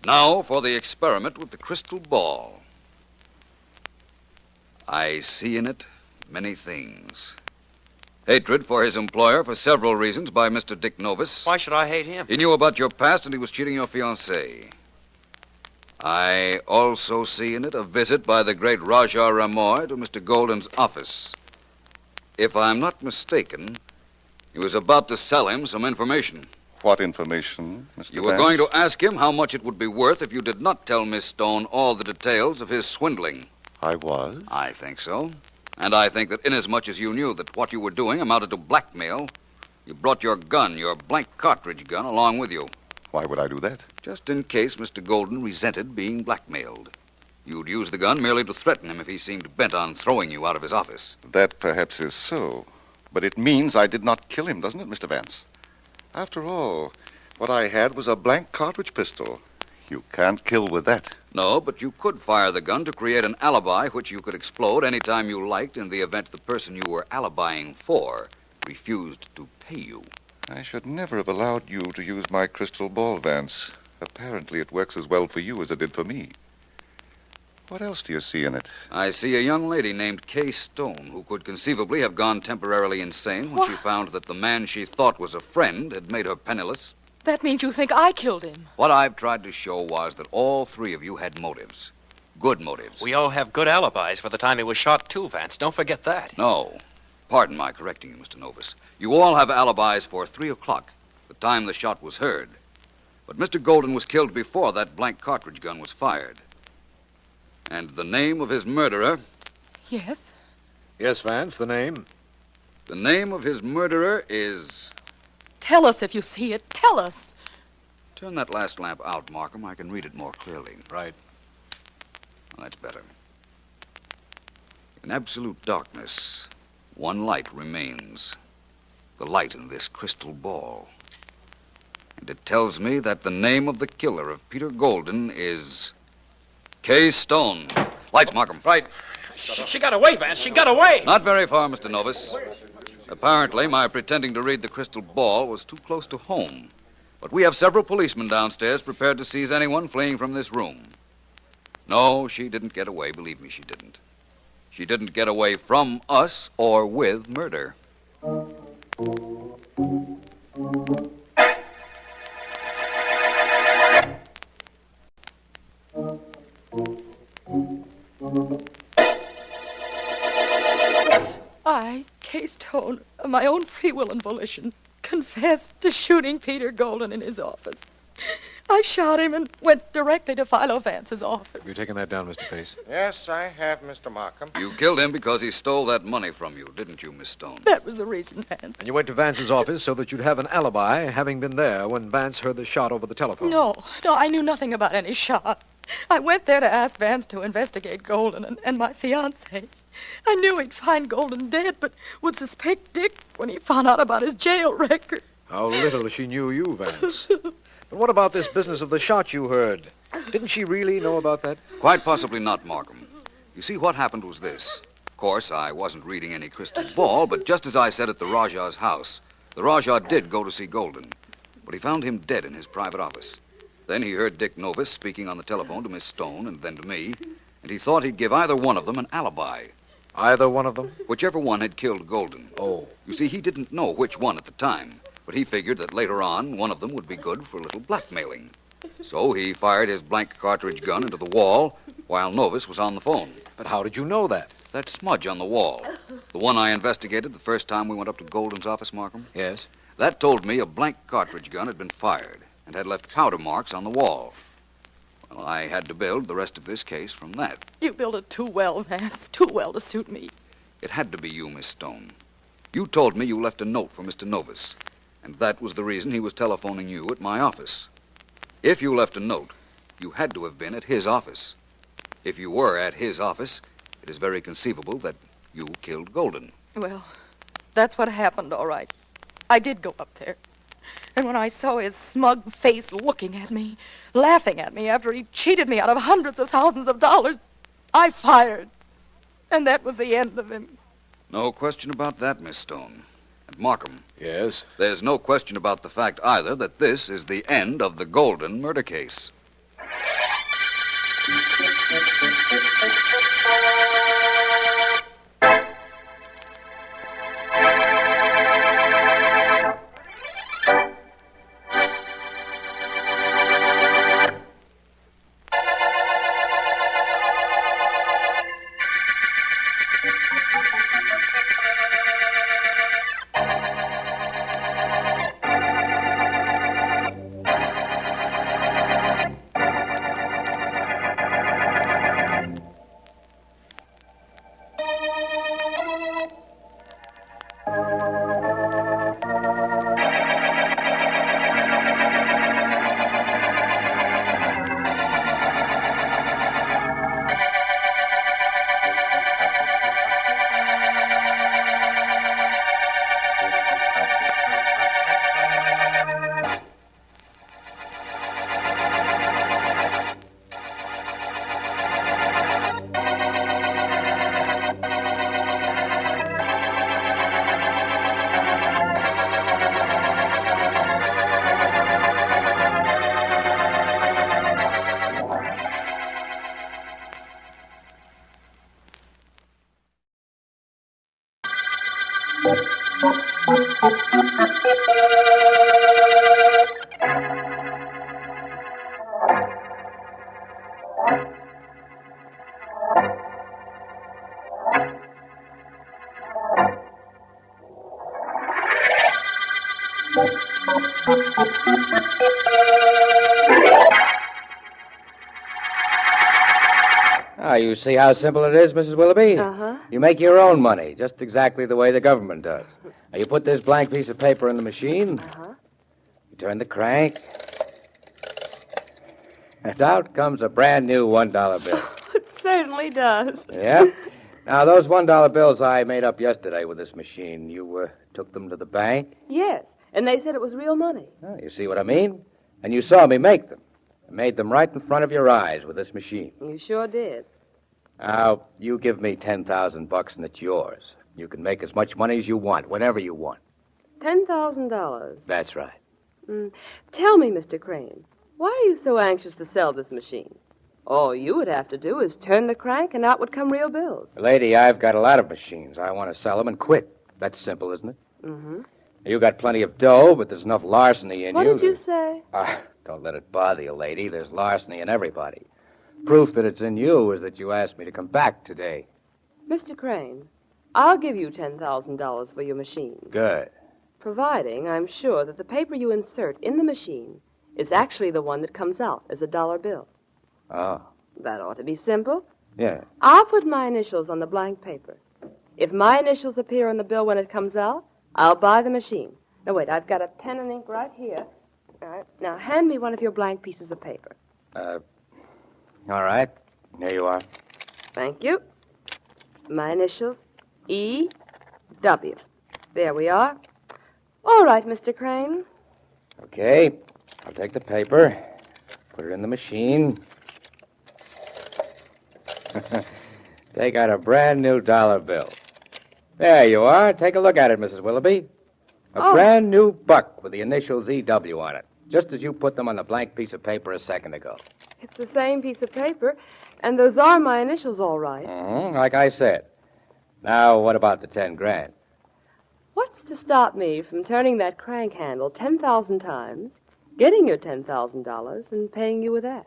Now for the experiment with the crystal ball. I see in it many things. Hatred for his employer for several reasons by Mr. Dick Novus. Why should I hate him? He knew about your past and he was cheating your fiancée. I also see in it a visit by the great Raja Ramoy to Mr. Golden's office. If I'm not mistaken, he was about to sell him some information. What information, Mr. You were Vance? going to ask him how much it would be worth if you did not tell Miss Stone all the details of his swindling. I was? I think so. And I think that inasmuch as you knew that what you were doing amounted to blackmail, you brought your gun, your blank cartridge gun, along with you. Why would I do that? Just in case Mr. Golden resented being blackmailed. You'd use the gun merely to threaten him if he seemed bent on throwing you out of his office. That perhaps is so. But it means I did not kill him, doesn't it, Mr. Vance? After all, what I had was a blank cartridge pistol. You can't kill with that. No, but you could fire the gun to create an alibi which you could explode any time you liked in the event the person you were alibying for refused to pay you. I should never have allowed you to use my crystal ball, Vance. Apparently it works as well for you as it did for me. What else do you see in it? I see a young lady named Kay Stone who could conceivably have gone temporarily insane when she found that the man she thought was a friend had made her penniless. That means you think I killed him. What I've tried to show was that all three of you had motives. Good motives. We all have good alibis for the time he was shot, too, Vance. Don't forget that. No. Pardon my correcting you, Mr. Novus. You all have alibis for 3 o'clock, the time the shot was heard. But Mr. Golden was killed before that blank cartridge gun was fired. And the name of his murderer... Yes? Yes, Vance, the name. The name of his murderer is... Tell us if you see it. Tell us. Turn that last lamp out, Markham. I can read it more clearly. Right. Well, that's better. In absolute darkness, one light remains. The light in this crystal ball. And it tells me that the name of the killer of Peter Golden is... Kay Stone. Lights, Markham. Right. She got away, Vance. She got away. Not very far, Mr. Novus. Apparently, my pretending to read the crystal ball was too close to home. But we have several policemen downstairs prepared to seize anyone fleeing from this room. No, she didn't get away. Believe me, she didn't. She didn't get away from us or with murder. I, Kay Stone, of my own free will and volition, confessed to shooting Peter Golden in his office. I shot him and went directly to Philo Vance's office. You taking that down, Mr. Pace? Yes, I have, Mr. Markham. You killed him because he stole that money from you, didn't you, Miss Stone? That was the reason, Vance. And you went to Vance's office so that you'd have an alibi, having been there when Vance heard the shot over the telephone. No, I knew nothing about any shot. I went there to ask Vance to investigate Golden and my fiancé. I knew he'd find Golden dead, but would suspect Dick when he found out about his jail record. How little she knew you, Vance. But what about this business of the shot you heard? Didn't she really know about that? Quite possibly not, Markham. You see, what happened was this. Of course, I wasn't reading any crystal ball, but just as I said at the Rajah's house, the Rajah did go to see Golden, but he found him dead in his private office. Then he heard Dick Novus speaking on the telephone to Miss Stone and then to me, and he thought he'd give either one of them an alibi. Either one of them? Whichever one had killed Golden. Oh. You see, he didn't know which one at the time, but he figured that later on, one of them would be good for a little blackmailing. So he fired his blank cartridge gun into the wall while Novus was on the phone. But how did you know that? That smudge on the wall. The one I investigated the first time we went up to Golden's office, Markham? Yes. That told me a blank cartridge gun had been fired and had left powder marks on the wall. Well, I had to build the rest of this case from that. You built it too well, Vance. Too well to suit me. It had to be you, Miss Stone. You told me you left a note for Mr. Novus, and that was the reason he was telephoning you at my office. If you left a note, you had to have been at his office. If you were at his office, it is very conceivable that you killed Golden. Well, that's what happened, all right. I did go up there. And when I saw his smug face looking at me, laughing at me after he cheated me out of hundreds of thousands of dollars, I fired. And that was the end of him. No question about that, Miss Stone. And Markham. Yes? There's no question about the fact either that this is the end of the Golden murder case. You see how simple it is, Mrs. Willoughby? Uh-huh. You make your own money, just exactly the way the government does. Now, you put this blank piece of paper in the machine. Uh-huh. You turn the crank. And out comes a brand new $1 bill. It certainly does. Yeah? Now, those $1 bills I made up yesterday with this machine, you took them to the bank? Yes, and they said it was real money. Oh, you see what I mean? And you saw me make them. I made them right in front of your eyes with this machine. You sure did. Now, you give me $10,000 and it's yours. You can make as much money as you want, whenever you want. $10,000. That's right. Tell me, Mr. Crane, why are you so anxious to sell this machine? All you would have to do is turn the crank and out would come real bills. Lady, I've got a lot of machines. I want to sell them and quit. That's simple, isn't it? Mm-hmm. You got plenty of dough, but there's enough larceny in What you. did you say? Don't let it bother you, lady. There's larceny in everybody. Proof that it's in you is that you asked me to come back today. Mr. Crane, I'll give you $10,000 for your machine. Good. Providing I'm sure that the paper you insert in the machine is actually the one that comes out as a dollar bill. Oh. That ought to be simple. Yeah. I'll put my initials on the blank paper. If my initials appear on the bill when it comes out, I'll buy the machine. Now, wait, I've got a pen and ink right here. All right, now, hand me one of your blank pieces of paper. All right. Here you are. Thank you. My initials, E.W. There we are. All right, Mr. Crane. Okay. I'll take the paper, put it in the machine. Take out a brand new dollar bill. There you are. Take a look at it, Mrs. Willoughby. A brand new buck with the initials E.W. on it, just as you put them on the blank piece of paper a second ago. It's the same piece of paper, and those are my initials, all right. Like I said. Now, what about the 10 grand? What's to stop me from turning that crank handle 10,000 times, getting your $10,000, and paying you with that?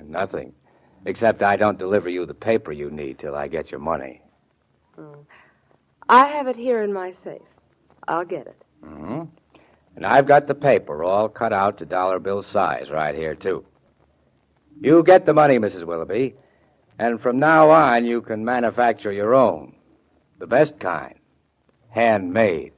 Nothing. Except I don't deliver you the paper you need till I get your money. I have it here in my safe. I'll get it. And I've got the paper all cut out to dollar bill size right here, too. You get the money, Mrs. Willoughby, and from now on you can manufacture your own. The best kind. Handmade.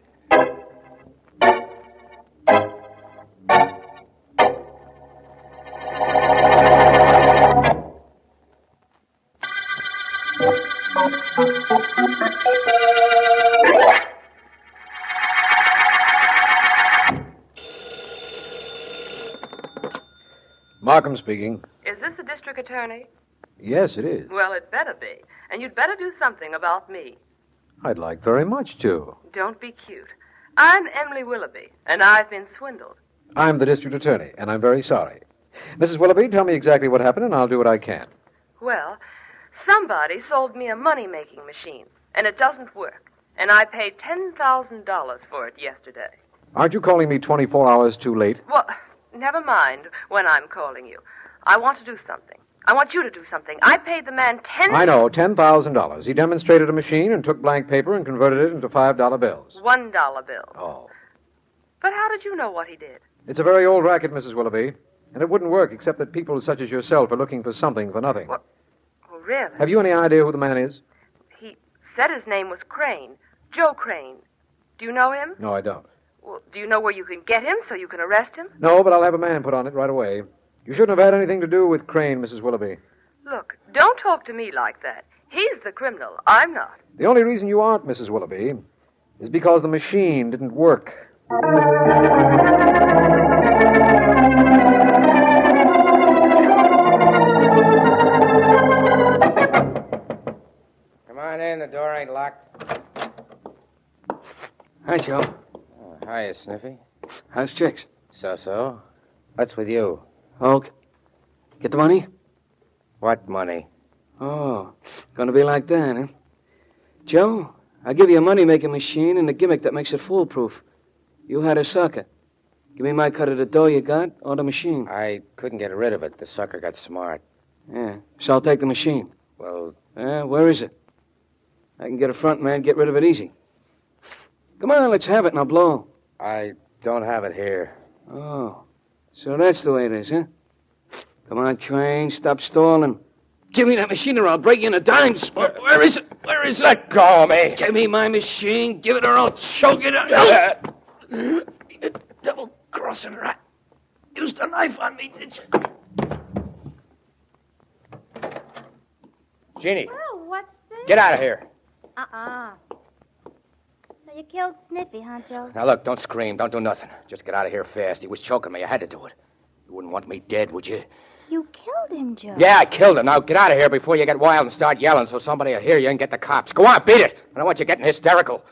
Markham speaking. Is this the district attorney? Yes, it is. Well, it better be. And you'd better do something about me. I'd like very much to. Don't be cute. I'm Emily Willoughby, and I've been swindled. I'm the district attorney, and I'm very sorry. Mrs. Willoughby, tell me exactly what happened, and I'll do what I can. Well, somebody sold me a money-making machine, and it doesn't work. And I paid $10,000 for it yesterday. Aren't you calling me 24 hours too late? Well, never mind when I'm calling you. I want to do something. I want you to do something. I paid the man I know, $10,000. He demonstrated a machine and took blank paper and converted it into $5 bills. $1 bills. Oh. But how did you know what he did? It's a very old racket, Mrs. Willoughby, and it wouldn't work except that people such as yourself are looking for something for nothing. Well, really? Have you any idea who the man is? He said his name was Crane. Joe Crane. Do you know him? No, I don't. Well, do you know where you can get him so you can arrest him? No, but I'll have a man put on it right away. You shouldn't have had anything to do with Crane, Mrs. Willoughby. Look, don't talk to me like that. He's the criminal. I'm not. The only reason you aren't, Mrs. Willoughby, is because the machine didn't work. Come on in. The door ain't locked. Hi, Joe. Oh, hiya, Sniffy. How's chicks? So. What's with you? Okay. Get the money? What money? Oh, gonna be like that, huh? Joe, I'll give you a money-making machine and a gimmick that makes it foolproof. You had a sucker. Give me my cut of the dough you got, or the machine. I couldn't get rid of it. The sucker got smart. Yeah, so I'll take the machine. Well... where is it? I can get a front man, get rid of it easy. Come on, let's have it and I'll blow. I don't have it here. Oh, so that's the way it is, huh? Come on, train, stop stalling. Give me that machine or I'll break you into dimes. Where is it? Where is it? Let go of me. Give me my machine. Give it or I'll choke it out. You double-crossing rat. Used a knife on me, did you? Jeannie, Oh, what's this? get out of here. So you killed Sniffy, huh, Joe? Now, look, don't scream. Don't do nothing. Just get out of here fast. He was choking me. I had to do it. You wouldn't want me dead, would you? You killed him, Joe. Yeah, I killed him. Now, get out of here before you get wild and start yelling so somebody will hear you and get the cops. Go on, beat it. I don't want you getting hysterical.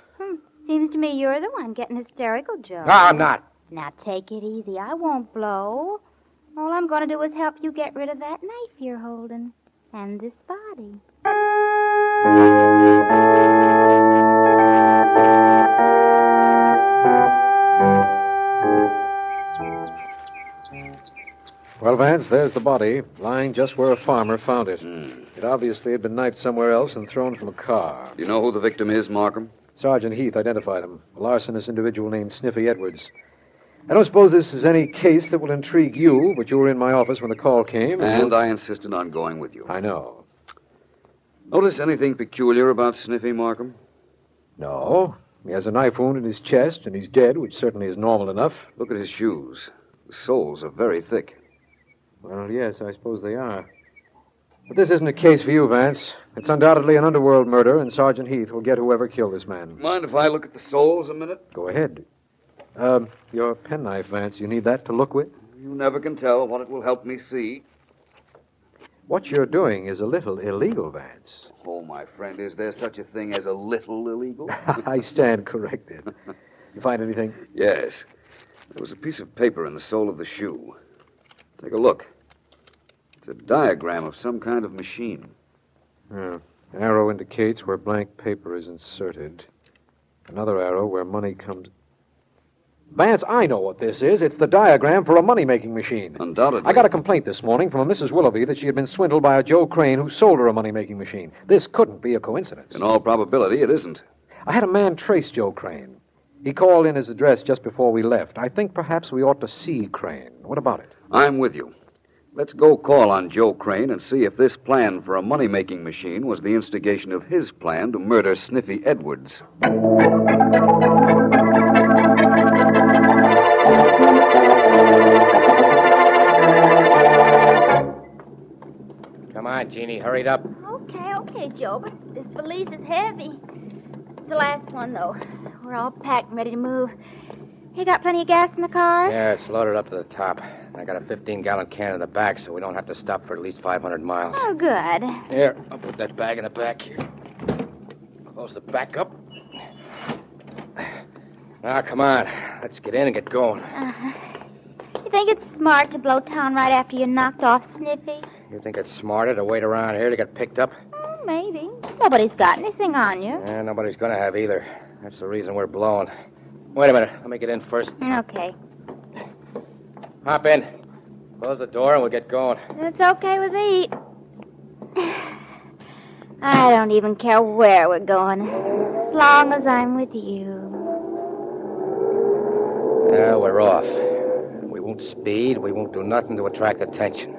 Seems to me you're the one getting hysterical, Joe. No, I'm not. Now take it easy. I won't blow. All I'm going to do is help you get rid of that knife you're holding. And this body. Well, Vance, there's the body, lying just where a farmer found it. It obviously had been knifed somewhere else and thrown from a car. You know who the victim is, Markham? Sergeant Heath identified him, a larcenous individual named Sniffy Edwards. I don't suppose this is any case that will intrigue you, but you were in my office when the call came. And I insisted on going with you. I know. Notice anything peculiar about Sniffy, Markham? No. He has a knife wound in his chest, and he's dead, which certainly is normal enough. Look at his shoes. The soles are very thick. Well, yes, I suppose they are. But this isn't a case for you, Vance. It's undoubtedly an underworld murder, and Sergeant Heath will get whoever killed this man. Mind if I look at the soles a minute? Go ahead. Your penknife, Vance, you need that to look with? You never can tell what it will help me see. What you're doing is a little illegal, Vance. Oh, my friend, is there such a thing as a little illegal? I stand corrected. You find anything? Yes. There was a piece of paper in the sole of the shoe. Take a look. It's a diagram of some kind of machine. An arrow indicates where blank paper is inserted. Another arrow where money comes... Vance, I know what this is. It's the diagram for a money-making machine. Undoubtedly. I got a complaint this morning from a Mrs. Willoughby that she had been swindled by a Joe Crane who sold her a money-making machine. This couldn't be a coincidence. In all probability, it isn't. I had a man trace Joe Crane. He called in his address just before we left. I think perhaps we ought to see Crane. What about it? I'm with you. Let's go call on Joe Crane and see if this plan for a money-making machine was the instigation of his plan to murder Sniffy Edwards. Come on, Jeannie, hurry it up. Okay, Joe, but this valise is heavy. It's the last one, though. We're all packed and ready to move. You got plenty of gas in the car? Yeah, it's loaded up to the top. I got a 15-gallon can in the back, so we don't have to stop for at least 500 miles. Oh, good. Here, I'll put that bag in the back here. Close the back up. Now, come on. Let's get in and get going. You think it's smart to blow town right after you knocked off Sniffy? You think it's smarter to wait around here to get picked up? Maybe. Nobody's got anything on you. Yeah, nobody's gonna have either. That's the reason we're blowing. Wait a minute. Let me get in first. Okay. Hop in. Close the door and we'll get going. It's okay with me. I don't even care where we're going, as long as I'm with you. Yeah, we're off. We won't speed. We won't do nothing to attract attention.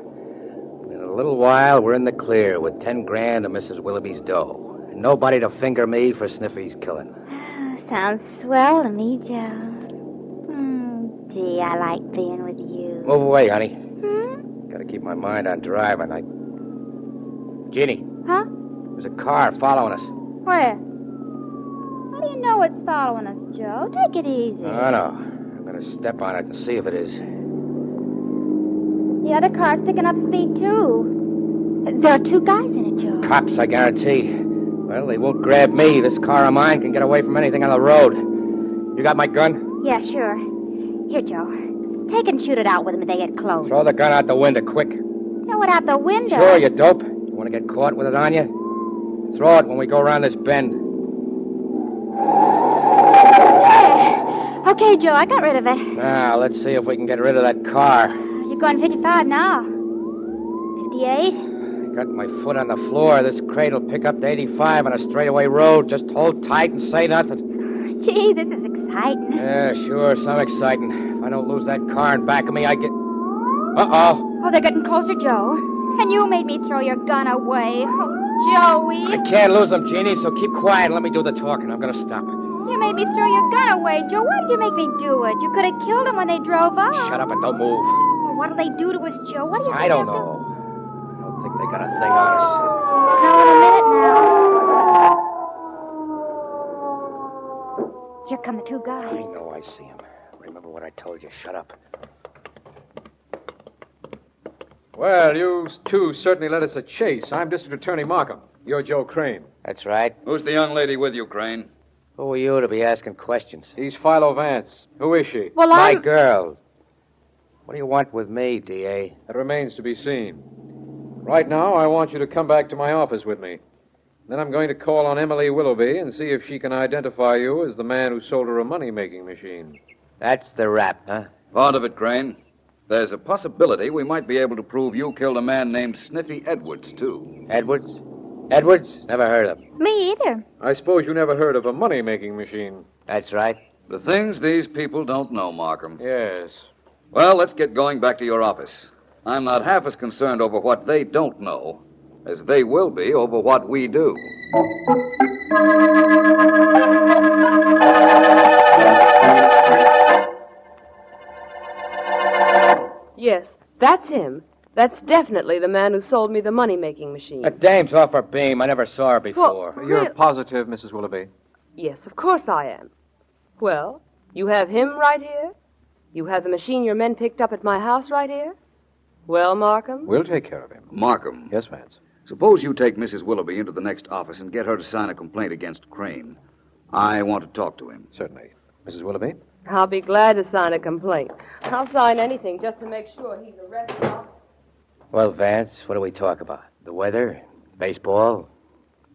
In a little while, we're in the clear with 10 grand of Mrs. Willoughby's dough. And nobody to finger me for Sniffy's killing. Oh, sounds swell to me, Joe. Gee, I like being with you. Move away, honey. Gotta keep my mind on driving. Jeannie. Huh? There's a car following us. Where? How do you know it's following us, Joe? Take it easy. Oh, no. I'm gonna step on it and see if it is. The other car's picking up speed, too. There are 2 guys in it, Joe. Cops, I guarantee. Well, they won't grab me. This car of mine can get away from anything on the road. You got my gun? Yeah, sure. Here, Joe. Take it and shoot it out with them if they get close. Throw the gun out the window, quick. Throw it out the window? Sure, you dope. You want to get caught with it on you? Throw it when we go around this bend. Okay, Joe, I got rid of it. Now, let's see if we can get rid of that car. You're going 55 now. 58? I got my foot on the floor. This crate will pick up to 85 on a straightaway road. Just hold tight and say nothing. Gee, this is exciting. Yeah, sure, some exciting. If I don't lose that car in back of me, I get... Uh-oh. Oh, they're getting closer, Joe. And you made me throw your gun away. Oh, Joey. I can't lose them, Jeannie, so keep quiet and let me do the talking. I'm going to stop. You made me throw your gun away, Joe. Why did you make me do it? You could have killed them when they drove up. Shut up and don't move. Well, what'll they do to us, Joe? What do you think? I don't know. I don't think they got a thing on us. We'll know in a minute now. Here come the 2 guys. I know I see them. Remember what I told you. Shut up. Well, you 2 certainly led us a chase. I'm District Attorney Markham. You're Joe Crane. That's right. Who's the young lady with you, Crane? Who are you to be asking questions? He's Philo Vance. Who is she? Well, My girl. What do you want with me, D.A.? That remains to be seen. Right now, I want you to come back to my office with me. Then I'm going to call on Emily Willoughby and see if she can identify you as the man who sold her a money-making machine. That's the rap, huh? Part of it, Crane. There's a possibility we might be able to prove you killed a man named Sniffy Edwards, too. Edwards? Edwards? Never heard of him. Me either. I suppose you never heard of a money-making machine. That's right. The things these people don't know, Markham. Yes. Well, let's get going back to your office. I'm not half as concerned over what they don't know as they will be over what we do. Yes, that's him. That's definitely the man who sold me the money-making machine. That dame's off her beam. I never saw her before. Well, You're positive, Mrs. Willoughby? Yes, of course I am. Well, you have him right here? You have the machine your men picked up at my house right here? Well, Markham? We'll take care of him. Markham. Yes, Vance. Suppose you take Mrs. Willoughby into the next office and get her to sign a complaint against Crane. I want to talk to him. Certainly. Mrs. Willoughby? I'll be glad to sign a complaint. I'll sign anything just to make sure he's arrested. Well, Vance, what do we talk about? The weather? Baseball?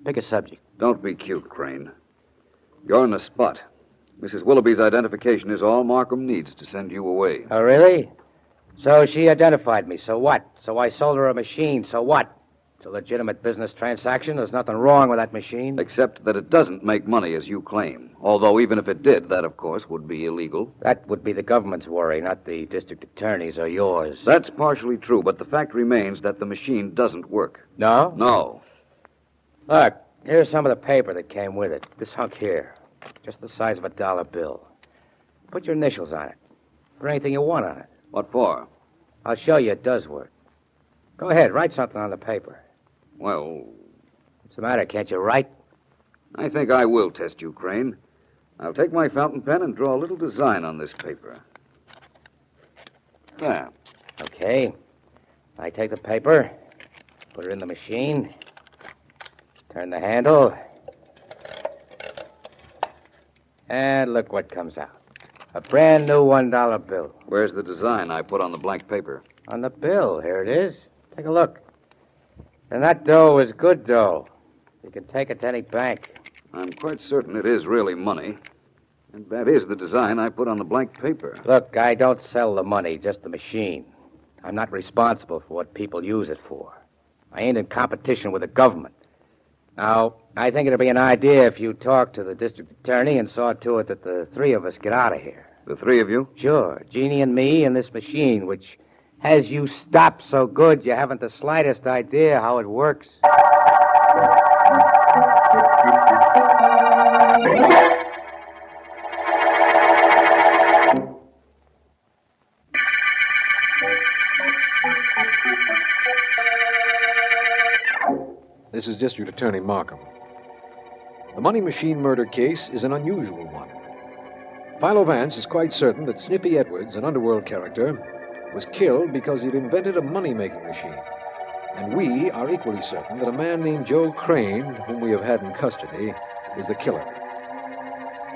Pick a subject. Don't be cute, Crane. You're in the spot. Mrs. Willoughby's identification is all Markham needs to send you away. Oh, really? So she identified me. So what? So I sold her a machine. So what? It's a legitimate business transaction. There's nothing wrong with that machine. Except that it doesn't make money as you claim. Although even if it did, that, of course, would be illegal. That would be the government's worry, not the district attorney's or yours. That's partially true, but the fact remains that the machine doesn't work. No? No. Look, here's some of the paper that came with it. This hunk here. Just the size of a dollar bill. Put your initials on it. Put anything you want on it. What for? I'll show you it does work. Go ahead, write something on the paper. Well... What's the matter? Can't you write? I think I will test you, Crane. I'll take my fountain pen and draw a little design on this paper. There. Okay. I take the paper, put it in the machine, turn the handle, and look what comes out. A brand new $1 bill. Where's the design I put on the blank paper? On the bill. Here it is. Take a look. And that dough is good dough. You can take it to any bank. I'm quite certain it is really money. And that is the design I put on the blank paper. Look, I don't sell the money, just the machine. I'm not responsible for what people use it for. I ain't in competition with the government. Now, I think it'd be an idea if you talked to the district attorney and saw to it that the three of us get out of here. The three of you? Sure. Jeannie and me and this machine, which has you stopped so good you haven't the slightest idea how it works. This is District Attorney Markham. The money machine murder case is an unusual one. Philo Vance is quite certain that Sniffy Edwards, an underworld character, was killed because he'd invented a money-making machine. And we are equally certain that a man named Joe Crane, whom we have had in custody, is the killer.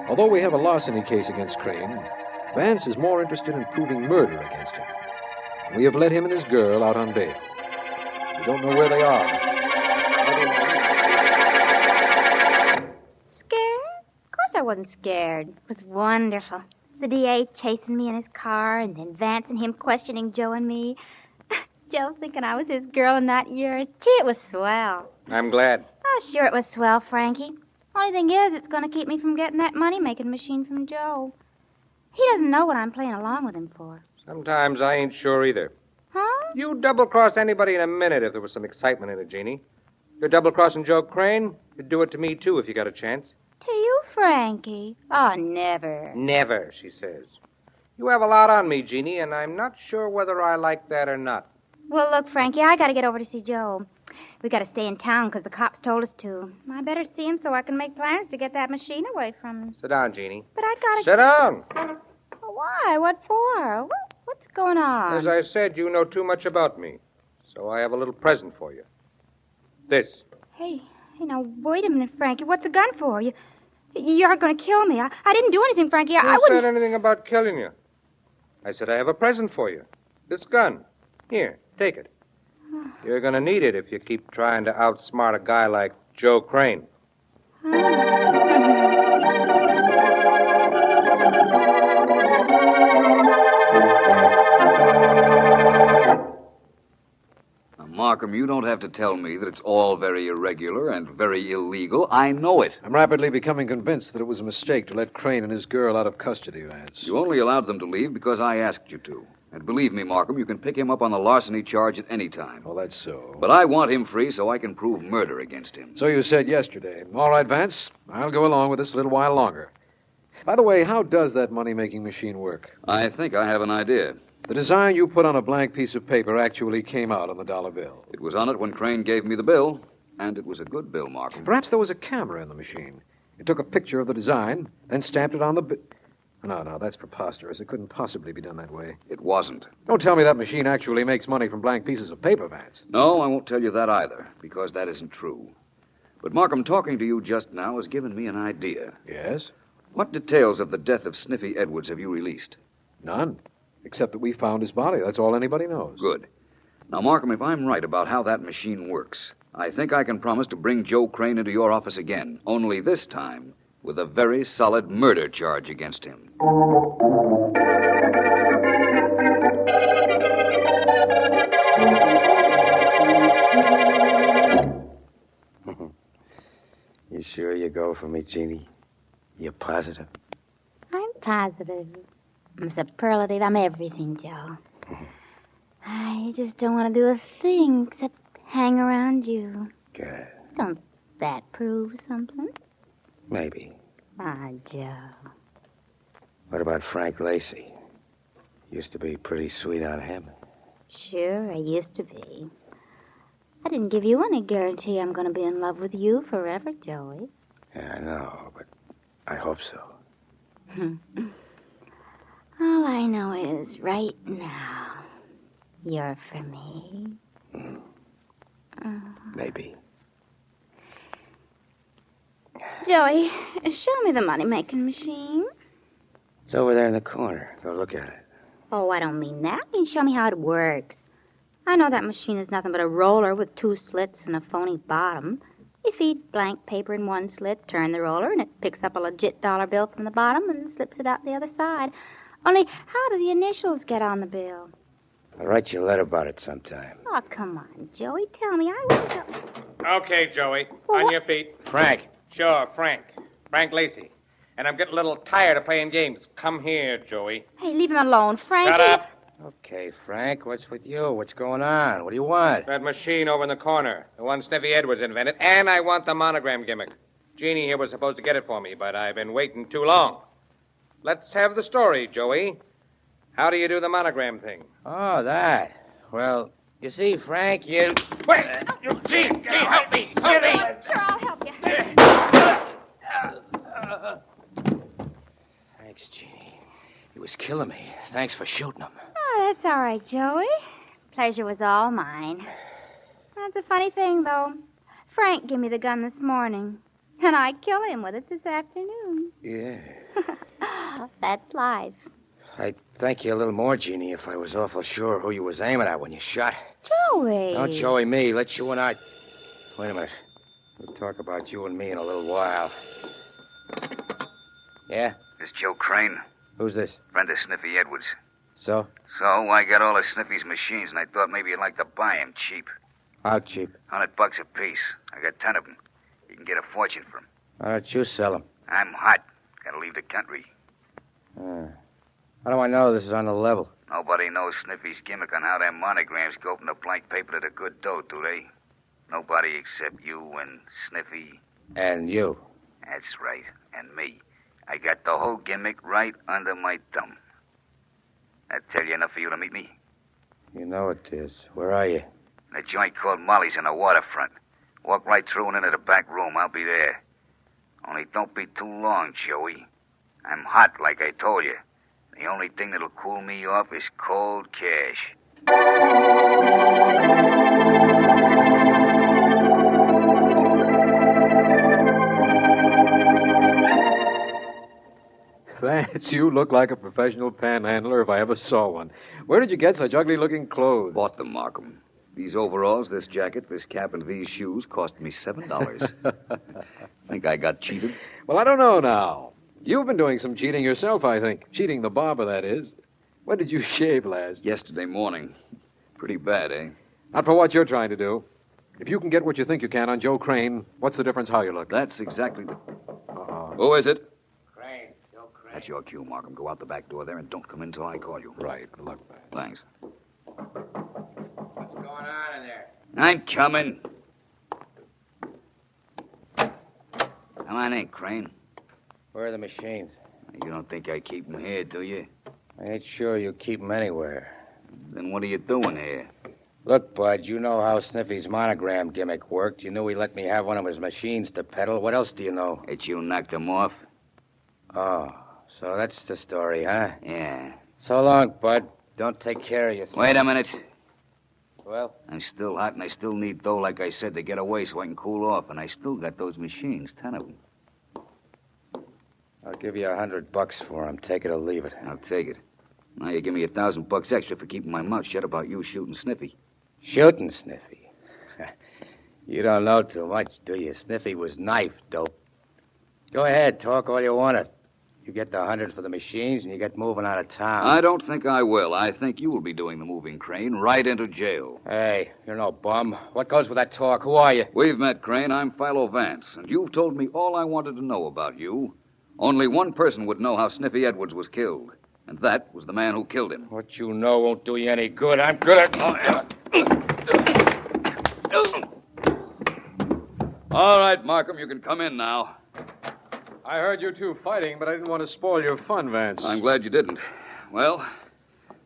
Although we have a larceny case against Crane, Vance is more interested in proving murder against him. We have let him and his girl out on bail. We don't know where they are. Scared? Of course I wasn't scared. It was wonderful. The DA chasing me in his car, and then Vance and him questioning Joe and me. Joe thinking I was his girl and not yours. Gee, it was swell. I'm glad. Oh, sure it was swell, Frankie. Only thing is, it's going to keep me from getting that money-making machine from Joe. He doesn't know what I'm playing along with him for. Sometimes I ain't sure either. Huh? You'd double-cross anybody in a minute if there was some excitement in it, Jeannie. You're double-crossing Joe Crane. You'd do it to me, too, if you got a chance. To you, Frankie? Oh, never. Never, she says. You have a lot on me, Jeannie, and I'm not sure whether I like that or not. Well, look, Frankie, I got to get over to see Joe. We got to stay in town because the cops told us to. I better see him so I can make plans to get that machine away from him. Sit down, Jeannie. But I got to... Sit down! Why? What for? What's going on? As I said, you know too much about me. So I have a little present for you. This. Hey, now, wait a minute, Frankie. What's a gun for? You aren't going to kill me. I didn't do anything, Frankie. I Who wouldn't... said anything about killing you? I said I have a present for you. This gun. Here, take it. You're going to need it if you keep trying to outsmart a guy like Joe Crane. Now, Markham, you don't have to tell me that it's all very irregular and very illegal. I know it. I'm rapidly becoming convinced that it was a mistake to let Crane and his girl out of custody, Vance. You only allowed them to leave because I asked you to. And believe me, Markham, you can pick him up on the larceny charge at any time. Oh, that's so. But I want him free so I can prove murder against him. So you said yesterday. All right, Vance. I'll go along with this a little while longer. By the way, how does that money-making machine work? I think I have an idea. The design you put on a blank piece of paper actually came out on the dollar bill. It was on it when Crane gave me the bill, and it was a good bill, Markham. Perhaps there was a camera in the machine. It took a picture of the design, then stamped it on the bill. No, that's preposterous. It couldn't possibly be done that way. It wasn't. Don't tell me that machine actually makes money from blank pieces of paper, Vance. No, I won't tell you that either, because that isn't true. But, Markham, talking to you just now has given me an idea. Yes? What details of the death of Sniffy Edwards have you released? None. Except that we found his body. That's all anybody knows. Good. Now, Markham, if I'm right about how that machine works, I think I can promise to bring Joe Crane into your office again, only this time with a very solid murder charge against him. You sure you go for me, Jeannie? You positive? I'm positive. I'm superlative. I'm everything, Joe. I just don't want to do a thing except hang around you. Good. Don't that prove something? Maybe. Ah, Joe. What about Frank Lacey? Used to be pretty sweet on him. Sure, I used to be. I didn't give you any guarantee I'm going to be in love with you forever, Joey. Yeah, I know, but I hope so. All I know is right now, you're for me. Maybe. Joey, show me the money-making machine. It's over there in the corner. Go look at it. Oh, I don't mean that. I mean, show me how it works. I know that machine is nothing but a roller with 2 slits and a phony bottom. You feed blank paper in one slit, turn the roller, and it picks up a legit dollar bill from the bottom and slips it out the other side. Only, how do the initials get on the bill? I'll write you a letter about it sometime. Oh, come on, Joey. Tell me. I want to... Okay, Joey. Well, on your feet. Frank. Sure, Frank. Frank Lacey. And I'm getting a little tired of playing games. Come here, Joey. Hey, leave him alone, Frank. Shut up. Okay, Frank, what's with you? What's going on? What do you want? That machine over in the corner. The one Sniffy Edwards invented. And I want the monogram gimmick. Jeannie here was supposed to get it for me, but I've been waiting too long. Let's have the story, Joey. How do you do the monogram thing? Oh, that. Well, you see, Frank, you... Wait! Gene, help me! Help me! Sure, I'll help you. Thanks, Jeannie. He was killing me. Thanks for shooting him. Oh, that's all right, Joey. Pleasure was all mine. That's a funny thing, though. Frank gave me the gun this morning, and I killed him with it this afternoon. Yeah. That's life. I'd thank you a little more, Jeannie, if I was awful sure who you was aiming at when you shot. Joey. Don't Joey me. Let you and I... Wait a minute. We'll talk about you and me in a little while. Yeah? This Joe Crane. Who's this? Friend of Sniffy Edwards. So? So, I got all of Sniffy's machines, and I thought maybe you'd like to buy them cheap. How cheap? $100 a piece. I got 10 of them. You can get a fortune for them. Why don't you sell them? I'm hot. Gotta leave the country. How do I know this is on the level? Nobody knows Sniffy's gimmick on how them monograms go from the blank paper to the good dough, do they? Nobody except you and Sniffy. And you. That's right. And me. I got the whole gimmick right under my thumb. That tell you enough for you to meet me? You know it is. Where are you? In a joint called Molly's on the waterfront. Walk right through and into the back room. I'll be there. Only don't be too long, Joey. I'm hot, like I told you. The only thing that'll cool me off is cold cash. Vance, you look like a professional panhandler if I ever saw one. Where did you get such ugly-looking clothes? Bought them, Markham. These overalls, this jacket, this cap, and these shoes cost me $7. Think I got cheated? Well, I don't know now. You've been doing some cheating yourself, I think. Cheating the barber, that is. When did you shave last? Yesterday morning. Pretty bad, eh? Not for what you're trying to do. If you can get what you think you can on Joe Crane, what's the difference how you look? That's exactly the... Uh-oh. Who is it? Crane, Joe Crane. That's your cue, Markham. Go out the back door there and don't come in until I call you. Right. Good luck, Vance. Thanks. What's going on in there? I'm coming. Come on in, Crane. Where are the machines? You don't think I keep them here, do you? I ain't sure you keep them anywhere. Then what are you doing here? Look, Bud, you know how Sniffy's monogram gimmick worked. You knew he let me have one of his machines to peddle. What else do you know? That you knocked him off? Oh, so that's the story, huh? Yeah. So long, Bud. Don't take care of yourself. Wait a minute. Well? I'm still hot, and I still need dough, like I said, to get away so I can cool off. And I still got those machines, 10 of them. I'll give you $100 for them. Take it or leave it. I'll take it. Now you give me $1,000 extra for keeping my mouth shut about you shooting Sniffy. Shooting Sniffy? You don't know too much, do you? Sniffy was knifed, dope. Go ahead, talk all you want it. You get the 100 for the machines, and you get moving out of town. I don't think I will. I think you will be doing the moving, Crane, right into jail. Hey, you're no bum. What goes with that talk? Who are you? We've met, Crane. I'm Philo Vance, and you've told me all I wanted to know about you. Only one person would know how Sniffy Edwards was killed, and that was the man who killed him. What you know won't do you any good. I'm good at... All right, Markham, you can come in now. I heard you two fighting, but I didn't want to spoil your fun, Vance. I'm glad you didn't. Well,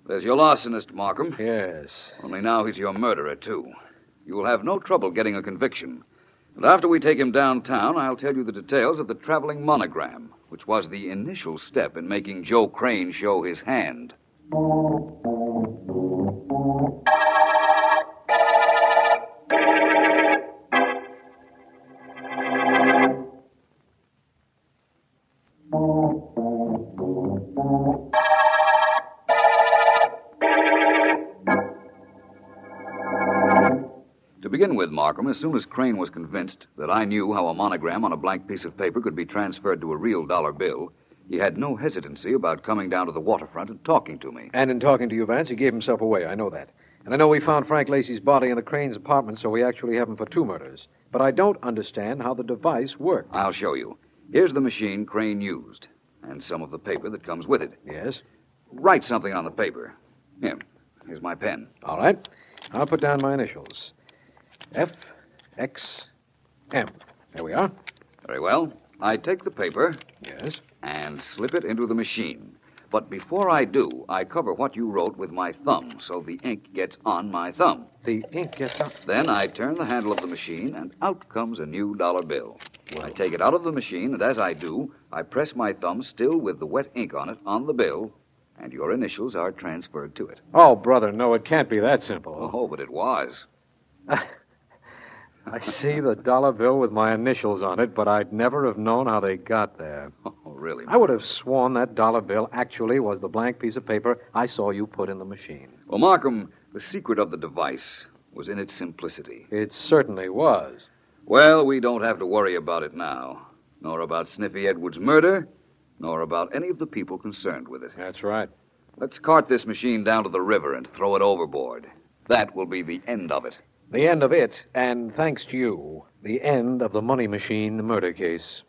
there's your larcenist, Markham. Yes. Only now he's your murderer, too. You will have no trouble getting a conviction. And after we take him downtown, I'll tell you the details of the traveling monogram, which was the initial step in making Joe Crane show his hand. To begin with, Markham, as soon as Crane was convinced that I knew how a monogram on a blank piece of paper could be transferred to a real dollar bill, he had no hesitancy about coming down to the waterfront and talking to me. And in talking to you, Vance, he gave himself away. I know that. And I know we found Frank Lacey's body in the Crane's apartment, so we actually have him for 2 murders. But I don't understand how the device worked. I'll show you. Here's the machine Crane used, and some of the paper that comes with it. Yes? Write something on the paper. Here, here's my pen. All right. I'll put down my initials. F, X, M. There we are. Very well. I take the paper. Yes? And slip it into the machine. But before I do, I cover what you wrote with my thumb so the ink gets on my thumb. The ink gets on? Then I turn the handle of the machine, and out comes a new dollar bill. I take it out of the machine, and as I do, I press my thumb, still with the wet ink on it, on the bill, and your initials are transferred to it. Oh, brother, no, it can't be that simple. Oh, but it was. I see the dollar bill with my initials on it, but I'd never have known how they got there. Oh, really? I would have sworn that dollar bill actually was the blank piece of paper I saw you put in the machine. Well, Markham, the secret of the device was in its simplicity. It certainly was. Well, we don't have to worry about it now. Nor about Sniffy Edwards' murder, nor about any of the people concerned with it. That's right. Let's cart this machine down to the river and throw it overboard. That will be the end of it. The end of it, and thanks to you, the end of the money machine murder case.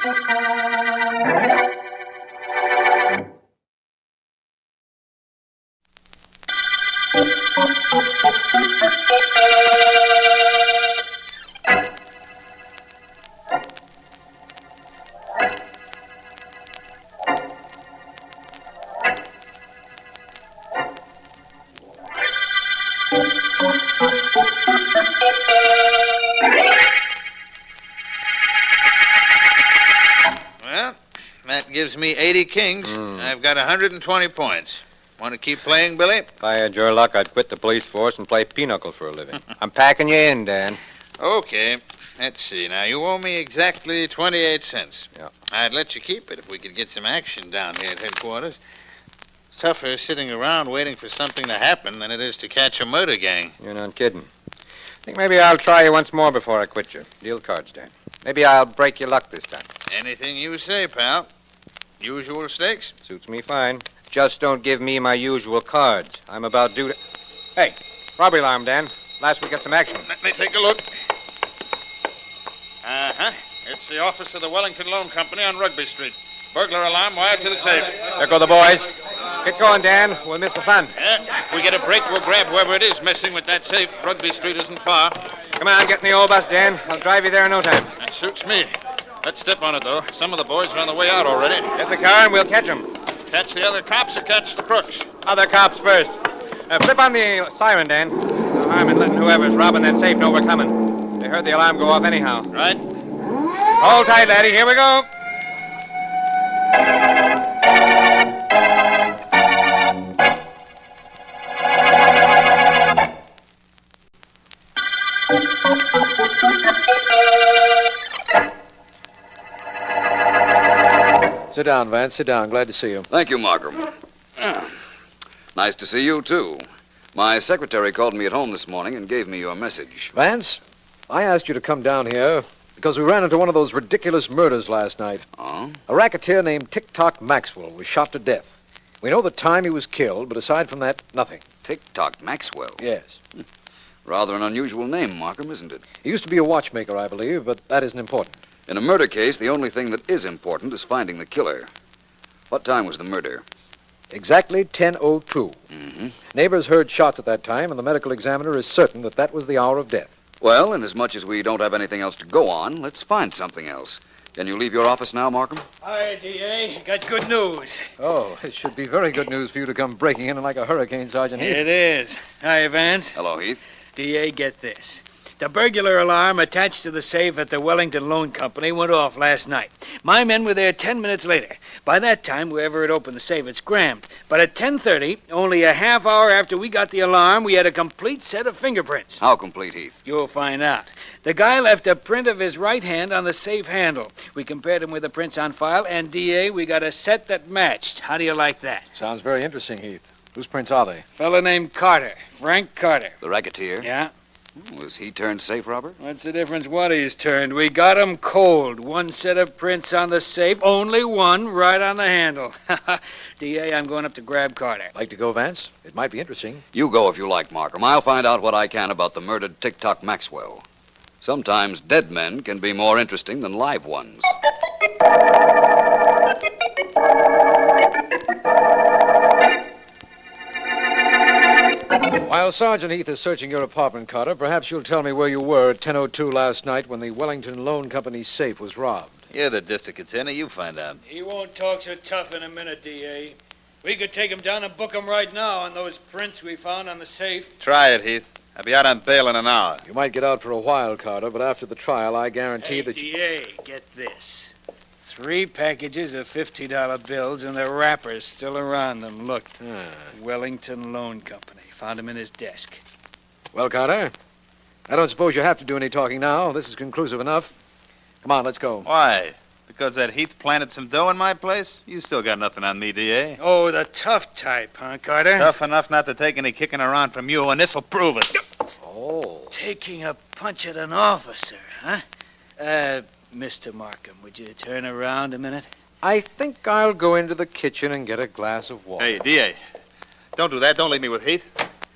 Well, that gives me 80 kings. I've got 120 points. Want to keep playing, Billy? If I had your luck, I'd quit the police force and play pinochle for a living. I'm packing you in, Dan. Okay. Let's see. Now, you owe me exactly 28 cents. Yeah. I'd let you keep it if we could get some action down here at headquarters. It's tougher sitting around waiting for something to happen than it is to catch a murder gang. You're not kidding. Think maybe I'll try you once more before I quit you. Deal cards, Dan. Maybe I'll break your luck this time. Anything you say, pal. Usual stakes? Suits me fine. Just don't give me my usual cards. I'm about due to... Hey, robbery alarm, Dan. Last we got some action. Let me take a look. Uh-huh. It's the office of the Wellington Loan Company on Rugby Street. Burglar alarm wired to the safe. There go the boys. Get going, Dan. We'll miss the fun. Yeah, if we get a break, we'll grab whoever it is messing with that safe. Rugby Street isn't far. Come on, get in the old bus, Dan. I'll drive you there in no time. That suits me. Let's step on it, though. Some of the boys are on the way out already. Get the car and we'll catch them. Catch the other cops or catch the crooks? Other cops first. Flip on the siren, Dan. No harm in letting whoever's robbing that safe know we're coming. They heard the alarm go off anyhow. Right. Hold tight, laddie. Here we go. Sit down, Vance. Sit down. Glad to see you. Thank you, Markham. Nice to see you, too. My secretary called me at home this morning and gave me your message. Vance, I asked you to come down here because we ran into one of those ridiculous murders last night. Oh? A racketeer named Tock Maxwell was shot to death. We know the time he was killed, but aside from that, nothing. Tock Maxwell? Yes. Rather an unusual name, Markham, isn't it? He used to be a watchmaker, I believe, but that isn't important. In a murder case, the only thing that is important is finding the killer. What time was the murder? Exactly 10:02. Mm-hmm. Neighbors heard shots at that time, and the medical examiner is certain that that was the hour of death. Well, inasmuch as we don't have anything else to go on, let's find something else. Can you leave your office now, Markham? Hi, D.A. Got good news. Oh, it should be very good news for you to come breaking in like a hurricane, Sergeant Heath. It is. Hi, Vance. Hello, Heath. D.A., get this. The burglar alarm attached to the safe at the Wellington Loan Company went off last night. My men were there 10 minutes later. By that time, whoever had opened the safe had scrammed. But at 10:30, only a half hour after we got the alarm, we had a complete set of fingerprints. How complete, Heath? You'll find out. The guy left a print of his right hand on the safe handle. We compared him with the prints on file, and, D.A., we got a set that matched. How do you like that? Sounds very interesting, Heath. Whose prints are they? Fella named Carter. Frank Carter. The racketeer? Yeah. Was he turned safe robber? What's the difference what he's turned? We got him cold. One set of prints on the safe, only one, right on the handle. D.A., I'm going up to grab Carter. Like to go, Vance? It might be interesting. You go if you like, Markham. I'll find out what I can about the murdered Tock Maxwell. Sometimes dead men can be more interesting than live ones. While Sergeant Heath is searching your apartment, Carter, perhaps you'll tell me where you were at 10:02 last night when the Wellington Loan Company's safe was robbed. You're the district attorney. You find out. He won't talk so tough in a minute, D.A. We could take him down and book him right now on those prints we found on the safe. Try it, Heath. I'll be out on bail in an hour. You might get out for a while, Carter, but after the trial, I guarantee that D.A., get this. 3 packages of $50 bills and the wrappers still around them. Look, Wellington Loan Company. Found him in his desk. Well, Carter, I don't suppose you have to do any talking now. This is conclusive enough. Come on, let's go. Why? Because that Heath planted some dough in my place? You still got nothing on me, D.A. Oh, the tough type, huh, Carter? Tough enough not to take any kicking around from you, and this'll prove it. Oh. Taking a punch at an officer, huh? Mr. Markham, would you turn around a minute? I think I'll go into the kitchen and get a glass of water. Hey, D.A., don't do that. Don't leave me with Heath.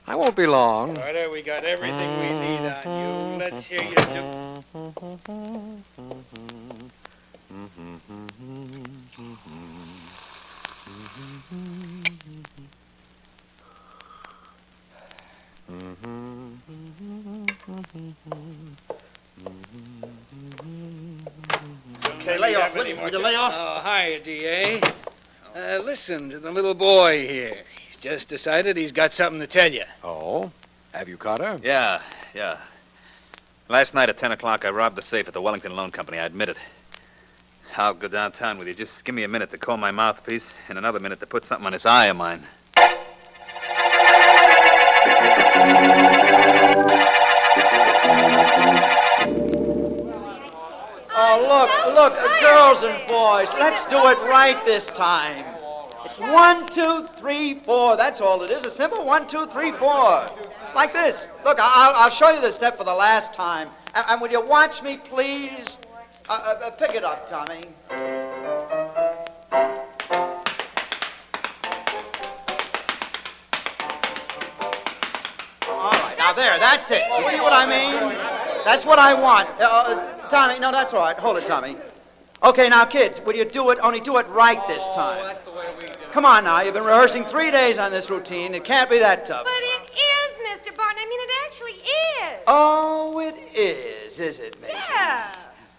I won't be long. Carter, we got everything we need on you. Let's hear you do. Okay, lay off. Will you lay off? Oh, hiya, D.A. Listen to the little boy here. He's just decided he's got something to tell you. Oh? Have you caught her? Yeah. Last night at 10 o'clock, I robbed the safe at the Wellington Loan Company. I admit it. I'll go downtown with you. Just give me a minute to comb my mouthpiece and another minute to put something on this eye of mine. Oh, look, girls and boys, let's do it right this time. It's 1, 2, 3, 4. That's all it is. A simple 1, 2, 3, 4. Like this. Look, I'll show you the step for the last time. And will you watch me, please? Pick it up, Tommy. All right, now there, that's it. You see what I mean? That's what I want. Tommy, no, that's all right. Hold it, Tommy. Okay, now, kids, will you do it? Only do it right this time. That's the way we do it. Come on now, you've been rehearsing 3 days on this routine. It can't be that tough. But it is, Mr. Barton. I mean, it actually is. Oh, it is it, Maisie? Yeah.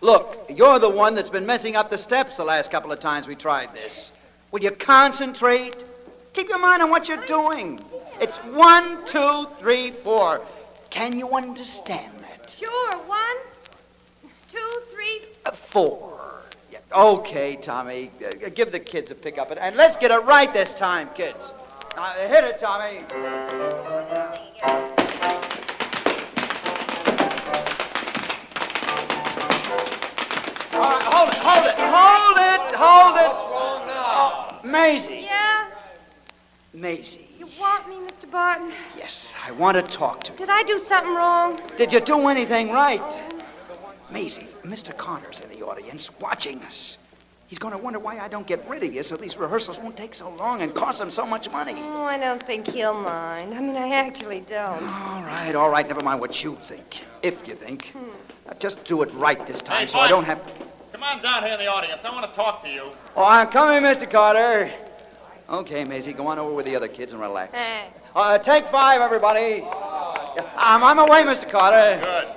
Look, you're the one that's been messing up the steps the last couple of times we tried this. Will you concentrate? Keep your mind on what you're doing. It's 1, 2, 3, 4. Can you understand that? Sure. 1, 2, 3, 4. Yeah. Okay, Tommy. Give the kids a pickup, and let's get it right this time, kids. Hit it, Tommy. All right, hold it. What's wrong now? Maisie. Yeah? Maisie. You want me, Mr. Barton? Yes, I want to talk to you. Did I do something wrong? Did you do anything right? Maisie, Mr. Carter's in the audience watching us. He's going to wonder why I don't get rid of you so these rehearsals won't take so long and cost him so much money. Oh, I don't think he'll mind. I mean, I actually don't. All right. Never mind what you think. If you think. Just do it right this time so I don't have... Come on down here in the audience. I want to talk to you. Oh, I'm coming, Mr. Carter. Okay, Maisie, go on over with the other kids and relax. Hey. Take 5, everybody. I'm on my way, Mr. Carter. Good.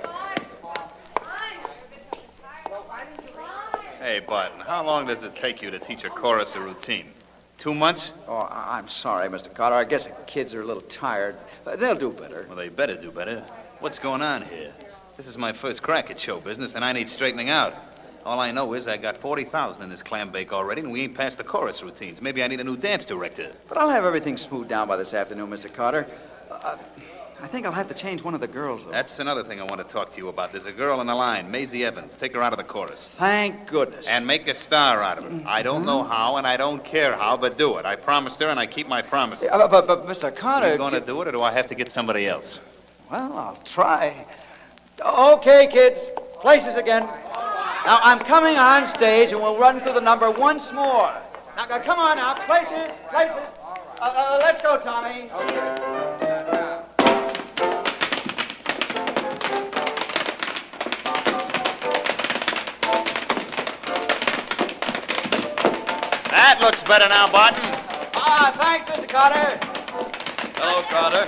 Hey, Barton, how long does it take you to teach a chorus a routine? 2 months? Oh, I'm sorry, Mr. Carter. I guess the kids are a little tired. They'll do better. Well, they better do better. What's going on here? This is my first crack at show business, and I need straightening out. All I know is I got 40,000 in this clam bake already, and we ain't past the chorus routines. Maybe I need a new dance director. But I'll have everything smoothed down by this afternoon, Mr. Carter. I think I'll have to change one of the girls, though. That's another thing I want to talk to you about. There's a girl in the line, Maisie Evans. Take her out of the chorus. Thank goodness. And make a star out of her. I don't know how, and I don't care how, but do it. I promised her, and I keep my promise. But Mr. Carter... Are you going to do it, or do I have to get somebody else? Well, I'll try. Okay, kids. Places again. Now, I'm coming on stage, and we'll run through the number once more. Now, come on now. Places. Let's go, Tommy. That looks better now, Barton. Thanks, Mr. Carter. Hello, Carter.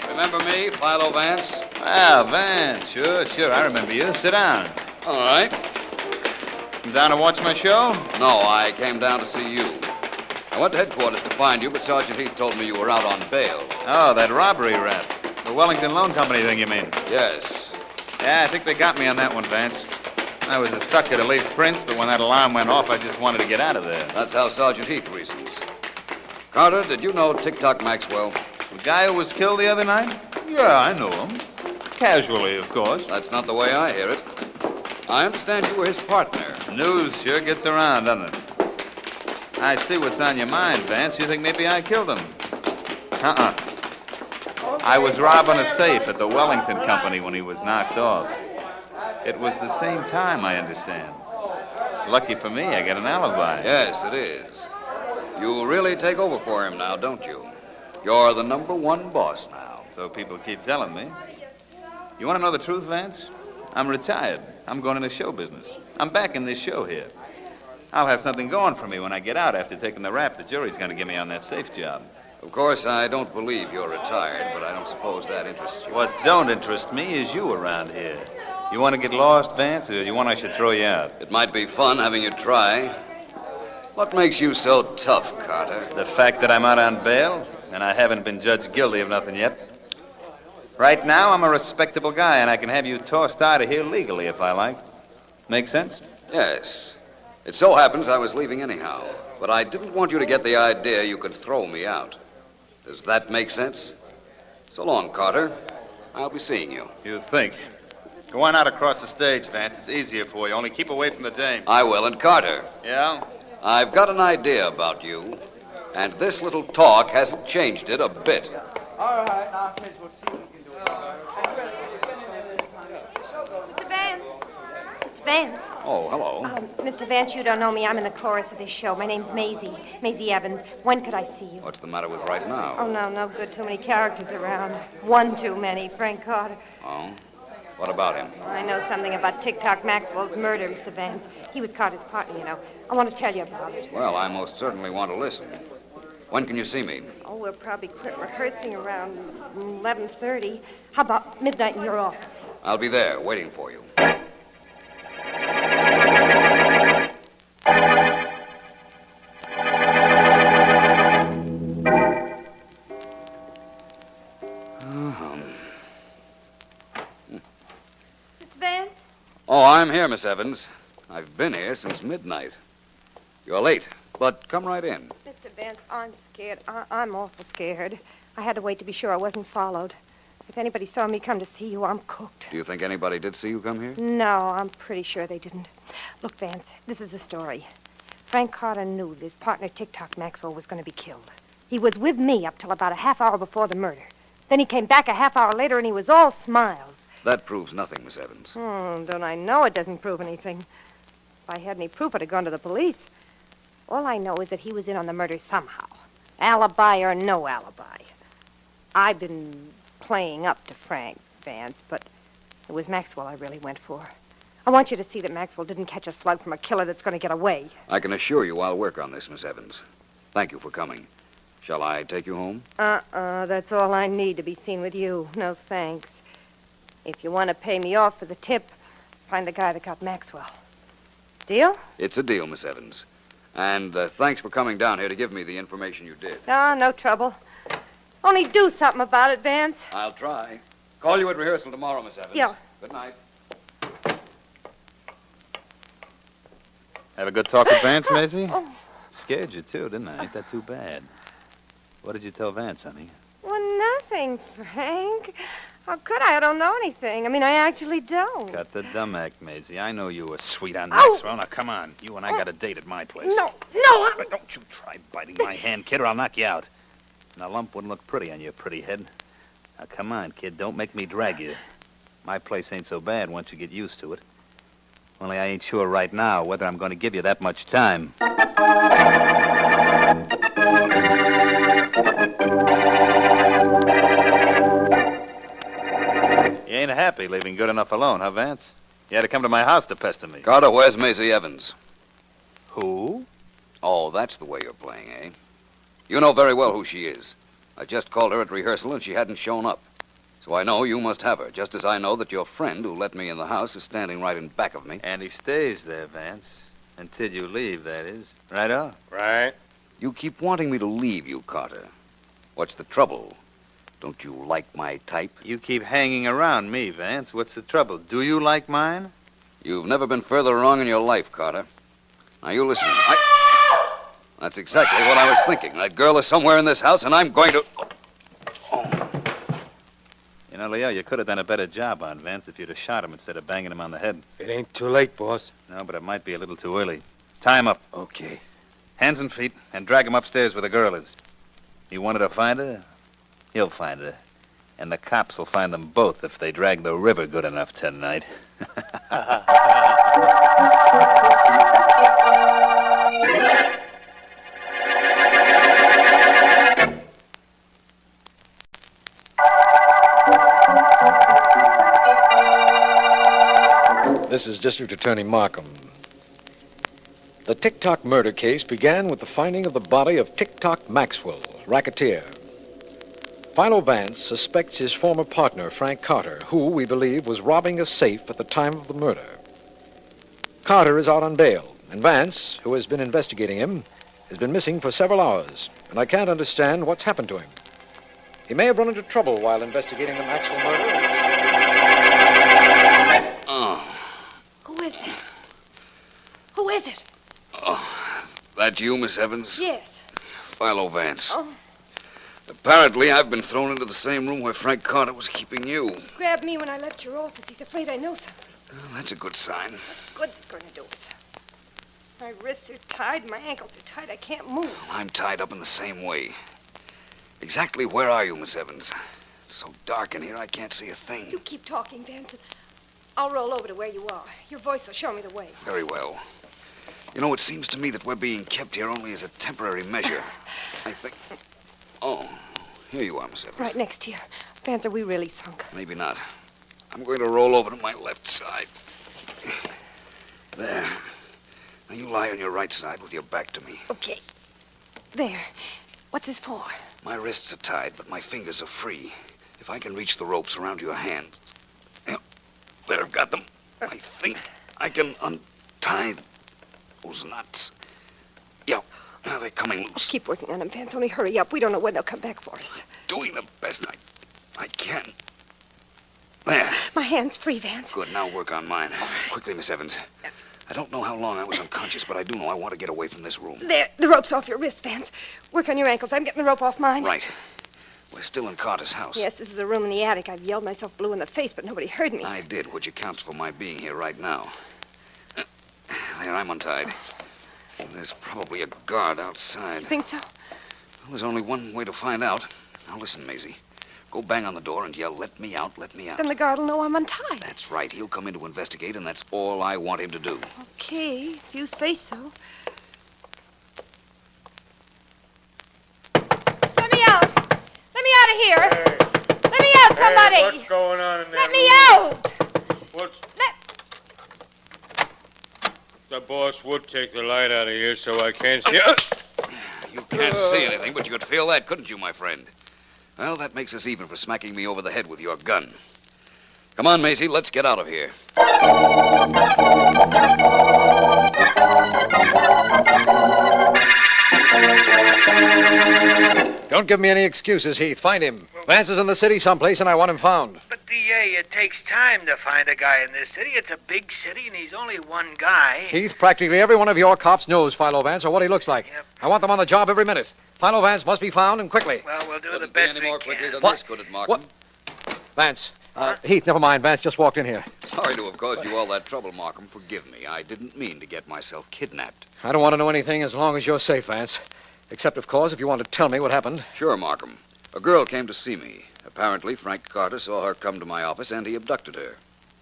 Remember me, Philo Vance? Ah, Vance. Sure. I remember you. Sit down. All right. Come down to watch my show? No, I came down to see you. I went to headquarters to find you, but Sergeant Heath told me you were out on bail. Oh, that robbery rap. The Wellington Loan Company thing, you mean? Yes. Yeah, I think they got me on that one, Vance. I was a sucker to leave prints, but when that alarm went off, I just wanted to get out of there. That's how Sergeant Heath reasons. Carter, did you know Tic-Tock Maxwell? The guy who was killed the other night? Yeah, I know him. Casually, of course. That's not the way I hear it. I understand you were his partner. News sure gets around, doesn't it? I see what's on your mind, Vance. You think maybe I killed him? I was robbing a safe at the Wellington Company when he was knocked off. It was the same time, I understand. Lucky for me, I got an alibi. Yes, it is. You really take over for him now, don't you? You're the #1 boss now. So people keep telling me. You want to know the truth, Vance? I'm retired. I'm going into show business. I'm back in this show here. I'll have something going for me when I get out after taking the rap the jury's going to give me on that safe job. Of course, I don't believe you're retired, but I don't suppose that interests you. What don't interest me is you around here. You want to get lost, Vance, or you want I should throw you out? It might be fun having you try. What makes you so tough, Carter? The fact that I'm out on bail, and I haven't been judged guilty of nothing yet. Right now, I'm a respectable guy, and I can have you tossed out of here legally if I like. Make sense? Yes. It so happens I was leaving anyhow, but I didn't want you to get the idea you could throw me out. Does that make sense? So long, Carter. I'll be seeing you. You think. Go on out across the stage, Vance. It's easier for you. Only keep away from the dame. I will. And Carter. Yeah? I've got an idea about you, and this little talk hasn't changed it a bit. All right, now, kids, we'll see what we can do. Mr. Vance. Vance. Oh, hello. Mr. Vance, you don't know me. I'm in the chorus of this show. My name's Maisie. Maisie Evans. When could I see you? What's the matter with right now? Oh, no good. Too many characters around. One too many. Frank Carter. Oh? What about him? I know something about Tick-Tock Maxwell's murder, Mr. Vance. He was Carter's partner, you know. I want to tell you about it. Well, I most certainly want to listen. When can you see me? Oh, we'll probably quit rehearsing around 11:30. How about midnight in your office? I'll be there, waiting for you. Vance? Oh, I'm here, Miss Evans. I've been here since midnight. You're late, but come right in. Mr. Vance, I'm scared. I'm awful scared. I had to wait to be sure I wasn't followed. If anybody saw me come to see you, I'm cooked. Do you think anybody did see you come here? No, I'm pretty sure they didn't. Look, Vance, this is the story. Frank Carter knew his partner, Tick-Tock Maxwell, was going to be killed. He was with me up till about a half hour before the murder. Then he came back a half hour later, and he was all smiles. That proves nothing, Miss Evans. Don't I know it doesn't prove anything? If I had any proof, I'd have gone to the police. All I know is that he was in on the murder somehow. Alibi or no alibi. I've been playing up to Frank, Vance, but it was Maxwell I really went for. I want you to see that Maxwell didn't catch a slug from a killer that's going to get away. I can assure you I'll work on this, Miss Evans. Thank you for coming. Shall I take you home? That's all I need to be seen with you. No thanks. If you want to pay me off for the tip, find the guy that got Maxwell. Deal? It's a deal, Miss Evans. And thanks for coming down here to give me the information you did. No trouble. Only do something about it, Vance. I'll try. Call you at rehearsal tomorrow, Miss Evans. Yeah. Good night. Have a good talk with Vance, Maisie? Scared you, too, didn't I? Ain't that too bad? What did you tell Vance, honey? Well, nothing, Frank. How could I? I don't know anything. I mean, I actually don't. Got the dumb act, Maisie. I know you were sweet on Maxwell. Now, come on. You and I got a date at my place. No. But don't you try biting my hand, kid, or I'll knock you out. And a lump wouldn't look pretty on your pretty head. Now, come on, kid. Don't make me drag you. My place ain't so bad once you get used to it. Only I ain't sure right now whether I'm going to give you that much time. You ain't happy leaving good enough alone, huh, Vance? You had to come to my house to pester me. Carter, where's Maisie Evans? Who? Oh, that's the way you're playing, eh? You know very well who she is. I just called her at rehearsal and she hadn't shown up. So I know you must have her, just as I know that your friend who let me in the house is standing right in back of me. And he stays there, Vance. Until you leave, that is. Right on? Right. You keep wanting me to leave you, Carter. What's the trouble? Don't you like my type? You keep hanging around me, Vance. What's the trouble? Do you like mine? You've never been further wrong in your life, Carter. Now, you listen. That's exactly what I was thinking. That girl is somewhere in this house, and I'm going to... You know, Leo, you could have done a better job on Vance if you'd have shot him instead of banging him on the head. It ain't too late, boss. No, but it might be a little too early. Tie him up. Okay. Hands and feet, and drag him upstairs where the girl is. You wanted to find her? He'll find her. And the cops will find them both if they drag the river good enough tonight. This is District Attorney Markham. The Tick-Tock murder case began with the finding of the body of Tick-Tock Maxwell, racketeer. Philo Vance suspects his former partner, Frank Carter, who, we believe, was robbing a safe at the time of the murder. Carter is out on bail, and Vance, who has been investigating him, has been missing for several hours, and I can't understand what's happened to him. He may have run into trouble while investigating the Maxwell murder. Who is it? Who is it? That you, Miss Evans? Yes. Philo Vance. Oh, Apparently, I've been thrown into the same room where Frank Carter was keeping you. grabbed me when I left your office. He's afraid I know something. Well, that's a good sign. What's Good's going to do it. My wrists are tied, my ankles are tied. I can't move. I'm tied up in the same way. Exactly where are you, Miss Evans? It's so dark in here, I can't see a thing. You keep talking, Vance, and I'll roll over to where you are. Your voice will show me the way. Very well. You know, it seems to me that we're being kept here only as a temporary measure. I think... Oh, here you are, Miss Evans. Right next to you. Vance, are we really sunk? Maybe not. I'm going to roll over to my left side. There. Now you lie on your right side with your back to me. Okay. There. What's this for? My wrists are tied, but my fingers are free. If I can reach the ropes around your hands... There, I've got them. I think I can untie those knots. Yeah, now they're coming loose. Keep working on them, Vance. Only hurry up. We don't know when they'll come back for us. Doing the best I can. There. My hand's free, Vance. Good, now work on mine. Quickly, Miss Evans. I don't know how long I was unconscious, but I do know I want to get away from this room. There. The rope's off your wrist, Vance. Work on your ankles. I'm getting the rope off mine. Right. We're still in Carter's house. Yes, this is a room in the attic. I've yelled myself blue in the face, but nobody heard me. I did, which accounts for my being here right now. There, I'm untied. There's probably a guard outside. You think so? Well, there's only one way to find out. Now listen, Maisie. Go bang on the door and yell, "Let me out, let me out." Then the guard will know I'm untied. That's right. He'll come in to investigate, and that's all I want him to do. Okay, if you say so. Let me out! Let me out of here! Let me out, somebody! Hey, what's going on in there? Let me out! What's... The boss would take the light out of here so I can't see... You can't see anything, but you could feel that, couldn't you, my friend? Well, that makes us even for smacking me over the head with your gun. Come on, Maisie, let's get out of here. Don't give me any excuses, Heath. Find him. Vance is in the city someplace, and I want him found. But, DA, it takes time to find a guy in this city. It's a big city, and he's only one guy. Heath, practically every one of your cops knows Philo Vance or what he looks like. Yep. I want them on the job every minute. Philo Vance must be found, and quickly. Well, we'll do the Couldn't best be we any more can. quickly than What? this, could it, Markham? What? Vance. Heath, never mind. Vance just walked in here. Sorry to have caused you all that trouble, Markham. Forgive me. I didn't mean to get myself kidnapped. I don't want to know anything as long as you're safe, Vance. Except, of course, if you want to tell me what happened. Sure, Markham. A girl came to see me. Apparently, Frank Carter saw her come to my office, and he abducted her.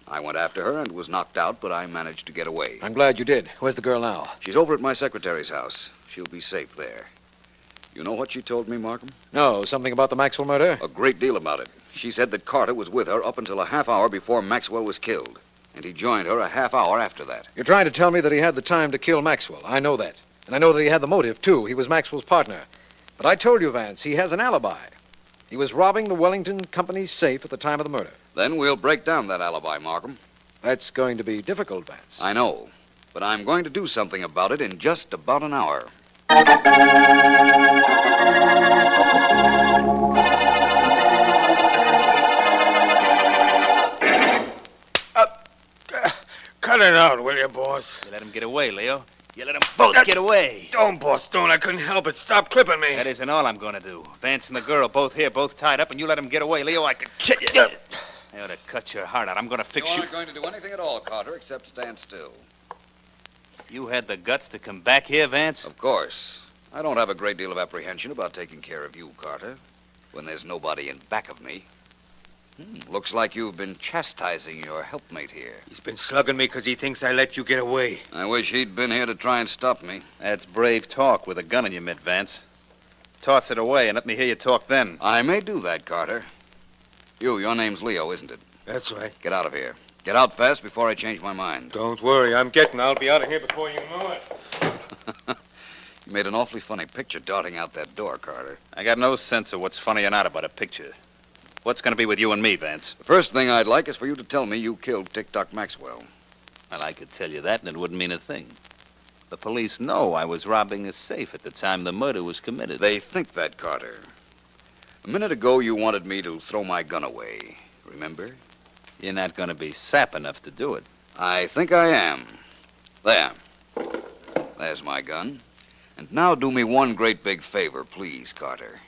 I went after her and was knocked out, but I managed to get away. I'm glad you did. Where's the girl now? She's over at my secretary's house. She'll be safe there. You know what she told me, Markham? No, something about the Maxwell murder? A great deal about it. She said that Carter was with her up until a half hour before Maxwell was killed, and he joined her a half hour after that. You're trying to tell me that he had the time to kill Maxwell. I know that. And I know that he had the motive, too. He was Maxwell's partner. But I told you, Vance, he has an alibi. He was robbing the Wellington Company's safe at the time of the murder. Then we'll break down that alibi, Markham. That's going to be difficult, Vance. I know, but I'm going to do something about it in just about an hour. Cut it out, will you, boss? You let him get away, Leo. You let them both get away. Don't, boss, don't. I couldn't help it. Stop clipping me. That isn't all I'm going to do. Vance and the girl both here, both tied up, and you let them get away. Leo, I could kill you. I ought to cut your heart out. I'm going to fix you. You aren't going to do anything at all, Carter, except stand still. You had the guts to come back here, Vance? Of course. I don't have a great deal of apprehension about taking care of you, Carter, when there's nobody in back of me. Looks like you've been chastising your helpmate here. He's been slugging me because he thinks I let you get away. I wish he'd been here to try and stop me. That's brave talk with a gun in your mitt, Vance. Toss it away and let me hear you talk then. I may do that, Carter. Your name's Leo, isn't it? That's right. Get out of here. Get out fast before I change my mind. Don't worry, I'll be out of here before you know it. You made an awfully funny picture darting out that door, Carter. I got no sense of what's funny or not about a picture. What's going to be with you and me, Vance? The first thing I'd like is for you to tell me you killed Tock Maxwell. Well, I could tell you that, and it wouldn't mean a thing. The police know I was robbing a safe at the time the murder was committed. They think that, Carter. A minute ago, you wanted me to throw my gun away. Remember? You're not going to be sap enough to do it. I think I am. There. There's my gun. And now do me one great big favor, please, Carter.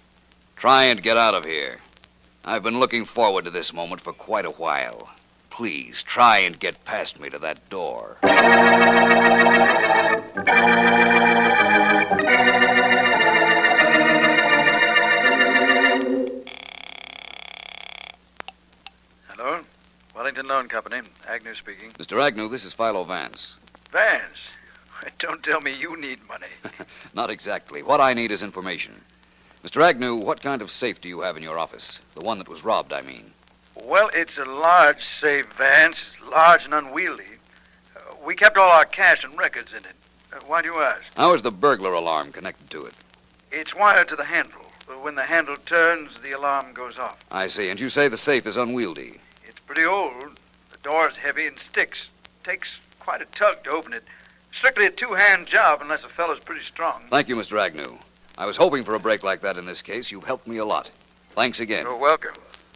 Try and get out of here. I've been looking forward to this moment for quite a while. Please, try and get past me to that door. Hello? Wellington Loan Company. Agnew speaking. Mr. Agnew, this is Philo Vance. Vance? Don't tell me you need money. Not exactly. What I need is information. Mr. Agnew, what kind of safe do you have in your office? The one that was robbed, I mean. Well, it's a large safe, Vance. Large and unwieldy. We kept all our cash and records in it. Why do you ask? How is the burglar alarm connected to it? It's wired to the handle. When the handle turns, the alarm goes off. I see. And you say the safe is unwieldy. It's pretty old. The door's heavy and sticks. Takes quite a tug to open it. Strictly a two-hand job unless a fellow's pretty strong. Thank you, Mr. Agnew. I was hoping for a break like that in this case. You've helped me a lot. Thanks again. You're welcome.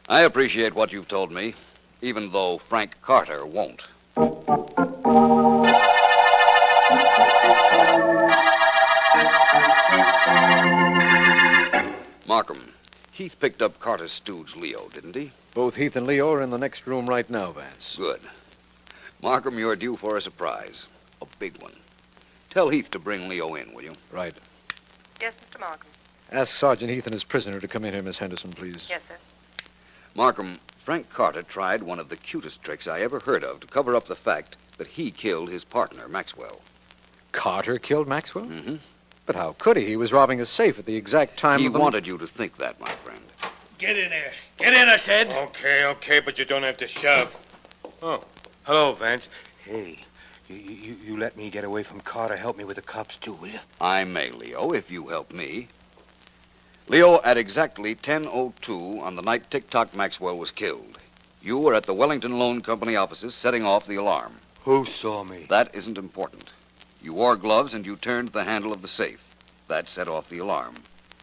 I appreciate what you've told me, even though Frank Carter won't. Markham, Heath picked up Carter's stooge, Leo, didn't he? Both Heath and Leo are in the next room right now, Vance. Good. Markham, you're due for a surprise. A big one. Tell Heath to bring Leo in, will you? Right. Yes, Mr. Markham. Ask Sergeant Heath and his prisoner to come in here, Miss Henderson, please. Yes, sir. Markham, Frank Carter tried one of the cutest tricks I ever heard of to cover up the fact that he killed his partner, Maxwell. Carter killed Maxwell? Mm-hmm. But how could he? He was robbing a safe at the exact time He of the... wanted you to think that, my friend. Get in there. Get in, I said. Okay, but you don't have to shove. Oh, hello, Vance. Hey, you let me get away from Carter. Help me with the cops, too, will you? I may, Leo, if you help me. Leo, at exactly 10:02 on the night Tock Maxwell was killed, you were at the Wellington Loan Company offices setting off the alarm. Who saw me? That isn't important. You wore gloves and you turned the handle of the safe. That set off the alarm.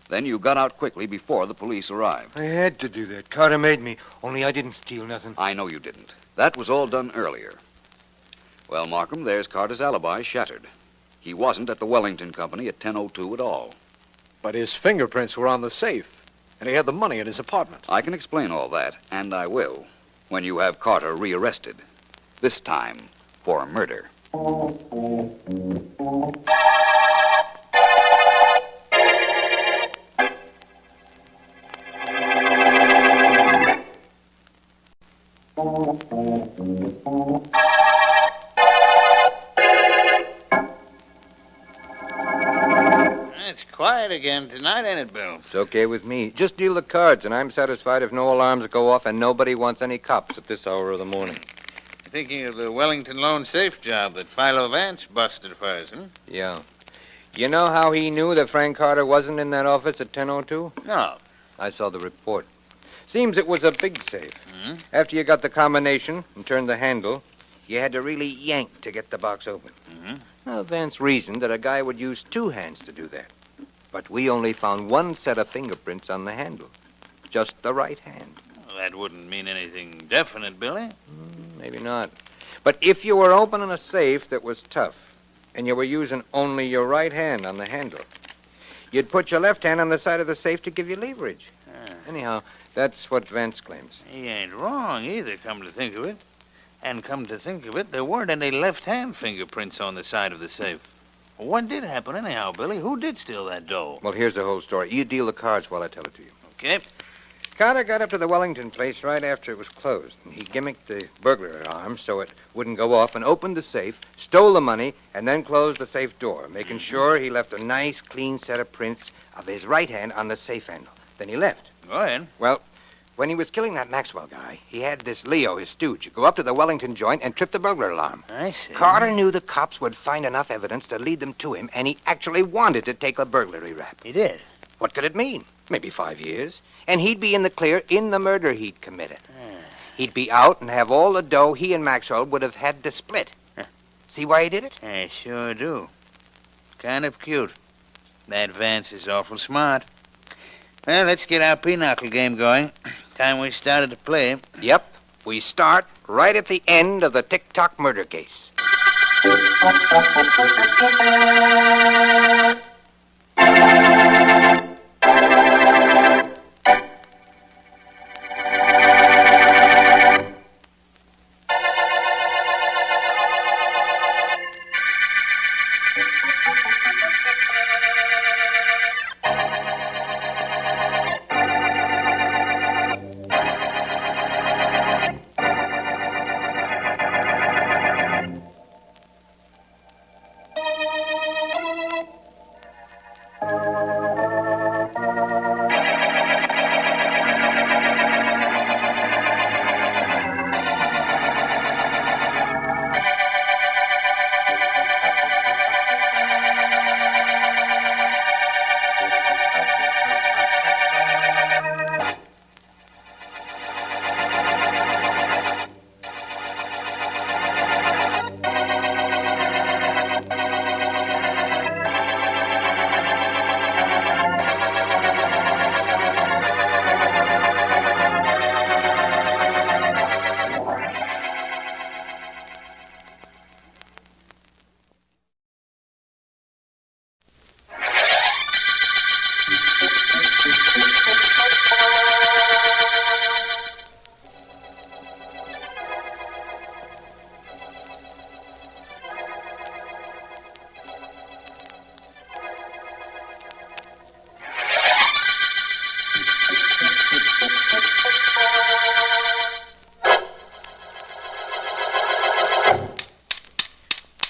Then you got out quickly before the police arrived. I had to do that. Carter made me, only I didn't steal nothing. I know you didn't. That was all done earlier. Well, Markham, there's Carter's alibi shattered. He wasn't at the Wellington Company at 10:02 at all. But his fingerprints were on the safe, and he had the money in his apartment. I can explain all that, and I will, when you have Carter rearrested. This time for murder. It's quiet again tonight, ain't it, Bill? It's okay with me. Just deal the cards, and I'm satisfied if no alarms go off and nobody wants any cops at this hour of the morning. Thinking of the Wellington loan safe job that Philo Vance busted for us, huh? Yeah. You know how he knew that Frank Carter wasn't in that office at 10:02? No. I saw the report. Seems it was a big safe. Mm-hmm. After you got the combination and turned the handle, you had to really yank to get the box open. Mm-hmm. Well, Vance reasoned that a guy would use two hands to do that. But we only found one set of fingerprints on the handle. Just the right hand. Well, that wouldn't mean anything definite, Billy. Maybe not. But if you were opening a safe that was tough, and you were using only your right hand on the handle, you'd put your left hand on the side of the safe to give you leverage. Anyhow, that's what Vance claims. He ain't wrong either, come to think of it. And come to think of it, there weren't any left-hand fingerprints on the side of the safe. What did happen anyhow, Billy? Who did steal that dough? Well, here's the whole story. You deal the cards while I tell it to you. Okay. Carter got up to the Wellington place right after it was closed. And he gimmicked the burglar alarm so it wouldn't go off and opened the safe, stole the money, and then closed the safe door, making sure he left a nice, clean set of prints of his right hand on the safe handle. Then he left. Go ahead. Well, When he was killing that Maxwell guy, he had this Leo, his stooge, go up to the Wellington joint and trip the burglar alarm. I see. Carter knew the cops would find enough evidence to lead them to him, and he actually wanted to take a burglary rap. He did? What could it mean? Maybe 5 years. And he'd be in the clear in the murder he'd committed. He'd be out and have all the dough he and Maxwell would have had to split. See why he did it? I sure do. Kind of cute. That Vance is awful smart. Well, let's get our pinochle game going. Time we started to play. Yep. We start right at the end of the Tock murder case.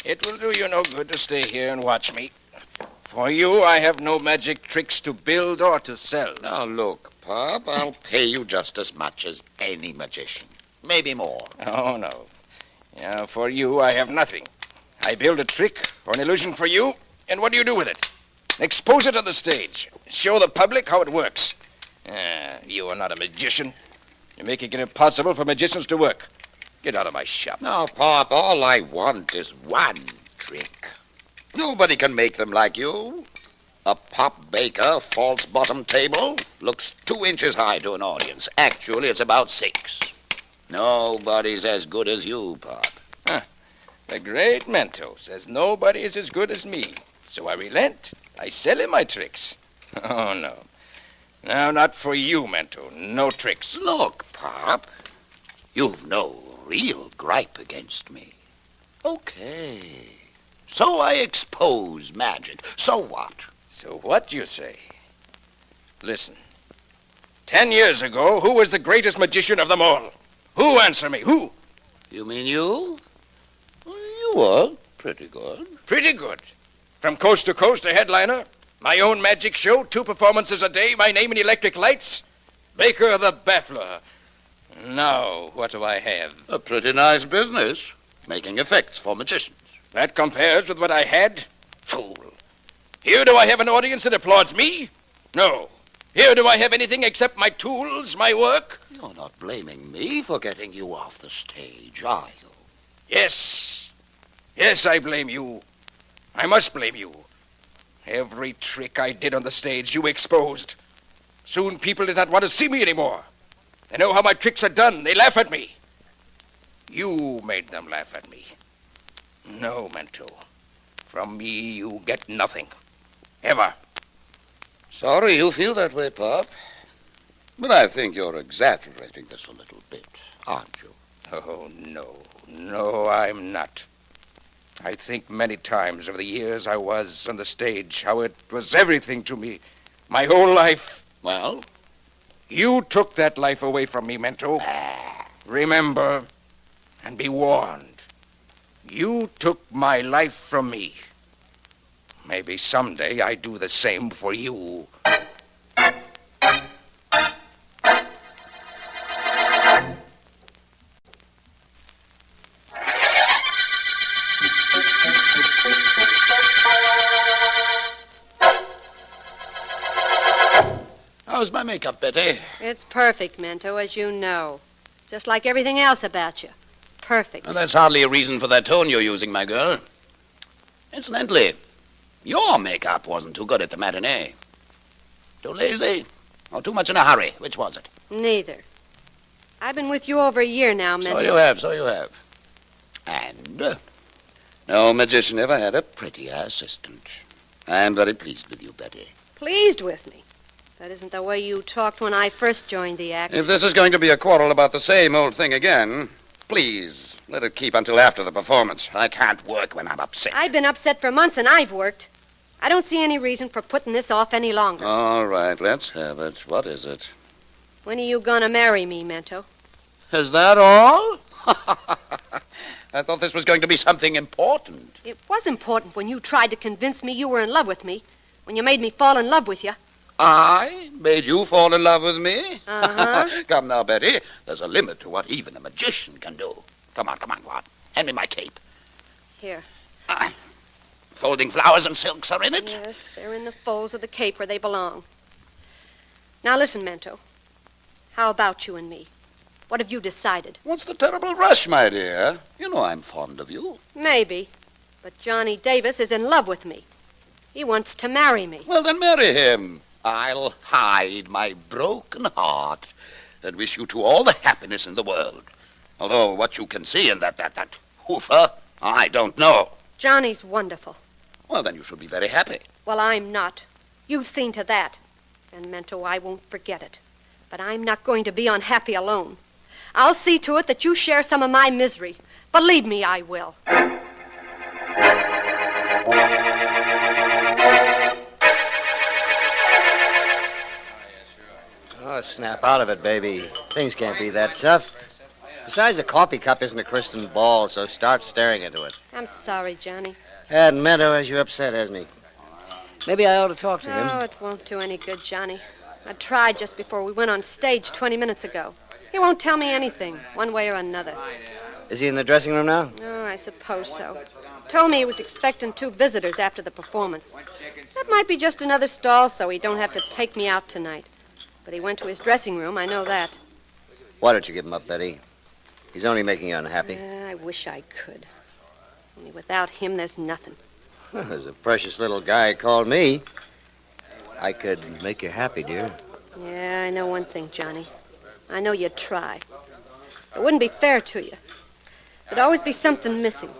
It will do you no good to stay here and watch me. For you, I have no magic tricks to build or to sell. Now, look, Pop, I'll pay you just as much as any magician. Maybe more. Oh, no. Yeah, for you, I have nothing. I build a trick or an illusion for you, and what do you do with it? Expose it on the stage. Show the public how it works. You are not a magician. You're making it impossible for magicians to work. Get out of my shop. Now, Pop, all I want is one trick. Nobody can make them like you. A Pop Baker false bottom table looks 2 inches high to an audience. Actually, it's about 6. Nobody's as good as you, Pop. The great Mento says nobody is as good as me. So I relent. I sell him my tricks. Oh, no. No, not for you, Mento. No tricks. Look, Pop, you've no real gripe against me. Okay. So I expose magic. So what? So what, you say? Listen. 10 years ago, who was the greatest magician of them all? Who, answer me? Who? You mean you? You were pretty good. Pretty good. From coast to coast, a headliner. My own magic show, 2 performances a day, my name in electric lights. Baker the Baffler. Now, what do I have? A pretty nice business. Making effects for magicians. That compares with what I had? Fool. Here do I have an audience that applauds me? No. Here do I have anything except my tools, my work? You're not blaming me for getting you off the stage, are you? Yes. Yes, I blame you. I must blame you. Every trick I did on the stage, you exposed. Soon people did not want to see me anymore. They know how my tricks are done. They laugh at me. You made them laugh at me. No, Mento. From me, you get nothing. Ever. Sorry you feel that way, Pop. But I think you're exaggerating this a little bit, aren't you? Oh, no. No, I'm not. I think many times over the years I was on the stage, how it was everything to me. My whole life. Well? You took that life away from me, Mento. Remember, and be warned. You took my life from me. Maybe someday I do the same for you. How's my makeup, Betty? It's perfect, Mento, as you know. Just like everything else about you. Perfect. Well, that's hardly a reason for that tone you're using, my girl. Incidentally, your makeup wasn't too good at the matinee. Too lazy or too much in a hurry? Which was it? Neither. I've been with you over a year now, Mento. So you have. And no magician ever had a prettier assistant. I'm very pleased with you, Betty. Pleased with me? That isn't the way you talked when I first joined the act. If this is going to be a quarrel about the same old thing again, please let it keep until after the performance. I can't work when I'm upset. I've been upset for months, and I've worked. I don't see any reason for putting this off any longer. All right, let's have it. What is it? When are you gonna marry me, Mento? Is that all? I thought this was going to be something important. It was important when you tried to convince me you were in love with me. When you made me fall in love with you. I made you fall in love with me? Uh-huh. Come now, Betty. There's a limit to what even a magician can do. Come on, go on. Hand me my cape. Here. Folding flowers and silks are in it? Yes, they're in the folds of the cape where they belong. Now listen, Mento. How about you and me? What have you decided? What's the terrible rush, my dear? You know I'm fond of you. Maybe. But Johnny Davis is in love with me. He wants to marry me. Well, then marry him. I'll hide my broken heart and wish you two all the happiness in the world. Although what you can see in that hoofer, I don't know. Johnny's wonderful. Well, then you should be very happy. Well, I'm not. You've seen to that. And, Mento, I won't forget it. But I'm not going to be unhappy alone. I'll see to it that you share some of my misery. Believe me, I will. Oh, snap out of it, baby. Things can't be that tough. Besides, the coffee cup isn't a crystal ball, so start staring into it. I'm sorry, Johnny. And Meadow has you upset, hasn't he? Maybe I ought to talk to him. Oh, it won't do any good, Johnny. I tried just before we went on stage 20 minutes ago. He won't tell me anything, one way or another. Is he in the dressing room now? Oh, I suppose so. Told me he was expecting 2 visitors after the performance. That might be just another stall so he don't have to take me out tonight. But he went to his dressing room, I know that. Why don't you give him up, Betty? He's only making you unhappy. I wish I could. Only without him, there's nothing. Well, there's a precious little guy called me. I could make you happy, dear. Yeah, I know one thing, Johnny. I know you'd try. It wouldn't be fair to you. There'd always be something missing.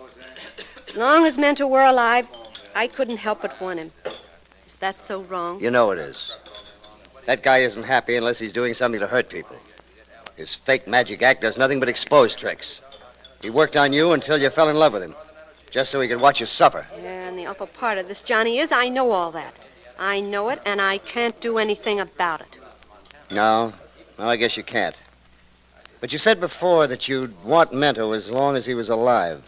As long as Mento were alive, I couldn't help but want him. Is that so wrong? You know it is. That guy isn't happy unless he's doing something to hurt people. His fake magic act does nothing but expose tricks. He worked on you until you fell in love with him, just so he could watch you suffer. Yeah, and the awful part of this, Johnny, is I know all that. I know it, and I can't do anything about it. No, I guess you can't. But you said before that you'd want Mento as long as he was alive.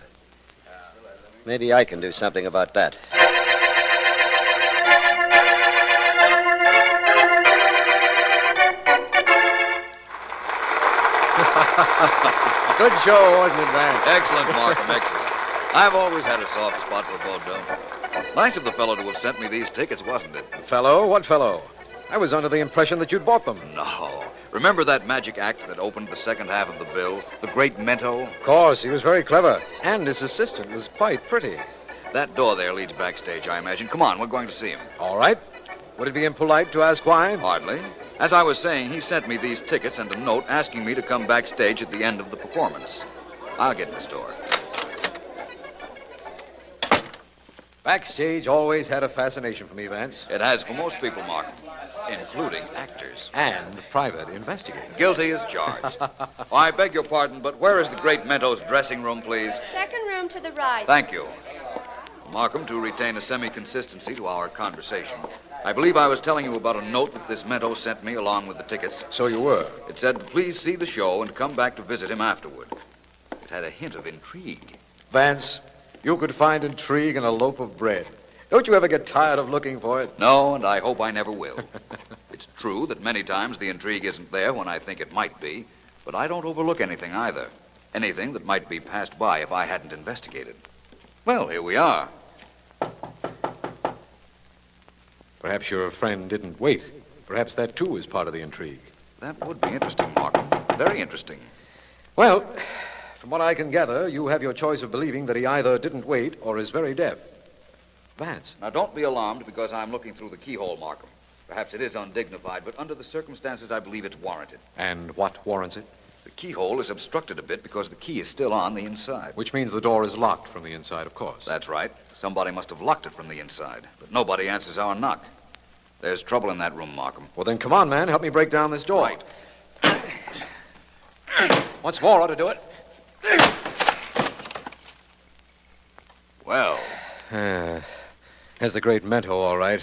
Maybe I can do something about that. Good show, wasn't it, Vance? Excellent, Markham, excellent. I've always had a soft spot for vaudeville. Nice of the fellow to have sent me these tickets, wasn't it? Fellow? What fellow? I was under the impression that you'd bought them. No. Remember that magic act that opened the second half of the bill? The great Mento? Of course, he was very clever. And his assistant was quite pretty. That door there leads backstage, I imagine. Come on, we're going to see him. All right. Would it be impolite to ask why? Hardly. As I was saying, he sent me these tickets and a note asking me to come backstage at the end of the performance. I'll get in this door. Backstage always had a fascination for me, Vance. It has for most people, Markham, including actors. And private investigators. Guilty as charged. Oh, I beg your pardon, but where is the great Mento's dressing room, please? Second room to the right. Thank you. Markham, to retain a semi-consistency to our conversation, I believe I was telling you about a note that this Mento sent me along with the tickets. So you were. It said, please see the show and come back to visit him afterward. It had a hint of intrigue. Vance, you could find intrigue in a loaf of bread. Don't you ever get tired of looking for it? No, and I hope I never will. It's true that many times the intrigue isn't there when I think it might be, but I don't overlook anything either. Anything that might be passed by if I hadn't investigated. Well, here we are. Perhaps your friend didn't wait Perhaps that, too, is part of the intrigue. That would be interesting, Markham. Very interesting. Well, from what I can gather, you have your choice of believing that he either didn't wait or is very deaf. Vance. Now, don't be alarmed because I'm looking through the keyhole, Markham. Perhaps it is undignified, but under the circumstances, I believe it's warranted. And what warrants it? The keyhole is obstructed a bit because the key is still on the inside. Which means the door is locked from the inside, of course. That's right. Somebody must have locked it from the inside, but nobody answers our knock. There's trouble in that room, Markham. Well, then come on, man. Help me break down this door. Right. Once more ought to do it. Well. There's the great Mento, all right.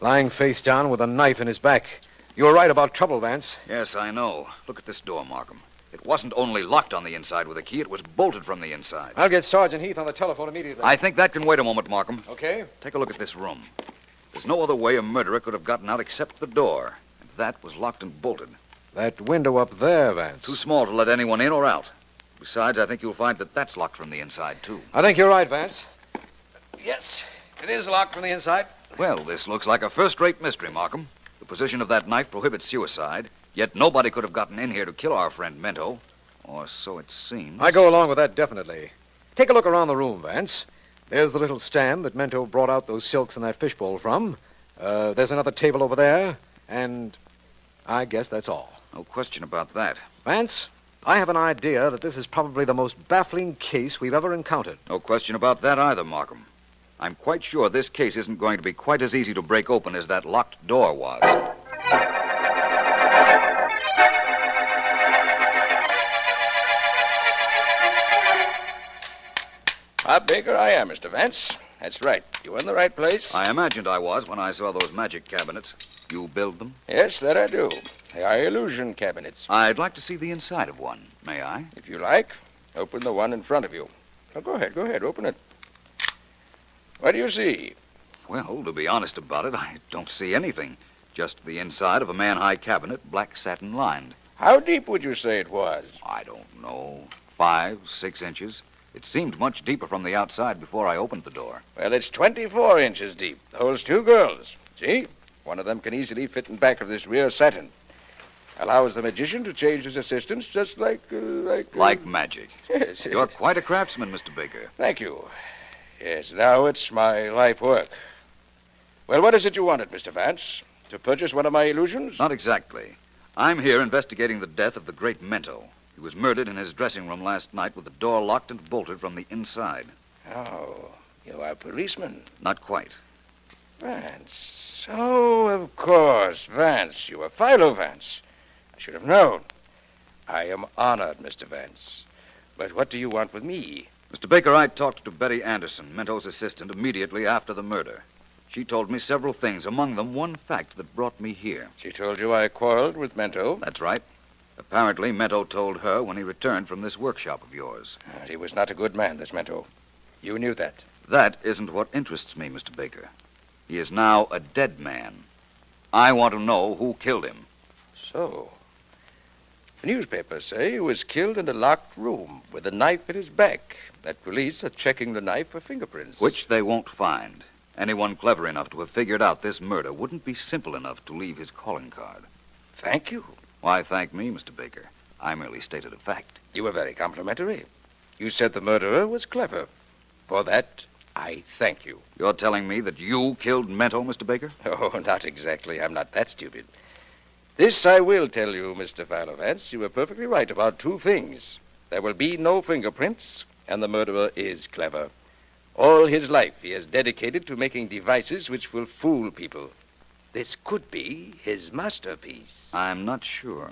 Lying face down with a knife in his back. You were right about trouble, Vance. Yes, I know. Look at this door, Markham. It wasn't only locked on the inside with a key, it was bolted from the inside. I'll get Sergeant Heath on the telephone immediately. I think that can wait a moment, Markham. Okay. Take a look at this room. There's no other way a murderer could have gotten out except the door. And that was locked and bolted. That window up there, Vance. Too small to let anyone in or out. Besides, I think you'll find that that's locked from the inside, too. I think you're right, Vance. Yes, it is locked from the inside. Well, this looks like a first-rate mystery, Markham. The position of that knife prohibits suicide, yet nobody could have gotten in here to kill our friend Mento. Or so it seems. I go along with that, definitely. Take a look around the room, Vance. There's the little stand that Mento brought out those silks in that fishbowl from. There's another table over there, and I guess that's all. No question about that. Vance, I have an idea that this is probably the most baffling case we've ever encountered. No question about that either, Markham. I'm quite sure this case isn't going to be quite as easy to break open as that locked door was. Bob Baker, I am, Mr. Vance. That's right. You in the right place? I imagined I was when I saw those magic cabinets. You build them? Yes, that I do. They are illusion cabinets. I'd like to see the inside of one. May I? If you like, open the one in front of you. Oh, go ahead, open it. What do you see? Well, to be honest about it, I don't see anything. Just the inside of a man-high cabinet, black satin lined. How deep would you say it was? I don't know. 5, 6 inches. It seemed much deeper from the outside before I opened the door. Well, it's 24 inches deep. Holds 2 girls. See? One of them can easily fit in back of this rear satin. Allows the magician to change his assistants just like... Like magic. Yes. You're quite a craftsman, Mr. Baker. Thank you. Yes, now it's my life work. Well, what is it you wanted, Mr. Vance? To purchase one of my illusions? Not exactly. I'm here investigating the death of the great Mento. He was murdered in his dressing room last night with the door locked and bolted from the inside. Oh, you are a policeman. Not quite. Vance. Oh, of course, Vance. You are Philo Vance. I should have known. I am honored, Mr. Vance. But what do you want with me? Mr. Baker, I talked to Betty Anderson, Mento's assistant, immediately after the murder. She told me several things, among them one fact that brought me here. She told you I quarreled with Mento? That's right. Apparently, Mento told her when he returned from this workshop of yours. He was not a good man, this Mento. You knew that. That isn't what interests me, Mr. Baker. He is now a dead man. I want to know who killed him. So, the newspapers say he was killed in a locked room with a knife in his back. That police are checking the knife for fingerprints. Which they won't find. Anyone clever enough to have figured out this murder wouldn't be simple enough to leave his calling card. Thank you. Why thank me, Mr. Baker? I merely stated a fact. You were very complimentary. You said the murderer was clever. For that, I thank you. You're telling me that you killed Mento, Mr. Baker? Oh, not exactly. I'm not that stupid. This I will tell you, Mr. Philo Vance. You were perfectly right about 2 things. There will be no fingerprints, and the murderer is clever. All his life he has dedicated to making devices which will fool people. This could be his masterpiece. I'm not sure.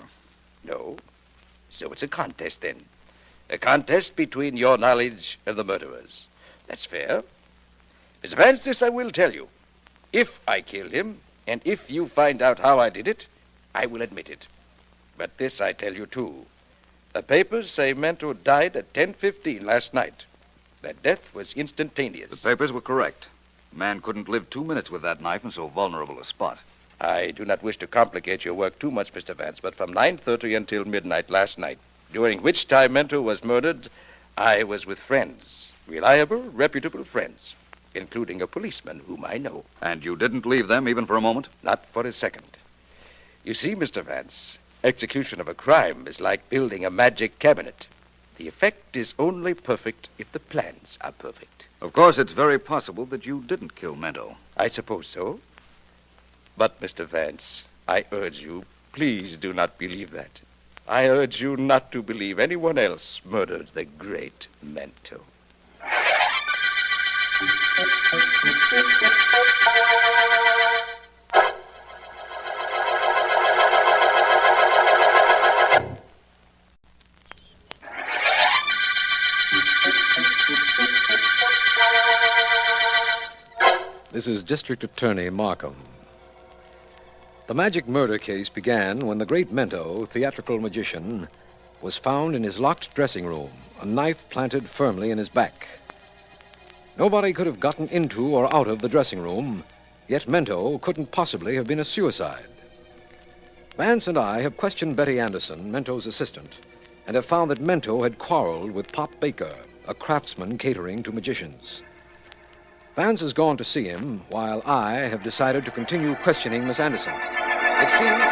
No. So it's a contest, then. A contest between your knowledge and the murderer's. That's fair. Mr. Vance, this I will tell you. If I killed him, and if you find out how I did it, I will admit it. But this I tell you, too. The papers say Mento died at 10:15 last night. That death was instantaneous. The papers were correct. A man couldn't live 2 minutes with that knife in so vulnerable a spot. I do not wish to complicate your work too much, Mr. Vance, but from 9:30 until midnight last night, during which time Mento was murdered, I was with friends. Reliable, reputable friends, including a policeman whom I know. And you didn't leave them even for a moment? Not for a second. You see, Mr. Vance, execution of a crime is like building a magic cabinet. The effect is only perfect if the plans are perfect. Of course, it's very possible that you didn't kill Mento. I suppose so. But, Mr. Vance, I urge you, please do not believe that. I urge you not to believe anyone else murdered the great Mento. This is District Attorney Markham. The magic murder case began when the great Mento, theatrical magician, was found in his locked dressing room, a knife planted firmly in his back. Nobody could have gotten into or out of the dressing room, yet Mento couldn't possibly have been a suicide. Vance and I have questioned Betty Anderson, Mento's assistant, and have found that Mento had quarreled with Pop Baker, a craftsman catering to magicians. Vance has gone to see him, while I have decided to continue questioning Miss Anderson. It seems...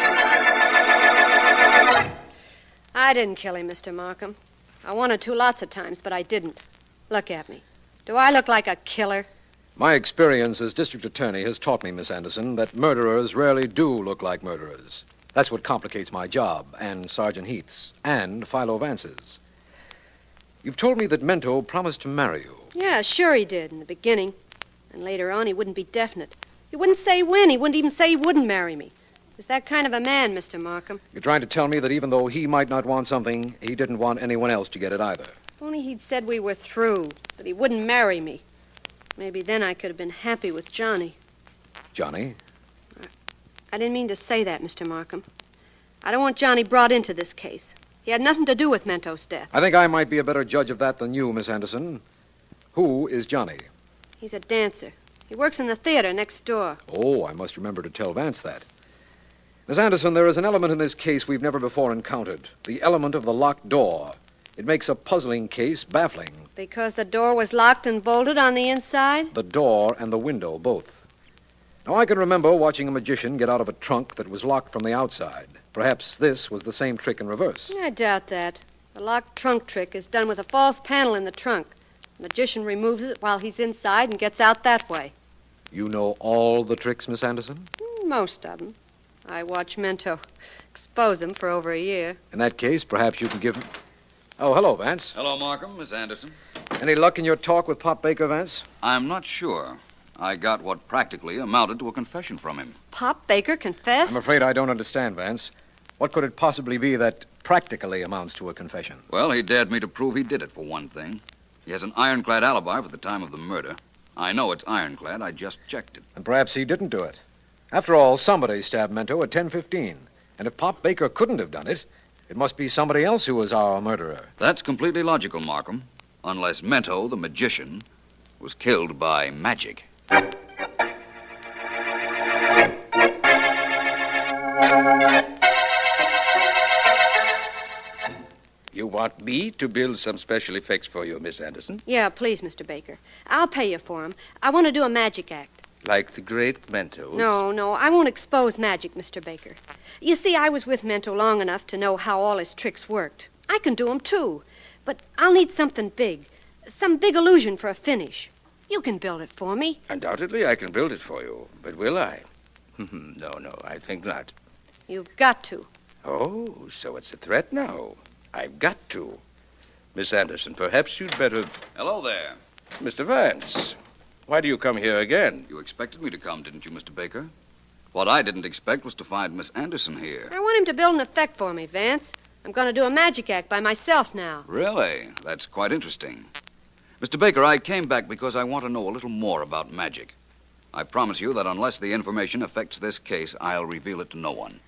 I didn't kill him, Mr. Markham. I wanted to lots of times, but I didn't. Look at me. Do I look like a killer? My experience as district attorney has taught me, Miss Anderson, that murderers rarely do look like murderers. That's what complicates my job, and Sergeant Heath's, and Philo Vance's. You've told me that Mento promised to marry you. Yeah, sure he did in the beginning. And later on, he wouldn't be definite. He wouldn't say when. He wouldn't even say he wouldn't marry me. He was that kind of a man, Mr. Markham. You're trying to tell me that even though he might not want something, he didn't want anyone else to get it either. If only he'd said we were through, that he wouldn't marry me. Maybe then I could have been happy with Johnny. Johnny? I didn't mean to say that, Mr. Markham. I don't want Johnny brought into this case. He had nothing to do with Mento's death. I think I might be a better judge of that than you, Miss Anderson. Who is Johnny? He's a dancer. He works in the theater next door. Oh, I must remember to tell Vance that. Miss Anderson, there is an element in this case we've never before encountered. The element of the locked door. It makes a puzzling case baffling. Because the door was locked and bolted on the inside? The door and the window, both. Now, I can remember watching a magician get out of a trunk that was locked from the outside. Perhaps this was the same trick in reverse. I doubt that. The locked trunk trick is done with a false panel in the trunk. The magician removes it while he's inside and gets out that way. You know all the tricks, Miss Anderson? Most of them. I watched Mento expose them for over a year. In that case, perhaps you can give... Oh, hello, Vance. Hello, Markham, Miss Anderson. Any luck in your talk with Pop Baker, Vance? I'm not sure. I got what practically amounted to a confession from him. Pop Baker confessed? I'm afraid I don't understand, Vance. What could it possibly be that practically amounts to a confession? Well, he dared me to prove he did it, for one thing. He has an ironclad alibi for the time of the murder. I know it's ironclad. I just checked it. And perhaps he didn't do it. After all, somebody stabbed Mento at 10:15. And if Pop Baker couldn't have done it, it must be somebody else who was our murderer. That's completely logical, Markham. Unless Mento, the magician, was killed by magic. You want me to build some special effects for you, Miss Anderson? Yeah, please, Mr. Baker. I'll pay you for 'em. I want to do a magic act. Like the great Mentos? No, I won't expose magic, Mr. Baker. You see, I was with Mento long enough to know how all his tricks worked. I can do 'em, too. But I'll need something big. Some big illusion for a finish. You can build it for me. Undoubtedly, I can build it for you. But will I? No, I think not. You've got to. Oh, so it's a threat now. I've got to. Miss Anderson, perhaps you'd better... Hello there. Mr. Vance, why do you come here again? You expected me to come, didn't you, Mr. Baker? What I didn't expect was to find Miss Anderson here. I want him to build an effect for me, Vance. I'm going to do a magic act by myself now. Really? That's quite interesting. Mr. Baker, I came back because I want to know a little more about magic. I promise you that unless the information affects this case, I'll reveal it to no one.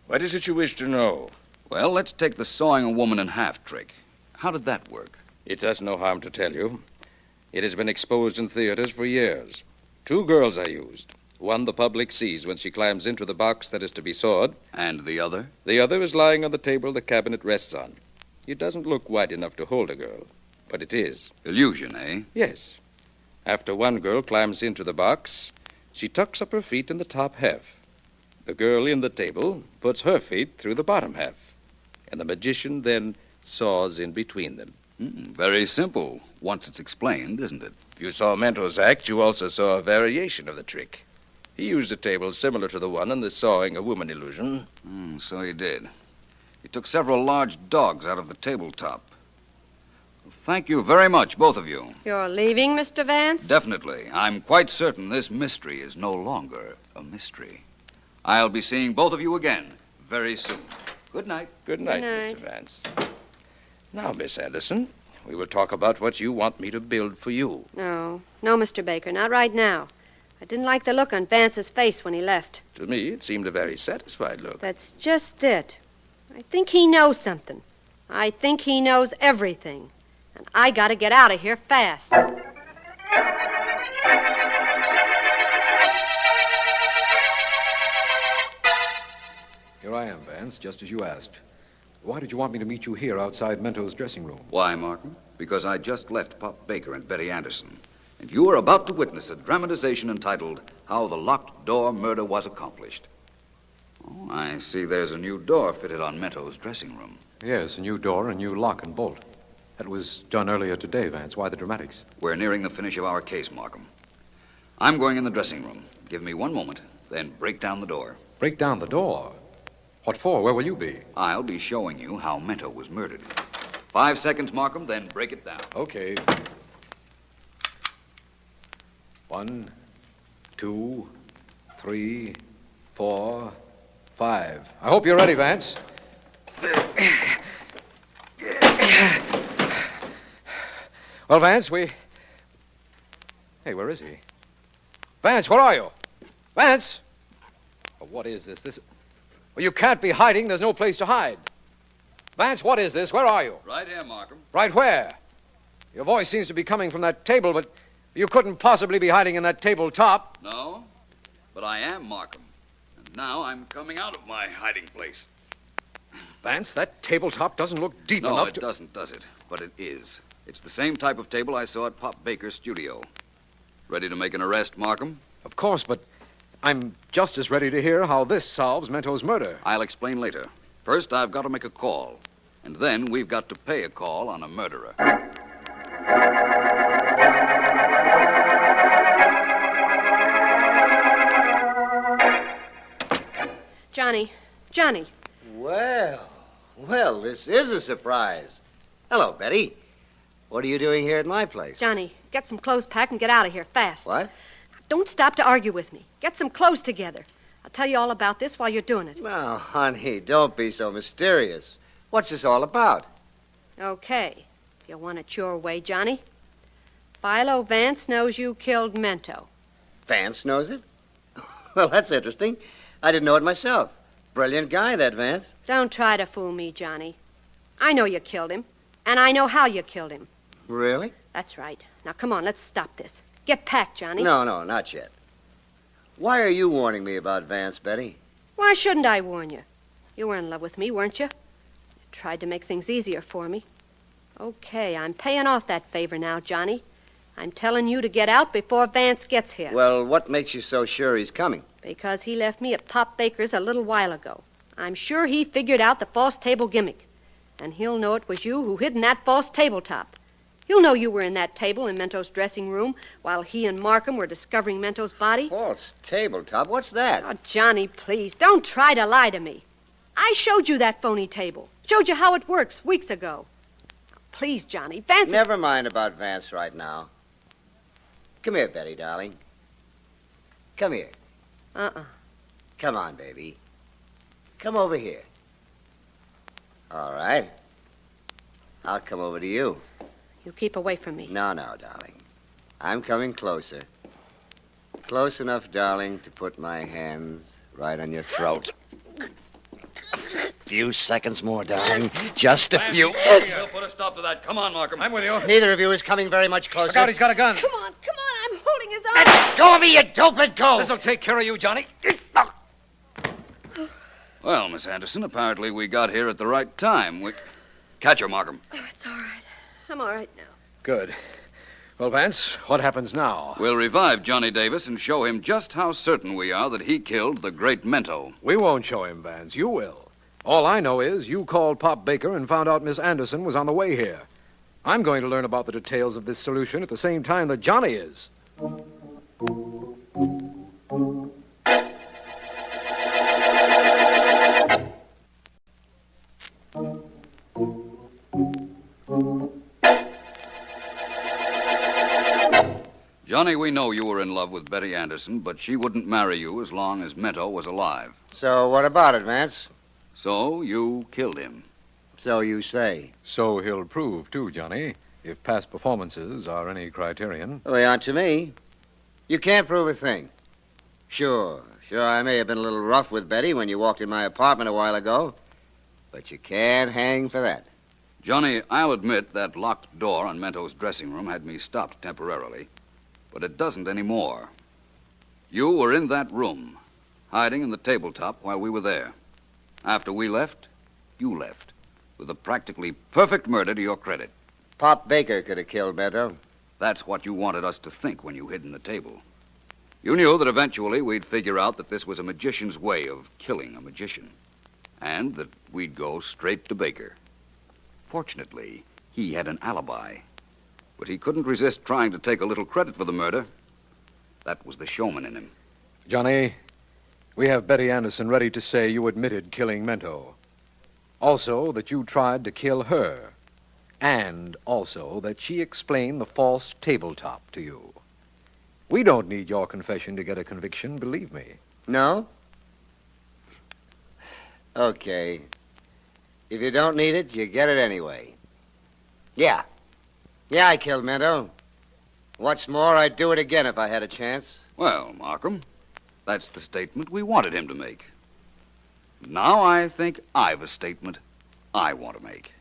What is it you wish to know? Well, let's take the sawing a woman in half trick. How did that work? It does no harm to tell you. It has been exposed in theaters for years. 2 girls are used. One the public sees when she climbs into the box that is to be sawed. And the other? The other is lying on the table the cabinet rests on. It doesn't look wide enough to hold a girl, but it is. Illusion, eh? Yes. After one girl climbs into the box, she tucks up her feet in the top half. The girl in the table puts her feet through the bottom half, and the magician then saws in between them. Very simple, once it's explained, isn't it? If you saw Mento's act, you also saw a variation of the trick. He used a table similar to the one in the sawing a woman illusion. So he did. He took several large dogs out of the tabletop. Thank you very much, both of you. You're leaving, Mr. Vance? Definitely. I'm quite certain this mystery is no longer a mystery. I'll be seeing both of you again very soon. Good night. Good night, Mr. Vance. Now, Miss Anderson, we will talk about what you want me to build for you. No, Mr. Baker, not right now. I didn't like the look on Vance's face when he left. To me, it seemed a very satisfied look. That's just it. I think he knows something. I think he knows everything. And I gotta get out of here fast. Here I am, Vance, just as you asked. Why did you want me to meet you here outside Mento's dressing room? Why, Markham? Because I just left Pop Baker and Betty Anderson, and you are about to witness a dramatization entitled How the Locked Door Murder Was Accomplished. Oh, I see there's a new door fitted on Mento's dressing room. Yes, a new door, a new lock and bolt. That was done earlier today, Vance. Why the dramatics? We're nearing the finish of our case, Markham. I'm going in the dressing room. Give me one moment, then break down the door. Break down the door? What for? Where will you be? I'll be showing you how Mento was murdered. 5 seconds, Markham, then break it down. Okay. 1, 2, 3, 4, 5. I hope you're ready, Vance. Well, Vance, Hey, where is he? Vance, where are you? Vance! Oh, what is this? Well, you can't be hiding. There's no place to hide. Vance, what is this? Where are you? Right here, Markham. Right where? Your voice seems to be coming from that table, but you couldn't possibly be hiding in that tabletop. No, but I am Markham. And now I'm coming out of my hiding place. Vance, that tabletop doesn't look deep enough to... No, it doesn't, does it? But it is. It's the same type of table I saw at Pop Baker's studio. Ready to make an arrest, Markham? Of course, but I'm just as ready to hear how this solves Mento's murder. I'll explain later. First, I've got to make a call. And then we've got to pay a call on a murderer. Johnny. Well, this is a surprise. Hello, Betty. What are you doing here at my place? Johnny, get some clothes packed and get out of here fast. What? Don't stop to argue with me. Get some clothes together. I'll tell you all about this while you're doing it. Now, honey, don't be so mysterious. What's this all about? Okay. If you want it your way, Johnny. Philo Vance knows you killed Mento. Vance knows it? Well, that's interesting. I didn't know it myself. Brilliant guy, that Vance. Don't try to fool me, Johnny. I know you killed him, and I know how you killed him. Really? That's right. Now, come on, let's stop this. Get packed, Johnny. No, not yet. Why are you warning me about Vance, Betty? Why shouldn't I warn you? You were in love with me, weren't you? You tried to make things easier for me. Okay, I'm paying off that favor now, Johnny. I'm telling you to get out before Vance gets here. Well, what makes you so sure he's coming? Because he left me at Pop Baker's a little while ago. I'm sure he figured out the false table gimmick. And he'll know it was you who hid in that false tabletop. He'll know you were in that table in Mento's dressing room while he and Markham were discovering Mento's body. False tabletop? What's that? Oh, Johnny, please, don't try to lie to me. I showed you that phony table. Showed you how it works weeks ago. Please, Johnny, Vance... Never mind about Vance right now. Come here, Betty, darling. Come here. Come on, baby. Come over here. All right. I'll come over to you. You keep away from me. No, darling. I'm coming closer. Close enough, darling, to put my hands right on your throat. Few seconds more, darling. Just a few. We'll put a stop to that. Come on, Markham. I'm with you. Neither of you is coming very much closer. Look out, he's got a gun. Come on, I'm holding his arm. Let go of me, you dope, and go. This'll take care of you, Johnny. Well, Miss Anderson, apparently we got here at the right time. Catch her, Markham. Oh, it's all right. I'm all right now. Good. Well, Vance, what happens now? We'll revive Johnny Davis and show him just how certain we are that he killed the great Mento. We won't show him, Vance. You will. All I know is you called Pop Baker and found out Miss Anderson was on the way here. I'm going to learn about the details of this solution at the same time that Johnny is. Johnny, we know you were in love with Betty Anderson, but she wouldn't marry you as long as Mento was alive. So what about it, Vance? So you killed him. So you say. So he'll prove, too, Johnny, if past performances are any criterion. Well, they aren't to me. You can't prove a thing. Sure, I may have been a little rough with Betty when you walked in my apartment a while ago, but you can't hang for that. Johnny, I'll admit that locked door on Mento's dressing room had me stopped temporarily, but it doesn't anymore. You were in that room, hiding in the tabletop while we were there. After we left, you left, with a practically perfect murder to your credit. Pop Baker could have killed Mento. That's what you wanted us to think when you hid in the table. You knew that eventually we'd figure out that this was a magician's way of killing a magician, and that we'd go straight to Baker. Fortunately, he had an alibi, but he couldn't resist trying to take a little credit for the murder. That was the showman in him. Johnny, we have Betty Anderson ready to say you admitted killing Mento. Also, that you tried to kill her. And also that she explained the false tabletop to you. We don't need your confession to get a conviction, believe me. No? Okay. If you don't need it, you get it anyway. Yeah, I killed Mento. What's more, I'd do it again if I had a chance. Well, Markham, that's the statement we wanted him to make. Now I think I've a statement I want to make.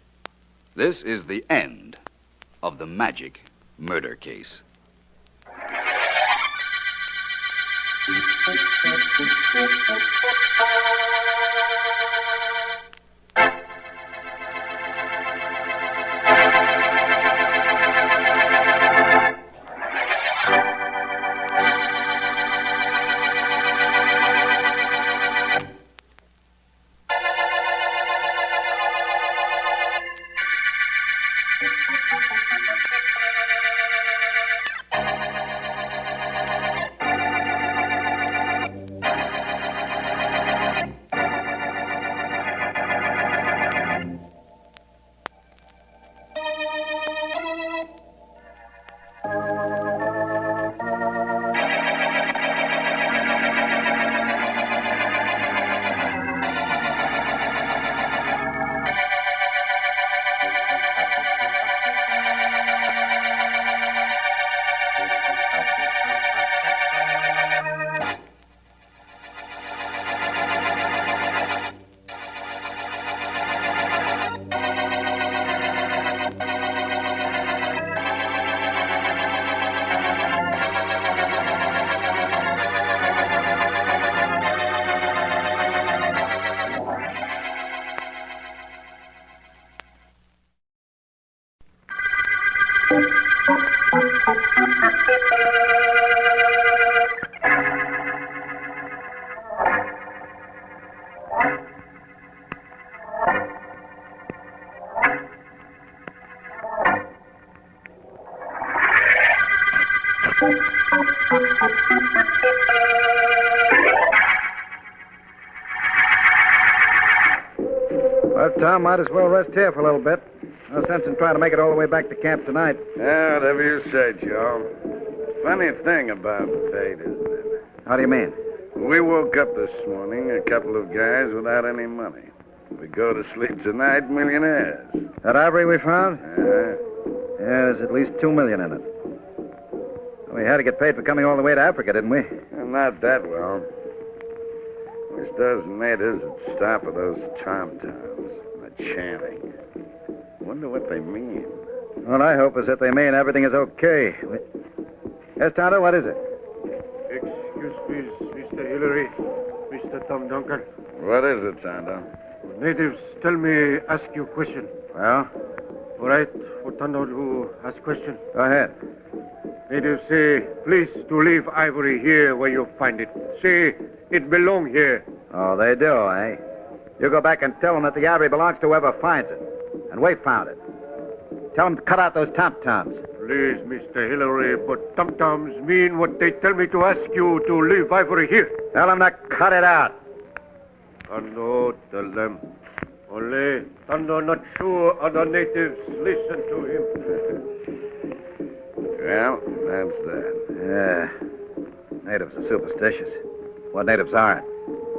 This is the end of the magic murder case. Well, Tom, might as well rest here for a little bit. No sense in trying to make it all the way back to camp tonight. Yeah, whatever you say, Joe. Funny thing about fate, isn't it? How do you mean? We woke up this morning, a couple of guys without any money. We go to sleep tonight, millionaires. That ivory we found? Yeah. Yeah, there's at least $2 million in it. We had to get paid for coming all the way to Africa, didn't we? Not that well. Wish those natives would stop with those tom-toms, that chanting. Wonder what they mean. All I hope is that they mean everything is okay. Yes, Tonto, what is it? Excuse me, Mr. Hillary, Mr. Tom Duncan. What is it, Tonto? Natives tell me ask you a question. Well? All right, for Tonto to ask question. Go ahead. Native say, please to leave Ivory here where you find it. Say, it belong here. Oh, they do, eh? You go back and tell them that the ivory belongs to whoever finds it. And we found it. Tell them to cut out those tom-toms. Please, Mr. Hillary, but tom-toms mean what they tell me to ask you to leave Ivory here. Tell them to cut it out. Tando, tell them. Only Tando not sure other natives listen to him. Well, that's that. Yeah. Natives are superstitious. What natives aren't?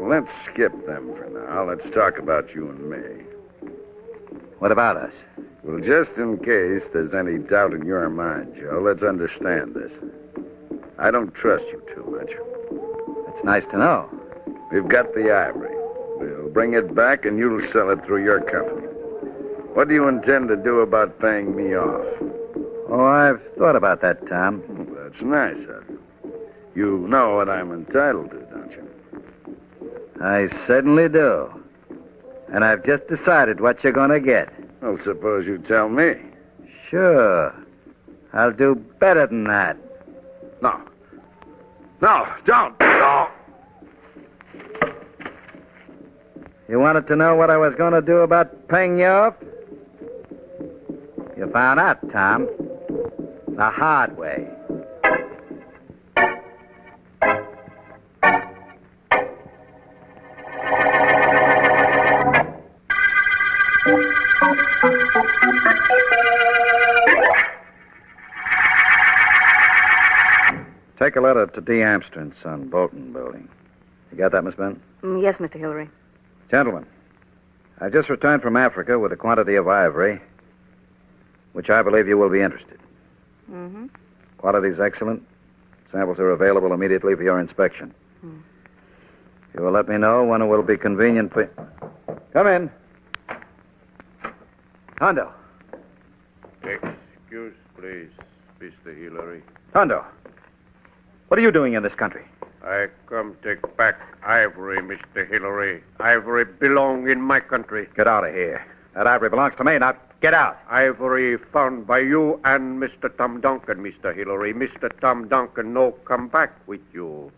Let's skip them for now. Let's talk about you and me. What about us? Well, just in case there's any doubt in your mind, Joe, let's understand this. I don't trust you too much. It's nice to know. We've got the ivory. We'll bring it back and you'll sell it through your company. What do you intend to do about paying me off? Oh, I've thought about that, Tom. Well, that's nice of you. You know what I'm entitled to, don't you? I certainly do. And I've just decided what you're going to get. Well, suppose you tell me. Sure. I'll do better than that. No. No, don't. No. You wanted to know what I was going to do about paying you off? You found out, Tom. The hard way. Take a letter to D. Amsterdam, son, Bulletin building. You got that, Miss Benton? Yes, Mr. Hillary. Gentlemen, I've just returned from Africa with a quantity of ivory, which I believe you will be interested. Mm-hmm. Quality's excellent. Samples are available immediately for your inspection. You will let me know when it will be convenient for you. Come in. Hondo. Excuse, please, Mr. Hillary. Hondo. What are you doing in this country? I come take back ivory, Mr. Hillary. Ivory belong in my country. Get out of here. That ivory belongs to me. Now, get out. Ivory found by you and Mr. Tom Duncan, Mr. Hillary. Mr. Tom Duncan no come back with you.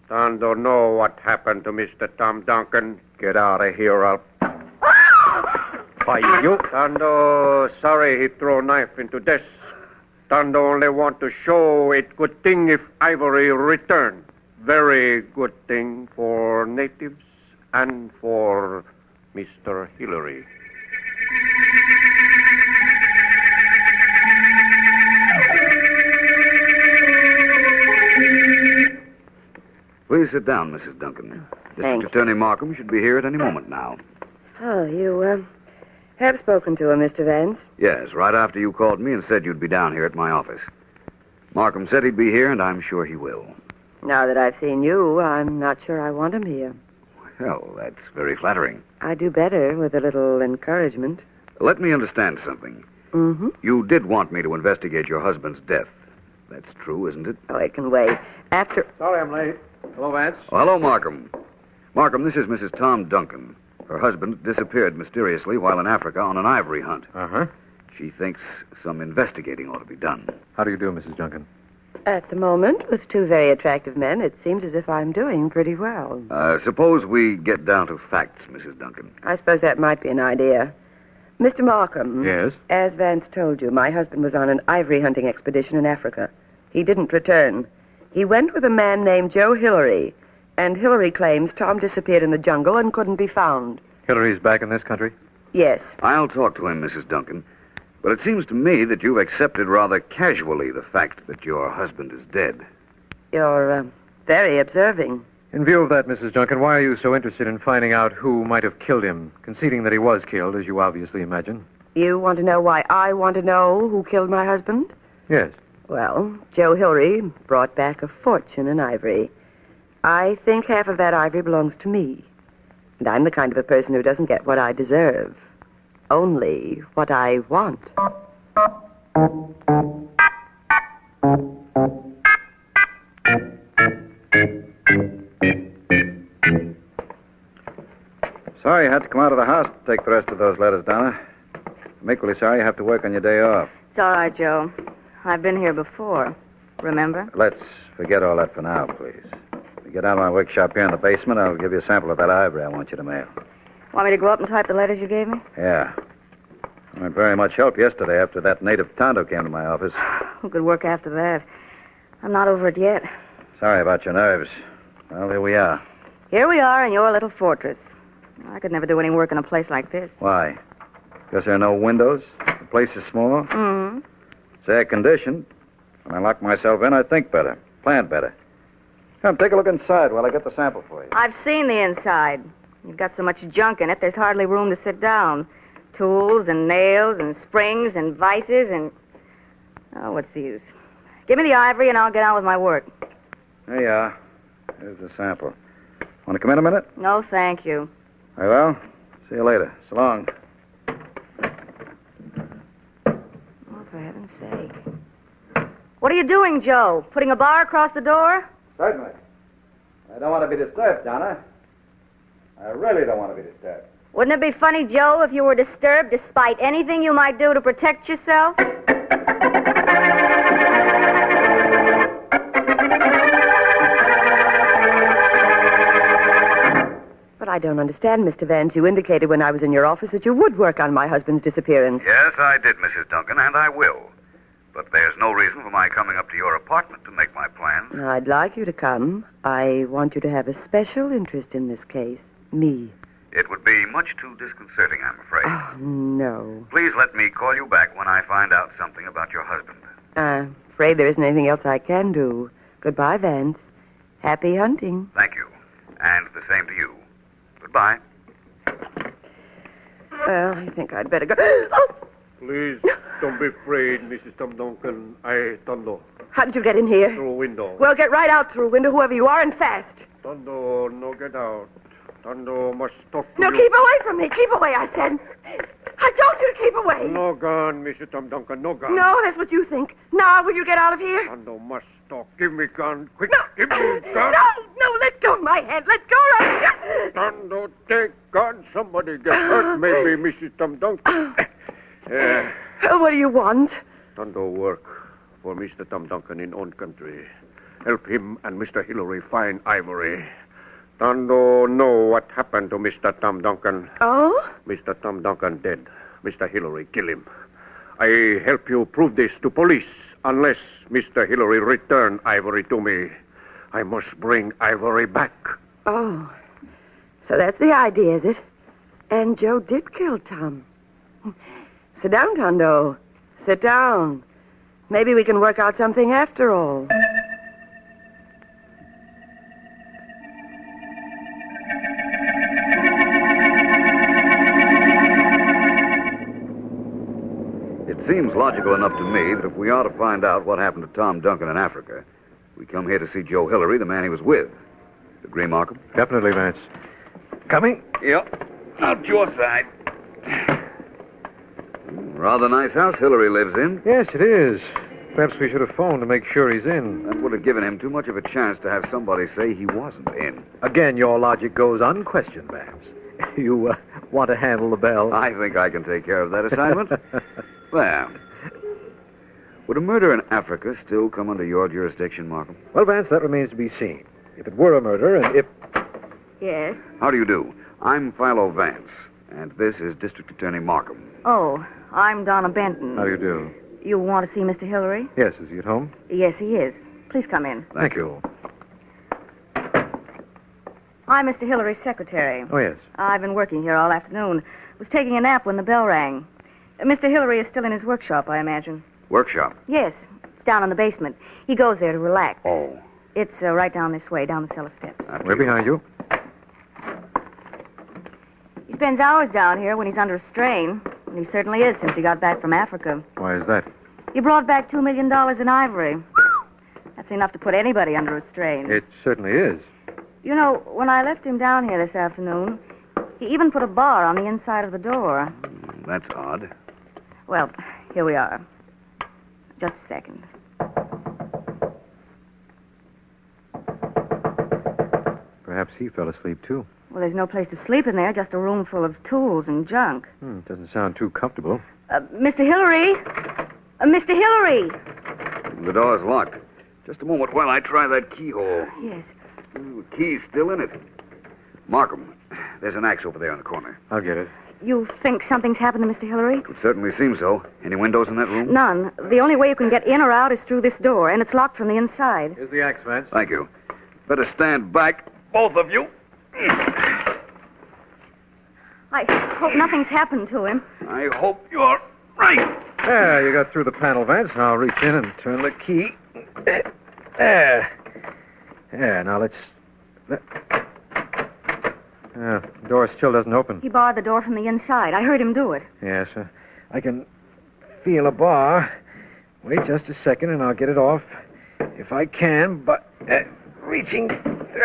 Tando know what happened to Mr. Tom Duncan. Get out of here, I'll... Why, you... Tando sorry he throw knife into desk. Tando only want to show it good thing if ivory return. Very good thing for natives and for Mr. Hillary. Please sit down, Mrs. Duncan. Thanks. District Attorney Markham should be here at any moment now. Oh, you, have spoken to him, Mr. Vance? Yes, right after you called me and said you'd be down here at my office. Markham said he'd be here, and I'm sure he will. Now that I've seen you, I'm not sure I want him here. Well, that's very flattering. I do better with a little encouragement. Let me understand something. Mm-hmm. You did want me to investigate your husband's death. That's true, isn't it? Oh, it can wait. After... Sorry I'm late. Hello, Vance. Oh, hello, Markham. Markham, this is Mrs. Tom Duncan. Her husband disappeared mysteriously while in Africa on an ivory hunt. Uh-huh. She thinks some investigating ought to be done. How do you do, Mrs. Duncan? At the moment, with two very attractive men, it seems as if I'm doing pretty well. Suppose we get down to facts, Mrs. Duncan. I suppose that might be an idea. Mr. Markham. Yes? As Vance told you, my husband was on an ivory hunting expedition in Africa. He didn't return. He went with a man named Joe Hillary, and Hillary claims Tom disappeared in the jungle and couldn't be found. Hillary's back in this country? Yes. I'll talk to him, Mrs. Duncan. But it seems to me that you've accepted rather casually the fact that your husband is dead. You're, very observing. In view of that, Mrs. Duncan, why are you so interested in finding out who might have killed him, conceding that he was killed, as you obviously imagine? You want to know why I want to know who killed my husband? Yes. Well, Joe Hillary brought back a fortune in ivory. I think half of that ivory belongs to me. And I'm the kind of a person who doesn't get what I deserve. Only what I want. Sorry you had to come out of the house to take the rest of those letters, Donna. I'm equally sorry you have to work on your day off. It's all right, Joe. I've been here before. remember? Let's forget all that for now, please. When you get out of my workshop here in the basement, I'll give you a sample of that ivory I want you to mail. Want me to go up and type the letters you gave me? Yeah. I weren't very much help yesterday after that native Tonto came to my office. Who could work after that? I'm not over it yet. Sorry about your nerves. Well, here we are. Here we are in your little fortress. I could never do any work in a place like this. Why? Because there are no windows? The place is small? Mm-hmm. It's air-conditioned. When I lock myself in, I think better, plan better. Come, take a look inside while I get the sample for you. I've seen the inside. You've got so much junk in it, there's hardly room to sit down. Tools and nails and springs and vices and... Oh, what's the use? Give me the ivory and I'll get on with my work. There you are. Here's the sample. Want to come in a minute? No, thank you. Very well. See you later. So long. Oh, for heaven's sake. What are you doing, Joe? Putting a bar across the door? Certainly. I don't want to be disturbed, Donna. I really don't want to be disturbed. Wouldn't it be funny, Joe, if you were disturbed despite anything you might do to protect yourself? But I don't understand, Mr. Vance. You indicated when I was in your office that you would work on my husband's disappearance. Yes, I did, Mrs. Duncan, and I will. But there's no reason for my coming up to your apartment to make my plans. I'd like you to come. I want you to have a special interest in this case. Me. It would be much too disconcerting, I'm afraid. Oh, no. Please let me call you back when I find out something about your husband. Afraid there isn't anything else I can do. Goodbye, Vance. Happy hunting. Thank you. And the same to you. Goodbye. Well, I think I'd better go. Oh! Please, don't be afraid, Mrs. Tom Duncan. I Tondo. How did you get in here? Through a window. Well, get right out through a window, whoever you are, and fast. Tondo, no get out. Tondo must talk to No, you. keep away from me. Keep away, I said. I told you to keep away. No gun, Mrs. Tom Duncan, no gun. No, that's what you think. Now, will you get out of here? Tondo must talk. Give me gun, quick. Give me gun. No, let go of my hand. Let go right. Tondo, take gun. Somebody get hurt. Maybe Mrs. Tom Duncan. What do you want? Tondo work for Mr. Tom Duncan in own country. Help him and Mr. Hillary find Ivory. Tondo know what happened to Mr. Tom Duncan. Oh? Mr. Tom Duncan dead. Mr. Hillary kill him. I help you prove this to police. Unless Mr. Hillary return Ivory to me, I must bring Ivory back. Oh. So that's the idea, is it? And Joe did kill Tom. Sit down, Tondo. Sit down. Maybe we can work out something after all. It seems logical enough to me that if we are to find out what happened to Tom Duncan in Africa, we come here to see Joe Hillary, the man he was with. Agree, Markham? Definitely, Vance. Coming? Yep. Out your side. Rather nice house Hillary lives in. Yes, it is. Perhaps we should have phoned to make sure he's in. That would have given him too much of a chance to have somebody say he wasn't in. Again, your logic goes unquestioned, Vance. You want to handle the bell? I think I can take care of that assignment. There. Would a murder in Africa still come under your jurisdiction, Markham? Well, Vance, that remains to be seen. If it were a murder, and if... Yes? How do you do? I'm Philo Vance, and this is District Attorney Markham. Oh, I'm Donna Benton. How do you do? You want to see Mr. Hillary? Yes, is he at home? Yes, he is. Please come in. Thank you. I'm Mr. Hillary's secretary. Oh, yes. I've been working here all afternoon. Was taking a nap when the bell rang. Mr. Hillary is still in his workshop, I imagine. Workshop? Yes. It's down in the basement. He goes there to relax. Oh. It's right down this way, down the cellar steps. We're behind you. He spends hours down here when he's under a strain. And he certainly is since he got back from Africa. Why is that? He brought back $2 million in ivory. That's enough to put anybody under a strain. It certainly is. You know, when I left him down here this afternoon, he even put a bar on the inside of the door. That's odd. Well, here we are. Just a second. Perhaps he fell asleep, too. Well, there's no place to sleep in there, just a room full of tools and junk. Doesn't sound too comfortable. Mr. Hillary? Mr. Hillary! The door's locked. Just a moment while I try that keyhole. Yes. The key's still in it. Markham, there's an axe over there in the corner. I'll get it. You think something's happened to Mr. Hillary? It would certainly seem so. Any windows in that room? None. The only way you can get in or out is through this door, and it's locked from the inside. Here's the axe, Vance. Thank you. Better stand back, both of you. I hope nothing's happened to him. I hope you're right. There, you got through the panel, Vance. Now I'll reach in and turn the key. There. Yeah, now let's... The door still doesn't open. He barred the door from the inside. I heard him do it. Yes, I can feel a bar. Wait just a second and I'll get it off if I can, but reaching...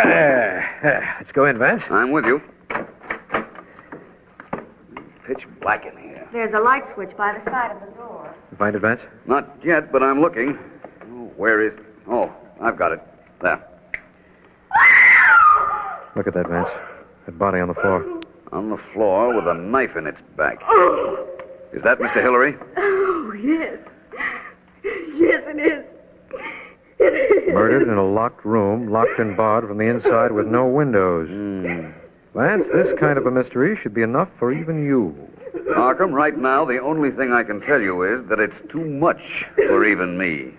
Let's go in, Vance. I'm with you. Pitch black in here. There's a light switch by the side of the door. You find it, Vance? Not yet, but I'm looking. Oh, where is... Oh, I've got it. There. Look at that, Vance. That body on the floor. On the floor with a knife in its back. Is that Mr. Hillary? Oh, yes. Yes, it is. It is. Murdered in a locked room, locked and barred from the inside with no windows. Vance, this kind of a mystery should be enough for even you. Markham, right now, the only thing I can tell you is that it's too much for even me.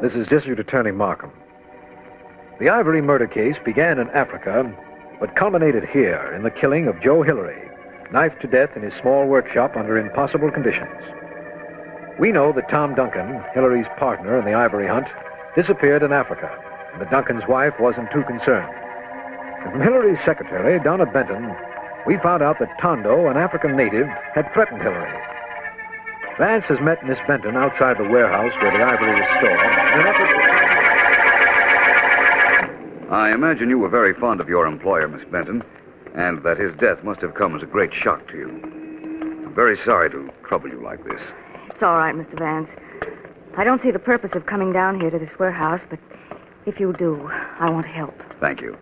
This is District Attorney Markham. The Ivory murder case began in Africa, but culminated here in the killing of Joe Hillary, knifed to death in his small workshop under impossible conditions. We know that Tom Duncan, Hillary's partner in the Ivory hunt, disappeared in Africa, and that Duncan's wife wasn't too concerned. And from Hillary's secretary, Donna Benton, we found out that Tondo, an African native, had threatened Hillary. Vance has met Miss Benton outside the warehouse where the ivory was stored. I imagine you were very fond of your employer, Miss Benton, and that his death must have come as a great shock to you. I'm very sorry to trouble you like this. It's all right, Mr. Vance. I don't see the purpose of coming down here to this warehouse, but if you do, I want to help. Thank you.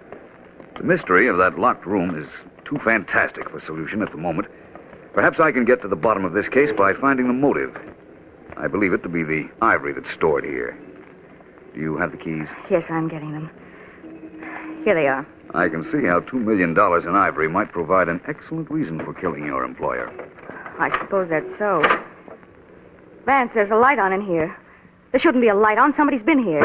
The mystery of that locked room is too fantastic for solution at the moment. Perhaps I can get to the bottom of this case by finding the motive. I believe it to be the ivory that's stored here. Do you have the keys? Yes, I'm getting them. Here they are. I can see how $2 million in ivory might provide an excellent reason for killing your employer. I suppose that's so. Vance, there's a light on in here. There shouldn't be a light on. Somebody's been here.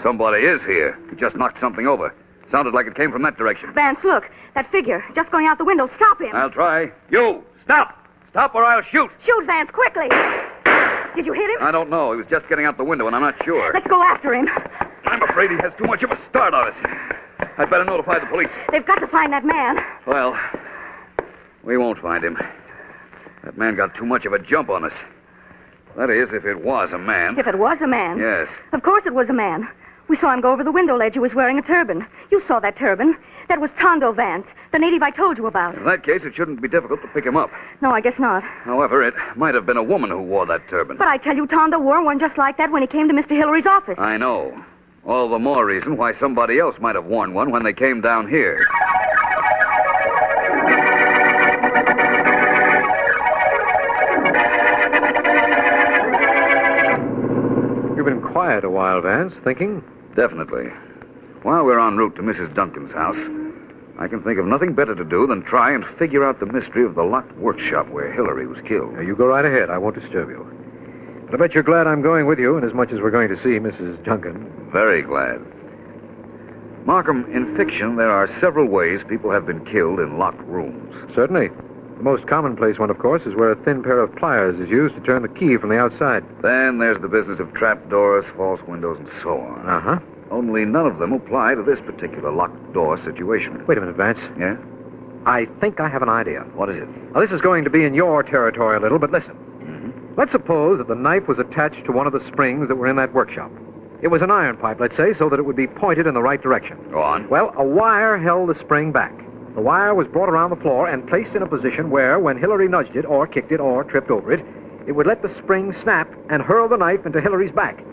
Somebody is here. He just knocked something over. Sounded like it came from that direction. Vance, look. That figure, just going out the window. Stop him. I'll try. You! Stop! Stop or I'll shoot! Shoot, Vance, quickly! Did you hit him? I don't know. He was just getting out the window, and I'm not sure. Let's go after him. I'm afraid he has too much of a start on us. I'd better notify the police. They've got to find that man. Well, we won't find him. That man got too much of a jump on us. That is, if it was a man. If it was a man? Yes. Of course it was a man. We saw him go over the window ledge. He was wearing a turban. You saw that turban. That was Tondo Vance, the native I told you about. In that case, it shouldn't be difficult to pick him up. No, I guess not. However, it might have been a woman who wore that turban. But I tell you, Tondo wore one just like that when he came to Mr. Hillary's office. I know. All the more reason why somebody else might have worn one when they came down here. You've been quiet a while, Vance, thinking? Definitely. While we're en route to Mrs. Duncan's house, I can think of nothing better to do than try and figure out the mystery of the locked workshop where Hillary was killed. Now, you go right ahead. I won't disturb you. But I bet you're glad I'm going with you, inasmuch as we're going to see Mrs. Duncan. Very glad. Markham, in fiction, there are several ways people have been killed in locked rooms. Certainly. The most commonplace one, of course, is where a thin pair of pliers is used to turn the key from the outside. Then there's the business of trapdoors, false windows, and so on. Uh-huh. Only none of them apply to this particular locked door situation. Wait a minute, Vance. Yeah? I think I have an idea. What is it? Now, this is going to be in your territory a little, but listen. Let's suppose that the knife was attached to one of the springs that were in that workshop. It was an iron pipe, let's say, so that it would be pointed in the right direction. Go on. Well, a wire held the spring back. The wire was brought around the floor and placed in a position where, when Hillary nudged it, or kicked it, or tripped over it, it would let the spring snap and hurl the knife into Hillary's back.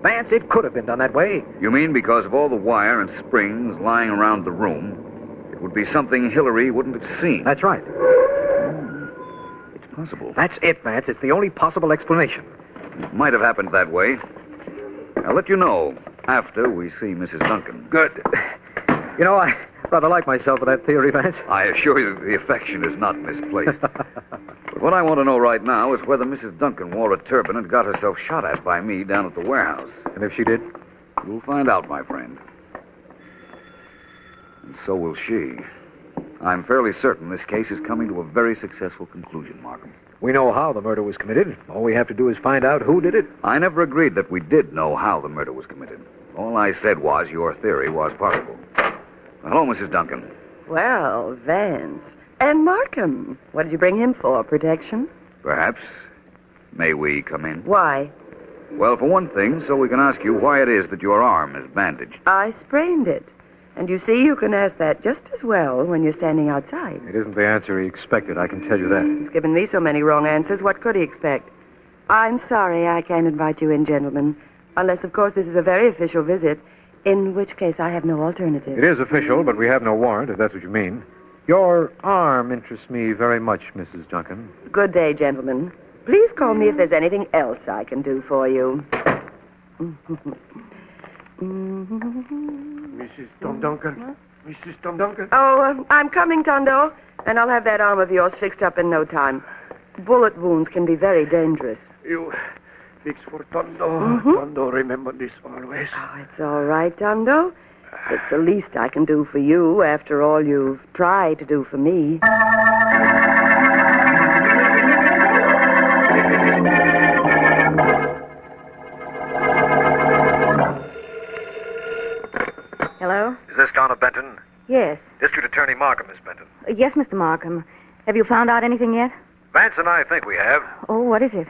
Vance, it could have been done that way. You mean because of all the wire and springs lying around the room, it would be something Hillary wouldn't have seen? That's right. It's possible. That's it, Vance. It's the only possible explanation. It might have happened that way. I'll let you know after we see Mrs. Duncan. Good. You know, I rather like myself for that theory, Vance. I assure you that the affection is not misplaced. But what I want to know right now is whether Mrs. Duncan wore a turban and got herself shot at by me down at the warehouse. And if she did? You'll find out, my friend. And so will she. I'm fairly certain this case is coming to a very successful conclusion, Markham. We know how the murder was committed. All we have to do is find out who did it. I never agreed that we did know how the murder was committed. All I said was your theory was possible. Hello, Mrs. Duncan. Well, Vance. And Markham. What did you bring him for? Protection? Perhaps. May we come in? Why? Well, for one thing, so we can ask you why it is that your arm is bandaged. I sprained it. And you see, you can ask that just as well when you're standing outside. It isn't the answer he expected, I can tell you that. He's given me so many wrong answers. What could he expect? I'm sorry I can't invite you in, gentlemen. Unless, of course, this is a very official visit, in which case I have no alternative. It is official, but we have no warrant, if that's what you mean. Your arm interests me very much, Mrs. Duncan. Good day, gentlemen. Please call me if there's anything else I can do for you. Mrs. Tom Duncan. Mrs. Tom Duncan. Oh, I'm coming, Tondo. And I'll have that arm of yours fixed up in no time. Bullet wounds can be very dangerous. You fix for Tondo. Tondo, remember this always. Oh, it's all right, Tondo. It's the least I can do for you after all you've tried to do for me. Hello? Is this Donna Benton? Yes. District Attorney Markham, Miss Benton. Yes, Mr. Markham. Have you found out anything yet? Vance and I think we have. Oh, what is it?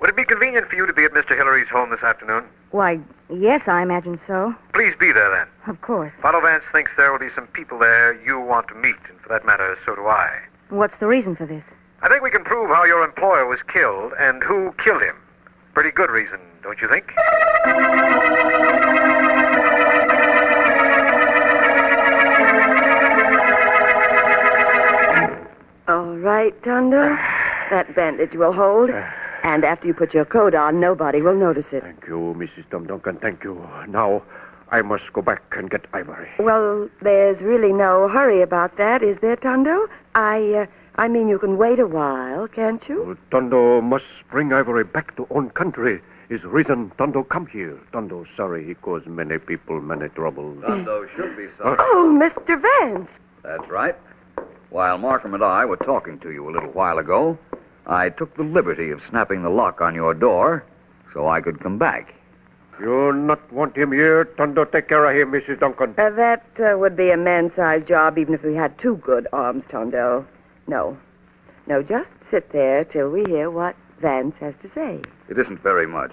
Would it be convenient for you to be at Mr. Hillary's home this afternoon? Why, yes, I imagine so. Please be there then. Of course. Philo Vance thinks there will be some people there you want to meet, and for that matter, so do I. What's the reason for this? I think we can prove how your employer was killed and who killed him. Pretty good reason, don't you think? All right, Tondo. That bandage will hold. And after you put your coat on, nobody will notice it. Thank you, Mrs. Tom Duncan. Thank you. Now, I must go back and get Ivory. Well, there's really no hurry about that, is there, Tondo? I mean, you can wait a while, can't you? Tondo must bring Ivory back to own country. Is reason Tondo come here. Tondo sorry he caused many people many troubles. Tondo should be sorry. Oh, Mr. Vance. That's right. While Markham and I were talking to you a little while ago, I took the liberty of snapping the lock on your door so I could come back. You not want him here? Tondo, take care of him, Mrs. Duncan. That would be a man-sized job even if we had two good arms, Tondo. No, just sit there till we hear what Vance has to say. It isn't very much.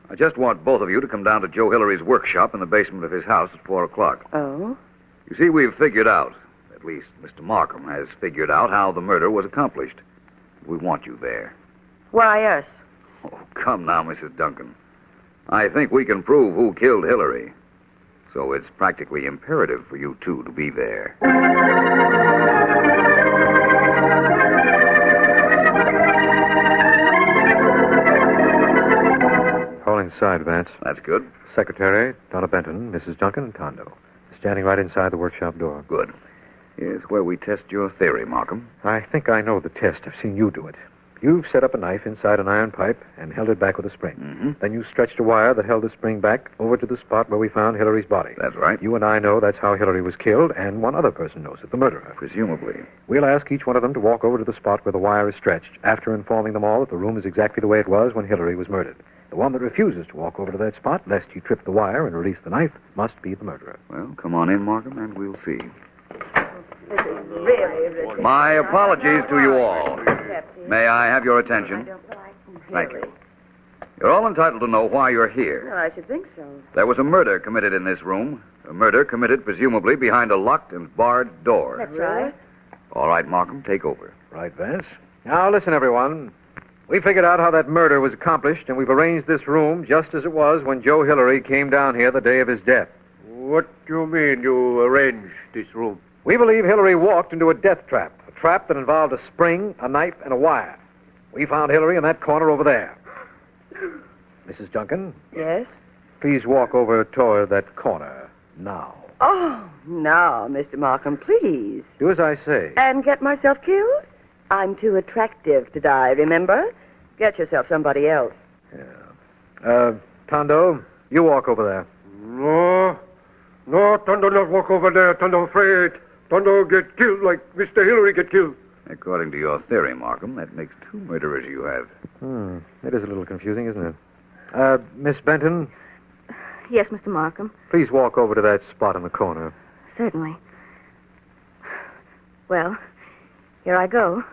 I just want both of you to come down to Joe Hillary's workshop in the basement of his house at 4 o'clock. Oh? You see, we've figured out, at least Mr. Markham has figured out how the murder was accomplished. We want you there. Why us? Oh, come now, Mrs. Duncan. I think we can prove who killed Hillary. So it's practically imperative for you two to be there. All inside, Vance. That's good. Secretary, Donna Benton, Mrs. Duncan, and Tondo. Standing right inside the workshop door. Good. Here's where we test your theory, Markham. I think I know the test. I've seen you do it. You've set up a knife inside an iron pipe and held it back with a spring. Mm-hmm. Then you stretched a wire that held the spring back over to the spot where we found Hillary's body. That's right. You and I know that's how Hillary was killed, and one other person knows it, the murderer. Presumably. We'll ask each one of them to walk over to the spot where the wire is stretched, after informing them all that the room is exactly the way it was when Hillary was murdered. The one that refuses to walk over to that spot, lest you trip the wire and release the knife, must be the murderer. Well, come on in, Markham, and we'll see. This is really ridiculous. My apologies to you all. May I have your attention? Thank you. You're all entitled to know why you're here. Well, I should think so. There was a murder committed in this room. A murder committed presumably behind a locked and barred door. That's right. All right, Markham, take over. Right, Vance. Now, listen, everyone. We figured out how that murder was accomplished, and we've arranged this room just as it was when Joe Hillary came down here the day of his death. What do you mean you arranged this room? We believe Hillary walked into a death trap, a trap that involved a spring, a knife, and a wire. We found Hillary in that corner over there. Mrs. Duncan, Yes? please walk over toward that corner now. Oh, now, Mr. Markham, please. Do as I say. And get myself killed? I'm too attractive to die, remember? Get yourself somebody else. Tondo, you walk over there. No, Tondo not walk over there. Tondo afraid. Tondo get killed like Mr. Hillary get killed. According to your theory, Markham, that makes 2 murderers you have. It is a little confusing, isn't it? Miss Benton, Yes, Mr. Markham. please walk over to that spot in the corner. Certainly. Well, here I go.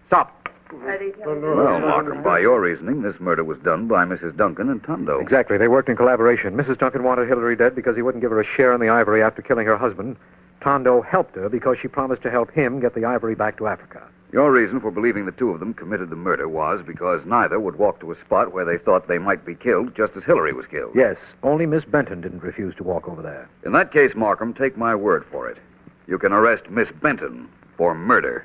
Stop. Well, Markham, by your reasoning, this murder was done by Mrs. Duncan and Tondo. Exactly. They worked in collaboration. Mrs. Duncan wanted Hillary dead because he wouldn't give her a share in the ivory after killing her husband. Tondo helped her because she promised to help him get the ivory back to Africa. Your reason for believing the 2 of them committed the murder was because neither would walk to a spot where they thought they might be killed just as Hillary was killed. Yes, only Miss Benton didn't refuse to walk over there. In that case, Markham, take my word for it. You can arrest Miss Benton for murder.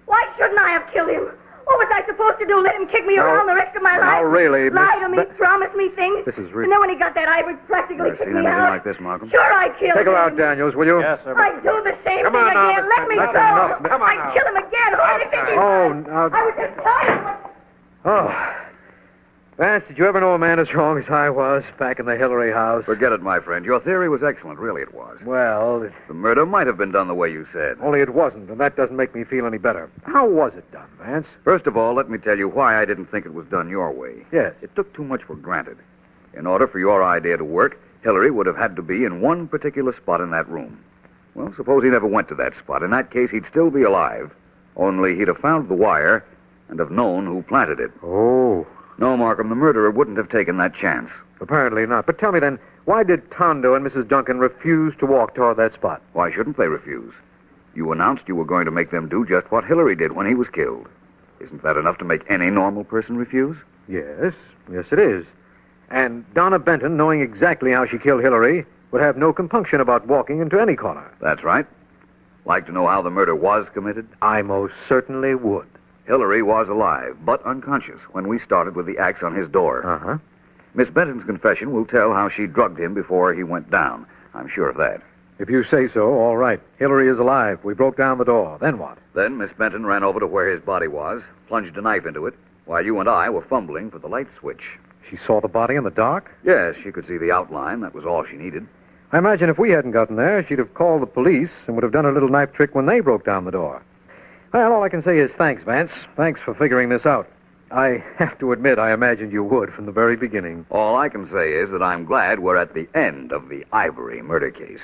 Why shouldn't I have killed him? What was I supposed to do? Let him kick me around the rest of my life? Now, really, Lie Miss to me, Be- promise me things. This is re- And then when he got that ivory, practically Ever kicked seen me anything out. like this, Markham? Sure, I killed Take him. her out, Daniels, will you? Yes, sir. I'd do the same Come thing on now, again. Miss Let me Benton. go. That's enough. Come on I'd now. kill him again. Who do you think he Oh, was? now... I was just telling you. Oh. Vance, did you ever know a man as wrong as I was back in the Hillary house? Forget it, my friend. Your theory was excellent. Really, it was. Well, The murder might have been done the way you said. only it wasn't, and that doesn't make me feel any better. How was it done, Vance? First of all, let me tell you why I didn't think it was done your way. Yes. It took too much for granted. In order for your idea to work, Hillary would have had to be in one particular spot in that room. Well, suppose he never went to that spot. In that case, he'd still be alive. Only he'd have found the wire and have known who planted it. Oh. No, Markham, the murderer wouldn't have taken that chance. Apparently not. But tell me then, why did Tondo and Mrs. Duncan refuse to walk toward that spot? Why shouldn't they refuse? You announced you were going to make them do just what Hillary did when he was killed. Isn't that enough to make any normal person refuse? Yes, it is. And Donna Benton, knowing exactly how she killed Hillary, would have no compunction about walking into any corner. That's right. Like to know how the murder was committed? I most certainly would. Hillary was alive, but unconscious when we started with the axe on his door. Uh-huh. Miss Benton's confession will tell how she drugged him before he went down. I'm sure of that. If you say so, all right. Hillary is alive. We broke down the door. Then what? Then Miss Benton ran over to where his body was, plunged a knife into it, while you and I were fumbling for the light switch. She saw the body in the dark? Yes, she could see the outline. That was all she needed. I imagine if we hadn't gotten there, she'd have called the police and would have done her little knife trick when they broke down the door. Well, all I can say is thanks, Vance. Thanks for figuring this out. I have to admit I imagined you would from the very beginning. All I can say is that I'm glad we're at the end of the Ivory murder case.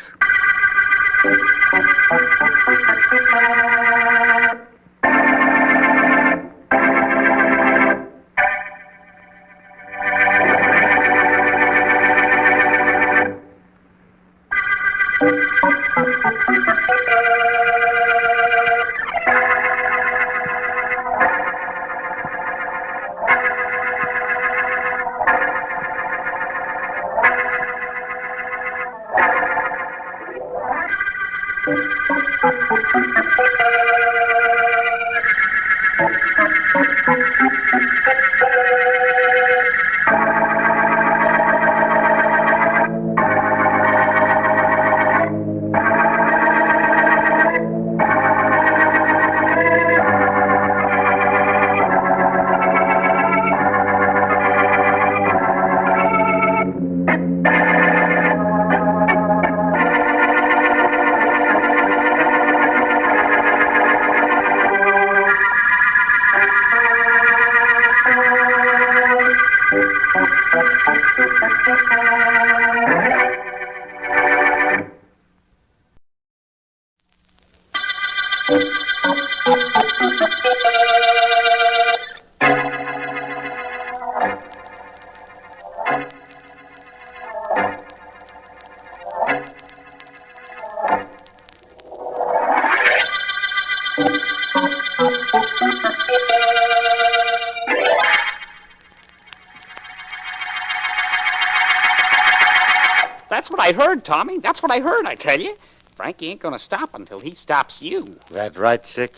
That's what I heard, Tommy. That's what I heard, I tell you. Frankie ain't gonna stop until he stops you. That right, Chick?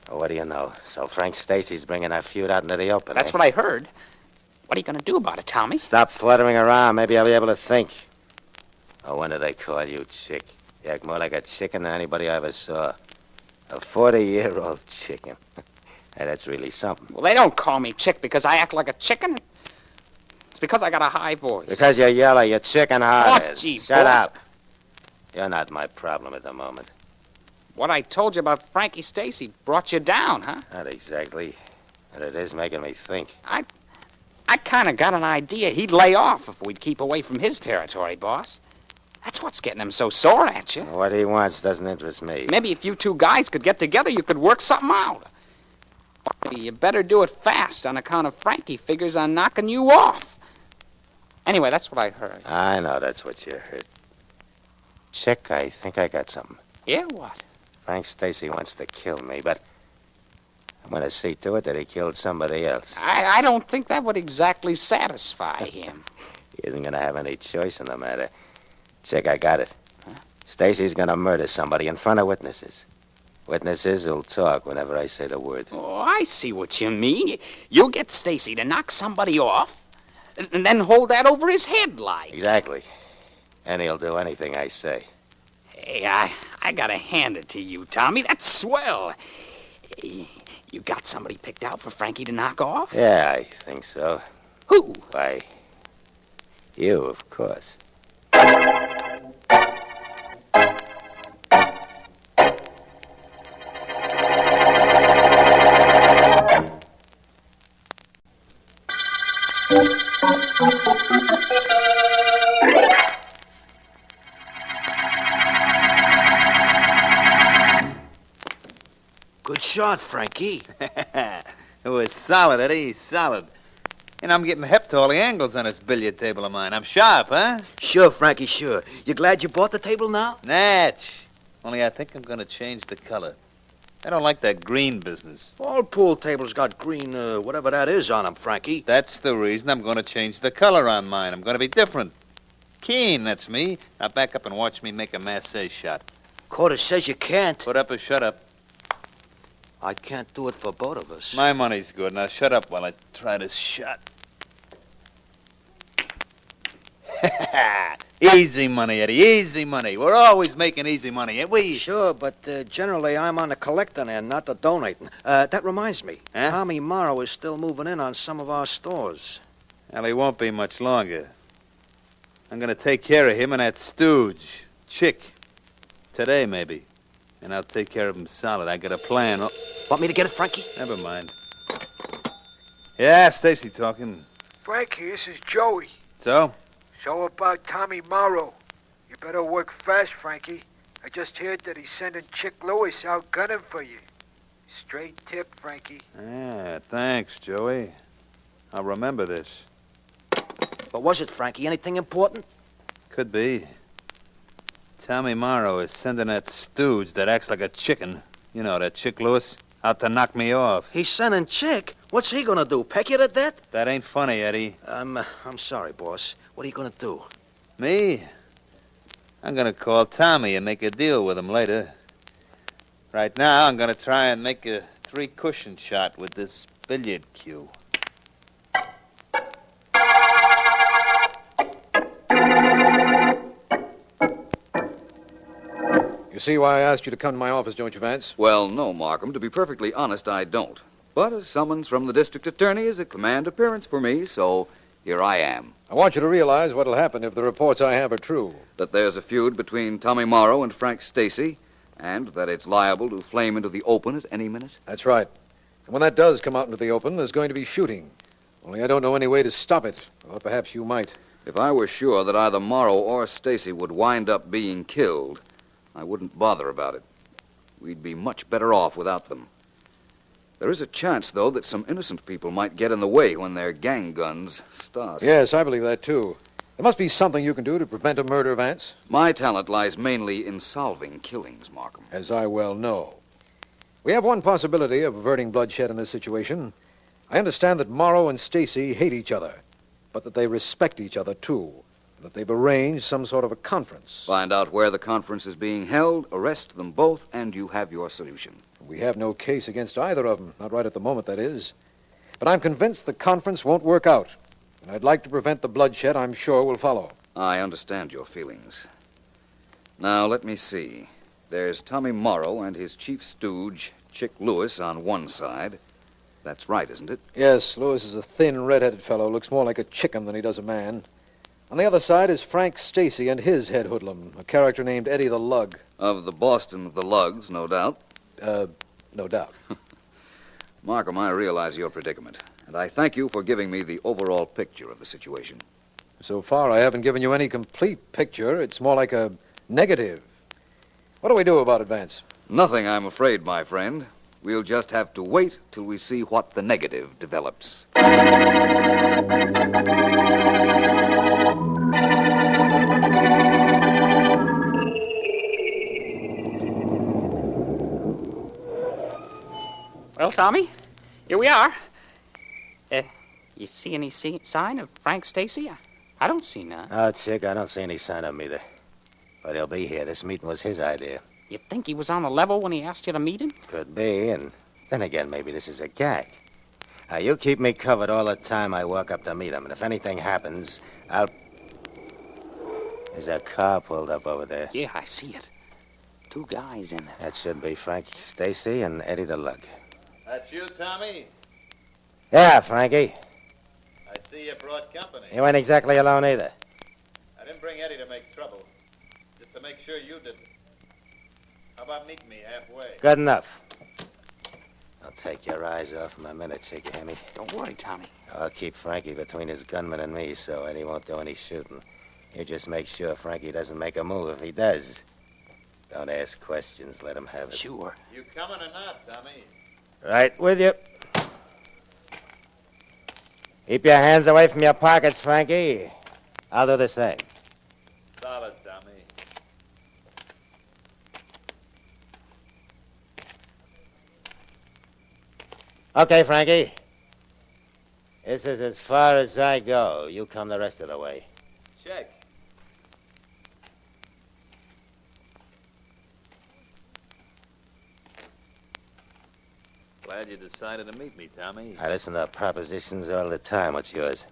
Oh, what do you know? So Frank Stacy's bringing our feud out into the open, That's what I heard. What are you gonna do about it, Tommy? Stop fluttering around. Maybe I'll be able to think. Oh, when do they call you Chick? You act more like a chicken than anybody I ever saw. A 40-year-old chicken. Hey, that's really something. Well, they don't call me Chick because I act like a chicken. It's because I got a high voice. Because you're yellow, you're chicken-hearted. Oh, gee, Shut boss. up. You're not my problem at the moment. What I told you about Frankie Stacy brought you down, huh? Not exactly. But it is making me think. I kind of got an idea he'd lay off if we'd keep away from his territory, boss. That's what's getting him so sore at you. What he wants doesn't interest me. Maybe if you two guys could get together, you could work something out. Only you better do it fast on account of Frankie figures on knocking you off. Anyway, that's what I heard. I know that's what you heard. Chick, I think I got something. Yeah, what? Frank Stacy wants to kill me, but I'm going to see to it that he killed somebody else. I don't think that would exactly satisfy him. He isn't going to have any choice in the matter. Chick, I got it. Stacy's going to murder somebody in front of witnesses. Witnesses who'll talk whenever I say the word. Oh, I see what you mean. You'll get Stacy to knock somebody off, and then hold that over his head like. Exactly. And he'll do anything I say. Hey, I gotta hand it to you, Tommy. That's swell. You got somebody picked out for Frankie to knock off? Yeah, I think so. Who? Why, you, of course. Good shot, Frankie. It was solid, Eddie, solid. And I'm getting hep to all the angles on this billiard table of mine. I'm sharp, huh? Sure, Frankie, sure. You glad you bought the table now? Natch. Only I think I'm going to change the color. I don't like that green business. All pool tables got green, whatever that is on them, Frankie. That's the reason I'm going to change the color on mine. I'm going to be different. Keen, that's me. Now back up and watch me make a massé shot. Quarter says you can't. Put up or shut up. I can't do it for both of us. My money's good. Now shut up while I try this shot. Easy money, Eddie, easy money. We're always making easy money, ain't we? Sure, but generally I'm on the collecting end, not the donating. That reminds me. Huh? Tommy Morrow is still moving in on some of our stores. Well, he won't be much longer. I'm going to take care of him and that stooge, Chick. Today, maybe. And I'll take care of him solid. I got a plan. Oh, Want me to get it, Frankie? never mind. Yeah, Stacy talking. Frankie, this is Joey. So? So about Tommy Morrow. You better work fast, Frankie. I just heard that he's sending Chick Lewis out gunning for you. Straight tip, Frankie. Yeah, thanks, Joey. I'll remember this. What was it, Frankie? Anything important? Could be. Tommy Morrow is sending that stooge that acts like a chicken, you know, that Chick Lewis, out to knock me off. He's sending Chick? What's he gonna do, peck you to death? That ain't funny, Eddie. I'm sorry, boss. What are you gonna do? Me? I'm gonna call Tommy and make a deal with him later. Right now, I'm gonna try and make a 3-cushion shot with this billiard cue. You see why I asked you to come to my office, don't you, Vance? Well, no, Markham. To be perfectly honest, I don't. But a summons from the district attorney is a command appearance for me, so here I am. I want you to realize what'll happen if the reports I have are true. That there's a feud between Tommy Morrow and Frank Stacy, and that it's liable to flame into the open at any minute. That's right. And when that does come out into the open, there's going to be shooting. Only I don't know any way to stop it. Or perhaps you might. If I were sure that either Morrow or Stacy would wind up being killed, I wouldn't bother about it. we'd be much better off without them. There is a chance, though, that some innocent people might get in the way when their gang guns start. Yes, I believe that, too. There must be something you can do to prevent a murder, Vance. My talent lies mainly in solving killings, Markham. As I well know. We have one possibility of averting bloodshed in this situation. I understand that Morrow and Stacy hate each other, but that they respect each other, too. And that they've arranged some sort of a conference. Find out where the conference is being held, arrest them both, and you have your solution. We have no case against either of them. Not right at the moment, that is. But I'm convinced the conference won't work out. And I'd like to prevent the bloodshed I'm sure will follow. I understand your feelings. Now, let me see. There's Tommy Morrow and his chief stooge, Chick Lewis, on one side. That's right, isn't it? Yes, Lewis is a thin, red-headed fellow. Looks more like a chicken than he does a man. On the other side is Frank Stacy and his head hoodlum, a character named Eddie the Lug. Of the Boston the Lugs, no doubt. No doubt. Markham, I realize your predicament, and I thank you for giving me the overall picture of the situation. So far, I haven't given you any complete picture. It's more like a negative. What do we do about it, Vance? Nothing, I'm afraid, my friend. We'll just have to wait till we see what the negative develops. Well, Tommy, here we are. You see any sign of Frank Stacy? I don't see none. Oh, Chick, I don't see any sign of him either. But he'll be here. This meeting was his idea. You think he was on the level when he asked you to meet him? Could be, and then again, maybe this is a gag. You keep me covered all the time I walk up to meet him, and if anything happens, I'll... There's a car pulled up over there. Yeah, I see it. 2 guys in it. That should be Frank Stacy and Eddie the Lug. That's you, Tommy? Yeah, Frankie. I see you brought company. You ain't exactly alone either. I didn't bring Eddie to make trouble. Just to make sure you didn't. How about meeting me halfway? Good enough. I'll take your eyes off him a minute, Chick, you hear me? Don't worry, Tommy. I'll keep Frankie between his gunman and me so Eddie won't do any shooting. You just make sure Frankie doesn't make a move. If he does, don't ask questions. Let him have it. Sure. You coming or not, Tommy? Right with you. Keep your hands away from your pockets, Frankie. I'll do the same. Solid, Tommy. Okay, Frankie. This is as far as I go. You come the rest of the way. Check. Glad you decided to meet me, Tommy. I listen to propositions all the time. What's yours?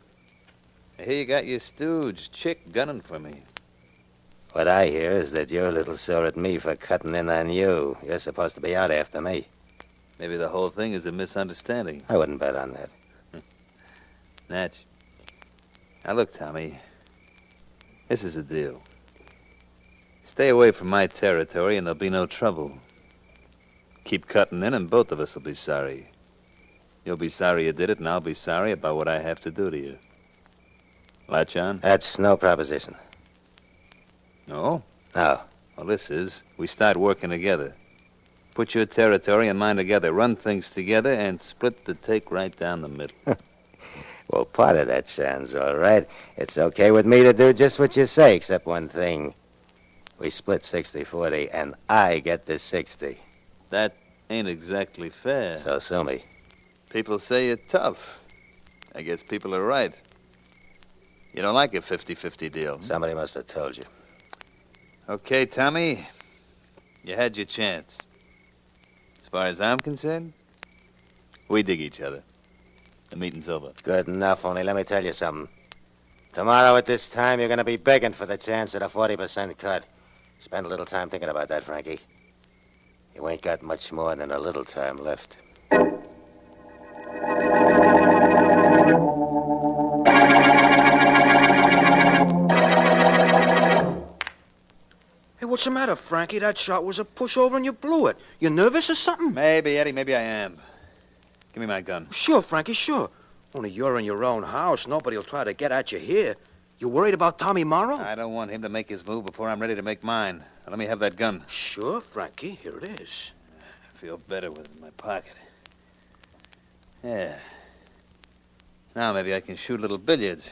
Here you got your stooge, Chick, gunning for me. What I hear is that you're a little sore at me for cutting in on you. You're supposed to be out after me. Maybe the whole thing is a misunderstanding. I wouldn't bet on that. Natch. Now look, Tommy. This is a deal. Stay away from my territory and there'll be no trouble. Keep cutting in and both of us will be sorry. You'll be sorry you did it and I'll be sorry about what I have to do to you. Latch on? That's no proposition. No? No. Well, this is. We start working together. Put your territory and mine together. Run things together and split the take right down the middle. Well, part of that sounds all right. It's okay with me to do just what you say, except one thing. We split 60-40, and I get the 60. That ain't exactly fair. So sue me. People say you're tough. I guess people are right. You don't like a 50-50 deal. Somebody must have told you. Okay, Tommy. You had your chance. As far as I'm concerned, we dig each other. The meeting's over. Good enough, only let me tell you something. Tomorrow at this time, you're going to be begging for the chance at a 40% cut. Spend a little time thinking about that, Frankie. You ain't got much more than a little time left. Hey, what's the matter, Frankie? That shot was a pushover and you blew it. You nervous or something? Maybe, Eddie, maybe I am. Give me my gun. Sure, Frankie, sure. Only you're in your own house. Nobody'll try to get at you here. You worried about Tommy Morrow? I don't want him to make his move before I'm ready to make mine. Now, let me have that gun. Sure, Frankie. Here it is. feel better with it in my pocket. Yeah. Now maybe I can shoot a little billiards.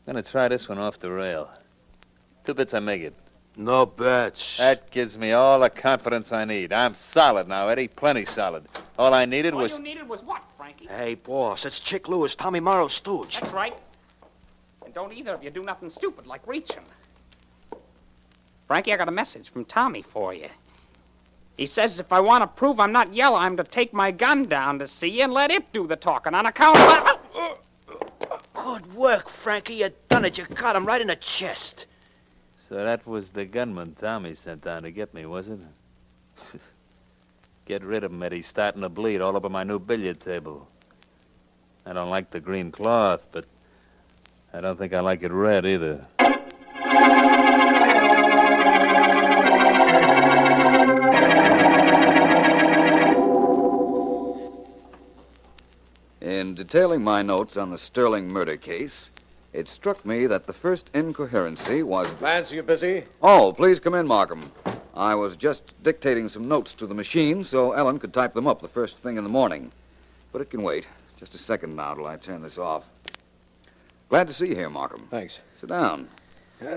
I'm gonna try this one off the rail. 2 bits I make it. No bets. That gives me all the confidence I need. I'm solid now, Eddie. Plenty solid. All I needed was... All you needed was what, Frankie? Hey, boss, it's Chick Lewis, Tommy Morrow's stooge. That's right. And don't either of you do nothing stupid like reach him. Frankie, I got a message from Tommy for you. He says if I want to prove I'm not yellow, I'm to take my gun down to see you and let it do the talking on account of... Good work, Frankie. You done it. You got him right in the chest. So that was the gunman Tommy sent down to get me, was it? Get rid of him, Eddie. Starting to bleed all over my new billiard table. I don't like the green cloth, but I don't think I like it red either. In detailing my notes on the Sterling murder case, it struck me that the first incoherency was... Vance, are you busy? Oh, please come in, Markham. I was just dictating some notes to the machine so Ellen could type them up the first thing in the morning. But it can wait. Just a second now till I turn this off. Glad to see you here, Markham. Thanks. Sit down.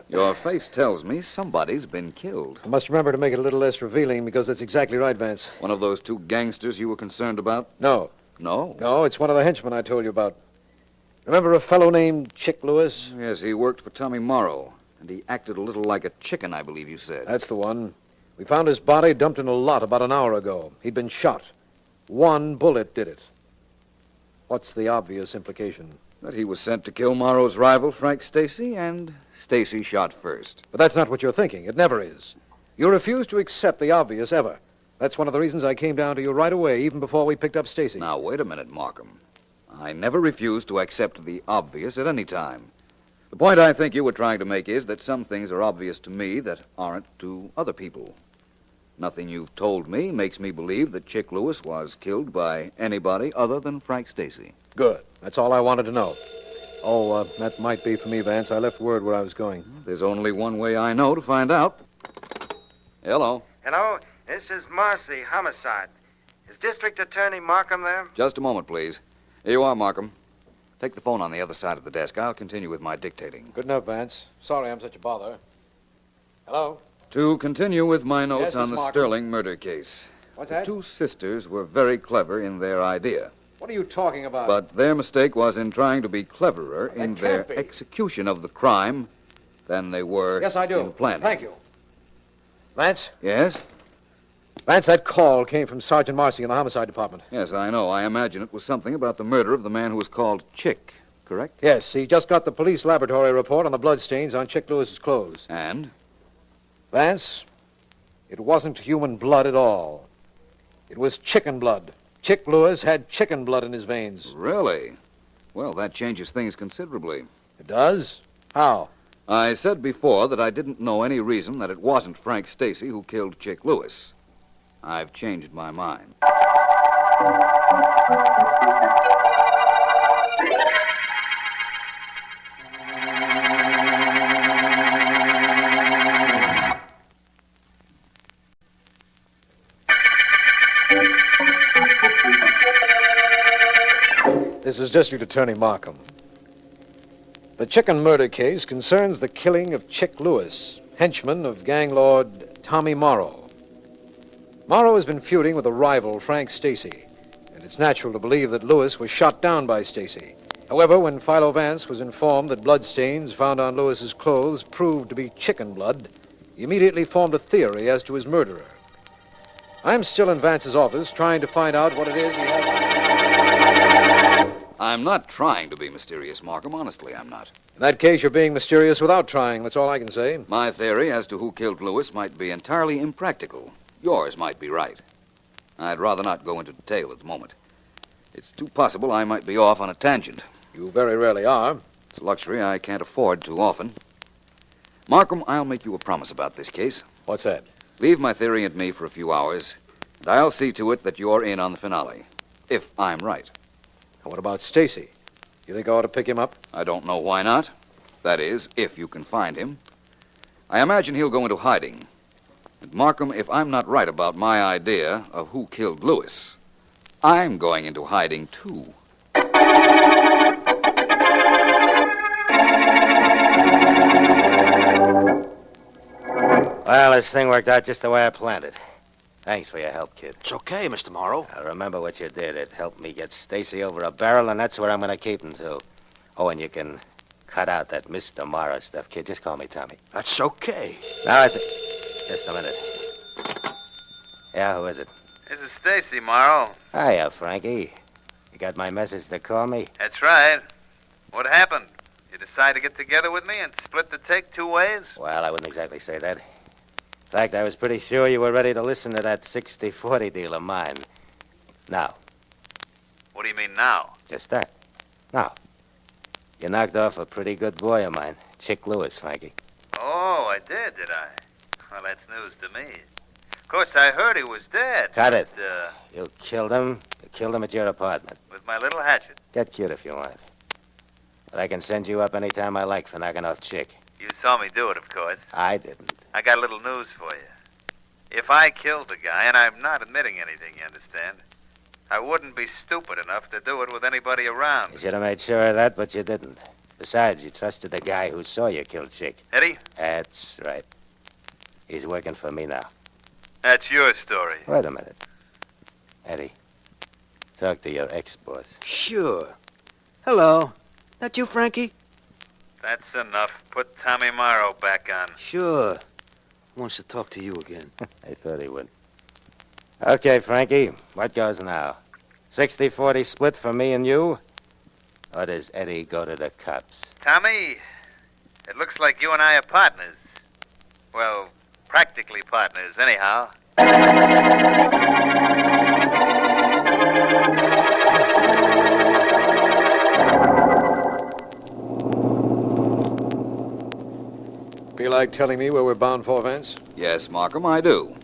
Your face tells me somebody's been killed. I must remember to make it a little less revealing because that's exactly right, Vance. One of those 2 gangsters you were concerned about? No. No? No, it's one of the henchmen I told you about. Remember a fellow named Chick Lewis? Yes, he worked for Tommy Morrow, and he acted a little like a chicken, I believe you said. That's the one. We found his body dumped in a lot about an hour ago. He'd been shot. 1 bullet did it. What's the obvious implication? That he was sent to kill Morrow's rival, Frank Stacy, and Stacy shot first. But that's not what you're thinking. It never is. You refuse to accept the obvious ever. That's one of the reasons I came down to you right away, even before we picked up Stacy. Now, wait a minute, Markham. I never refused to accept the obvious at any time. The point I think you were trying to make is that some things are obvious to me that aren't to other people. Nothing you've told me makes me believe that Chick Lewis was killed by anybody other than Frank Stacy. Good. That's all I wanted to know. Oh, that might be for me, Vance. I left word where I was going. There's only one way I know to find out. Hello. Hello, this is Marcy, homicide. Is District Attorney Markham there? Just a moment, please. Here you are, Markham. Take the phone on the other side of the desk. I'll continue with my dictating. Good enough, Vance. Sorry I'm such a bother. Hello? To continue with my notes Yes, on the Markham. Sterling murder case. What's The that? 2 sisters were very clever in their idea. What are you talking about? But their mistake was in trying to be cleverer in can't their be. execution of the crime than they were Yes, I do. in planning. Thank you. Vance? Yes? Vance, that call came from Sergeant Marcy in the homicide department. Yes, I know. I imagine it was something about the murder of the man who was called Chick, correct? Yes, he just got the police laboratory report on the bloodstains on Chick Lewis's clothes. And? Vance, it wasn't human blood at all. It was chicken blood. Chick Lewis had chicken blood in his veins. Really? Well, that changes things considerably. It does? How? I said before that I didn't know any reason that it wasn't Frank Stacy who killed Chick Lewis. I've changed my mind. This is District Attorney Markham. The chicken murder case concerns the killing of Chick Lewis, henchman of gang lord Tommy Morrow. Morrow has been feuding with a rival, Frank Stacy, and it's natural to believe that Lewis was shot down by Stacy. However, when Philo Vance was informed that bloodstains found on Lewis's clothes proved to be chicken blood, he immediately formed a theory as to his murderer. I'm still in Vance's office trying to find out what it is he has... I'm not trying to be mysterious, Markham. Honestly, I'm not. In that case, you're being mysterious without trying. That's all I can say. My theory as to who killed Lewis might be entirely impractical. Yours might be right. I'd rather not go into detail at the moment. It's too possible I might be off on a tangent. You very rarely are. It's a luxury I can't afford too often. Markham, I'll make you a promise about this case. What's that? Leave my theory and me for a few hours, and I'll see to it that you're in on the finale. If I'm right. What about Stacy? You think I ought to pick him up? I don't know why not. That is, if you can find him. I imagine he'll go into hiding. And Markham, if I'm not right about my idea of who killed Lewis, I'm going into hiding, too. Well, this thing worked out just the way I planned it. Thanks for your help, kid. It's okay, Mr. Morrow. Now, remember what you did. It helped me get Stacy over a barrel, and that's where I'm going to keep him, too. Oh, and you can cut out that Mr. Morrow stuff, kid. Just call me Tommy. That's okay. Now, just a minute. Yeah, who is it? This is Stacy, Morrow. Hiya, Frankie. You got my message to call me? That's right. What happened? You decide to get together with me and split the take 2 ways? Well, I wouldn't exactly say that. In fact, I was pretty sure you were ready to listen to that 60-40 deal of mine. Now. What do you mean now? Just that. Now. You knocked off a pretty good boy of mine, Chick Lewis, Frankie. Oh, I did I? Well, that's news to me. Of course, I heard he was dead. Cut it. But, You killed him. You killed him at your apartment. with my little hatchet. Get cute if you want. But I can send you up anytime I like for knocking off Chick. You saw me do it, of course. I didn't. I got a little news for you. If I killed the guy, and I'm not admitting anything, you understand, I wouldn't be stupid enough to do it with anybody around. You should have made sure of that, but you didn't. Besides, you trusted the guy who saw you kill Chick. Eddie? That's right. He's working for me now. That's your story. Wait a minute. Eddie, talk to your ex-boss. Sure. Hello. That you, Frankie? That's enough. Put Tommy Morrow back on. Sure. Wants to talk to you again. I thought he would. Okay, Frankie, what goes now? 60-40 split for me and you? Or does Eddie go to the cops? Tommy, it looks like you and I are partners. Well, practically partners, anyhow. Feel like telling me where we're bound for, Vance? Yes, Markham, I do.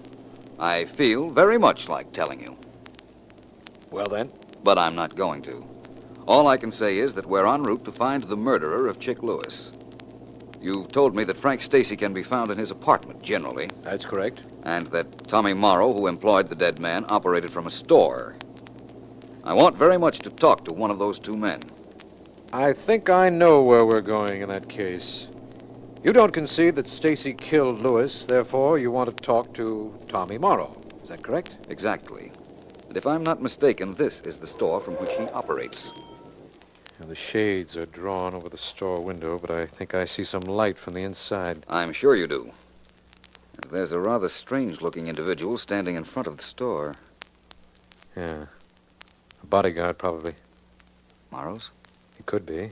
I feel very much like telling you. Well, then. But I'm not going to. All I can say is that we're en route to find the murderer of Chick Lewis. You've told me that Frank Stacy can be found in his apartment, generally. That's correct. And that Tommy Morrow, who employed the dead man, operated from a store. I want very much to talk to one of those 2 men. I think I know where we're going in that case. You don't concede that Stacy killed Lewis, therefore you want to talk to Tommy Morrow. Is that correct? Exactly. And if I'm not mistaken, this is the store from which he operates. Now, the shades are drawn over the store window, but I think I see some light from the inside. I'm sure you do. And there's a rather strange-looking individual standing in front of the store. Yeah. A bodyguard, probably. Morrow's? He could be.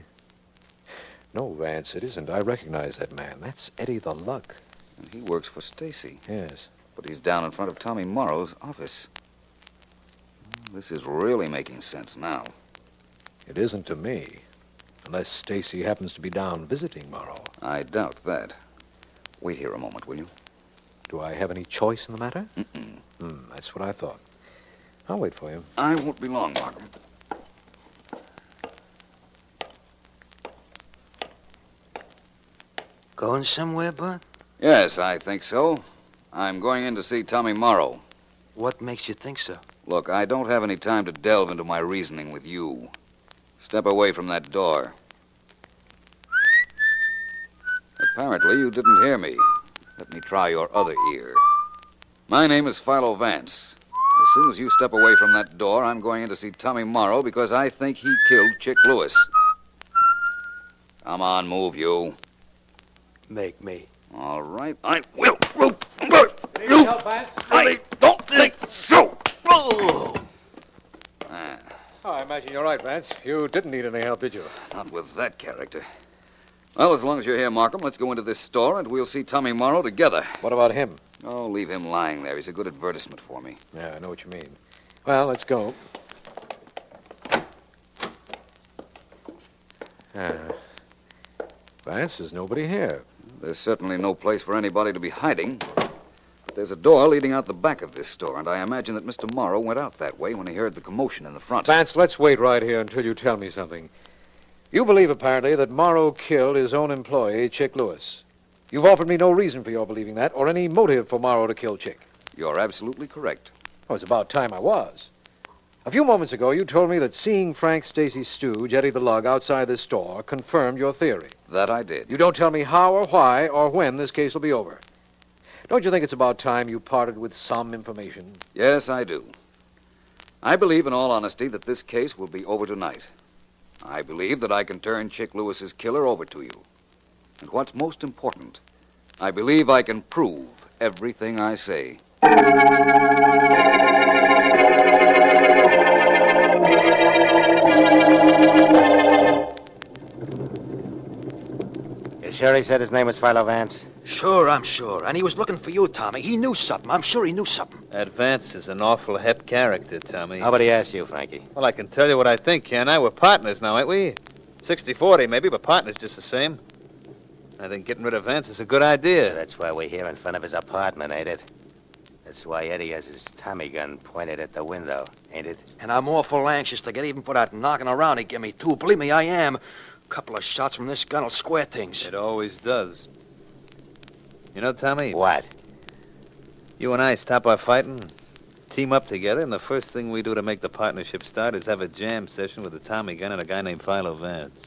No, Vance, it isn't. I recognize that man. That's Eddie the Luck. And he works for Stacy. Yes. But he's down in front of Tommy Morrow's office. This is really making sense now. It isn't to me. Unless Stacy happens to be down visiting Morrow. I doubt that. Wait here a moment, will you? Do I have any choice in the matter? Mm-mm. That's what I thought. I'll wait for you. I won't be long, Markham. Going somewhere, Bud? Yes, I think so. I'm going in to see Tommy Morrow. What makes you think so? Look, I don't have any time to delve into my reasoning with you. Step away from that door. Apparently, you didn't hear me. Let me try your other ear. My name is Philo Vance. As soon as you step away from that door, I'm going in to see Tommy Morrow because I think he killed Chick Lewis. Come on, move, you. Make me. All right, I will. You help, Vance? I don't think so. Oh, I imagine you're right, Vance. You didn't need any help, did you? Not with that character. Well, as long as you're here, Markham, let's go into this store and we'll see Tommy Morrow together. What about him? Oh, leave him lying there. He's a good advertisement for me. Yeah, I know what you mean. Well, let's go. Vance, there's nobody here. There's certainly no place for anybody to be hiding. But there's a door leading out the back of this store, and I imagine that Mr. Morrow went out that way when he heard the commotion in the front. Vance, let's wait right here until you tell me something. You believe, apparently, that Morrow killed his own employee, Chick Lewis. You've offered me no reason for your believing that, or any motive for Morrow to kill Chick. You're absolutely correct. Oh, it's about time I was. A few moments ago, you told me that seeing Frank Stacy's stooge, Eddie the Lug, outside this store confirmed your theory. That I did. You don't tell me how or why or when this case will be over. Don't you think it's about time you parted with some information? Yes, I do. I believe, in all honesty, that this case will be over tonight. I believe that I can turn Chick Lewis's killer over to you. And what's most important, I believe I can prove everything I say. You sure he said his name was Philo Vance? Sure, I'm sure. And he was looking for you, Tommy. He knew something. I'm sure he knew something. That Vance is an awful hep character, Tommy. Nobody asked you, Frankie. Well, I can tell you what I think, can't I? We're partners now, ain't we? 60-40 maybe, but partners just the same. I think getting rid of Vance is a good idea. That's why we're here in front of his apartment, ain't it? That's why Eddie has his Tommy gun pointed at the window, ain't it? And I'm awful anxious to get even for that knocking around he gave me, too. Believe me, I am. A couple of shots from this gun will square things. It always does. You know, Tommy? What? You and I stop our fighting, team up together, and the first thing we do to make the partnership start is have a jam session with a Tommy gun and a guy named Philo Vance.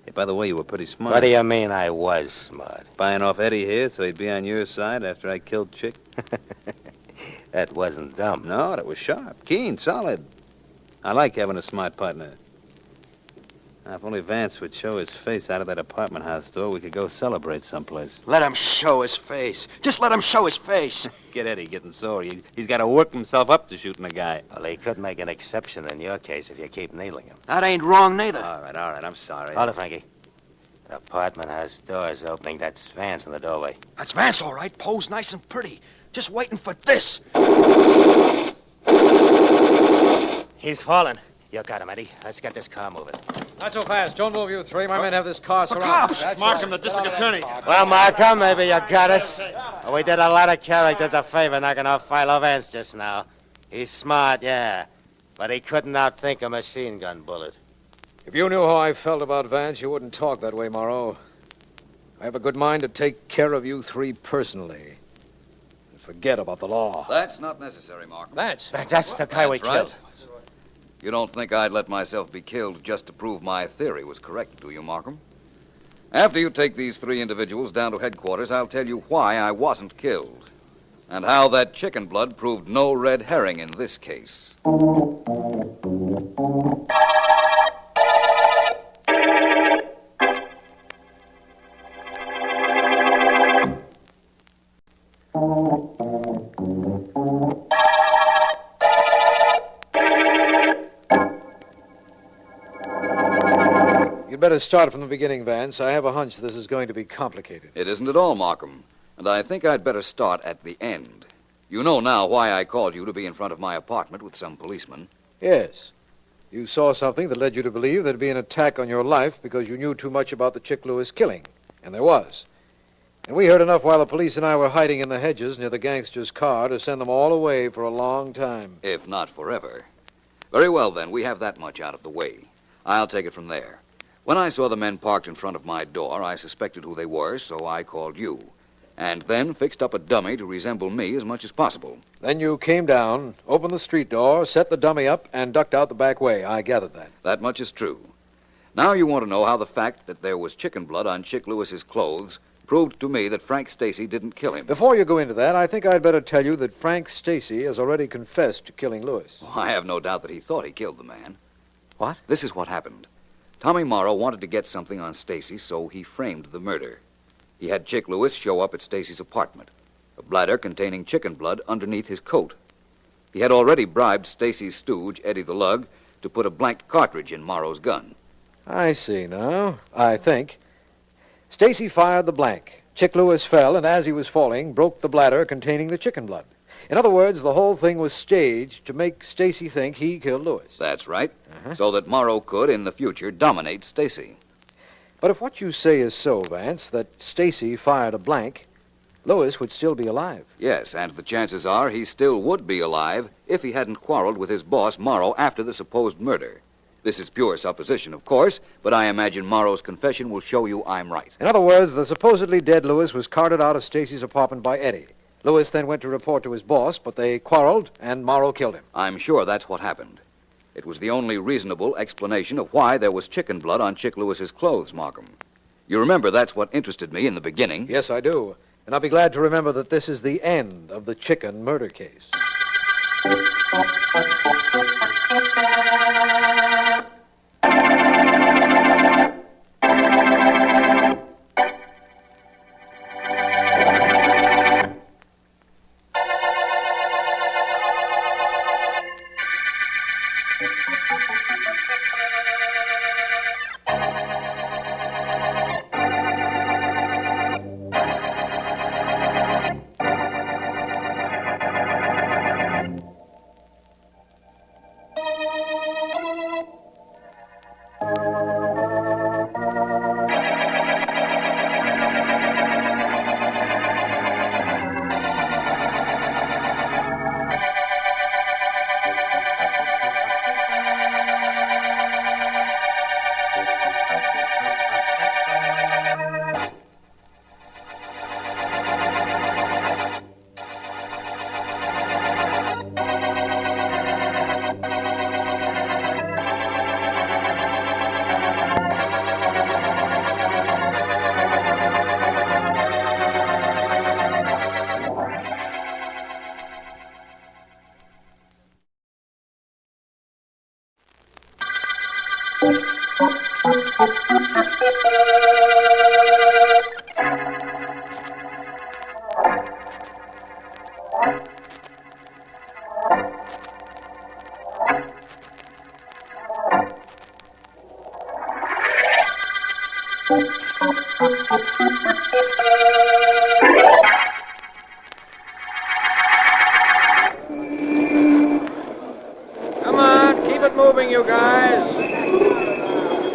Hey, by the way, you were pretty smart. What do you mean I was smart? Buying off Eddie here so he'd be on your side after I killed Chick. That wasn't dumb. No, that was sharp, keen, solid. I like having a smart partner. Now, if only Vance would show his face out of that apartment house door, we could go celebrate someplace. Let him show his face. Just let him show his face. Get Eddie getting sore. He's got to work himself up to shooting a guy. Well, he could make an exception in your case if you keep needling him. That ain't wrong, neither. All right, I'm sorry. Hold it, Frankie. The apartment house door's opening. That's Vance in the doorway. That's Vance, all right. Posed nice and pretty. Just waiting for this. He's fallen. You got him, Eddie. Let's get this car moving. Not so fast. Don't move, you three. My men have this car surrounded. Cops! That's Markham, right. the district attorney. Well, Markham, maybe you got us. Well, we did a lot of characters a favor knocking off Philo Vance just now. He's smart, yeah, but he couldn't outthink a machine gun bullet. If you knew how I felt about Vance, you wouldn't talk that way, Morrow. I have a good mind to take care of you three personally. And forget about the law. That's not necessary, Markham. Vance. That's the guy we That's killed. right. You don't think I'd let myself be killed just to prove my theory was correct, do you, Markham? After you take these three individuals down to headquarters, I'll tell you why I wasn't killed, and how that chicken blood proved no red herring in this case. You'd better start from the beginning, Vance. I have a hunch this is going to be complicated. It isn't at all, Markham, and I think I'd better start at the end. You know now why I called you to be in front of my apartment with some policemen. Yes. You saw something that led you to believe there'd be an attack on your life because you knew too much about the Chick Lewis killing. And there was. And we heard enough while the police and I were hiding in the hedges near the gangster's car to send them all away for a long time. If not forever. Very well, then. We have that much out of the way. I'll take it from there. When I saw the men parked in front of my door, I suspected who they were, so I called you. And then fixed up a dummy to resemble me as much as possible. Then you came down, opened the street door, set the dummy up, and ducked out the back way. I gathered that. That much is true. Now you want to know how the fact that there was chicken blood on Chick Lewis's clothes proved to me that Frank Stacy didn't kill him. Before you go into that, I think I'd better tell you that Frank Stacy has already confessed to killing Lewis. Well, I have no doubt that he thought he killed the man. What? This is what happened. Tommy Morrow wanted to get something on Stacy, so he framed the murder. He had Chick Lewis show up at Stacy's apartment, a bladder containing chicken blood underneath his coat. He had already bribed Stacy's stooge, Eddie the Lug, to put a blank cartridge in Morrow's gun. I see now. I think. Stacy fired the blank. Chick Lewis fell, and as he was falling, broke the bladder containing the chicken blood. In other words, the whole thing was staged to make Stacy think he killed Lewis. That's right. So that Morrow could, in the future, dominate Stacy. But if what you say is so, Vance, that Stacy fired a blank, Lewis would still be alive. Yes, and the chances are he still would be alive if he hadn't quarreled with his boss, Morrow, after the supposed murder. This is pure supposition, of course, but I imagine Morrow's confession will show you I'm right. In other words, the supposedly dead Lewis was carted out of Stacy's apartment by Eddie. Lewis then went to report to his boss, but they quarreled, and Morrow killed him. I'm sure that's what happened. It was the only reasonable explanation of why there was chicken blood on Chick Lewis's clothes, Markham. You remember that's what interested me in the beginning. Yes, I do. And I'll be glad to remember that this is the end of the chicken murder case. Come on, keep it moving, you guys.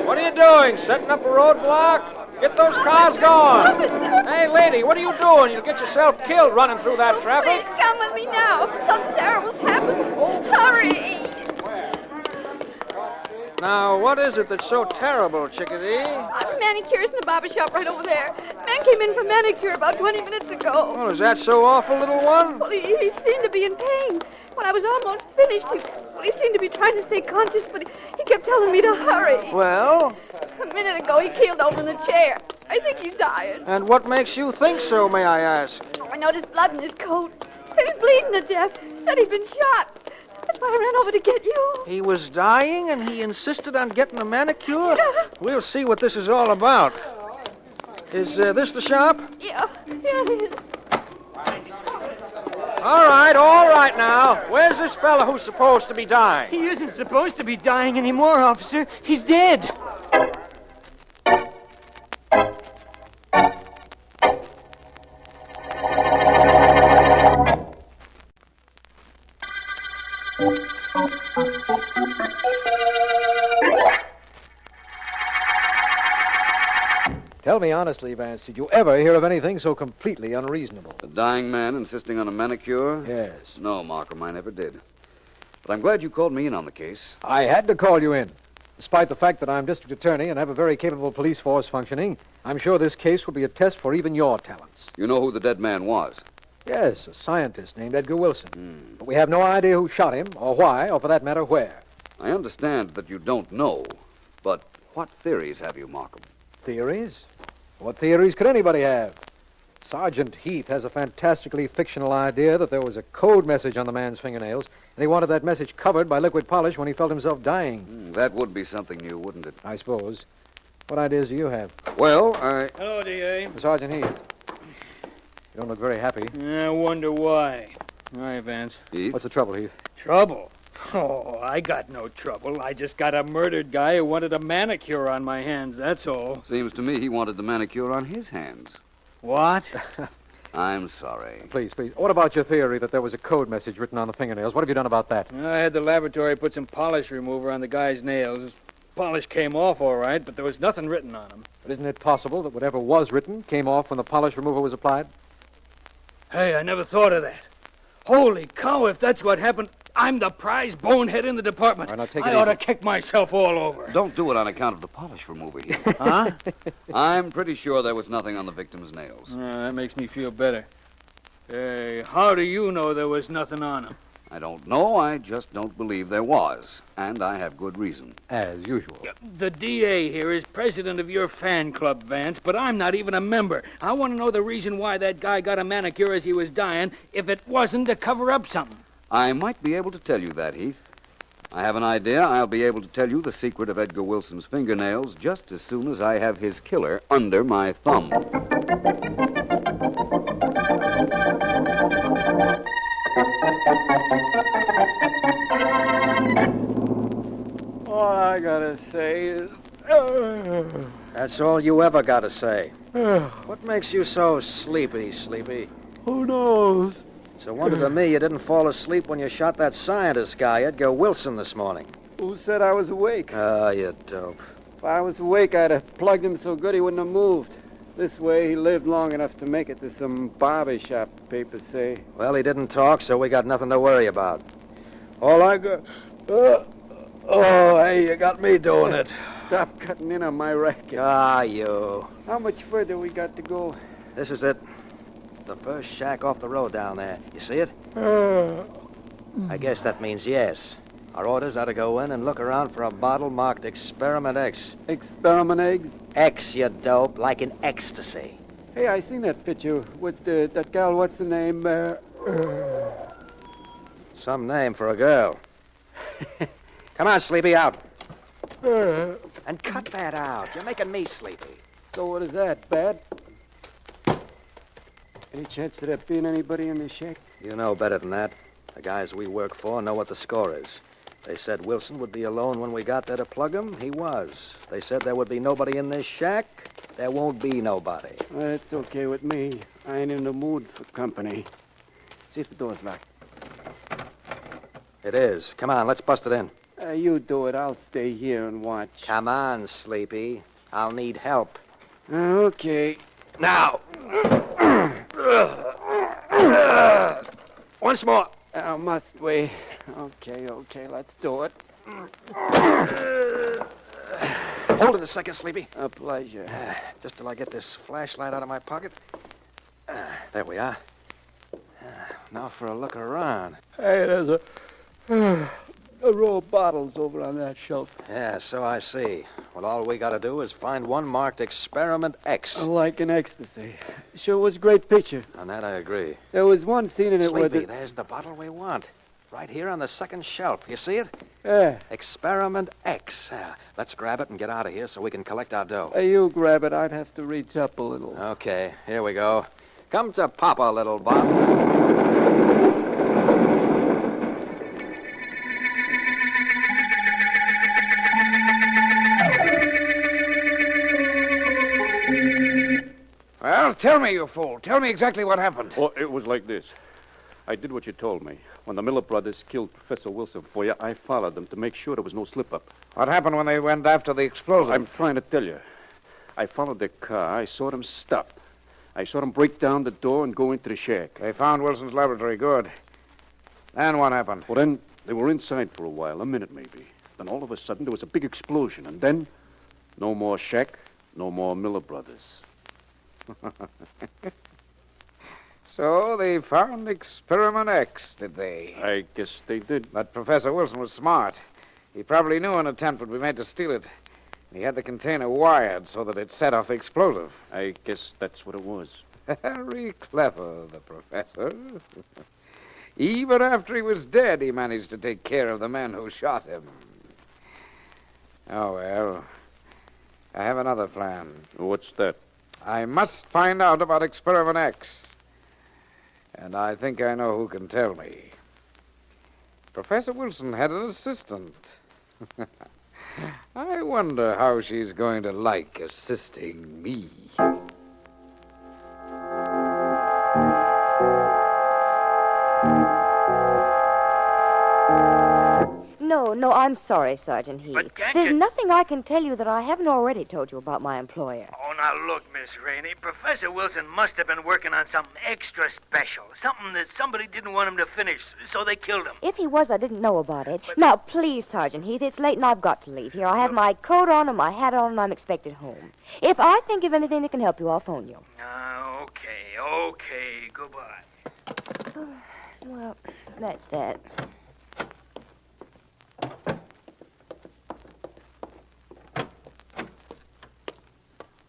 What are you doing? Setting up a roadblock? Get those cars going. Hey, lady, what are you doing? You'll get yourself killed running through that traffic. Please come with me now. Something terrible's happened. Hurry! Now, what is it that's so terrible, Chickadee? Manicures in the barber shop right over there. Man came in for manicure about 20 minutes ago. Well, is that so awful, little one? Well, he seemed to be in pain. When I was almost finished, he seemed to be trying to stay conscious, but he kept telling me to hurry. Well? A minute ago, he keeled over in the chair. I think he's dying. And what makes you think so, may I ask? I noticed blood in his coat. He was bleeding to death. Said he'd been shot. That's why I ran over to get you. He was dying and he insisted on getting a manicure? We'll see what this is all about. Is this the shop? Yeah, it is. All right now. Where's this fella who's supposed to be dying? He isn't supposed to be dying anymore, officer. He's dead. Tell me honestly, Vance, did you ever hear of anything so completely unreasonable? A dying man insisting on a manicure? Yes. No, Markham, I never did. But I'm glad you called me in on the case. I had to call you in. Despite the fact that I'm district attorney and have a very capable police force functioning, I'm sure this case will be a test for even your talents. You know who the dead man was? Yes, a scientist named Edgar Wilson. But we have no idea who shot him, or why, or for that matter, where. I understand that you don't know, but what theories have you, Markham? Theories? What theories could anybody have? Sergeant Heath has a fantastically fictional idea that there was a code message on the man's fingernails, and he wanted that message covered by liquid polish when he felt himself dying. That would be something new, wouldn't it? I suppose. What ideas do you have? Well, Hello, D.A. Sergeant Heath. You don't look very happy. I wonder why. Hi, Vance. Heath? What's the trouble, Heath? Trouble? Oh, I got no trouble. I just got a murdered guy who wanted a manicure on my hands, that's all. Seems to me he wanted the manicure on his hands. What? I'm sorry. Please. What about your theory that there was a code message written on the fingernails? What have you done about that? I had the laboratory put some polish remover on the guy's nails. Polish came off all right, but there was nothing written on them. But isn't it possible that whatever was written came off when the polish remover was applied? Hey, I never thought of that. Holy cow, if that's what happened, I'm the prize bonehead in the department. All right, now take it I ought to easy. kick myself all over. Don't do it on account of the polish remover here. Huh? I'm pretty sure there was nothing on the victim's nails. That makes me feel better. Hey, how do you know there was nothing on him? I don't know. I just don't believe there was. And I have good reason. As usual. The DA here is president of your fan club, Vance, but I'm not even a member. I want to know the reason why that guy got a manicure as he was dying if it wasn't to cover up something. I might be able to tell you that, Heath. I have an idea I'll be able to tell you the secret of Edgar Wilson's fingernails just as soon as I have his killer under my thumb. All I gotta say is... That's all you ever gotta say. What makes you so sleepy? Who knows? It's a wonder to me you didn't fall asleep when you shot that scientist guy, Edgar Wilson, this morning. Who said I was awake? Ah, you dope. If I was awake, I'd have plugged him so good he wouldn't have moved. This way, he lived long enough to make it to some barber shop, papers say. Well, he didn't talk, so we got nothing to worry about. All I got... hey, you got me doing it. Stop cutting in on my racket. Ah, you. How much further we got to go? This is it. The first shack off the road down there. You see it? I guess that means yes. Our orders are to go in and look around for a bottle marked Experiment X. Experiment eggs? X, you dope, like in ecstasy. Hey, I seen that picture with that gal, what's her name? Some name for a girl. Come on, Sleepy, out. And cut that out. You're making me sleepy. So what is that, bad? Any chance of there being anybody in this shack? You know better than that. The guys we work for know what the score is. They said Wilson would be alone when we got there to plug him. He was. They said there would be nobody in this shack. There won't be nobody. That's okay with me. I ain't in the mood for company. See if the door's locked. It is. Come on, let's bust it in. You do it. I'll stay here and watch. Come on, Sleepy. I'll need help. Okay. Now. Once more. Must we? Okay, let's do it. Hold it a second, Sleepy. A pleasure. Just till I get this flashlight out of my pocket. There we are. Now for a look around. Hey, there's a row of bottles over on that shelf. Yeah, so I see. Well, all we gotta do is find one marked Experiment X. Like an ecstasy. Sure was a great picture. On that I agree. There was one scene in it where Sleepy, there's the bottle we want. Right here on the second shelf. You see it? Yeah. Experiment X. Let's grab it and get out of here so we can collect our dough. You grab it. I'd have to reach up a little. Okay, here we go. Come to Papa, little Bob. Well, tell me, you fool. Tell me exactly what happened. Oh, it was like this. I did what you told me. When the Miller brothers killed Professor Wilson for you, I followed them to make sure there was no slip-up. What happened when they went after the explosive? I'm trying to tell you. I followed their car. I saw them stop. I saw them break down the door and go into the shack. They found Wilson's laboratory. Good. Then what happened? Well, then they were inside for a while, a minute maybe. Then all of a sudden there was a big explosion, and then no more shack, no more Miller brothers. So they found Experiment X, did they? I guess they did. But Professor Wilson was smart. He probably knew an attempt would be made to steal it. He had the container wired so that it set off the explosive. I guess that's what it was. Very clever, the professor. Even after he was dead, he managed to take care of the man who shot him. Oh, well. I have another plan. What's that? I must find out about Experiment X. And I think I know who can tell me. Professor Wilson had an assistant. I wonder how she's going to like assisting me. no, I'm sorry, Sergeant Heath. But can't There's you- nothing I can tell you that I haven't already told you about my employer. Oh, now look, Miss Rainey. Professor Wilson must have been working on something extra special. Something that somebody didn't want him to finish, so they killed him. If he was, I didn't know about it. Now, please, Sergeant Heath, it's late and I've got to leave here. I have my coat on and my hat on and I'm expected home. If I think of anything that can help you, I'll phone you. Okay. Goodbye. Well, that's that.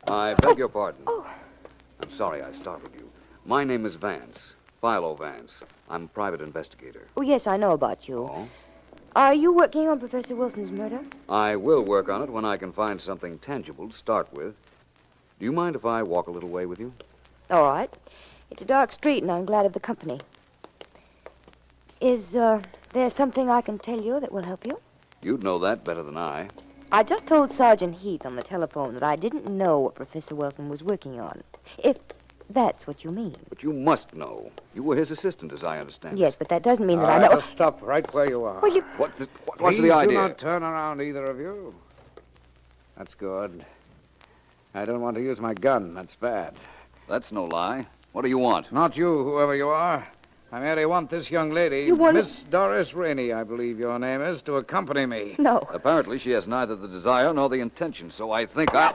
I beg your pardon. I'm sorry I startled you. My name is Vance, Philo Vance. I'm a private investigator. Oh, yes, I know about you. Oh? Are you working on Professor Wilson's murder? I will work on it when I can find something tangible to start with. Do you mind if I walk a little way with you? All right. It's a dark street, and I'm glad of the company. Is there something I can tell you that will help you? You'd know that better than I. I just told Sergeant Heath on the telephone that I didn't know what Professor Wilson was working on. If that's what you mean. But you must know. You were his assistant, as I understand. Yes, but that doesn't mean that All I right, know. just stop right where you are. Well, you... What's Please the idea? do not turn around, either of you. That's good. I don't want to use my gun. That's bad. That's no lie. What do you want? Not you, whoever you are. I merely want this young lady, You want Miss Doris Rainey, I believe your name is, to accompany me. No. Apparently, she has neither the desire nor the intention, so I think I...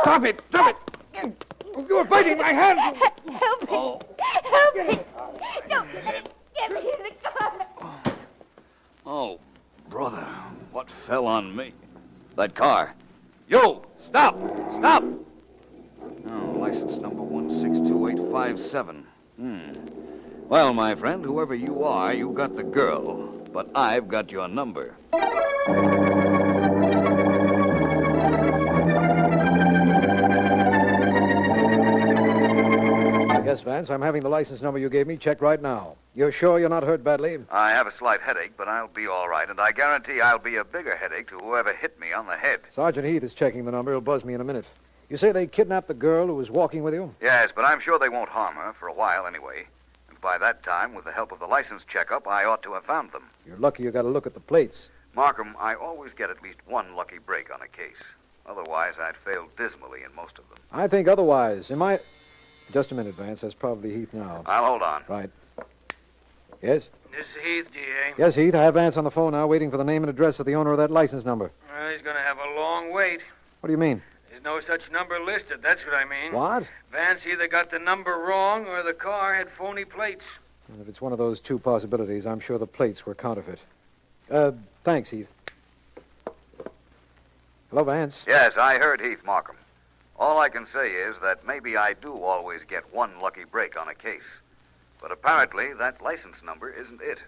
Stop it! Stop it! You're biting my hand! Help me! Help me! Don't let him get me in the car! Oh, brother, what fell on me? That car. You! Stop! Stop! Oh, license number 162857. Well, my friend, whoever you are, you got the girl, but I've got your number. Yes, Vance, I'm having the license number you gave me checked right now. You're sure you're not hurt badly? I have a slight headache, but I'll be all right, and I guarantee I'll be a bigger headache to whoever hit me on the head. Sergeant Heath is checking the number. He'll buzz me in a minute. You say they kidnapped the girl who was walking with you? Yes, but I'm sure they won't harm her, for a while anyway. And by that time, with the help of the license checkup, I ought to have found them. You're lucky you got a look at the plates. Markham, I always get at least one lucky break on a case. Otherwise, I'd fail dismally in most of them. I think otherwise. Just a minute, Vance. That's probably Heath now. I'll hold on. Right. Yes? This is Heath, DA. Yes, Heath. I have Vance on the phone now, waiting for the name and address of the owner of that license number. Well, he's going to have a long wait. What do you mean? There's no such number listed, that's what I mean. What? Vance either got the number wrong or the car had phony plates. Well, if it's one of those two possibilities, I'm sure the plates were counterfeit. Thanks, Heath. Hello, Vance. Yes, I heard Heath, Markham. All I can say is that maybe I do always get one lucky break on a case. But apparently, that license number isn't it.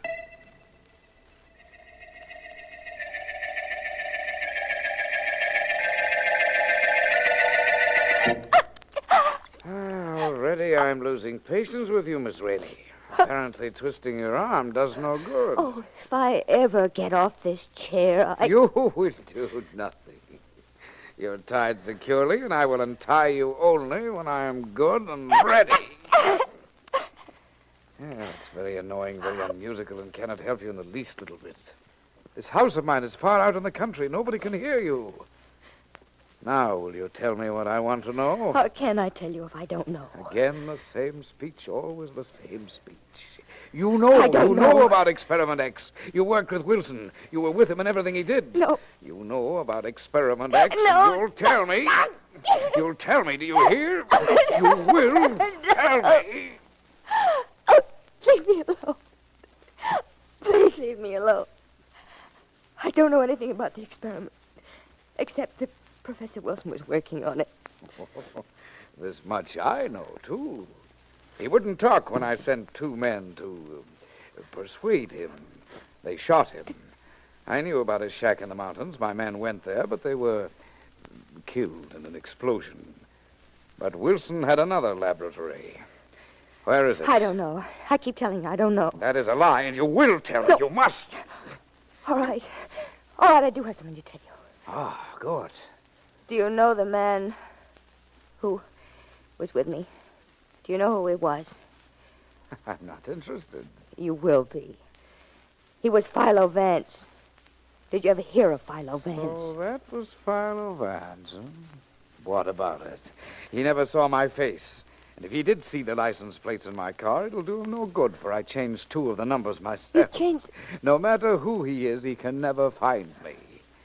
Already I'm losing patience with you, Miss Rainey. Apparently twisting your arm does no good. Oh, if I ever get off this chair, You will do nothing. You're tied securely, and I will untie you only when I am good and ready. It's very annoying, very unmusical, and cannot help you in the least little bit. This house of mine is far out in the country. Nobody can hear you. Now, will you tell me what I want to know? How can I tell you if I don't know? Again, the same speech, always the same speech. You know, I don't know know. about Experiment X. You worked with Wilson. You were with him in everything he did. No. You know about Experiment X. No. You'll tell me. You'll tell me, do you hear? You will tell me. Leave me alone. Please leave me alone. I don't know anything about the experiment, except that Professor Wilson was working on it. This much I know, too. He wouldn't talk when I sent two men to persuade him. They shot him. I knew about his shack in the mountains. My men went there, but they were killed in an explosion. But Wilson had another laboratory. Where is it? I don't know. I keep telling you, I don't know. That is a lie, and you will tell me. No. You must. All right. All right, I do have something to tell you. Ah, good. Do you know the man who was with me? Do you know who he was? I'm not interested. You will be. He was Philo Vance. Did you ever hear of Philo Vance? Oh, that was Philo Vance, huh? What about it? He never saw my face. And if he did see the license plates in my car, it'll do him no good, for I changed 2 of the numbers myself. You changed? No matter who he is, he can never find me.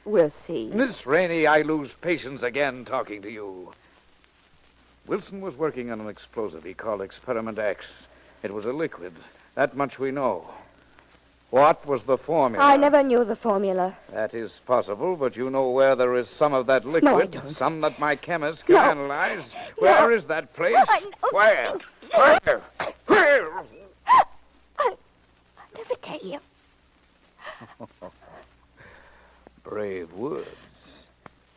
We'll see. Miss Rainey, I lose patience again talking to you. Wilson was working on an explosive he called Experiment X. It was a liquid. That much we know. What was the formula? I never knew the formula. That is possible, but you know where there is some of that liquid? No, I don't. Some that my chemist can analyze? No. Where is that place? Where? Where? I'll never tell you. Brave words.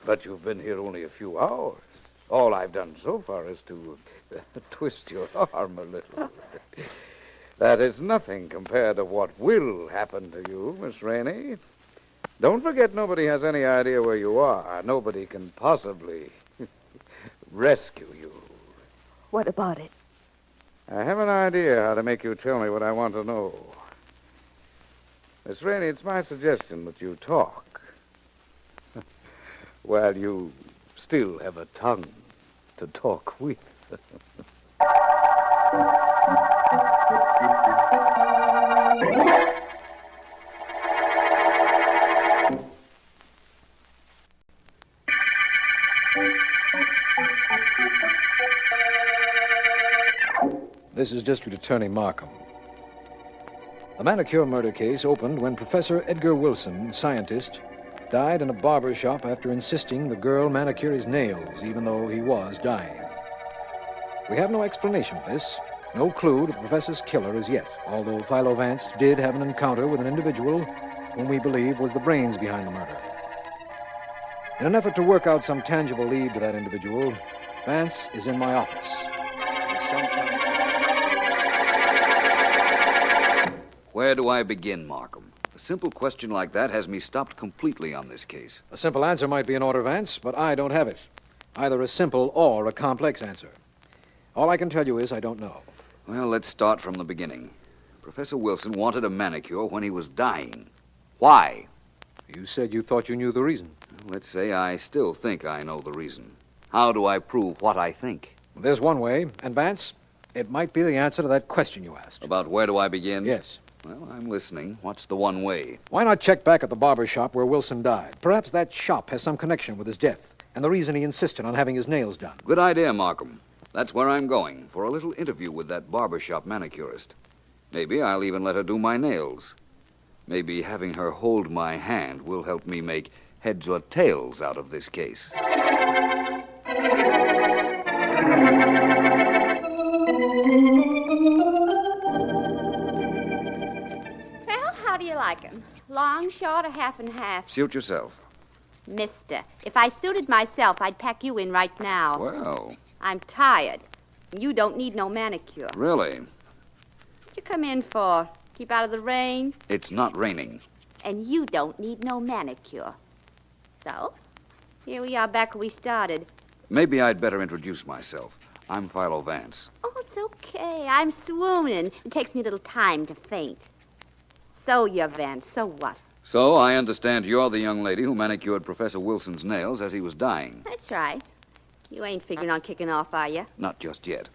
But you've been here only a few hours. All I've done so far is to twist your arm a little. That is nothing compared to what will happen to you, Miss Rainey. Don't forget nobody has any idea where you are. Nobody can possibly rescue you. What about it? I have an idea how to make you tell me what I want to know. Miss Rainey, it's my suggestion that you talk. While you still have a tongue to talk with. This is District Attorney Markham. The Manicure murder case opened when Professor Edgar Wilson, scientist, died in a barber shop after insisting the girl manicure his nails, even though he was dying. We have no explanation for this, no clue to the professor's killer as yet, although Philo Vance did have an encounter with an individual whom we believe was the brains behind the murder. In an effort to work out some tangible lead to that individual, Vance is in my office. Where do I begin, Markham? A simple question like that has me stopped completely on this case. A simple answer might be in order, Vance, but I don't have it. Either a simple or a complex answer. All I can tell you is I don't know. Well, let's start from the beginning. Professor Wilson wanted a manicure when he was dying. Why? You said you thought you knew the reason. Let's say I still think I know the reason. How do I prove what I think? There's one way, and Vance, it might be the answer to that question you asked. About where do I begin? Yes. Well, I'm listening. What's the one way? Why not check back at the barber shop where Wilson died? Perhaps that shop has some connection with his death and the reason he insisted on having his nails done. Good idea, Markham. That's where I'm going, for a little interview with that barbershop manicurist. Maybe I'll even let her do my nails. Maybe having her hold my hand will help me make heads or tails out of this case. Well, how do you like 'em? Long, short, or half and half? Suit yourself. Mister, if I suited myself, I'd pack you in right now. Well, I'm tired. You don't need no manicure. really? What you come in for? Keep out of the rain? It's not raining. And you don't need no manicure. So, here we are back where we started. Maybe I'd better introduce myself. I'm Philo Vance. Oh, it's okay. I'm swooning. It takes me a little time to faint. So you're Vance. So what? So, I understand you're the young lady who manicured Professor Wilson's nails as he was dying. That's right. You ain't figuring on kicking off, are you? Not just yet.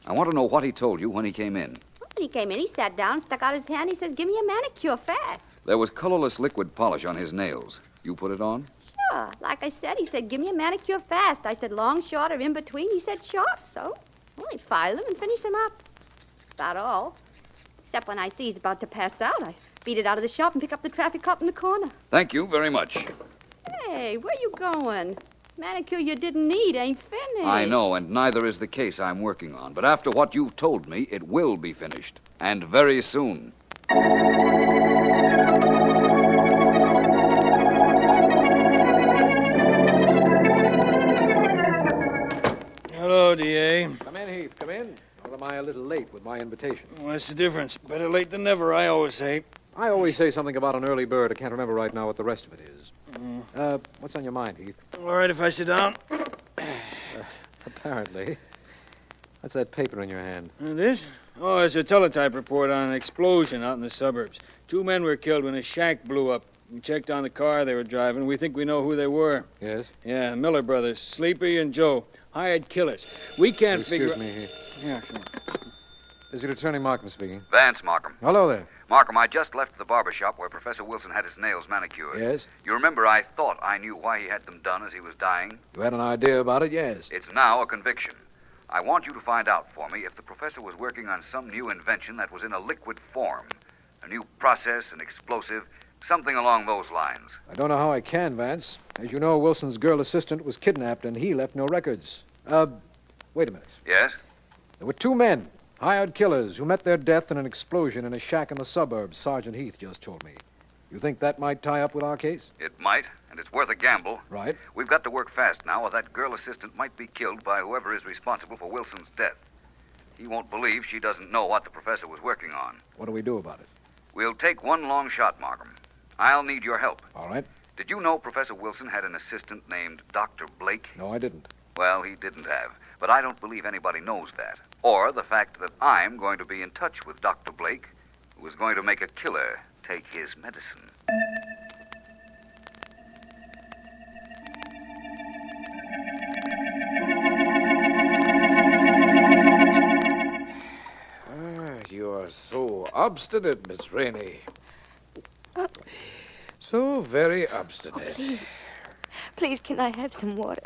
I want to know what he told you when he came in. When he came in, he sat down, stuck out his hand. He said, give me a manicure fast. There was colorless liquid polish on his nails. You put it on? Sure. Like I said, he said, give me a manicure fast. I said, long, short, or in between. He said, short. So, well, I filed them and finished them up. About all. Except when I see he's about to pass out, I beat it out of the shop and pick up the traffic cop in the corner. Thank you very much. Hey, where you going? Manicure you didn't need ain't finished. I know, and neither is the case I'm working on. But after what you've told me, it will be finished. And very soon. Hello, D.A. Come in, Heath, come in. Or am I a little late with my invitation? What's the difference? Better late than never, I always say. I always say something about an early bird. I can't remember right now what the rest of it is. What's on your mind, Heath? All right if I sit down? Apparently. What's that paper in your hand? This? Oh, it's a teletype report on an explosion out in the suburbs. 2 men were killed when a shack blew up. We checked on the car they were driving. We think we know who they were. Yes? Yeah, Miller brothers, Sleepy and Joe. Hired killers. We can't figure... Excuse me here. Yeah, sure. District Attorney Markham speaking. Vance, Markham. Hello there. Markham, I just left the barber shop where Professor Wilson had his nails manicured. Yes? You remember I thought I knew why he had them done as he was dying? You had an idea about it, yes. It's now a conviction. I want you to find out for me if the professor was working on some new invention that was in a liquid form. A new process, an explosive, something along those lines. I don't know how I can, Vance. As you know, Wilson's girl assistant was kidnapped and he left no records. Wait a minute. Yes? There were 2 men, hired killers, who met their death in an explosion in a shack in the suburbs, Sergeant Heath just told me. You think that might tie up with our case? It might, and it's worth a gamble. Right. We've got to work fast now, or that girl assistant might be killed by whoever is responsible for Wilson's death. He won't believe she doesn't know what the professor was working on. What do we do about it? We'll take one long shot, Markham. I'll need your help. All right. Did you know Professor Wilson had an assistant named Dr. Blake? No, I didn't. Well, he didn't have. But I don't believe anybody knows that. Or the fact that I'm going to be in touch with Dr. Blake, who is going to make a killer take his medicine. You are so obstinate, Miss Rainey. So very obstinate. Please. Please, can I have some water?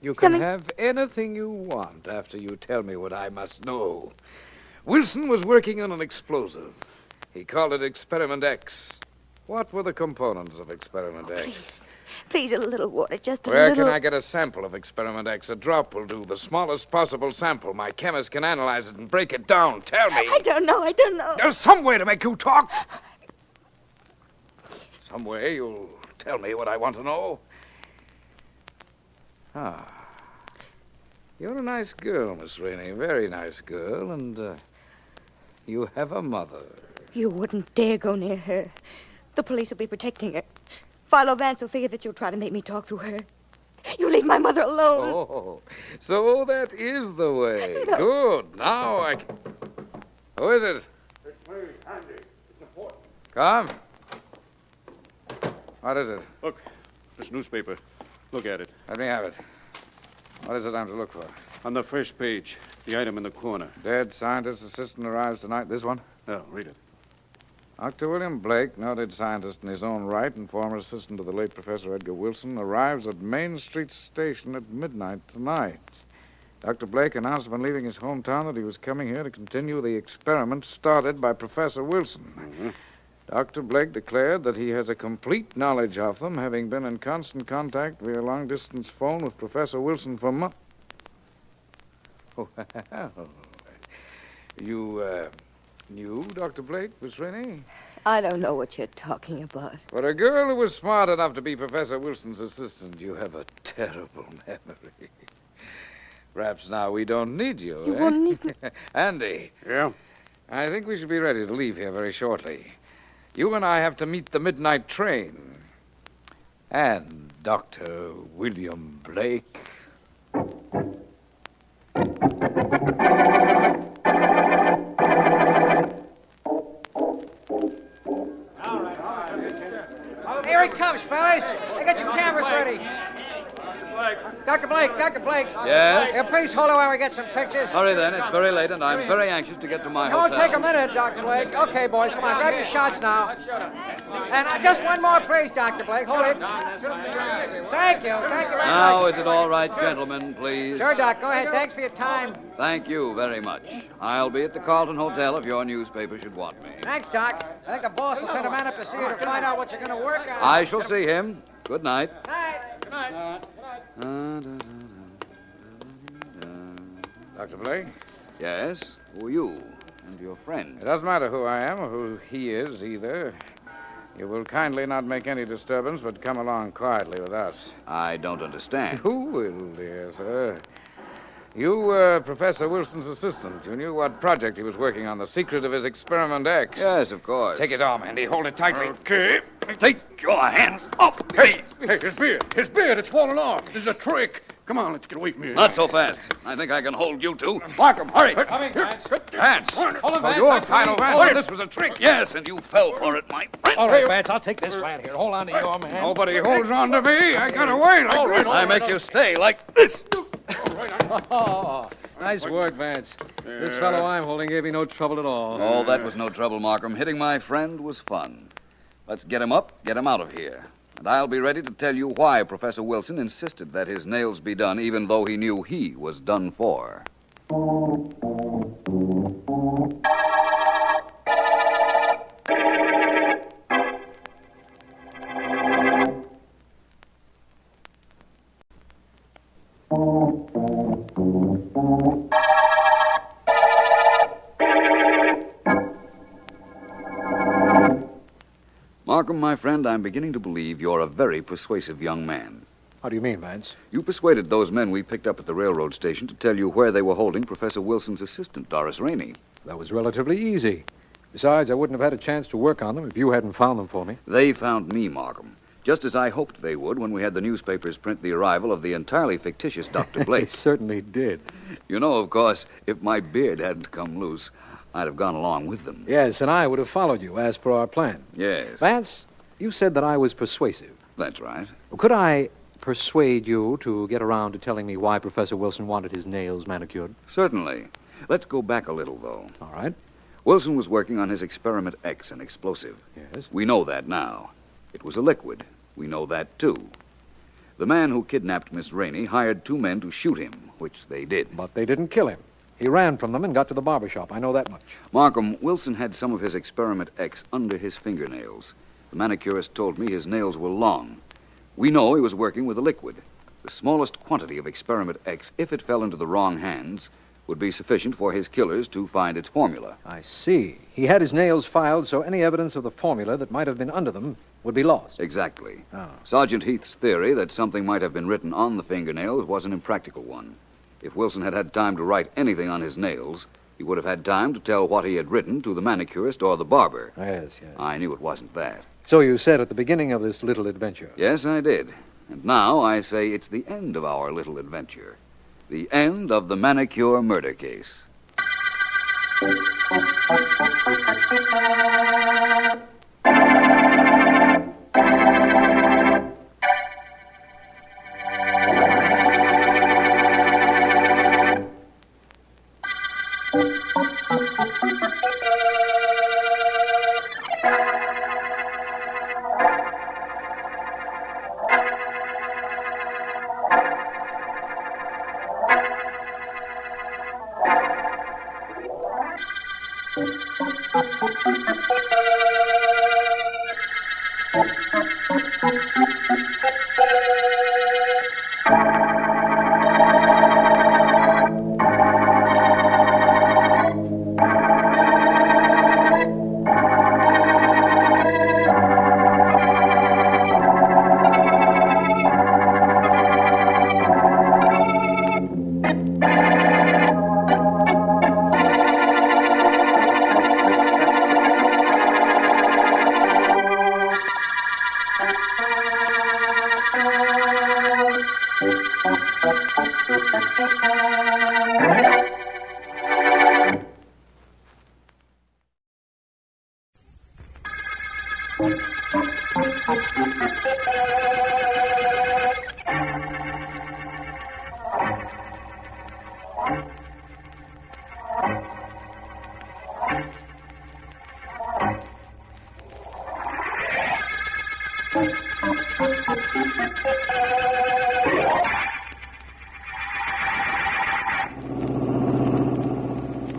You can have anything you want after you tell me what I must know. Wilson was working on an explosive. He called it Experiment X. What were the components of Experiment X? Please, a little water, just a Where little... can I get a sample of Experiment X? A drop will do. The smallest possible sample. My chemist can analyze it and break it down. Tell me. I don't know. There's some way to make you talk. Some way you'll tell me what I want to know. Ah. You're a nice girl, Miss Rainey. Very nice girl. And you have a mother. You wouldn't dare go near her. The police will be protecting her. Philo Vance will figure that you'll try to make me talk to her. You leave my mother alone. Oh, so that is the way. No. Good. Now I can... Who is it? It's me, Andy. It's important. Come. What is it? Look, this newspaper. Look at it. Let me have it. What is it I'm to look for? On the first page, the item in the corner. Dead scientist assistant arrives tonight. This one? Oh, read it. Dr. William Blake, noted scientist in his own right and former assistant to the late Professor Edgar Wilson, arrives at Main Street Station at midnight tonight. Dr. Blake announced upon leaving his hometown that he was coming here to continue the experiment started by Professor Wilson. Mm-hmm. Dr. Blake declared that he has a complete knowledge of them, having been in constant contact via long-distance phone with Professor Wilson for months. Oh, you, knew Dr. Blake, Miss Rainey? I don't know what you're talking about. For a girl who was smart enough to be Professor Wilson's assistant, you have a terrible memory. Perhaps now we don't need you, You eh? won't need me. Andy. Yeah? I think we should be ready to leave here very shortly. You and I have to meet the midnight train. And Dr. William Blake. Here he comes, fellas. They got your cameras ready. Dr. Blake. Yes? Please hold it while we get some pictures. Hurry then, it's very late and I'm very anxious to get to my It won't hotel. take a minute, Dr. Blake. Okay, boys, come on, grab your shots now. And just one more, please, Dr. Blake. Hold it. Thank you very much. Now, is it all right, gentlemen, please? Sure, Doc. Go ahead. Thanks for your time. Thank you very much. I'll be at the Carlton Hotel if your newspaper should want me. Thanks, Doc. I think the boss will send a man up to see you to find out what you're going to work on. I shall see him. Good night. Good night. Dr. Blake? Yes? Who are you? And your friend? It doesn't matter who I am or who he is, either. You will kindly not make any disturbance, but come along quietly with us. I don't understand. Who will, dear sir? You were Professor Wilson's assistant. You knew what project he was working on, the secret of his Experiment X. Yes, of course. Take his arm, Andy. Hold it tightly. Okay. Take your hands off me. Hey, his beard. It's fallen off. This is a trick. Come on, let's get away from here. Not so fast. I think I can hold you two. Markham, hurry. Coming, Vance. Vance. Hold him, Oh, Vance. you're Philo Vance. Oh, this was a trick. Yes, and you fell for it, my friend. All right, Vance, I'll take this lad here. Hold on to your man. Nobody holds on to me. I got away. I make you stay like this. Oh, nice work, Vance. This fellow I'm holding gave me no trouble at all. Oh, that was no trouble, Markham. Hitting my friend was fun. Let's get him up, get him out of here. And I'll be ready to tell you why Professor Wilson insisted that his nails be done even though he knew he was done for. Markham, my friend, I'm beginning to believe you're a very persuasive young man. How do you mean, Vance? You persuaded those men we picked up at the railroad station to tell you where they were holding Professor Wilson's assistant, Doris Rainey. That was relatively easy. Besides, I wouldn't have had a chance to work on them if you hadn't found them for me. They found me, Markham, just as I hoped they would when we had the newspapers print the arrival of the entirely fictitious Dr. Blake. They certainly did. You know, of course, if my beard hadn't come loose, I'd have gone along with them. Yes, and I would have followed you as per our plan. Yes. Vance, you said that I was persuasive. That's right. Could I persuade you to get around to telling me why Professor Wilson wanted his nails manicured? Certainly. Let's go back a little, though. All right. Wilson was working on his Experiment X, an explosive. Yes. We know that now. It was a liquid. We know that, too. The man who kidnapped Miss Rainey hired 2 men to shoot him, which they did. But they didn't kill him. He ran from them and got to the barber shop. I know that much. Markham, Wilson had some of his Experiment X under his fingernails. The manicurist told me his nails were long. We know he was working with a liquid. The smallest quantity of Experiment X, if it fell into the wrong hands, would be sufficient for his killers to find its formula. I see. He had his nails filed so any evidence of the formula that might have been under them would be lost. Exactly. Oh. Sergeant Heath's theory that something might have been written on the fingernails was an impractical one. If Wilson had had time to write anything on his nails, he would have had time to tell what he had written to the manicurist or the barber. Yes. I knew it wasn't that. So you said at the beginning of this little adventure. Yes, I did. And now I say it's the end of our little adventure. The end of the Manicure murder case.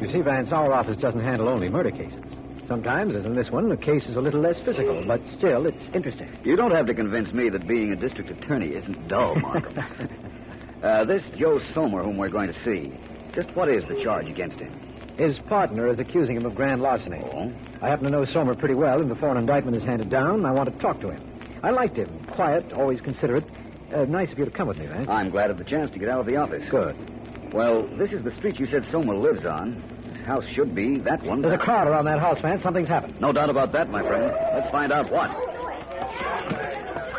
You see, Vance, our office doesn't handle only murder cases. Sometimes, as in this one, the case is a little less physical, but still, it's interesting. You don't have to convince me that being a district attorney isn't dull, Markham. This Joe Somer whom we're going to see, just what is the charge against him? His partner is accusing him of grand larceny. Oh? I happen to know Somer pretty well, and before an indictment is handed down, I want to talk to him. I liked him. Quiet, always considerate. Nice of you to come with me, Vance. I'm glad of the chance to get out of the office. Good. Well, this is the street you said Somer lives on. His house should be that one. There's a crowd around that house, Vance. Something's happened. No doubt about that, my friend. Let's find out what.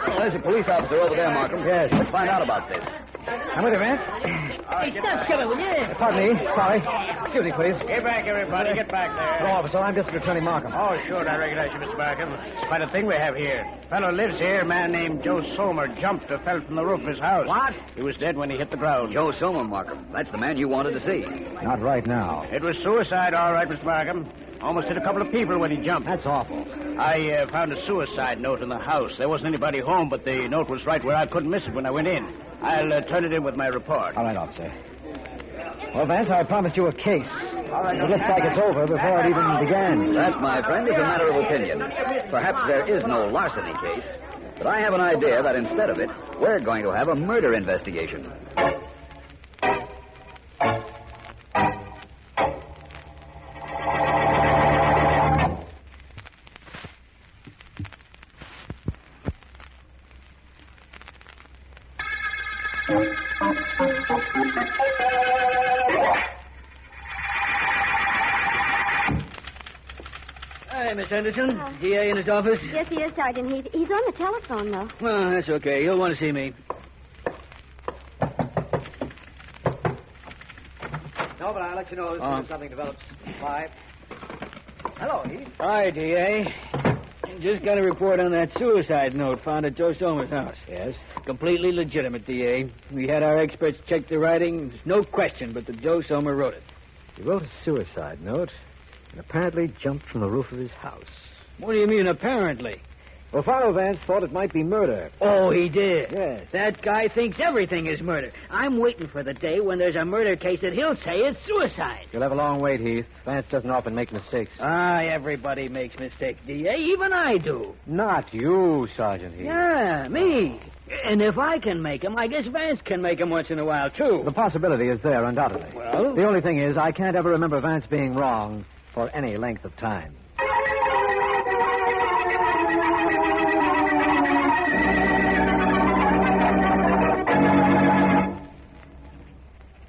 Well, there's a police officer over there, Markham. Yes. Let's find out about this. I'm with you, Vance. Hey, stop shoving, will you? Pardon me. Sorry. Excuse me, please. Get back, everybody. Get back there. Hello, officer. I'm District Attorney Markham. Oh, sure. I recognize you, Mr. Markham. It's quite a thing we have here. Fellow lives here. A man named Joe Somer jumped or fell from the roof of his house. What? He was dead when he hit the ground. Joe Somer, Markham. That's the man you wanted to see. Not right now. It was suicide, all right, Mr. Markham. Almost hit a couple of people when he jumped. That's awful. I found a suicide note in the house. There wasn't anybody home, but the note was right where I couldn't miss it when I went in. I'll turn it in with my report. All right, officer. Well, Vance, I promised you a case. It looks like it's over before it even began. That, my friend, is a matter of opinion. Perhaps there is no larceny case, but I have an idea that instead of it, we're going to have a murder investigation. Hi, Miss Anderson. DA in his office? Yes, he is, Sergeant. He's on the telephone, though. Well, that's okay. He'll want to see me. No, but I'll let you know as soon as something develops. Bye. Hello, Heath. Hi, DA. Just got a report on that suicide note found at Joe Somer's house. Yes? Completely legitimate, DA. We had our experts check the writing. There's no question but that Joe Somer wrote it. He wrote a suicide note and apparently jumped from the roof of his house. What do you mean, apparently? Well, Philo Vance thought it might be murder. Oh, he did? Yes. That guy thinks everything is murder. I'm waiting for the day when there's a murder case that he'll say it's suicide. You'll have a long wait, Heath. Vance doesn't often make mistakes. Everybody makes mistakes, DA. Even I do. Not you, Sergeant Heath. Yeah, me. And if I can make 'em, I guess Vance can make 'em once in a while, too. The possibility is there, undoubtedly. Well? The only thing is, I can't ever remember Vance being wrong for any length of time.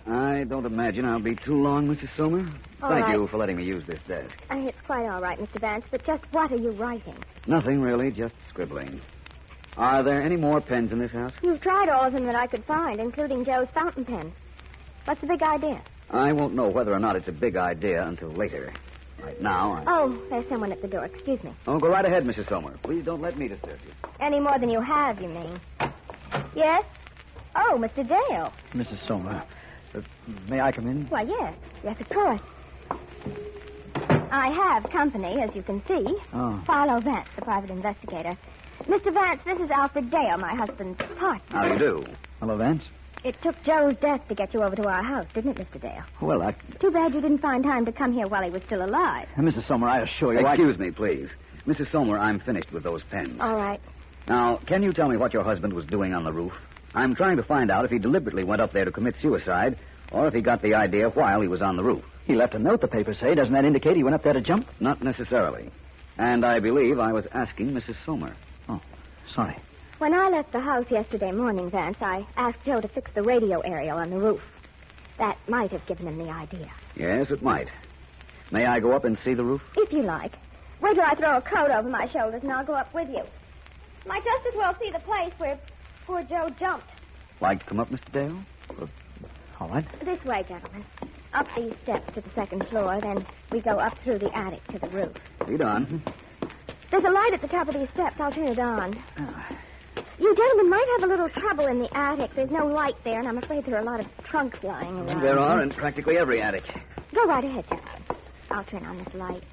I don't imagine I'll be too long, Mrs. Somer. Thank you for letting me use this desk. It's quite all right, Mr. Vance, but just what are you writing? Nothing, really, just scribbling. Are there any more pens in this house? You've tried all of them that I could find, including Joe's fountain pen. What's the big idea? I won't know whether or not it's a big idea until later. Right now, Oh, there's someone at the door. Excuse me. Oh, go right ahead, Mrs. Somer. Please don't let me disturb you. Any more than you have, you mean? Yes? Oh, Mr. Dale. Mrs. Somer, may I come in? Why, yes. Yes, of course. I have company, as you can see. Oh. Philo Vance, the private investigator. Mr. Vance, this is Alfred Dale, my husband's partner. How do you do? Hello, Vance. It took Joe's death to get you over to our house, didn't it, Mr. Dale? Well, Too bad you didn't find time to come here while he was still alive. Mrs. Somer, I assure you, Excuse me, please. Mrs. Somer, I'm finished with those pens. All right. Now, can you tell me what your husband was doing on the roof? I'm trying to find out if he deliberately went up there to commit suicide or if he got the idea while he was on the roof. He left a note, the papers say. Doesn't that indicate he went up there to jump? Not necessarily. And I believe I was asking Mrs. Somer. Oh, sorry. When I left the house yesterday morning, Vance, I asked Joe to fix the radio aerial on the roof. That might have given him the idea. Yes, it might. May I go up and see the roof? If you like. Wait till I throw a coat over my shoulders and I'll go up with you. Might just as well see the place where poor Joe jumped. Like to come up, Mr. Dale? All right. This way, gentlemen. Up these steps to the second floor, then we go up through the attic to the roof. Lead on. There's a light at the top of these steps. I'll turn it on. You gentlemen might have a little trouble in the attic. There's no light there, and I'm afraid there are a lot of trunks lying around. There are in practically every attic. Go right ahead, gentlemen. I'll turn on this light.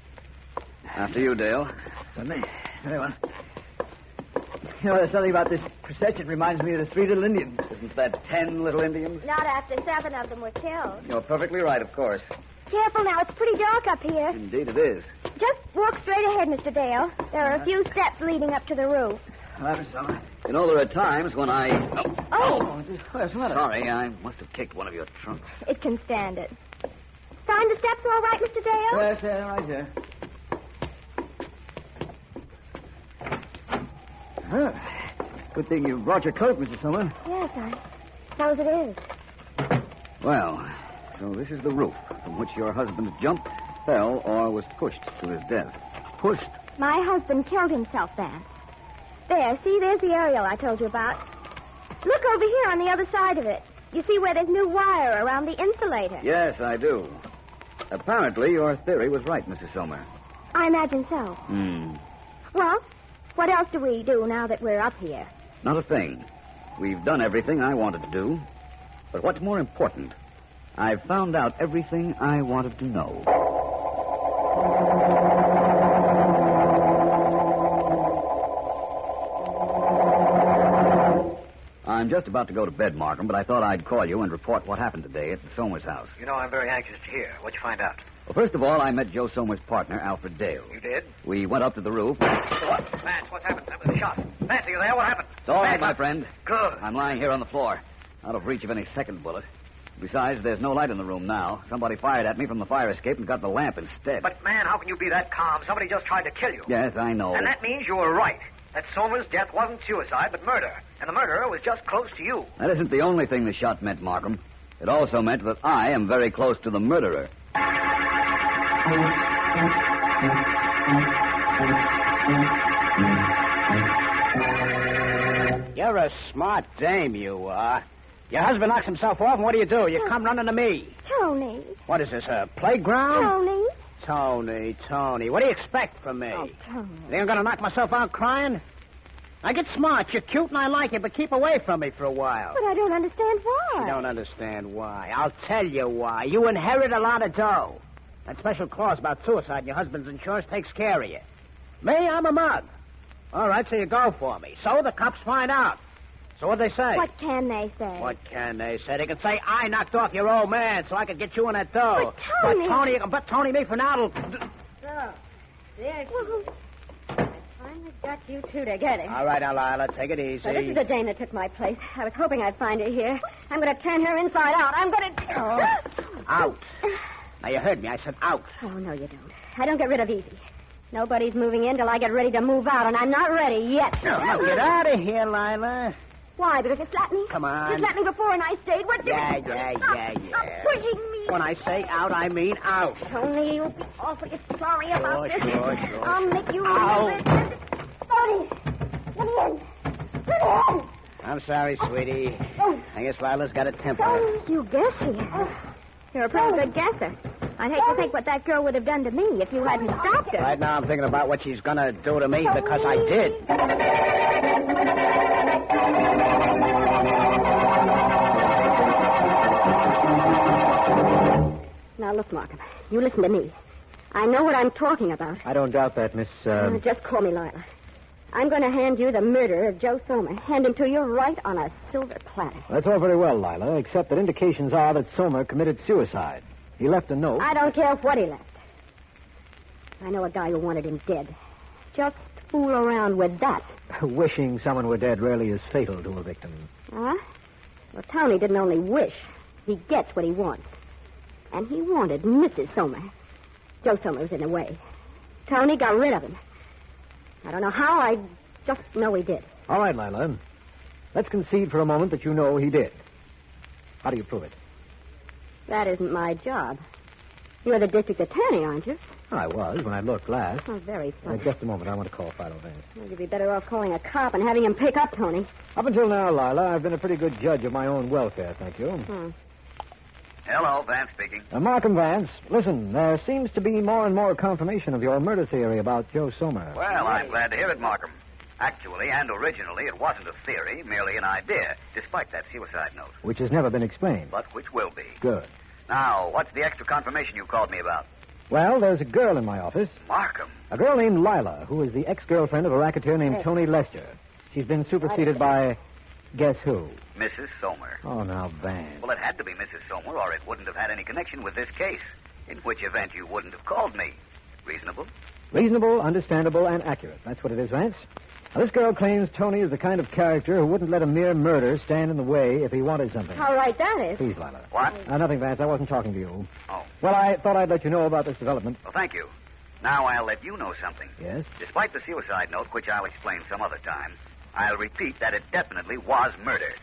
After you, Dale. Certainly. Very well. You know, there's something about this procession reminds me of the 3 little Indians. Isn't that 10 little Indians? Not after 7 of them were killed. You're perfectly right, of course. Careful now. It's pretty dark up here. Indeed it is. Just walk straight ahead, Mr. Dale. There are a few steps leading up to the roof. You know, there are times when I... Oh! Sorry, I must have kicked one of your trunks. It can stand it. Find the steps all right, Mr. Dale? Yes, right here. Huh. Good thing you brought your coat, Mrs. Somer. Yes, I suppose it is. Well, so this is the roof from which your husband jumped, fell, or was pushed to his death. Pushed? My husband killed himself, Vance. There, see, there's the aerial I told you about. Look over here on the other side of it. You see where there's new wire around the insulator? Yes, I do. Apparently, your theory was right, Mrs. Sommer. I imagine so. Well, what else do we do now that we're up here? Not a thing. We've done everything I wanted to do. But what's more important, I've found out everything I wanted to know. I'm just about to go to bed, Markham, but I thought I'd call you and report what happened today at the Somers' house. You know, I'm very anxious to hear. What'd you find out? Well, first of all, I met Joe Somers' partner, Alfred Dale. You did? We went up to the roof. What? Vance, what's happened? That was a shot. Vance, are you there? What happened? It's all right, Vance, my friend. Good. I'm lying here on the floor, out of reach of any second bullet. Besides, there's no light in the room now. Somebody fired at me from the fire escape and got the lamp instead. But, man, how can you be that calm? Somebody just tried to kill you. Yes, I know. And that means you were right. That Somers' death wasn't suicide, but murder. And the murderer was just close to you. That isn't the only thing the shot meant, Markham. It also meant that I am very close to the murderer. You're a smart dame, you are. Your husband knocks himself off, and what do? You come running to me. Tony. What is this, a playground? Tony. Tony. What do you expect from me? Oh, Tony. You think I'm going to knock myself out crying? Now, get smart. You're cute and I like you, but keep away from me for a while. But I don't understand why. You don't understand why. I'll tell you why. You inherit a lot of dough. That special clause about suicide in your husband's insurance takes care of you. Me, I'm a mug. All right, so you go for me. So the cops find out. So what'd they say? What can they say? What can they say? They can say I knocked off your old man so I could get you in that dough. But Tony, me for now. So, there I finally got you two together. All right, now, Lila, take it easy. So this is the dame that took my place. I was hoping I'd find her here. I'm going to turn her inside out. I'm going to... Out. Now, you heard me. I said out. Oh, no, you don't. I don't get rid of easy. Nobody's moving in till I get ready to move out, and I'm not ready yet. No, get out of here, Lila. Why? Because you slapped me? Come on. You slapped me before and I stayed. What do Yeah. Stop pushing me. When I say out, I mean out. Tony, you'll be awfully sorry about this. Sure. I'll make you Ow. remember. Tony, let me in. Let me in. I'm sorry, sweetie. I guess Lila's got a temper. You guess she has. You're a pretty good guesser. I'd hate to think what that girl would have done to me if you hadn't stopped her. Right now I'm thinking about what she's going to do to me because I did. Now, look, Markham, you listen to me. I know what I'm talking about. I don't doubt that, Miss... Just call me Lila. I'm going to hand you the murderer of Joe Somer. Hand him to you right on a silver platter. That's all very well, Lila, except that indications are that Somer committed suicide. He left a note. I don't care what he left. I know a guy who wanted him dead. Just fool around with that. Wishing someone were dead rarely is fatal to a victim. Huh? Well, Tony didn't only wish. He gets what he wants. And he wanted Mrs. Somer. Joe Somer was in the way. Tony got rid of him. I don't know how, I just know he did. All right, Lila. Let's concede for a moment that you know he did. How do you prove it? That isn't my job. You're the district attorney, aren't you? I was when I looked last. Oh, very funny. Just a moment. I want to call Philo Vance. Well, you'd be better off calling a cop and having him pick up Tony. Up until now, Lila, I've been a pretty good judge of my own welfare, thank you. Hello, Vance speaking. Markham Vance, listen, there seems to be more and more confirmation of your murder theory about Joe Somer. Well, I'm glad to hear it, Markham. Actually, and originally, it wasn't a theory, merely an idea, despite that suicide note. Which has never been explained. But which will be. Good. Now, what's the extra confirmation you called me about? Well, there's a girl in my office. Markham. A girl named Lila, who is the ex-girlfriend of a racketeer named Tony Lester. She's been superseded by... guess who? Mrs. Somer. Oh, now, Vance. Well, it had to be Mrs. Somer, or it wouldn't have had any connection with this case. In which event you wouldn't have called me. Reasonable? Reasonable, understandable, and accurate. That's what it is, Vance. Now, this girl claims Tony is the kind of character who wouldn't let a mere murder stand in the way if he wanted something. How right that is. Please, Lila. What? Nothing, Vance. I wasn't talking to you. Oh. Well, I thought I'd let you know about this development. Well, thank you. Now I'll let you know something. Yes? Despite the suicide note, which I'll explain some other time, I'll repeat that it definitely was murder.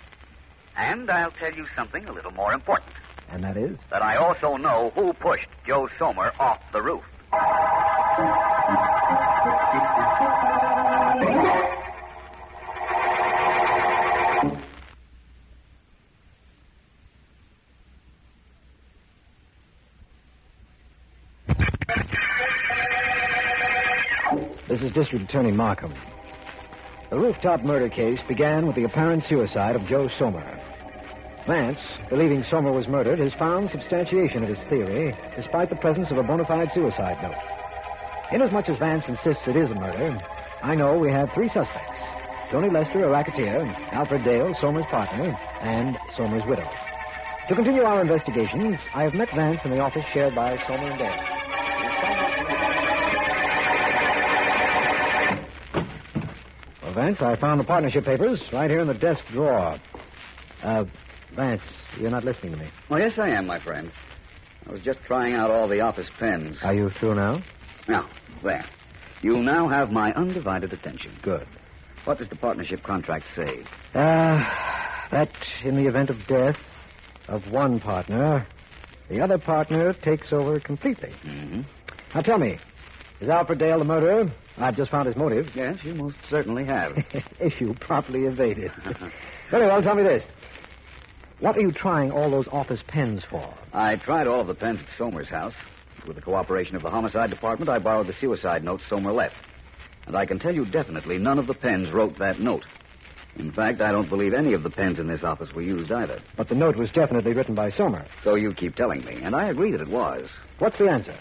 And I'll tell you something a little more important. And that is? That I also know who pushed Joe Somer off the roof. District Attorney Markham. The Rooftop murder case began with the apparent suicide of Joe Somer. Vance, believing Somer was murdered, has found substantiation of his theory, despite the presence of a bona fide suicide note. Inasmuch as Vance insists it is a murder, I know we have 3 suspects. Tony Lester, a racketeer, Alfred Dale, Somer's partner, and Somer's widow. To continue our investigations, I have met Vance in the office shared by Somer and Dale. Well, Vance, I found the partnership papers right here in the desk drawer. Vance, you're not listening to me. Oh, yes, I am, my friend. I was just trying out all the office pens. Are you through now? Now, there. You'll now have my undivided attention. Good. What does the partnership contract say? That in the event of death of one partner, the other partner takes over completely. Mm-hmm. Now tell me, is Alfred Dale the murderer? I've just found his motive. Yes, you most certainly have. Issue promptly evaded. Very well, tell me this. What are you trying all those office pens for? I tried all of the pens at Somer's house. With the cooperation of the homicide department, I borrowed the suicide note Somer left. And I can tell you definitely none of the pens wrote that note. In fact, I don't believe any of the pens in this office were used either. But the note was definitely written by Somer. So you keep telling me, and I agree that it was. What's the answer?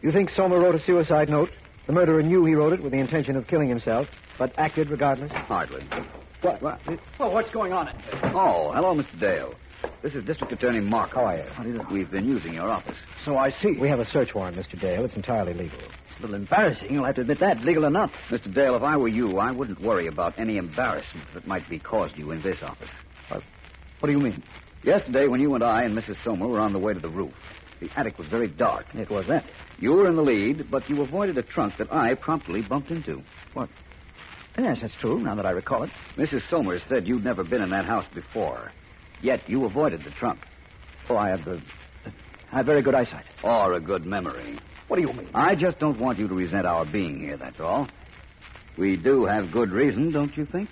You think Somer wrote a suicide note? The murderer knew he wrote it with the intention of killing himself, but acted regardless? Hardly. What? Well, what's going on? Oh, hello, Mr. Dale. This is District Attorney Mark. How are you? We've been using your office. So I see. We have a search warrant, Mr. Dale. It's entirely legal. It's a little embarrassing. You'll have to admit that. Legal enough. Mr. Dale, if I were you, I wouldn't worry about any embarrassment that might be caused you in this office. What do you mean? Yesterday, when you and I and Mrs. Somer were on the way to the roof, the attic was very dark. It was that. You were in the lead, but you avoided a trunk that I promptly bumped into. What? Yes, that's true, now that I recall it. Mrs. Somers said you'd never been in that house before. Yet you avoided the trunk. Oh, I have very good eyesight. Or a good memory. What do you mean? I just don't want you to resent our being here, that's all. We do have good reason, don't you think?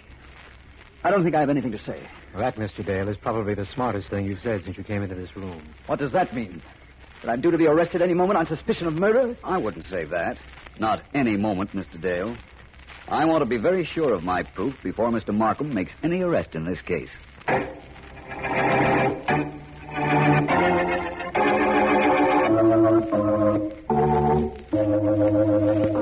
I don't think I have anything to say. Well, that, Mr. Dale, is probably the smartest thing you've said since you came into this room. What does that mean? That I'm due to be arrested any moment on suspicion of murder? I wouldn't say that. Not any moment, Mr. Dale. I want to be very sure of my proof before Mr. Markham makes any arrest in this case. Oh,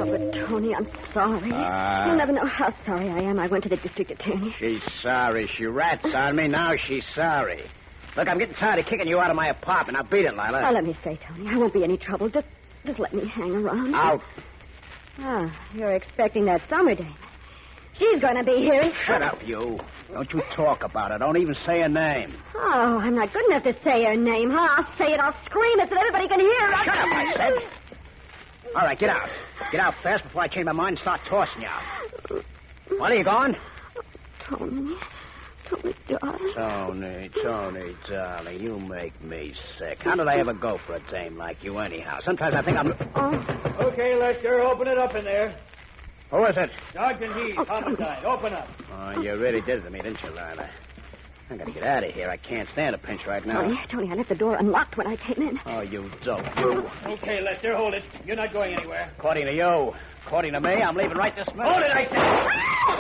but Tony, I'm sorry. You'll never know how sorry I am. I went to the district attorney. She's sorry. She rats on me. Now she's sorry. Look, I'm getting tired of kicking you out of my apartment. Now beat it, Lila. Oh, let me stay, Tony. I won't be any trouble. Just let me hang around. Out. Oh, you're expecting that summer dame. She's going to be here. Shut up, you. Don't you talk about her. Don't even say her name. Oh, I'm not good enough to say her name, huh? I'll say it. I'll scream it so everybody can hear. Shut up, I said. All right, get out. Get out fast before I change my mind and start tossing you out. What, are you going? Tony, darling. Tony, darling, you make me sick. How did I ever go for a dame like you anyhow? Sometimes I think I'm... Okay, Lester, open it up in there. Who is it? Sergeant Heath, homicide. Open up. Oh, you really did it to me, didn't you, Lila? I gotta get out of here. I can't stand a pinch right now. Tony, I left the door unlocked when I came in. Oh, you dope, you. Okay, Lester, hold it. You're not going anywhere. According to you. According to me, I'm leaving right this minute. Hold it, I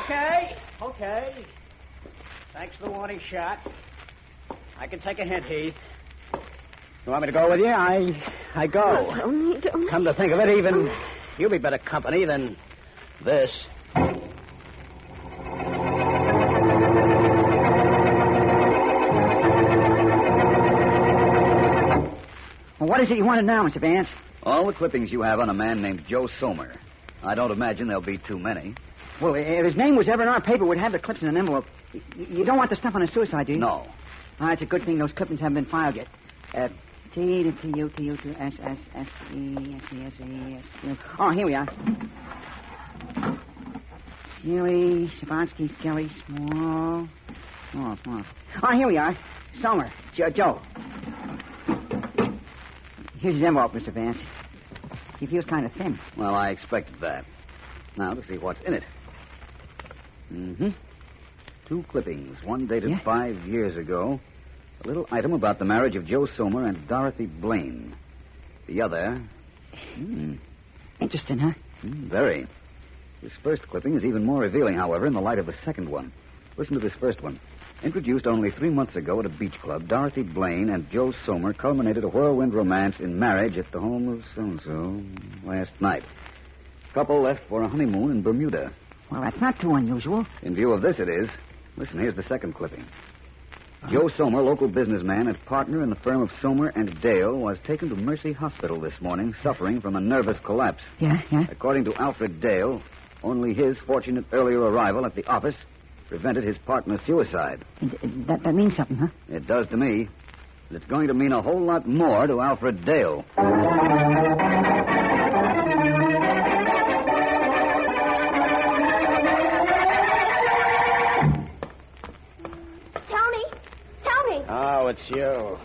said. Okay. Thanks for the warning shot. I can take a hint, Heath. You want me to go with you? I go. Oh, Tony, don't. Come to think of it, even you'll be better company than this. Well, what is it you wanted now, Mr. Vance? All the clippings you have on a man named Joe Somer. I don't imagine there'll be too many. Well, if his name was ever in our paper, we'd have the clips in an envelope. You don't want the stuff on his suicide, do you? No. Ah, it's a good thing those clippings haven't been filed yet. T-U-T-U-T-S-S-S-E-S-E-S-U. Oh, here we are. Silly, Savansky, Skelly, small. Oh, here we are. Somer, Joe. Here's his envelope, Mr. Vance. He feels kind of thin. Well, I expected that. Now to see what's in it. Mm-hmm. 2 clippings, one dated 5 years ago. A little item about the marriage of Joe Somer and Dorothy Blaine. The other... Interesting, huh? Very. This first clipping is even more revealing, however, in the light of the second one. Listen to this first one. Introduced only 3 months ago at a beach club, Dorothy Blaine and Joe Somer culminated a whirlwind romance in marriage at the home of so-and-so last night. Couple left for a honeymoon in Bermuda. Well, that's not too unusual. In view of this, it is. Listen, here's the second clipping. Joe Somer, local businessman and partner in the firm of Somer and Dale, was taken to Mercy Hospital this morning, suffering from a nervous collapse. Yeah? According to Alfred Dale, only his fortunate earlier arrival at the office prevented his partner's suicide. That means something, huh? It does to me. And it's going to mean a whole lot more to Alfred Dale. Oh, it's you.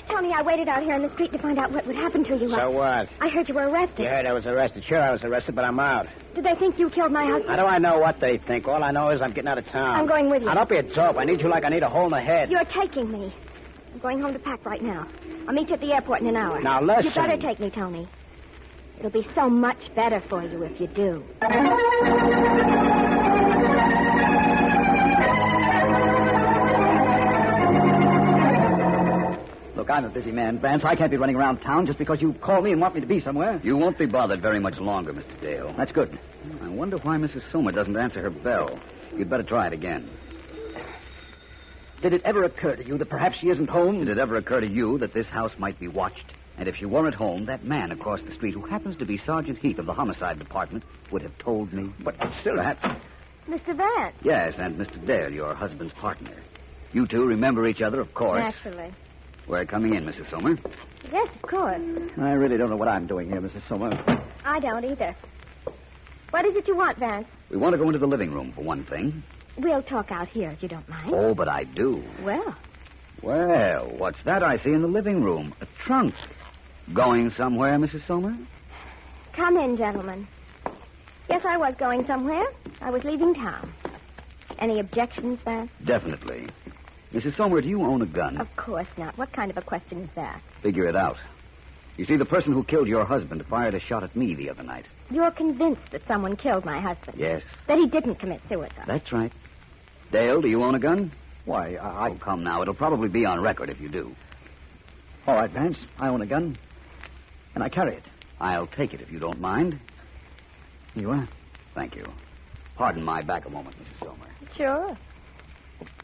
Tony, I waited out here in the street to find out what would happen to you. So what? I heard you were arrested. You heard I was arrested. Sure, I was arrested, but I'm out. Did they think you killed my husband? How do I know what they think? All I know is I'm getting out of town. I'm going with you. Now, don't be a dope. I need you like I need a hole in the head. You're taking me. I'm going home to pack right now. I'll meet you at the airport in an hour. Now, listen. You better take me, Tony. It'll be so much better for you if you do. Look, I'm a busy man, Vance. I can't be running around town just because you call me and want me to be somewhere. You won't be bothered very much longer, Mr. Dale. That's good. I wonder why Mrs. Somer doesn't answer her bell. You'd better try it again. Did it ever occur to you that perhaps she isn't home? Did it ever occur to you that this house might be watched? And if she were at home, that man across the street, who happens to be Sergeant Heath of the Homicide Department, would have told me. But still, Mr. Vance. Yes, and Mr. Dale, your husband's partner. You two remember each other, of course. Naturally. We're coming in, Mrs. Somer. Yes, of course. I really don't know what I'm doing here, Mrs. Somer. I don't either. What is it you want, Vance? We want to go into the living room, for one thing. We'll talk out here if you don't mind. Oh, but I do. Well, What's that I see in the living room? A trunk. Going somewhere, Mrs. Somer? come in, gentlemen. Yes, I was going somewhere. I was leaving town. Any objections, Vance? Definitely. Mrs. Somer, do you own a gun? Of course not. What kind of a question is that? Figure it out. You see, the person who killed your husband fired a shot at me the other night. You're convinced that someone killed my husband? Yes. That he didn't commit suicide? That's right. Dale, do you own a gun? Why, Oh, come now. It'll probably be on record if you do. All right, Vance. I own a gun. And I carry it. I'll take it if you don't mind. Here you are. Thank you. Pardon my back a moment, Mrs. Somer. Sure.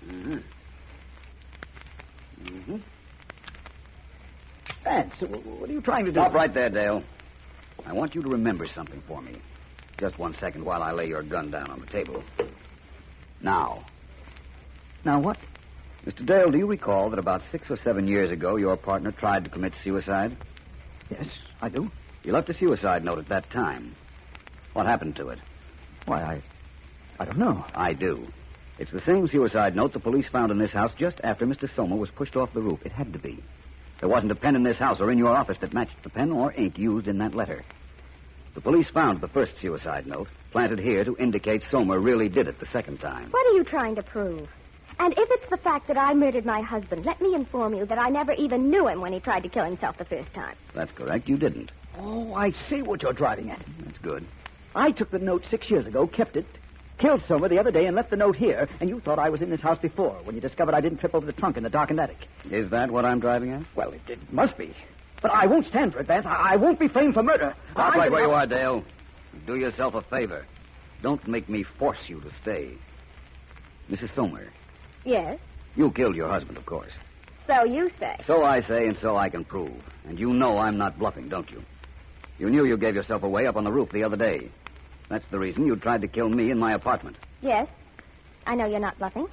Mm-hmm. Mm-hmm. Vance, what are you trying to do? Stop right there, Dale. I want you to remember something for me. Just 1 second while I lay your gun down on the table. Now. Now what? Mr. Dale, do you recall that about 6 or 7 years ago your partner tried to commit suicide? Yes, I do. You left a suicide note at that time. What happened to it? Why, I don't know. I do. It's the same suicide note the police found in this house just after Mr. Somer was pushed off the roof. It had to be. There wasn't a pen in this house or in your office that matched the pen or ink used in that letter. The police found the first suicide note planted here to indicate Somer really did it the second time. What are you trying to prove? And if it's the fact that I murdered my husband, let me inform you that I never even knew him when he tried to kill himself the first time. That's correct. You didn't. Oh, I see what you're driving at. That's good. I took the note 6 years ago, kept it, killed Somer the other day, and left the note here, and you thought I was in this house before when you discovered I didn't trip over the trunk in the darkened attic. Is that what I'm driving at? Well, it must be. But I won't stand for it, Vance. I won't be framed for murder. Stop right where you are, Dale. Do yourself a favor. Don't make me force you to stay. Mrs. Somer, Yes? you killed your husband, of course. So you say. So I say, and so I can prove. And you know I'm not bluffing, don't you? You knew you gave yourself away up on the roof the other day. That's the reason you tried to kill me in my apartment. Yes. I know you're not bluffing.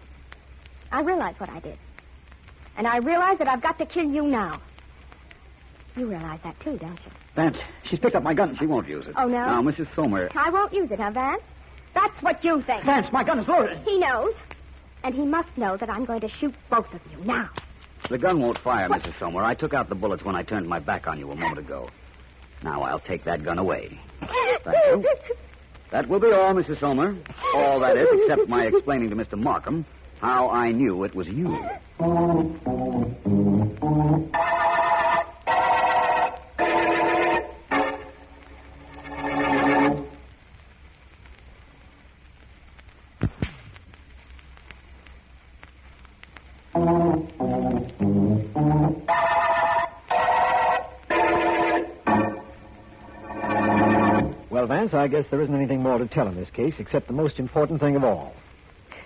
I realize what I did. And I realize that I've got to kill you now. You realize that, too, don't you? Vance, she's picked up my gun. She won't use it. Oh, no? Now, Mrs. Somer... I won't use it, huh, Vance? That's what you think. Vance, my gun is loaded. He knows. And he must know that I'm going to shoot both of you now. The gun won't fire, Mrs. Somer. I took out the bullets when I turned my back on you a moment ago. Now I'll take that gun away. Thank you. That will be all, Mrs. Somer. All that is, except my explaining to Mr. Markham how I knew it was you. Vance, I guess there isn't anything more to tell in this case except the most important thing of all.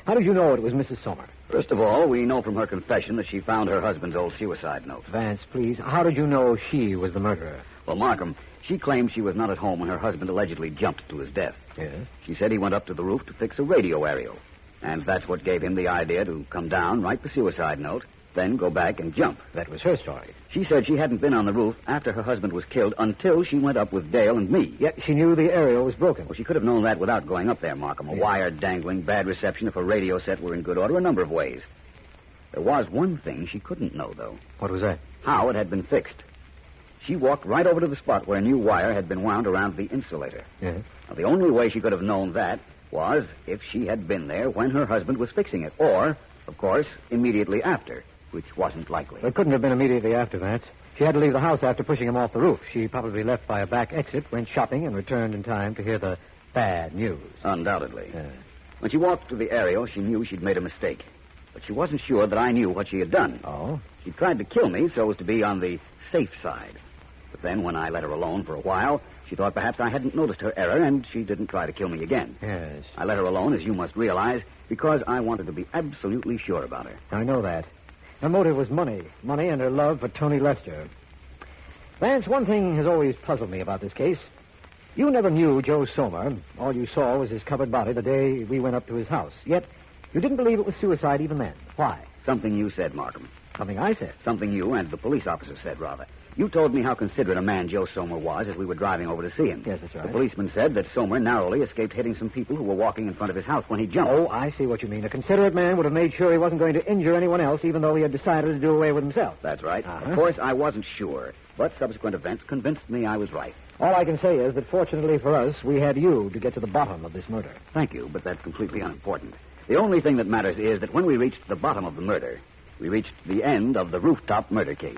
How did you know it was Mrs. Sommer? First of all, we know from her confession that she found her husband's old suicide note. Vance, please, how did you know she was the murderer? Well, Markham, she claimed she was not at home when her husband allegedly jumped to his death. Yes? She said he went up to the roof to fix a radio aerial. And that's what gave him the idea to come down, write the suicide note, then go back and jump. That was her story. She said she hadn't been on the roof after her husband was killed until she went up with Dale and me. Yet she knew the aerial was broken. Well, she could have known that without going up there, Markham. A wire dangling, bad reception if a radio set were in good order, a number of ways. There was one thing she couldn't know, though. What was that? How it had been fixed. She walked right over to the spot where a new wire had been wound around the insulator. Yes? Now, the only way she could have known that was if she had been there when her husband was fixing it. Or, of course, immediately after, which wasn't likely. It couldn't have been immediately after, Vance. She had to leave the house after pushing him off the roof. She probably left by a back exit, went shopping, and returned in time to hear the bad news. Undoubtedly. When she walked to the aerial, she knew she'd made a mistake. But she wasn't sure that I knew what she had done. Oh? She tried to kill me so as to be on the safe side. But then, when I let her alone for a while, she thought perhaps I hadn't noticed her error, and she didn't try to kill me again. Yes. I let her alone, as you must realize, because I wanted to be absolutely sure about her. I know that. Her motive was money. Money and her love for Tony Lester. Vance, one thing has always puzzled me about this case. You never knew Joe Sommer. All you saw was his covered body the day we went up to his house. Yet, you didn't believe it was suicide even then. Why? Something you said, Markham. Something I said. Something you and the police officer said, rather. You told me how considerate a man Joe Sommer was as we were driving over to see him. Yes, that's right. The policeman said that Sommer narrowly escaped hitting some people who were walking in front of his house when he jumped. Oh, I see what you mean. A considerate man would have made sure he wasn't going to injure anyone else, even though he had decided to do away with himself. That's right. Uh-huh. Of course, I wasn't sure, but subsequent events convinced me I was right. All I can say is that fortunately for us, we had you to get to the bottom of this murder. Thank you, but that's completely unimportant. The only thing that matters is that when we reached the bottom of the murder, we reached the end of the Rooftop murder case.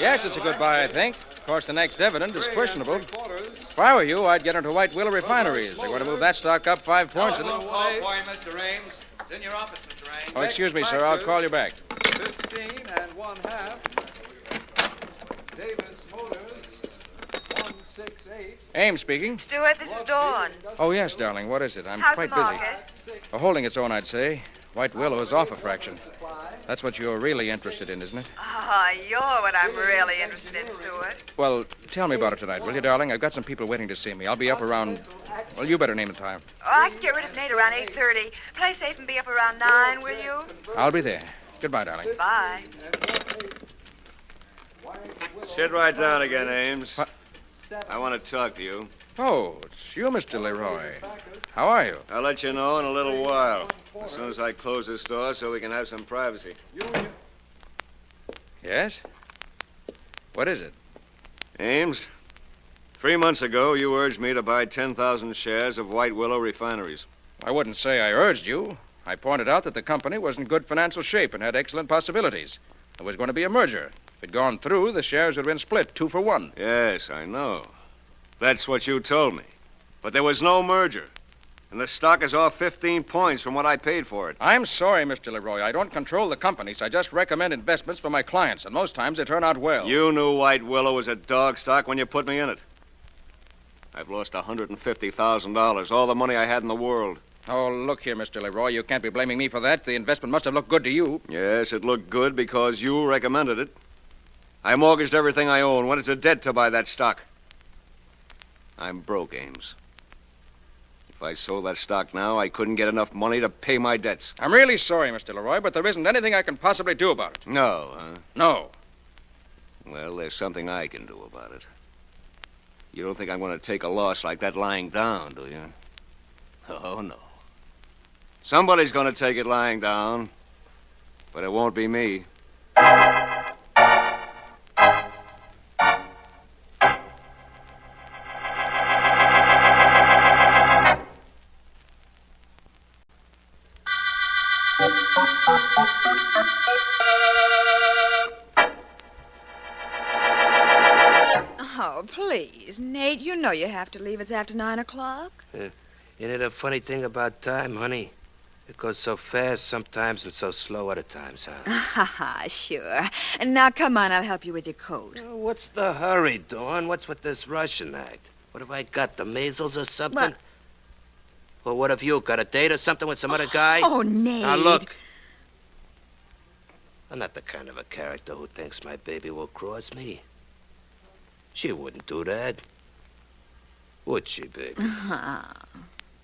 Yes, it's a good buy, I think. Of course, the next dividend is questionable. If I were you, I'd get into White Willow refineries. They're going to move that stock up 5 points. Call for you, Mr. Ames. It's in your office, Mr. Ames. Oh, excuse me, sir. I'll call you back. 15 1/2. Davis Motors, 168. Ames speaking. Stuart, this is Dawn. Oh, yes, darling. What is it? I'm How's quite the busy. market? Holding its own, I'd say. White Willow is off a fraction. That's what you're really interested in, isn't it? Ah, you're what I'm really interested in, Stuart. Well, tell me about it tonight, will you, darling? I've got some people waiting to see me. I'll be up around... Well, you better name the time. Oh, I can get rid of Nate around 8:30. Play safe and be up around 9, will you? I'll be there. Goodbye, darling. Bye. Sit right down again, Ames. I want to talk to you. Oh, it's you, Mr. Leroy. How are you? I'll let you know in a little while, as soon as I close the store so we can have some privacy. Yes? What is it? Ames, 3 months ago, you urged me to buy 10,000 shares of White Willow refineries. I wouldn't say I urged you. I pointed out that the company was in good financial shape and had excellent possibilities. There was going to be a merger. If it gone through, the shares would have been split 2 for 1. Yes, I know. That's what you told me. But there was no merger. And the stock is off 15 points from what I paid for it. I'm sorry, Mr. Leroy. I don't control the companies. I just recommend investments for my clients, and most times they turn out well. You knew White Willow was a dog stock when you put me in it. I've lost $150,000, all the money I had in the world. Oh, look here, Mr. Leroy. You can't be blaming me for that. The investment must have looked good to you. Yes, it looked good because you recommended it. I mortgaged everything I own, went into debt to buy that stock. I'm broke, Ames. If I sold that stock now, I couldn't get enough money to pay my debts. I'm really sorry, Mr. Leroy, but there isn't anything I can possibly do about it. No, huh? No. Well, there's something I can do about it. You don't think I'm going to take a loss like that lying down, do you? Oh, no. Somebody's going to take it lying down, but it won't be me. Oh, please, Nate, you know you have to leave. It's after 9 o'clock. Isn't it a funny thing about time, honey? It goes so fast sometimes and so slow other times, huh? Ha ha, sure. And now, come on, I'll help you with your coat. Oh, what's the hurry, Dawn? What's with this Russian act? What have I got, the measles or something? What? Well, what have you got, a date or something with some other guy? Oh, Nate. Now, look. I'm not the kind of a character who thinks my baby will cross me. She wouldn't do that. Would she, baby?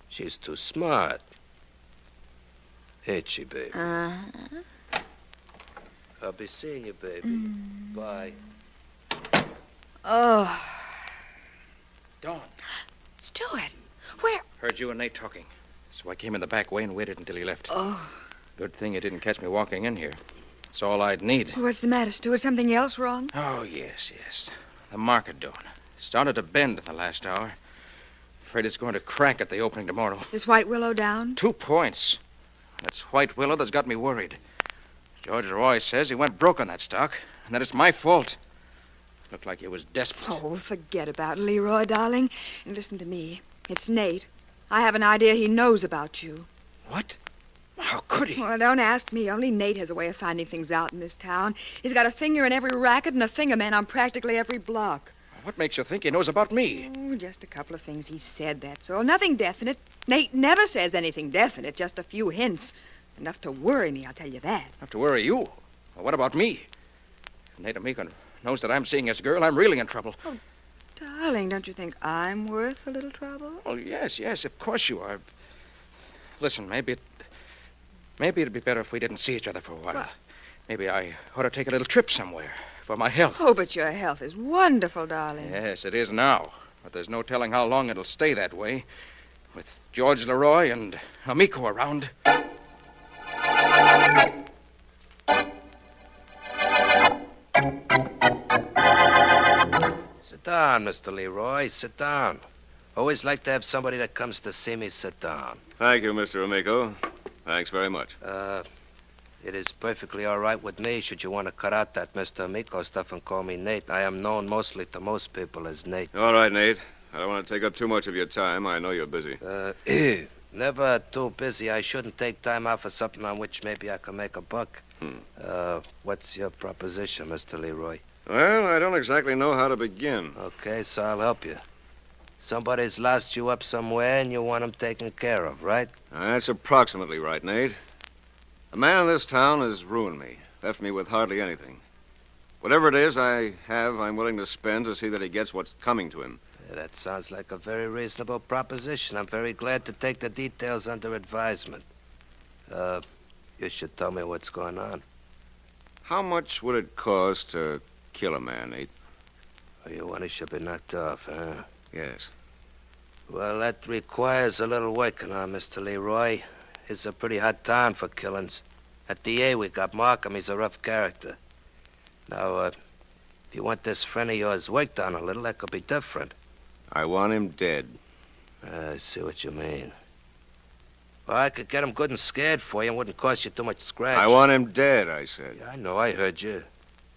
She's too smart. Ain't she, baby? I'll be seeing you, baby. Bye. Oh. Dawn. Stuart, where? Heard you and Nate talking. So I came in the back way and waited until he left. Oh. Good thing you didn't catch me walking in here. That's all I'd need. What's the matter, Stuart? Something else wrong? Oh, yes. The market, Dawn. Started to bend in the last hour. Afraid it's going to crack at the opening tomorrow. Is White Willow down? 2 points. That's White Willow that's got me worried. George Roy says he went broke on that stock, and that it's my fault. Looked like he was desperate. Oh, forget about it, Leroy, darling. And listen to me. It's Nate. I have an idea he knows about you. What? How could he? Well, don't ask me. Only Nate has a way of finding things out in this town. He's got a finger in every racket and a fingerman on practically every block. What makes you think he knows about me? Oh, just a couple of things he said, that's all. Nothing definite. Nate never says anything definite, just a few hints. Enough to worry me, I'll tell you that. Enough to worry you? Well, what about me? If Nate Amico knows that I'm seeing his girl, I'm really in trouble. Oh, darling, don't you think I'm worth a little trouble? Oh, yes, of course you are. Listen, maybe it'd be better if we didn't see each other for a while. What? Maybe I ought to take a little trip somewhere for my health. Oh, but your health is wonderful, darling. Yes, it is now. But there's no telling how long it'll stay that way. With George Leroy and Amico around. Sit down, Mr. Leroy. Sit down. Always like to have somebody that comes to see me sit down. Thank you, Mr. Amico. Thanks very much. It is perfectly all right with me should you want to cut out that Mr. Amico stuff and call me Nate. I am known mostly to most people as Nate. All right, Nate. I don't want to take up too much of your time. I know you're busy. Never too busy. I shouldn't take time out for something on which maybe I can make a buck. What's your proposition, Mr. Leroy? Well, I don't exactly know how to begin. Okay, so I'll help you. Somebody's lost you up somewhere and you want him taken care of, right? That's approximately right, Nate. A man in this town has ruined me, left me with hardly anything. Whatever it is I have, I'm willing to spend to see that he gets what's coming to him. That sounds like a very reasonable proposition. I'm very glad to take the details under advisement. You should tell me what's going on. How much would it cost to kill a man, Nate? Oh, you want he should be knocked off, huh? Yes. Well, that requires a little working on, Mr. Leroy. It's a pretty hot town for killings. At DA, we got Markham. He's a rough character. Now, if you want this friend of yours worked on a little, that could be different. I want him dead. I see what you mean. Well, I could get him good and scared for you and wouldn't cost you too much scratch. I want him dead, I said. Yeah, I know. I heard you.